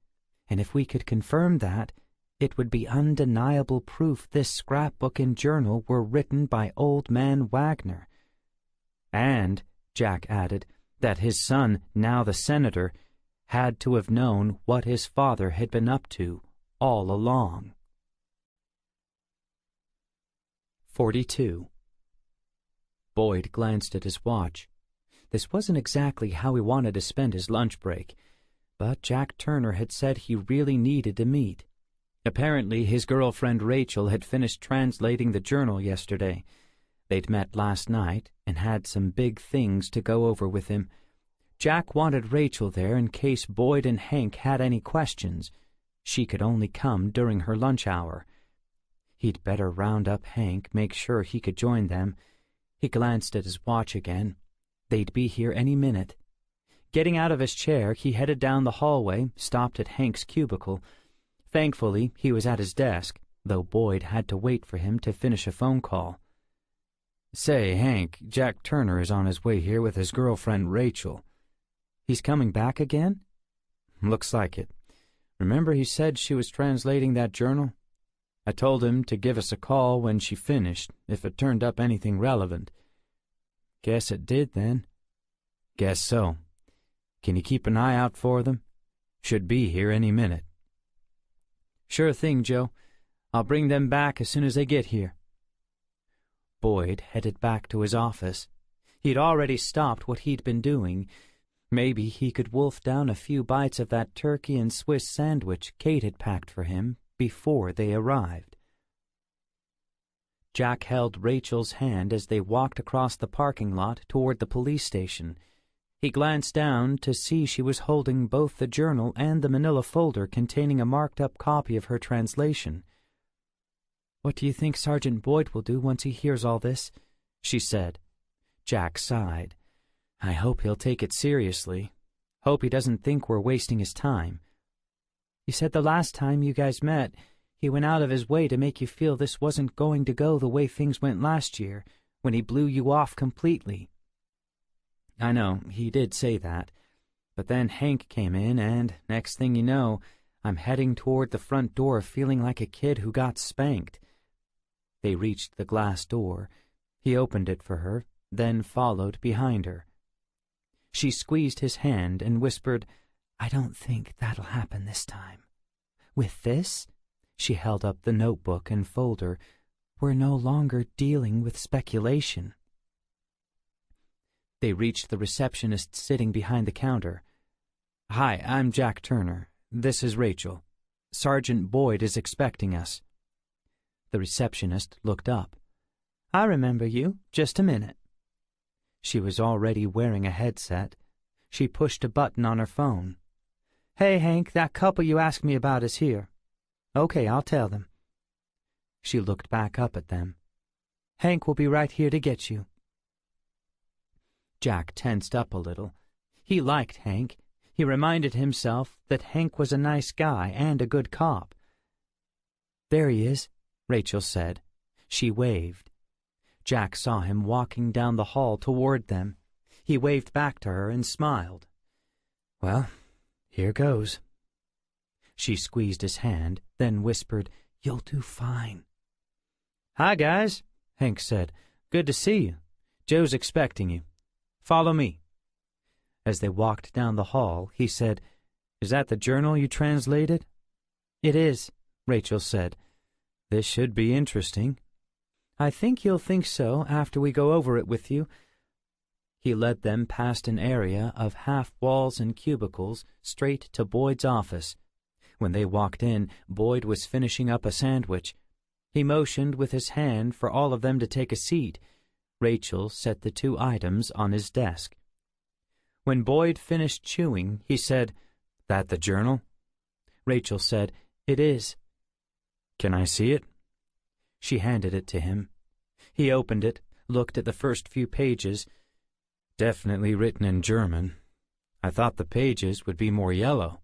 And if we could confirm that, it would be undeniable proof this scrapbook and journal were written by Old Man Wagner. And, Jack added, that his son, now the senator, had to have known what his father had been up to all along. 42. Boyd glanced at his watch. This wasn't exactly how he wanted to spend his lunch break, but Jack Turner had said he really needed to meet. Apparently his girlfriend Rachel had finished translating the journal yesterday. They'd met last night and had some big things to go over with him. Jack wanted Rachel there in case Boyd and Hank had any questions. She could only come during her lunch hour. He'd better round up Hank, make sure he could join them. He glanced at his watch again. They'd be here any minute. Getting out of his chair, he headed down the hallway, stopped at Hank's cubicle. Thankfully, he was at his desk, though Boyd had to wait for him to finish a phone call. "Say, Hank, Jack Turner is on his way here with his girlfriend Rachel." "He's coming back again?" "Looks like it. Remember he said she was translating that journal? I told him to give us a call when she finished, if it turned up anything relevant." "Guess it did, then." "Guess so. Can you keep an eye out for them? Should be here any minute." "Sure thing, Joe. I'll bring them back as soon as they get here." Boyd headed back to his office. He'd already stopped what he'd been doing. Maybe he could wolf down a few bites of that turkey and Swiss sandwich Kate had packed for him before they arrived. Jack held Rachel's hand as they walked across the parking lot toward the police station. He glanced down to see she was holding both the journal and the manila folder containing a marked-up copy of her translation. "What do you think Sergeant Boyd will do once he hears all this?" she said. Jack sighed. "I hope he'll take it seriously. Hope he doesn't think we're wasting his time." "You said the last time you guys met, he went out of his way to make you feel this wasn't going to go the way things went last year, when he blew you off completely." "I know, he did say that. But then Hank came in, and, next thing you know, I'm heading toward the front door feeling like a kid who got spanked." They reached the glass door. He opened it for her, then followed behind her. She squeezed his hand and whispered, "I don't think that'll happen this time. With this," she held up the notebook and folder, "we're no longer dealing with speculation." They reached the receptionist sitting behind the counter. "Hi, I'm Jack Turner. This is Rachel. Sergeant Boyd is expecting us." The receptionist looked up. "I remember you. Just a minute." She was already wearing a headset. She pushed a button on her phone. "Hey, Hank, that couple you asked me about is here." "Okay, I'll tell them." She looked back up at them. "Hank will be right here to get you." Jack tensed up a little. He liked Hank. He reminded himself that Hank was a nice guy and a good cop. There he is, Rachel said. She waved. Jack saw him walking down the hall toward them. He waved back to her and smiled. Well, here goes. She squeezed his hand, then whispered, You'll do fine. Hi, guys, Hank said. Good to see you. Joe's expecting you. Follow me. As they walked down the hall, he said, Is that the journal you translated? It is, Rachel said. This should be interesting. I think you'll think so after we go over it with you. He led them past an area of half walls and cubicles straight to Boyd's office. When they walked in, Boyd was finishing up a sandwich. He motioned with his hand for all of them to take a seat. Rachel set the 2 items on his desk. When Boyd finished chewing, he said, That the journal? Rachel said, It is. Can I see it? She handed it to him. He opened it, looked at the first few pages. Definitely written in German. I thought the pages would be more yellow.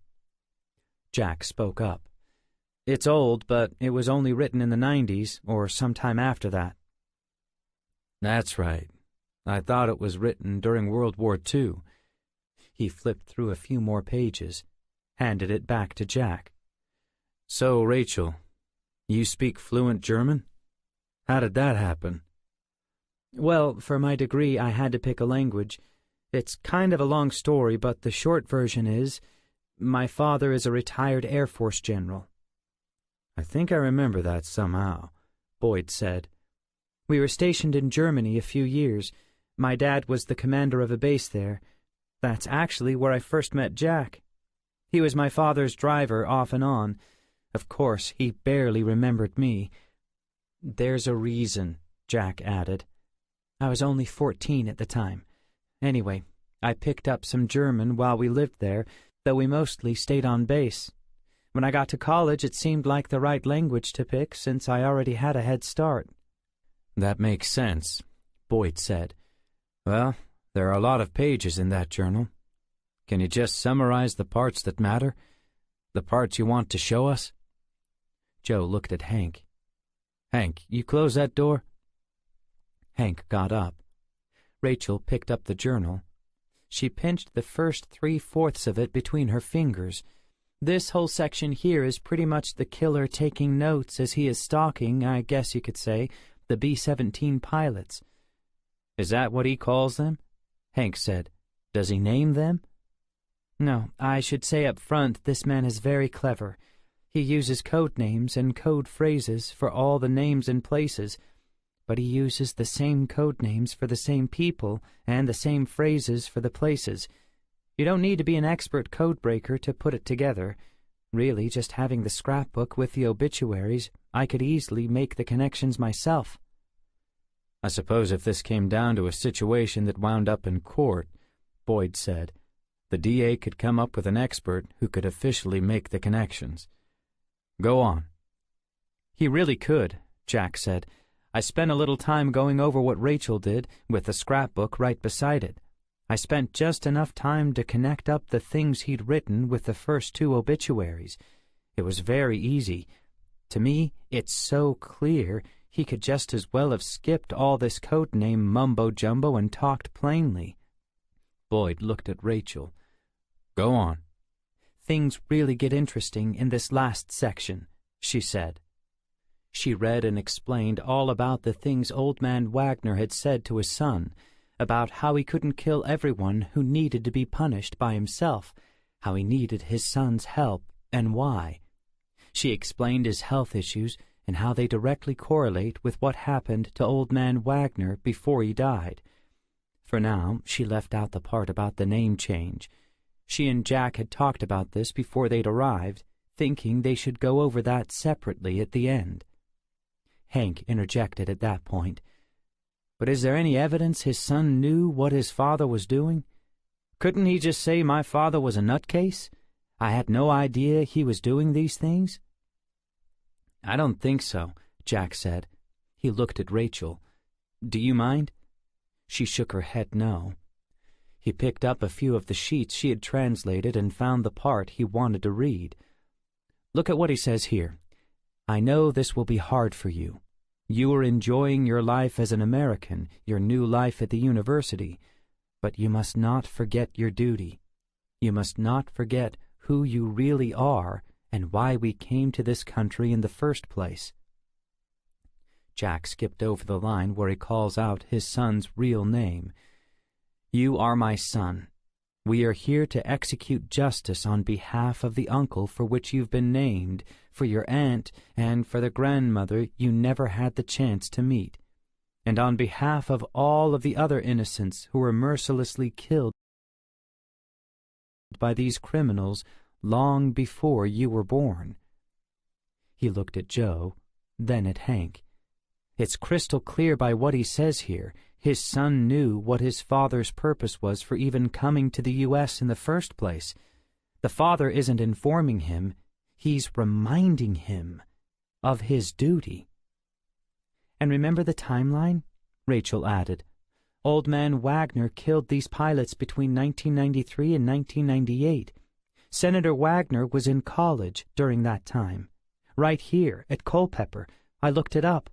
Jack spoke up. It's old, but it was only written in the 90s, or sometime after that. That's right. I thought it was written during World War II. He flipped through a few more pages, handed it back to Jack. So, Rachel, you speak fluent German? How did that happen? Well, for my degree, I had to pick a language. It's kind of a long story, but the short version is, my father is a retired Air Force general. I think I remember that somehow, Boyd said. We were stationed in Germany a few years. My dad was the commander of a base there. That's actually where I first met Jack. He was my father's driver off and on. Of course, he barely remembered me. There's a reason, Jack added. I was only 14 at the time. Anyway, I picked up some German while we lived there, though we mostly stayed on base. When I got to college, it seemed like the right language to pick since I already had a head start. That makes sense, Boyd said. Well, there are a lot of pages in that journal. Can you just summarize the parts that matter? The parts you want to show us? Joe looked at Hank. Hank, you close that door? Hank got up. Rachel picked up the journal. She pinched the first 3/4 of it between her fingers. This whole section here is pretty much the killer taking notes as he is stalking, I guess you could say, the B-17 pilots. Is that what he calls them? Hank said. Does he name them? No, I should say up front this man is very clever. He uses code names and code phrases for all the names and places, but he uses the same code names for the same people and the same phrases for the places. You don't need to be an expert code breaker to put it together. Really, just having the scrapbook with the obituaries, I could easily make the connections myself. I suppose if this came down to a situation that wound up in court, Boyd said, the DA could come up with an expert who could officially make the connections. Go on. He really could, Jack said. I spent a little time going over what Rachel did, with the scrapbook right beside it. I spent just enough time to connect up the things he'd written with the first 2 obituaries. It was very easy. To me, it's so clear he could just as well have skipped all this code name mumbo-jumbo and talked plainly. Boyd looked at Rachel. Go on. Things really get interesting in this last section, she said. She read and explained all about the things Old Man Wagner had said to his son, about how he couldn't kill everyone who needed to be punished by himself, how he needed his son's help, and why. She explained his health issues and how they directly correlate with what happened to Old Man Wagner before he died. For now, she left out the part about the name change. She and Jack had talked about this before they'd arrived, thinking they should go over that separately at the end. Hank interjected at that point. But is there any evidence his son knew what his father was doing? Couldn't he just say my father was a nutcase? I had no idea he was doing these things? I don't think so, Jack said. He looked at Rachel. Do you mind? She shook her head no. He picked up a few of the sheets she had translated and found the part he wanted to read. Look at what he says here. I know this will be hard for you. You are enjoying your life as an American, your new life at the university, but you must not forget your duty. You must not forget who you really are and why we came to this country in the first place." Jack skipped over the line where he calls out his son's real name. "You are my son. We are here to execute justice on behalf of the uncle for which you've been named, for your aunt, and for the grandmother you never had the chance to meet, and on behalf of all of the other innocents who were mercilessly killed by these criminals long before you were born." He looked at Joe, then at Hank. It's crystal clear by what he says here. His son knew what his father's purpose was for even coming to the U.S. in the first place. The father isn't informing him, he's reminding him of his duty. "And remember the timeline?" Rachel added. "Old man Wagner killed these pilots between 1993 and 1998. Senator Wagner was in college during that time. Right here at Culpeper. I looked it up.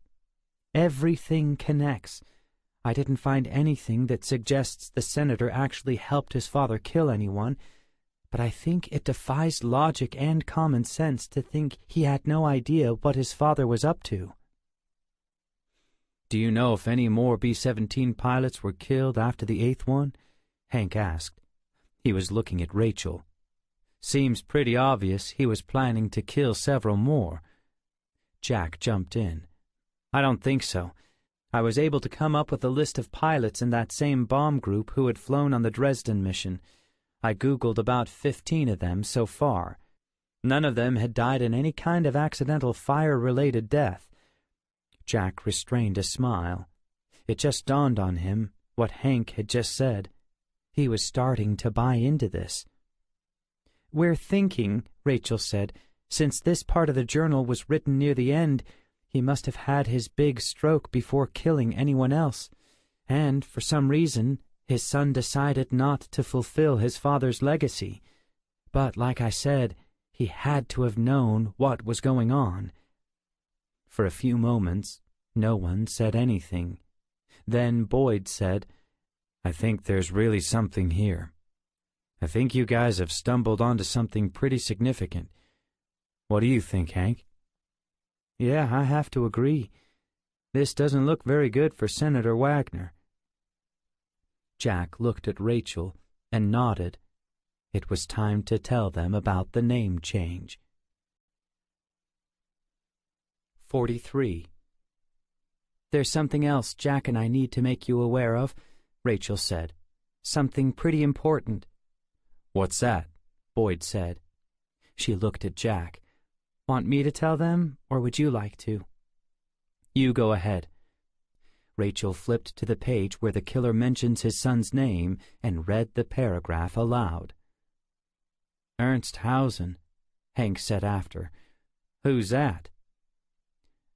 Everything connects. I didn't find anything that suggests the senator actually helped his father kill anyone, but I think it defies logic and common sense to think he had no idea what his father was up to." "Do you know if any more B-17 pilots were killed after the 8th one?" Hank asked. He was looking at Rachel. "Seems pretty obvious he was planning to kill several more." Jack jumped in. "I don't think so. I was able to come up with a list of pilots in that same bomb group who had flown on the Dresden mission. I Googled about 15 of them so far. None of them had died in any kind of accidental fire-related death." Jack restrained a smile. It just dawned on him what Hank had just said. He was starting to buy into this. "We're thinking," Rachel said, "since this part of the journal was written near the end, he must have had his big stroke before killing anyone else, and, for some reason, his son decided not to fulfill his father's legacy. But, like I said, he had to have known what was going on." For a few moments, no one said anything. Then Boyd said, "I think there's really something here. I think you guys have stumbled onto something pretty significant. What do you think, Hank?" "Yeah, I have to agree. This doesn't look very good for Senator Wagner." Jack looked at Rachel and nodded. It was time to tell them about the name change. 43. "There's something else Jack and I need to make you aware of," Rachel said. "Something pretty important." "What's that?" Boyd said. She looked at Jack. "Want me to tell them, or would you like to?" "You go ahead." Rachel flipped to the page where the killer mentions his son's name and read the paragraph aloud. "Ernst Hausen," Hank said after. "Who's that?"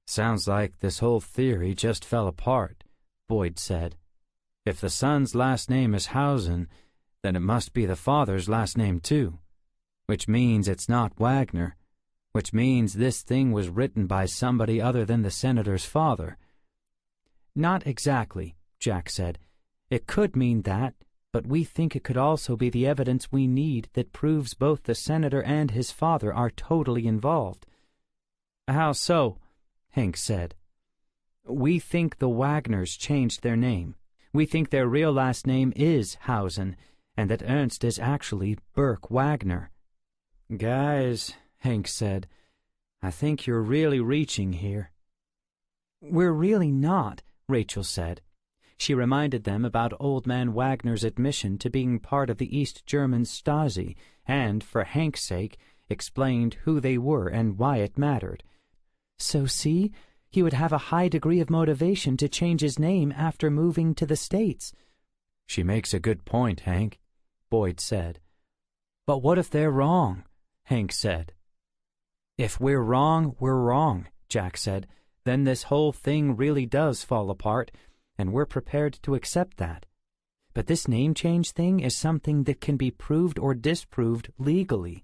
"Sounds like this whole theory just fell apart," Boyd said. "If the son's last name is Hausen, then it must be the father's last name too, which means it's not Wagner, which means this thing was written by somebody other than the senator's father." "Not exactly," Jack said. "It could mean that, but we think it could also be the evidence we need that proves both the senator and his father are totally involved." "How so?" Hank said. "We think the Wagners changed their name. We think their real last name is Hausen, and that Ernst is actually Burke Wagner." "Guys," Hank said, "I think you're really reaching here." "We're really not," Rachel said. She reminded them about Old Man Wagner's admission to being part of the East German Stasi, and, for Hank's sake, explained who they were and why it mattered. "So see, he would have a high degree of motivation to change his name after moving to the States." "She makes a good point, Hank," Boyd said. "But what if they're wrong?" Hank said. "If we're wrong," Jack said. "Then this whole thing really does fall apart, and we're prepared to accept that. But this name change thing is something that can be proved or disproved legally.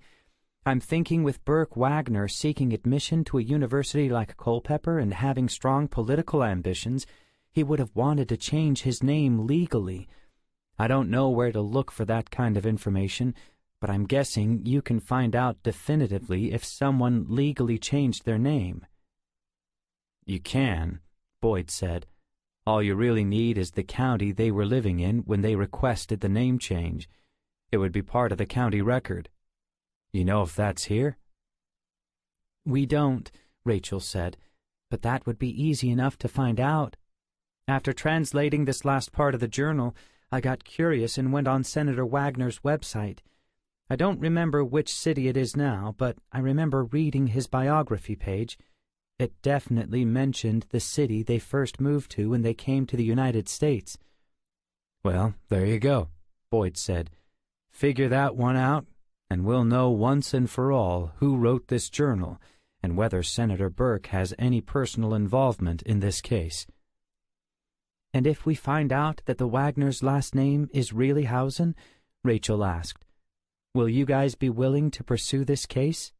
I'm thinking with Burke Wagner seeking admission to a university like Culpeper and having strong political ambitions, he would have wanted to change his name legally. I don't know where to look for that kind of information, but I'm guessing you can find out definitively if someone legally changed their name." "You can," Boyd said. "All you really need is the county they were living in when they requested the name change. It would be part of the county record. You know if that's here?" "We don't," Rachel said, "but that would be easy enough to find out. After translating this last part of the journal, I got curious and went on Senator Wagner's website. I don't remember which city it is now, but I remember reading his biography page. It definitely mentioned the city they first moved to when they came to the United States." "Well, there you go," Boyd said. "Figure that one out, and we'll know once and for all who wrote this journal and whether Senator Burke has any personal involvement in this case." "And if we find out that the Wagner's last name is really Hausen," Rachel asked, "will you guys be willing to pursue this case?"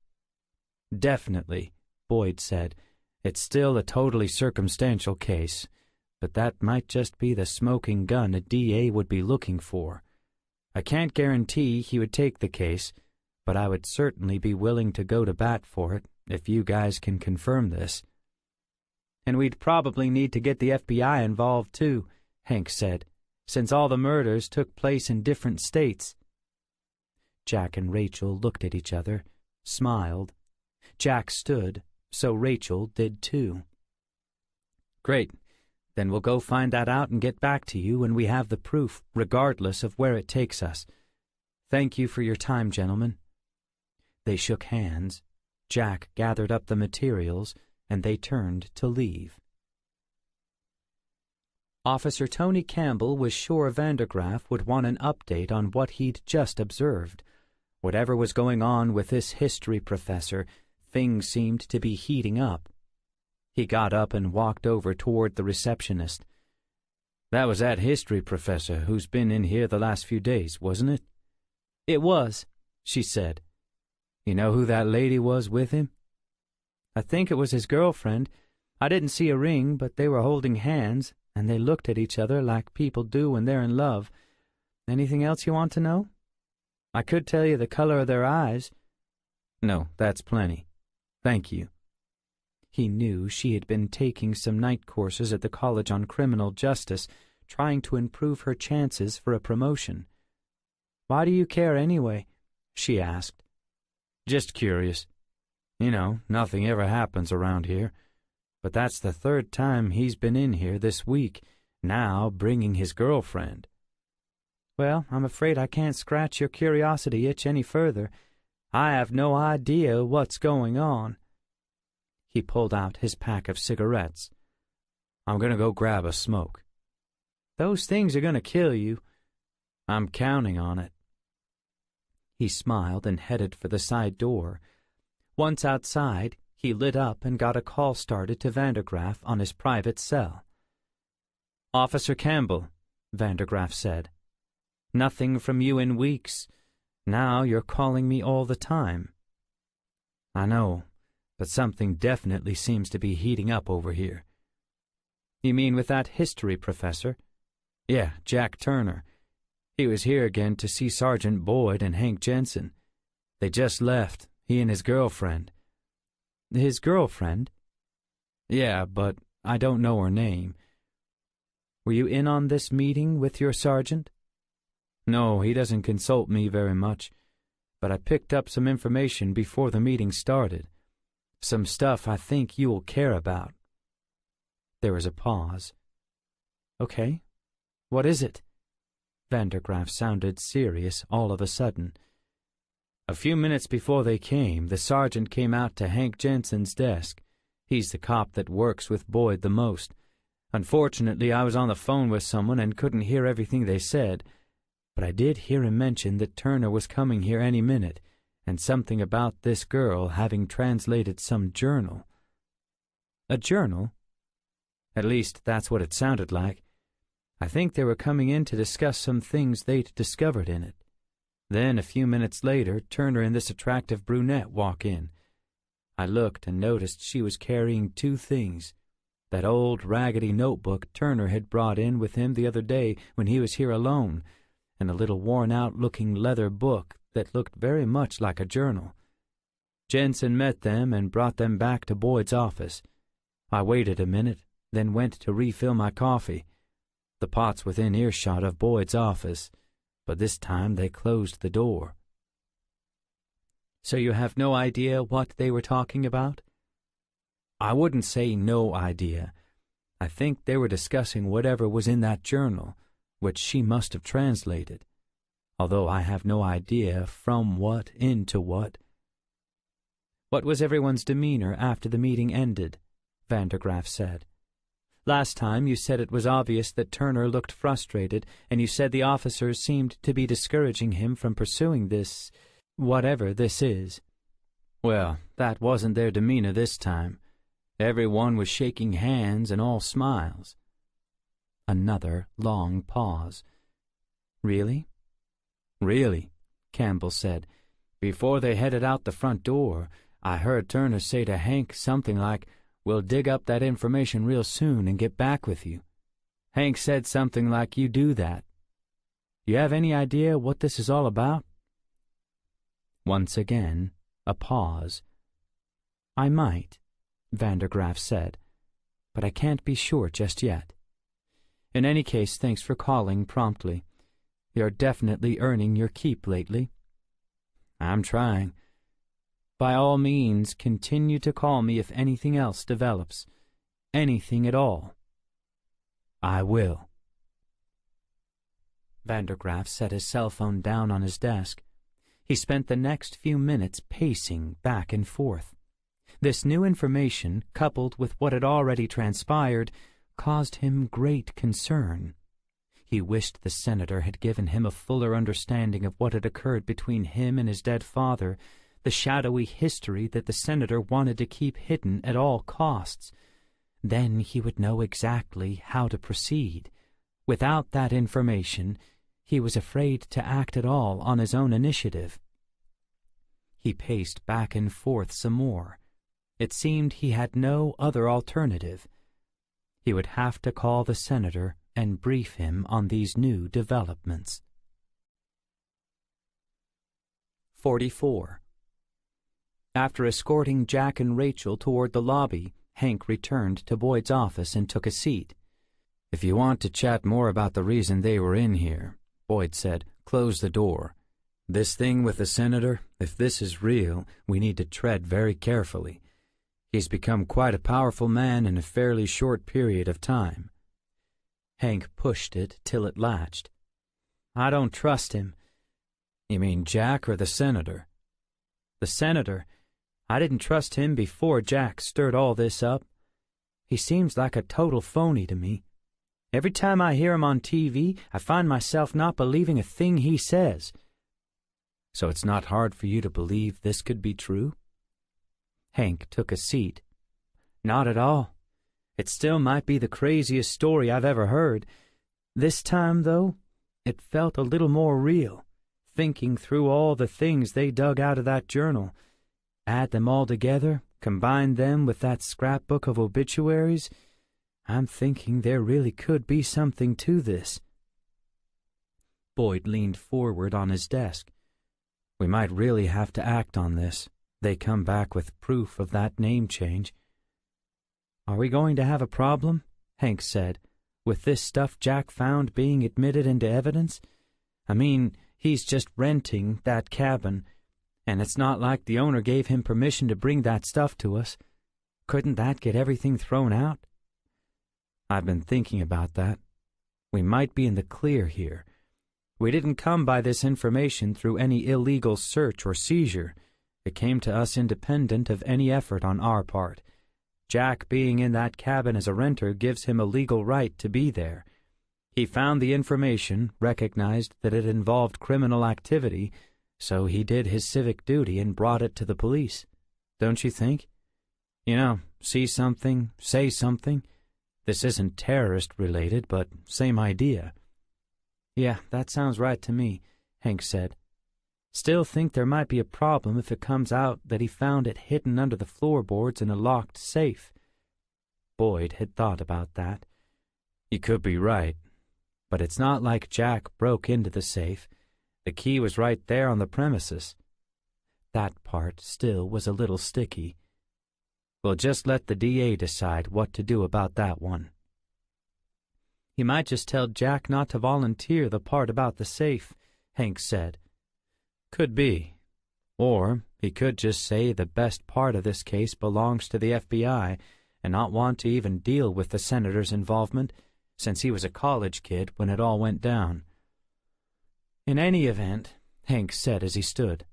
"Definitely," Boyd said. "It's still a totally circumstantial case, but that might just be the smoking gun a DA would be looking for. I can't guarantee he would take the case, but I would certainly be willing to go to bat for it if you guys can confirm this." "And we'd probably need to get the FBI involved, too," Hank said, "since all the murders took place in different states." Jack and Rachel looked at each other, smiled. Jack stood, so Rachel did too. "Great. Then we'll go find that out and get back to you when we have the proof, regardless of where it takes us. Thank you for your time, gentlemen." They shook hands. Jack gathered up the materials, and they turned to leave. Officer Tony Campbell was sure Vandergraff would want an update on what he'd just observed. Whatever was going on with this history professor, things seemed to be heating up. He got up and walked over toward the receptionist. "That was that history professor who's been in here the last few days, wasn't it?" "It was," she said. "You know who that lady was with him?" "I think it was his girlfriend. I didn't see a ring, but they were holding hands, and they looked at each other like people do when they're in love. Anything else you want to know? I could tell you the color of their eyes." "No, that's plenty. Thank you." He knew she had been taking some night courses at the College on Criminal Justice, trying to improve her chances for a promotion. "Why do you care anyway?" she asked. "Just curious. You know, nothing ever happens around here. But that's the third time he's been in here this week, now bringing his girlfriend." "Well, I'm afraid I can't scratch your curiosity itch any further. I have no idea what's going on." He pulled out his pack of cigarettes. "I'm going to go grab a smoke." "Those things are going to kill you." "I'm counting on it." He smiled and headed for the side door. Once outside, he lit up and got a call started to Vandergraff on his private cell. "Officer Campbell," Vandergraff said. "Nothing from you in weeks. Now you're calling me all the time." "I know, but something definitely seems to be heating up over here." "You mean with that history professor?" "Yeah, Jack Turner. He was here again to see Sergeant Boyd and Hank Jensen. They just left, he and his girlfriend." "His girlfriend?" "Yeah, but I don't know her name." "Were you in on this meeting with your sergeant?" "No, he doesn't consult me very much, but I picked up some information before the meeting started. Some stuff I think you will care about." There was a pause. "Okay. What is it?" Vandergraff sounded serious all of a sudden. "A few minutes before they came, the sergeant came out to Hank Jensen's desk. He's the cop that works with Boyd the most. Unfortunately, I was on the phone with someone and couldn't hear everything they said, but I did hear him mention that Turner was coming here any minute, and something about this girl having translated some journal." "A journal?" "At least, that's what it sounded like. I think they were coming in to discuss some things they'd discovered in it." Then, a few minutes later, Turner and this attractive brunette walk in. I looked and noticed she was carrying two things. That old raggedy notebook Turner had brought in with him the other day when he was here alone, and a little worn-out-looking leather book that looked very much like a journal. Jensen met them and brought them back to Boyd's office. I waited a minute, then went to refill my coffee. The pot's within earshot of Boyd's office, but this time they closed the door. So you have no idea what they were talking about? I wouldn't say no idea. I think they were discussing whatever was in that journal, which she must have translated, although I have no idea from what into what. What was everyone's demeanor after the meeting ended? Vandergraff said. Last time you said it was obvious that Turner looked frustrated, and you said the officers seemed to be discouraging him from pursuing this, whatever this is. Well, that wasn't their demeanor this time. Everyone was shaking hands and all smiles. Another long pause. Really? Really, Campbell said. Before they headed out the front door, I heard Turner say to Hank something like, "We'll dig up that information real soon and get back with you." Hank said something like, "You do that." You have any idea what this is all about? Once again, a pause. I might, Vandergraff said, but I can't be sure just yet. In any case, thanks for calling promptly. You're definitely earning your keep lately. I'm trying. By all means, continue to call me if anything else develops. Anything at all. I will. Vandergraff set his cell phone down on his desk. He spent the next few minutes pacing back and forth. This new information, coupled with what had already transpired, caused him great concern. He wished the senator had given him a fuller understanding of what had occurred between him and his dead father, the shadowy history that the senator wanted to keep hidden at all costs. Then he would know exactly how to proceed. Without that information, he was afraid to act at all on his own initiative. He paced back and forth some more. It seemed he had no other alternative. He would have to call the senator and brief him on these new developments. 44. After escorting Jack and Rachel toward the lobby, Hank returned to Boyd's office and took a seat. "If you want to chat more about the reason they were in here," Boyd said, "close the door. This thing with the senator, if this is real, we need to tread very carefully. He's become quite a powerful man in a fairly short period of time." Hank pushed it till it latched. "I don't trust him." "You mean Jack or the senator?" "The senator. I didn't trust him before Jack stirred all this up. He seems like a total phony to me. Every time I hear him on TV, I find myself not believing a thing he says." "So it's not hard for you to believe this could be true?" Hank took a seat. "Not at all. It still might be the craziest story I've ever heard. This time, though, it felt a little more real, thinking through all the things they dug out of that journal. Add them all together, combine them with that scrapbook of obituaries, I'm thinking there really could be something to this." Boyd leaned forward on his desk. "We might really have to act on this. They come back with proof of that name change." "Are we going to have a problem?" Hank said, "with this stuff Jack found being admitted into evidence? I mean, he's just renting that cabin, and it's not like the owner gave him permission to bring that stuff to us. Couldn't that get everything thrown out?" "I've been thinking about that. We might be in the clear here. We didn't come by this information through any illegal search or seizure. It came to us independent of any effort on our part. Jack being in that cabin as a renter gives him a legal right to be there. He found the information, recognized that it involved criminal activity, so he did his civic duty and brought it to the police. Don't you think? You know, see something, say something. This isn't terrorist-related, but same idea." "Yeah, that sounds right to me," Hank said. Still think there might be a problem if it comes out that he found it hidden under the floorboards in a locked safe. Boyd had thought about that. You could be right, but it's not like Jack broke into the safe. The key was right there on the premises. That part still was a little sticky. We'll just let the DA decide what to do about that one. He might just tell Jack not to volunteer the part about the safe, Hank said. Could be. Or he could just say the best part of this case belongs to the FBI and not want to even deal with the senator's involvement, since he was a college kid when it all went down. In any event, Hank said as he stood,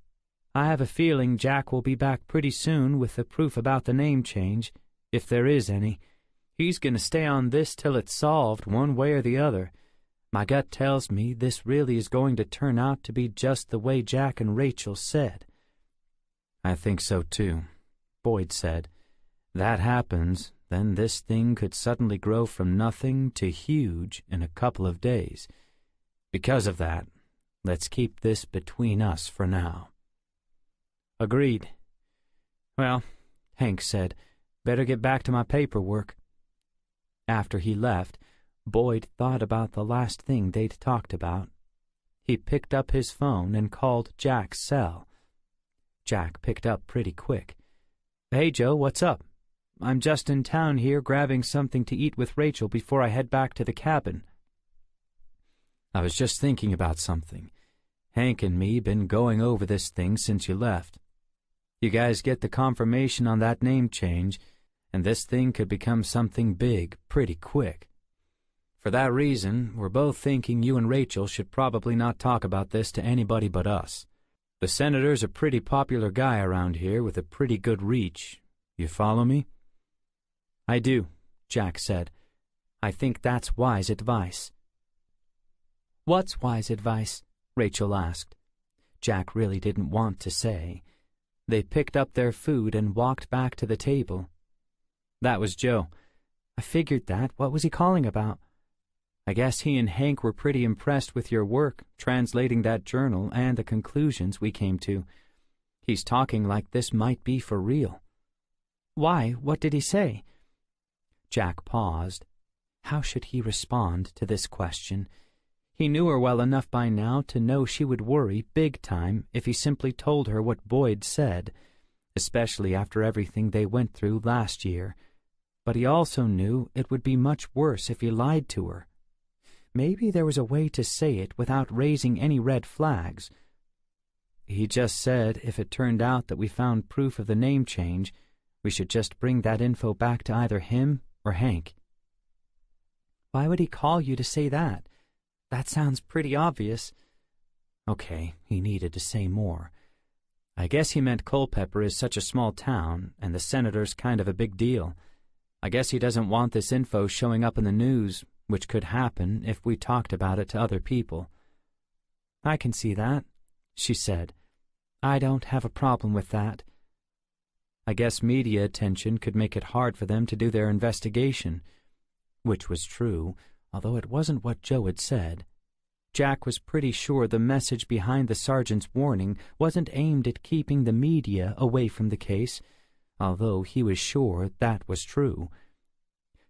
I have a feeling Jack will be back pretty soon with the proof about the name change, if there is any. He's going to stay on this till it's solved one way or the other. My gut tells me this really is going to turn out to be just the way Jack and Rachel said. I think so too, Boyd said. That happens, then this thing could suddenly grow from nothing to huge in a couple of days. Because of that, let's keep this between us for now. Agreed. Well, Hank said, better get back to my paperwork. After he left, Boyd thought about the last thing they'd talked about. He picked up his phone and called Jack's cell. Jack picked up pretty quick. Hey, Joe, what's up? I'm just in town here grabbing something to eat with Rachel before I head back to the cabin. I was just thinking about something. Hank and me been going over this thing since you left. You guys get the confirmation on that name change, and this thing could become something big pretty quick. For that reason, we're both thinking you and Rachel should probably not talk about this to anybody but us. The senator's a pretty popular guy around here with a pretty good reach. You follow me? I do, Jack said. I think that's wise advice. What's wise advice? Rachel asked. Jack really didn't want to say. They picked up their food and walked back to the table. That was Joe. I figured that. What was he calling about? I guess he and Hank were pretty impressed with your work, translating that journal and the conclusions we came to. He's talking like this might be for real. Why? What did he say? Jack paused. How should he respond to this question? He knew her well enough by now to know she would worry big time if he simply told her what Boyd said, especially after everything they went through last year. But he also knew it would be much worse if he lied to her. Maybe there was a way to say it without raising any red flags. He just said if it turned out that we found proof of the name change, we should just bring that info back to either him or Hank. Why would he call you to say that? That sounds pretty obvious. Okay, he needed to say more. I guess he meant Culpeper is such a small town, and the senator's kind of a big deal. I guess he doesn't want this info showing up in the news, which could happen if we talked about it to other people. I can see that, she said. I don't have a problem with that. I guess media attention could make it hard for them to do their investigation, which was true, although it wasn't what Joe had said. Jack was pretty sure the message behind the sergeant's warning wasn't aimed at keeping the media away from the case, although he was sure that was true.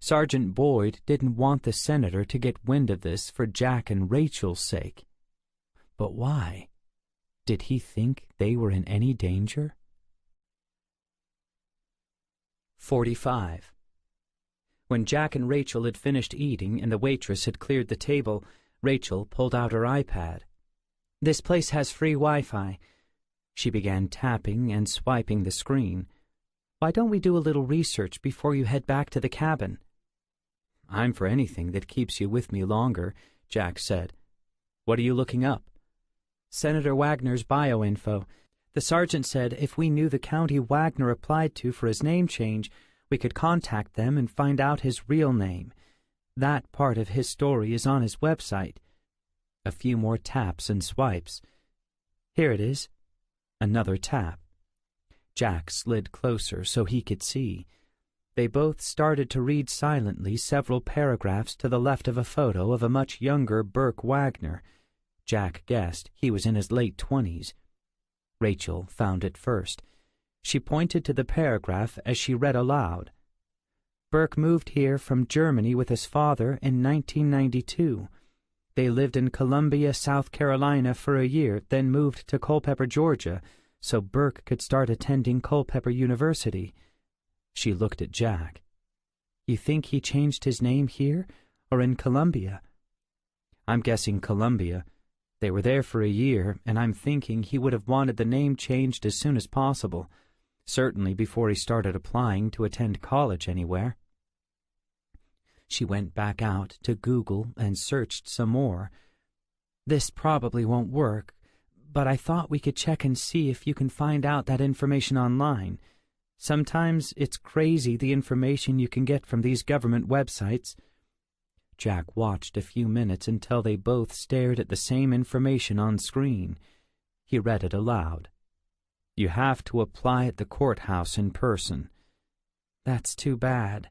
Sergeant Boyd didn't want the senator to get wind of this for Jack and Rachel's sake. But why? Did he think they were in any danger? 45. When Jack and Rachel had finished eating and the waitress had cleared the table, Rachel pulled out her iPad. This place has free Wi-Fi. She began tapping and swiping the screen. Why don't we do a little research before you head back to the cabin? I'm for anything that keeps you with me longer, Jack said. What are you looking up? Senator Wagner's bioinfo. The sergeant said if we knew the county Wagner applied to for his name change, we could contact them and find out his real name. That part of his story is on his website. A few more taps and swipes. Here it is. Another tap. Jack slid closer so he could see. They both started to read silently several paragraphs to the left of a photo of a much younger Burke Wagner. Jack guessed he was in his late 20s. Rachel found it first. She pointed to the paragraph as she read aloud. Burke moved here from Germany with his father in 1992. They lived in Columbia, South Carolina for a year, then moved to Culpeper, Georgia, so Burke could start attending Culpeper University. She looked at Jack. You think he changed his name here or in Columbia? I'm guessing Columbia. They were there for a year, and I'm thinking he would have wanted the name changed as soon as possible, certainly before he started applying to attend college anywhere. She went back out to Google and searched some more. This probably won't work, but I thought we could check and see if you can find out that information online. Sometimes it's crazy the information you can get from these government websites. Jack watched a few minutes until they both stared at the same information on screen. He read it aloud. You have to apply at the courthouse in person. That's too bad.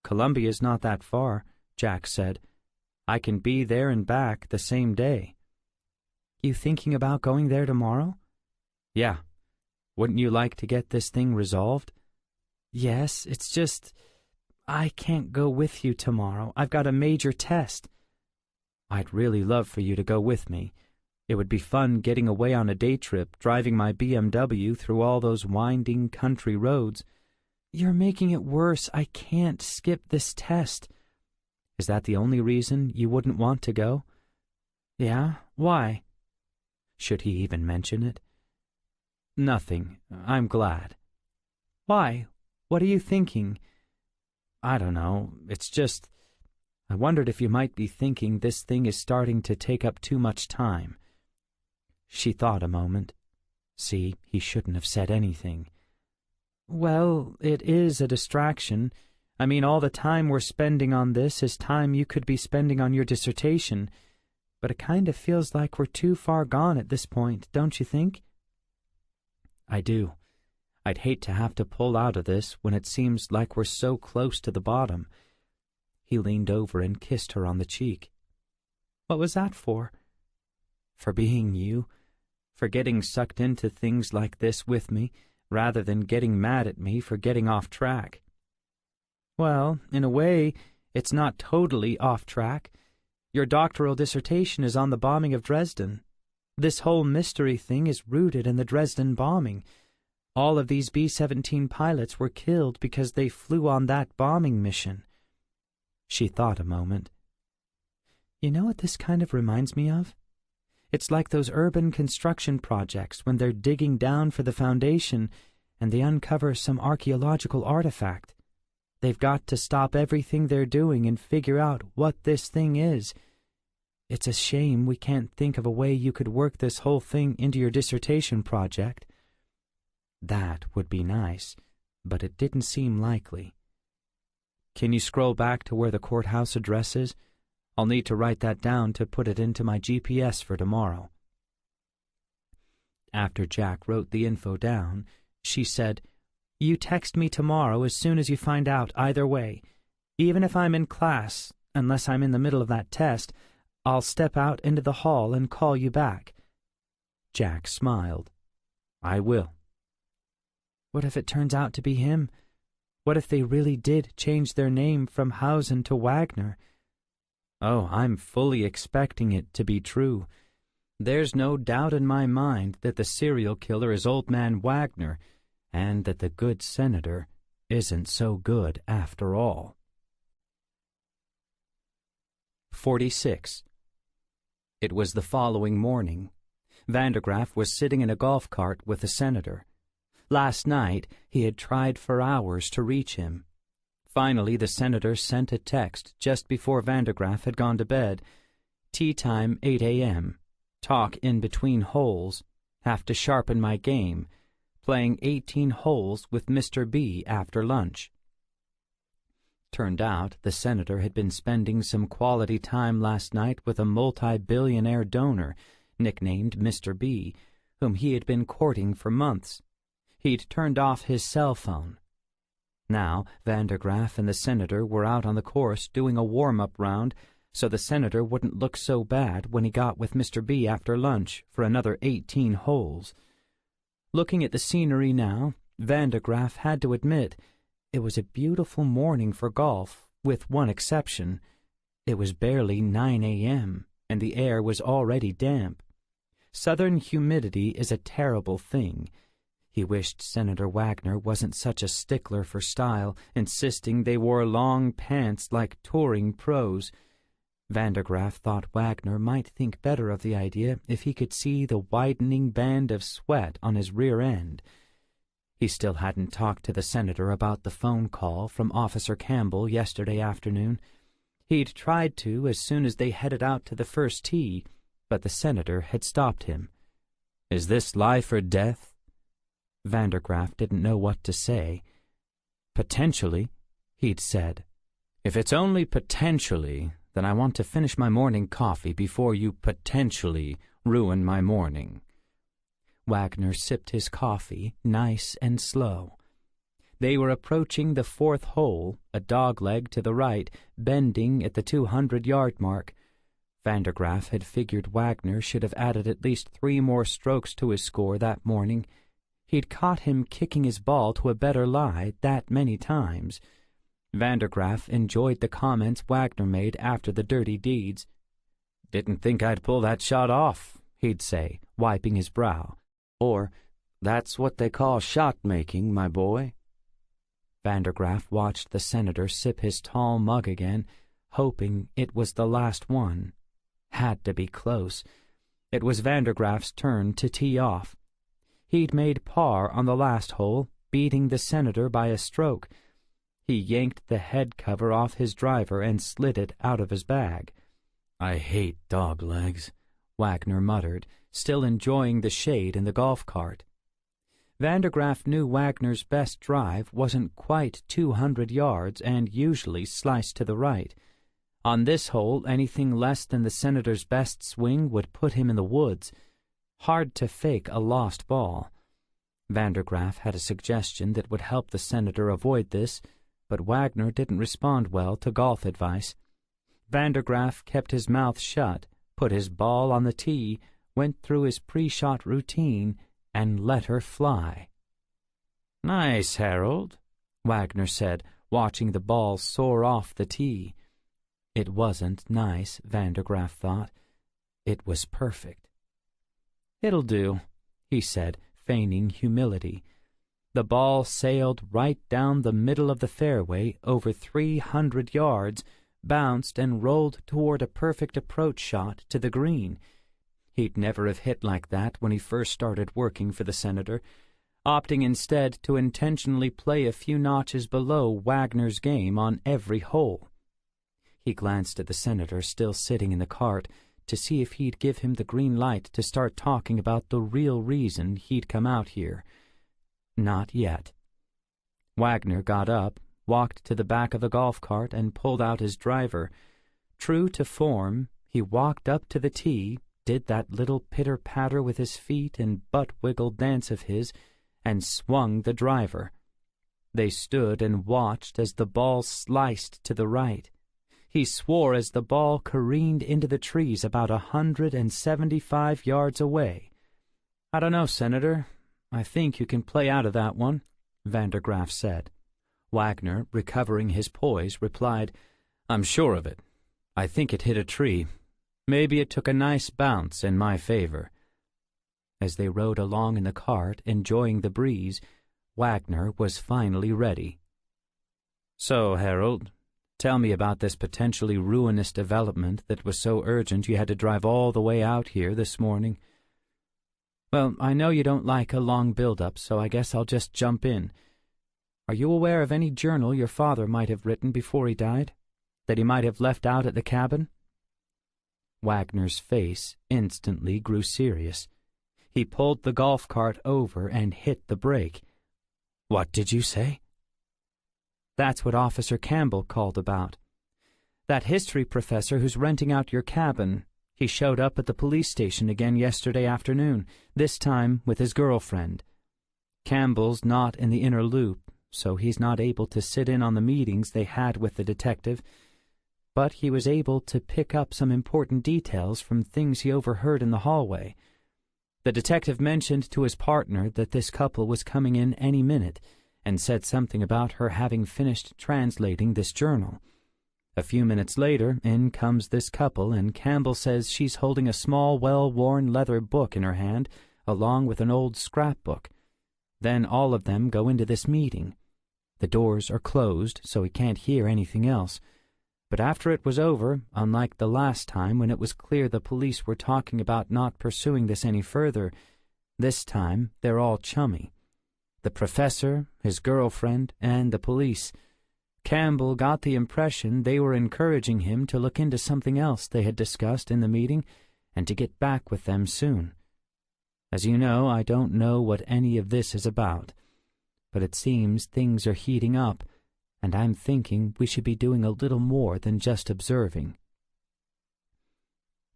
Columbia's not that far, Jack said. I can be there and back the same day. You thinking about going there tomorrow? Yeah. Wouldn't you like to get this thing resolved? Yes, it's just I can't go with you tomorrow. I've got a major test. I'd really love for you to go with me. It would be fun getting away on a day trip, driving my BMW through all those winding country roads. You're making it worse. I can't skip this test. Is that the only reason you wouldn't want to go? Yeah, why? Should he even mention it? Nothing. I'm glad. Why? What are you thinking? I don't know. It's just, I wondered if you might be thinking this thing is starting to take up too much time. She thought a moment. See, he shouldn't have said anything. Well, it is a distraction. I mean, all the time we're spending on this is time you could be spending on your dissertation. But it kind of feels like we're too far gone at this point, don't you think? I do. I'd hate to have to pull out of this when it seems like we're so close to the bottom. He leaned over and kissed her on the cheek. What was that for? For being you. For getting sucked into things like this with me, rather than getting mad at me for getting off track. Well, in a way, it's not totally off track. Your doctoral dissertation is on the bombing of Dresden. This whole mystery thing is rooted in the Dresden bombing. All of these B-17 pilots were killed because they flew on that bombing mission. She thought a moment. You know what this kind of reminds me of? It's like those urban construction projects when they're digging down for the foundation and they uncover some archaeological artifact. They've got to stop everything they're doing and figure out what this thing is. It's a shame we can't think of a way you could work this whole thing into your dissertation project. That would be nice, but it didn't seem likely. Can you scroll back to where the courthouse address is? I'll need to write that down to put it into my GPS for tomorrow. After Jack wrote the info down, she said, You text me tomorrow as soon as you find out either way. Even if I'm in class, unless I'm in the middle of that test, I'll step out into the hall and call you back. Jack smiled. I will. What if it turns out to be him? What if they really did change their name from Hausen to Wagner? Oh, I'm fully expecting it to be true. There's no doubt in my mind that the serial killer is Old Man Wagner, and that the good senator isn't so good after all. 46. It was the following morning. Vandergraff was sitting in a golf cart with the senator. Last night he had tried for hours to reach him. Finally, the senator sent a text just before Vandergraff had gone to bed. Tea time 8 a.m. Talk in between holes. Have to sharpen my game. Playing 18 holes with Mr. B after lunch. Turned out the senator had been spending some quality time last night with a multi-billionaire donor, nicknamed Mr. B, whom he had been courting for months. He'd turned off his cell phone. Now, Vandergraff and the senator were out on the course doing a warm-up round, so the senator wouldn't look so bad when he got with Mr. B after lunch for another 18 holes. Looking at the scenery now, Van de Graaff had to admit it was a beautiful morning for golf, with one exception. It was barely 9 a.m., and the air was already damp. Southern humidity is a terrible thing. He wished Senator Wagner wasn't such a stickler for style, insisting they wore long pants like touring pros. Van de Graaff thought Wagner might think better of the idea if he could see the widening band of sweat on his rear end. He still hadn't talked to the senator about the phone call from Officer Campbell yesterday afternoon. He'd tried to as soon as they headed out to the first tee, but the senator had stopped him. "Is this life or death?" Van de Graaff didn't know what to say. "Potentially," he'd said. "If it's only potentially, then I want to finish my morning coffee before you potentially ruin my morning." Wagner sipped his coffee, nice and slow. They were approaching the fourth hole, a dogleg to the right, bending at the 200-yard mark. Van de Graaff had figured Wagner should have added at least 3 more strokes to his score that morning. He'd caught him kicking his ball to a better lie that many times. Van de Graaff enjoyed the comments Wagner made after the dirty deeds. "Didn't think I'd pull that shot off," he'd say, wiping his brow. Or, "That's what they call shot-making, my boy." Van de Graaff watched the senator sip his tall mug again, hoping it was the last one. Had to be close. It was Van de Graaff's turn to tee off. He'd made par on the last hole, beating the senator by a stroke. He yanked the head cover off his driver and slid it out of his bag. "I hate dog legs," Wagner muttered, still enjoying the shade in the golf cart. Van de Graaff knew Wagner's best drive wasn't quite 200 yards and usually sliced to the right. On this hole, anything less than the senator's best swing would put him in the woods. Hard to fake a lost ball. Van de Graaff had a suggestion that would help the senator avoid this, but Wagner didn't respond well to golf advice. Van de Graaff kept his mouth shut, put his ball on the tee, went through his pre-shot routine, and let her fly. "Nice, Harold," Wagner said, watching the ball soar off the tee. It wasn't nice, Van de Graaff thought. It was perfect. "It'll do," he said, feigning humility. The ball sailed right down the middle of the fairway, over 300 yards, bounced and rolled toward a perfect approach shot to the green. He'd never have hit like that when he first started working for the senator, opting instead to intentionally play a few notches below Wagner's game on every hole. He glanced at the senator still sitting in the cart to see if he'd give him the green light to start talking about the real reason he'd come out here. Not yet. Wagner got up, walked to the back of the golf cart, and pulled out his driver. True to form, he walked up to the tee, did that little pitter-patter with his feet and butt-wiggle dance of his, and swung the driver. They stood and watched as the ball sliced to the right. He swore as the ball careened into the trees about 175 yards away. "I don't know, Senator. I think you can play out of that one," Van de Graaff said. Wagner, recovering his poise, replied, "I'm sure of it. I think it hit a tree. Maybe it took a nice bounce in my favor." As they rode along in the cart, enjoying the breeze, Wagner was finally ready. "So, Harold, tell me about this potentially ruinous development that was so urgent you had to drive all the way out here this morning." "Well, I know you don't like a long build-up, so I guess I'll just jump in. Are you aware of any journal your father might have written before he died, that he might have left out at the cabin?" Wagner's face instantly grew serious. He pulled the golf cart over and hit the brake. "What did you say?" "That's what Officer Campbell called about. That history professor who's renting out your cabin. He showed up at the police station again yesterday afternoon, this time with his girlfriend. Campbell's not in the inner loop, so he's not able to sit in on the meetings they had with the detective, but he was able to pick up some important details from things he overheard in the hallway. The detective mentioned to his partner that this couple was coming in any minute, and said something about her having finished translating this journal. A few minutes later, in comes this couple, and Campbell says she's holding a small, well-worn leather book in her hand, along with an old scrapbook. Then all of them go into this meeting. The doors are closed, so he can't hear anything else. But after it was over, unlike the last time when it was clear the police were talking about not pursuing this any further, this time they're all chummy. The professor, his girlfriend, and the police. Campbell got the impression they were encouraging him to look into something else they had discussed in the meeting and to get back with them soon. As you know, I don't know what any of this is about, but it seems things are heating up, and I'm thinking we should be doing a little more than just observing.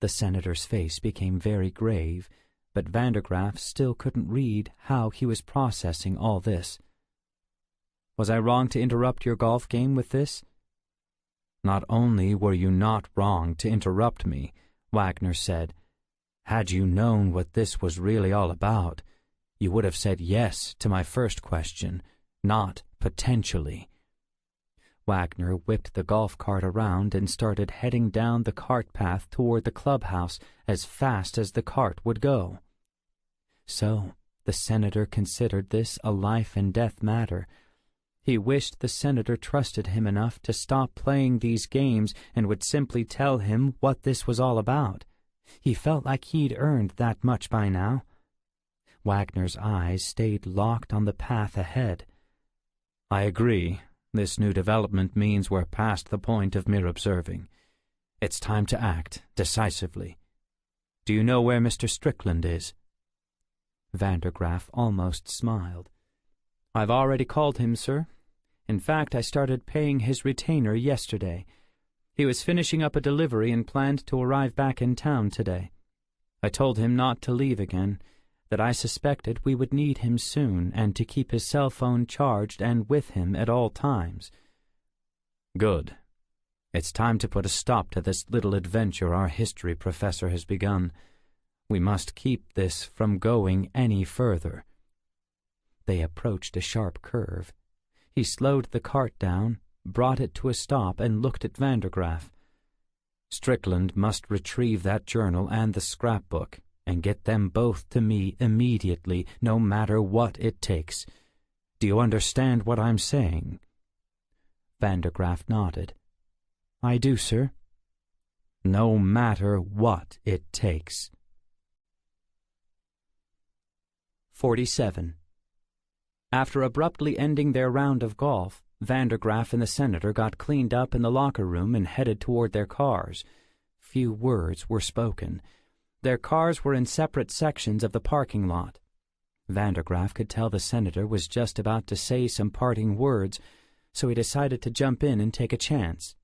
The senator's face became very grave, but Vandergraff still couldn't read how he was processing all this. Was I wrong to interrupt your golf game with this? Not only were you not wrong to interrupt me, Wagner said. Had you known what this was really all about, you would have said yes to my first question, not potentially. Wagner whipped the golf cart around and started heading down the cart path toward the clubhouse as fast as the cart would go. So, the senator considered this a life-and-death matter. He wished the senator trusted him enough to stop playing these games and would simply tell him what this was all about. He felt like he'd earned that much by now. Wagner's eyes stayed locked on the path ahead. I agree. This new development means we're past the point of mere observing. It's time to act, decisively. Do you know where Mr. Strickland is? Vandergraff almost smiled. I've already called him, sir. In fact, I started paying his retainer yesterday. He was finishing up a delivery and planned to arrive back in town today. I told him not to leave again, that I suspected we would need him soon, and to keep his cell phone charged and with him at all times. Good. It's time to put a stop to this little adventure our history professor has begun. We must keep this from going any further. They approached a sharp curve. He slowed the cart down, brought it to a stop, and looked at Vandergraff. Strickland must retrieve that journal and the scrapbook, and get them both to me immediately, no matter what it takes. Do you understand what I'm saying? Vandergraff nodded. I do, sir. No matter what it takes. 47. After abruptly ending their round of golf, Vandergraff and the senator got cleaned up in the locker room and headed toward their cars. Few words were spoken. Their cars were in separate sections of the parking lot. Vandergraff could tell the senator was just about to say some parting words, so he decided to jump in and take a chance.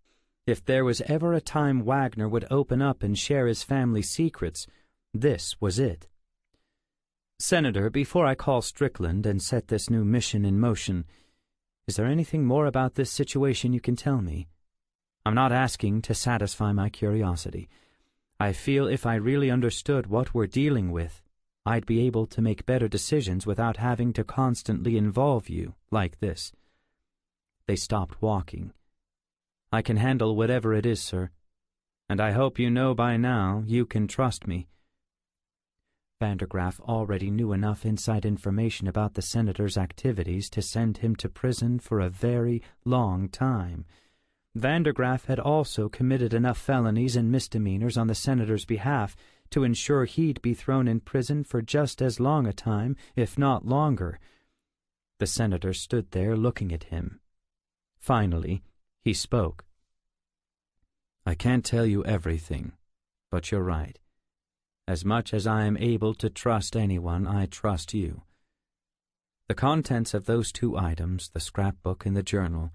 If there was ever a time Wagner would open up and share his family secrets, this was it. Senator, before I call Strickland and set this new mission in motion, is there anything more about this situation you can tell me? I'm not asking to satisfy my curiosity. I feel if I really understood what we're dealing with, I'd be able to make better decisions without having to constantly involve you like this. They stopped walking. I can handle whatever it is, sir, and I hope you know by now you can trust me. Vandergraff already knew enough inside information about the senator's activities to send him to prison for a very long time. Vandergraff had also committed enough felonies and misdemeanors on the senator's behalf to ensure he'd be thrown in prison for just as long a time, if not longer. The senator stood there looking at him. Finally, he spoke. I can't tell you everything, but you're right. As much as I am able to trust anyone, I trust you. The contents of those two items, the scrapbook and the journal,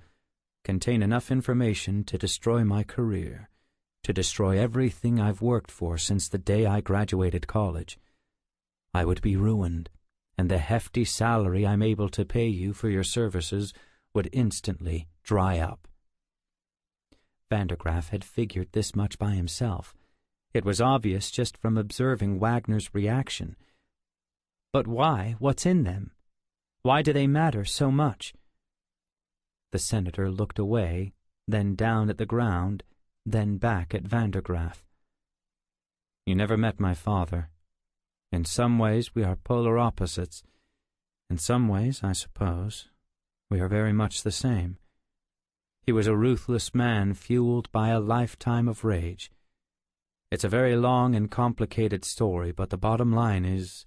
contain enough information to destroy my career, to destroy everything I've worked for since the day I graduated college. I would be ruined, and the hefty salary I'm able to pay you for your services would instantly dry up. Vandergraff had figured this much by himself. It was obvious just from observing Wagner's reaction. But why? What's in them? Why do they matter so much? The senator looked away, then down at the ground, then back at Vandergraff. You never met my father. In some ways we are polar opposites. In some ways, I suppose, we are very much the same. He was a ruthless man fueled by a lifetime of rage. It's a very long and complicated story, but the bottom line is,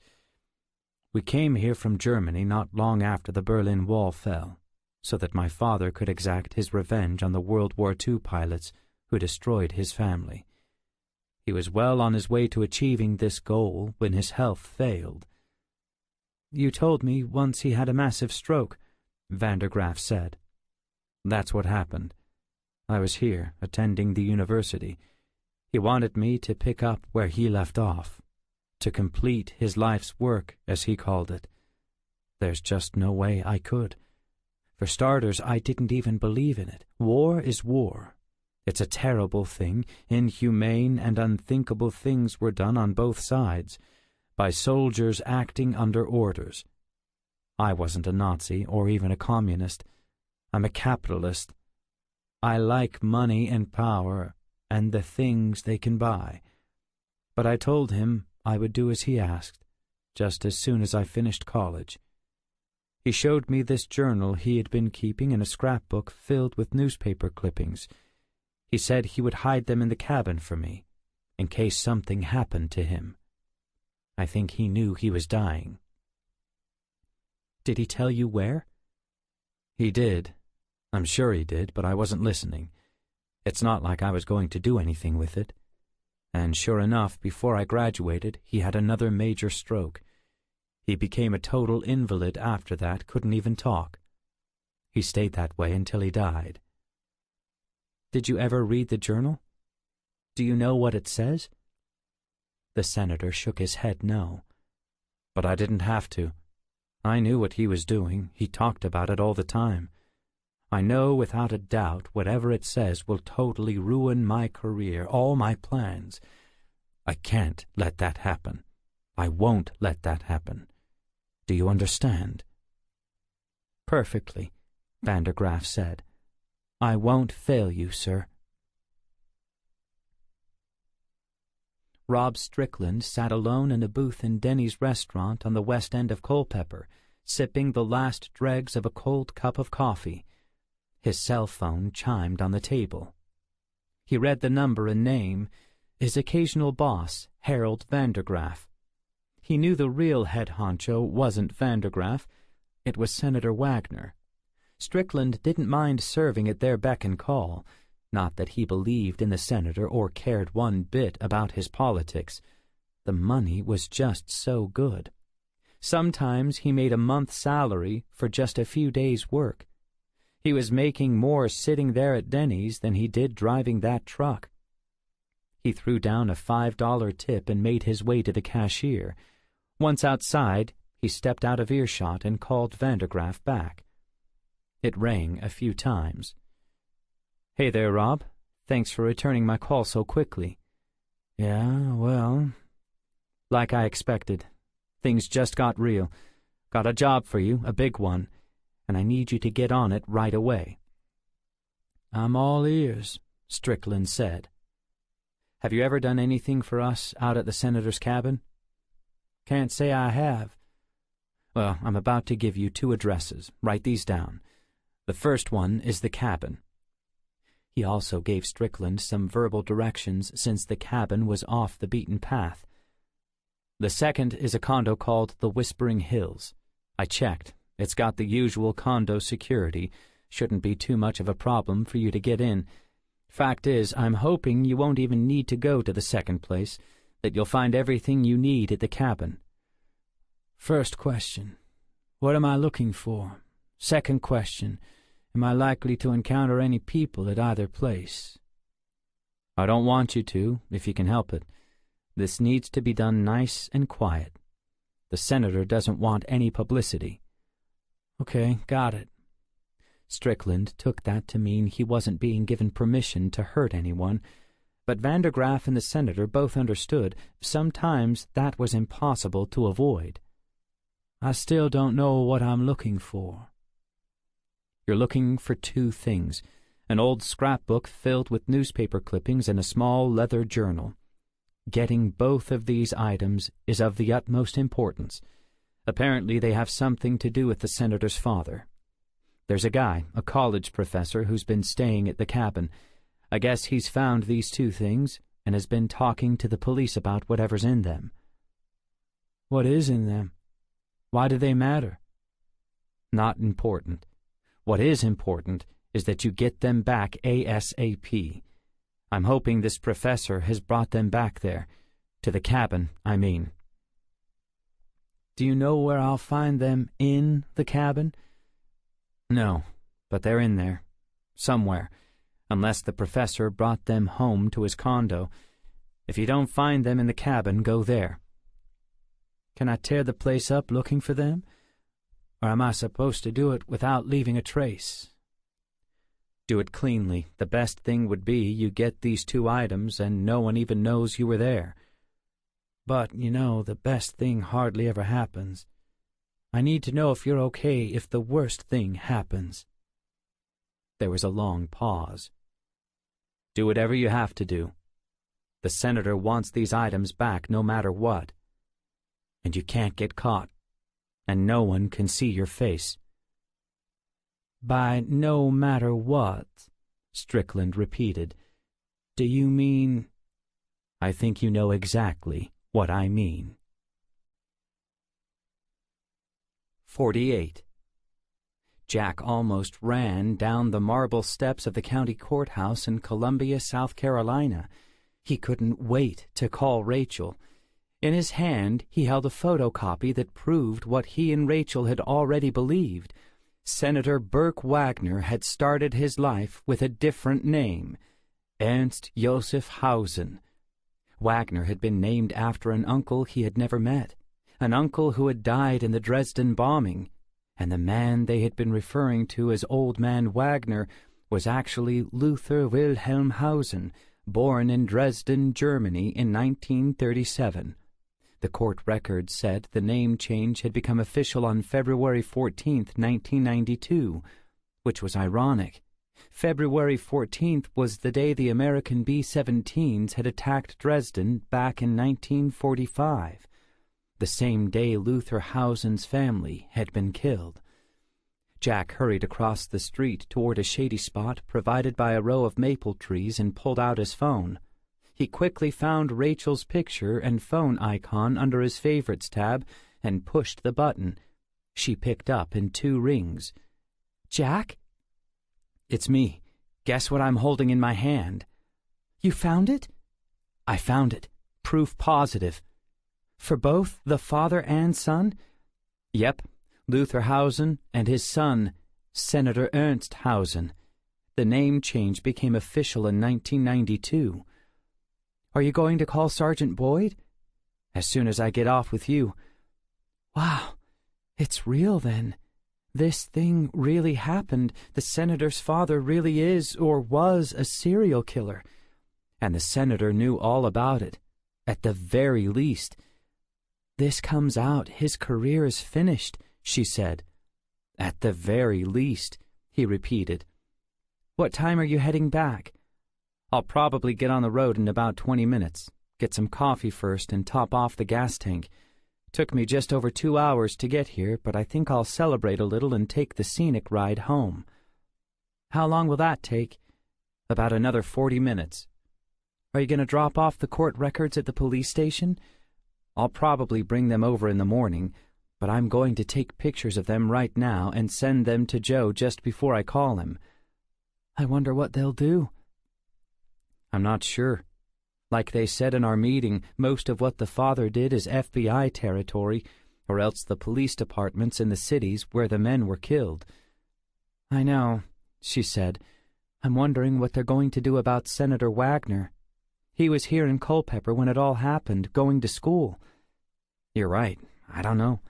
we came here from Germany not long after the Berlin Wall fell, so that my father could exact his revenge on the World War II pilots who destroyed his family. He was well on his way to achieving this goal when his health failed. You told me once he had a massive stroke, Vandergraff said. That's what happened. I was here, attending the university. He wanted me to pick up where he left off, to complete his life's work, as he called it. There's just no way I could. For starters, I didn't even believe in it. War is war. It's a terrible thing. Inhumane and unthinkable things were done on both sides, by soldiers acting under orders. I wasn't a Nazi or even a communist. I'm a capitalist. I like money and power and the things they can buy. But I told him I would do as he asked, just as soon as I finished college. He showed me this journal he had been keeping in a scrapbook filled with newspaper clippings. He said he would hide them in the cabin for me, in case something happened to him. I think he knew he was dying. Did he tell you where? He did. I'm sure he did, but I wasn't listening. It's not like I was going to do anything with it. And sure enough, before I graduated, he had another major stroke. He became a total invalid after that, couldn't even talk. He stayed that way until he died. Did you ever read the journal? Do you know what it says? The senator shook his head no. But I didn't have to. I knew what he was doing. He talked about it all the time. I know without a doubt whatever it says will totally ruin my career, all my plans. I can't let that happen. I won't let that happen. Do you understand? Perfectly, Vandergraff said. I won't fail you, sir. Rob Strickland sat alone in a booth in Denny's restaurant on the west end of Culpeper, sipping the last dregs of a cold cup of coffee. His cell phone chimed on the table. He read the number and name, his occasional boss, Harold Vandergraff. He knew the real head honcho wasn't Vandergraff. It was Senator Wagner. Strickland didn't mind serving at their beck and call. Not that he believed in the senator or cared one bit about his politics. The money was just so good. Sometimes he made a month's salary for just a few days' work. He was making more sitting there at Denny's than he did driving that truck. He threw down a $5 tip and made his way to the cashier. Once outside, he stepped out of earshot and called Vandergraff back. It rang a few times. "Hey there, Rob. Thanks for returning my call so quickly." "Yeah, well, like I expected. Things just got real. Got a job for you, a big one, and I need you to get on it right away." "I'm all ears," Strickland said. "Have you ever done anything for us out at the senator's cabin?" "Can't say I have." "Well, I'm about to give you 2 addresses. Write these down. The first one is the cabin." He also gave Strickland some verbal directions since the cabin was off the beaten path. "The second is a condo called the Whispering Hills. I checked. It's got the usual condo security. Shouldn't be too much of a problem for you to get in. Fact is, I'm hoping you won't even need to go to the second place, that you'll find everything you need at the cabin." "First question, what am I looking for? Second question, am I likely to encounter any people at either place?" "I don't want you to, if you can help it. This needs to be done nice and quiet. The senator doesn't want any publicity." "Okay, got it." Strickland took that to mean he wasn't being given permission to hurt anyone, but Vandergraff and the senator both understood sometimes that was impossible to avoid. I still don't know what I'm looking for." "You're looking for two things: an old scrapbook filled with newspaper clippings and a small leather journal. Getting both of these items is of the utmost importance. Apparently they have something to do with the senator's father. There's a guy, a college professor, who's been staying at the cabin. I guess he's found these two things and has been talking to the police about whatever's in them." "What is in them? Why do they matter?" "Not important. What is important is that you get them back ASAP. I'm hoping this professor has brought them back there. To the cabin, I mean." "Do you know where I'll find them in the cabin?" "No, but they're in there. Somewhere. Unless the professor brought them home to his condo. If you don't find them in the cabin, go there." "Can I tear the place up looking for them? Or am I supposed to do it without leaving a trace?" "Do it cleanly. The best thing would be you get these two items and no one even knows you were there." "But, you know, the best thing hardly ever happens. I need to know if you're okay if the worst thing happens." There was a long pause. "Do whatever you have to do. The senator wants these items back no matter what. And you can't get caught. And no one can see your face." "By no matter what," Strickland repeated, "do you mean—" "I think you know exactly what I mean." 48. Jack almost ran down the marble steps of the county courthouse in Columbia, South Carolina. He couldn't wait to call Rachel. In his hand he held a photocopy that proved what he and Rachel had already believed. Senator Burke Wagner had started his life with a different name, Ernst Joseph Hausen. Wagner had been named after an uncle he had never met, an uncle who had died in the Dresden bombing, and the man they had been referring to as Old Man Wagner was actually Luther Wilhelm Hausen, born in Dresden, Germany in 1937. The court record said the name change had become official on February 14th, 1992, which was ironic. February 14th was the day the American B-17s had attacked Dresden back in 1945, the same day Luther Hausen's family had been killed. Jack hurried across the street toward a shady spot provided by a row of maple trees and pulled out his phone. He quickly found Rachel's picture and phone icon under his Favorites tab and pushed the button. She picked up in 2 rings. "Jack?" "It's me. Guess what I'm holding in my hand?" "You found it?" "I found it. Proof positive." "For both the father and son?" "Yep. Luther Hausen and his son, Senator Ernst Hausen. The name change became official in 1992. "Are you going to call Sergeant Boyd?" "As soon as I get off with you." "Wow. It's real then. This thing really happened. The senator's father really is or was a serial killer. And the senator knew all about it, at the very least." "This comes out, his career is finished," she said. "At the very least," he repeated. "What time are you heading back?" "I'll probably get on the road in about 20 minutes. Get some coffee first and top off the gas tank. Took me just over 2 hours to get here, but I think I'll celebrate a little and take the scenic ride home." "How long will that take?" "About another 40 minutes. "Are you going to drop off the court records at the police station?" "I'll probably bring them over in the morning, but I'm going to take pictures of them right now and send them to Joe just before I call him." "I wonder what they'll do." "I'm not sure. Like they said in our meeting, most of what the father did is FBI territory, or else the police departments in the cities where the men were killed." "I know," she said. "I'm wondering what they're going to do about Senator Wagner. He was here in Culpeper when it all happened, going to school." "You're right. I don't know.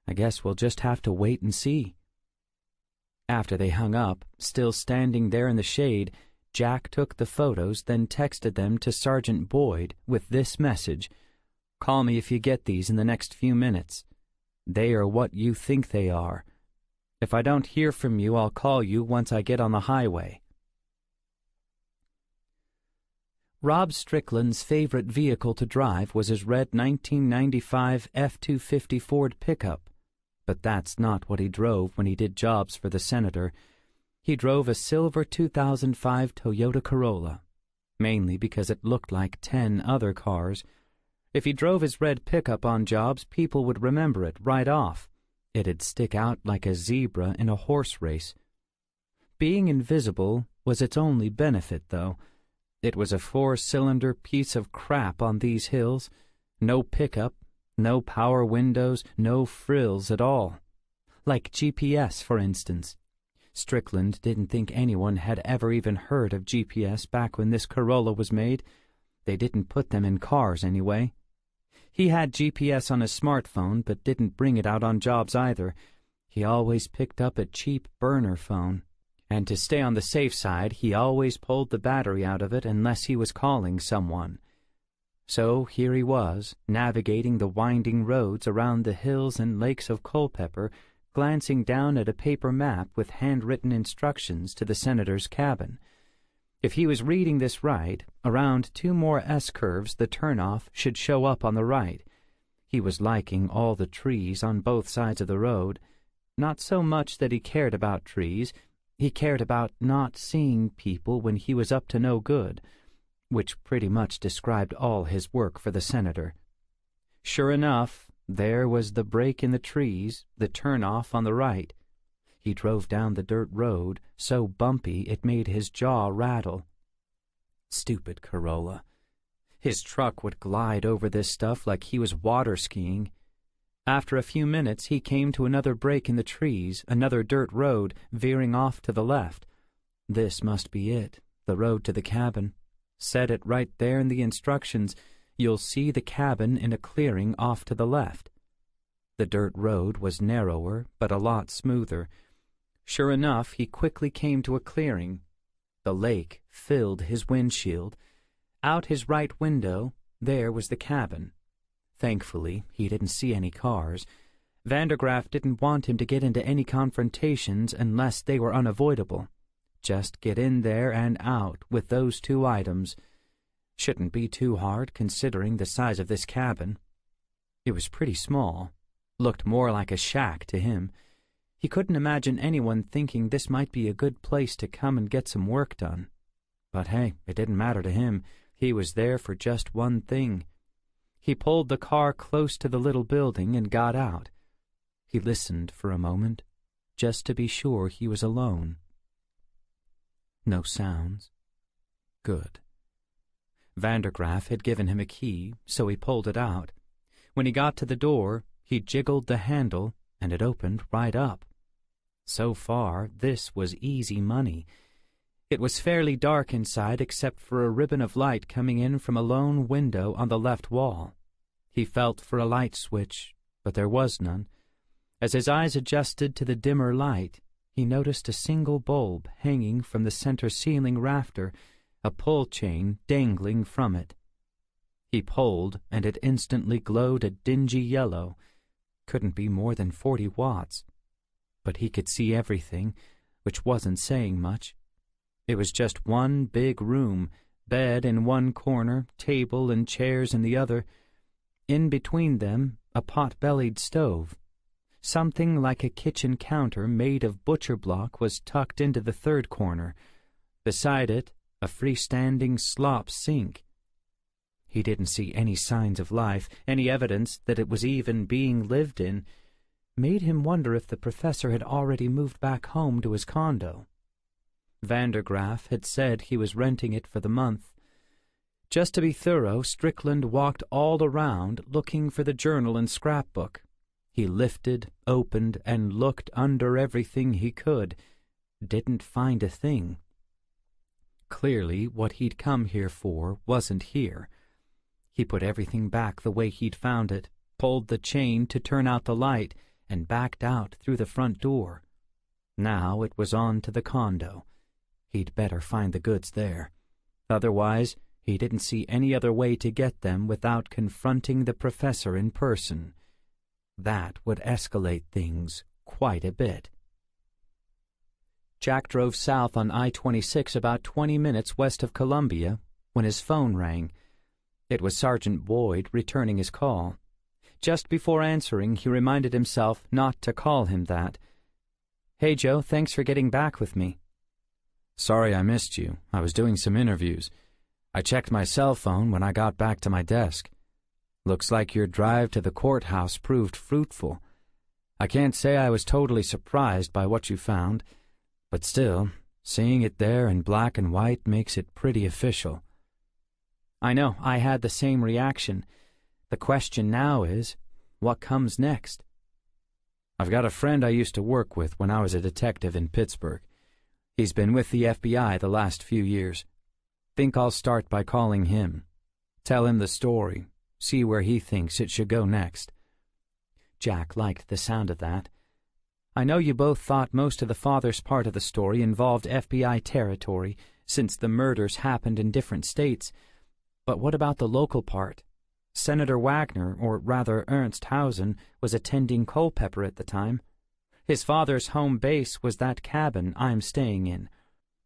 I guess we'll just have to wait and see." After they hung up, still standing there in the shade, Jack took the photos, then texted them to Sergeant Boyd with this message: "Call me if you get these in the next few minutes." They are what you think they are. If I don't hear from you, I'll call you once I get on the highway." Rob Strickland's favorite vehicle to drive was his red 1995 F-250 Ford pickup, but that's not what he drove when he did jobs for the senator. He drove a silver 2005 Toyota Corolla, mainly because it looked like 10 other cars. If he drove his red pickup on jobs, people would remember it right off. It'd stick out like a zebra in a horse race. Being invisible was its only benefit, though. It was a 4-cylinder piece of crap on these hills. No pickup, no power windows, no frills at all. Like GPS, for instance. Strickland didn't think anyone had ever even heard of GPS back when this Corolla was made. They didn't put them in cars anyway. He had GPS on his smartphone, but didn't bring it out on jobs either. He always picked up a cheap burner phone. And to stay on the safe side, he always pulled the battery out of it unless he was calling someone. So here he was, navigating the winding roads around the hills and lakes of Culpeper, glancing down at a paper map with handwritten instructions to the senator's cabin. If he was reading this right, around 2 more S-curves the turnoff should show up on the right. He was liking all the trees on both sides of the road. Not so much that he cared about trees. He cared about not seeing people when he was up to no good, which pretty much described all his work for the senator. Sure enough, there was the break in the trees, the turnoff on the right. He drove down the dirt road, so bumpy it made his jaw rattle. Stupid Corolla. His truck would glide over this stuff like he was water skiing. After a few minutes, he came to another break in the trees, another dirt road, veering off to the left. This must be it, the road to the cabin. Said it right there in the instructions. You'll see the cabin in a clearing off to the left. The dirt road was narrower, but a lot smoother. Sure enough, he quickly came to a clearing. The lake filled his windshield. Out his right window, there was the cabin. Thankfully, he didn't see any cars. Vandergraff didn't want him to get into any confrontations unless they were unavoidable. Just get in there and out with those 2 items. Shouldn't be too hard, considering the size of this cabin. It was pretty small. Looked more like a shack to him. He couldn't imagine anyone thinking this might be a good place to come and get some work done. But hey, it didn't matter to him. He was there for just one thing. He pulled the car close to the little building and got out. He listened for a moment, just to be sure he was alone. No sounds. Good. Vandergraff had given him a key, so he pulled it out. When he got to the door, he jiggled the handle, and it opened right up. So far, this was easy money. It was fairly dark inside except for a ribbon of light coming in from a lone window on the left wall. He felt for a light switch, but there was none. As his eyes adjusted to the dimmer light, he noticed a single bulb hanging from the center ceiling rafter, a pull chain dangling from it. He pulled, and it instantly glowed a dingy yellow. Couldn't be more than 40 watts. But he could see everything, which wasn't saying much. It was just one big room, bed in one corner, table and chairs in the other. In between them, a pot-bellied stove. Something like a kitchen counter made of butcher block was tucked into the third corner. Beside it, a freestanding slop sink. He didn't see any signs of life, any evidence that it was even being lived in. Made him wonder if the professor had already moved back home to his condo. Vandergraff had said he was renting it for the month. Just to be thorough, Strickland walked all around looking for the journal and scrapbook. He lifted, opened, and looked under everything he could. Didn't find a thing. Clearly, what he'd come here for wasn't here. He put everything back the way he'd found it, pulled the chain to turn out the light, and backed out through the front door. Now it was on to the condo. He'd better find the goods there. Otherwise, he didn't see any other way to get them without confronting the professor in person. That would escalate things quite a bit. Jack drove south on I-26 about 20 minutes west of Columbia when his phone rang. It was Sergeant Boyd returning his call. Just before answering, he reminded himself not to call him that. "Hey, Joe, thanks for getting back with me." "Sorry I missed you. I was doing some interviews. I checked my cell phone when I got back to my desk. Looks like your drive to the courthouse proved fruitful. I can't say I was totally surprised by what you found, but still, seeing it there in black and white makes it pretty official." "I know, I had the same reaction. The question now is, what comes next?" "I've got a friend I used to work with when I was a detective in Pittsburgh. He's been with the FBI the last few years. Think I'll start by calling him. Tell him the story, see where he thinks it should go next." Jack liked the sound of that. "I know you both thought most of the father's part of the story involved FBI territory, since the murders happened in different states. But what about the local part? Senator Wagner, or rather Ernst Hausen, was attending Culpeper at the time. His father's home base was that cabin I'm staying in.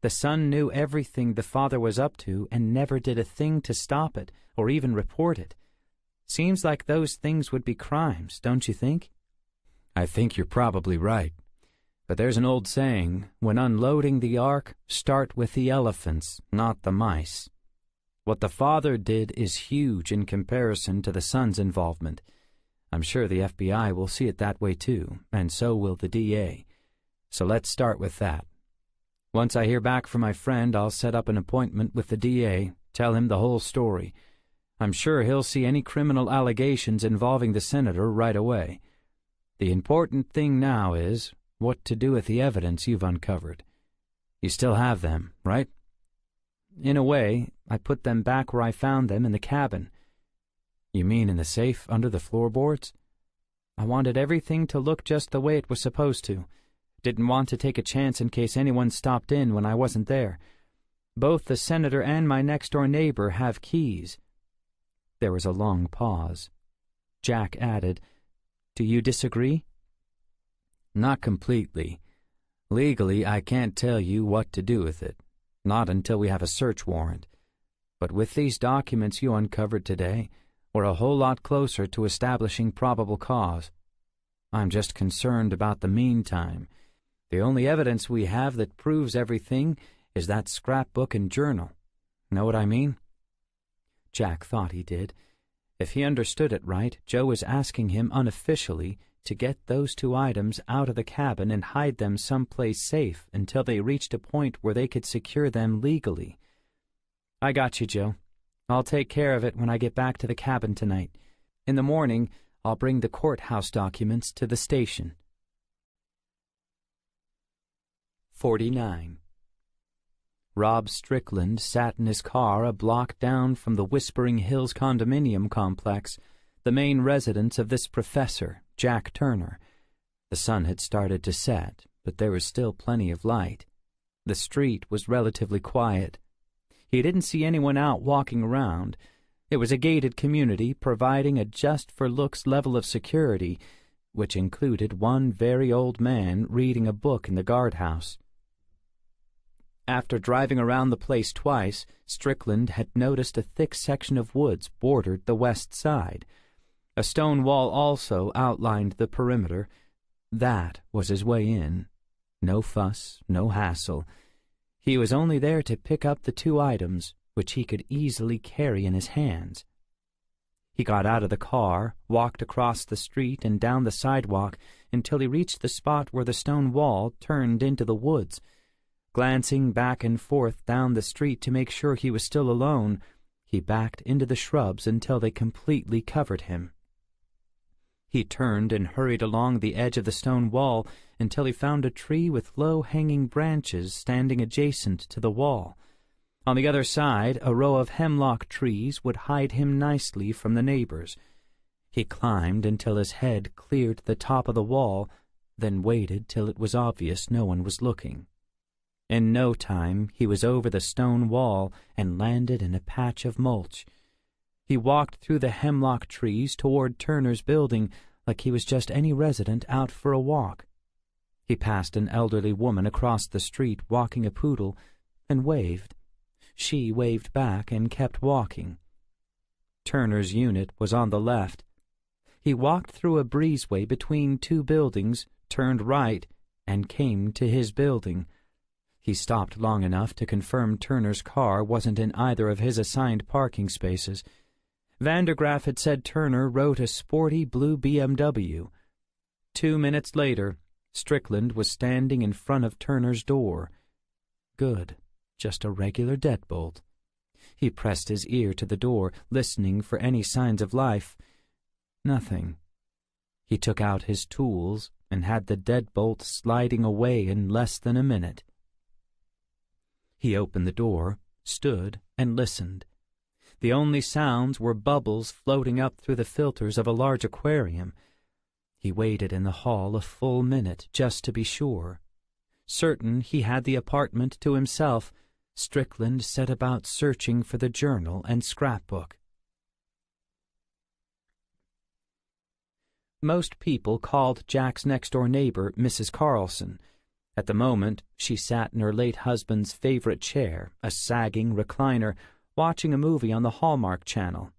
The son knew everything the father was up to and never did a thing to stop it or even report it. Seems like those things would be crimes, don't you think?" "I think you're probably right. But there's an old saying, when unloading the ark, start with the elephants, not the mice. What the father did is huge in comparison to the son's involvement. I'm sure the FBI will see it that way too, and so will the DA. So let's start with that. Once I hear back from my friend, I'll set up an appointment with the DA, tell him the whole story. I'm sure he'll see any criminal allegations involving the senator right away. The important thing now is what to do with the evidence you've uncovered. You still have them, right?" "In a way, I put them back where I found them in the cabin." "You mean in the safe under the floorboards?" "I wanted everything to look just the way it was supposed to. Didn't want to take a chance in case anyone stopped in when I wasn't there. Both the senator and my next-door neighbor have keys." There was a long pause. Jack added, "Do you disagree?" "Not completely. Legally, I can't tell you what to do with it. Not until we have a search warrant. But with these documents you uncovered today, we're a whole lot closer to establishing probable cause. I'm just concerned about the meantime. The only evidence we have that proves everything is that scrapbook and journal. Know what I mean?" Jack thought he did. If he understood it right, Joe was asking him unofficially to get those two items out of the cabin and hide them someplace safe until they reached a point where they could secure them legally. "I got you, Joe. I'll take care of it when I get back to the cabin tonight. In the morning, I'll bring the courthouse documents to the station." 49. Rob Strickland sat in his car a block down from the Whispering Hills condominium complex, the main residence of this professor, Jack Turner. The sun had started to set, but there was still plenty of light. The street was relatively quiet. He didn't see anyone out walking around. It was a gated community providing a just-for-looks level of security, which included one very old man reading a book in the guardhouse. After driving around the place twice, Strickland had noticed a thick section of woods bordered the west side. A stone wall also outlined the perimeter. That was his way in. No fuss, no hassle. He was only there to pick up the two items, which he could easily carry in his hands. He got out of the car, walked across the street and down the sidewalk until he reached the spot where the stone wall turned into the woods. Glancing back and forth down the street to make sure he was still alone, he backed into the shrubs until they completely covered him. He turned and hurried along the edge of the stone wall until he found a tree with low-hanging branches standing adjacent to the wall. On the other side, a row of hemlock trees would hide him nicely from the neighbors. He climbed until his head cleared the top of the wall, then waited till it was obvious no one was looking. In no time he was over the stone wall and landed in a patch of mulch. He walked through the hemlock trees toward Turner's building, like he was just any resident out for a walk. He passed an elderly woman across the street walking a poodle and waved. She waved back and kept walking. Turner's unit was on the left. He walked through a breezeway between two buildings, turned right, and came to his building. He stopped long enough to confirm Turner's car wasn't in either of his assigned parking spaces. Vandergraff had said Turner rode a sporty blue BMW. 2 minutes later, Strickland was standing in front of Turner's door. Good, just a regular deadbolt. He pressed his ear to the door, listening for any signs of life. Nothing. He took out his tools and had the deadbolt sliding away in less than a minute. He opened the door, stood, and listened. The only sounds were bubbles floating up through the filters of a large aquarium. He waited in the hall a full minute just to be sure. Certain he had the apartment to himself, Strickland set about searching for the journal and scrapbook. Most people called Jack's next-door neighbor Mrs. Carlson. At the moment, she sat in her late husband's favorite chair, a sagging recliner, watching a movie on the Hallmark Channel.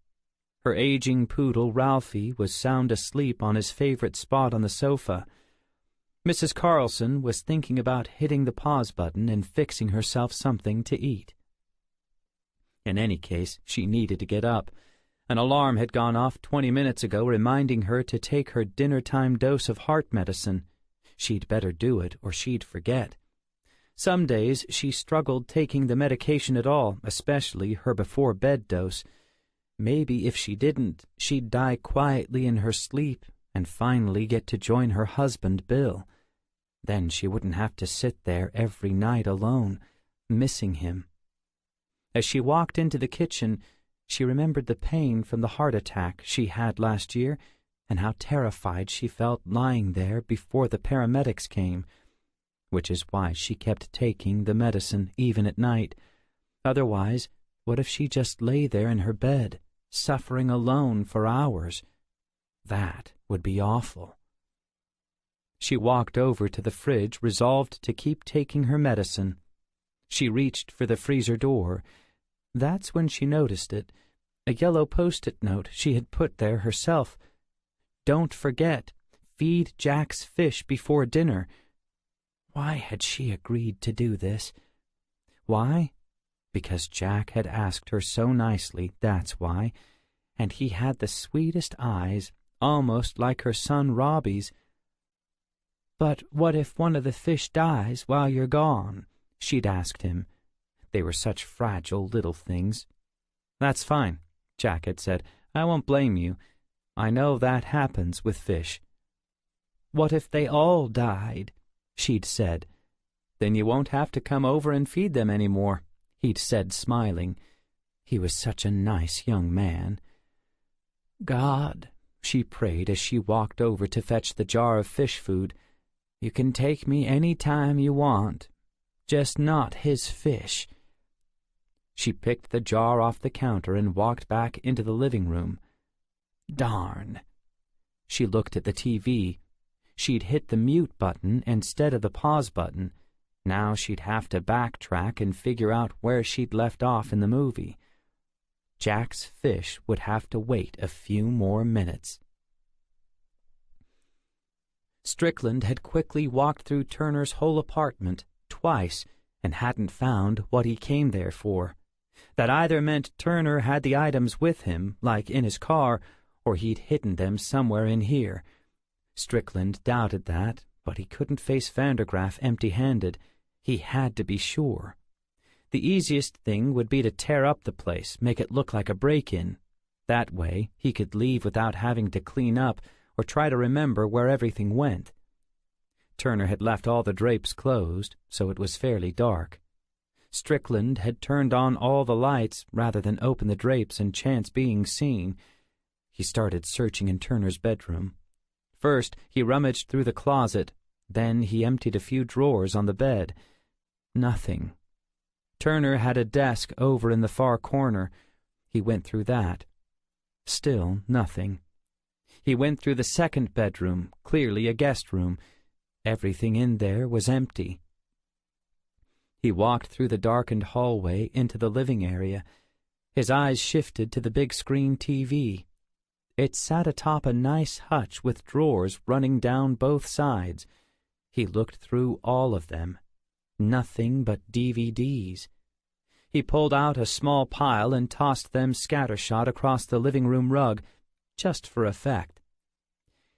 Her aging poodle, Ralphie, was sound asleep on his favorite spot on the sofa. Mrs. Carlson was thinking about hitting the pause button and fixing herself something to eat. In any case, she needed to get up. An alarm had gone off 20 minutes ago, reminding her to take her dinner-time dose of heart medicine. She'd better do it, or she'd forget. Some days she struggled taking the medication at all, especially her before-bed dose. Maybe if she didn't, she'd die quietly in her sleep and finally get to join her husband, Bill. Then she wouldn't have to sit there every night alone, missing him. As she walked into the kitchen, she remembered the pain from the heart attack she had last year and how terrified she felt lying there before the paramedics came, which is why she kept taking the medicine even at night. Otherwise, what if she just lay there in her bed, suffering alone for hours? That would be awful. She walked over to the fridge, resolved to keep taking her medicine. She reached for the freezer door. That's when she noticed it, a yellow post-it note she had put there herself. Don't forget, feed Jack's fish before dinner. Why had she agreed to do this? Why? Because Jack had asked her so nicely, that's why. And he had the sweetest eyes, almost like her son Robbie's. But what if one of the fish dies while you're gone? She'd asked him. They were such fragile little things. That's fine, Jack had said. I won't blame you. I know that happens with fish. What if they all died? She'd said. Then you won't have to come over and feed them any more, he'd said, smiling. He was such a nice young man. God, she prayed as she walked over to fetch the jar of fish food, you can take me any time you want, just not his fish. She picked the jar off the counter and walked back into the living room. Darn. She looked at the TV. She'd hit the mute button instead of the pause button. Now she'd have to backtrack and figure out where she'd left off in the movie. Jack's fish would have to wait a few more minutes. Strickland had quickly walked through Turner's whole apartment twice and hadn't found what he came there for. That either meant Turner had the items with him, like in his car, or he'd hidden them somewhere in here. Strickland doubted that, but he couldn't face Vandergraff empty-handed. He had to be sure. The easiest thing would be to tear up the place, make it look like a break-in. That way, he could leave without having to clean up or try to remember where everything went. Turner had left all the drapes closed, so it was fairly dark. Strickland had turned on all the lights rather than open the drapes and chance being seen. He started searching in Turner's bedroom. First, he rummaged through the closet. Then he emptied a few drawers on the bed. Nothing. Turner had a desk over in the far corner. He went through that. Still nothing. He went through the second bedroom, clearly a guest room. Everything in there was empty. He walked through the darkened hallway into the living area. His eyes shifted to the big screen TV. It sat atop a nice hutch with drawers running down both sides. He looked through all of them. Nothing but DVDs. He pulled out a small pile and tossed them scattershot across the living room rug, just for effect.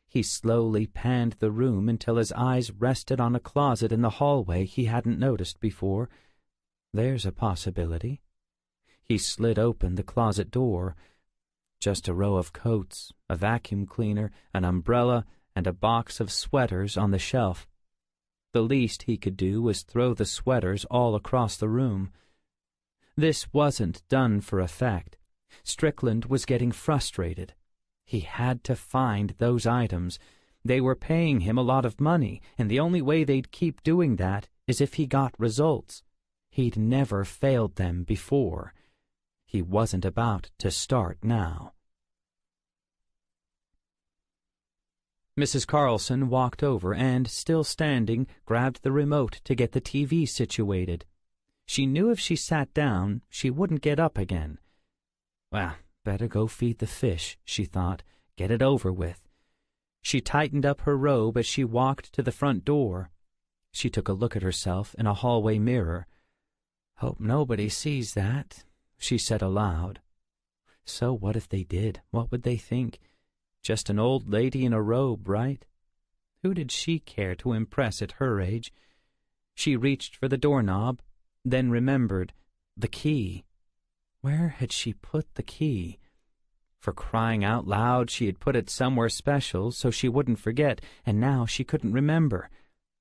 He slowly panned the room until his eyes rested on a closet in the hallway he hadn't noticed before. There's a possibility. He slid open the closet door. Just a row of coats, a vacuum cleaner, an umbrella, and a box of sweaters on the shelf. The least he could do was throw the sweaters all across the room. This wasn't done for effect. Strickland was getting frustrated. He had to find those items. They were paying him a lot of money, and the only way they'd keep doing that is if he got results. He'd never failed them before. He wasn't about to start now. Mrs. Carlson walked over and, still standing, grabbed the remote to get the TV situated. She knew if she sat down, she wouldn't get up again. Well, better go feed the fish, she thought. Get it over with. She tightened up her robe as she walked to the front door. She took a look at herself in a hallway mirror. Hope nobody sees that, she said aloud. So what if they did? What would they think? Just an old lady in a robe, right? Who did she care to impress at her age? She reached for the doorknob, then remembered the key. Where had she put the key? For crying out loud, she had put it somewhere special so she wouldn't forget, and now she couldn't remember.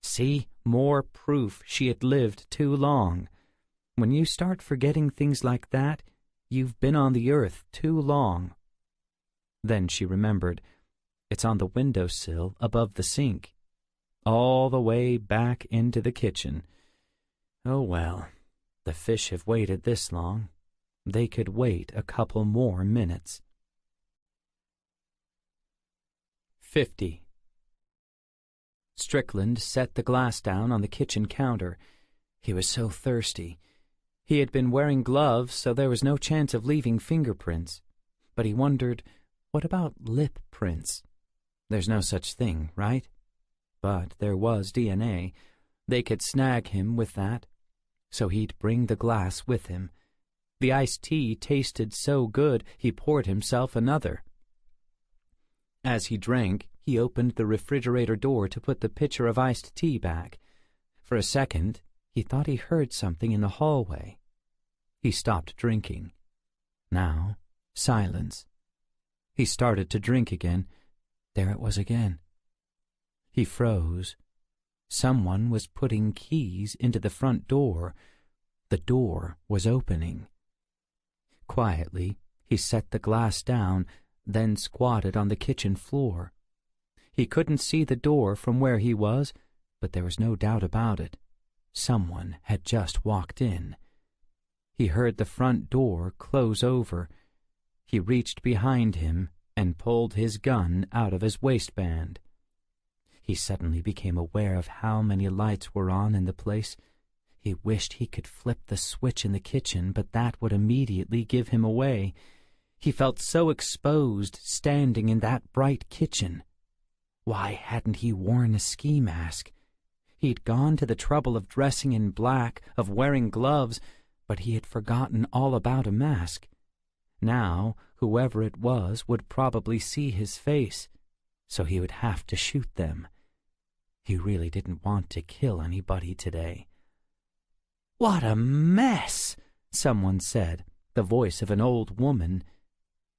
See, more proof she had lived too long. When you start forgetting things like that, you've been on the earth too long. Then she remembered. It's on the windowsill above the sink, all the way back into the kitchen. Oh well, the fish have waited this long. They could wait a couple more minutes. 50. Strickland set the glass down on the kitchen counter. He was so thirsty. He had been wearing gloves, so there was no chance of leaving fingerprints. But he wondered, what about lip prints? There's no such thing, right? But there was DNA. They could snag him with that. So he'd bring the glass with him. The iced tea tasted so good he poured himself another. As he drank, he opened the refrigerator door to put the pitcher of iced tea back. For a second, he thought he heard something in the hallway. He stopped drinking. Now, silence. He started to drink again. There it was again. He froze. Someone was putting keys into the front door. The door was opening. Quietly, he set the glass down, then squatted on the kitchen floor. He couldn't see the door from where he was, but there was no doubt about it. Someone had just walked in. He heard the front door close over. He reached behind him and pulled his gun out of his waistband. He suddenly became aware of how many lights were on in the place. He wished he could flip the switch in the kitchen, but that would immediately give him away. He felt so exposed standing in that bright kitchen. Why hadn't he worn a ski mask? He'd gone to the trouble of dressing in black, of wearing gloves, but he had forgotten all about a mask. Now, whoever it was would probably see his face, so he would have to shoot them. He really didn't want to kill anybody today. "What a mess!" someone said, the voice of an old woman.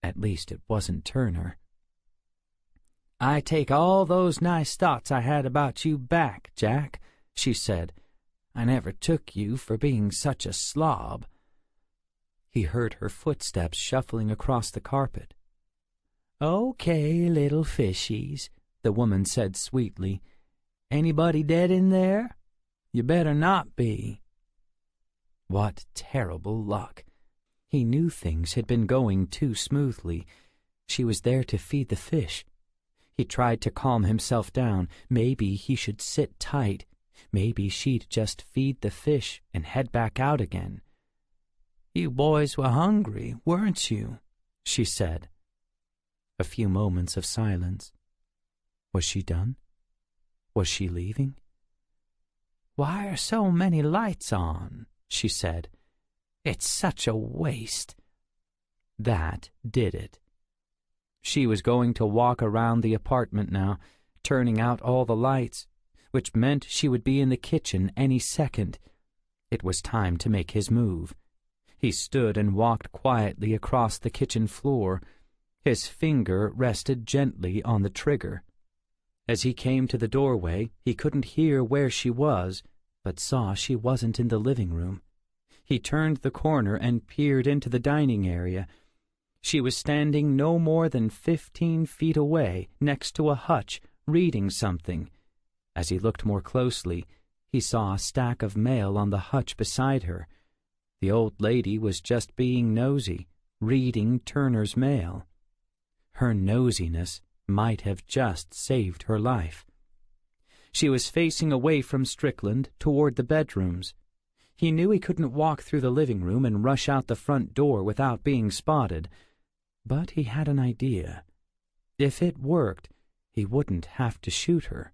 At least it wasn't Turner. "I take all those nice thoughts I had about you back, Jack," she said. "I never took you for being such a slob." He heard her footsteps shuffling across the carpet. "Okay, little fishies," the woman said sweetly. "Anybody dead in there? You better not be." What terrible luck! He knew things had been going too smoothly. She was there to feed the fish. He tried to calm himself down. Maybe he should sit tight. Maybe she'd just feed the fish and head back out again. "You boys were hungry, weren't you?" she said. A few moments of silence. Was she done? Was she leaving? "Why are so many lights on?" she said. "It's such a waste." That did it. She was going to walk around the apartment now, turning out all the lights, which meant she would be in the kitchen any second. It was time to make his move. He stood and walked quietly across the kitchen floor. His finger rested gently on the trigger. As he came to the doorway, he couldn't hear where she was, but saw she wasn't in the living room. He turned the corner and peered into the dining area. She was standing no more than 15 feet away, next to a hutch, reading something. As he looked more closely, he saw a stack of mail on the hutch beside her. The old lady was just being nosy, reading Turner's mail. Her nosiness might have just saved her life. She was facing away from Strickland toward the bedrooms. He knew he couldn't walk through the living room and rush out the front door without being spotted. But he had an idea. If it worked, he wouldn't have to shoot her.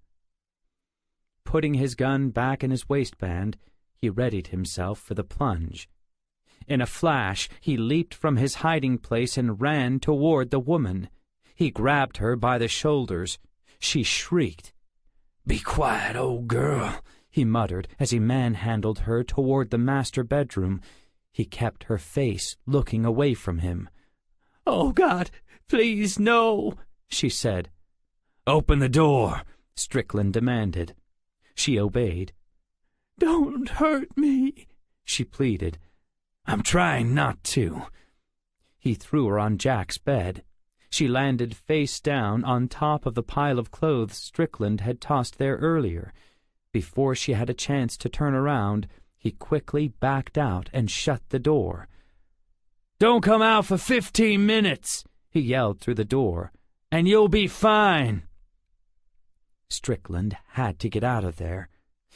Putting his gun back in his waistband, he readied himself for the plunge. In a flash, he leaped from his hiding place and ran toward the woman. He grabbed her by the shoulders. She shrieked. "Be quiet, old girl," he muttered as he manhandled her toward the master bedroom. He kept her face looking away from him. "Oh, God, please, no," she said. "Open the door," Strickland demanded. She obeyed. "Don't hurt me," she pleaded. "I'm trying not to." He threw her on Jack's bed. She landed face down on top of the pile of clothes Strickland had tossed there earlier. Before she had a chance to turn around, he quickly backed out and shut the door. "Don't come out for 15 minutes, he yelled through the door, "and you'll be fine." Strickland had to get out of there.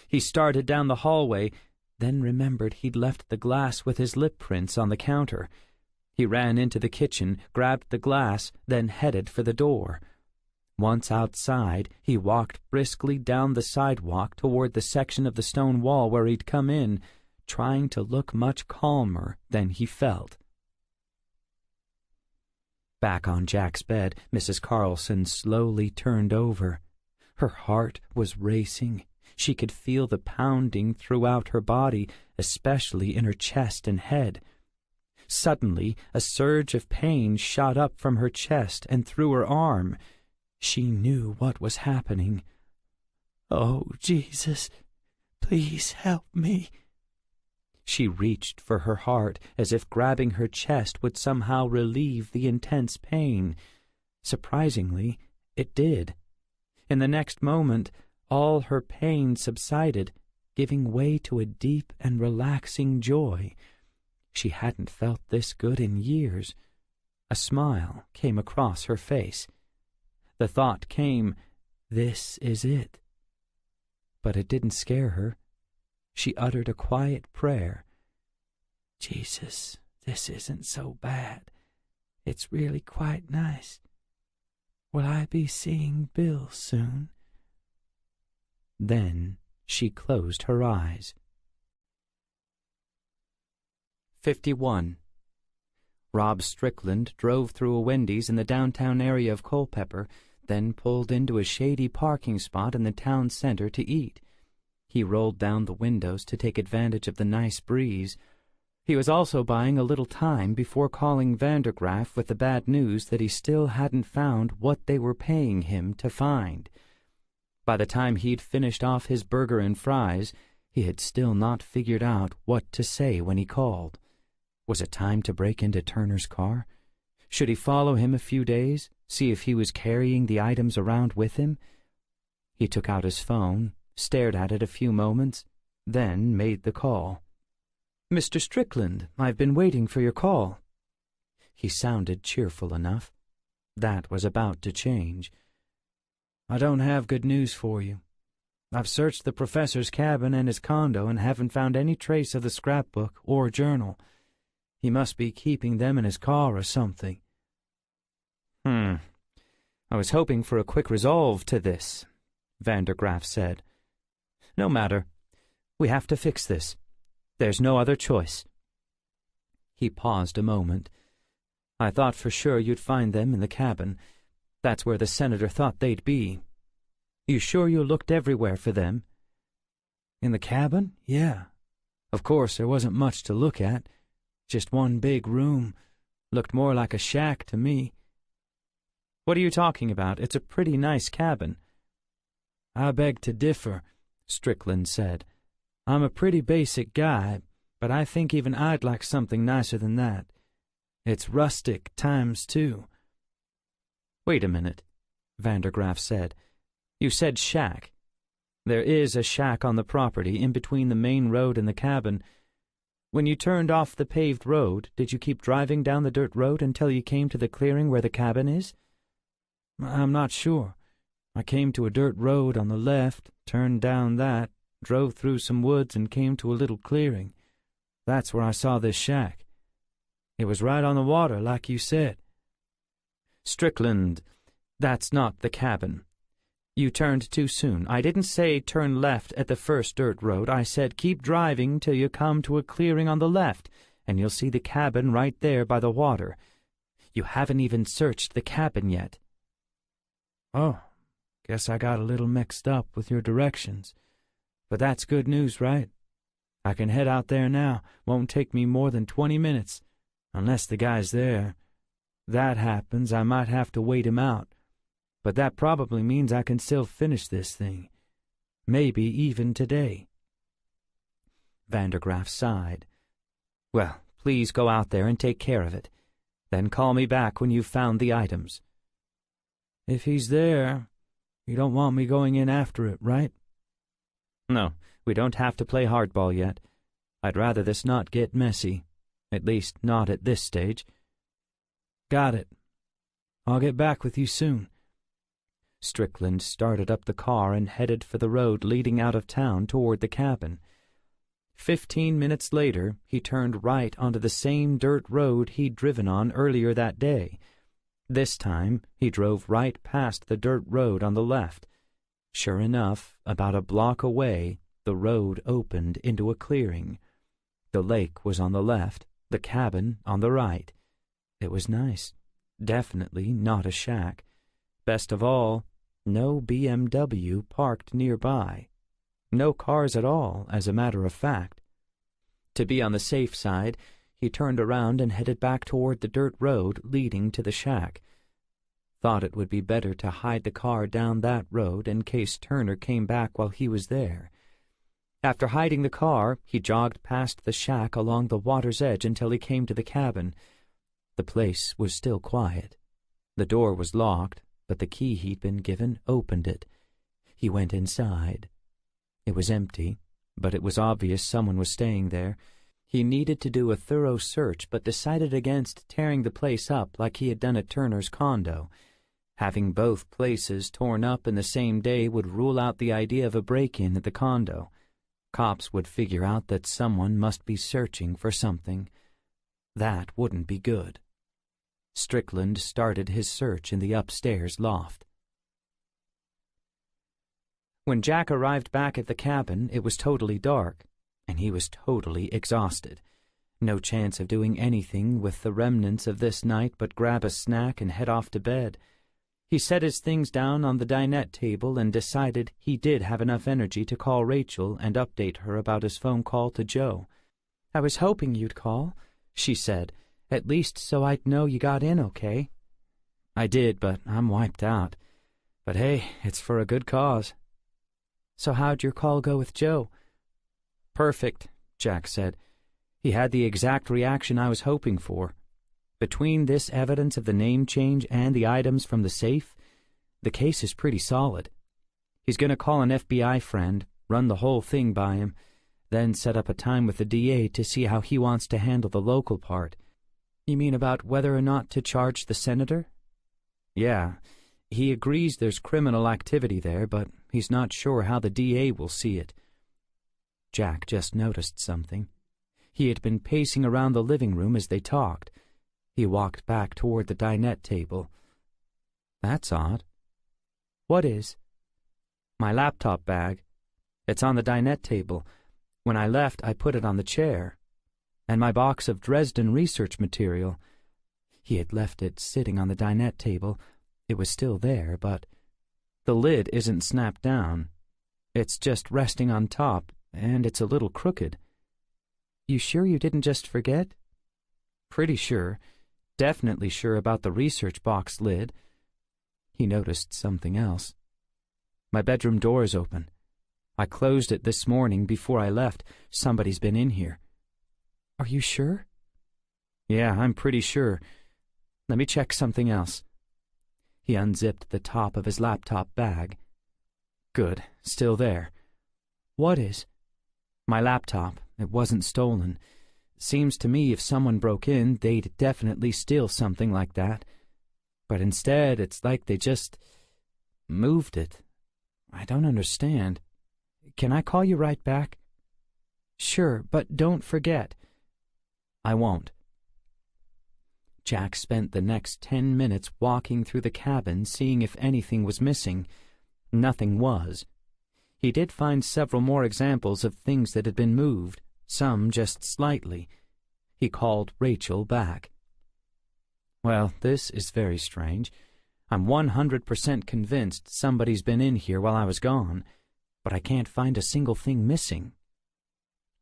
He started down the hallway, then remembered he'd left the glass with his lip prints on the counter. He ran into the kitchen, grabbed the glass, then headed for the door. Once outside, he walked briskly down the sidewalk toward the section of the stone wall where he'd come in, trying to look much calmer than he felt. Back on Jack's bed, Mrs. Carlson slowly turned over. Her heart was racing. She could feel the pounding throughout her body, especially in her chest and head. Suddenly, a surge of pain shot up from her chest and through her arm. She knew what was happening. "Oh, Jesus, please help me." She reached for her heart as if grabbing her chest would somehow relieve the intense pain. Surprisingly, it did. In the next moment, all her pain subsided, giving way to a deep and relaxing joy. She hadn't felt this good in years. A smile came across her face. The thought came, "This is it." But it didn't scare her. She uttered a quiet prayer. "Jesus, this isn't so bad. It's really quite nice. Will I be seeing Bill soon?" Then she closed her eyes. 51. Rob Strickland drove through a Wendy's in the downtown area of Culpeper, then pulled into a shady parking spot in the town center to eat. He rolled down the windows to take advantage of the nice breeze. He was also buying a little time before calling Vandergraff with the bad news that he still hadn't found what they were paying him to find. By the time he'd finished off his burger and fries, he had still not figured out what to say when he called. Was it time to break into Turner's car? Should he follow him a few days, see if he was carrying the items around with him? He took out his phone, stared at it a few moments, then made the call. "Mr. Strickland, I've been waiting for your call." He sounded cheerful enough. That was about to change. I don't have good news for you. I've searched the professor's cabin and his condo and haven't found any trace of the scrapbook or journal. He must be keeping them in his car or something. I was hoping for a quick resolve to this, Vandergraaf said. No matter. We have to fix this. There's no other choice. He paused a moment. I thought for sure you'd find them in the cabin. That's where the senator thought they'd be. You sure you looked everywhere for them? In the cabin? Yeah. Of course, there wasn't much to look at. Just one big room. Looked more like a shack to me. What are you talking about? It's a pretty nice cabin. I beg to differ, Strickland said. I'm a pretty basic guy, but I think even I'd like something nicer than that. It's rustic times two. Wait a minute, Vandergraaf said. You said shack. There is a shack on the property in between the main road and the cabin. When you turned off the paved road, did you keep driving down the dirt road until you came to the clearing where the cabin is? I'm not sure. I came to a dirt road on the left, turned down that, drove through some woods and came to a little clearing. That's where I saw this shack. It was right on the water, like you said. Strickland, that's not the cabin. You turned too soon. I didn't say turn left at the first dirt road. I said keep driving till you come to a clearing on the left, and you'll see the cabin right there by the water. You haven't even searched the cabin yet. Oh, guess I got a little mixed up with your directions. But that's good news, right? I can head out there now. Won't take me more than 20 minutes, unless the guy's there. That happens, I might have to wait him out. But that probably means I can still finish this thing. Maybe even today. Vandergraaf sighed. Well, please go out there and take care of it. Then call me back when you've found the items. If he's there, you don't want me going in after it, right? No, we don't have to play hardball yet. I'd rather this not get messy. At least not at this stage. Got it. I'll get back with you soon. Strickland started up the car and headed for the road leading out of town toward the cabin. 15 minutes later, he turned right onto the same dirt road he'd driven on earlier that day. This time, he drove right past the dirt road on the left. Sure enough, about a block away, the road opened into a clearing. The lake was on the left, the cabin on the right. It was nice. Definitely not a shack. Best of all, no BMW parked nearby. No cars at all, as a matter of fact. To be on the safe side, he turned around and headed back toward the dirt road leading to the shack. Thought it would be better to hide the car down that road in case Turner came back while he was there. After hiding the car, he jogged past the shack along the water's edge until he came to the cabin. The place was still quiet. The door was locked, but the key he'd been given opened it. He went inside. It was empty, but it was obvious someone was staying there. He needed to do a thorough search, but decided against tearing the place up like he had done at Turner's condo. Having both places torn up in the same day would rule out the idea of a break-in at the condo. Cops would figure out that someone must be searching for something. That wouldn't be good. Strickland started his search in the upstairs loft. When Jack arrived back at the cabin, it was totally dark, and he was totally exhausted. No chance of doing anything with the remnants of this night but grab a snack and head off to bed. He set his things down on the dinette table and decided he did have enough energy to call Rachel and update her about his phone call to Joe. "I was hoping you'd call," she said, "at least so I'd know you got in okay." "I did, but I'm wiped out. But hey, it's for a good cause." "So how'd your call go with Joe?" "Perfect," Jack said. "He had the exact reaction I was hoping for. Between this evidence of the name change and the items from the safe, the case is pretty solid. He's going to call an FBI friend, run the whole thing by him, then set up a time with the DA to see how he wants to handle the local part." "You mean about whether or not to charge the senator?" "Yeah. He agrees there's criminal activity there, but he's not sure how the DA will see it. Jack just noticed something. He had been pacing around the living room as they talked. He walked back toward the dinette table. That's odd. What is? My laptop bag. It's on the dinette table. When I left, I put it on the chair. And my box of Dresden research material. He had left it sitting on the dinette table. It was still there, but the lid isn't snapped down. It's just resting on top, and it's a little crooked. You sure you didn't just forget? Pretty sure. Definitely sure about the research box lid. He noticed something else. My bedroom door is open. I closed it this morning before I left. Somebody's been in here. Are you sure? Yeah, I'm pretty sure. Let me check something else. He unzipped the top of his laptop bag. Good, still there. What is? My laptop. It wasn't stolen. Seems to me if someone broke in, they'd definitely steal something like that. But instead, it's like they just moved it. I don't understand. Can I call you right back? Sure, but don't forget. I won't. Jack spent the next 10 minutes walking through the cabin, seeing if anything was missing. Nothing was. He did find several more examples of things that had been moved, some just slightly. He called Rachel back. Well, this is very strange. I'm 100% convinced somebody's been in here while I was gone, but I can't find a single thing missing.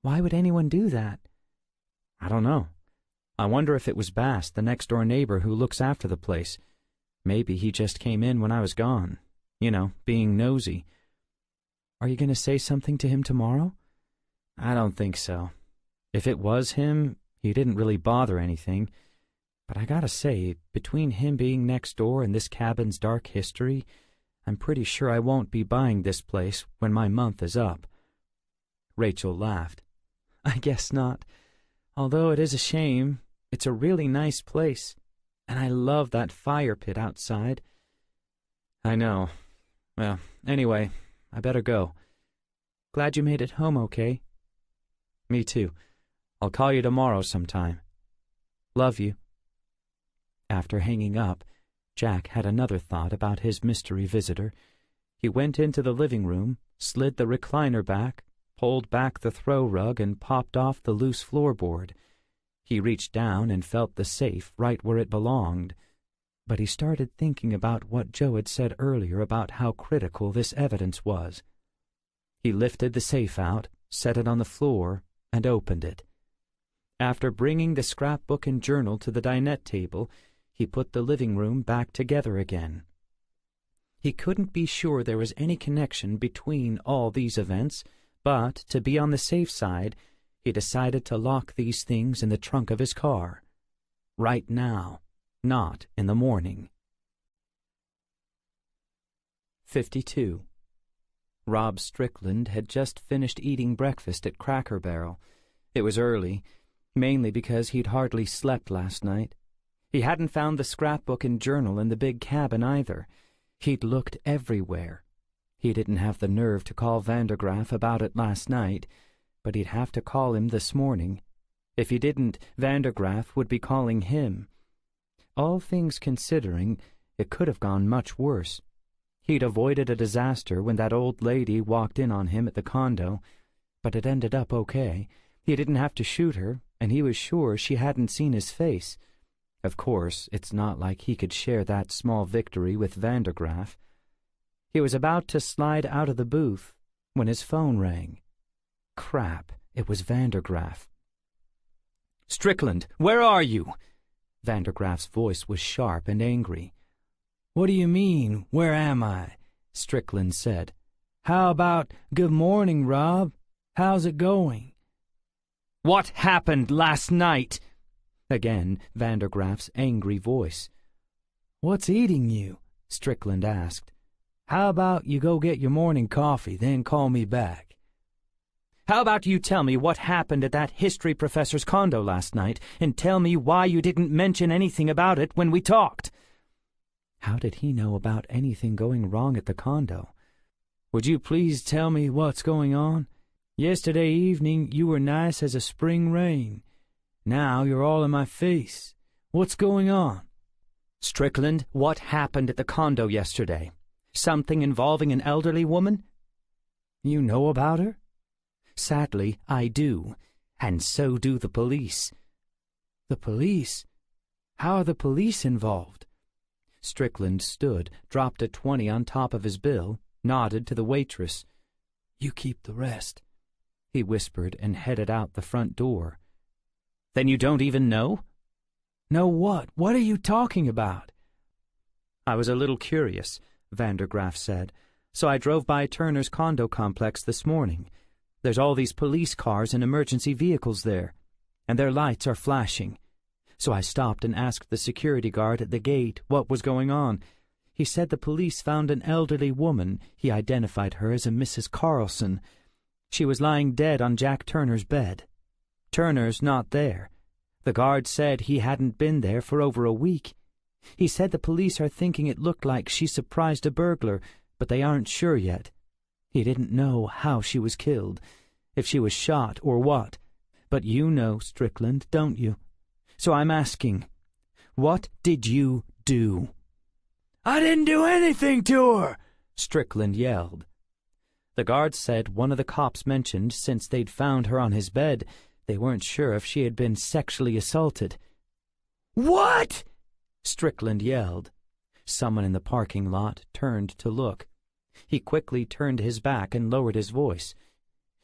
Why would anyone do that? I don't know. I wonder if it was Bass, the next-door neighbor who looks after the place. Maybe he just came in when I was gone. You know, being nosy. Are you going to say something to him tomorrow? I don't think so. If it was him, he didn't really bother anything. But I gotta say, between him being next door and this cabin's dark history, I'm pretty sure I won't be buying this place when my month is up. Rachel laughed. I guess not. Although it is a shame, it's a really nice place, and I love that fire pit outside. I know. Well, anyway, I better go. Glad you made it home okay? Me too. I'll call you tomorrow sometime. Love you. After hanging up, Jack had another thought about his mystery visitor. He went into the living room, slid the recliner back, pulled back the throw rug, and popped off the loose floorboard. He reached down and felt the safe right where it belonged. But he started thinking about what Joe had said earlier about how critical this evidence was. He lifted the safe out, set it on the floor, and opened it. After bringing the scrapbook and journal to the dinette table, he put the living room back together again. He couldn't be sure there was any connection between all these events, but, to be on the safe side, he decided to lock these things in the trunk of his car. Right now, not in the morning. 52. Rob Strickland had just finished eating breakfast at Cracker Barrel. It was early, mainly because he'd hardly slept last night. He hadn't found the scrapbook and journal in the big cabin either. He'd looked everywhere. He didn't have the nerve to call Vandergraff about it last night, but he'd have to call him this morning. If he didn't, Vandergraff would be calling him. All things considering, it could have gone much worse. He'd avoided a disaster when that old lady walked in on him at the condo, but it ended up okay. He didn't have to shoot her, and he was sure she hadn't seen his face. Of course, it's not like he could share that small victory with Vandergraff. He was about to slide out of the booth when his phone rang. Crap, it was Vandergraff. Strickland, where are you? Vandergraff's voice was sharp and angry. What do you mean, where am I? Strickland said. How about, good morning, Rob? How's it going? What happened last night? Again, Vandergraff's angry voice. What's eating you? Strickland asked. How about you go get your morning coffee, then call me back? How about you tell me what happened at that history professor's condo last night, and tell me why you didn't mention anything about it when we talked? How did he know about anything going wrong at the condo? "Would you please tell me what's going on? Yesterday evening you were nice as a spring rain. Now you're all in my face. What's going on?" "Strickland, what happened at the condo yesterday? Something involving an elderly woman?" "You know about her?" "Sadly, I do, and so do the police." "The police? How are the police involved?" Strickland stood, dropped a 20 on top of his bill, nodded to the waitress. "You keep the rest," he whispered, and headed out the front door. "Then you don't even know?" "Know what? What are you talking about?" "I was a little curious," Vandergraff said, "so I drove by Turner's condo complex this morning. There's all these police cars and emergency vehicles there, and their lights are flashing. So I stopped and asked the security guard at the gate what was going on. He said the police found an elderly woman. He identified her as a Mrs. Carlson. She was lying dead on Jack Turner's bed. Turner's not there. The guard said he hadn't been there for over a week. He said the police are thinking it looked like she surprised a burglar, but they aren't sure yet. He didn't know how she was killed, if she was shot or what. But you know, Strickland, don't you? So I'm asking, what did you do?" "I didn't do anything to her!" Strickland yelled. The guard said one of the cops mentioned since they'd found her on his bed, they weren't sure if she had been sexually assaulted. "What?" Strickland yelled. Someone in the parking lot turned to look. He quickly turned his back and lowered his voice.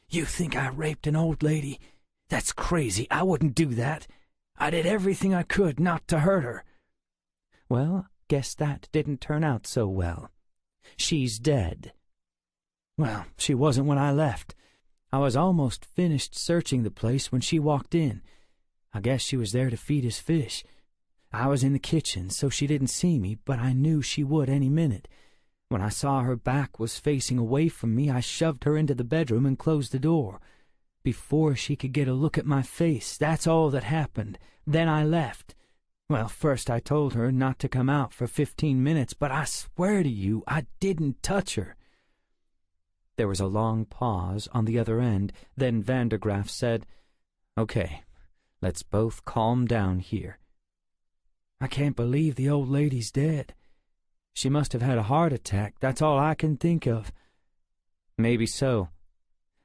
"You think I raped an old lady? That's crazy. I wouldn't do that. I did everything I could not to hurt her." "Well, guess that didn't turn out so well. She's dead." "Well, she wasn't when I left. I was almost finished searching the place when she walked in. I guess she was there to feed his fish. I was in the kitchen, so she didn't see me, but I knew she would any minute. When I saw her back was facing away from me, I shoved her into the bedroom and closed the door. Before she could get a look at my face, that's all that happened. Then I left. Well, first I told her not to come out for 15 minutes, but I swear to you, I didn't touch her." There was a long pause on the other end. Then Vandergraff said, "Okay, let's both calm down here." "I can't believe the old lady's dead. She must have had a heart attack. That's all I can think of." "Maybe so.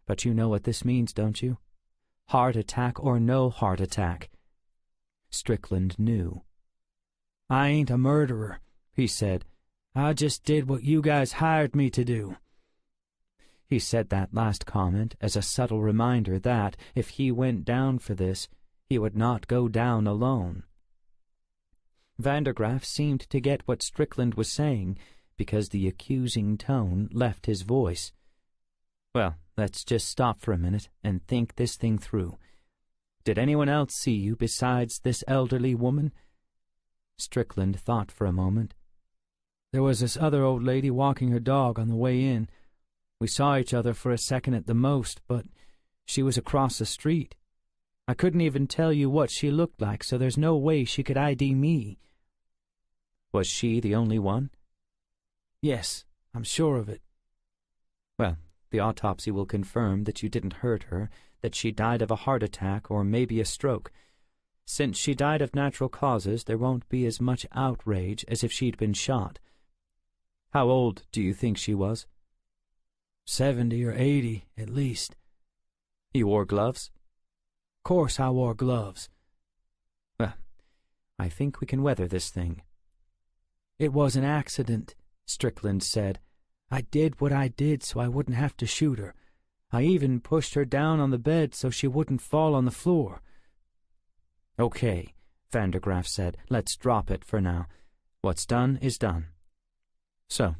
But you know what this means, don't you? Heart attack or no heart attack." Strickland knew. "I ain't a murderer," he said. "I just did what you guys hired me to do." He said that last comment as a subtle reminder that, if he went down for this, he would not go down alone. Vandergraff seemed to get what Strickland was saying, because the accusing tone left his voice. "Well, let's just stop for a minute and think this thing through. Did anyone else see you besides this elderly woman?" Strickland thought for a moment. "There was this other old lady walking her dog on the way in. We saw each other for a second at the most, but she was across the street. I couldn't even tell you what she looked like, so there's no way she could ID me." "Was she the only one?" "Yes, I'm sure of it." "Well, the autopsy will confirm that you didn't hurt her, that she died of a heart attack or maybe a stroke. Since she died of natural causes, there won't be as much outrage as if she'd been shot. How old do you think she was?" 70 or 80, at least." "You wore gloves?" "Course I wore gloves." "Well, I think we can weather this thing." "It was an accident," Strickland said. "I did what I did so I wouldn't have to shoot her. I even pushed her down on the bed so she wouldn't fall on the floor." "Okay," Vandergraff said. "Let's drop it for now. What's done is done. So,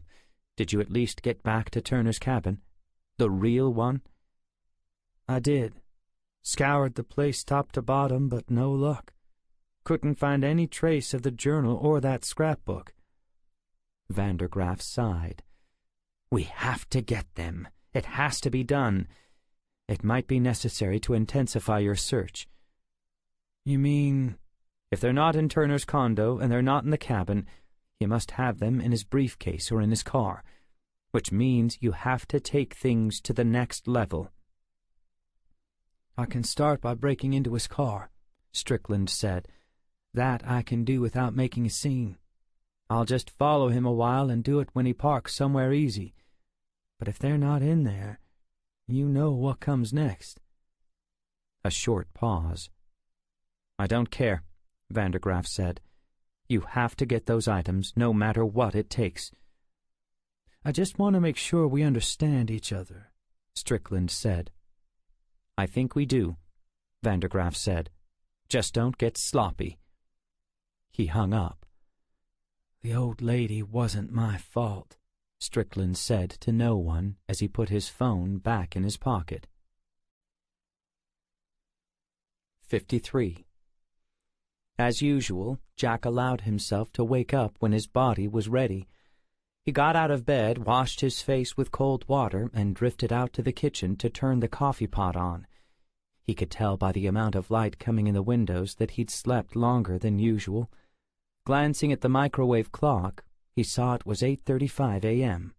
did you at least get back to Turner's cabin? The real one?" "I did. Scoured the place top to bottom, but no luck. Couldn't find any trace of the journal or that scrapbook." Vandergraff sighed. "We have to get them. It has to be done. It might be necessary to intensify your search." "You mean—" "If they're not in Turner's condo and they're not in the cabin, He must have them in his briefcase or in his car, which means you have to take things to the next level. "I can start by breaking into his car," Strickland said. "That I can do without making a scene. I'll just follow him a while and do it when he parks somewhere easy. But if they're not in there, you know what comes next." A short pause. "I don't care," Vandergraaf said. "You have to get those items, no matter what it takes." "I just want to make sure we understand each other," Strickland said. "I think we do," Vandergraaf said. "Just don't get sloppy." He hung up. "The old lady wasn't my fault," Strickland said to no one as he put his phone back in his pocket. 53. As usual, Jack allowed himself to wake up when his body was ready. He got out of bed, washed his face with cold water, and drifted out to the kitchen to turn the coffee pot on. He could tell by the amount of light coming in the windows that he'd slept longer than usual. Glancing at the microwave clock, he saw it was 8:35 a.m.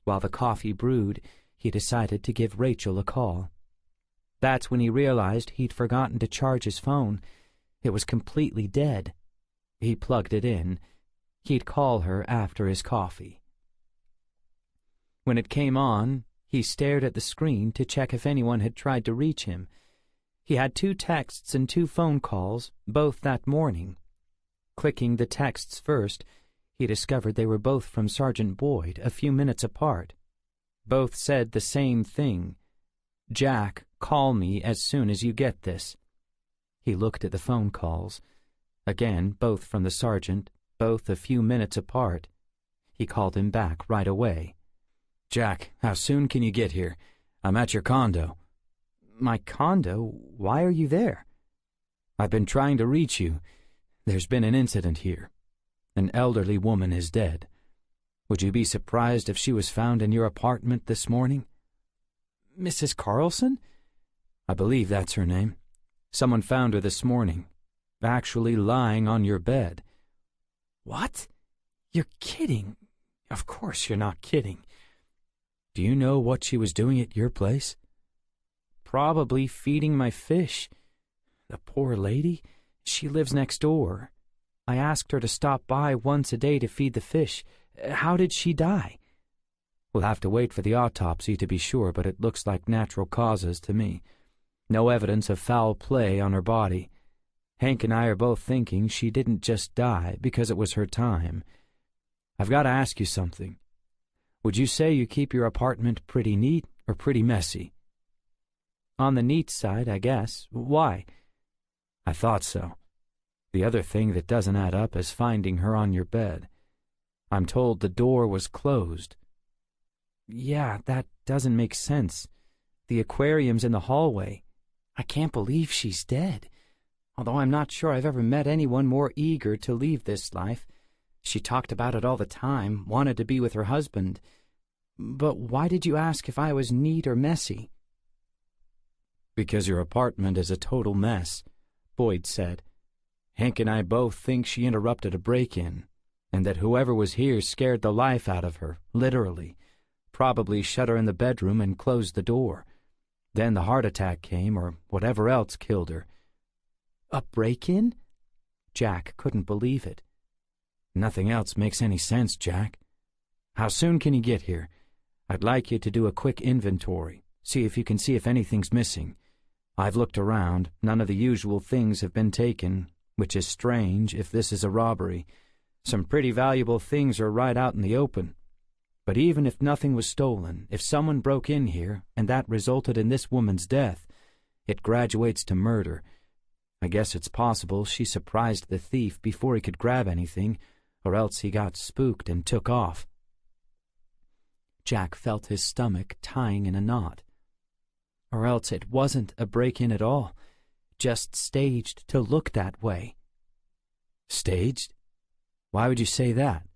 While the coffee brewed, he decided to give Rachel a call. That's when he realized he'd forgotten to charge his phone. It was completely dead. He plugged it in. He'd call her after his coffee. When it came on, he stared at the screen to check if anyone had tried to reach him. He had 2 texts and 2 phone calls, both that morning. Clicking the texts first, he discovered they were both from Sergeant Boyd, a few minutes apart. Both said the same thing. "Jack, call me as soon as you get this." He looked at the phone calls. Again, both from the sergeant, both a few minutes apart. He called him back right away. "Jack, how soon can you get here? I'm at your condo." "My condo? Why are you there?" "I've been trying to reach you. There's been an incident here. An elderly woman is dead. Would you be surprised if she was found in your apartment this morning?" "Mrs. Carlson?" "I believe that's her name. Someone found her this morning, actually lying on your bed." "What? You're kidding. Of course you're not kidding." "Do you know what she was doing at your place?" "Probably feeding my fish. The poor lady. She lives next door. I asked her to stop by once a day to feed the fish. How did she die?" "We'll have to wait for the autopsy to be sure, but it looks like natural causes to me. No evidence of foul play on her body. Hank and I are both thinking she didn't just die because it was her time. I've got to ask you something. Would you say you keep your apartment pretty neat or pretty messy?" "On the neat side, I guess. Why?" "I thought so. The other thing that doesn't add up is finding her on your bed. I'm told the door was closed." "Yeah, that doesn't make sense. The aquarium's in the hallway. I can't believe she's dead. Although I'm not sure I've ever met anyone more eager to leave this life. She talked about it all the time, wanted to be with her husband. But why did you ask if I was neat or messy?" "Because your apartment is a total mess," Boyd said. "Hank and I both think she interrupted a break-in, and that whoever was here scared the life out of her, literally. Probably shut her in the bedroom and closed the door. Then the heart attack came, or whatever else killed her." "A break-in?" Jack couldn't believe it. "Nothing else makes any sense, Jack. How soon can you get here? I'd like you to do a quick inventory, see if anything's missing. I've looked around, none of the usual things have been taken, which is strange if this is a robbery. Some pretty valuable things are right out in the open. But even if nothing was stolen, if someone broke in here and that resulted in this woman's death, it graduates to murder. I guess it's possible she surprised the thief before he could grab anything, or else he got spooked and took off." Jack felt his stomach tying in a knot. Or else it wasn't a break-in at all, just staged to look that way. "Staged? Why would you say that?"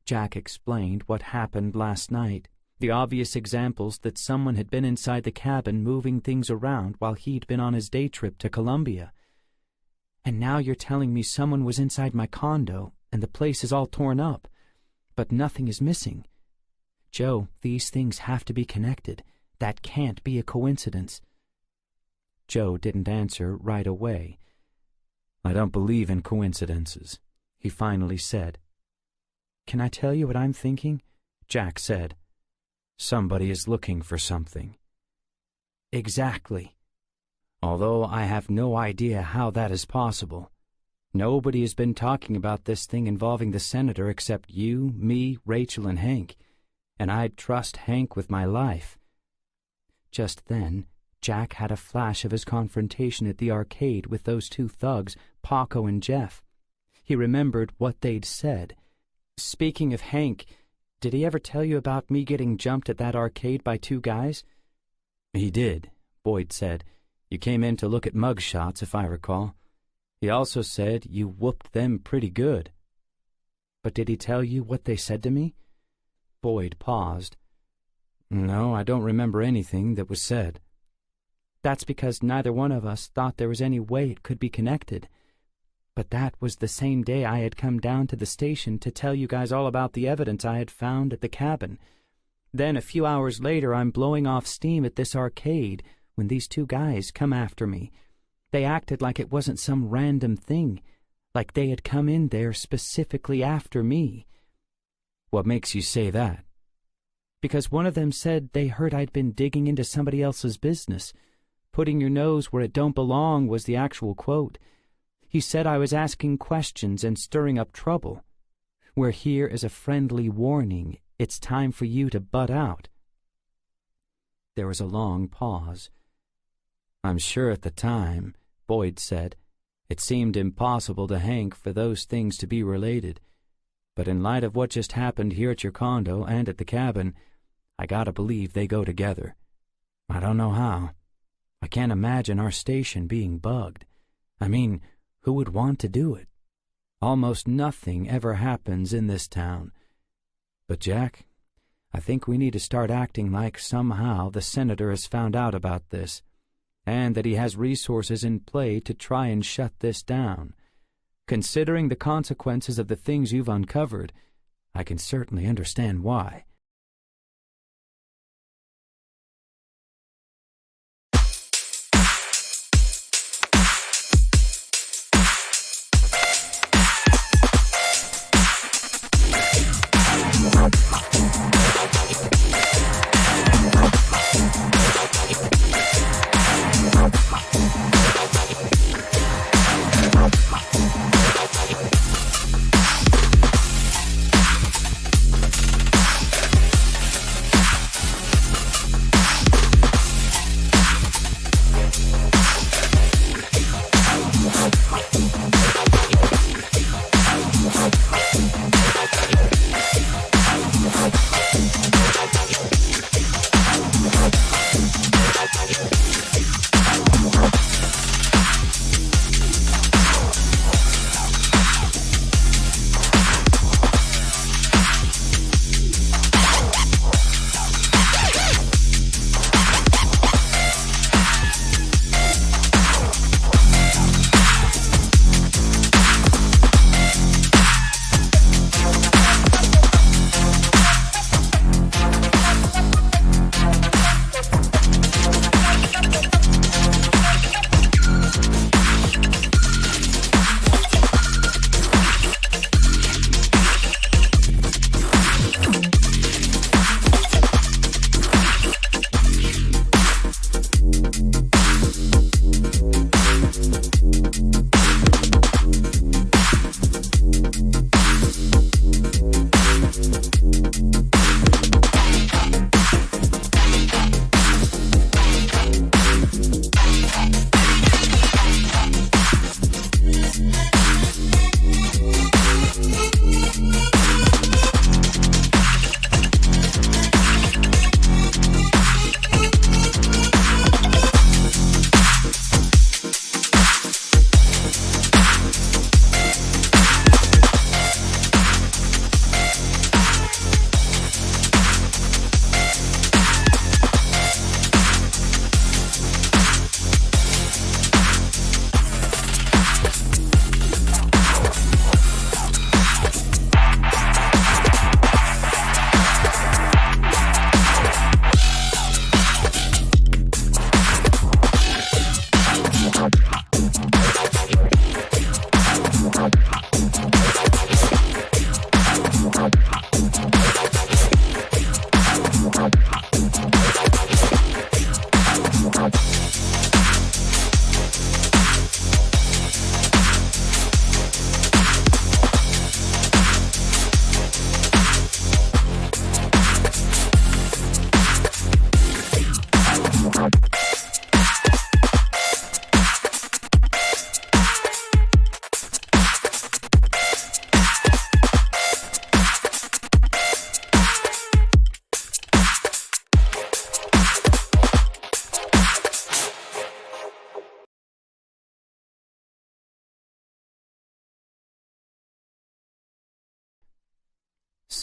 Jack explained what happened last night, the obvious examples that someone had been inside the cabin moving things around while he'd been on his day trip to Columbia. "And now you're telling me someone was inside my condo, and the place is all torn up, but nothing is missing. Joe, these things have to be connected. That can't be a coincidence." Joe didn't answer right away. "I don't believe in coincidences," he finally said. "Can I tell you what I'm thinking?" Jack said. "Somebody is looking for something." "Exactly. Although I have no idea how that is possible. Nobody has been talking about this thing involving the senator except you, me, Rachel, and Hank, and I'd trust Hank with my life." Just then, Jack had a flash of his confrontation at the arcade with those two thugs, Paco and Jeff. He remembered what they'd said. "Speaking of Hank, did he ever tell you about me getting jumped at that arcade by two guys?" "He did," Boyd said. "You came in to look at mug shots, if I recall. He also said you whooped them pretty good." "But did he tell you what they said to me?" Boyd paused. "No, I don't remember anything that was said." "That's because neither one of us thought there was any way it could be connected. But that was the same day I had come down to the station to tell you guys all about the evidence I had found at the cabin. Then a few hours later I'm blowing off steam at this arcade when these two guys come after me. They acted like it wasn't some random thing, like they had come in there specifically after me." "What makes you say that?" "Because one of them said they heard I'd been digging into somebody else's business. Putting your nose where it don't belong was the actual quote. He said I was asking questions and stirring up trouble. We're here as a friendly warning. It's time for you to butt out." There was a long pause. "I'm sure at the time," Boyd said, "it seemed impossible to Hank for those things to be related. But in light of what just happened here at your condo and at the cabin, I gotta believe they go together. I don't know how. I can't imagine our station being bugged. I mean, who would want to do it? Almost nothing ever happens in this town. But Jack, I think we need to start acting like somehow the senator has found out about this, and that he has resources in play to try and shut this down. Considering the consequences of the things you've uncovered, I can certainly understand why."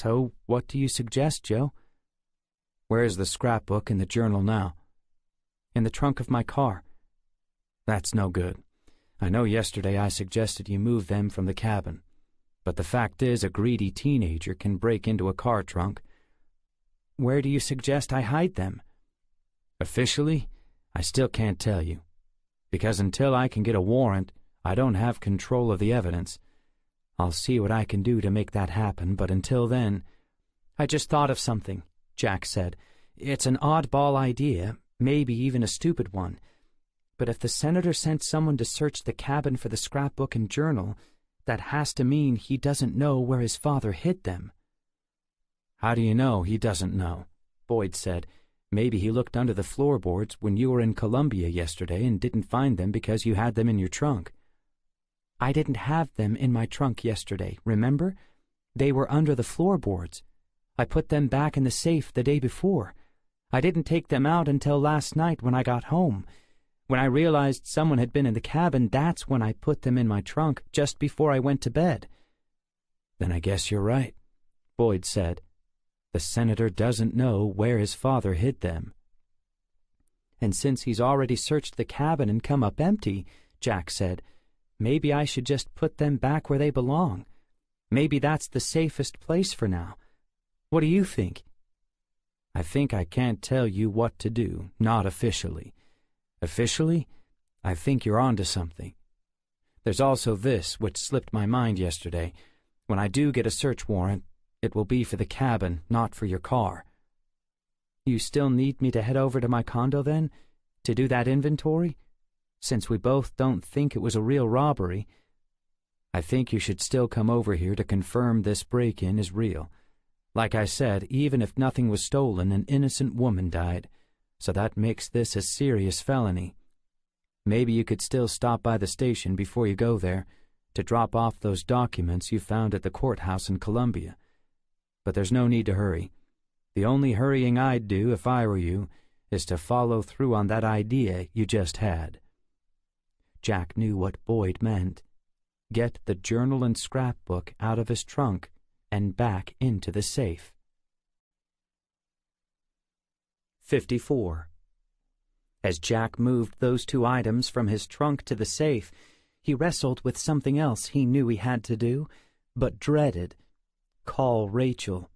So, what do you suggest, Joe? Where's the scrapbook and the journal now? In the trunk of my car. That's no good. I know yesterday I suggested you move them from the cabin, but the fact is a greedy teenager can break into a car trunk. Where do you suggest I hide them? Officially, I still can't tell you, because until I can get a warrant, I don't have control of the evidence. I'll see what I can do to make that happen, but until then... I just thought of something, Jack said. It's an oddball idea, maybe even a stupid one. But if the senator sent someone to search the cabin for the scrapbook and journal, that has to mean he doesn't know where his father hid them. How do you know he doesn't know? Boyd said. Maybe he looked under the floorboards when you were in Columbia yesterday and didn't find them because you had them in your trunk. I didn't have them in my trunk yesterday, remember? They were under the floorboards. I put them back in the safe the day before. I didn't take them out until last night when I got home. When I realized someone had been in the cabin, that's when I put them in my trunk, just before I went to bed. Then I guess you're right, Boyd said. The senator doesn't know where his father hid them. And since he's already searched the cabin and come up empty, Jack said, maybe I should just put them back where they belong. Maybe that's the safest place for now. What do you think? I think I can't tell you what to do, not officially. Officially, I think you're onto something. There's also this, which slipped my mind yesterday. When I do get a search warrant, it will be for the cabin, not for your car. You still need me to head over to my condo, then, to do that inventory? Since we both don't think it was a real robbery, I think you should still come over here to confirm this break-in is real. Like I said, even if nothing was stolen, an innocent woman died, so that makes this a serious felony. Maybe you could still stop by the station before you go there to drop off those documents you found at the courthouse in Columbia. But there's no need to hurry. The only hurrying I'd do, if I were you, is to follow through on that idea you just had. Jack knew what Boyd meant. Get the journal and scrapbook out of his trunk and back into the safe. 54. As Jack moved those two items from his trunk to the safe, he wrestled with something else he knew he had to do, but dreaded. Call Rachel.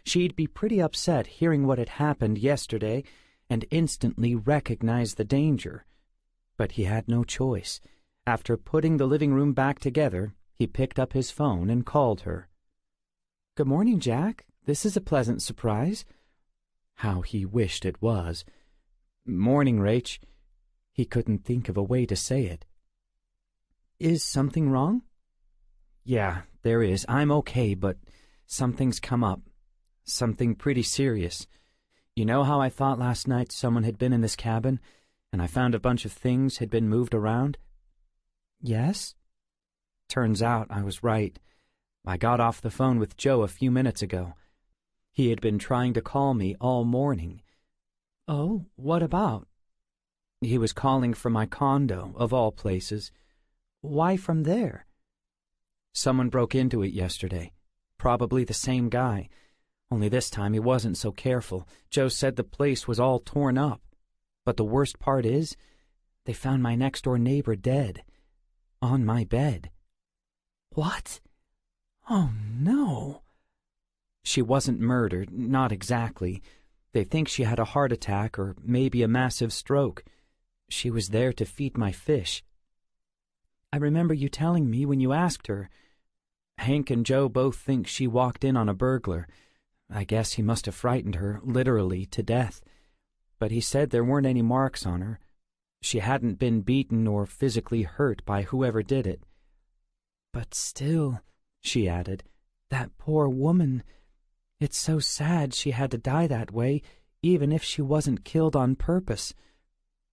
She'd be pretty upset hearing what had happened yesterday and instantly recognize the danger. But he had no choice. After putting the living room back together, he picked up his phone and called her. "Good morning, Jack. This is a pleasant surprise." How he wished it was. "Morning, Rach." He couldn't think of a way to say it. "Is something wrong?" "Yeah, there is. I'm okay, but something's come up. Something pretty serious. You know how I thought last night someone had been in this cabin, and I found a bunch of things had been moved around?" "Yes?" "Turns out I was right. I got off the phone with Joe a few minutes ago. He had been trying to call me all morning." "Oh, what about?" "He was calling from my condo, of all places." "Why from there?" "Someone broke into it yesterday. Probably the same guy. Only this time he wasn't so careful. Joe said the place was all torn up. But the worst part is, they found my next-door neighbor dead. On my bed." "What? Oh, no." "She wasn't murdered, not exactly. They think she had a heart attack or maybe a massive stroke. She was there to feed my fish." "I remember you telling me when you asked her." "Hank and Joe both think she walked in on a burglar. I guess he must have frightened her, literally, to death. But he said there weren't any marks on her. She hadn't been beaten or physically hurt by whoever did it." "But still," she added, "that poor woman. It's so sad she had to die that way, even if she wasn't killed on purpose.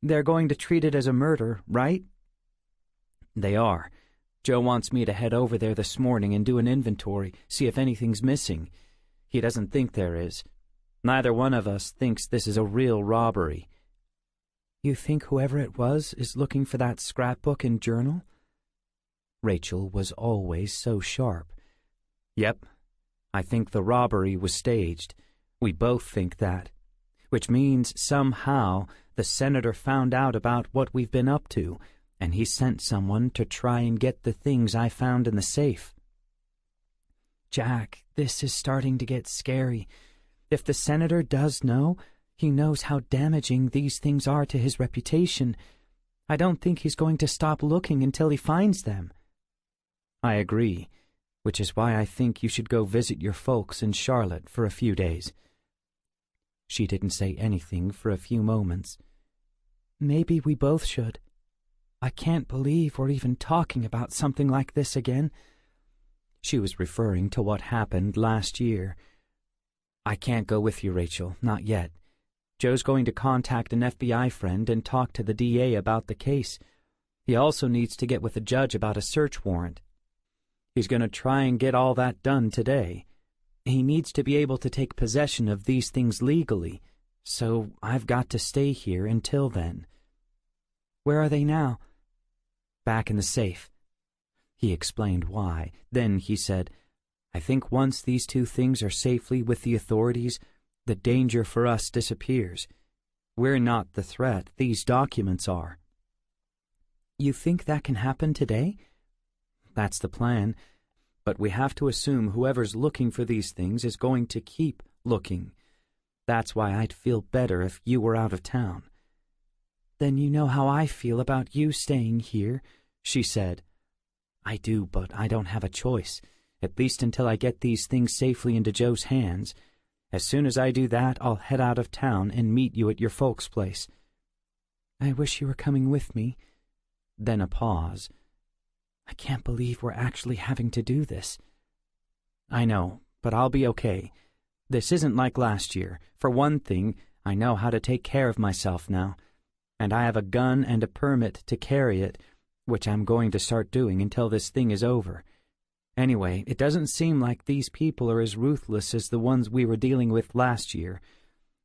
They're going to treat it as a murder, right?" "They are. Joe wants me to head over there this morning and do an inventory, see if anything's missing. He doesn't think there is. Neither one of us thinks this is a real robbery." "You think whoever it was is looking for that scrapbook and journal?" Rachel was always so sharp. "Yep. I think the robbery was staged. We both think that. Which means somehow the senator found out about what we've been up to, and he sent someone to try and get the things I found in the safe. Jack, this is starting to get scary. If the senator does know, he knows how damaging these things are to his reputation. I don't think he's going to stop looking until he finds them. I agree, which is why I think you should go visit your folks in Charlotte for a few days. She didn't say anything for a few moments. Maybe we both should. I can't believe we're even talking about something like this again. She was referring to what happened last year. I can't go with you, Rachel, not yet. Joe's going to contact an FBI friend and talk to the DA about the case. He also needs to get with the judge about a search warrant. He's going to try and get all that done today. He needs to be able to take possession of these things legally, so I've got to stay here until then. Where are they now? Back in the safe. He explained why. Then he said, I think once these two things are safely with the authorities, the danger for us disappears. We're not the threat, these documents are. You think that can happen today? That's the plan, but we have to assume whoever's looking for these things is going to keep looking. That's why I'd feel better if you were out of town. Then you know how I feel about you staying here, she said. I do, but I don't have a choice, at least until I get these things safely into Joe's hands. As soon as I do that, I'll head out of town and meet you at your folks' place. I wish you were coming with me. Then a pause. I can't believe we're actually having to do this. I know, but I'll be okay. This isn't like last year. For one thing, I know how to take care of myself now, and I have a gun and a permit to carry it, which I'm going to start doing until this thing is over. Anyway, it doesn't seem like these people are as ruthless as the ones we were dealing with last year.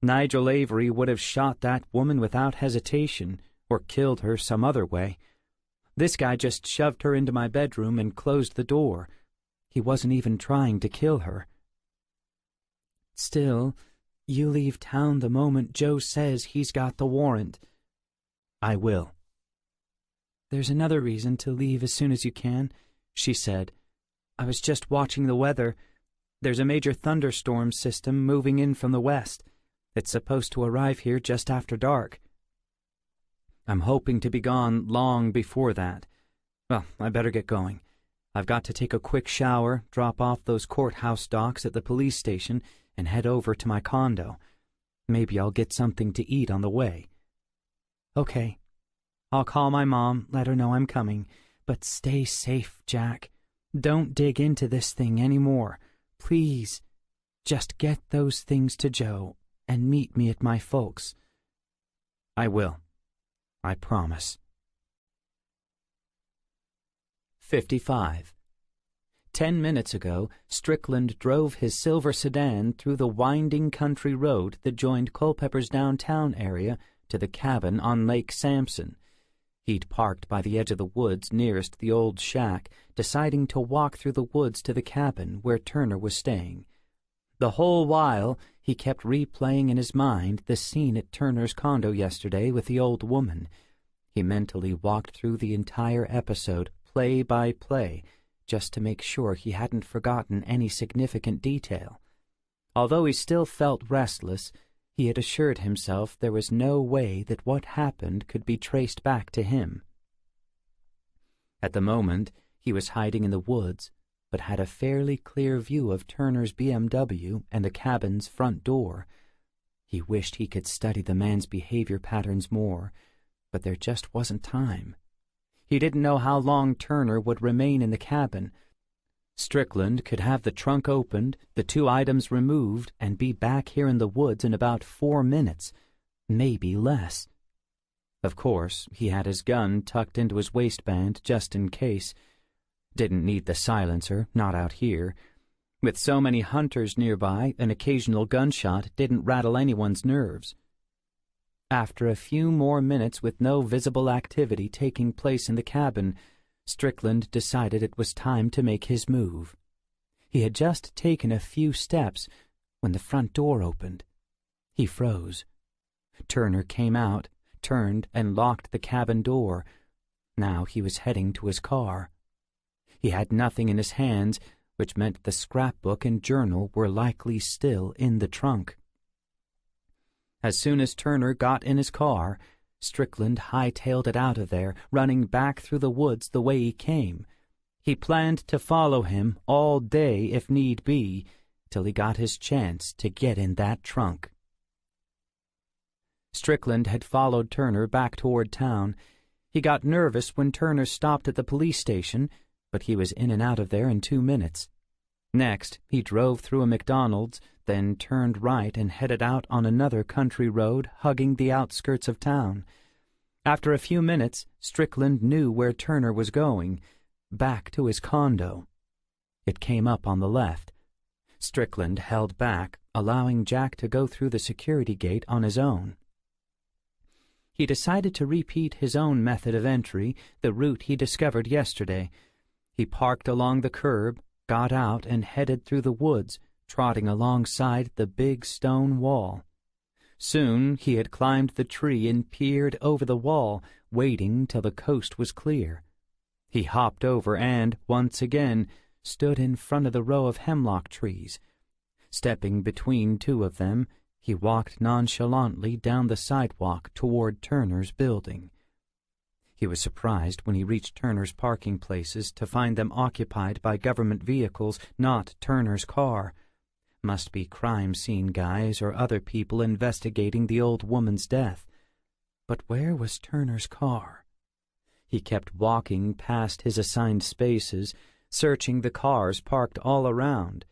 Nigel Avery would have shot that woman without hesitation, or killed her some other way. This guy just shoved her into my bedroom and closed the door. He wasn't even trying to kill her. Still, you leave town the moment Joe says he's got the warrant. I will. There's another reason to leave as soon as you can, she said. I was just watching the weather. There's a major thunderstorm system moving in from the west. It's supposed to arrive here just after dark. I'm hoping to be gone long before that. Well, I better get going. I've got to take a quick shower, drop off those courthouse docs at the police station, and head over to my condo. Maybe I'll get something to eat on the way. Okay. I'll call my mom, let her know I'm coming. But stay safe, Jack. Don't dig into this thing anymore. Please. Just get those things to Joe and meet me at my folks. I will. I promise. 55. 10 minutes ago, Strickland drove his silver sedan through the winding country road that joined Culpepper's downtown area to the cabin on Lake Sampson. He'd parked by the edge of the woods nearest the old shack, deciding to walk through the woods to the cabin where Turner was staying. The whole while, he kept replaying in his mind the scene at Turner's condo yesterday with the old woman. He mentally walked through the entire episode, play by play, just to make sure he hadn't forgotten any significant detail. Although he still felt restless, he had assured himself there was no way that what happened could be traced back to him. At the moment, he was hiding in the woods, but had a fairly clear view of Turner's BMW and the cabin's front door. He wished he could study the man's behavior patterns more, but there just wasn't time. He didn't know how long Turner would remain in the cabin. Strickland could have the trunk opened, the 2 items removed, and be back here in the woods in about 4 minutes, maybe less. Of course, he had his gun tucked into his waistband just in case. Didn't need the silencer, not out here. With so many hunters nearby, an occasional gunshot didn't rattle anyone's nerves. After a few more minutes with no visible activity taking place in the cabin, Strickland decided it was time to make his move. He had just taken a few steps when the front door opened. He froze. Turner came out, turned, and locked the cabin door. Now he was heading to his car. He had nothing in his hands, which meant the scrapbook and journal were likely still in the trunk. As soon as Turner got in his car, Strickland hightailed it out of there, running back through the woods the way he came. He planned to follow him all day if need be, till he got his chance to get in that trunk. Strickland had followed Turner back toward town. He got nervous when Turner stopped at the police station, but he was in and out of there in 2 minutes. Next, he drove through a McDonald's, then turned right and headed out on another country road hugging the outskirts of town. After a few minutes, Strickland knew where Turner was going, back to his condo. It came up on the left. Strickland held back, allowing Jack to go through the security gate on his own. He decided to repeat his own method of entry, the route he discovered yesterday. He parked along the curb, got out, and headed through the woods, trotting alongside the big stone wall. Soon he had climbed the tree and peered over the wall, waiting till the coast was clear. He hopped over and, once again, stood in front of the row of hemlock trees. Stepping between two of them, he walked nonchalantly down the sidewalk toward Turner's building. He was surprised when he reached Turner's parking places to find them occupied by government vehicles, not Turner's car. Must be crime scene guys or other people investigating the old woman's death. But where was Turner's car? He kept walking past his assigned spaces, searching the cars parked all around.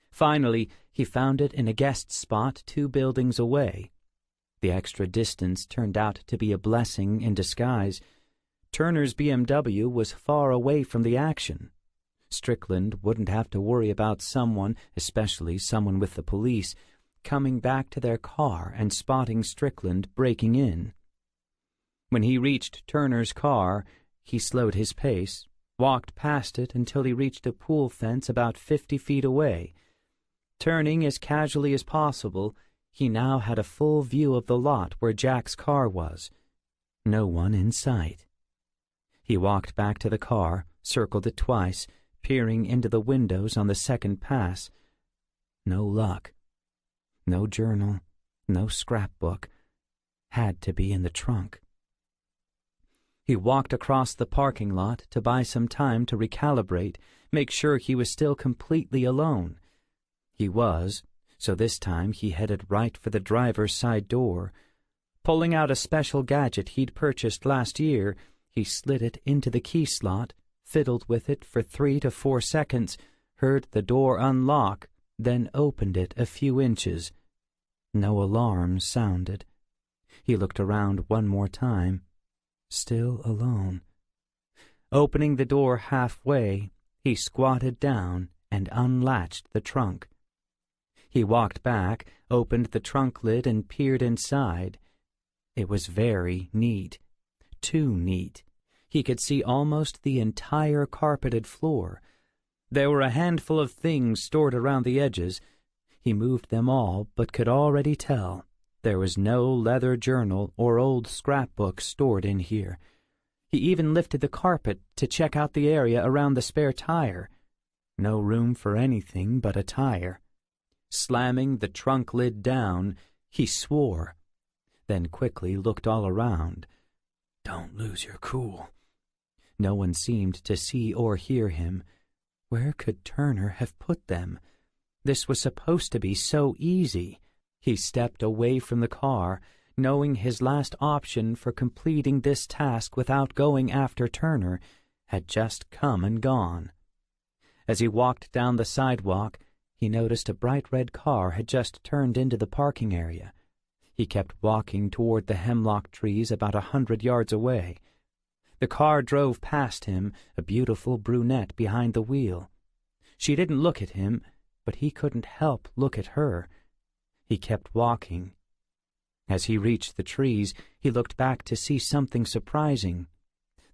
Finally, he found it in a guest spot 2 buildings away. The extra distance turned out to be a blessing in disguise. Turner's BMW was far away from the action. Strickland wouldn't have to worry about someone, especially someone with the police, coming back to their car and spotting Strickland breaking in. When he reached Turner's car, he slowed his pace, walked past it until he reached a pool fence about 50 feet away. Turning as casually as possible, he now had a full view of the lot where Jack's car was. No one in sight. He walked back to the car, circled it twice, peering into the windows on the second pass. No luck. No journal, no scrapbook. Had to be in the trunk. He walked across the parking lot to buy some time to recalibrate, make sure he was still completely alone. He was, so this time he headed right for the driver's side door. Pulling out a special gadget he'd purchased last year, he slid it into the key slot, fiddled with it for 3 to 4 seconds, heard the door unlock, then opened it a few inches. No alarm sounded. He looked around one more time. Still alone. Opening the door halfway, he squatted down and unlatched the trunk. He walked back, opened the trunk lid, and peered inside. It was very neat. Too neat. He could see almost the entire carpeted floor. There were a handful of things stored around the edges. He moved them all, but could already tell there was no leather journal or old scrapbook stored in here. He even lifted the carpet to check out the area around the spare tire. No room for anything but a tire. Slamming the trunk lid down, he swore, then quickly looked all around. Don't lose your cool. No one seemed to see or hear him. Where could Turner have put them? This was supposed to be so easy. He stepped away from the car, knowing his last option for completing this task without going after Turner had just come and gone. As he walked down the sidewalk, he noticed a bright red car had just turned into the parking area. He kept walking toward the hemlock trees about 100 yards away. The car drove past him, a beautiful brunette behind the wheel. She didn't look at him, but he couldn't help look at her. He kept walking. As he reached the trees, he looked back to see something surprising.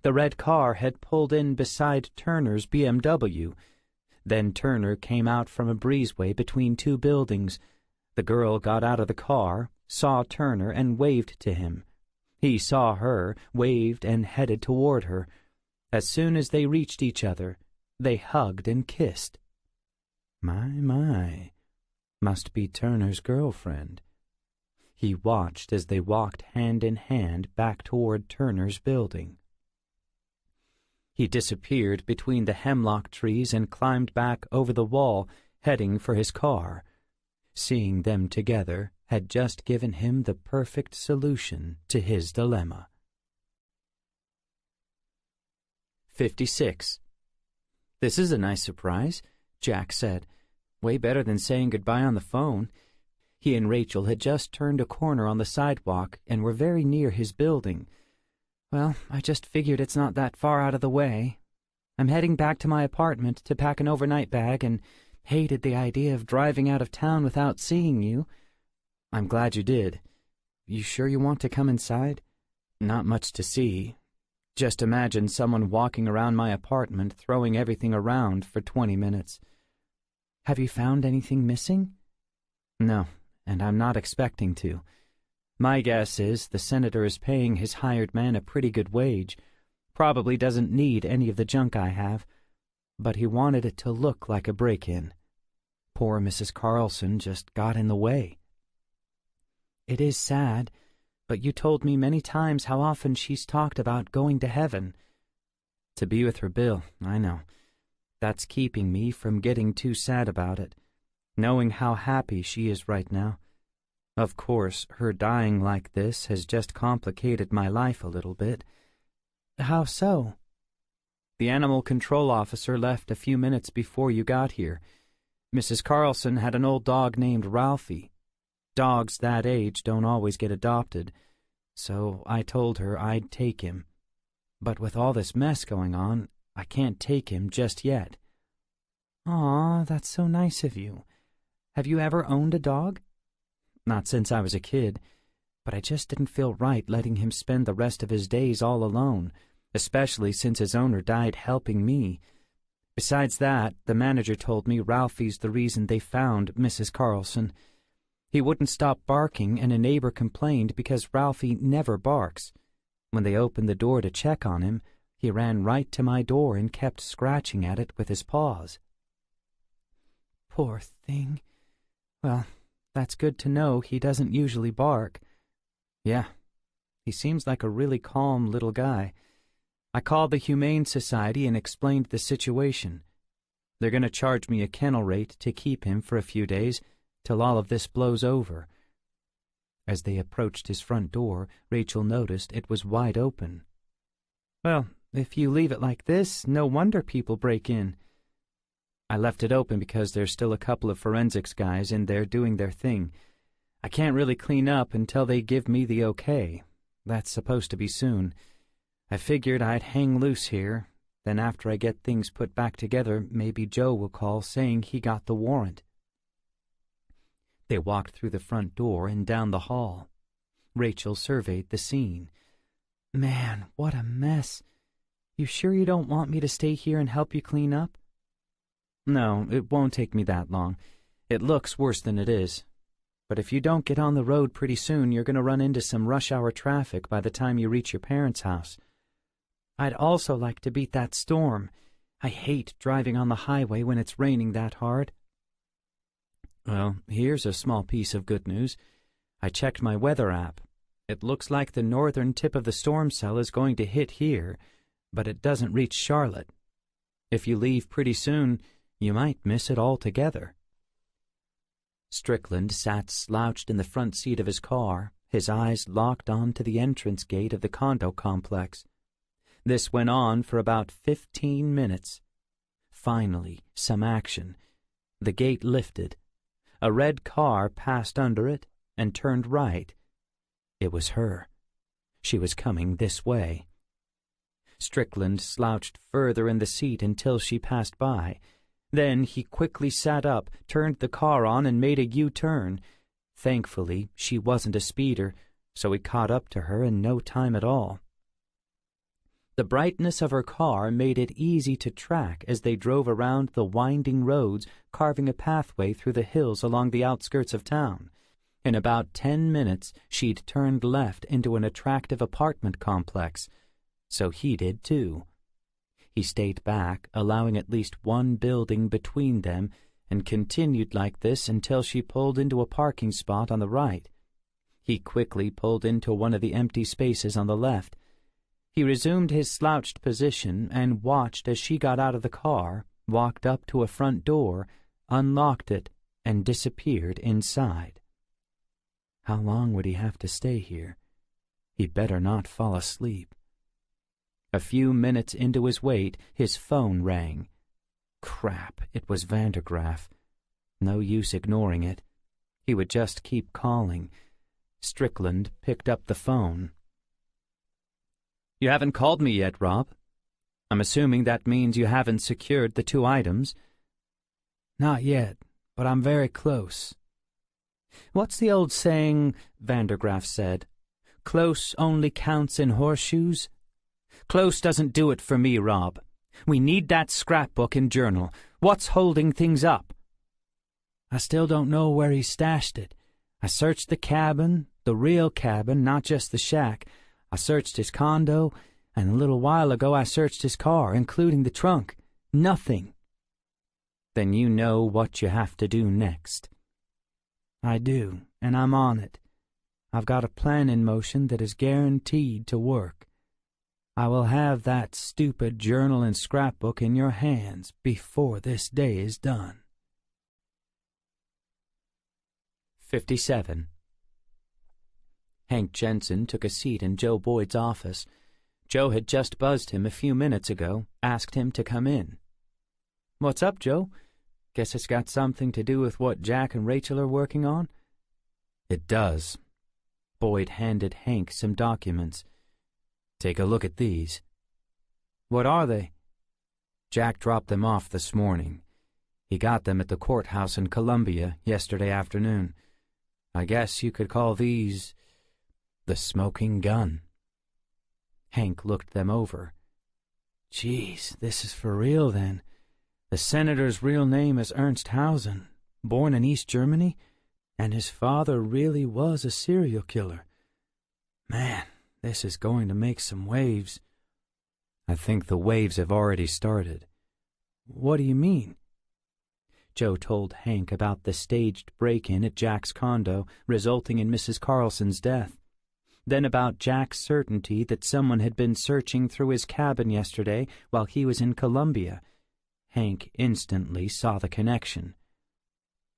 The red car had pulled in beside Turner's BMW. Then Turner came out from a breezeway between two buildings. The girl got out of the car, saw Turner, and waved to him. He saw her, waved, and headed toward her. As soon as they reached each other, they hugged and kissed. My, must be Turner's girlfriend. He watched as they walked hand in hand back toward Turner's building. He disappeared between the hemlock trees and climbed back over the wall, heading for his car. Seeing them together had just given him the perfect solution to his dilemma. 56. "This is a nice surprise," Jack said. "Way better than saying goodbye on the phone." He and Rachel had just turned a corner on the sidewalk and were very near his building. "Well, I just figured it's not that far out of the way. I'm heading back to my apartment to pack an overnight bag and hated the idea of driving out of town without seeing you." "I'm glad you did. You sure you want to come inside?" "Not much to see. Just imagine someone walking around my apartment throwing everything around for 20 minutes. "Have you found anything missing?" "No, and I'm not expecting to. My guess is the senator is paying his hired man a pretty good wage. Probably doesn't need any of the junk I have. But he wanted it to look like a break-in. Poor Mrs. Carlson just got in the way." "It is sad, but you told me many times how often she's talked about going to heaven." "To be with her Bill, I know. That's keeping me from getting too sad about it, knowing how happy she is right now. Of course, her dying like this has just complicated my life a little bit." "How so?" "The animal control officer left a few minutes before you got here. Mrs. Carlson had an old dog named Ralphie. Dogs that age don't always get adopted, so I told her I'd take him. But with all this mess going on, I can't take him just yet." "Aw, that's so nice of you. Have you ever owned a dog?" "Not since I was a kid, but I just didn't feel right letting him spend the rest of his days all alone, especially since his owner died helping me. Besides that, the manager told me Ralphie's the reason they found Mrs. Carlson. He wouldn't stop barking, and a neighbor complained because Ralphie never barks. When they opened the door to check on him, he ran right to my door and kept scratching at it with his paws." "Poor thing. Well, that's good to know he doesn't usually bark." "Yeah, he seems like a really calm little guy. I called the Humane Society and explained the situation. They're going to charge me a kennel rate to keep him for a few days, till all of this blows over." As they approached his front door, Rachel noticed it was wide open. "Well, if you leave it like this, no wonder people break in." "I left it open because there's still a couple of forensics guys in there doing their thing. I can't really clean up until they give me the okay. That's supposed to be soon. I figured I'd hang loose here, then after I get things put back together, maybe Joe will call saying he got the warrant." They walked through the front door and down the hall. Rachel surveyed the scene. "Man, what a mess. You sure you don't want me to stay here and help you clean up?" "No, it won't take me that long. It looks worse than it is. But if you don't get on the road pretty soon, you're going to run into some rush-hour traffic by the time you reach your parents' house." "I'd also like to beat that storm. I hate driving on the highway when it's raining that hard." "Well, here's a small piece of good news. I checked my weather app. It looks like the northern tip of the storm cell is going to hit here, but it doesn't reach Charlotte. If you leave pretty soon, you might miss it altogether." Strickland sat slouched in the front seat of his car, his eyes locked onto the entrance gate of the condo complex. This went on for about 15 minutes. Finally, some action. The gate lifted. A red car passed under it and turned right. It was her. She was coming this way. Strickland slouched further in the seat until she passed by. Then he quickly sat up, turned the car on, and made a U-turn. Thankfully, she wasn't a speeder, so he caught up to her in no time at all. The brightness of her car made it easy to track as they drove around the winding roads, carving a pathway through the hills along the outskirts of town. In about 10 minutes, she'd turned left into an attractive apartment complex. So he did too. He stayed back, allowing at least one building between them, and continued like this until she pulled into a parking spot on the right. He quickly pulled into one of the empty spaces on the left. He resumed his slouched position and watched as she got out of the car, walked up to a front door, unlocked it, and disappeared inside. How long would he have to stay here? He'd better not fall asleep. A few minutes into his wait, his phone rang. Crap, it was Vandergraff. No use ignoring it. He would just keep calling. Strickland picked up the phone. "You haven't called me yet, Rob. I'm assuming that means you haven't secured the 2 items." "Not yet, but I'm very close." "What's the old saying?" Vandergraff said. "Close only counts in horseshoes." "Close doesn't do it for me, Rob. We need that scrapbook and journal. What's holding things up?" "I still don't know where he stashed it. I searched the cabin, the real cabin, not just the shack. I searched his condo, and a little while ago I searched his car, including the trunk. Nothing." "Then you know what you have to do next." "I do, and I'm on it. I've got a plan in motion that is guaranteed to work. I will have that stupid journal and scrapbook in your hands before this day is done." 57. Hank Jensen took a seat in Joe Boyd's office. Joe had just buzzed him a few minutes ago, asked him to come in. "What's up, Joe? Guess it's got something to do with what Jack and Rachel are working on?" "It does." Boyd handed Hank some documents. "Take a look at these." "What are they?" "Jack dropped them off this morning. He got them at the courthouse in Columbia yesterday afternoon. I guess you could call these the smoking gun." Hank looked them over. "Geez, this is for real then. The senator's real name is Ernst Hausen, born in East Germany, and his father really was a serial killer. Man, this is going to make some waves." "I think the waves have already started." "What do you mean?" Joe told Hank about the staged break-in at Jack's condo, resulting in Mrs. Carlson's death. Then about Jack's certainty that someone had been searching through his cabin yesterday while he was in Columbia. Hank instantly saw the connection.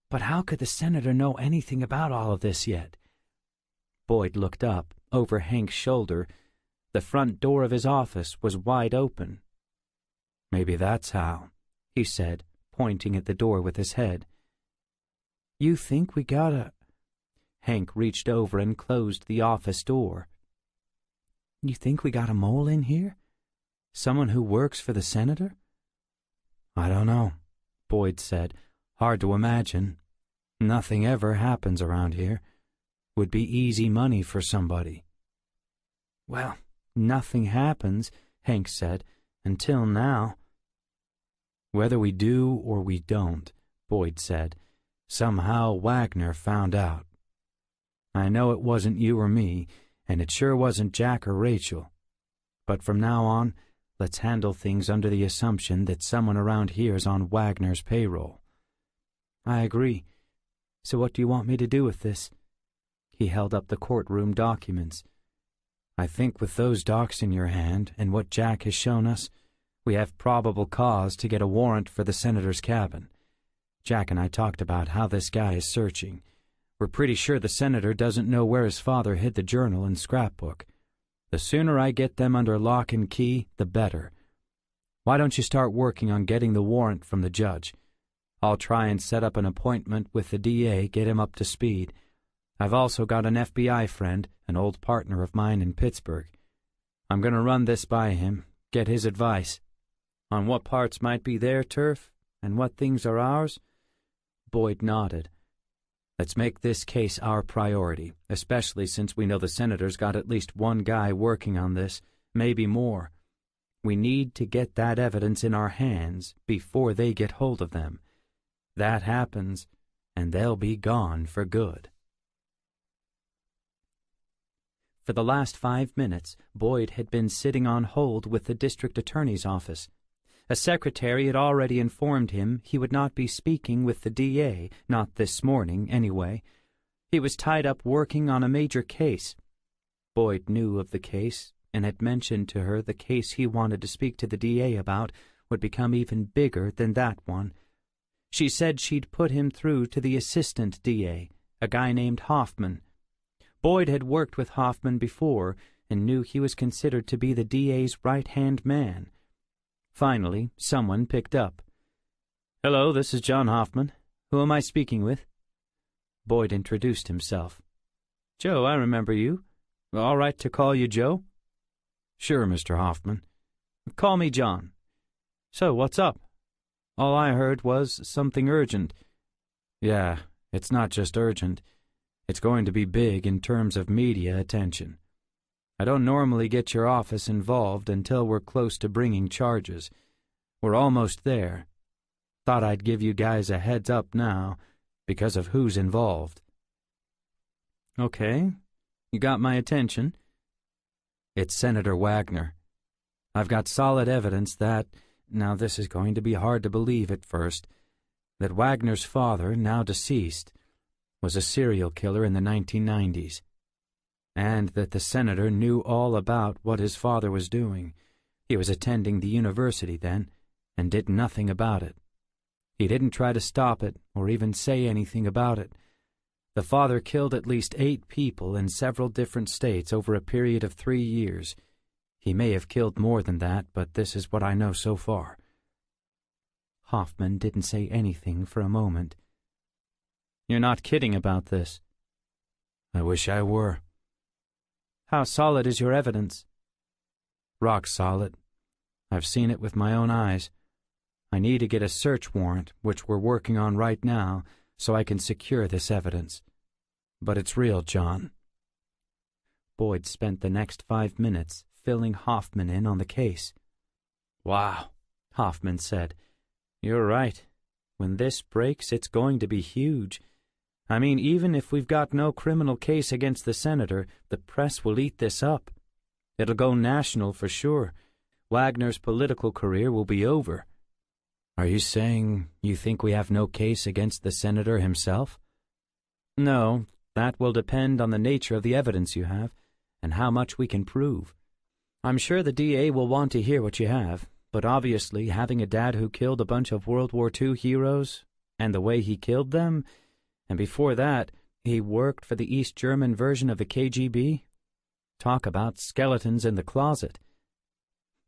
"But how could the senator know anything about all of this yet?" Boyd looked up, over Hank's shoulder. The front door of his office was wide open. "Maybe that's how," he said, pointing at the door with his head. "You think we gotta—" Hank reached over and closed the office door. "You think we got a mole in here? Someone who works for the senator?" "I don't know," Boyd said. "Hard to imagine. Nothing ever happens around here. Would be easy money for somebody." "Well, nothing happens," Hank said, "until now." "Whether we do or we don't," Boyd said, "somehow Wagner found out. I know it wasn't you or me, and it sure wasn't Jack or Rachel. But from now on, let's handle things under the assumption that someone around here is on Wagner's payroll." "I agree. So what do you want me to do with this?" He held up the courtroom documents. "I think with those docs in your hand and what Jack has shown us, we have probable cause to get a warrant for the senator's cabin. Jack and I talked about how this guy is searching. We're pretty sure the senator doesn't know where his father hid the journal and scrapbook. The sooner I get them under lock and key, the better. Why don't you start working on getting the warrant from the judge? I'll try and set up an appointment with the DA, get him up to speed. I've also got an FBI friend, an old partner of mine in Pittsburgh. I'm going to run this by him, get his advice." "On what parts might be their turf, and what things are ours?" Boyd nodded. "Let's make this case our priority, especially since we know the senator's got at least one guy working on this, maybe more. We need to get that evidence in our hands before they get hold of them. That happens, and they'll be gone for good. For the last 5 minutes, Boyd had been sitting on hold with the district attorney's office. A secretary had already informed him he would not be speaking with the DA, not this morning, anyway. He was tied up working on a major case. Boyd knew of the case, and had mentioned to her the case he wanted to speak to the DA about would become even bigger than that one. She said she'd put him through to the assistant DA, a guy named Hoffman. Boyd had worked with Hoffman before and knew he was considered to be the DA's right-hand man. Finally, someone picked up. "Hello, this is John Hoffman. Who am I speaking with?" Boyd introduced himself. "Joe, I remember you. All right to call you Joe?" "Sure, Mr. Hoffman." "Call me John. So, what's up? All I heard was something urgent." "Yeah, it's not just urgent. It's going to be big in terms of media attention. I don't normally get your office involved until we're close to bringing charges. We're almost there. Thought I'd give you guys a heads up now, because of who's involved." "Okay, you got my attention." "It's Senator Wagner. I've got solid evidence that, now this is going to be hard to believe at first, that Wagner's father, now deceased, was a serial killer in the 1990s, and that the senator knew all about what his father was doing. He was attending the university then, and did nothing about it. He didn't try to stop it or even say anything about it. The father killed at least 8 people in several different states over a period of 3 years. He may have killed more than that, but this is what I know so far." Hoffman didn't say anything for a moment. "You're not kidding about this?" "I wish I were." "How solid is your evidence?" "Rock solid. I've seen it with my own eyes. I need to get a search warrant, which we're working on right now, so I can secure this evidence. But it's real, John." Boyd spent the next 5 minutes filling Hoffman in on the case. "Wow," Hoffman said. "You're right. When this breaks, it's going to be huge. I mean, even if we've got no criminal case against the senator, the press will eat this up. It'll go national for sure. Wagner's political career will be over." "Are you saying you think we have no case against the senator himself?" "No, that will depend on the nature of the evidence you have, and how much we can prove. I'm sure the DA will want to hear what you have, but obviously having a dad who killed a bunch of World War II heroes, and the way he killed them, and before that, he worked for the East German version of the KGB. Talk about skeletons in the closet."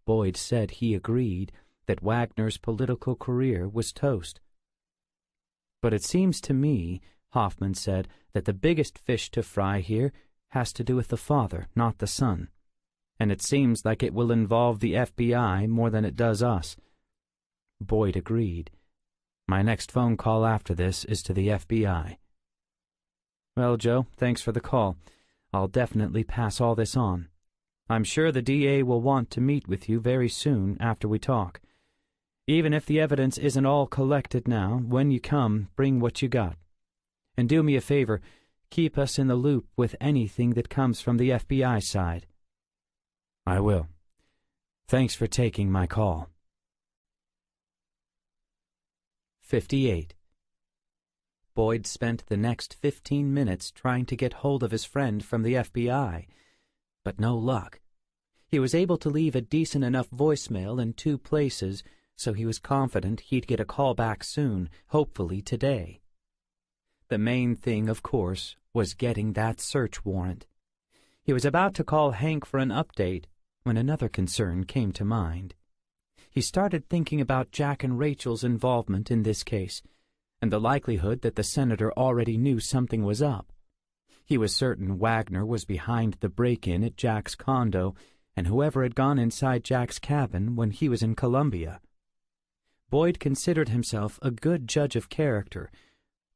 Boyd said he agreed that Wagner's political career was toast. "But it seems to me," Hoffman said, "that the biggest fish to fry here has to do with the father, not the son. And it seems like it will involve the FBI more than it does us." Boyd agreed. "My next phone call after this is to the FBI." "Well, Joe, thanks for the call. I'll definitely pass all this on. I'm sure the DA will want to meet with you very soon after we talk. Even if the evidence isn't all collected now, when you come, bring what you got. And do me a favor, keep us in the loop with anything that comes from the FBI side." "I will. Thanks for taking my call." 58. Boyd spent the next 15 minutes trying to get hold of his friend from the FBI, but no luck. He was able to leave a decent enough voicemail in 2 places, so he was confident he'd get a call back soon, hopefully today. The main thing, of course, was getting that search warrant. He was about to call Hank for an update when another concern came to mind. He started thinking about Jack and Rachel's involvement in this case, and the likelihood that the senator already knew something was up. He was certain Wagner was behind the break-in at Jack's condo, and whoever had gone inside Jack's cabin when he was in Columbia. Boyd considered himself a good judge of character.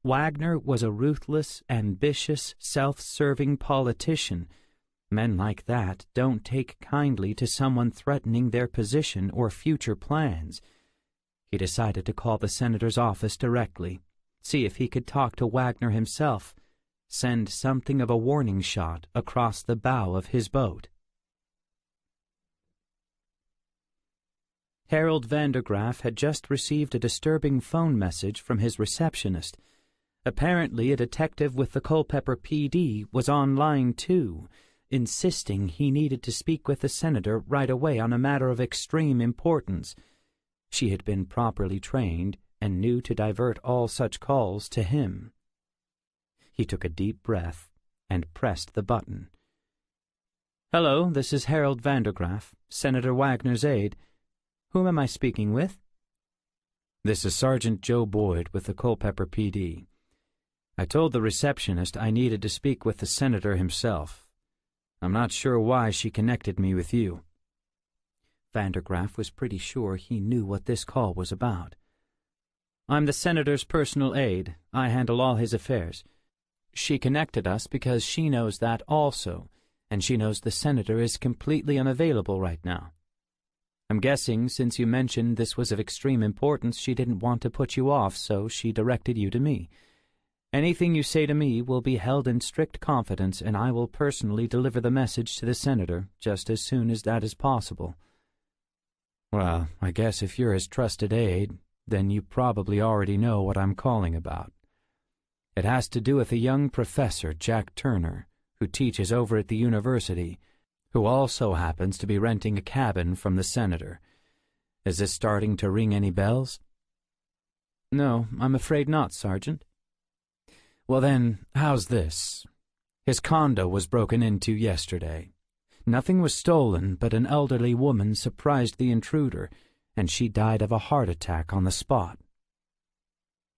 Wagner was a ruthless, ambitious, self-serving politician, Men like that don't take kindly to someone threatening their position or future plans. He decided to call the senator's office directly, see if he could talk to Wagner himself, send something of a warning shot across the bow of his boat. Harold Vandergraff had just received a disturbing phone message from his receptionist. Apparently a detective with the Culpeper PD was on line 2, insisting he needed to speak with the senator right away on a matter of extreme importance. She had been properly trained and knew to divert all such calls to him. He took a deep breath and pressed the button. "Hello, this is Harold Vandergraff, Senator Wagner's aide. Whom am I speaking with?" "This is Sergeant Joe Boyd with the Culpeper PD. I told the receptionist I needed to speak with the senator himself. I'm not sure why she connected me with you." Vandergraff was pretty sure he knew what this call was about. "I'm the senator's personal aide. I handle all his affairs. She connected us because she knows that also, and she knows the senator is completely unavailable right now. I'm guessing since you mentioned this was of extreme importance, she didn't want to put you off, so she directed you to me. Anything you say to me will be held in strict confidence, and I will personally deliver the message to the senator just as soon as that is possible." "Well, I guess if you're his trusted aide, then you probably already know what I'm calling about. It has to do with a young professor, Jack Turner, who teaches over at the university, who also happens to be renting a cabin from the senator. Is this starting to ring any bells?" "No, I'm afraid not, Sergeant." "Well then, how's this? His condo was broken into yesterday. Nothing was stolen, but an elderly woman surprised the intruder, and she died of a heart attack on the spot."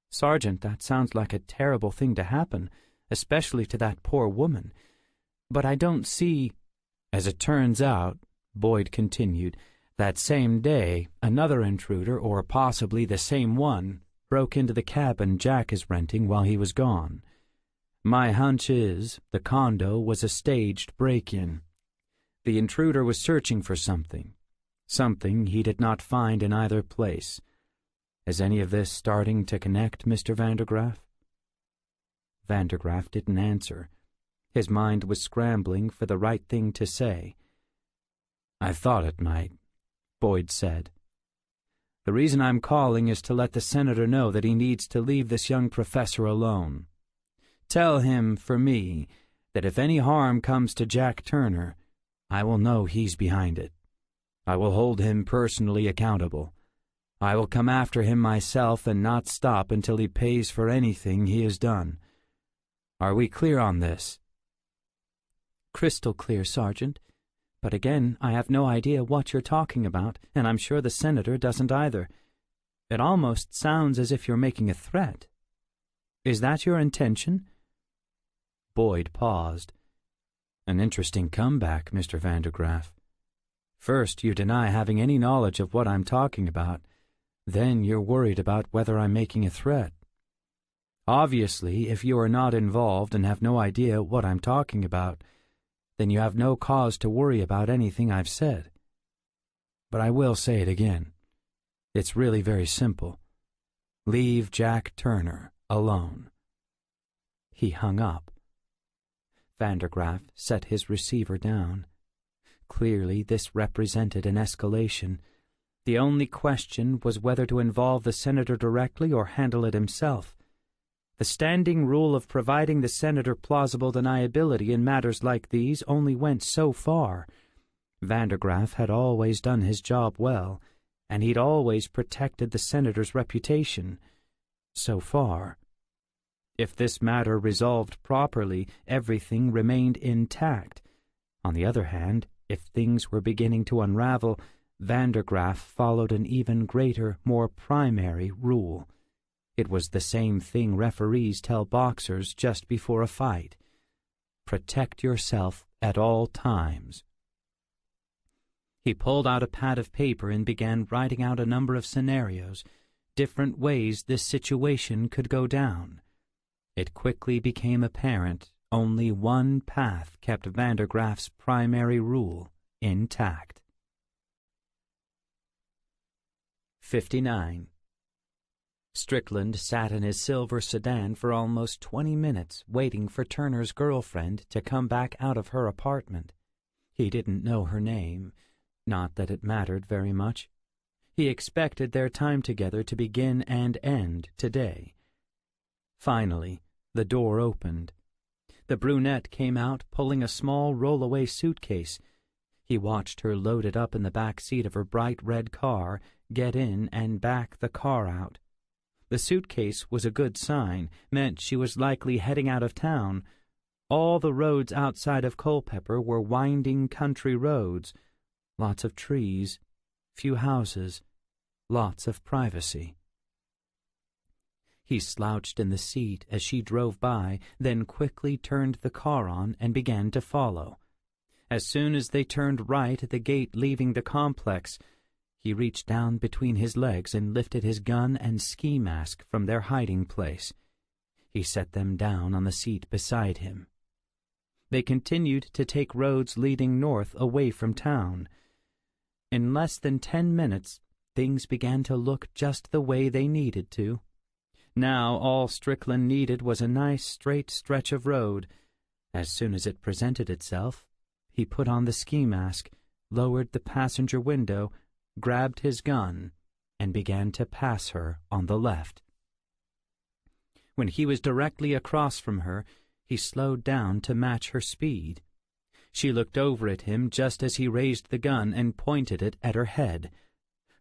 "Sergeant, that sounds like a terrible thing to happen, especially to that poor woman. But I don't see—" "As it turns out," Boyd continued, "that same day, another intruder, or possibly the same one, broke into the cabin Jack is renting while he was gone. My hunch is the condo was a staged break-in. The intruder was searching for something he did not find in either place. Is any of this starting to connect, Mr. Vandergraff?" Vandergraff didn't answer. His mind was scrambling for the right thing to say. "I thought it might," Boyd said. "The reason I'm calling is to let the senator know that he needs to leave this young professor alone. Tell him, for me, that if any harm comes to Jack Turner, I will know he's behind it. I will hold him personally accountable. I will come after him myself and not stop until he pays for anything he has done. Are we clear on this?" "Crystal clear, Sergeant. But again, I have no idea what you're talking about, and I'm sure the senator doesn't either. It almost sounds as if you're making a threat. Is that your intention?" Boyd paused. "An interesting comeback, Mr. Vandergraff. First, you deny having any knowledge of what I'm talking about. Then you're worried about whether I'm making a threat. Obviously, if you are not involved and have no idea what I'm talking about, then you have no cause to worry about anything I've said. But I will say it again. It's really very simple. Leave Jack Turner alone." He hung up. Vandergraff set his receiver down. Clearly, this represented an escalation. The only question was whether to involve the senator directly or handle it himself. The standing rule of providing the senator plausible deniability in matters like these only went so far. Vandergraff had always done his job well, and he'd always protected the senator's reputation. So far. If this matter resolved properly, everything remained intact. On the other hand, if things were beginning to unravel, Vandergraff followed an even greater, more primary rule. It was the same thing referees tell boxers just before a fight. Protect yourself at all times. He pulled out a pad of paper and began writing out a number of scenarios, different ways this situation could go down. It quickly became apparent Only one path kept Vandergraaf's primary rule intact. 59. Strickland sat in his silver sedan for almost 20 minutes waiting for Turner's girlfriend to come back out of her apartment. He didn't know her name, not that it mattered very much. He expected their time together to begin and end today. Finally, the door opened. The brunette came out pulling a small roll-away suitcase. He watched her load it up in the back seat of her bright red car, get in and back the car out. The suitcase was a good sign, meant she was likely heading out of town. All the roads outside of Culpeper were winding country roads, lots of trees, few houses, lots of privacy. He slouched in the seat as she drove by, then quickly turned the car on and began to follow. As soon as they turned right at the gate leaving the complex, he reached down between his legs and lifted his gun and ski mask from their hiding place. He set them down on the seat beside him. They continued to take roads leading north away from town. In less than 10 minutes, things began to look just the way they needed to. Now all Strickland needed was a nice straight stretch of road. As soon as it presented itself, he put on the ski mask, lowered the passenger window, grabbed his gun, and began to pass her on the left. When he was directly across from her, he slowed down to match her speed. She looked over at him just as he raised the gun and pointed it at her head.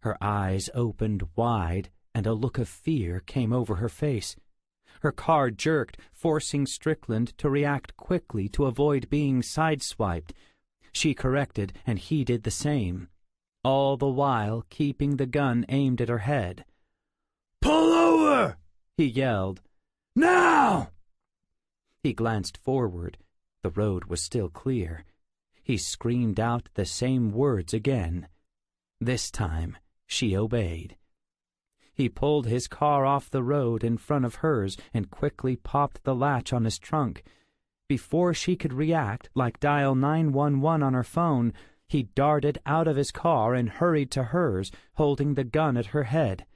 Her eyes opened wide, and a look of fear came over her face. Her car jerked, forcing Strickland to react quickly to avoid being sideswiped. She corrected, and he did the same, all the while keeping the gun aimed at her head. "Pull over!" he yelled. "Now!" He glanced forward. The road was still clear. He screamed out the same words again. This time, she obeyed. He pulled his car off the road in front of hers and quickly popped the latch on his trunk. Before she could react, like dial 911 on her phone, he darted out of his car and hurried to hers, holding the gun at her head.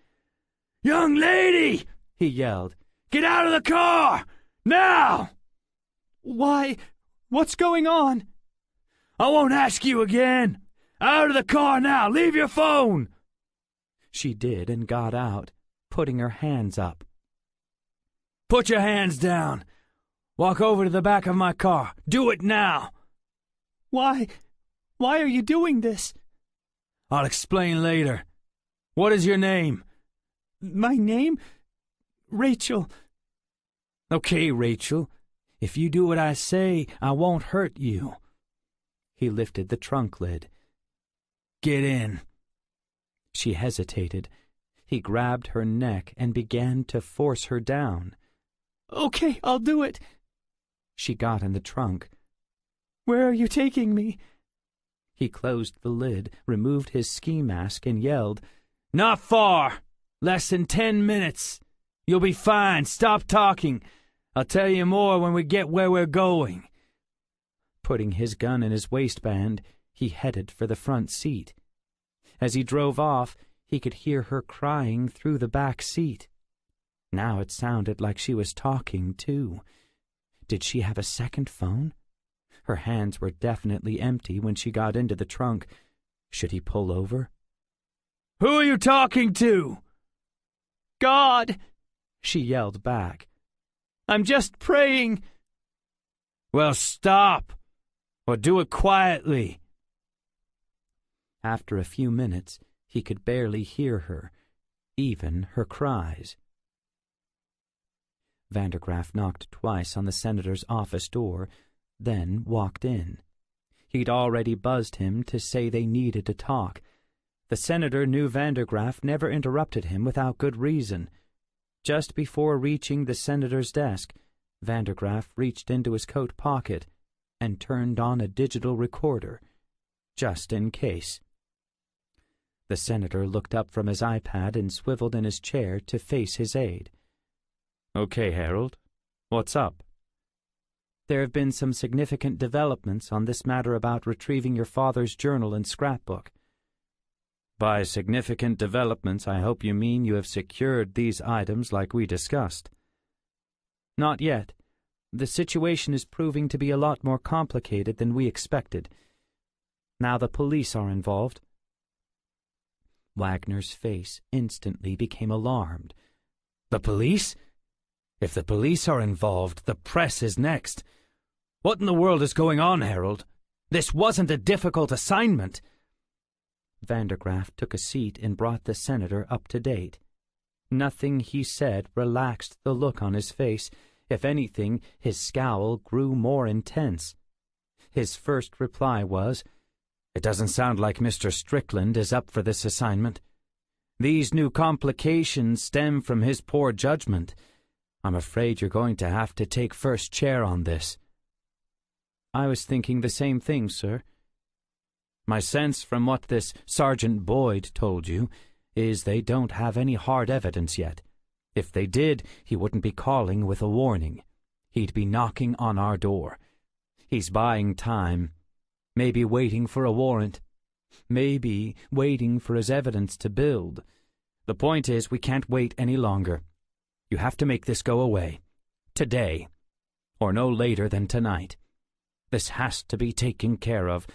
"Young lady!" he yelled. "Get out of the car! Now!" "Why? What's going on?" "I won't ask you again! Out of the car now! Leave your phone!" She did and got out, putting her hands up. "Put your hands down! Walk over to the back of my car! Do it now!" Why are you doing this?" "I'll explain later. What is your name?" "My name? Rachel." "Okay, Rachel. If you do what I say, I won't hurt you." He lifted the trunk lid. "Get in." She hesitated. He grabbed her neck and began to force her down. "Okay, I'll do it." She got in the trunk. "Where are you taking me?" He closed the lid, removed his ski mask, and yelled, "Not far. Less than 10 minutes. You'll be fine. Stop talking. I'll tell you more when we get where we're going." Putting his gun in his waistband, he headed for the front seat. As he drove off, he could hear her crying through the back seat. Now it sounded like she was talking, too. Did she have a second phone? Her hands were definitely empty when she got into the trunk. Should he pull over? "Who are you talking to?" "God!" she yelled back. "I'm just praying." "Well, stop, or do it quietly." After a few minutes, he could barely hear her, even her cries. Vandergraaf knocked twice on the senator's office door, then walked in. He'd already buzzed him to say they needed to talk. The senator knew Vandergraaf never interrupted him without good reason. Just before reaching the senator's desk, Vandergraaf reached into his coat pocket and turned on a digital recorder, just in case. The senator looked up from his iPad and swiveled in his chair to face his aide. "Okay, Harold. What's up?" There have been some significant developments on this matter about retrieving your father's journal and scrapbook. By significant developments, I hope you mean you have secured these items like we discussed. Not yet. The situation is proving to be a lot more complicated than we expected. Now the police are involved. Wagner's face instantly became alarmed. The police? If the police are involved, the press is next. What in the world is going on, Harold? This wasn't a difficult assignment. Vandergraff took a seat and brought the senator up to date. Nothing he said relaxed the look on his face. If anything, his scowl grew more intense. His first reply was, "It doesn't sound like Mr. Strickland is up for this assignment. These new complications stem from his poor judgment. I'm afraid you're going to have to take first chair on this." "I was thinking the same thing, sir." "My sense from what this Sergeant Boyd told you is they don't have any hard evidence yet. If they did, he wouldn't be calling with a warning. He'd be knocking on our door. He's buying time, maybe waiting for a warrant, maybe waiting for his evidence to build. The point is, we can't wait any longer. You have to make this go away. Today, or no later than tonight. This has to be taken care of.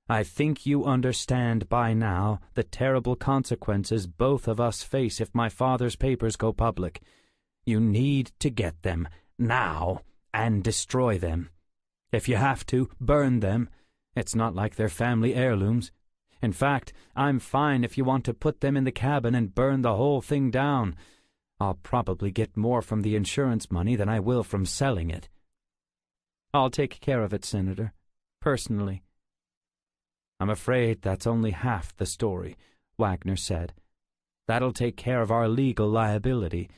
I think you understand by now the terrible consequences both of us face if my father's papers go public. You need to get them now and destroy them. If you have to, burn them. It's not like they're family heirlooms. In fact, I'm fine if you want to put them in the cabin and burn the whole thing down. I'll probably get more from the insurance money than I will from selling it." "I'll take care of it, Senator. Personally." "I'm afraid that's only half the story," Wagner said. "That'll take care of our legal liability,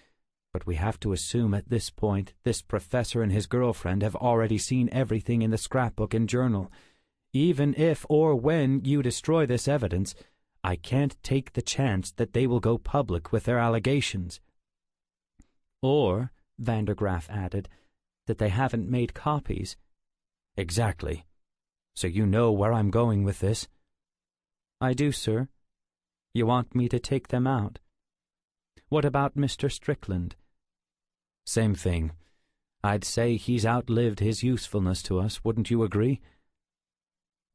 but we have to assume at this point this professor and his girlfriend have already seen everything in the scrapbook and journal. Even if or when you destroy this evidence, I can't take the chance that they will go public with their allegations." "Or," Vandergraff added, "that they haven't made copies." "Exactly. So you know where I'm going with this?" "I do, sir. You want me to take them out. What about Mr. Strickland?" "Same thing. I'd say he's outlived his usefulness to us, wouldn't you agree?"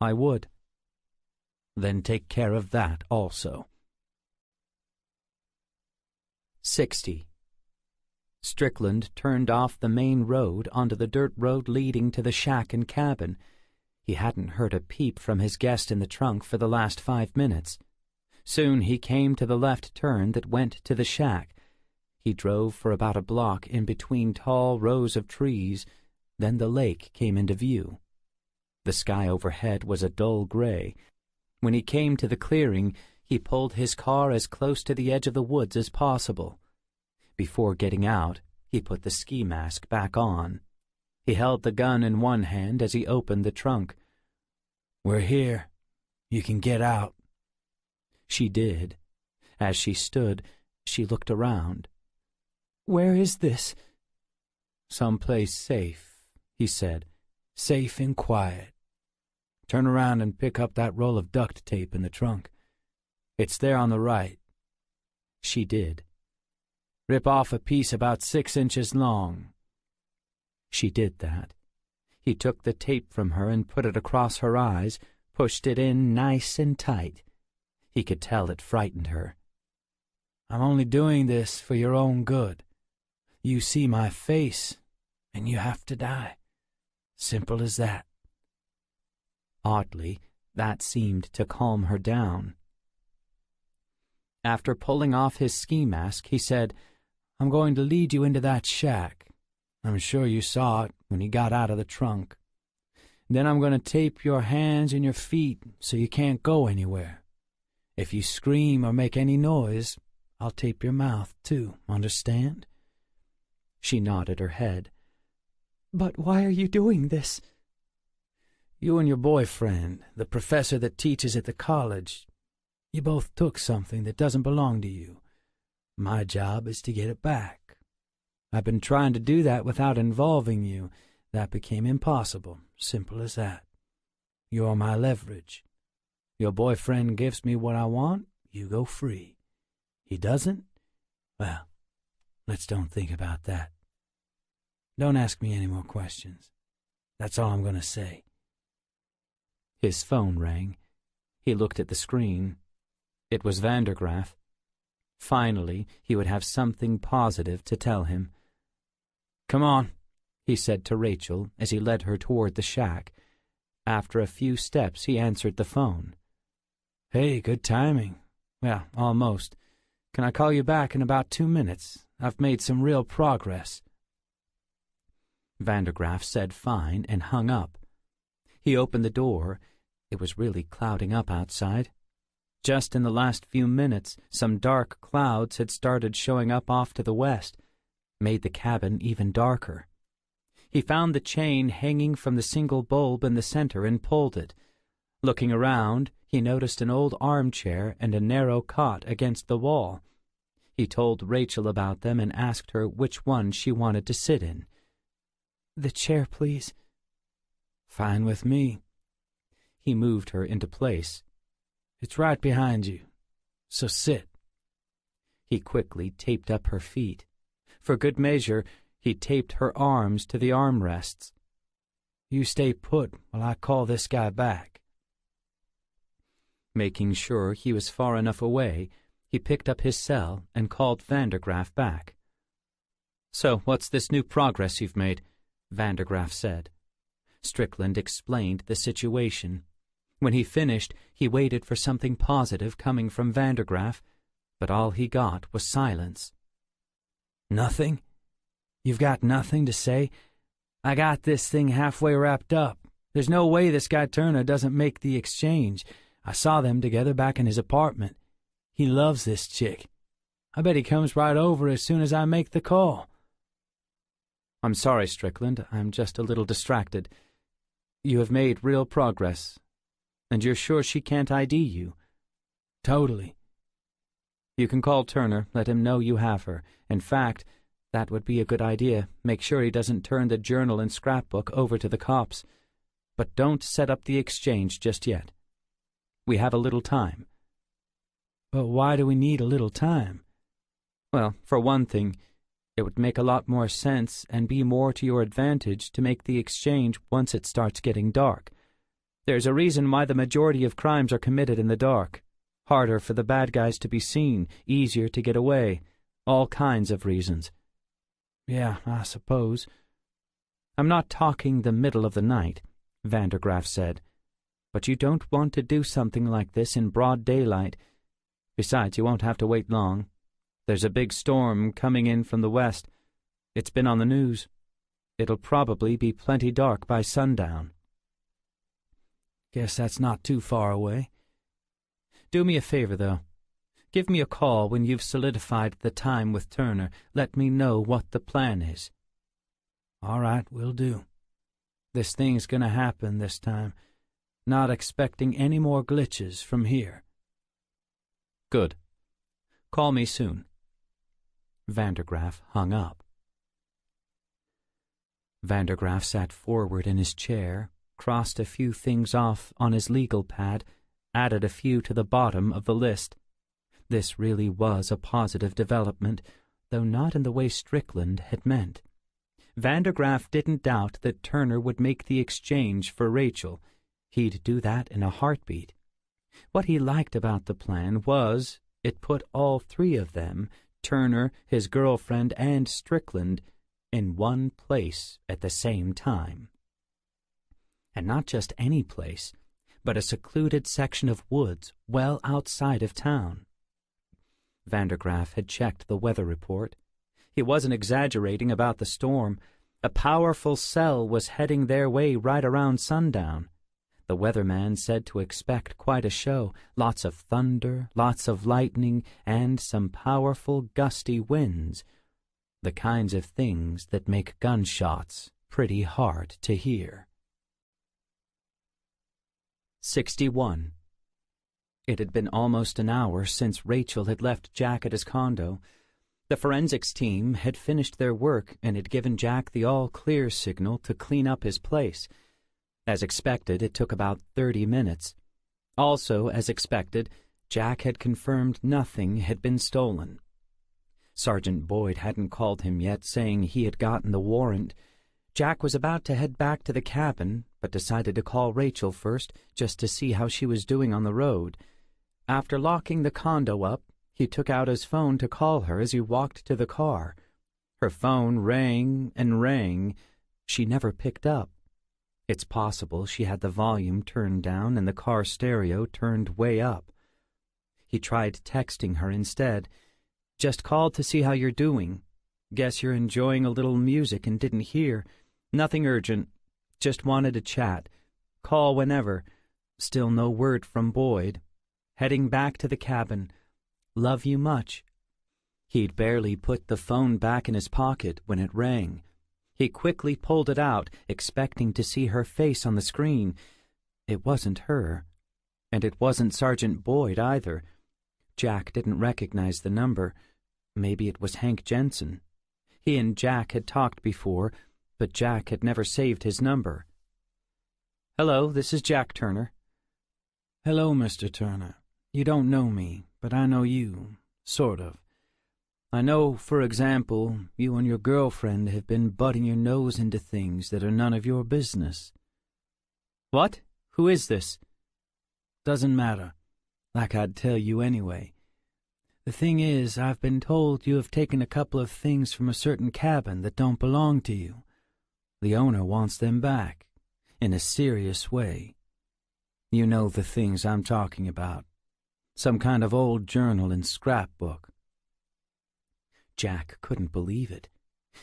"I would." "Then take care of that also." 60. Strickland turned off the main road onto the dirt road leading to the shack and cabin. He hadn't heard a peep from his guest in the trunk for the last 5 minutes. Soon he came to the left turn that went to the shack. He drove for about a block in between tall rows of trees. Then the lake came into view. The sky overhead was a dull gray. When he came to the clearing, he pulled his car as close to the edge of the woods as possible. Before getting out, he put the ski mask back on. He held the gun in one hand as he opened the trunk. "We're here. You can get out." She did. As she stood, she looked around. "Where is this?" "Someplace safe," he said. "Safe and quiet. Turn around and pick up that roll of duct tape in the trunk. It's there on the right." She did. "Rip off a piece about 6 inches long." She did that. He took the tape from her and put it across her eyes, pushed it in nice and tight. He could tell it frightened her. "I'm only doing this for your own good. You see my face, and you have to die. Simple as that." Oddly, that seemed to calm her down. After pulling off his ski mask, he said, "I'm going to lead you into that shack. I'm sure you saw it when he got out of the trunk. Then I'm going to tape your hands and your feet so you can't go anywhere. If you scream or make any noise, I'll tape your mouth too, understand?" She nodded her head. "But why are you doing this?" "You and your boyfriend, the professor that teaches at the college, you both took something that doesn't belong to you. My job is to get it back. I've been trying to do that without involving you. That became impossible, simple as that. You're my leverage. Your boyfriend gives me what I want, you go free. He doesn't? Well, let's don't think about that. Don't ask me any more questions. That's all I'm going to say. His phone rang. He looked at the screen. It was Vandergraff. Finally, he would have something positive to tell him. "Come on," he said to Rachel as he led her toward the shack. After a few steps, he answered the phone. "Hey, good timing. Well, almost. Can I call you back in about 2 minutes? I've made some real progress." Vandergraff said fine and hung up. He opened the door. It was really clouding up outside. Just in the last few minutes, some dark clouds had started showing up off to the west, made the cabin even darker. He found the chain hanging from the single bulb in the center and pulled it. Looking around, he noticed an old armchair and a narrow cot against the wall. He told Rachel about them and asked her which one she wanted to sit in. "The chair, please." "Fine with me." He moved her into place. "It's right behind you, so sit." He quickly taped up her feet. For good measure, he taped her arms to the armrests. "You stay put while I call this guy back." Making sure he was far enough away, he picked up his cell and called Vandergraff back. "So, what's this new progress you've made?" Vandergraff said. Strickland explained the situation. When he finished, he waited for something positive coming from Vandergraff, but all he got was silence. "Nothing? You've got nothing to say? I got this thing halfway wrapped up. There's no way this guy Turner doesn't make the exchange. I saw them together back in his apartment. He loves this chick. I bet he comes right over as soon as I make the call." "I'm sorry, Strickland. I'm just a little distracted. You have made real progress. And you're sure she can't ID you?" "Totally." "You can call Turner, let him know you have her. In fact, that would be a good idea. Make sure he doesn't turn the journal and scrapbook over to the cops. But don't set up the exchange just yet. We have a little time." "But why do we need a little time?" "Well, for one thing, it would make a lot more sense and be more to your advantage to make the exchange once it starts getting dark. There's a reason why the majority of crimes are committed in the dark. Harder for the bad guys to be seen, easier to get away. All kinds of reasons." "Yeah, I suppose." "I'm not talking the middle of the night," Vandergraff said. "But you don't want to do something like this in broad daylight. Besides, you won't have to wait long. There's a big storm coming in from the west. It's been on the news. It'll probably be plenty dark by sundown." "Guess that's not too far away." "Do me a favor, though. Give me a call when you've solidified the time with Turner. Let me know what the plan is." "All right, will do. This thing's gonna happen this time. Not expecting any more glitches from here." "Good. Call me soon." Vandergraff hung up. Vandergraff sat forward in his chair, crossed a few things off on his legal pad, added a few to the bottom of the list. This really was a positive development, though not in the way Strickland had meant. Vandergraff didn't doubt that Turner would make the exchange for Rachel. He'd do that in a heartbeat. What he liked about the plan was it put all three of them, Turner, his girlfriend, and Strickland, in one place at the same time. And not just any place, but a secluded section of woods well outside of town. Vandergraff had checked the weather report. He wasn't exaggerating about the storm. A powerful cell was heading their way right around sundown. The weatherman said to expect quite a show, lots of thunder, lots of lightning, and some powerful gusty winds, the kinds of things that make gunshots pretty hard to hear. 61. It had been almost an hour since Rachel had left Jack at his condo. The forensics team had finished their work and had given Jack the all-clear signal to clean up his place. As expected, it took about 30 minutes. Also, as expected, Jack had confirmed nothing had been stolen. Sergeant Boyd hadn't called him yet, saying he had gotten the warrant. Jack was about to head back to the cabin, but decided to call Rachel first, just to see how she was doing on the road. After locking the condo up, he took out his phone to call her as he walked to the car. Her phone rang and rang. She never picked up. It's possible she had the volume turned down and the car stereo turned way up. He tried texting her instead. "Just called to see how you're doing. Guess you're enjoying a little music and didn't hear. Nothing urgent. Just wanted to chat. Call whenever. Still no word from Boyd. Heading back to the cabin. Love you much." He'd barely put the phone back in his pocket when it rang. He quickly pulled it out, expecting to see her face on the screen. It wasn't her. And it wasn't Sergeant Boyd either. Jack didn't recognize the number. Maybe it was Hank Jensen. He and Jack had talked before, but Jack had never saved his number. "Hello, this is Jack Turner." "Hello, Mr. Turner. You don't know me, but I know you, sort of. I know, for example, you and your girlfriend have been butting your nose into things that are none of your business." "What? Who is this?" "Doesn't matter. Like I'd tell you anyway. The thing is, I've been told you have taken a couple of things from a certain cabin that don't belong to you. The owner wants them back, in a serious way. You know the things I'm talking about. Some kind of old journal and scrapbook." Jack couldn't believe it.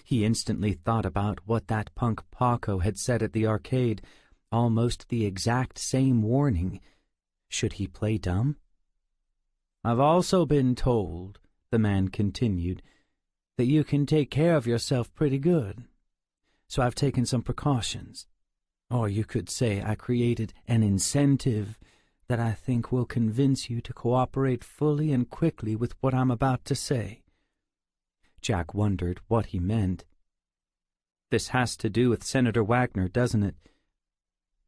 He instantly thought about what that punk Paco had said at the arcade, almost the exact same warning. Should he play dumb? "I've also been told," the man continued, "that you can take care of yourself pretty good. So I've taken some precautions. Or you could say I created an incentive that I think will convince you to cooperate fully and quickly with what I'm about to say." Jack wondered what he meant. "This has to do with Senator Wagner, doesn't it?"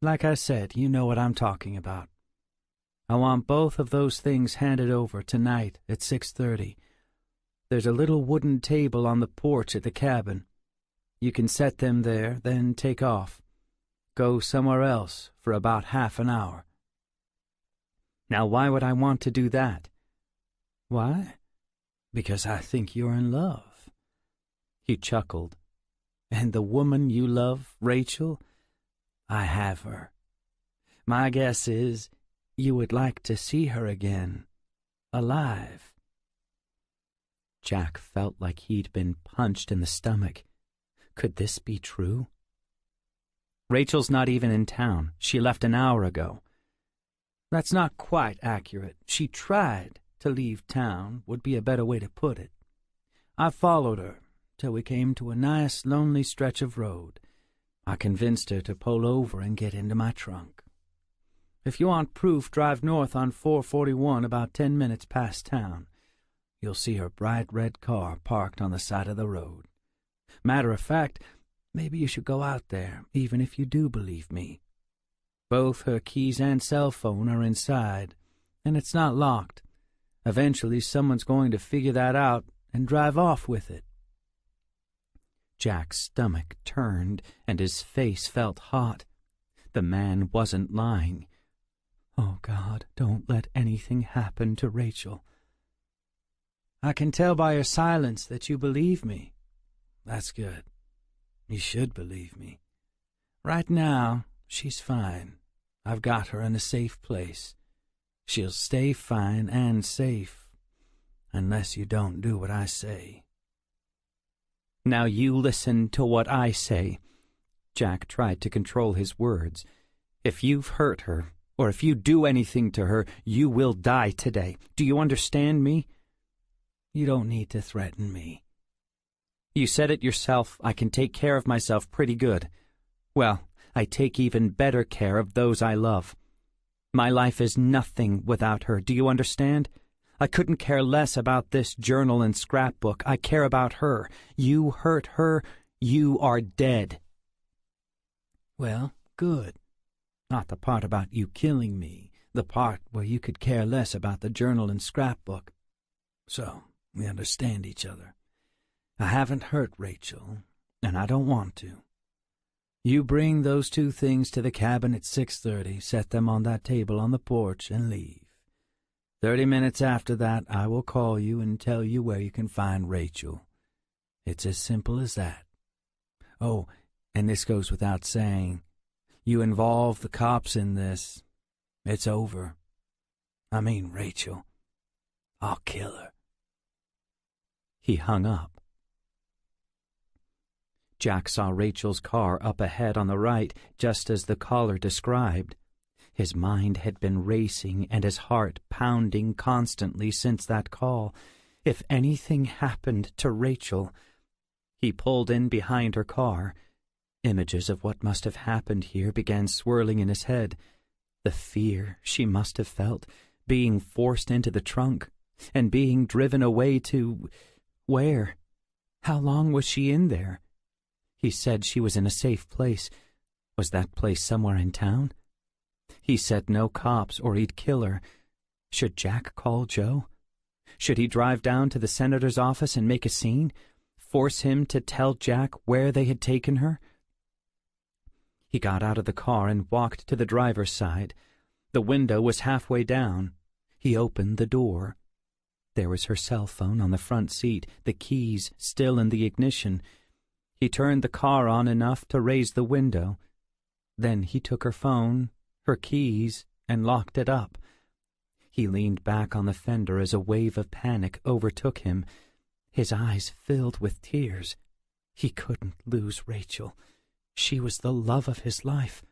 "Like I said, you know what I'm talking about. I want both of those things handed over tonight at 6:30. There's a little wooden table on the porch at the cabin. You can set them there, then take off. Go somewhere else for about half an hour." "Now why would I want to do that?" "Why? Because I think you're in love." He chuckled. "And the woman you love, Rachel, I have her. My guess is you would like to see her again, alive." Jack felt like he'd been punched in the stomach. Could this be true? "Rachel's not even in town. She left an hour ago." "That's not quite accurate. She tried to leave town, would be a better way to put it. I followed her till we came to a nice, lonely stretch of road. I convinced her to pull over and get into my trunk. If you want proof, drive north on 441 about 10 minutes past town. You'll see her bright red car parked on the side of the road. Matter of fact, maybe you should go out there, even if you do believe me. Both her keys and cell phone are inside, and it's not locked. Eventually someone's going to figure that out and drive off with it." Jack's stomach turned, and his face felt hot. The man wasn't lying. "Oh, God, don't let anything happen to Rachel." "I can tell by your silence that you believe me. That's good. You should believe me. Right now, she's fine. I've got her in a safe place. She'll stay fine and safe, unless you don't do what I say." "Now you listen to what I say." Jack tried to control his words. "If you've hurt her, or if you do anything to her, you will die today. Do you understand me?" "You don't need to threaten me." "You said it yourself. I can take care of myself pretty good. Well, I take even better care of those I love. My life is nothing without her. Do you understand? I couldn't care less about this journal and scrapbook. I care about her. You hurt her, you are dead. Well, good. Not the part about you killing me, the part where you could care less about the journal and scrapbook. So, we understand each other. I haven't hurt Rachel, and I don't want to. You bring those two things to the cabin at 6:30, set them on that table on the porch, and leave. 30 minutes after that, I will call you and tell you where you can find Rachel. It's as simple as that. Oh, and this goes without saying. You involve the cops in this, it's over. I mean Rachel. I'll kill her. He hung up. Jack saw Rachel's car up ahead on the right, just as the caller described. His mind had been racing and his heart pounding constantly since that call. If anything happened to Rachel... He pulled in behind her car. Images of what must have happened here began swirling in his head. The fear she must have felt, being forced into the trunk, and being driven away to... where? How long was she in there? He said she was in a safe place. Was that place somewhere in town? He said no cops or he'd kill her. Should Jack call Joe? Should he drive down to the senator's office and make a scene? Force him to tell Jack where they had taken her? He got out of the car and walked to the driver's side. The window was halfway down. He opened the door. There was her cell phone on the front seat, the keys still in the ignition. He turned the car on enough to raise the window. Then he took her phone, her keys, and locked it up. He leaned back on the fender as a wave of panic overtook him. His eyes filled with tears. He couldn't lose Rachel. She was the love of his life.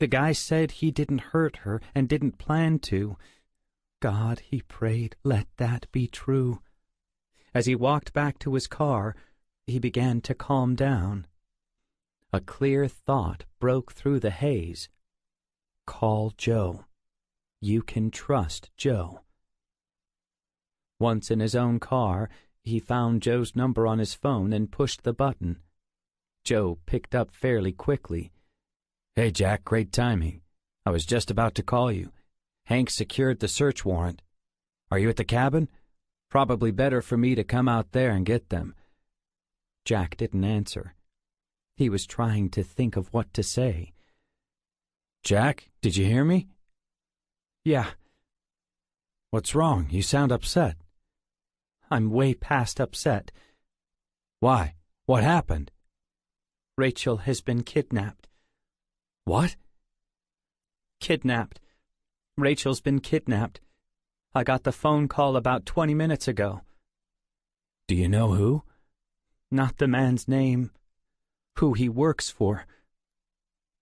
The guy said he didn't hurt her and didn't plan to. God, he prayed, let that be true. As he walked back to his car, he began to calm down. A clear thought broke through the haze. Call Joe. You can trust Joe. Once in his own car, he found Joe's number on his phone and pushed the button. Joe picked up fairly quickly. "Hey, Jack, great timing. I was just about to call you. Hank secured the search warrant. Are you at the cabin? Probably better for me to come out there and get them." Jack didn't answer. He was trying to think of what to say. "Jack, did you hear me?" "Yeah." "What's wrong? You sound upset." "I'm way past upset." "Why? What happened?" "Rachel has been kidnapped." "What?" "Kidnapped. Rachel's been kidnapped. I got the phone call about 20 minutes ago." "Do you know who?" "Not the man's name. Who he works for."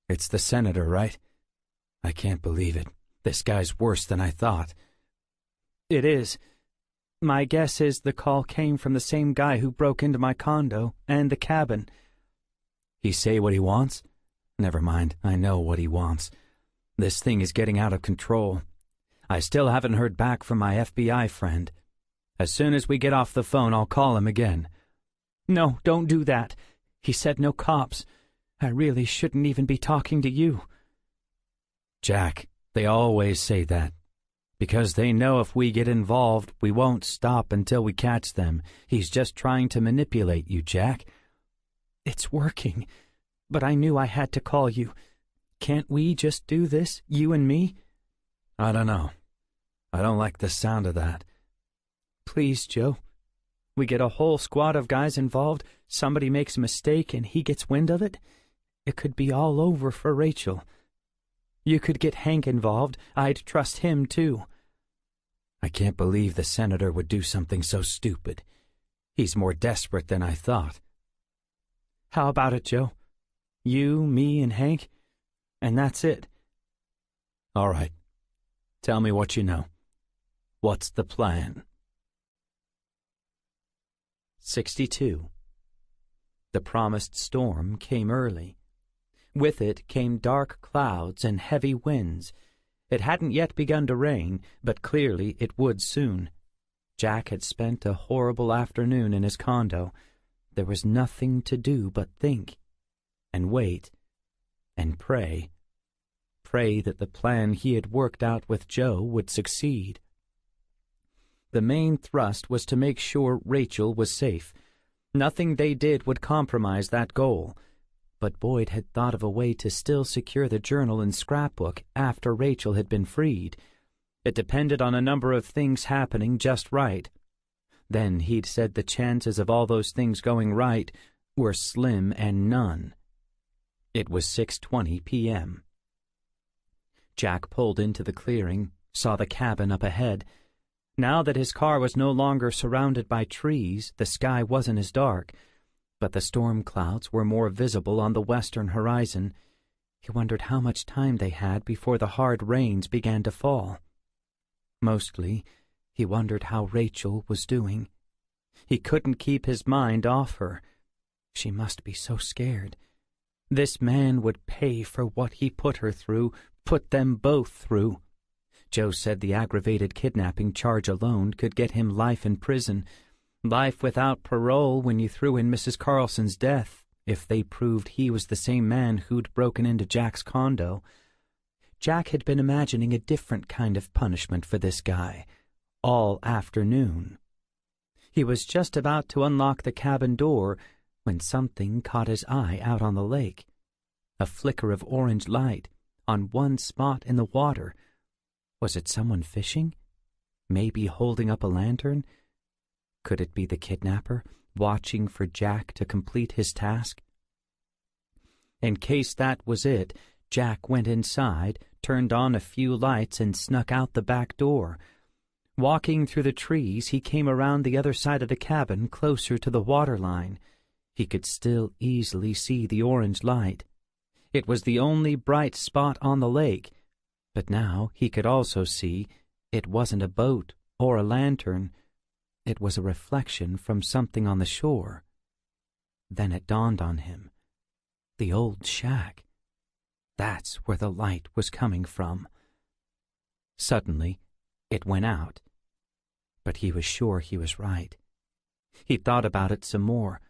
"It's the senator, right? I can't believe it. This guy's worse than I thought." "It is. My guess is the call came from the same guy who broke into my condo and the cabin." "He say what he wants?" "Never mind, I know what he wants. This thing is getting out of control. I still haven't heard back from my FBI friend. As soon as we get off the phone, I'll call him again." "No, don't do that. He said no cops. I really shouldn't even be talking to you." "Jack, they always say that. Because they know if we get involved, we won't stop until we catch them. He's just trying to manipulate you, Jack." "It's working. But I knew I had to call you. Can't we just do this, you and me?" "I don't know. I don't like the sound of that." "Please, Joe. We get a whole squad of guys involved, somebody makes a mistake and he gets wind of it. It could be all over for Rachel. You could get Hank involved. I'd trust him, too." "I can't believe the senator would do something so stupid. He's more desperate than I thought." "How about it, Joe? You, me, and Hank, and that's it." "All right. Tell me what you know. What's the plan?" 62. The promised storm came early. With it came dark clouds and heavy winds. It hadn't yet begun to rain, but clearly it would soon. Jack had spent a horrible afternoon in his condo. There was nothing to do but think, and wait, and pray. Pray that the plan he had worked out with Joe would succeed. The main thrust was to make sure Rachel was safe. Nothing they did would compromise that goal. But Boyd had thought of a way to still secure the journal and scrapbook after Rachel had been freed. It depended on a number of things happening just right. Then he'd said the chances of all those things going right were slim and none. It was 6:20 p.m. Jack pulled into the clearing, saw the cabin up ahead. Now that his car was no longer surrounded by trees, the sky wasn't as dark, but the storm clouds were more visible on the western horizon. He wondered how much time they had before the hard rains began to fall. Mostly, he wondered how Rachel was doing. He couldn't keep his mind off her. She must be so scared. This man would pay for what he put her through, put them both through. Joe said the aggravated kidnapping charge alone could get him life in prison. Life without parole when you threw in Mrs. Carlson's death, if they proved he was the same man who'd broken into Jack's condo. Jack had been imagining a different kind of punishment for this guy, all afternoon. He was just about to unlock the cabin door when something caught his eye out on the lake. A flicker of orange light on one spot in the water. Was it someone fishing? Maybe holding up a lantern? Could it be the kidnapper, watching for Jack to complete his task? In case that was it, Jack went inside, turned on a few lights, and snuck out the back door. Walking through the trees, he came around the other side of the cabin, closer to the water line. He could still easily see the orange light. It was the only bright spot on the lake, but now he could also see it wasn't a boat or a lantern. It was a reflection from something on the shore. Then it dawned on him. The old shack. That's where the light was coming from. Suddenly, it went out. But he was sure he was right. He thought about it some more.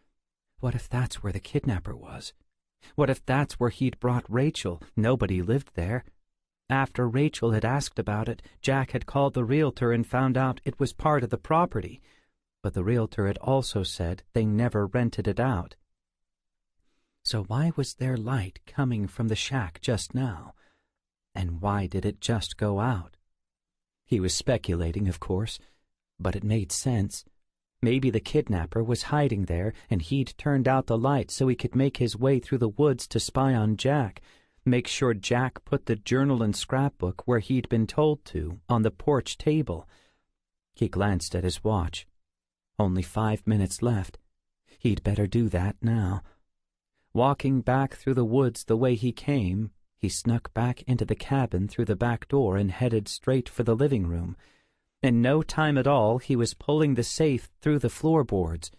What if that's where the kidnapper was? What if that's where he'd brought Rachel? Nobody lived there. After Rachel had asked about it, Jack had called the realtor and found out it was part of the property. But the realtor had also said they never rented it out. So why was there light coming from the shack just now? And why did it just go out? He was speculating, of course, but it made sense. Maybe the kidnapper was hiding there, and he'd turned out the light so he could make his way through the woods to spy on Jack, make sure Jack put the journal and scrapbook where he'd been told to, on the porch table. He glanced at his watch. Only 5 minutes left. He'd better do that now. Walking back through the woods the way he came, he snuck back into the cabin through the back door and headed straight for the living room. In no time at all, he was pulling the safe through the floorboards.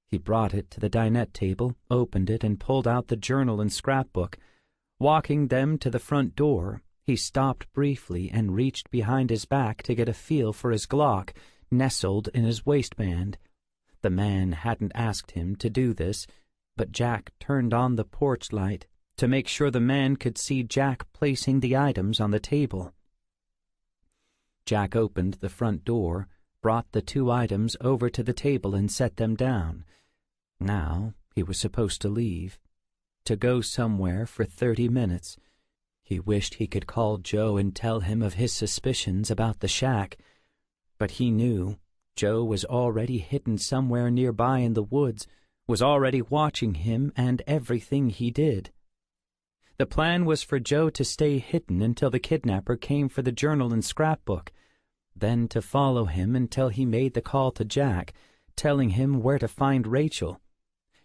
He brought it to the dinette table, opened it, and pulled out the journal and scrapbook. Walking them to the front door, he stopped briefly and reached behind his back to get a feel for his Glock, nestled in his waistband. The man hadn't asked him to do this, but Jack turned on the porch light to make sure the man could see Jack placing the items on the table. Jack opened the front door, brought the 2 items over to the table and set them down. Now he was supposed to leave, to go somewhere for 30 minutes. He wished he could call Joe and tell him of his suspicions about the shack, but he knew Joe was already hidden somewhere nearby in the woods, was already watching him and everything he did. The plan was for Joe to stay hidden until the kidnapper came for the journal and scrapbook, then to follow him until he made the call to Jack, telling him where to find Rachel.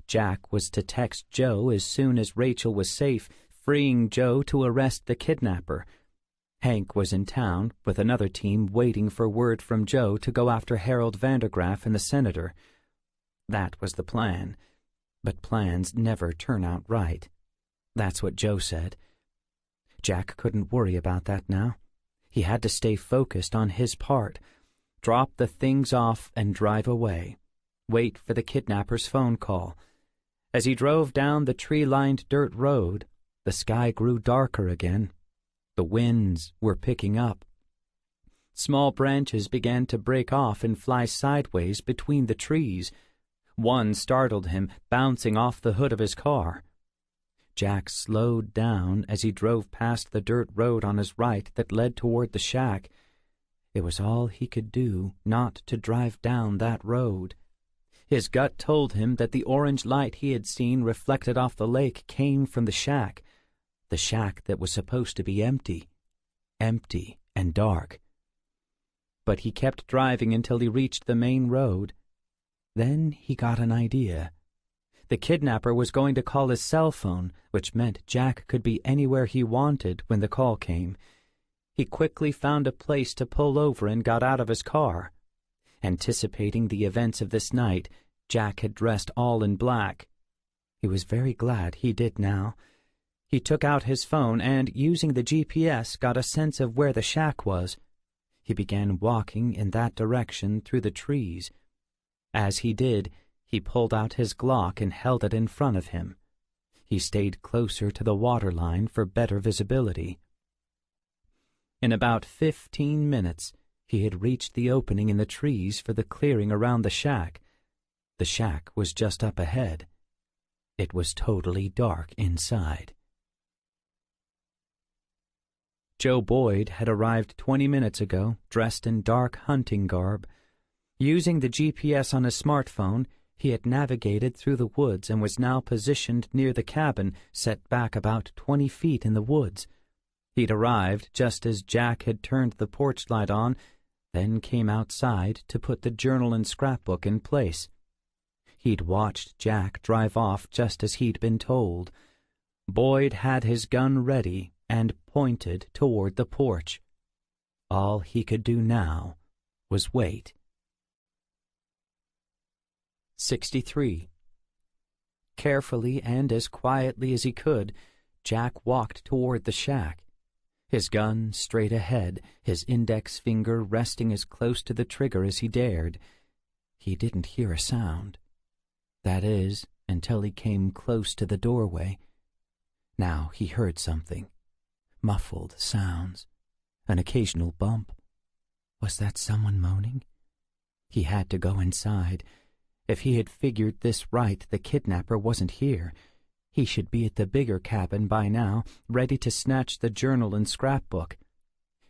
Jack was to text Joe as soon as Rachel was safe, freeing Joe to arrest the kidnapper. Hank was in town, with another team waiting for word from Joe to go after Harold Vandergraff and the senator. That was the plan, but plans never turn out right. That's what Joe said. Jack couldn't worry about that now. He had to stay focused on his part. drop the things off and drive away, wait for the kidnapper's phone call. As he drove down the tree-lined dirt road, the sky grew darker again. The winds were picking up. Small branches began to break off and fly sideways between the trees. One startled him, bouncing off the hood of his car. Jack slowed down as he drove past the dirt road on his right that led toward the shack. It was all he could do not to drive down that road. His gut told him that the orange light he had seen reflected off the lake came from the shack that was supposed to be empty and dark. But he kept driving until he reached the main road. Then he got an idea. The kidnapper was going to call his cell phone, which meant Jack could be anywhere he wanted when the call came. He quickly found a place to pull over and got out of his car. Anticipating the events of this night, Jack had dressed all in black. He was very glad he did now. He took out his phone and, using the GPS, got a sense of where the shack was. He began walking in that direction through the trees. As he did, he pulled out his Glock and held it in front of him. He stayed closer to the waterline for better visibility. In about 15 minutes, he had reached the opening in the trees for the clearing around the shack. The shack was just up ahead. It was totally dark inside. Joe Boyd had arrived 20 minutes ago, dressed in dark hunting garb. Using the GPS on his smartphone, he had navigated through the woods and was now positioned near the cabin, set back about 20 feet in the woods. He'd arrived just as Jack had turned the porch light on, then came outside to put the journal and scrapbook in place. He'd watched Jack drive off just as he'd been told. Boyd had his gun ready and pointed toward the porch. All he could do now was wait. 63. Carefully and as quietly as he could, Jack walked toward the shack. His gun straight ahead, his index finger resting as close to the trigger as he dared. He didn't hear a sound. That is, until he came close to the doorway. Now he heard something. Muffled sounds. An occasional bump. Was that someone moaning? He had to go inside. If he had figured this right, the kidnapper wasn't here. He should be at the bigger cabin by now, ready to snatch the journal and scrapbook.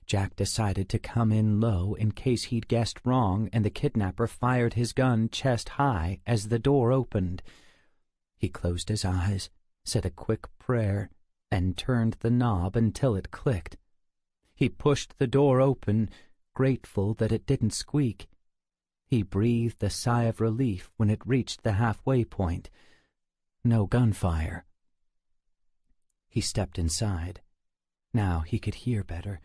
Jack decided to come in low in case he'd guessed wrong and the kidnapper fired his gun chest high as the door opened. He closed his eyes, said a quick prayer, and turned the knob until it clicked. He pushed the door open, grateful that it didn't squeak. He breathed a sigh of relief when it reached the halfway point. No gunfire. He stepped inside. Now he could hear better.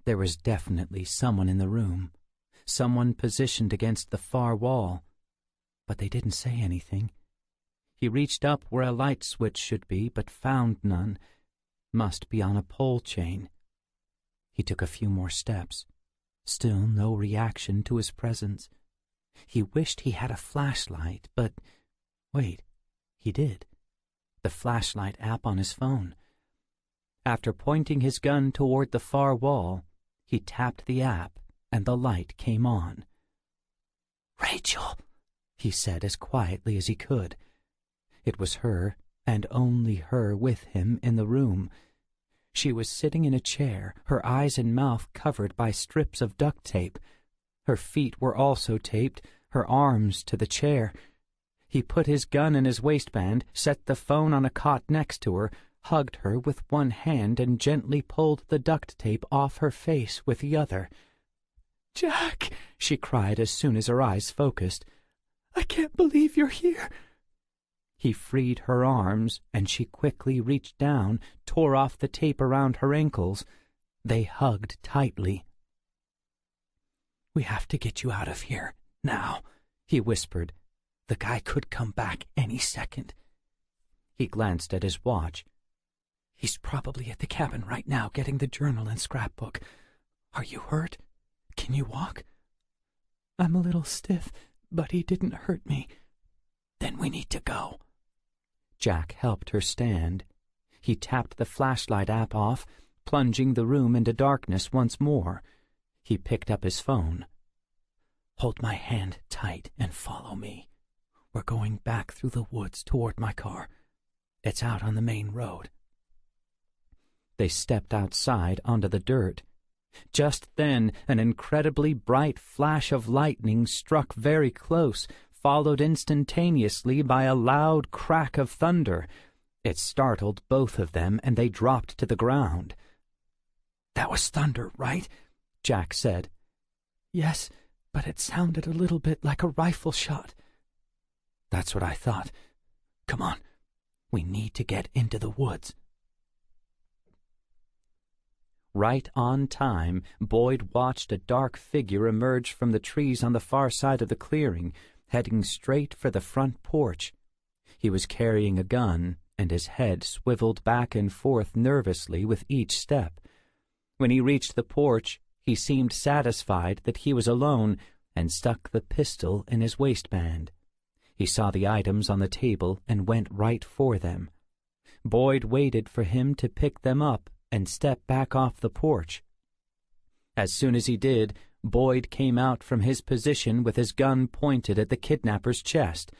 There was definitely someone in the room, someone positioned against the far wall. But they didn't say anything. He reached up where a light switch should be, but found none. Must be on a pole chain. He took a few more steps. Still no reaction to his presence. He wished he had a flashlight, but... Wait, he did. The flashlight app on his phone. After pointing his gun toward the far wall, he tapped the app, and the light came on. "Rachel," he said as quietly as he could. It was her, and only her, with him in the room. She was sitting in a chair, her eyes and mouth covered by strips of duct tape. Her feet were also taped, her arms to the chair. He put his gun in his waistband, set the phone on a cot next to her, hugged her with one hand, and gently pulled the duct tape off her face with the other. "Jack," she cried as soon as her eyes focused. "I can't believe you're here." He freed her arms, and she quickly reached down, tore off the tape around her ankles. They hugged tightly. "We have to get you out of here, now," he whispered. "The guy could come back any second." He glanced at his watch. "He's probably at the cabin right now getting the journal and scrapbook. Are you hurt? Can you walk?" I'm a little stiff, but he didn't hurt me. Then we need to go. Jack helped her stand. He tapped the flashlight app off, plunging the room into darkness once more. He picked up his phone. Hold my hand tight and follow me. We're going back through the woods toward my car. It's out on the main road. They stepped outside onto the dirt. Just then, an incredibly bright flash of lightning struck very close, followed instantaneously by a loud crack of thunder. It startled both of them, and they dropped to the ground. "That was thunder, right?" Jack said. "Yes, but it sounded a little bit like a rifle shot." "That's what I thought. Come on. We need to get into the woods." Right on time, Boyd watched a dark figure emerge from the trees on the far side of the clearing, heading straight for the front porch. He was carrying a gun, and his head swiveled back and forth nervously with each step. When he reached the porch, he seemed satisfied that he was alone and stuck the pistol in his waistband. He saw the items on the table and went right for them. Boyd waited for him to pick them up and step back off the porch. As soon as he did, Boyd came out from his position with his gun pointed at the kidnapper's chest.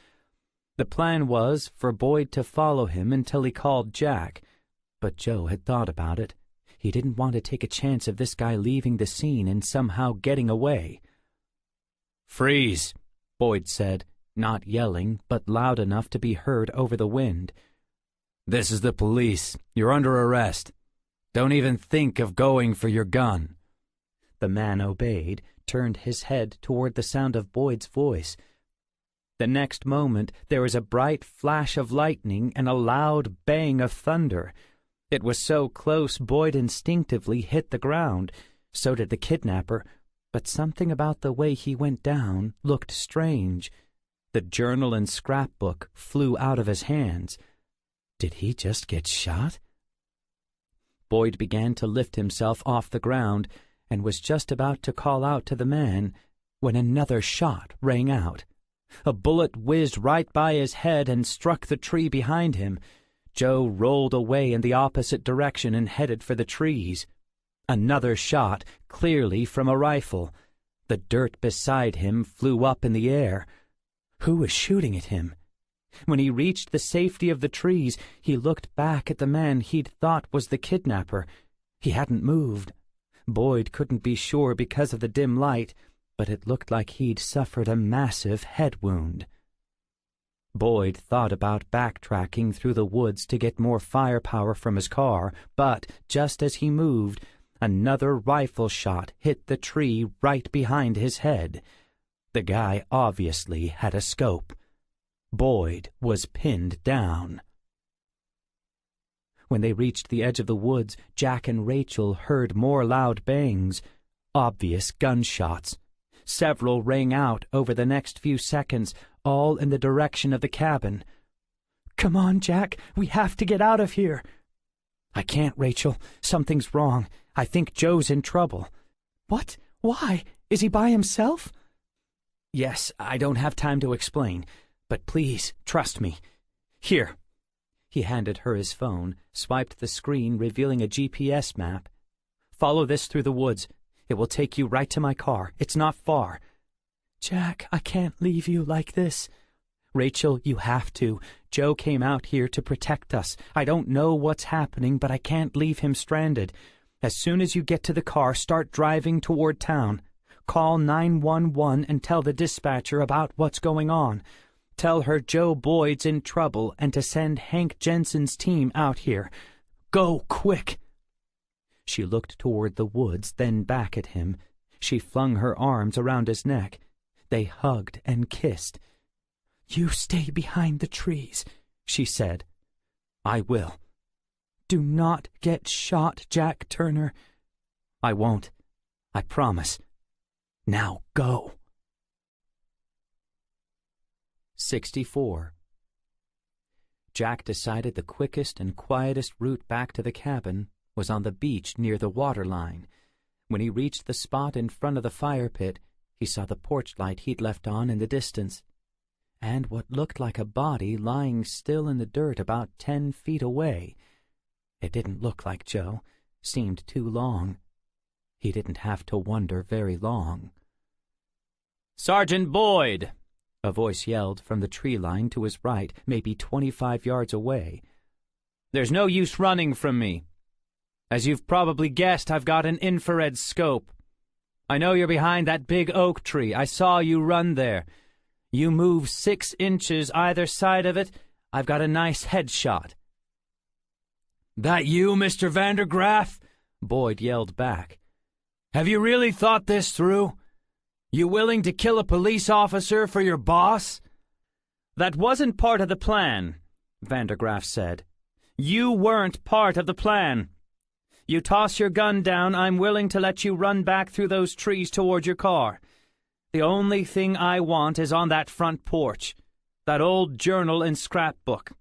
The plan was for Boyd to follow him until he called Jack, but Joe had thought about it. He didn't want to take a chance of this guy leaving the scene and somehow getting away. "Freeze," Boyd said, not yelling, but loud enough to be heard over the wind. "This is the police. You're under arrest. Don't even think of going for your gun." The man obeyed, turned his head toward the sound of Boyd's voice. The next moment there was a bright flash of lightning and a loud bang of thunder. It was so close Boyd instinctively hit the ground. So did the kidnapper, but something about the way he went down looked strange. The journal and scrapbook flew out of his hands. Did he just get shot? Boyd began to lift himself off the ground and was just about to call out to the man when another shot rang out. A bullet whizzed right by his head and struck the tree behind him. Joe rolled away in the opposite direction and headed for the trees. Another shot, clearly from a rifle. The dirt beside him flew up in the air. Who was shooting at him? When he reached the safety of the trees, he looked back at the man he'd thought was the kidnapper. He hadn't moved. Boyd couldn't be sure because of the dim light, but it looked like he'd suffered a massive head wound. Boyd thought about backtracking through the woods to get more firepower from his car, but just as he moved, another rifle shot hit the tree right behind his head. The guy obviously had a scope. Boyd was pinned down. When they reached the edge of the woods, Jack and Rachel heard more loud bangs, obvious gunshots. Several rang out over the next few seconds, all in the direction of the cabin. "Come on, Jack, we have to get out of here." "I can't, Rachel. Something's wrong. I think Joe's in trouble." "What? Why? Is he by himself?" "Yes, I don't have time to explain. But please, trust me. Here." He handed her his phone, swiped the screen revealing a GPS map. "Follow this through the woods. It will take you right to my car. It's not far." "Jack, I can't leave you like this." "Rachel, you have to. Joe came out here to protect us. I don't know what's happening, but I can't leave him stranded. As soon as you get to the car, start driving toward town. Call 911 and tell the dispatcher about what's going on. Tell her Joe Boyd's in trouble and to send Hank Jensen's team out here. Go quick." She looked toward the woods, then back at him. She flung her arms around his neck. They hugged and kissed. "You stay behind the trees," she said. "I will." "Do not get shot, Jack Turner." "I won't. I promise. Now go." 64. Jack decided the quickest and quietest route back to the cabin was on the beach near the water line. When he reached the spot in front of the fire pit, He saw the porch light he'd left on in the distance, and what looked like a body lying still in the dirt about 10 feet away. It didn't look like Joe, seemed too long. He didn't have to wonder very long. "Sergeant Boyd!" A voice yelled from the tree line to his right, maybe 25 yards away. "There's no use running from me. As you've probably guessed, I've got an infrared scope. I know you're behind that big oak tree. I saw you run there. You move 6 inches either side of it, I've got a nice headshot." "That you, Mr. Vandergraff?" Boyd yelled back. "Have you really thought this through? You willing to kill a police officer for your boss?" "That wasn't part of the plan," Vandergraff said. "You weren't part of the plan. You toss your gun down, I'm willing to let you run back through those trees toward your car. The only thing I want is on that front porch, that old journal and scrapbook.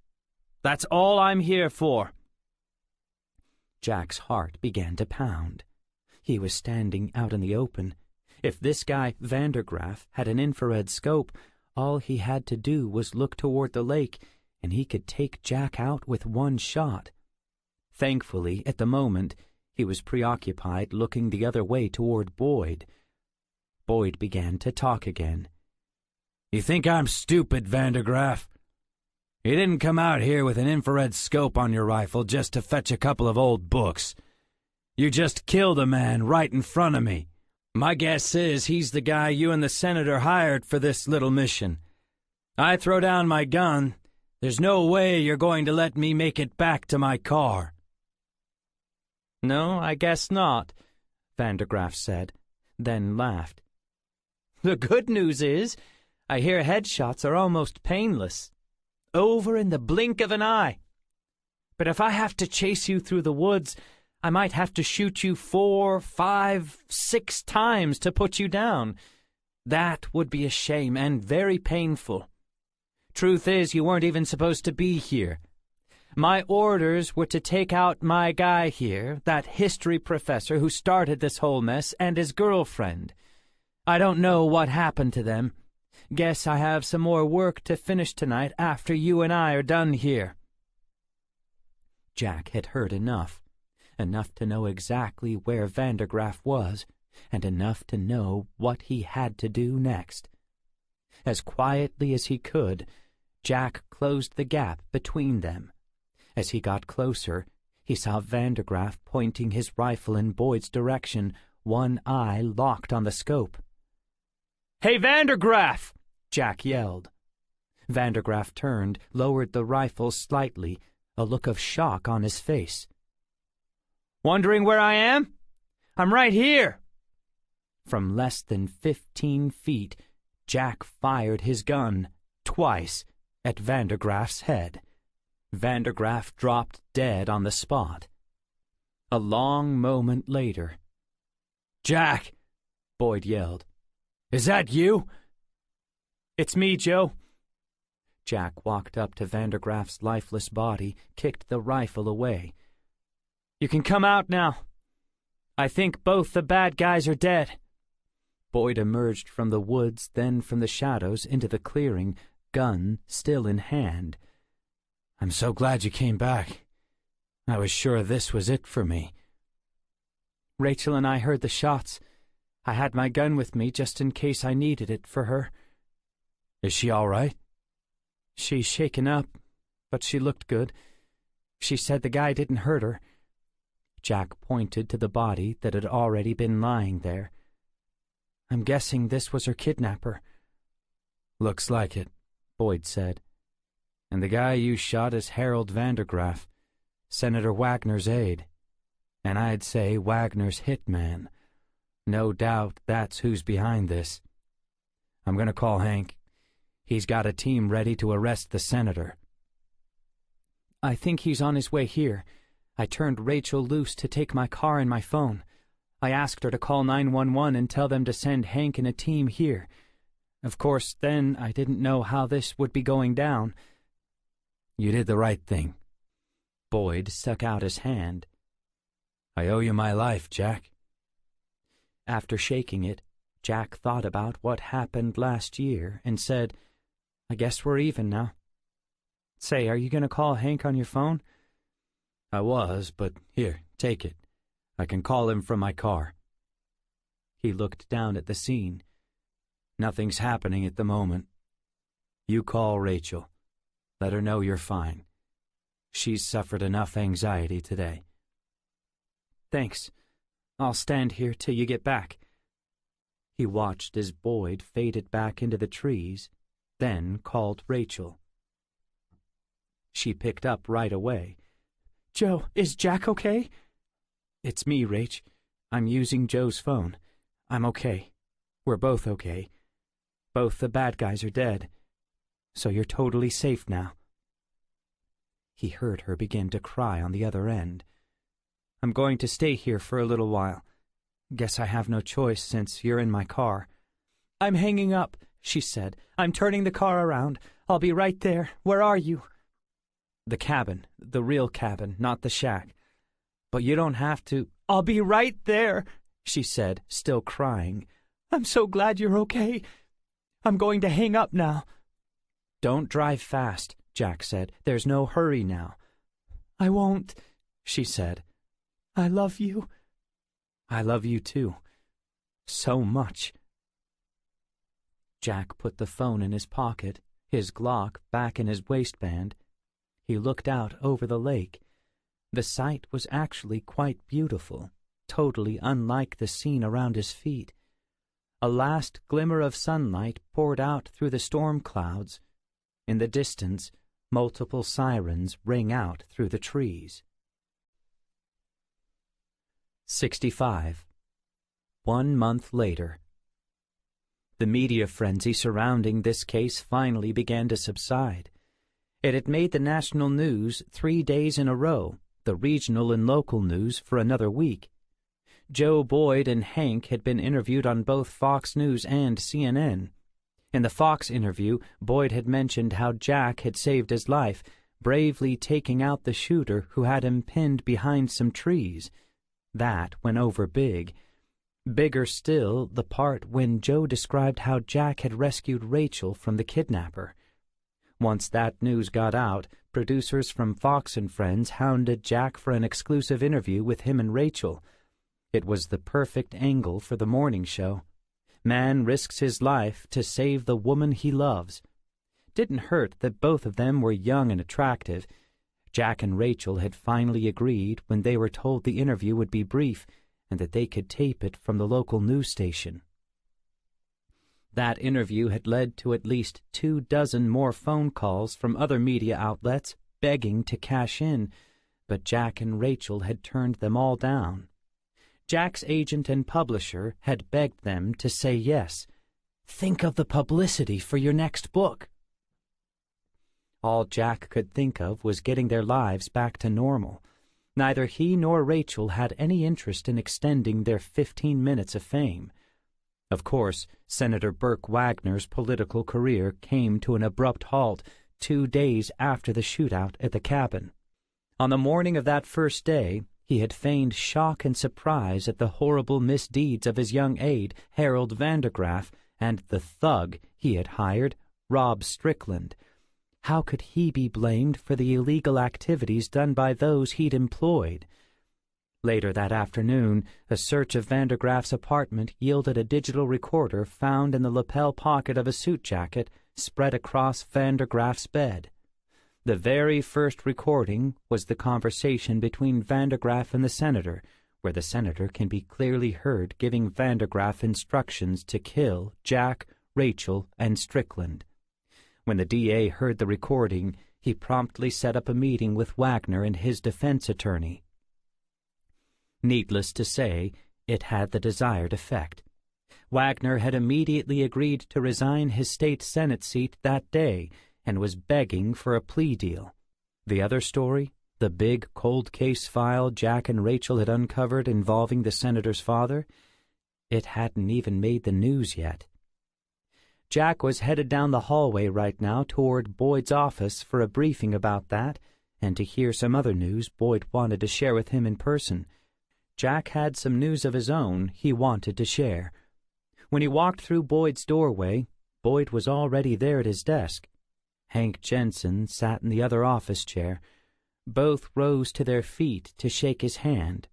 That's all I'm here for." Jack's heart began to pound. He was standing out in the open. If this guy Vandergraff had an infrared scope, all he had to do was look toward the lake, and he could take Jack out with one shot. Thankfully, at the moment, he was preoccupied looking the other way toward Boyd. Boyd began to talk again. "You think I'm stupid, Vandergraff? You didn't come out here with an infrared scope on your rifle just to fetch a couple of old books. You just killed a man right in front of me. My guess is he's the guy you and the senator hired for this little mission. I throw down my gun. There's no way you're going to let me make it back to my car." "No, I guess not," Vandergraff said, then laughed. "The good news is, I hear headshots are almost painless. Over in the blink of an eye. But if I have to chase you through the woods, I might have to shoot you 4, 5, 6 times to put you down. That would be a shame and very painful. Truth is, you weren't even supposed to be here. My orders were to take out my guy here, that history professor who started this whole mess, and his girlfriend. I don't know what happened to them. Guess I have some more work to finish tonight after you and I are done here." Jack had heard enough to know exactly where Vandergraff was, and enough to know what he had to do next. As quietly as he could, Jack closed the gap between them. As he got closer, he saw Vandergraff pointing his rifle in Boyd's direction, one eye locked on the scope. "Hey, Vandergraff!" Jack yelled. Vandergraff turned, lowered the rifle slightly, a look of shock on his face. "Wondering where I am? I'm right here." From less than 15 feet, Jack fired his gun, twice, at Vandergraff's head. Vandergraff dropped dead on the spot. A long moment later, "Jack!" Boyd yelled. "Is that you?" "It's me, Joe." Jack walked up to Vandergraff's lifeless body, kicked the rifle away. "You can come out now. I think both the bad guys are dead." Boyd emerged from the woods, then from the shadows into the clearing, gun still in hand. "I'm so glad you came back. I was sure this was it for me." "Rachel and I heard the shots. I had my gun with me just in case I needed it for her." "Is she all right?" "She's shaken up, but she looked good. She said the guy didn't hurt her." Jack pointed to the body that had already been lying there. "I'm guessing this was her kidnapper." "Looks like it," Boyd said. "And the guy you shot is Harold Vandergraff, Senator Wagner's aide. And I'd say Wagner's hitman. No doubt that's who's behind this. I'm going to call Hank. He's got a team ready to arrest the senator." "I think he's on his way here. I turned Rachel loose to take my car and my phone. I asked her to call 911 and tell them to send Hank and a team here. Of course, then I didn't know how this would be going down." "You did the right thing." Boyd stuck out his hand. "I owe you my life, Jack." After shaking it, Jack thought about what happened last year and said, "I guess we're even now." "Say, are you going to call Hank on your phone?" "I was, but here, take it. I can call him from my car." He looked down at the scene. "Nothing's happening at the moment. You call Rachel. Let her know you're fine. She's suffered enough anxiety today." "Thanks. I'll stand here till you get back." He watched as Boyd faded back into the trees, then called Rachel. She picked up right away. "Joe, is Jack okay?" "It's me, Rach. I'm using Joe's phone. I'm okay. We're both okay. Both the bad guys are dead. So you're totally safe now." He heard her begin to cry on the other end. "I'm going to stay here for a little while. Guess I have no choice since you're in my car." "I'm hanging up," she said. "I'm turning the car around. I'll be right there. Where are you?" "The cabin. The real cabin, not the shack. But you don't have to—" "I'll be right there," she said, still crying. "I'm so glad you're okay. I'm going to hang up now." "Don't drive fast," Jack said. "There's no hurry now." "I won't," she said. "I love you." "I love you too. So much." Jack put the phone in his pocket, his Glock back in his waistband. He looked out over the lake. The sight was actually quite beautiful, totally unlike the scene around his feet. A last glimmer of sunlight poured out through the storm clouds. In the distance, multiple sirens ring out through the trees. 65. 1 month later. The media frenzy surrounding this case finally began to subside. It had made the national news 3 days in a row, the regional and local news for another week. Joe Boyd and Hank had been interviewed on both Fox News and CNN. In the Fox interview, Boyd had mentioned how Jack had saved his life, bravely taking out the shooter who had him pinned behind some trees. That went over big. Bigger still, the part when Joe described how Jack had rescued Rachel from the kidnapper. Once that news got out, producers from Fox and Friends hounded Jack for an exclusive interview with him and Rachel. It was the perfect angle for the morning show. Man risks his life to save the woman he loves. Didn't hurt that both of them were young and attractive. Jack and Rachel had finally agreed when they were told the interview would be brief and that they could tape it from the local news station. That interview had led to at least 24 more phone calls from other media outlets begging to cash in, but Jack and Rachel had turned them all down. Jack's agent and publisher had begged them to say yes. "Think of the publicity for your next book." All Jack could think of was getting their lives back to normal. Neither he nor Rachel had any interest in extending their 15 minutes of fame. Of course, Senator Burke Wagner's political career came to an abrupt halt 2 days after the shootout at the cabin. On the morning of that first day, he had feigned shock and surprise at the horrible misdeeds of his young aide, Harold Vandergraff, and the thug he had hired, Rob Strickland. How could he be blamed for the illegal activities done by those he'd employed? Later that afternoon, a search of Vandergraff's apartment yielded a digital recorder found in the lapel pocket of a suit jacket spread across Vandergraff's bed. The very first recording was the conversation between Vandergraff and the senator, where the senator can be clearly heard giving Vandergraff instructions to kill Jack, Rachel, and Strickland. When the DA heard the recording, he promptly set up a meeting with Wagner and his defense attorney. Needless to say, it had the desired effect. Wagner had immediately agreed to resign his state Senate seat that day and was begging for a plea deal. The other story, the big cold case file Jack and Rachel had uncovered involving the senator's father, it hadn't even made the news yet. Jack was headed down the hallway right now toward Boyd's office for a briefing about that and to hear some other news Boyd wanted to share with him in person. Jack had some news of his own he wanted to share. When he walked through Boyd's doorway, Boyd was already there at his desk. Hank Jensen sat in the other office chair. Both rose to their feet to shake his hand.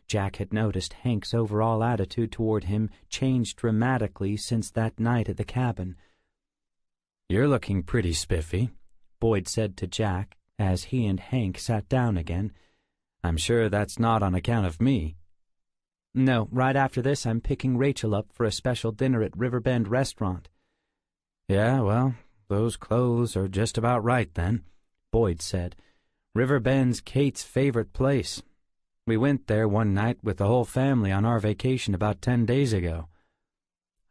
Jack had noticed Hank's overall attitude toward him changed dramatically since that night at the cabin. "You're looking pretty spiffy," Boyd said to Jack as he and Hank sat down again. "I'm sure that's not on account of me." "No, right after this I'm picking Rachel up for a special dinner at Riverbend Restaurant." "Yeah, well, those clothes are just about right then," Boyd said. "Riverbend's Kate's favorite place. We went there one night with the whole family on our vacation about 10 days ago."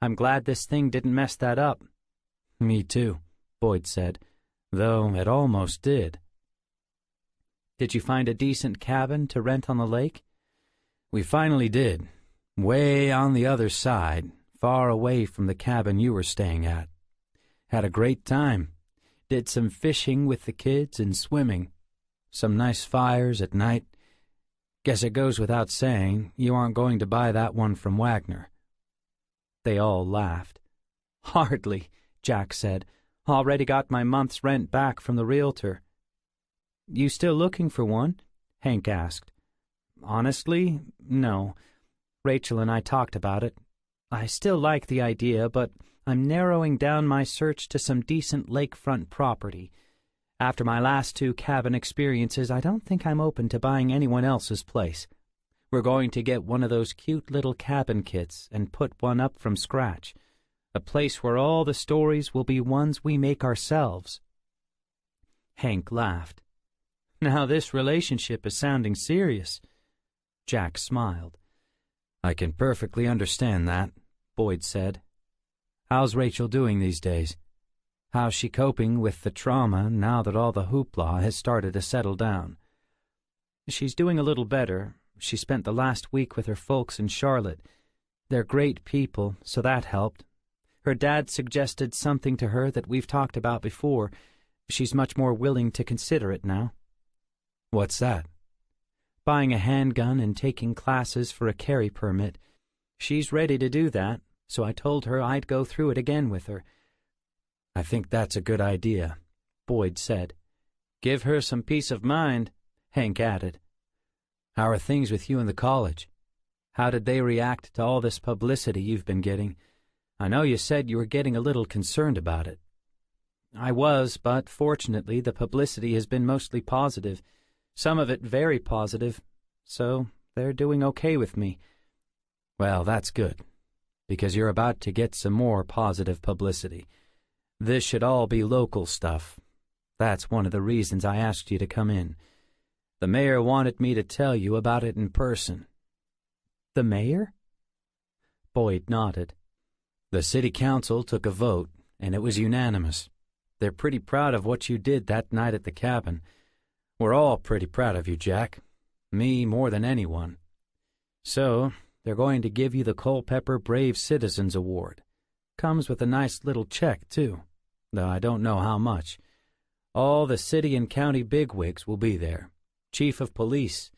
"I'm glad this thing didn't mess that up." "Me too," Boyd said, "though it almost did." "Did you find a decent cabin to rent on the lake?" "We finally did. Way on the other side, far away from the cabin you were staying at. Had a great time. Did some fishing with the kids and swimming. Some nice fires at night. Guess it goes without saying you aren't going to buy that one from Wagner." They all laughed. "Hardly," Jack said. "Already got my month's rent back from the realtor." "You still looking for one?" Hank asked. "Honestly, no. Rachel and I talked about it. I still like the idea, but I'm narrowing down my search to some decent lakefront property. After my last 2 cabin experiences, I don't think I'm open to buying anyone else's place. We're going to get one of those cute little cabin kits and put one up from scratch. A place where all the stories will be ones we make ourselves." Hank laughed. "Now this relationship is sounding serious." Jack smiled. "I can perfectly understand that," Boyd said. "How's Rachel doing these days? How's she coping with the trauma now that all the hoopla has started to settle down?" "She's doing a little better. She spent the last week with her folks in Charlotte. They're great people, so that helped. Her dad suggested something to her that we've talked about before. She's much more willing to consider it now." "What's that?" "Buying a handgun and taking classes for a carry permit. She's ready to do that, so I told her I'd go through it again with her." "I think that's a good idea," Boyd said. "Give her some peace of mind," Hank added. "How are things with you in the college? How did they react to all this publicity you've been getting? I know you said you were getting a little concerned about it." "I was, but fortunately the publicity has been mostly positive, some of it very positive, so they're doing okay with me." "Well, that's good, because you're about to get some more positive publicity. This should all be local stuff. That's one of the reasons I asked you to come in. The mayor wanted me to tell you about it in person." "The mayor?" Boyd nodded. "The city council took a vote, and it was unanimous. They're pretty proud of what you did that night at the cabin. We're all pretty proud of you, Jack. Me more than anyone. So, they're going to give you the Culpeper Brave Citizens Award. Comes with a nice little check, too, though I don't know how much. All the city and county bigwigs will be there. Chief of police.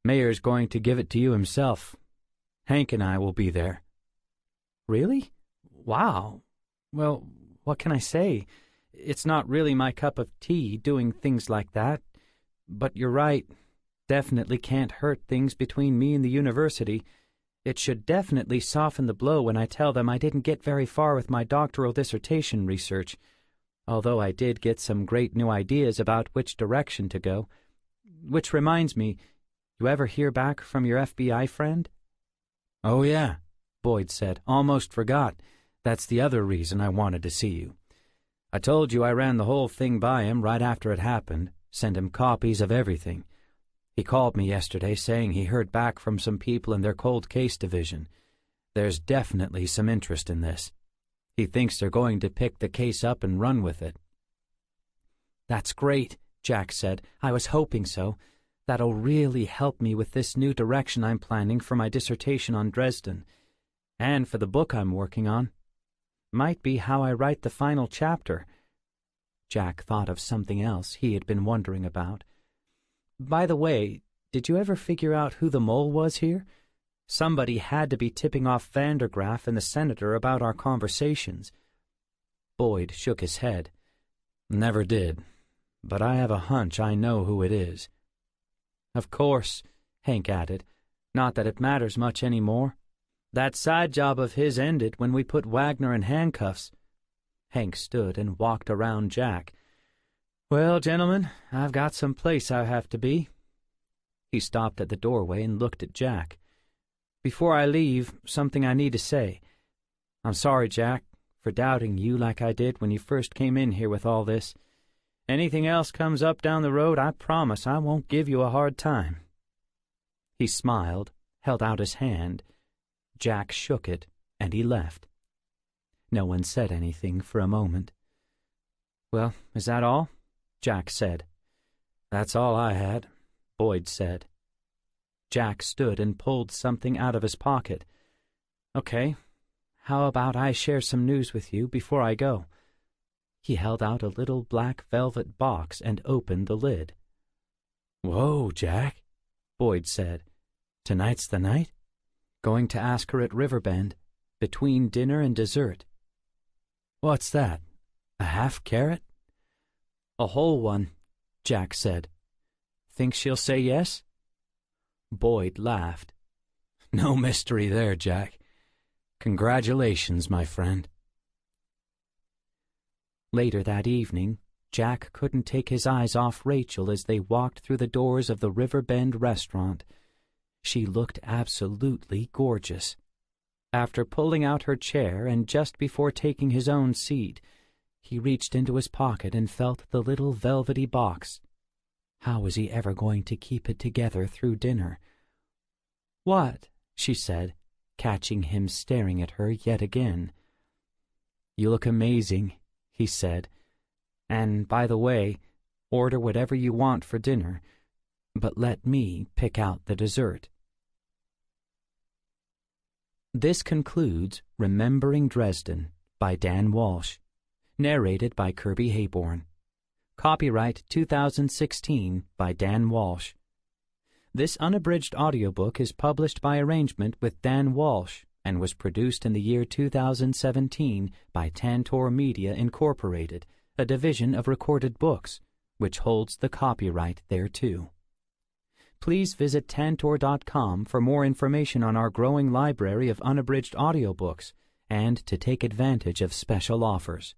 Mayor's going to give it to you himself. Hank and I will be there." "Really? Wow. Well, what can I say? It's not really my cup of tea doing things like that. But you're right. Definitely can't hurt things between me and the university. It should definitely soften the blow when I tell them I didn't get very far with my doctoral dissertation research, although I did get some great new ideas about which direction to go. Which reminds me, you ever hear back from your FBI friend?" "Oh, yeah," Boyd said. "Almost forgot. That's the other reason I wanted to see you. I told you I ran the whole thing by him right after it happened, sent him copies of everything. He called me yesterday saying he heard back from some people in their cold case division. There's definitely some interest in this. He thinks they're going to pick the case up and run with it." "That's great," Jack said. "I was hoping so. That'll really help me with this new direction I'm planning for my dissertation on Dresden, and for the book I'm working on. Might be how I write the final chapter." Jack thought of something else he had been wondering about. "By the way, did you ever figure out who the mole was here? Somebody had to be tipping off Vandergraaf and the senator about our conversations. Boyd shook his head. Never did, but I have a hunch I know who it is. Of course, Hank added, not that it matters much any more. That side job of his ended when we put Wagner in handcuffs. Hank stood and walked around Jack. Well, gentlemen, I've got some place I have to be. He stopped at the doorway and looked at Jack. Before I leave, something I need to say. I'm sorry, Jack, for doubting you like I did when you first came in here with all this. Anything else comes up down the road, I promise I won't give you a hard time. He smiled, held out his hand. Jack shook it, and he left. No one said anything for a moment. Well, is that all? Jack said. That's all I had, Boyd said. Jack stood and pulled something out of his pocket. Okay, how about I share some news with you before I go? He held out a little black velvet box and opened the lid. Whoa, Jack, Boyd said. Tonight's the night? Going to ask her at Riverbend, between dinner and dessert. What's that? A half carrot? A whole one, Jack said. Think she'll say yes? Boyd laughed. No mystery there, Jack. Congratulations, my friend. Later that evening, Jack couldn't take his eyes off Rachel as they walked through the doors of the Riverbend restaurant. She looked absolutely gorgeous. After pulling out her chair and just before taking his own seat, he reached into his pocket and felt the little velvety box. How was he ever going to keep it together through dinner? What? She said, catching him staring at her yet again. You look amazing, he said. And, by the way, order whatever you want for dinner, but let me pick out the dessert. This concludes Remembering Dresden by Dan Walsh, narrated by Kirby Hayborn. Copyright 2016 by Dan Walsh. This unabridged audiobook is published by arrangement with Dan Walsh and was produced in the year 2017 by Tantor Media Incorporated, a division of Recorded Books, which holds the copyright thereto. Please visit Tantor.com for more information on our growing library of unabridged audiobooks and to take advantage of special offers.